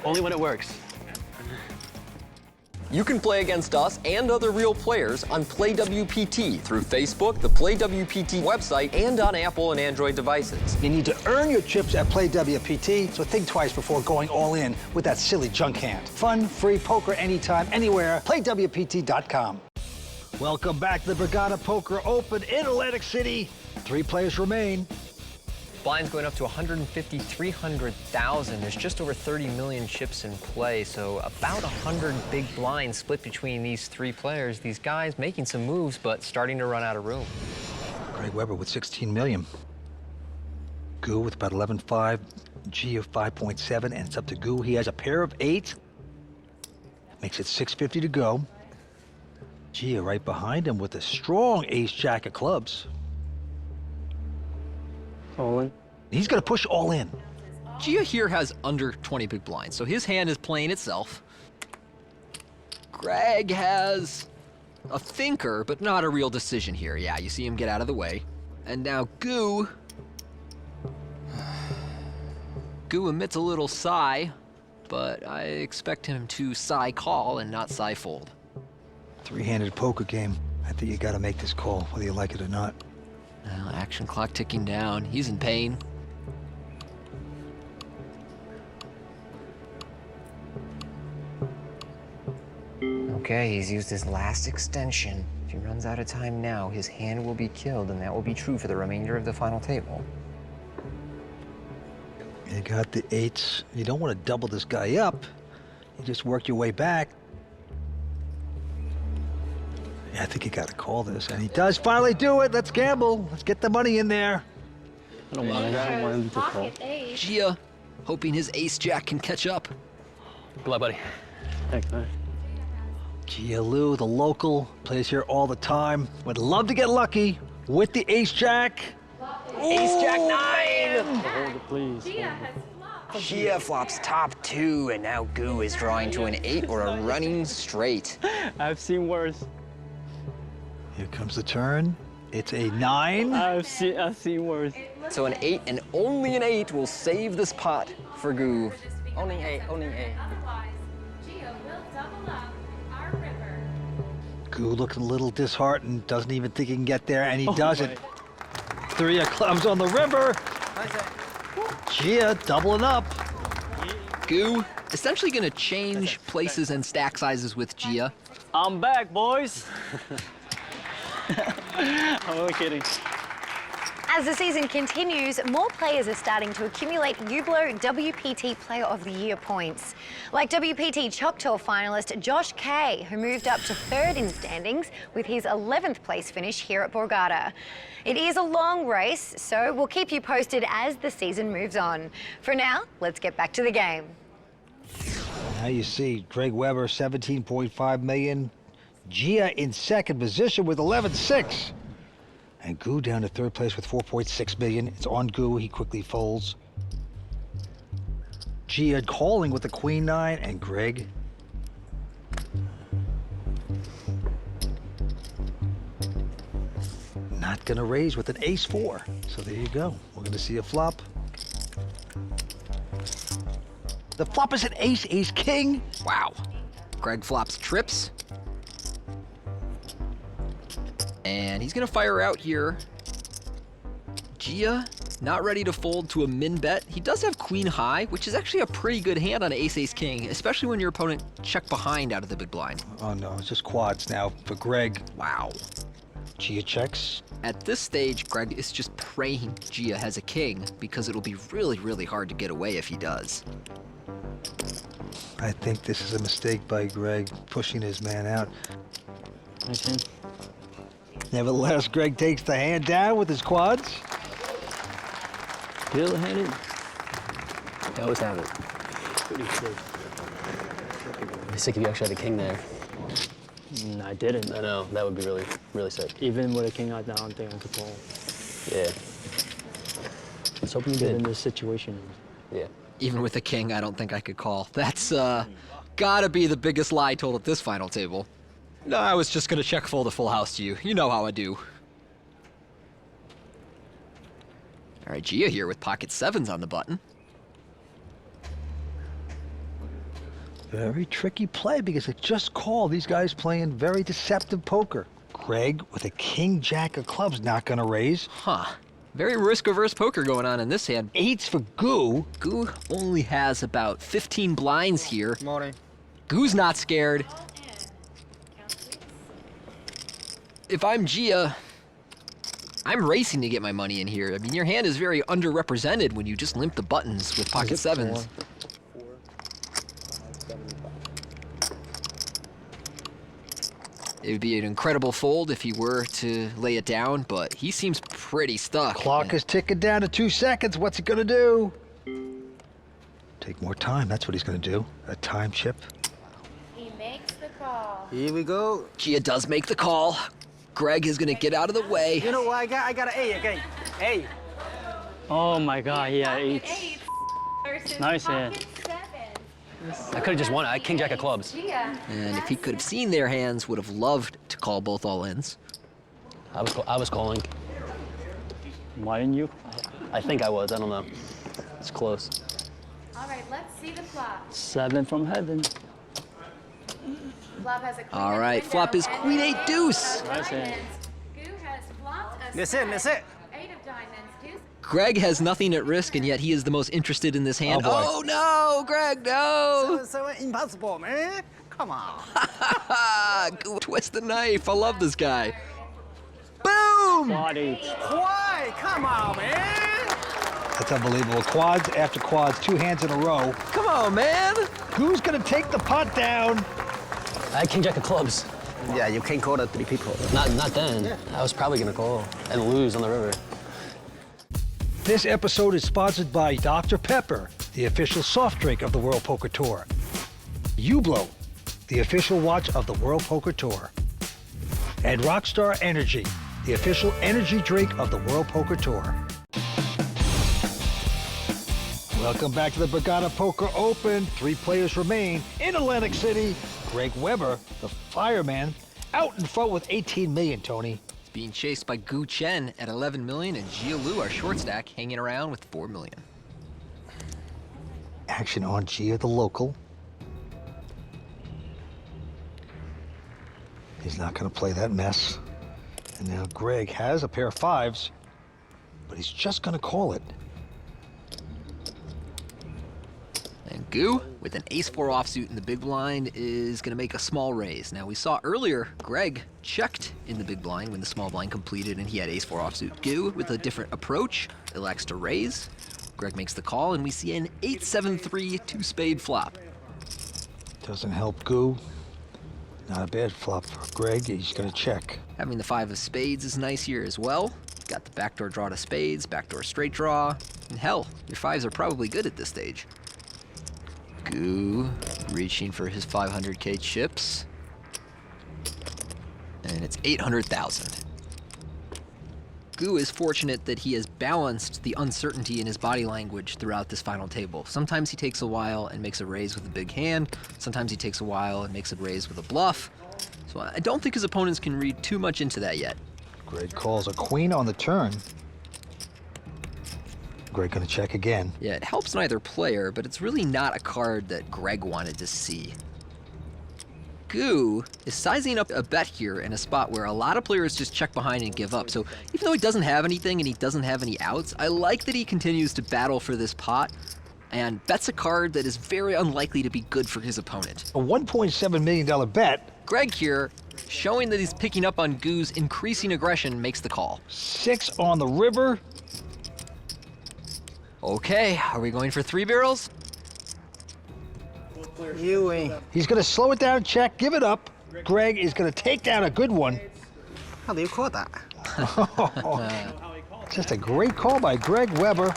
Only when it works. You can play against us and other real players on PlayWPT through Facebook, the PlayWPT website, and on Apple and Android devices. You need to earn your chips at PlayWPT, so think twice before going all in with that silly junk hand. Fun, free poker anytime, anywhere. PlayWPT.com. Welcome back to the Borgata Poker Open in Atlantic City. 3 players remain. Blinds going up to 150, 300,000. There's just over 30 million chips in play, so about 100 big blinds split between these 3 players. These guys making some moves, but starting to run out of room. Greg Weber with 16 million. Goo with about 11.5. G of 5.7, and it's up to Goo. He has a pair of 8. Makes it 650 to go. Gia right behind him with a strong ace-jack of clubs. All in. He's going to push all in. Gia here has under 20 big blinds, so his hand is playing itself. Greg has a thinker, but not a real decision here. Yeah, you see him get out of the way. And now Goo. Goo emits a little sigh, but I expect him to sigh call and not sigh fold. 3-handed poker game. I think you got to make this call, whether you like it or not. Well, action clock ticking down. He's in pain. Okay, he's used his last extension. If he runs out of time now, his hand will be killed, and that will be true for the remainder of the final table. You got the 8s. You don't want to double this guy up. You just work your way back. Yeah, I think you got to call this, and he does finally do it. Let's gamble. Let's get the money in there. I don't mind. I don't want him to call. Gia, hoping his ace-jack can catch up. Good luck, buddy. Thanks, man. Gia Lou, the local, plays here all the time. Would love to get lucky with the ace-jack. Ace-jack 9! Hold it, please. Gia flops top 2, and now Goo is drawing to an 8 or a running straight. I've seen worse. Here comes the turn. It's a 9. I've seen worse. So an 8 and only an 8 will save this pot for Goo. Only 8, only 8. Goo looking a little disheartened, doesn't even think he can get there, and he does it. 3 of clubs on the river. Gia doubling up. Goo essentially gonna change places and stack sizes with Gia. I'm back, boys. I'm only kidding. As the season continues, more players are starting to accumulate Ublo WPT Player of the Year points. Like WPT Choctaw finalist Josh Kay, who moved up to 3rd in standings with his 11th place finish here at Borgata. It is a long race, so we'll keep you posted as the season moves on. For now, let's get back to the game. Now you see Greg Weber, 17.5 million. Gia in 2nd position with 11.6. And Goo down to 3rd place with 4.6 million. It's on Goo, he quickly folds. Gia calling with the queen 9, and Greg. Not gonna raise with an ace 4. So there you go. We're gonna see a flop. The flop is an ace, ace king. Wow. Greg flops trips. And he's gonna fire out here. Gia, not ready to fold to a min bet. He does have queen high, which is actually a pretty good hand on ace-ace-king, especially when your opponent check behind out of the big blind. Oh no, it's just quads now for Greg. Wow. Gia checks. At this stage, Greg is just praying Gia has a king because it'll be really, really hard to get away if he does. I think this is a mistake by Greg, pushing his man out. Okay. Nevertheless, Greg takes the hand down with his quads. Still had it. I always have it. Pretty sick. It'd be sick if you actually had a king there. I didn't. I know, that would be really, really sick. Even with a king out down, I don't think I could call. Yeah. Let's hope you did. In this situation. Yeah. Even with a king, I don't think I could call. That's gotta be the biggest lie told at this final table. No, I was just gonna check fold a full house to you. You know how I do. All right, Gia here with pocket sevens on the button. Very tricky play because it just called. These guys playing very deceptive poker. Greg with a king jack of clubs not gonna raise. Huh. Very risk-averse poker going on in this hand. Eights for Goo. Goo only has about 15 blinds here. Morning. Goo's not scared. If I'm Gia, I'm racing to get my money in here. I mean, your hand is very underrepresented when you just limp the buttons with pocket sevens. It would be an incredible fold if he were to lay it down, but he seems pretty stuck. Clock is ticking down to 2 seconds. What's he gonna do? Take more time. That's what he's gonna do. A time chip. He makes the call. Here we go. Gia does make the call. Greg is gonna get out of the way. You know what? I got an A again. A. Oh my God, he had eights. Nice hand. I could have just won it. I had king jack of clubs. And if he could have seen their hands, would have loved to call both all-ins. I was calling. Why didn't you? I think I was. I don't know. It's close. All right, let's see the flop. 7 from heaven. Flop has a queen. All right, flop is queen eight deuce. Nice hand. Goo has flopped a That's it. That's it. 8 of diamonds. Deuce. Greg has nothing at risk, and yet he is the most interested in this hand. Oh, Oh no, Greg, no! So impossible, man. Come on. Goo, twist the knife. I love this guy. Boom! Body. Why? Come on, man. That's unbelievable. Quads after quads, 2 hands in a row. Come on, man! Who's gonna take the pot down? I had king jack of clubs. Yeah, you can't call the 3 people. Not then. Yeah. I was probably gonna call and lose on the river. This episode is sponsored by Dr. Pepper, the official soft drink of the World Poker Tour. Hublot, the official watch of the World Poker Tour. And Rockstar Energy, the official energy drink of the World Poker Tour. Welcome back to the Borgata Poker Open. 3 players remain in Atlantic City. Greg Weber, the fireman, out in front with 18 million, Tony. Being chased by Gu Chen at 11 million, and Gia Lu, our short stack, hanging around with 4 million. Action on Gia, the local. He's not going to play that mess. And now Greg has a pair of 5s, but he's just going to call it. And Gu, with an ace-4 offsuit in the big blind, is going to make a small raise. Now, we saw earlier, Greg checked in the big blind when the small blind completed, and he had ace-4 offsuit. Gu, with a different approach, elects to raise. Greg makes the call, and we see an 8-7-3 2-spade flop. Doesn't help Gu. Not a bad flop for Greg. He's going to check. Having the 5 of spades is nice here as well. Got the backdoor draw to spades, backdoor straight draw. And hell, your 5s are probably good at this stage. Gu reaching for his 500K chips. And it's 800,000. Gu is fortunate that he has balanced the uncertainty in his body language throughout this final table. Sometimes he takes a while and makes a raise with a big hand. Sometimes he takes a while and makes a raise with a bluff. So I don't think his opponents can read too much into that yet. Greg calls a queen on the turn. Greg gonna check again. Yeah, it helps neither player, but it's really not a card that Greg wanted to see. Goo is sizing up a bet here in a spot where a lot of players just check behind and give up. So even though he doesn't have anything and he doesn't have any outs, I like that he continues to battle for this pot and bets a card that is very unlikely to be good for his opponent. A $1.7 million bet. Greg here, showing that he's picking up on Goo's increasing aggression, makes the call. 6 on the river. Okay, are we going for 3 barrels? He's going to slow it down, check, give it up. Greg is going to take down a good one. How do you call that? Just a great call by Greg Weber.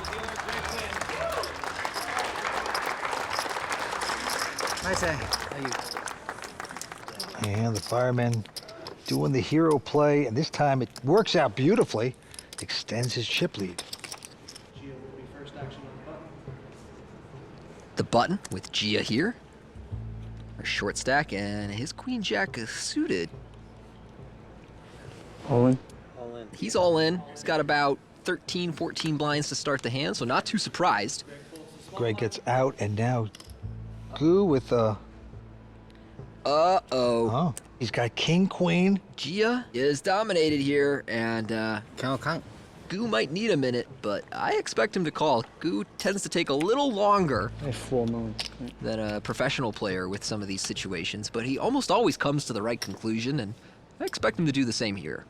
Nice. And the fireman doing the hero play, and this time it works out beautifully. Extends his chip lead. The button with Gia here. Our short stack, and his queen jack is suited. All in. He's all in. He's got about 13, 14 blinds to start the hand, so not too surprised. Greg gets out, and now Goo with Uh-oh. He's got king, queen. Gia is dominated here, and Goo might need a minute, but I expect him to call. Goo tends to take a little longer than a professional player with some of these situations, but he almost always comes to the right conclusion, and I expect him to do the same here.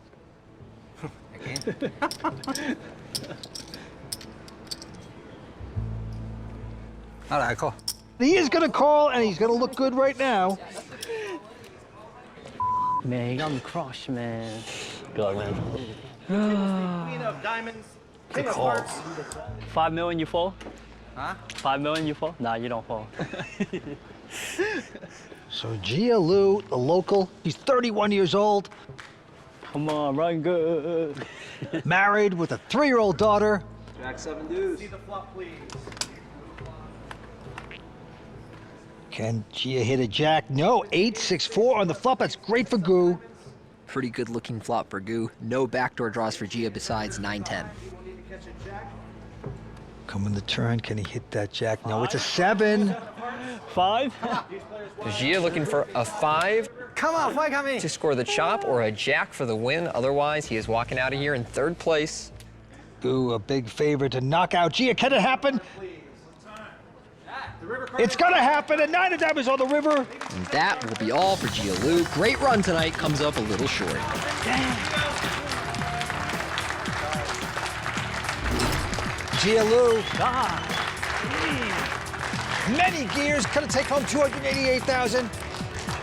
All right, call. He is going to call, and he's going to look good right now. Man, he got me crushed, man. Good luck, man. Queen of diamonds, king of hearts. 5 million, you fall? Huh? 5 million, you fall? Nah, you don't fall. So Gia Lu, the local, he's 31 years old. Come on, run good. Married with a 3-year-old daughter. Jack 7 deuce. See the flop, please. Can Gia hit a jack? No, 8-6-4 on the flop. That's great for Goo. Pretty good looking flop for Goo. No backdoor draws for Gia besides 9-10. Coming the turn, can he hit that jack? No, it's a 7. 5? Gia looking for a 5. Come on, fight coming. To score the chop or a jack for the win. Otherwise, he is walking out of here in 3rd place. Goo, a big favorite to knock out Gia. Can it happen? It's gonna happen, and 9 of diamonds on the river. And that will be all for Gia Lu. Great run tonight, comes up a little short. Gia Lu. Many gears, gonna take home $288,000.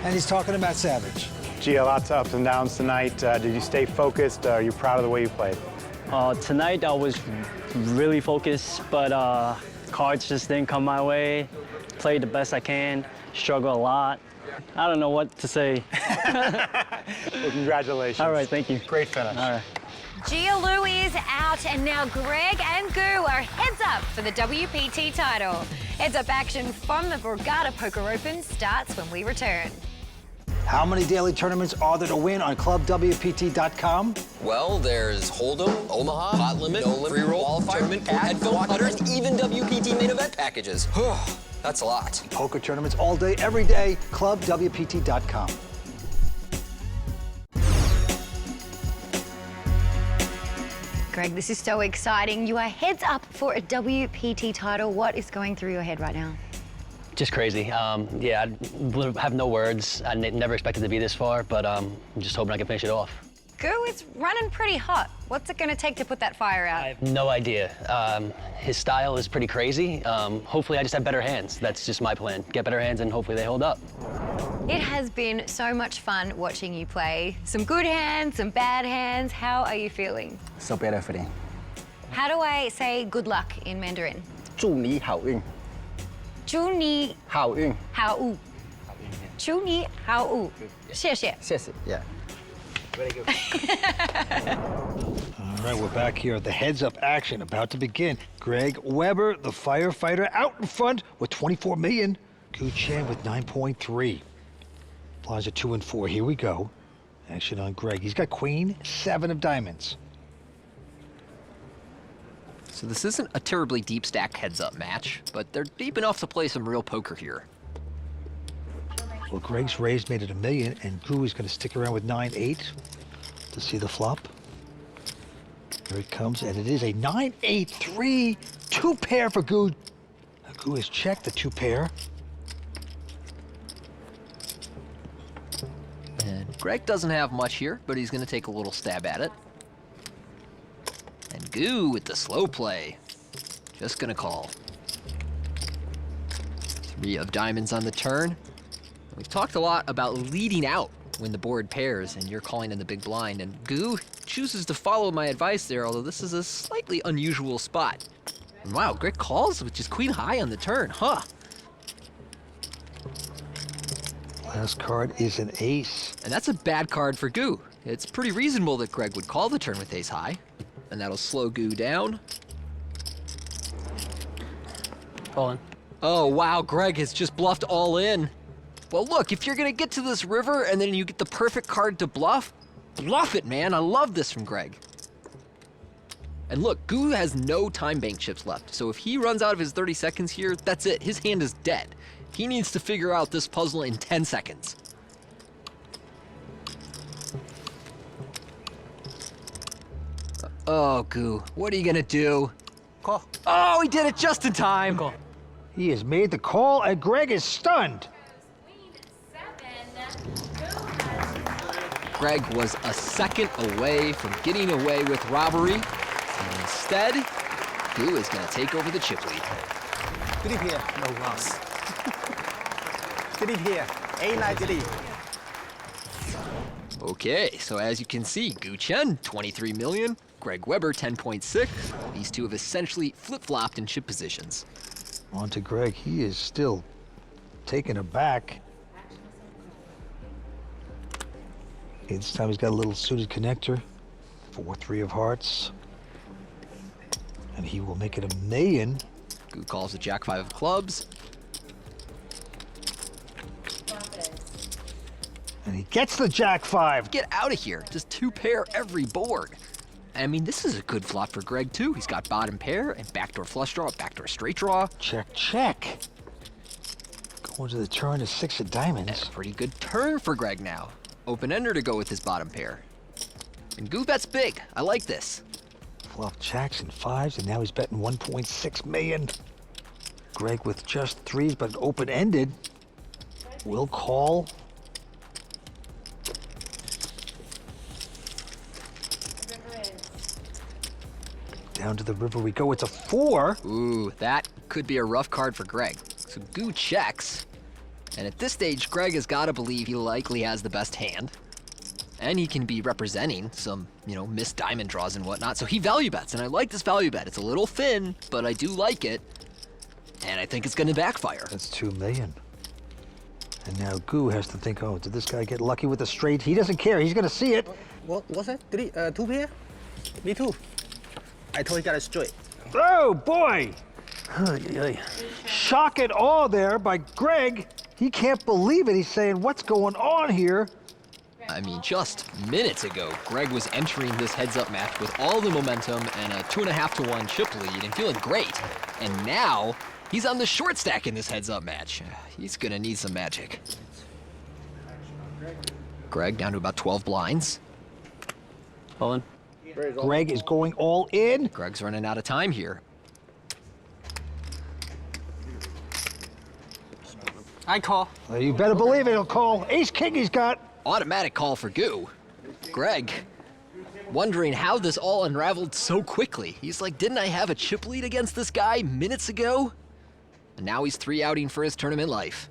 And he's talking to Matt Savage. Gia, lots of ups and downs tonight. Did you stay focused? Are you proud of the way you played? Tonight I was really focused, but cards just didn't come my way. Played the best I can, struggled a lot. I don't know what to say. Well, congratulations. All right, thank you. Great finish. All right. Gia Lu is out, and now Greg and Goo are heads up for the WPT title. Heads up action from the Borgata Poker Open starts when we return. How many daily tournaments are there to win on ClubWPT.com? Well, there's Hold'em, Omaha, Hot Limit, No Limit, Free Roll, Qualifier, Tournament, Headphone Putters, and even WPT main event packages. That's a lot. Poker tournaments all day, every day. ClubWPT.com. Greg, this is so exciting. You are heads up for a WPT title. What is going through your head right now? Just crazy. Yeah, I have no words. I never expected to be this far, but I'm just hoping I can finish it off. Goo is running pretty hot. What's it going to take to put that fire out? I have no idea. His style is pretty crazy. Hopefully I just have better hands. That's just my plan. Get better hands and hopefully they hold up. It has been so much fun watching you play. Some good hands, some bad hands. How are you feeling? So beautiful. How do I say good luck in Mandarin? 祝你好运。祝你好运。好运。祝你好运。谢谢。谢谢。Yeah. Very good. All right, we're back here at the heads-up action about to begin. Greg Weber, the firefighter, out in front with 24 million. Goo Chen with 9.3. Blinds are 2 and 4. Here we go. Action on Greg. He's got queen, 7 of diamonds. So this isn't a terribly deep stack heads-up match, but they're deep enough to play some real poker here. Well, Greg's raised made it $1 million, and Goo is going to stick around with 9-8 to see the flop. Here it comes, and it is a 9-8-3 two pair for Goo. Now, Goo has checked the two pair. And Greg doesn't have much here, but he's going to take a little stab at it. And Goo with the slow play. Just going to call. 3 of diamonds on the turn. We've talked a lot about leading out when the board pairs and you're calling in the big blind, and Goo chooses to follow my advice there, although this is a slightly unusual spot. And wow, Greg calls with just queen high on the turn, huh? Last card is an ace. And that's a bad card for Goo. It's pretty reasonable that Greg would call the turn with ace high, and that'll slow Goo down. All in. Oh wow, Greg has just bluffed all in. Well look, if you're gonna get to this river and then you get the perfect card to bluff, bluff it, man. I love this from Greg. And look, Goo has no time bank chips left, so if he runs out of his 30 seconds here, that's it. His hand is dead. He needs to figure out this puzzle in 10 seconds. Oh, Goo, what are you gonna do? Call. Oh, he did it just in time. Call. He has made the call, and Greg is stunned. Greg was a second away from getting away with robbery, and instead, Goo is gonna take over the chip lead. Get it here. No loss. Get it here. A9, get it. Okay, so as you can see, Goo Chen, 23 million, Greg Weber, 10.6. These two have essentially flip-flopped in chip positions. On to Greg. He is still taken aback. Okay, this time he's got a little suited connector. 4-3 of hearts. And he will make it $1 million. Goo calls the jack 5 of clubs. And he gets the jack 5. Get out of here. Just 2 pair every board. I mean, this is a good flop for Greg, too. He's got bottom pair and backdoor flush draw, backdoor straight draw. Check, check. Going to the turn is 6 of diamonds. And a pretty good turn for Greg now. Open-ender to go with his bottom pair. And Goo bets big. I like this. Fluff jacks and 5s, and now he's betting 1.6 million. Greg with just 3s, but open-ended. Will call. Down to the river we go. It's a 4. Ooh, that could be a rough card for Greg. So Goo checks. And at this stage, Greg has got to believe he likely has the best hand. And he can be representing some, missed diamond draws and whatnot. So he value bets, and I like this value bet. It's a little thin, but I do like it. And I think it's going to backfire. That's 2 million. And now Goo has to think, oh, did this guy get lucky with the straight? He doesn't care. He's going to see it. What's that? 2 pair? Me too. I told you got it straight. Oh, boy. Shock and awe there by Greg. He can't believe it. He's saying, what's going on here? I mean, just minutes ago, Greg was entering this heads-up match with all the momentum and a 2.5-to-1 chip lead and feeling great. And now, he's on the short stack in this heads-up match. He's gonna need some magic. Greg down to about 12 blinds. All in. Greg is going all in. Greg's running out of time here. I call. Well, you better believe it, he'll call. Ace-king he's got. Automatic call for Goo. Greg, wondering how this all unraveled so quickly. He's like, didn't I have a chip lead against this guy minutes ago? And now he's 3-outing for his tournament life.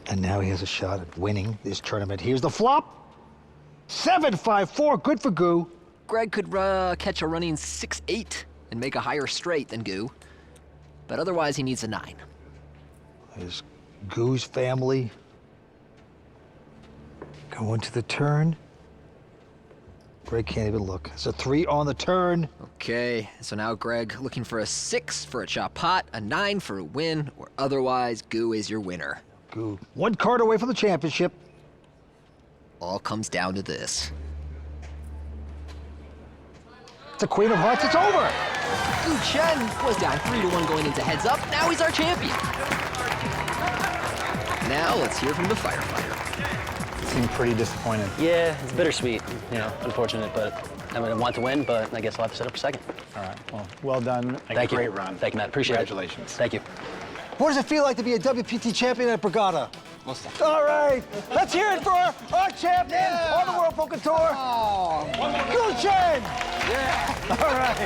And now he has a shot at winning this tournament. Here's the flop. 7-5-4, good for Goo. Greg could catch a running 6-8 and make a higher straight than Goo. But otherwise, he needs a 9. There's Goo's family. Going to the turn. Greg can't even look. It's a 3 on the turn. Okay, so now Greg looking for a 6 for a chop pot, a 9 for a win, or otherwise, Goo is your winner. Goo, 1 card away from the championship. All comes down to this. It's a queen of hearts, it's over! Goo Chen was down 3-1 going into heads up. Now he's our champion. now let's hear from the firefighter. Seemed pretty disappointed. Yeah, it's bittersweet. You know, unfortunate, but I mean, I want to win, but I guess I'll have to set up a second. All right, well done. Thank you. Great run. Thank you, Matt. Appreciate it. Congratulations. Thank you. What does it feel like to be a WPT champion at Borgata? All right, let's hear it for our champion on the World Poker Tour, Guchen! Yeah. All right,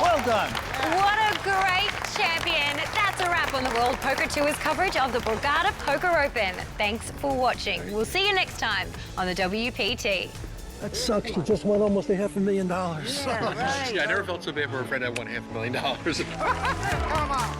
well done. What a great champion. That's a wrap on the World Poker Tour's coverage of the Borgata Poker Open. Thanks for watching. We'll see you next time on the WPT. That sucks. You just won almost $500,000. Yeah, I never felt so bad for a friend I won $500,000. Come on.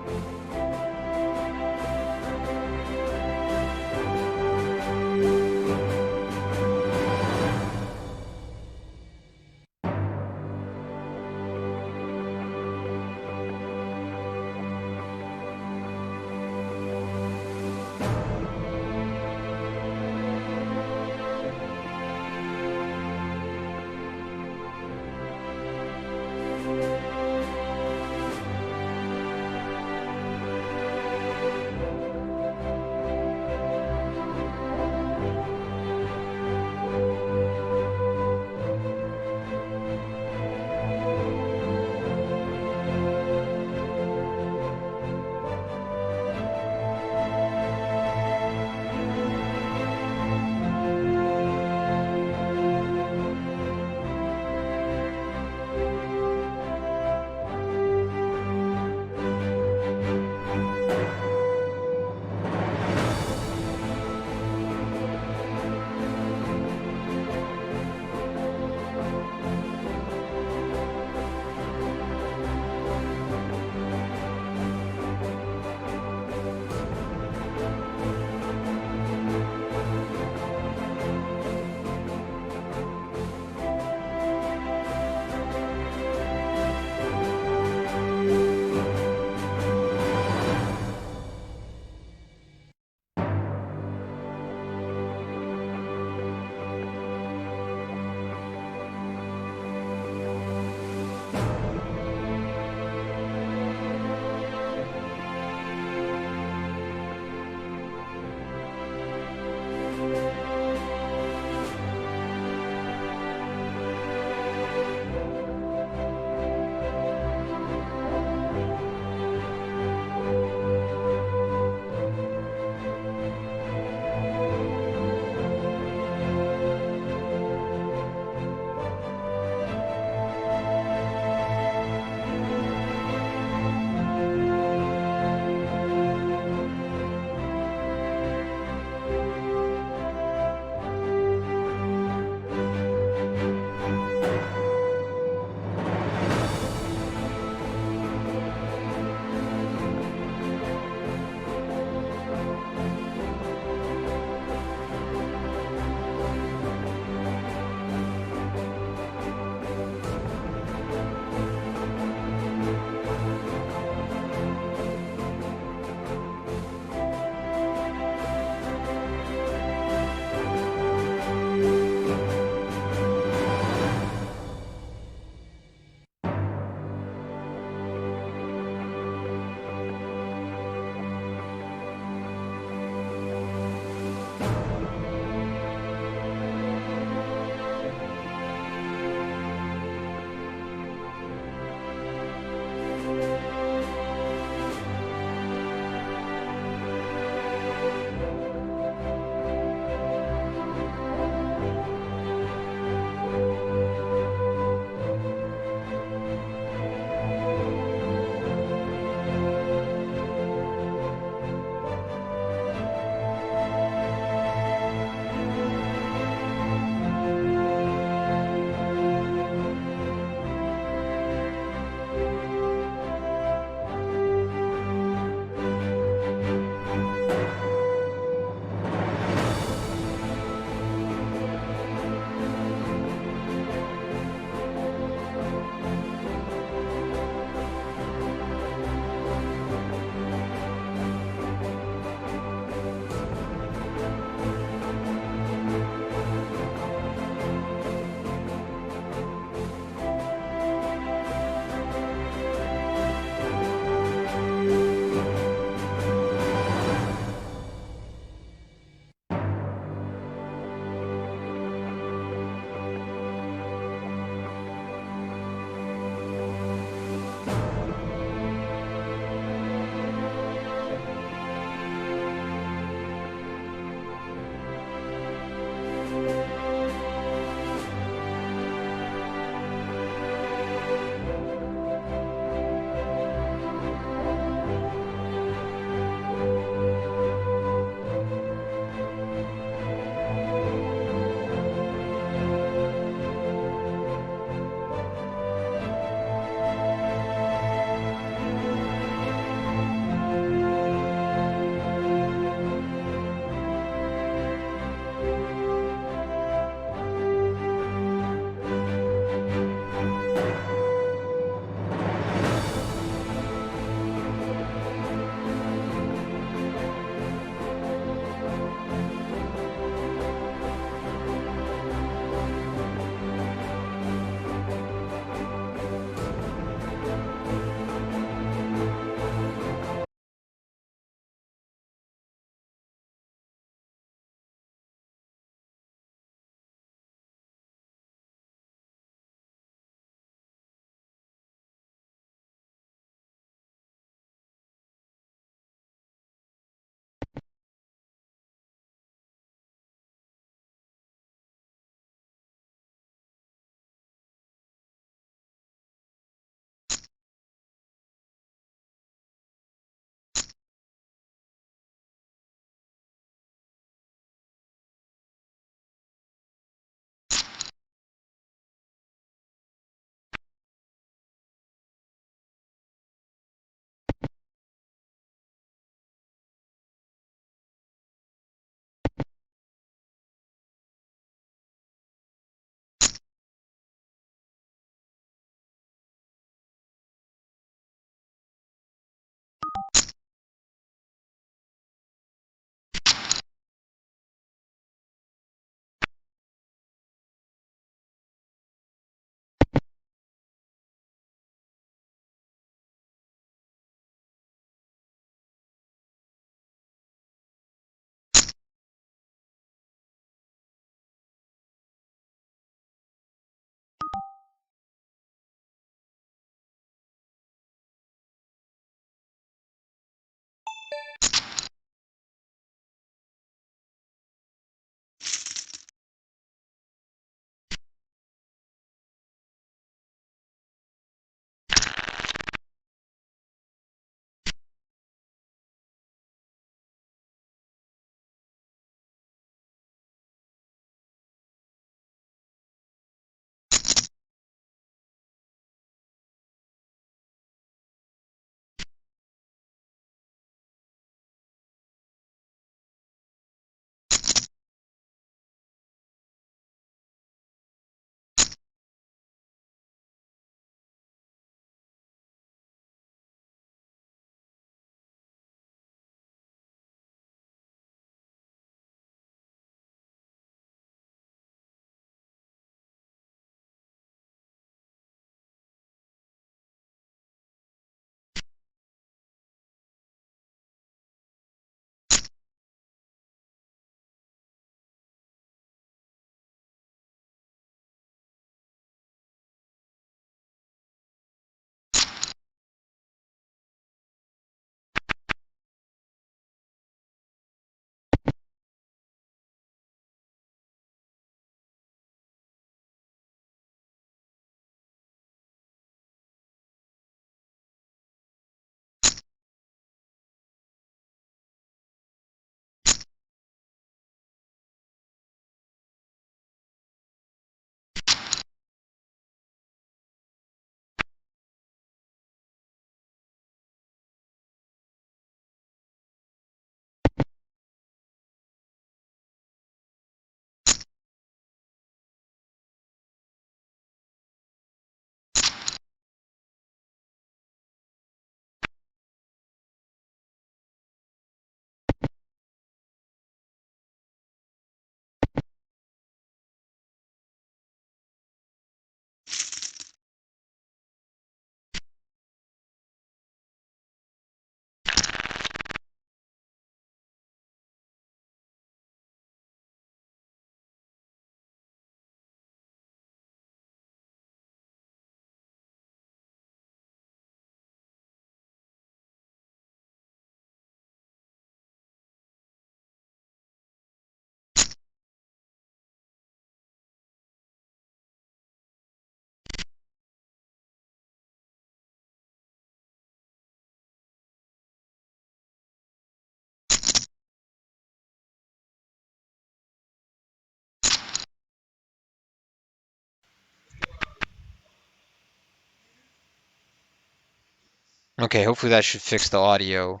Okay, hopefully that should fix the audio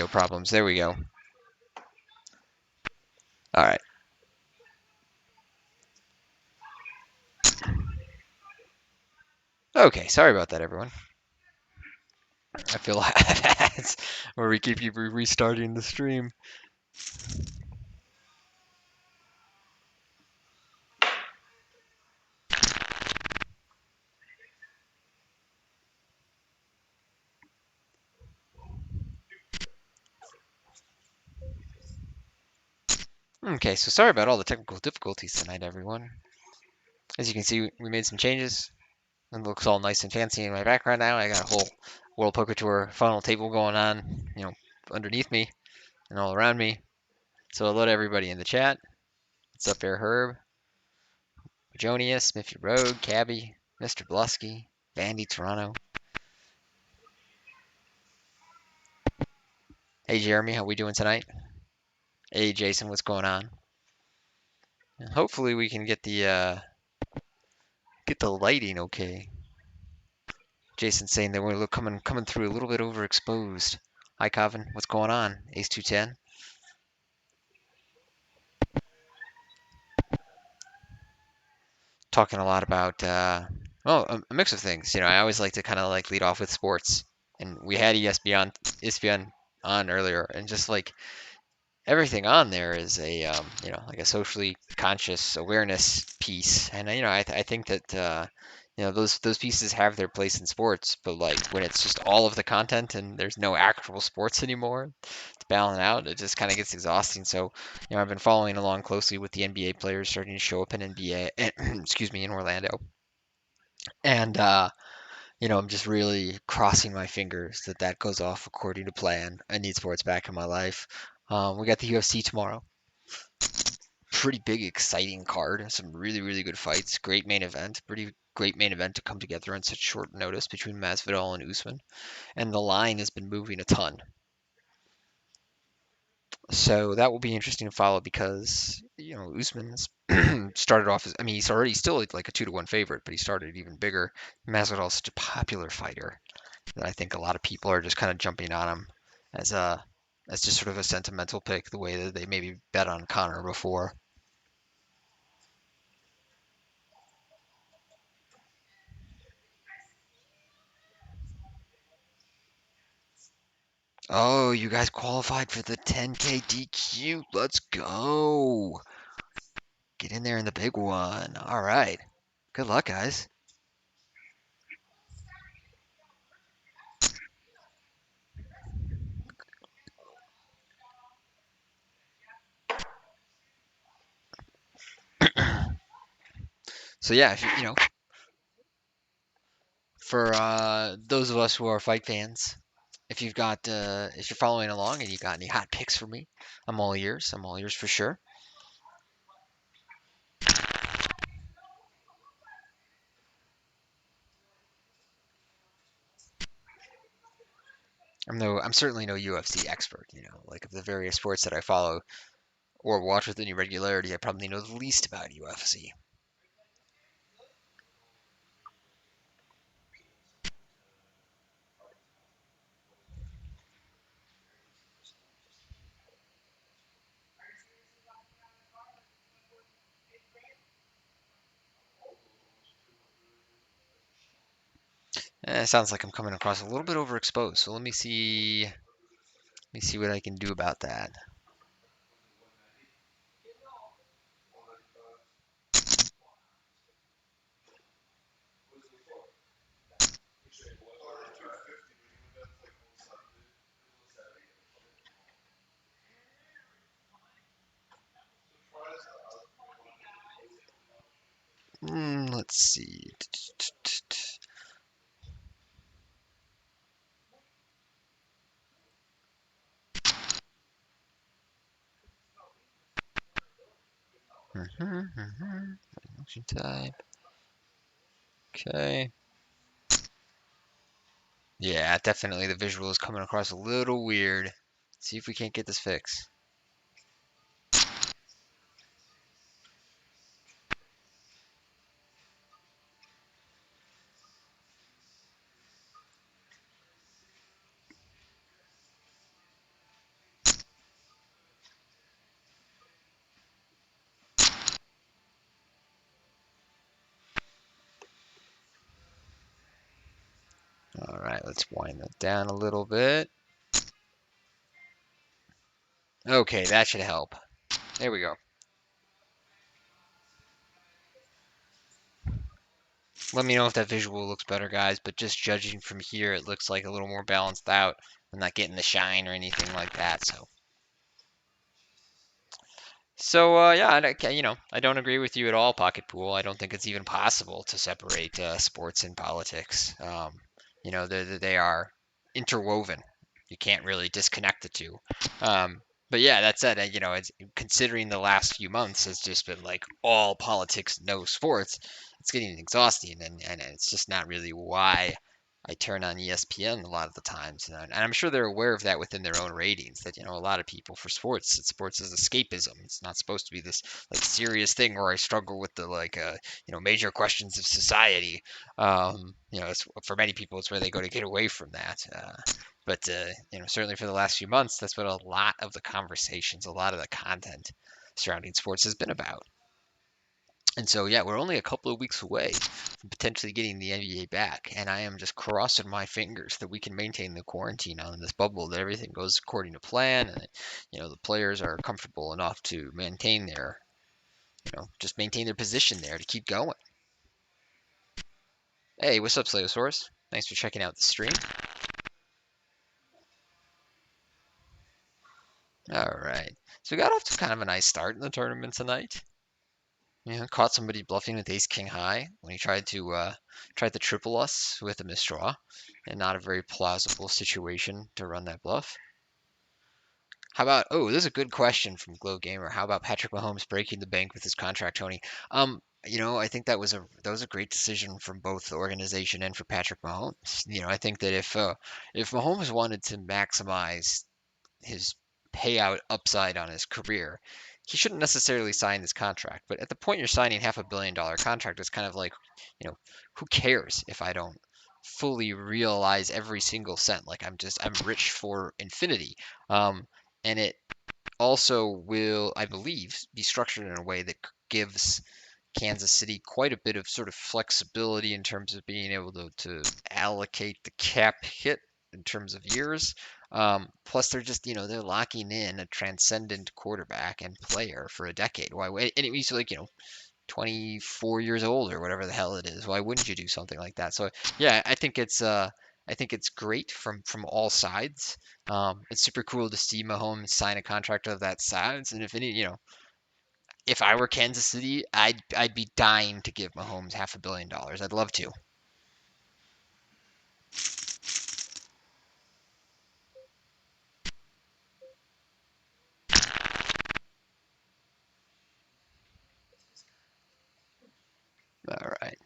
problems. There we go. All right. Okay, sorry about that, everyone. I feel like that's where we keep restarting the stream. Okay, so sorry about all the technical difficulties tonight, everyone. As you can see, we made some changes. It looks all nice and fancy in my background now. I got a whole World Poker Tour final table going on, underneath me and all around me. So hello to everybody in the chat. What's up there, Herb? Jonius, Smithy Rogue, Cabby, Mr. Blusky, Vandy Toronto. Hey Jeremy, how we doing tonight? Hey Jason, what's going on? And hopefully we can get the lighting okay. Jason's saying that we're coming through a little bit overexposed. Hi Coven, what's going on? Ace 210. Talking a lot about a mix of things. I always like to kind of like lead off with sports, and we had ESPN on earlier, and just like everything on there is a like a socially conscious awareness piece, and I think that those pieces have their place in sports, but like when it's just all of the content and there's no actual sports anymore to balance out, it just kind of gets exhausting. So I've been following along closely with the NBA players starting to show up in NBA, excuse me, in Orlando, and I'm just really crossing my fingers that goes off according to plan. I need sports back in my life. We got the UFC tomorrow. Pretty big, exciting card. Some really, really good fights. Great main event. Pretty great main event to come together on such short notice between Masvidal and Usman. And the line has been moving a ton. So that will be interesting to follow because, Usman's started off as, he's already still like a 2-1 favorite, but he started even bigger. Masvidal is such a popular fighter that I think a lot of people are just kind of jumping on him as just sort of a sentimental pick, the way that they maybe bet on Conor before. Oh, you guys qualified for the 10K DQ. Let's go. Get in there in the big one. All right. Good luck, guys. So yeah, if for those of us who are fight fans, if you're following along and you got any hot picks for me, I'm all ears. I'm all ears for sure. I'm certainly no UFC expert, like of the various sports that I follow or watch with any regularity, I probably know the least about UFC. It sounds like I'm coming across a little bit overexposed, so let me see what I can do about that. Let's see. Motion type. Okay. Yeah, definitely the visual is coming across a little weird. Let's see if we can't get this fixed. let's wind that down a little bit. Okay, that should help. There we go. Let me know if that visual looks better, guys, but just judging from here, it looks like a little more balanced out. I'm not getting the shine or anything like that, so. So, yeah, I don't agree with you at all, Pocket Pool. I don't think it's even possible to separate sports and politics. They are interwoven. You can't really disconnect the two. But yeah, that said, it's considering the last few months has just been like all politics, no sports. It's getting exhausting, and it's just not really why I turn on ESPN a lot of the times, and I'm sure they're aware of that within their own ratings. That a lot of people for sports is escapism. It's not supposed to be this like serious thing where I struggle with the major questions of society. For many people, it's where they go to get away from that. But certainly for the last few months, that's what a lot of the conversations, a lot of the content surrounding sports has been about. And so, yeah, we're only a couple of weeks away from potentially getting the NBA back, and I am just crossing my fingers that we can maintain the quarantine on this bubble, that everything goes according to plan, and the players are comfortable enough to maintain their, just maintain their position there to keep going. Hey, what's up, Slayosaurus? Thanks for checking out the stream. All right, so we got off to kind of a nice start in the tournament tonight. Caught somebody bluffing with ace king high when he tried to triple us with a misdraw, and not a very plausible situation to run that bluff. How about, this is a good question from Glow Gamer. How about Patrick Mahomes breaking the bank with his contract, Tony? I think that was a great decision from both the organization and for Patrick Mahomes. I think that if Mahomes wanted to maximize his payout upside on his career, he shouldn't necessarily sign this contract. But at the point you're signing $500 million contract, it's kind of like, who cares if I don't fully realize every single cent? Like I'm rich for infinity. And it also will, I believe, be structured in a way that gives Kansas City quite a bit of sort of flexibility in terms of being able to allocate the cap hit in terms of years. Plus, they're just, they're locking in a transcendent quarterback and player for a decade. Why? And it means 24 years old or whatever the hell it is. Why wouldn't you do something like that? So yeah, I think it's great from all sides. It's super cool to see Mahomes sign a contract of that size. And if I were Kansas City, I'd be dying to give Mahomes $500 million. I'd love to. All right.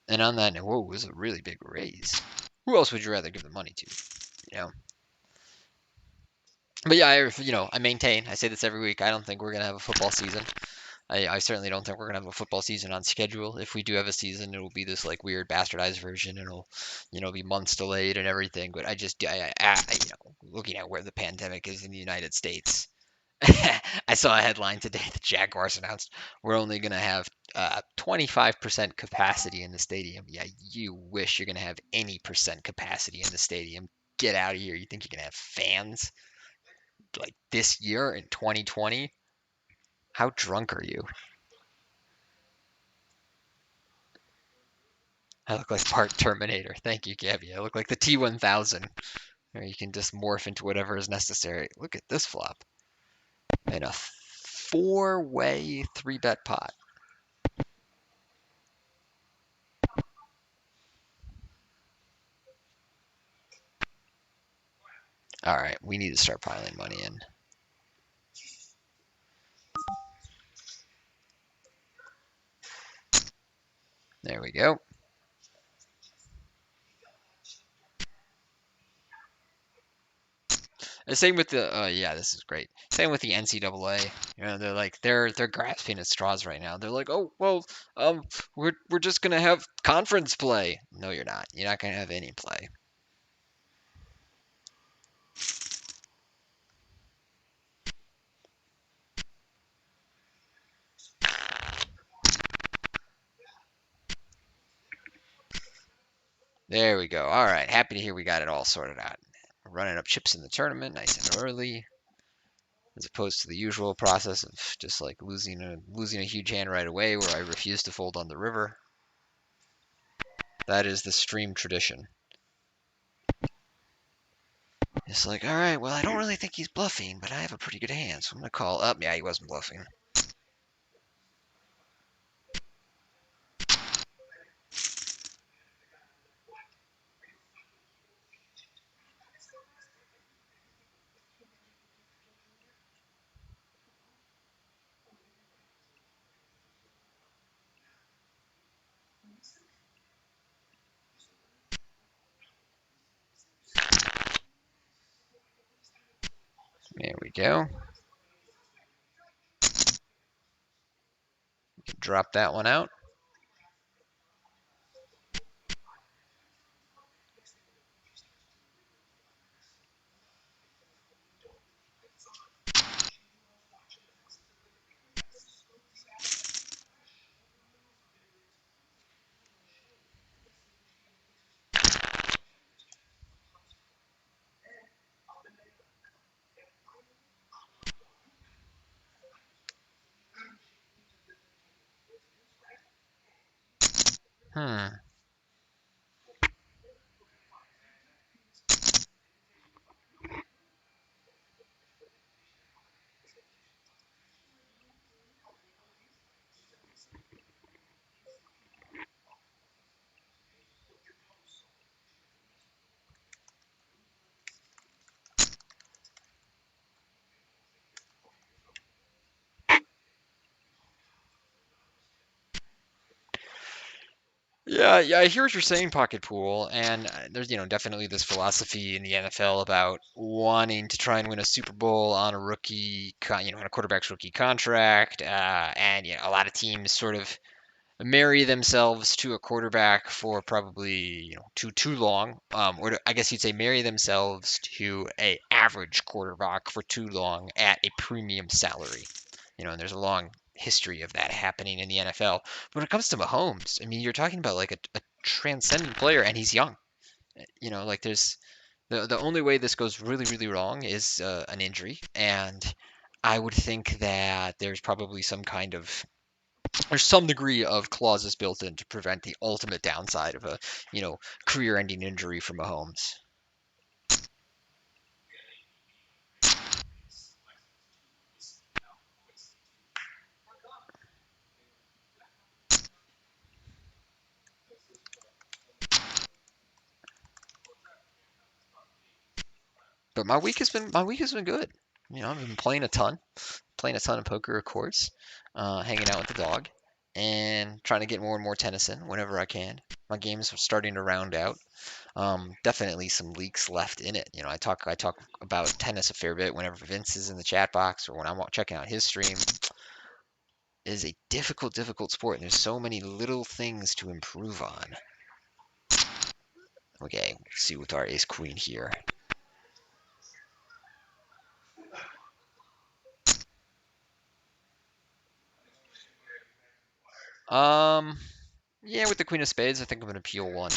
And on that note, whoa, it was a really big raise. Who else would you rather give the money to? But yeah, I maintain. I say this every week. I don't think we're gonna have a football season. I certainly don't think we're gonna have a football season on schedule. If we do have a season, it'll be this like weird bastardized version. It'll, be months delayed and everything. But looking at where the pandemic is in the United States, I saw a headline today. The Jaguars announced we're only gonna have 25% capacity in the stadium. Yeah, you wish you're gonna have any percent capacity in the stadium. Get out of here. You think you're gonna have fans like this year in 2020? How drunk are you? I look like part Terminator. Thank you, Gabby. I look like the T-1000. Or you can just morph into whatever is necessary. Look at this flop. And a 4-way 3-bet pot. All right, we need to start piling money in. There we go. Same with the this is great. Same with the NCAA. They're grasping at straws right now. They're like, oh well, we're just gonna have conference play. No, you're not. You're not gonna have any play. There we go. All right. Happy to hear we got it all sorted out. Running up chips in the tournament nice and early, as opposed to the usual process of just like losing a huge hand right away where I refuse to fold on the river. That is the stream tradition. It's like, all right, well, I don't really think he's bluffing, but I have a pretty good hand, so I'm going to call up. Yeah, he wasn't bluffing. There we go. Drop that one out. Hmm. Yeah, I hear what you're saying, Pocket Pool, and there's, definitely this philosophy in the NFL about wanting to try and win a Super Bowl on a rookie, on a quarterback's rookie contract, and a lot of teams sort of marry themselves to a quarterback for probably too long, I guess you'd say marry themselves to a average quarterback for too long at a premium salary. And there's a long history of that happening in the NFL. But when it comes to Mahomes, I mean, you're talking about like a transcendent player, and he's young. Like there's the only way this goes really, really wrong is an injury, and I would think that there's some degree of clauses built in to prevent the ultimate downside of a career-ending injury for Mahomes. But my week has been good. I've been playing a ton of poker, of course, hanging out with the dog, and trying to get more and more tennis in whenever I can. My games are starting to round out. Definitely some leaks left in it. I talk about tennis a fair bit whenever Vince is in the chat box or when I'm checking out his stream. It is a difficult sport, and there's so many little things to improve on. Okay, let's see with our ace queen here. Yeah, with the queen of spades, I think I'm gonna peel one.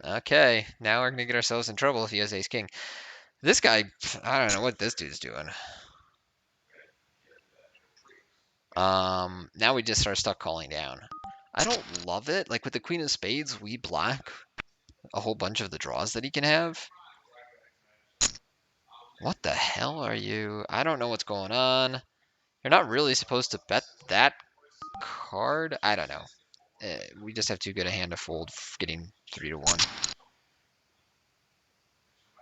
Okay, now we're gonna get ourselves in trouble if he has ace king. This guy, I don't know what this dude's doing. Now we just are stuck calling down. I don't love it. Like with the queen of spades, we block a whole bunch of the draws that he can have. What the hell are you? I don't know what's going on. You're not really supposed to bet that card. I don't know. We just have too good a hand to fold, getting 3-1.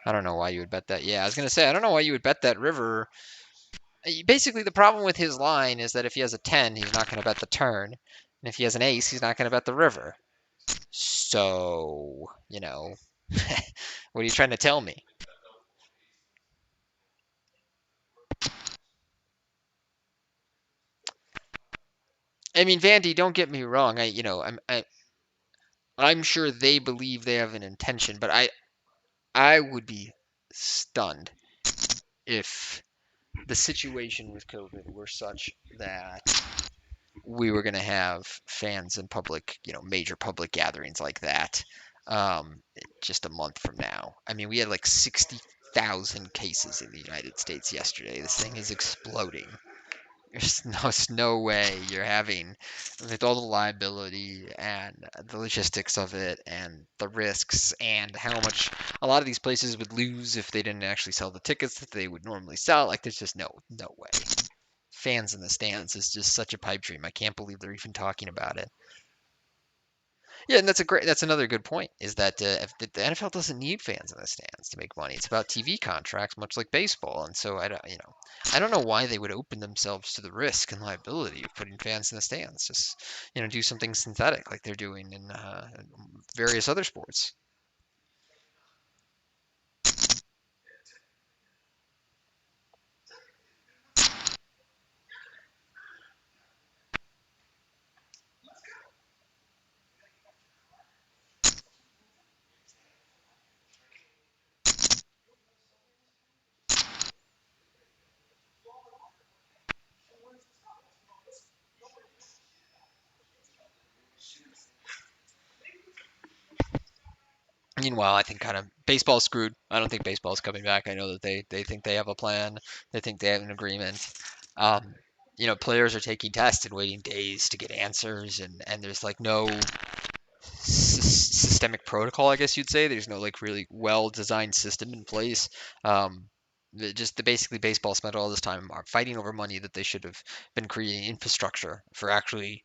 I don't know why you would bet that. Yeah, I was gonna say I don't know why you would bet that river. Basically, the problem with his line is that if he has a 10, he's not gonna bet the turn, and if he has an ace, he's not gonna bet the river. So, what are you trying to tell me? I mean, Vandy, don't get me wrong. I'm sure they believe they have an intention, but I would be stunned if the situation with COVID were such that we were going to have fans in public, major public gatherings like that just a month from now. I mean, we had like 60,000 cases in the United States yesterday. This thing is exploding. There's no way you're having, with all the liability and the logistics of it and the risks and how much a lot of these places would lose if they didn't actually sell the tickets that they would normally sell. Like, there's just no way. Fans in the stands is just such a pipe dream. I can't believe they're even talking about it. Yeah, and that's another good point, is that if the NFL doesn't need fans in the stands to make money. It's about TV contracts, much like baseball. And so I don't know why they would open themselves to the risk and liability of putting fans in the stands. Just, do something synthetic like they're doing in various other sports. Meanwhile, I think kind of baseball's screwed. I don't think baseball's coming back. I know that they think they have a plan. They think they have an agreement. Players are taking tests and waiting days to get answers, and there's like no systemic protocol, I guess you'd say. There's no like really well-designed system in place. Basically baseball spent all this time fighting over money that they should have been creating infrastructure for actually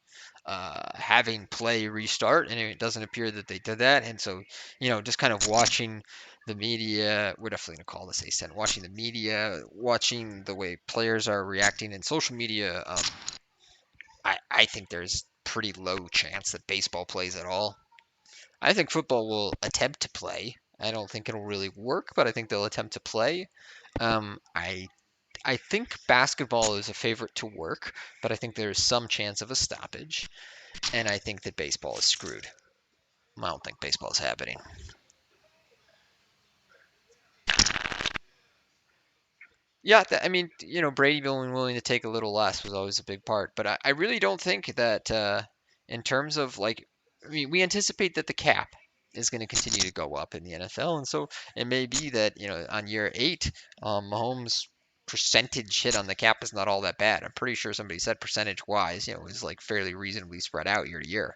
having play restart, and it doesn't appear that they did that. And so, just kind of watching the media, we're definitely going to call this ascent, watching the media, watching the way players are reacting in social media. I think there's pretty low chance that baseball plays at all. I think football will attempt to play. I don't think it'll really work, but I think they'll attempt to play. I think basketball is a favorite to work, but I think there's some chance of a stoppage, and I think that baseball is screwed. I don't think baseball is happening. Yeah, Brady being willing to take a little less was always a big part, but I really don't think that in terms of we anticipate that the cap is going to continue to go up in the NFL, and so it may be that on year 8, Mahomes' percentage hit on the cap is not all that bad. I'm pretty sure somebody said percentage-wise, it was like fairly reasonably spread out year to year.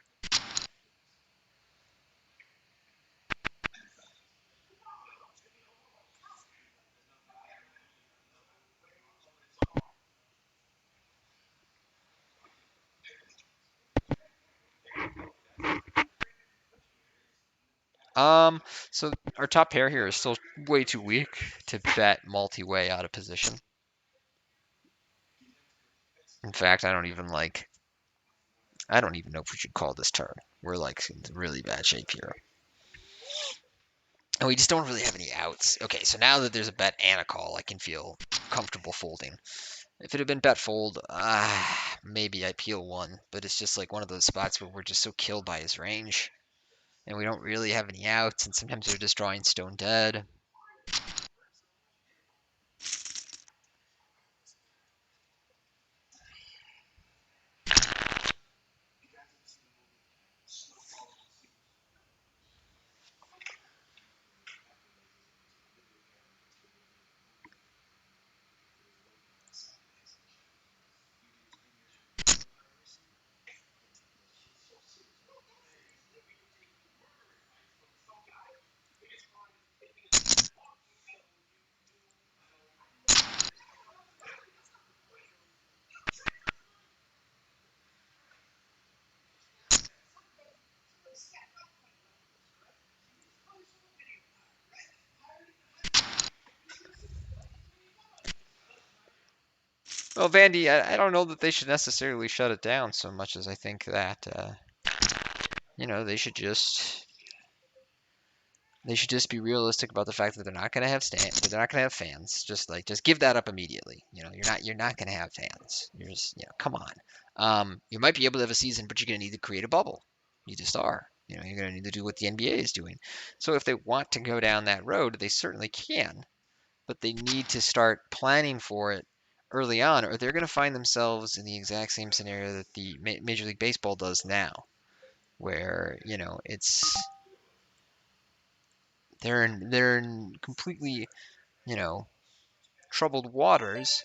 So our top pair here is still way too weak to bet multi-way out of position. In fact, I don't even know if we should call this turn. We're like in really bad shape here. And we just don't really have any outs. Okay, so now that there's a bet and a call, I can feel comfortable folding. If it had been bet fold, maybe I peel one, but it's just like one of those spots where we're just so killed by his range. And we don't really have any outs, and sometimes we're just drawing stone dead. Well, Vandy, I don't know that they should necessarily shut it down so much as I think that, they should just be realistic about the fact that they're not going to have they're not going to have fans. Just give that up immediately. You're not going to have fans. You're just, come on. You might be able to have a season, but you're going to need to create a bubble. You just are. You're going to need to do what the NBA is doing. So if they want to go down that road, they certainly can, but they need to start planning for it early on, or they're going to find themselves in the exact same scenario that the Major League Baseball does now, where, you know, they're in completely, you know, troubled waters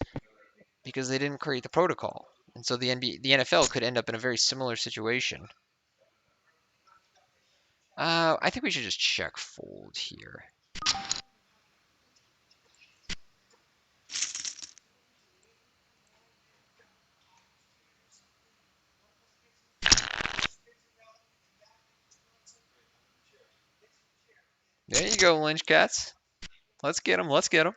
because they didn't create the protocol. And so the NFL could end up in a very similar situation. I think we should just check fold here. There you go, Lynch Cats. Let's get them. Let's get them.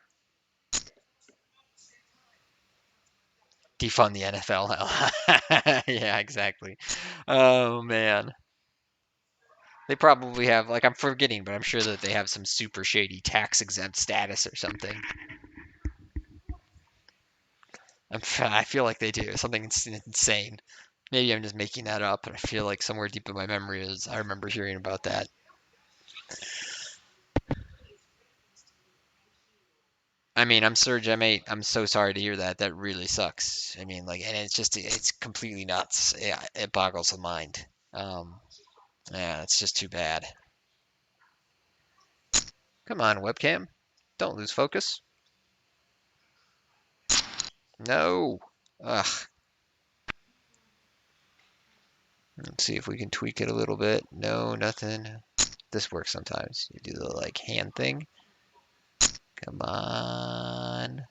Defund the NFL. Yeah, exactly. Oh, man. They probably have, like, I'm forgetting, but I'm sure that they have some super shady tax exempt status or something. I feel like they do. Something insane. Maybe I'm just making that up, but I feel like somewhere deep in my memory I remember hearing about that. I mean, I'm Surge M8. I'm so sorry to hear that. That really sucks. I mean, like, and it's completely nuts. It boggles the mind. Yeah, it's just too bad. Come on, webcam. Don't lose focus. No. Ugh. Let's see if we can tweak it a little bit. No, nothing. This works sometimes. You do the, like, hand thing. Come on.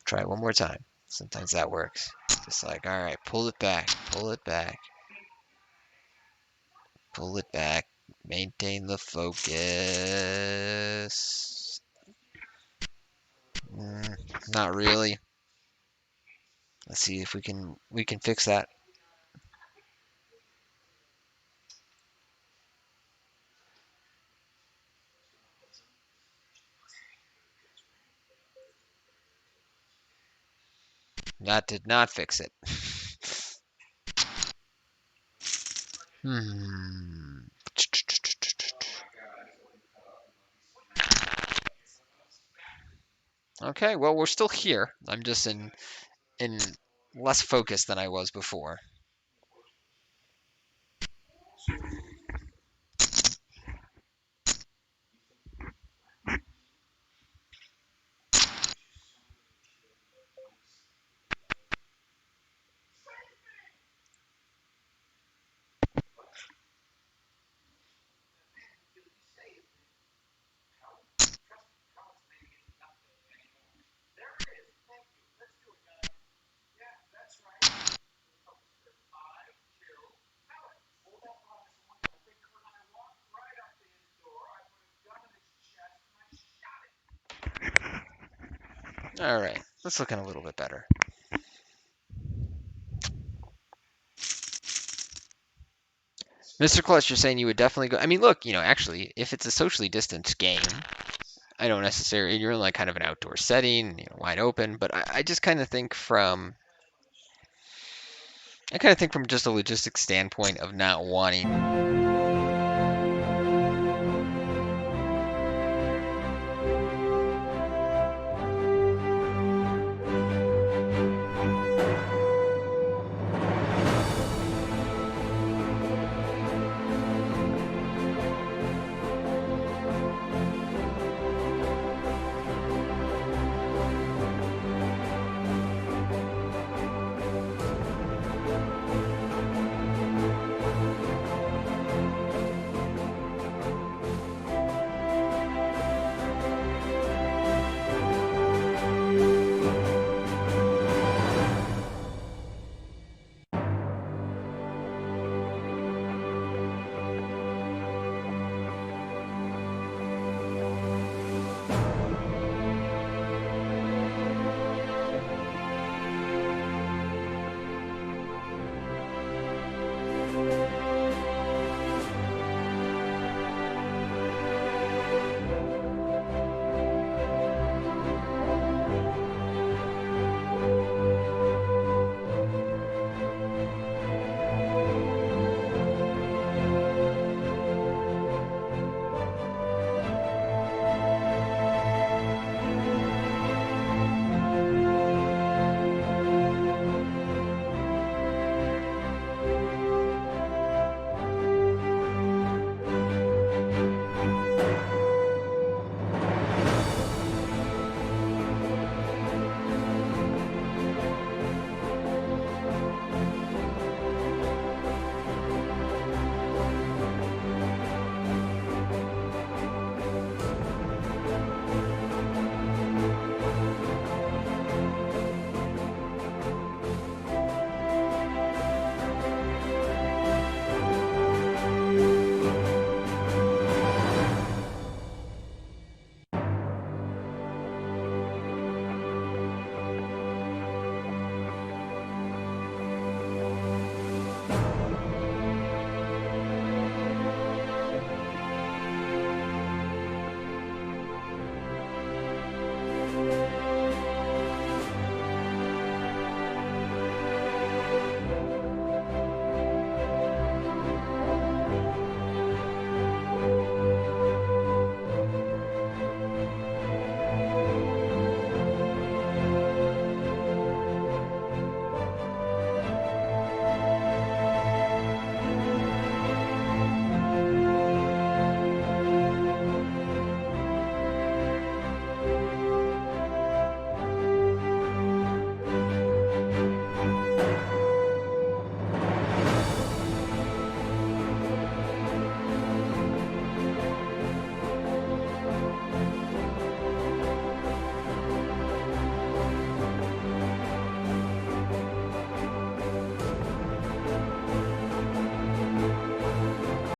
Try it one more time. Sometimes that works. Just like, all right, pull it back. Pull it back. Pull it back. Maintain the focus. Not really. Let's see if we can fix that. That did not fix it. Okay, well, we're still here. I'm just in less focus than I was before. All right, that's looking a little bit better. Mr. Clutch, you're saying you would definitely go. I mean, look, you know, actually, if it's a socially distanced game, I don't necessarily. You're in like kind of an outdoor setting, you know, wide open. But I just kind of think from. I kind of think from just a logistics standpoint of not wanting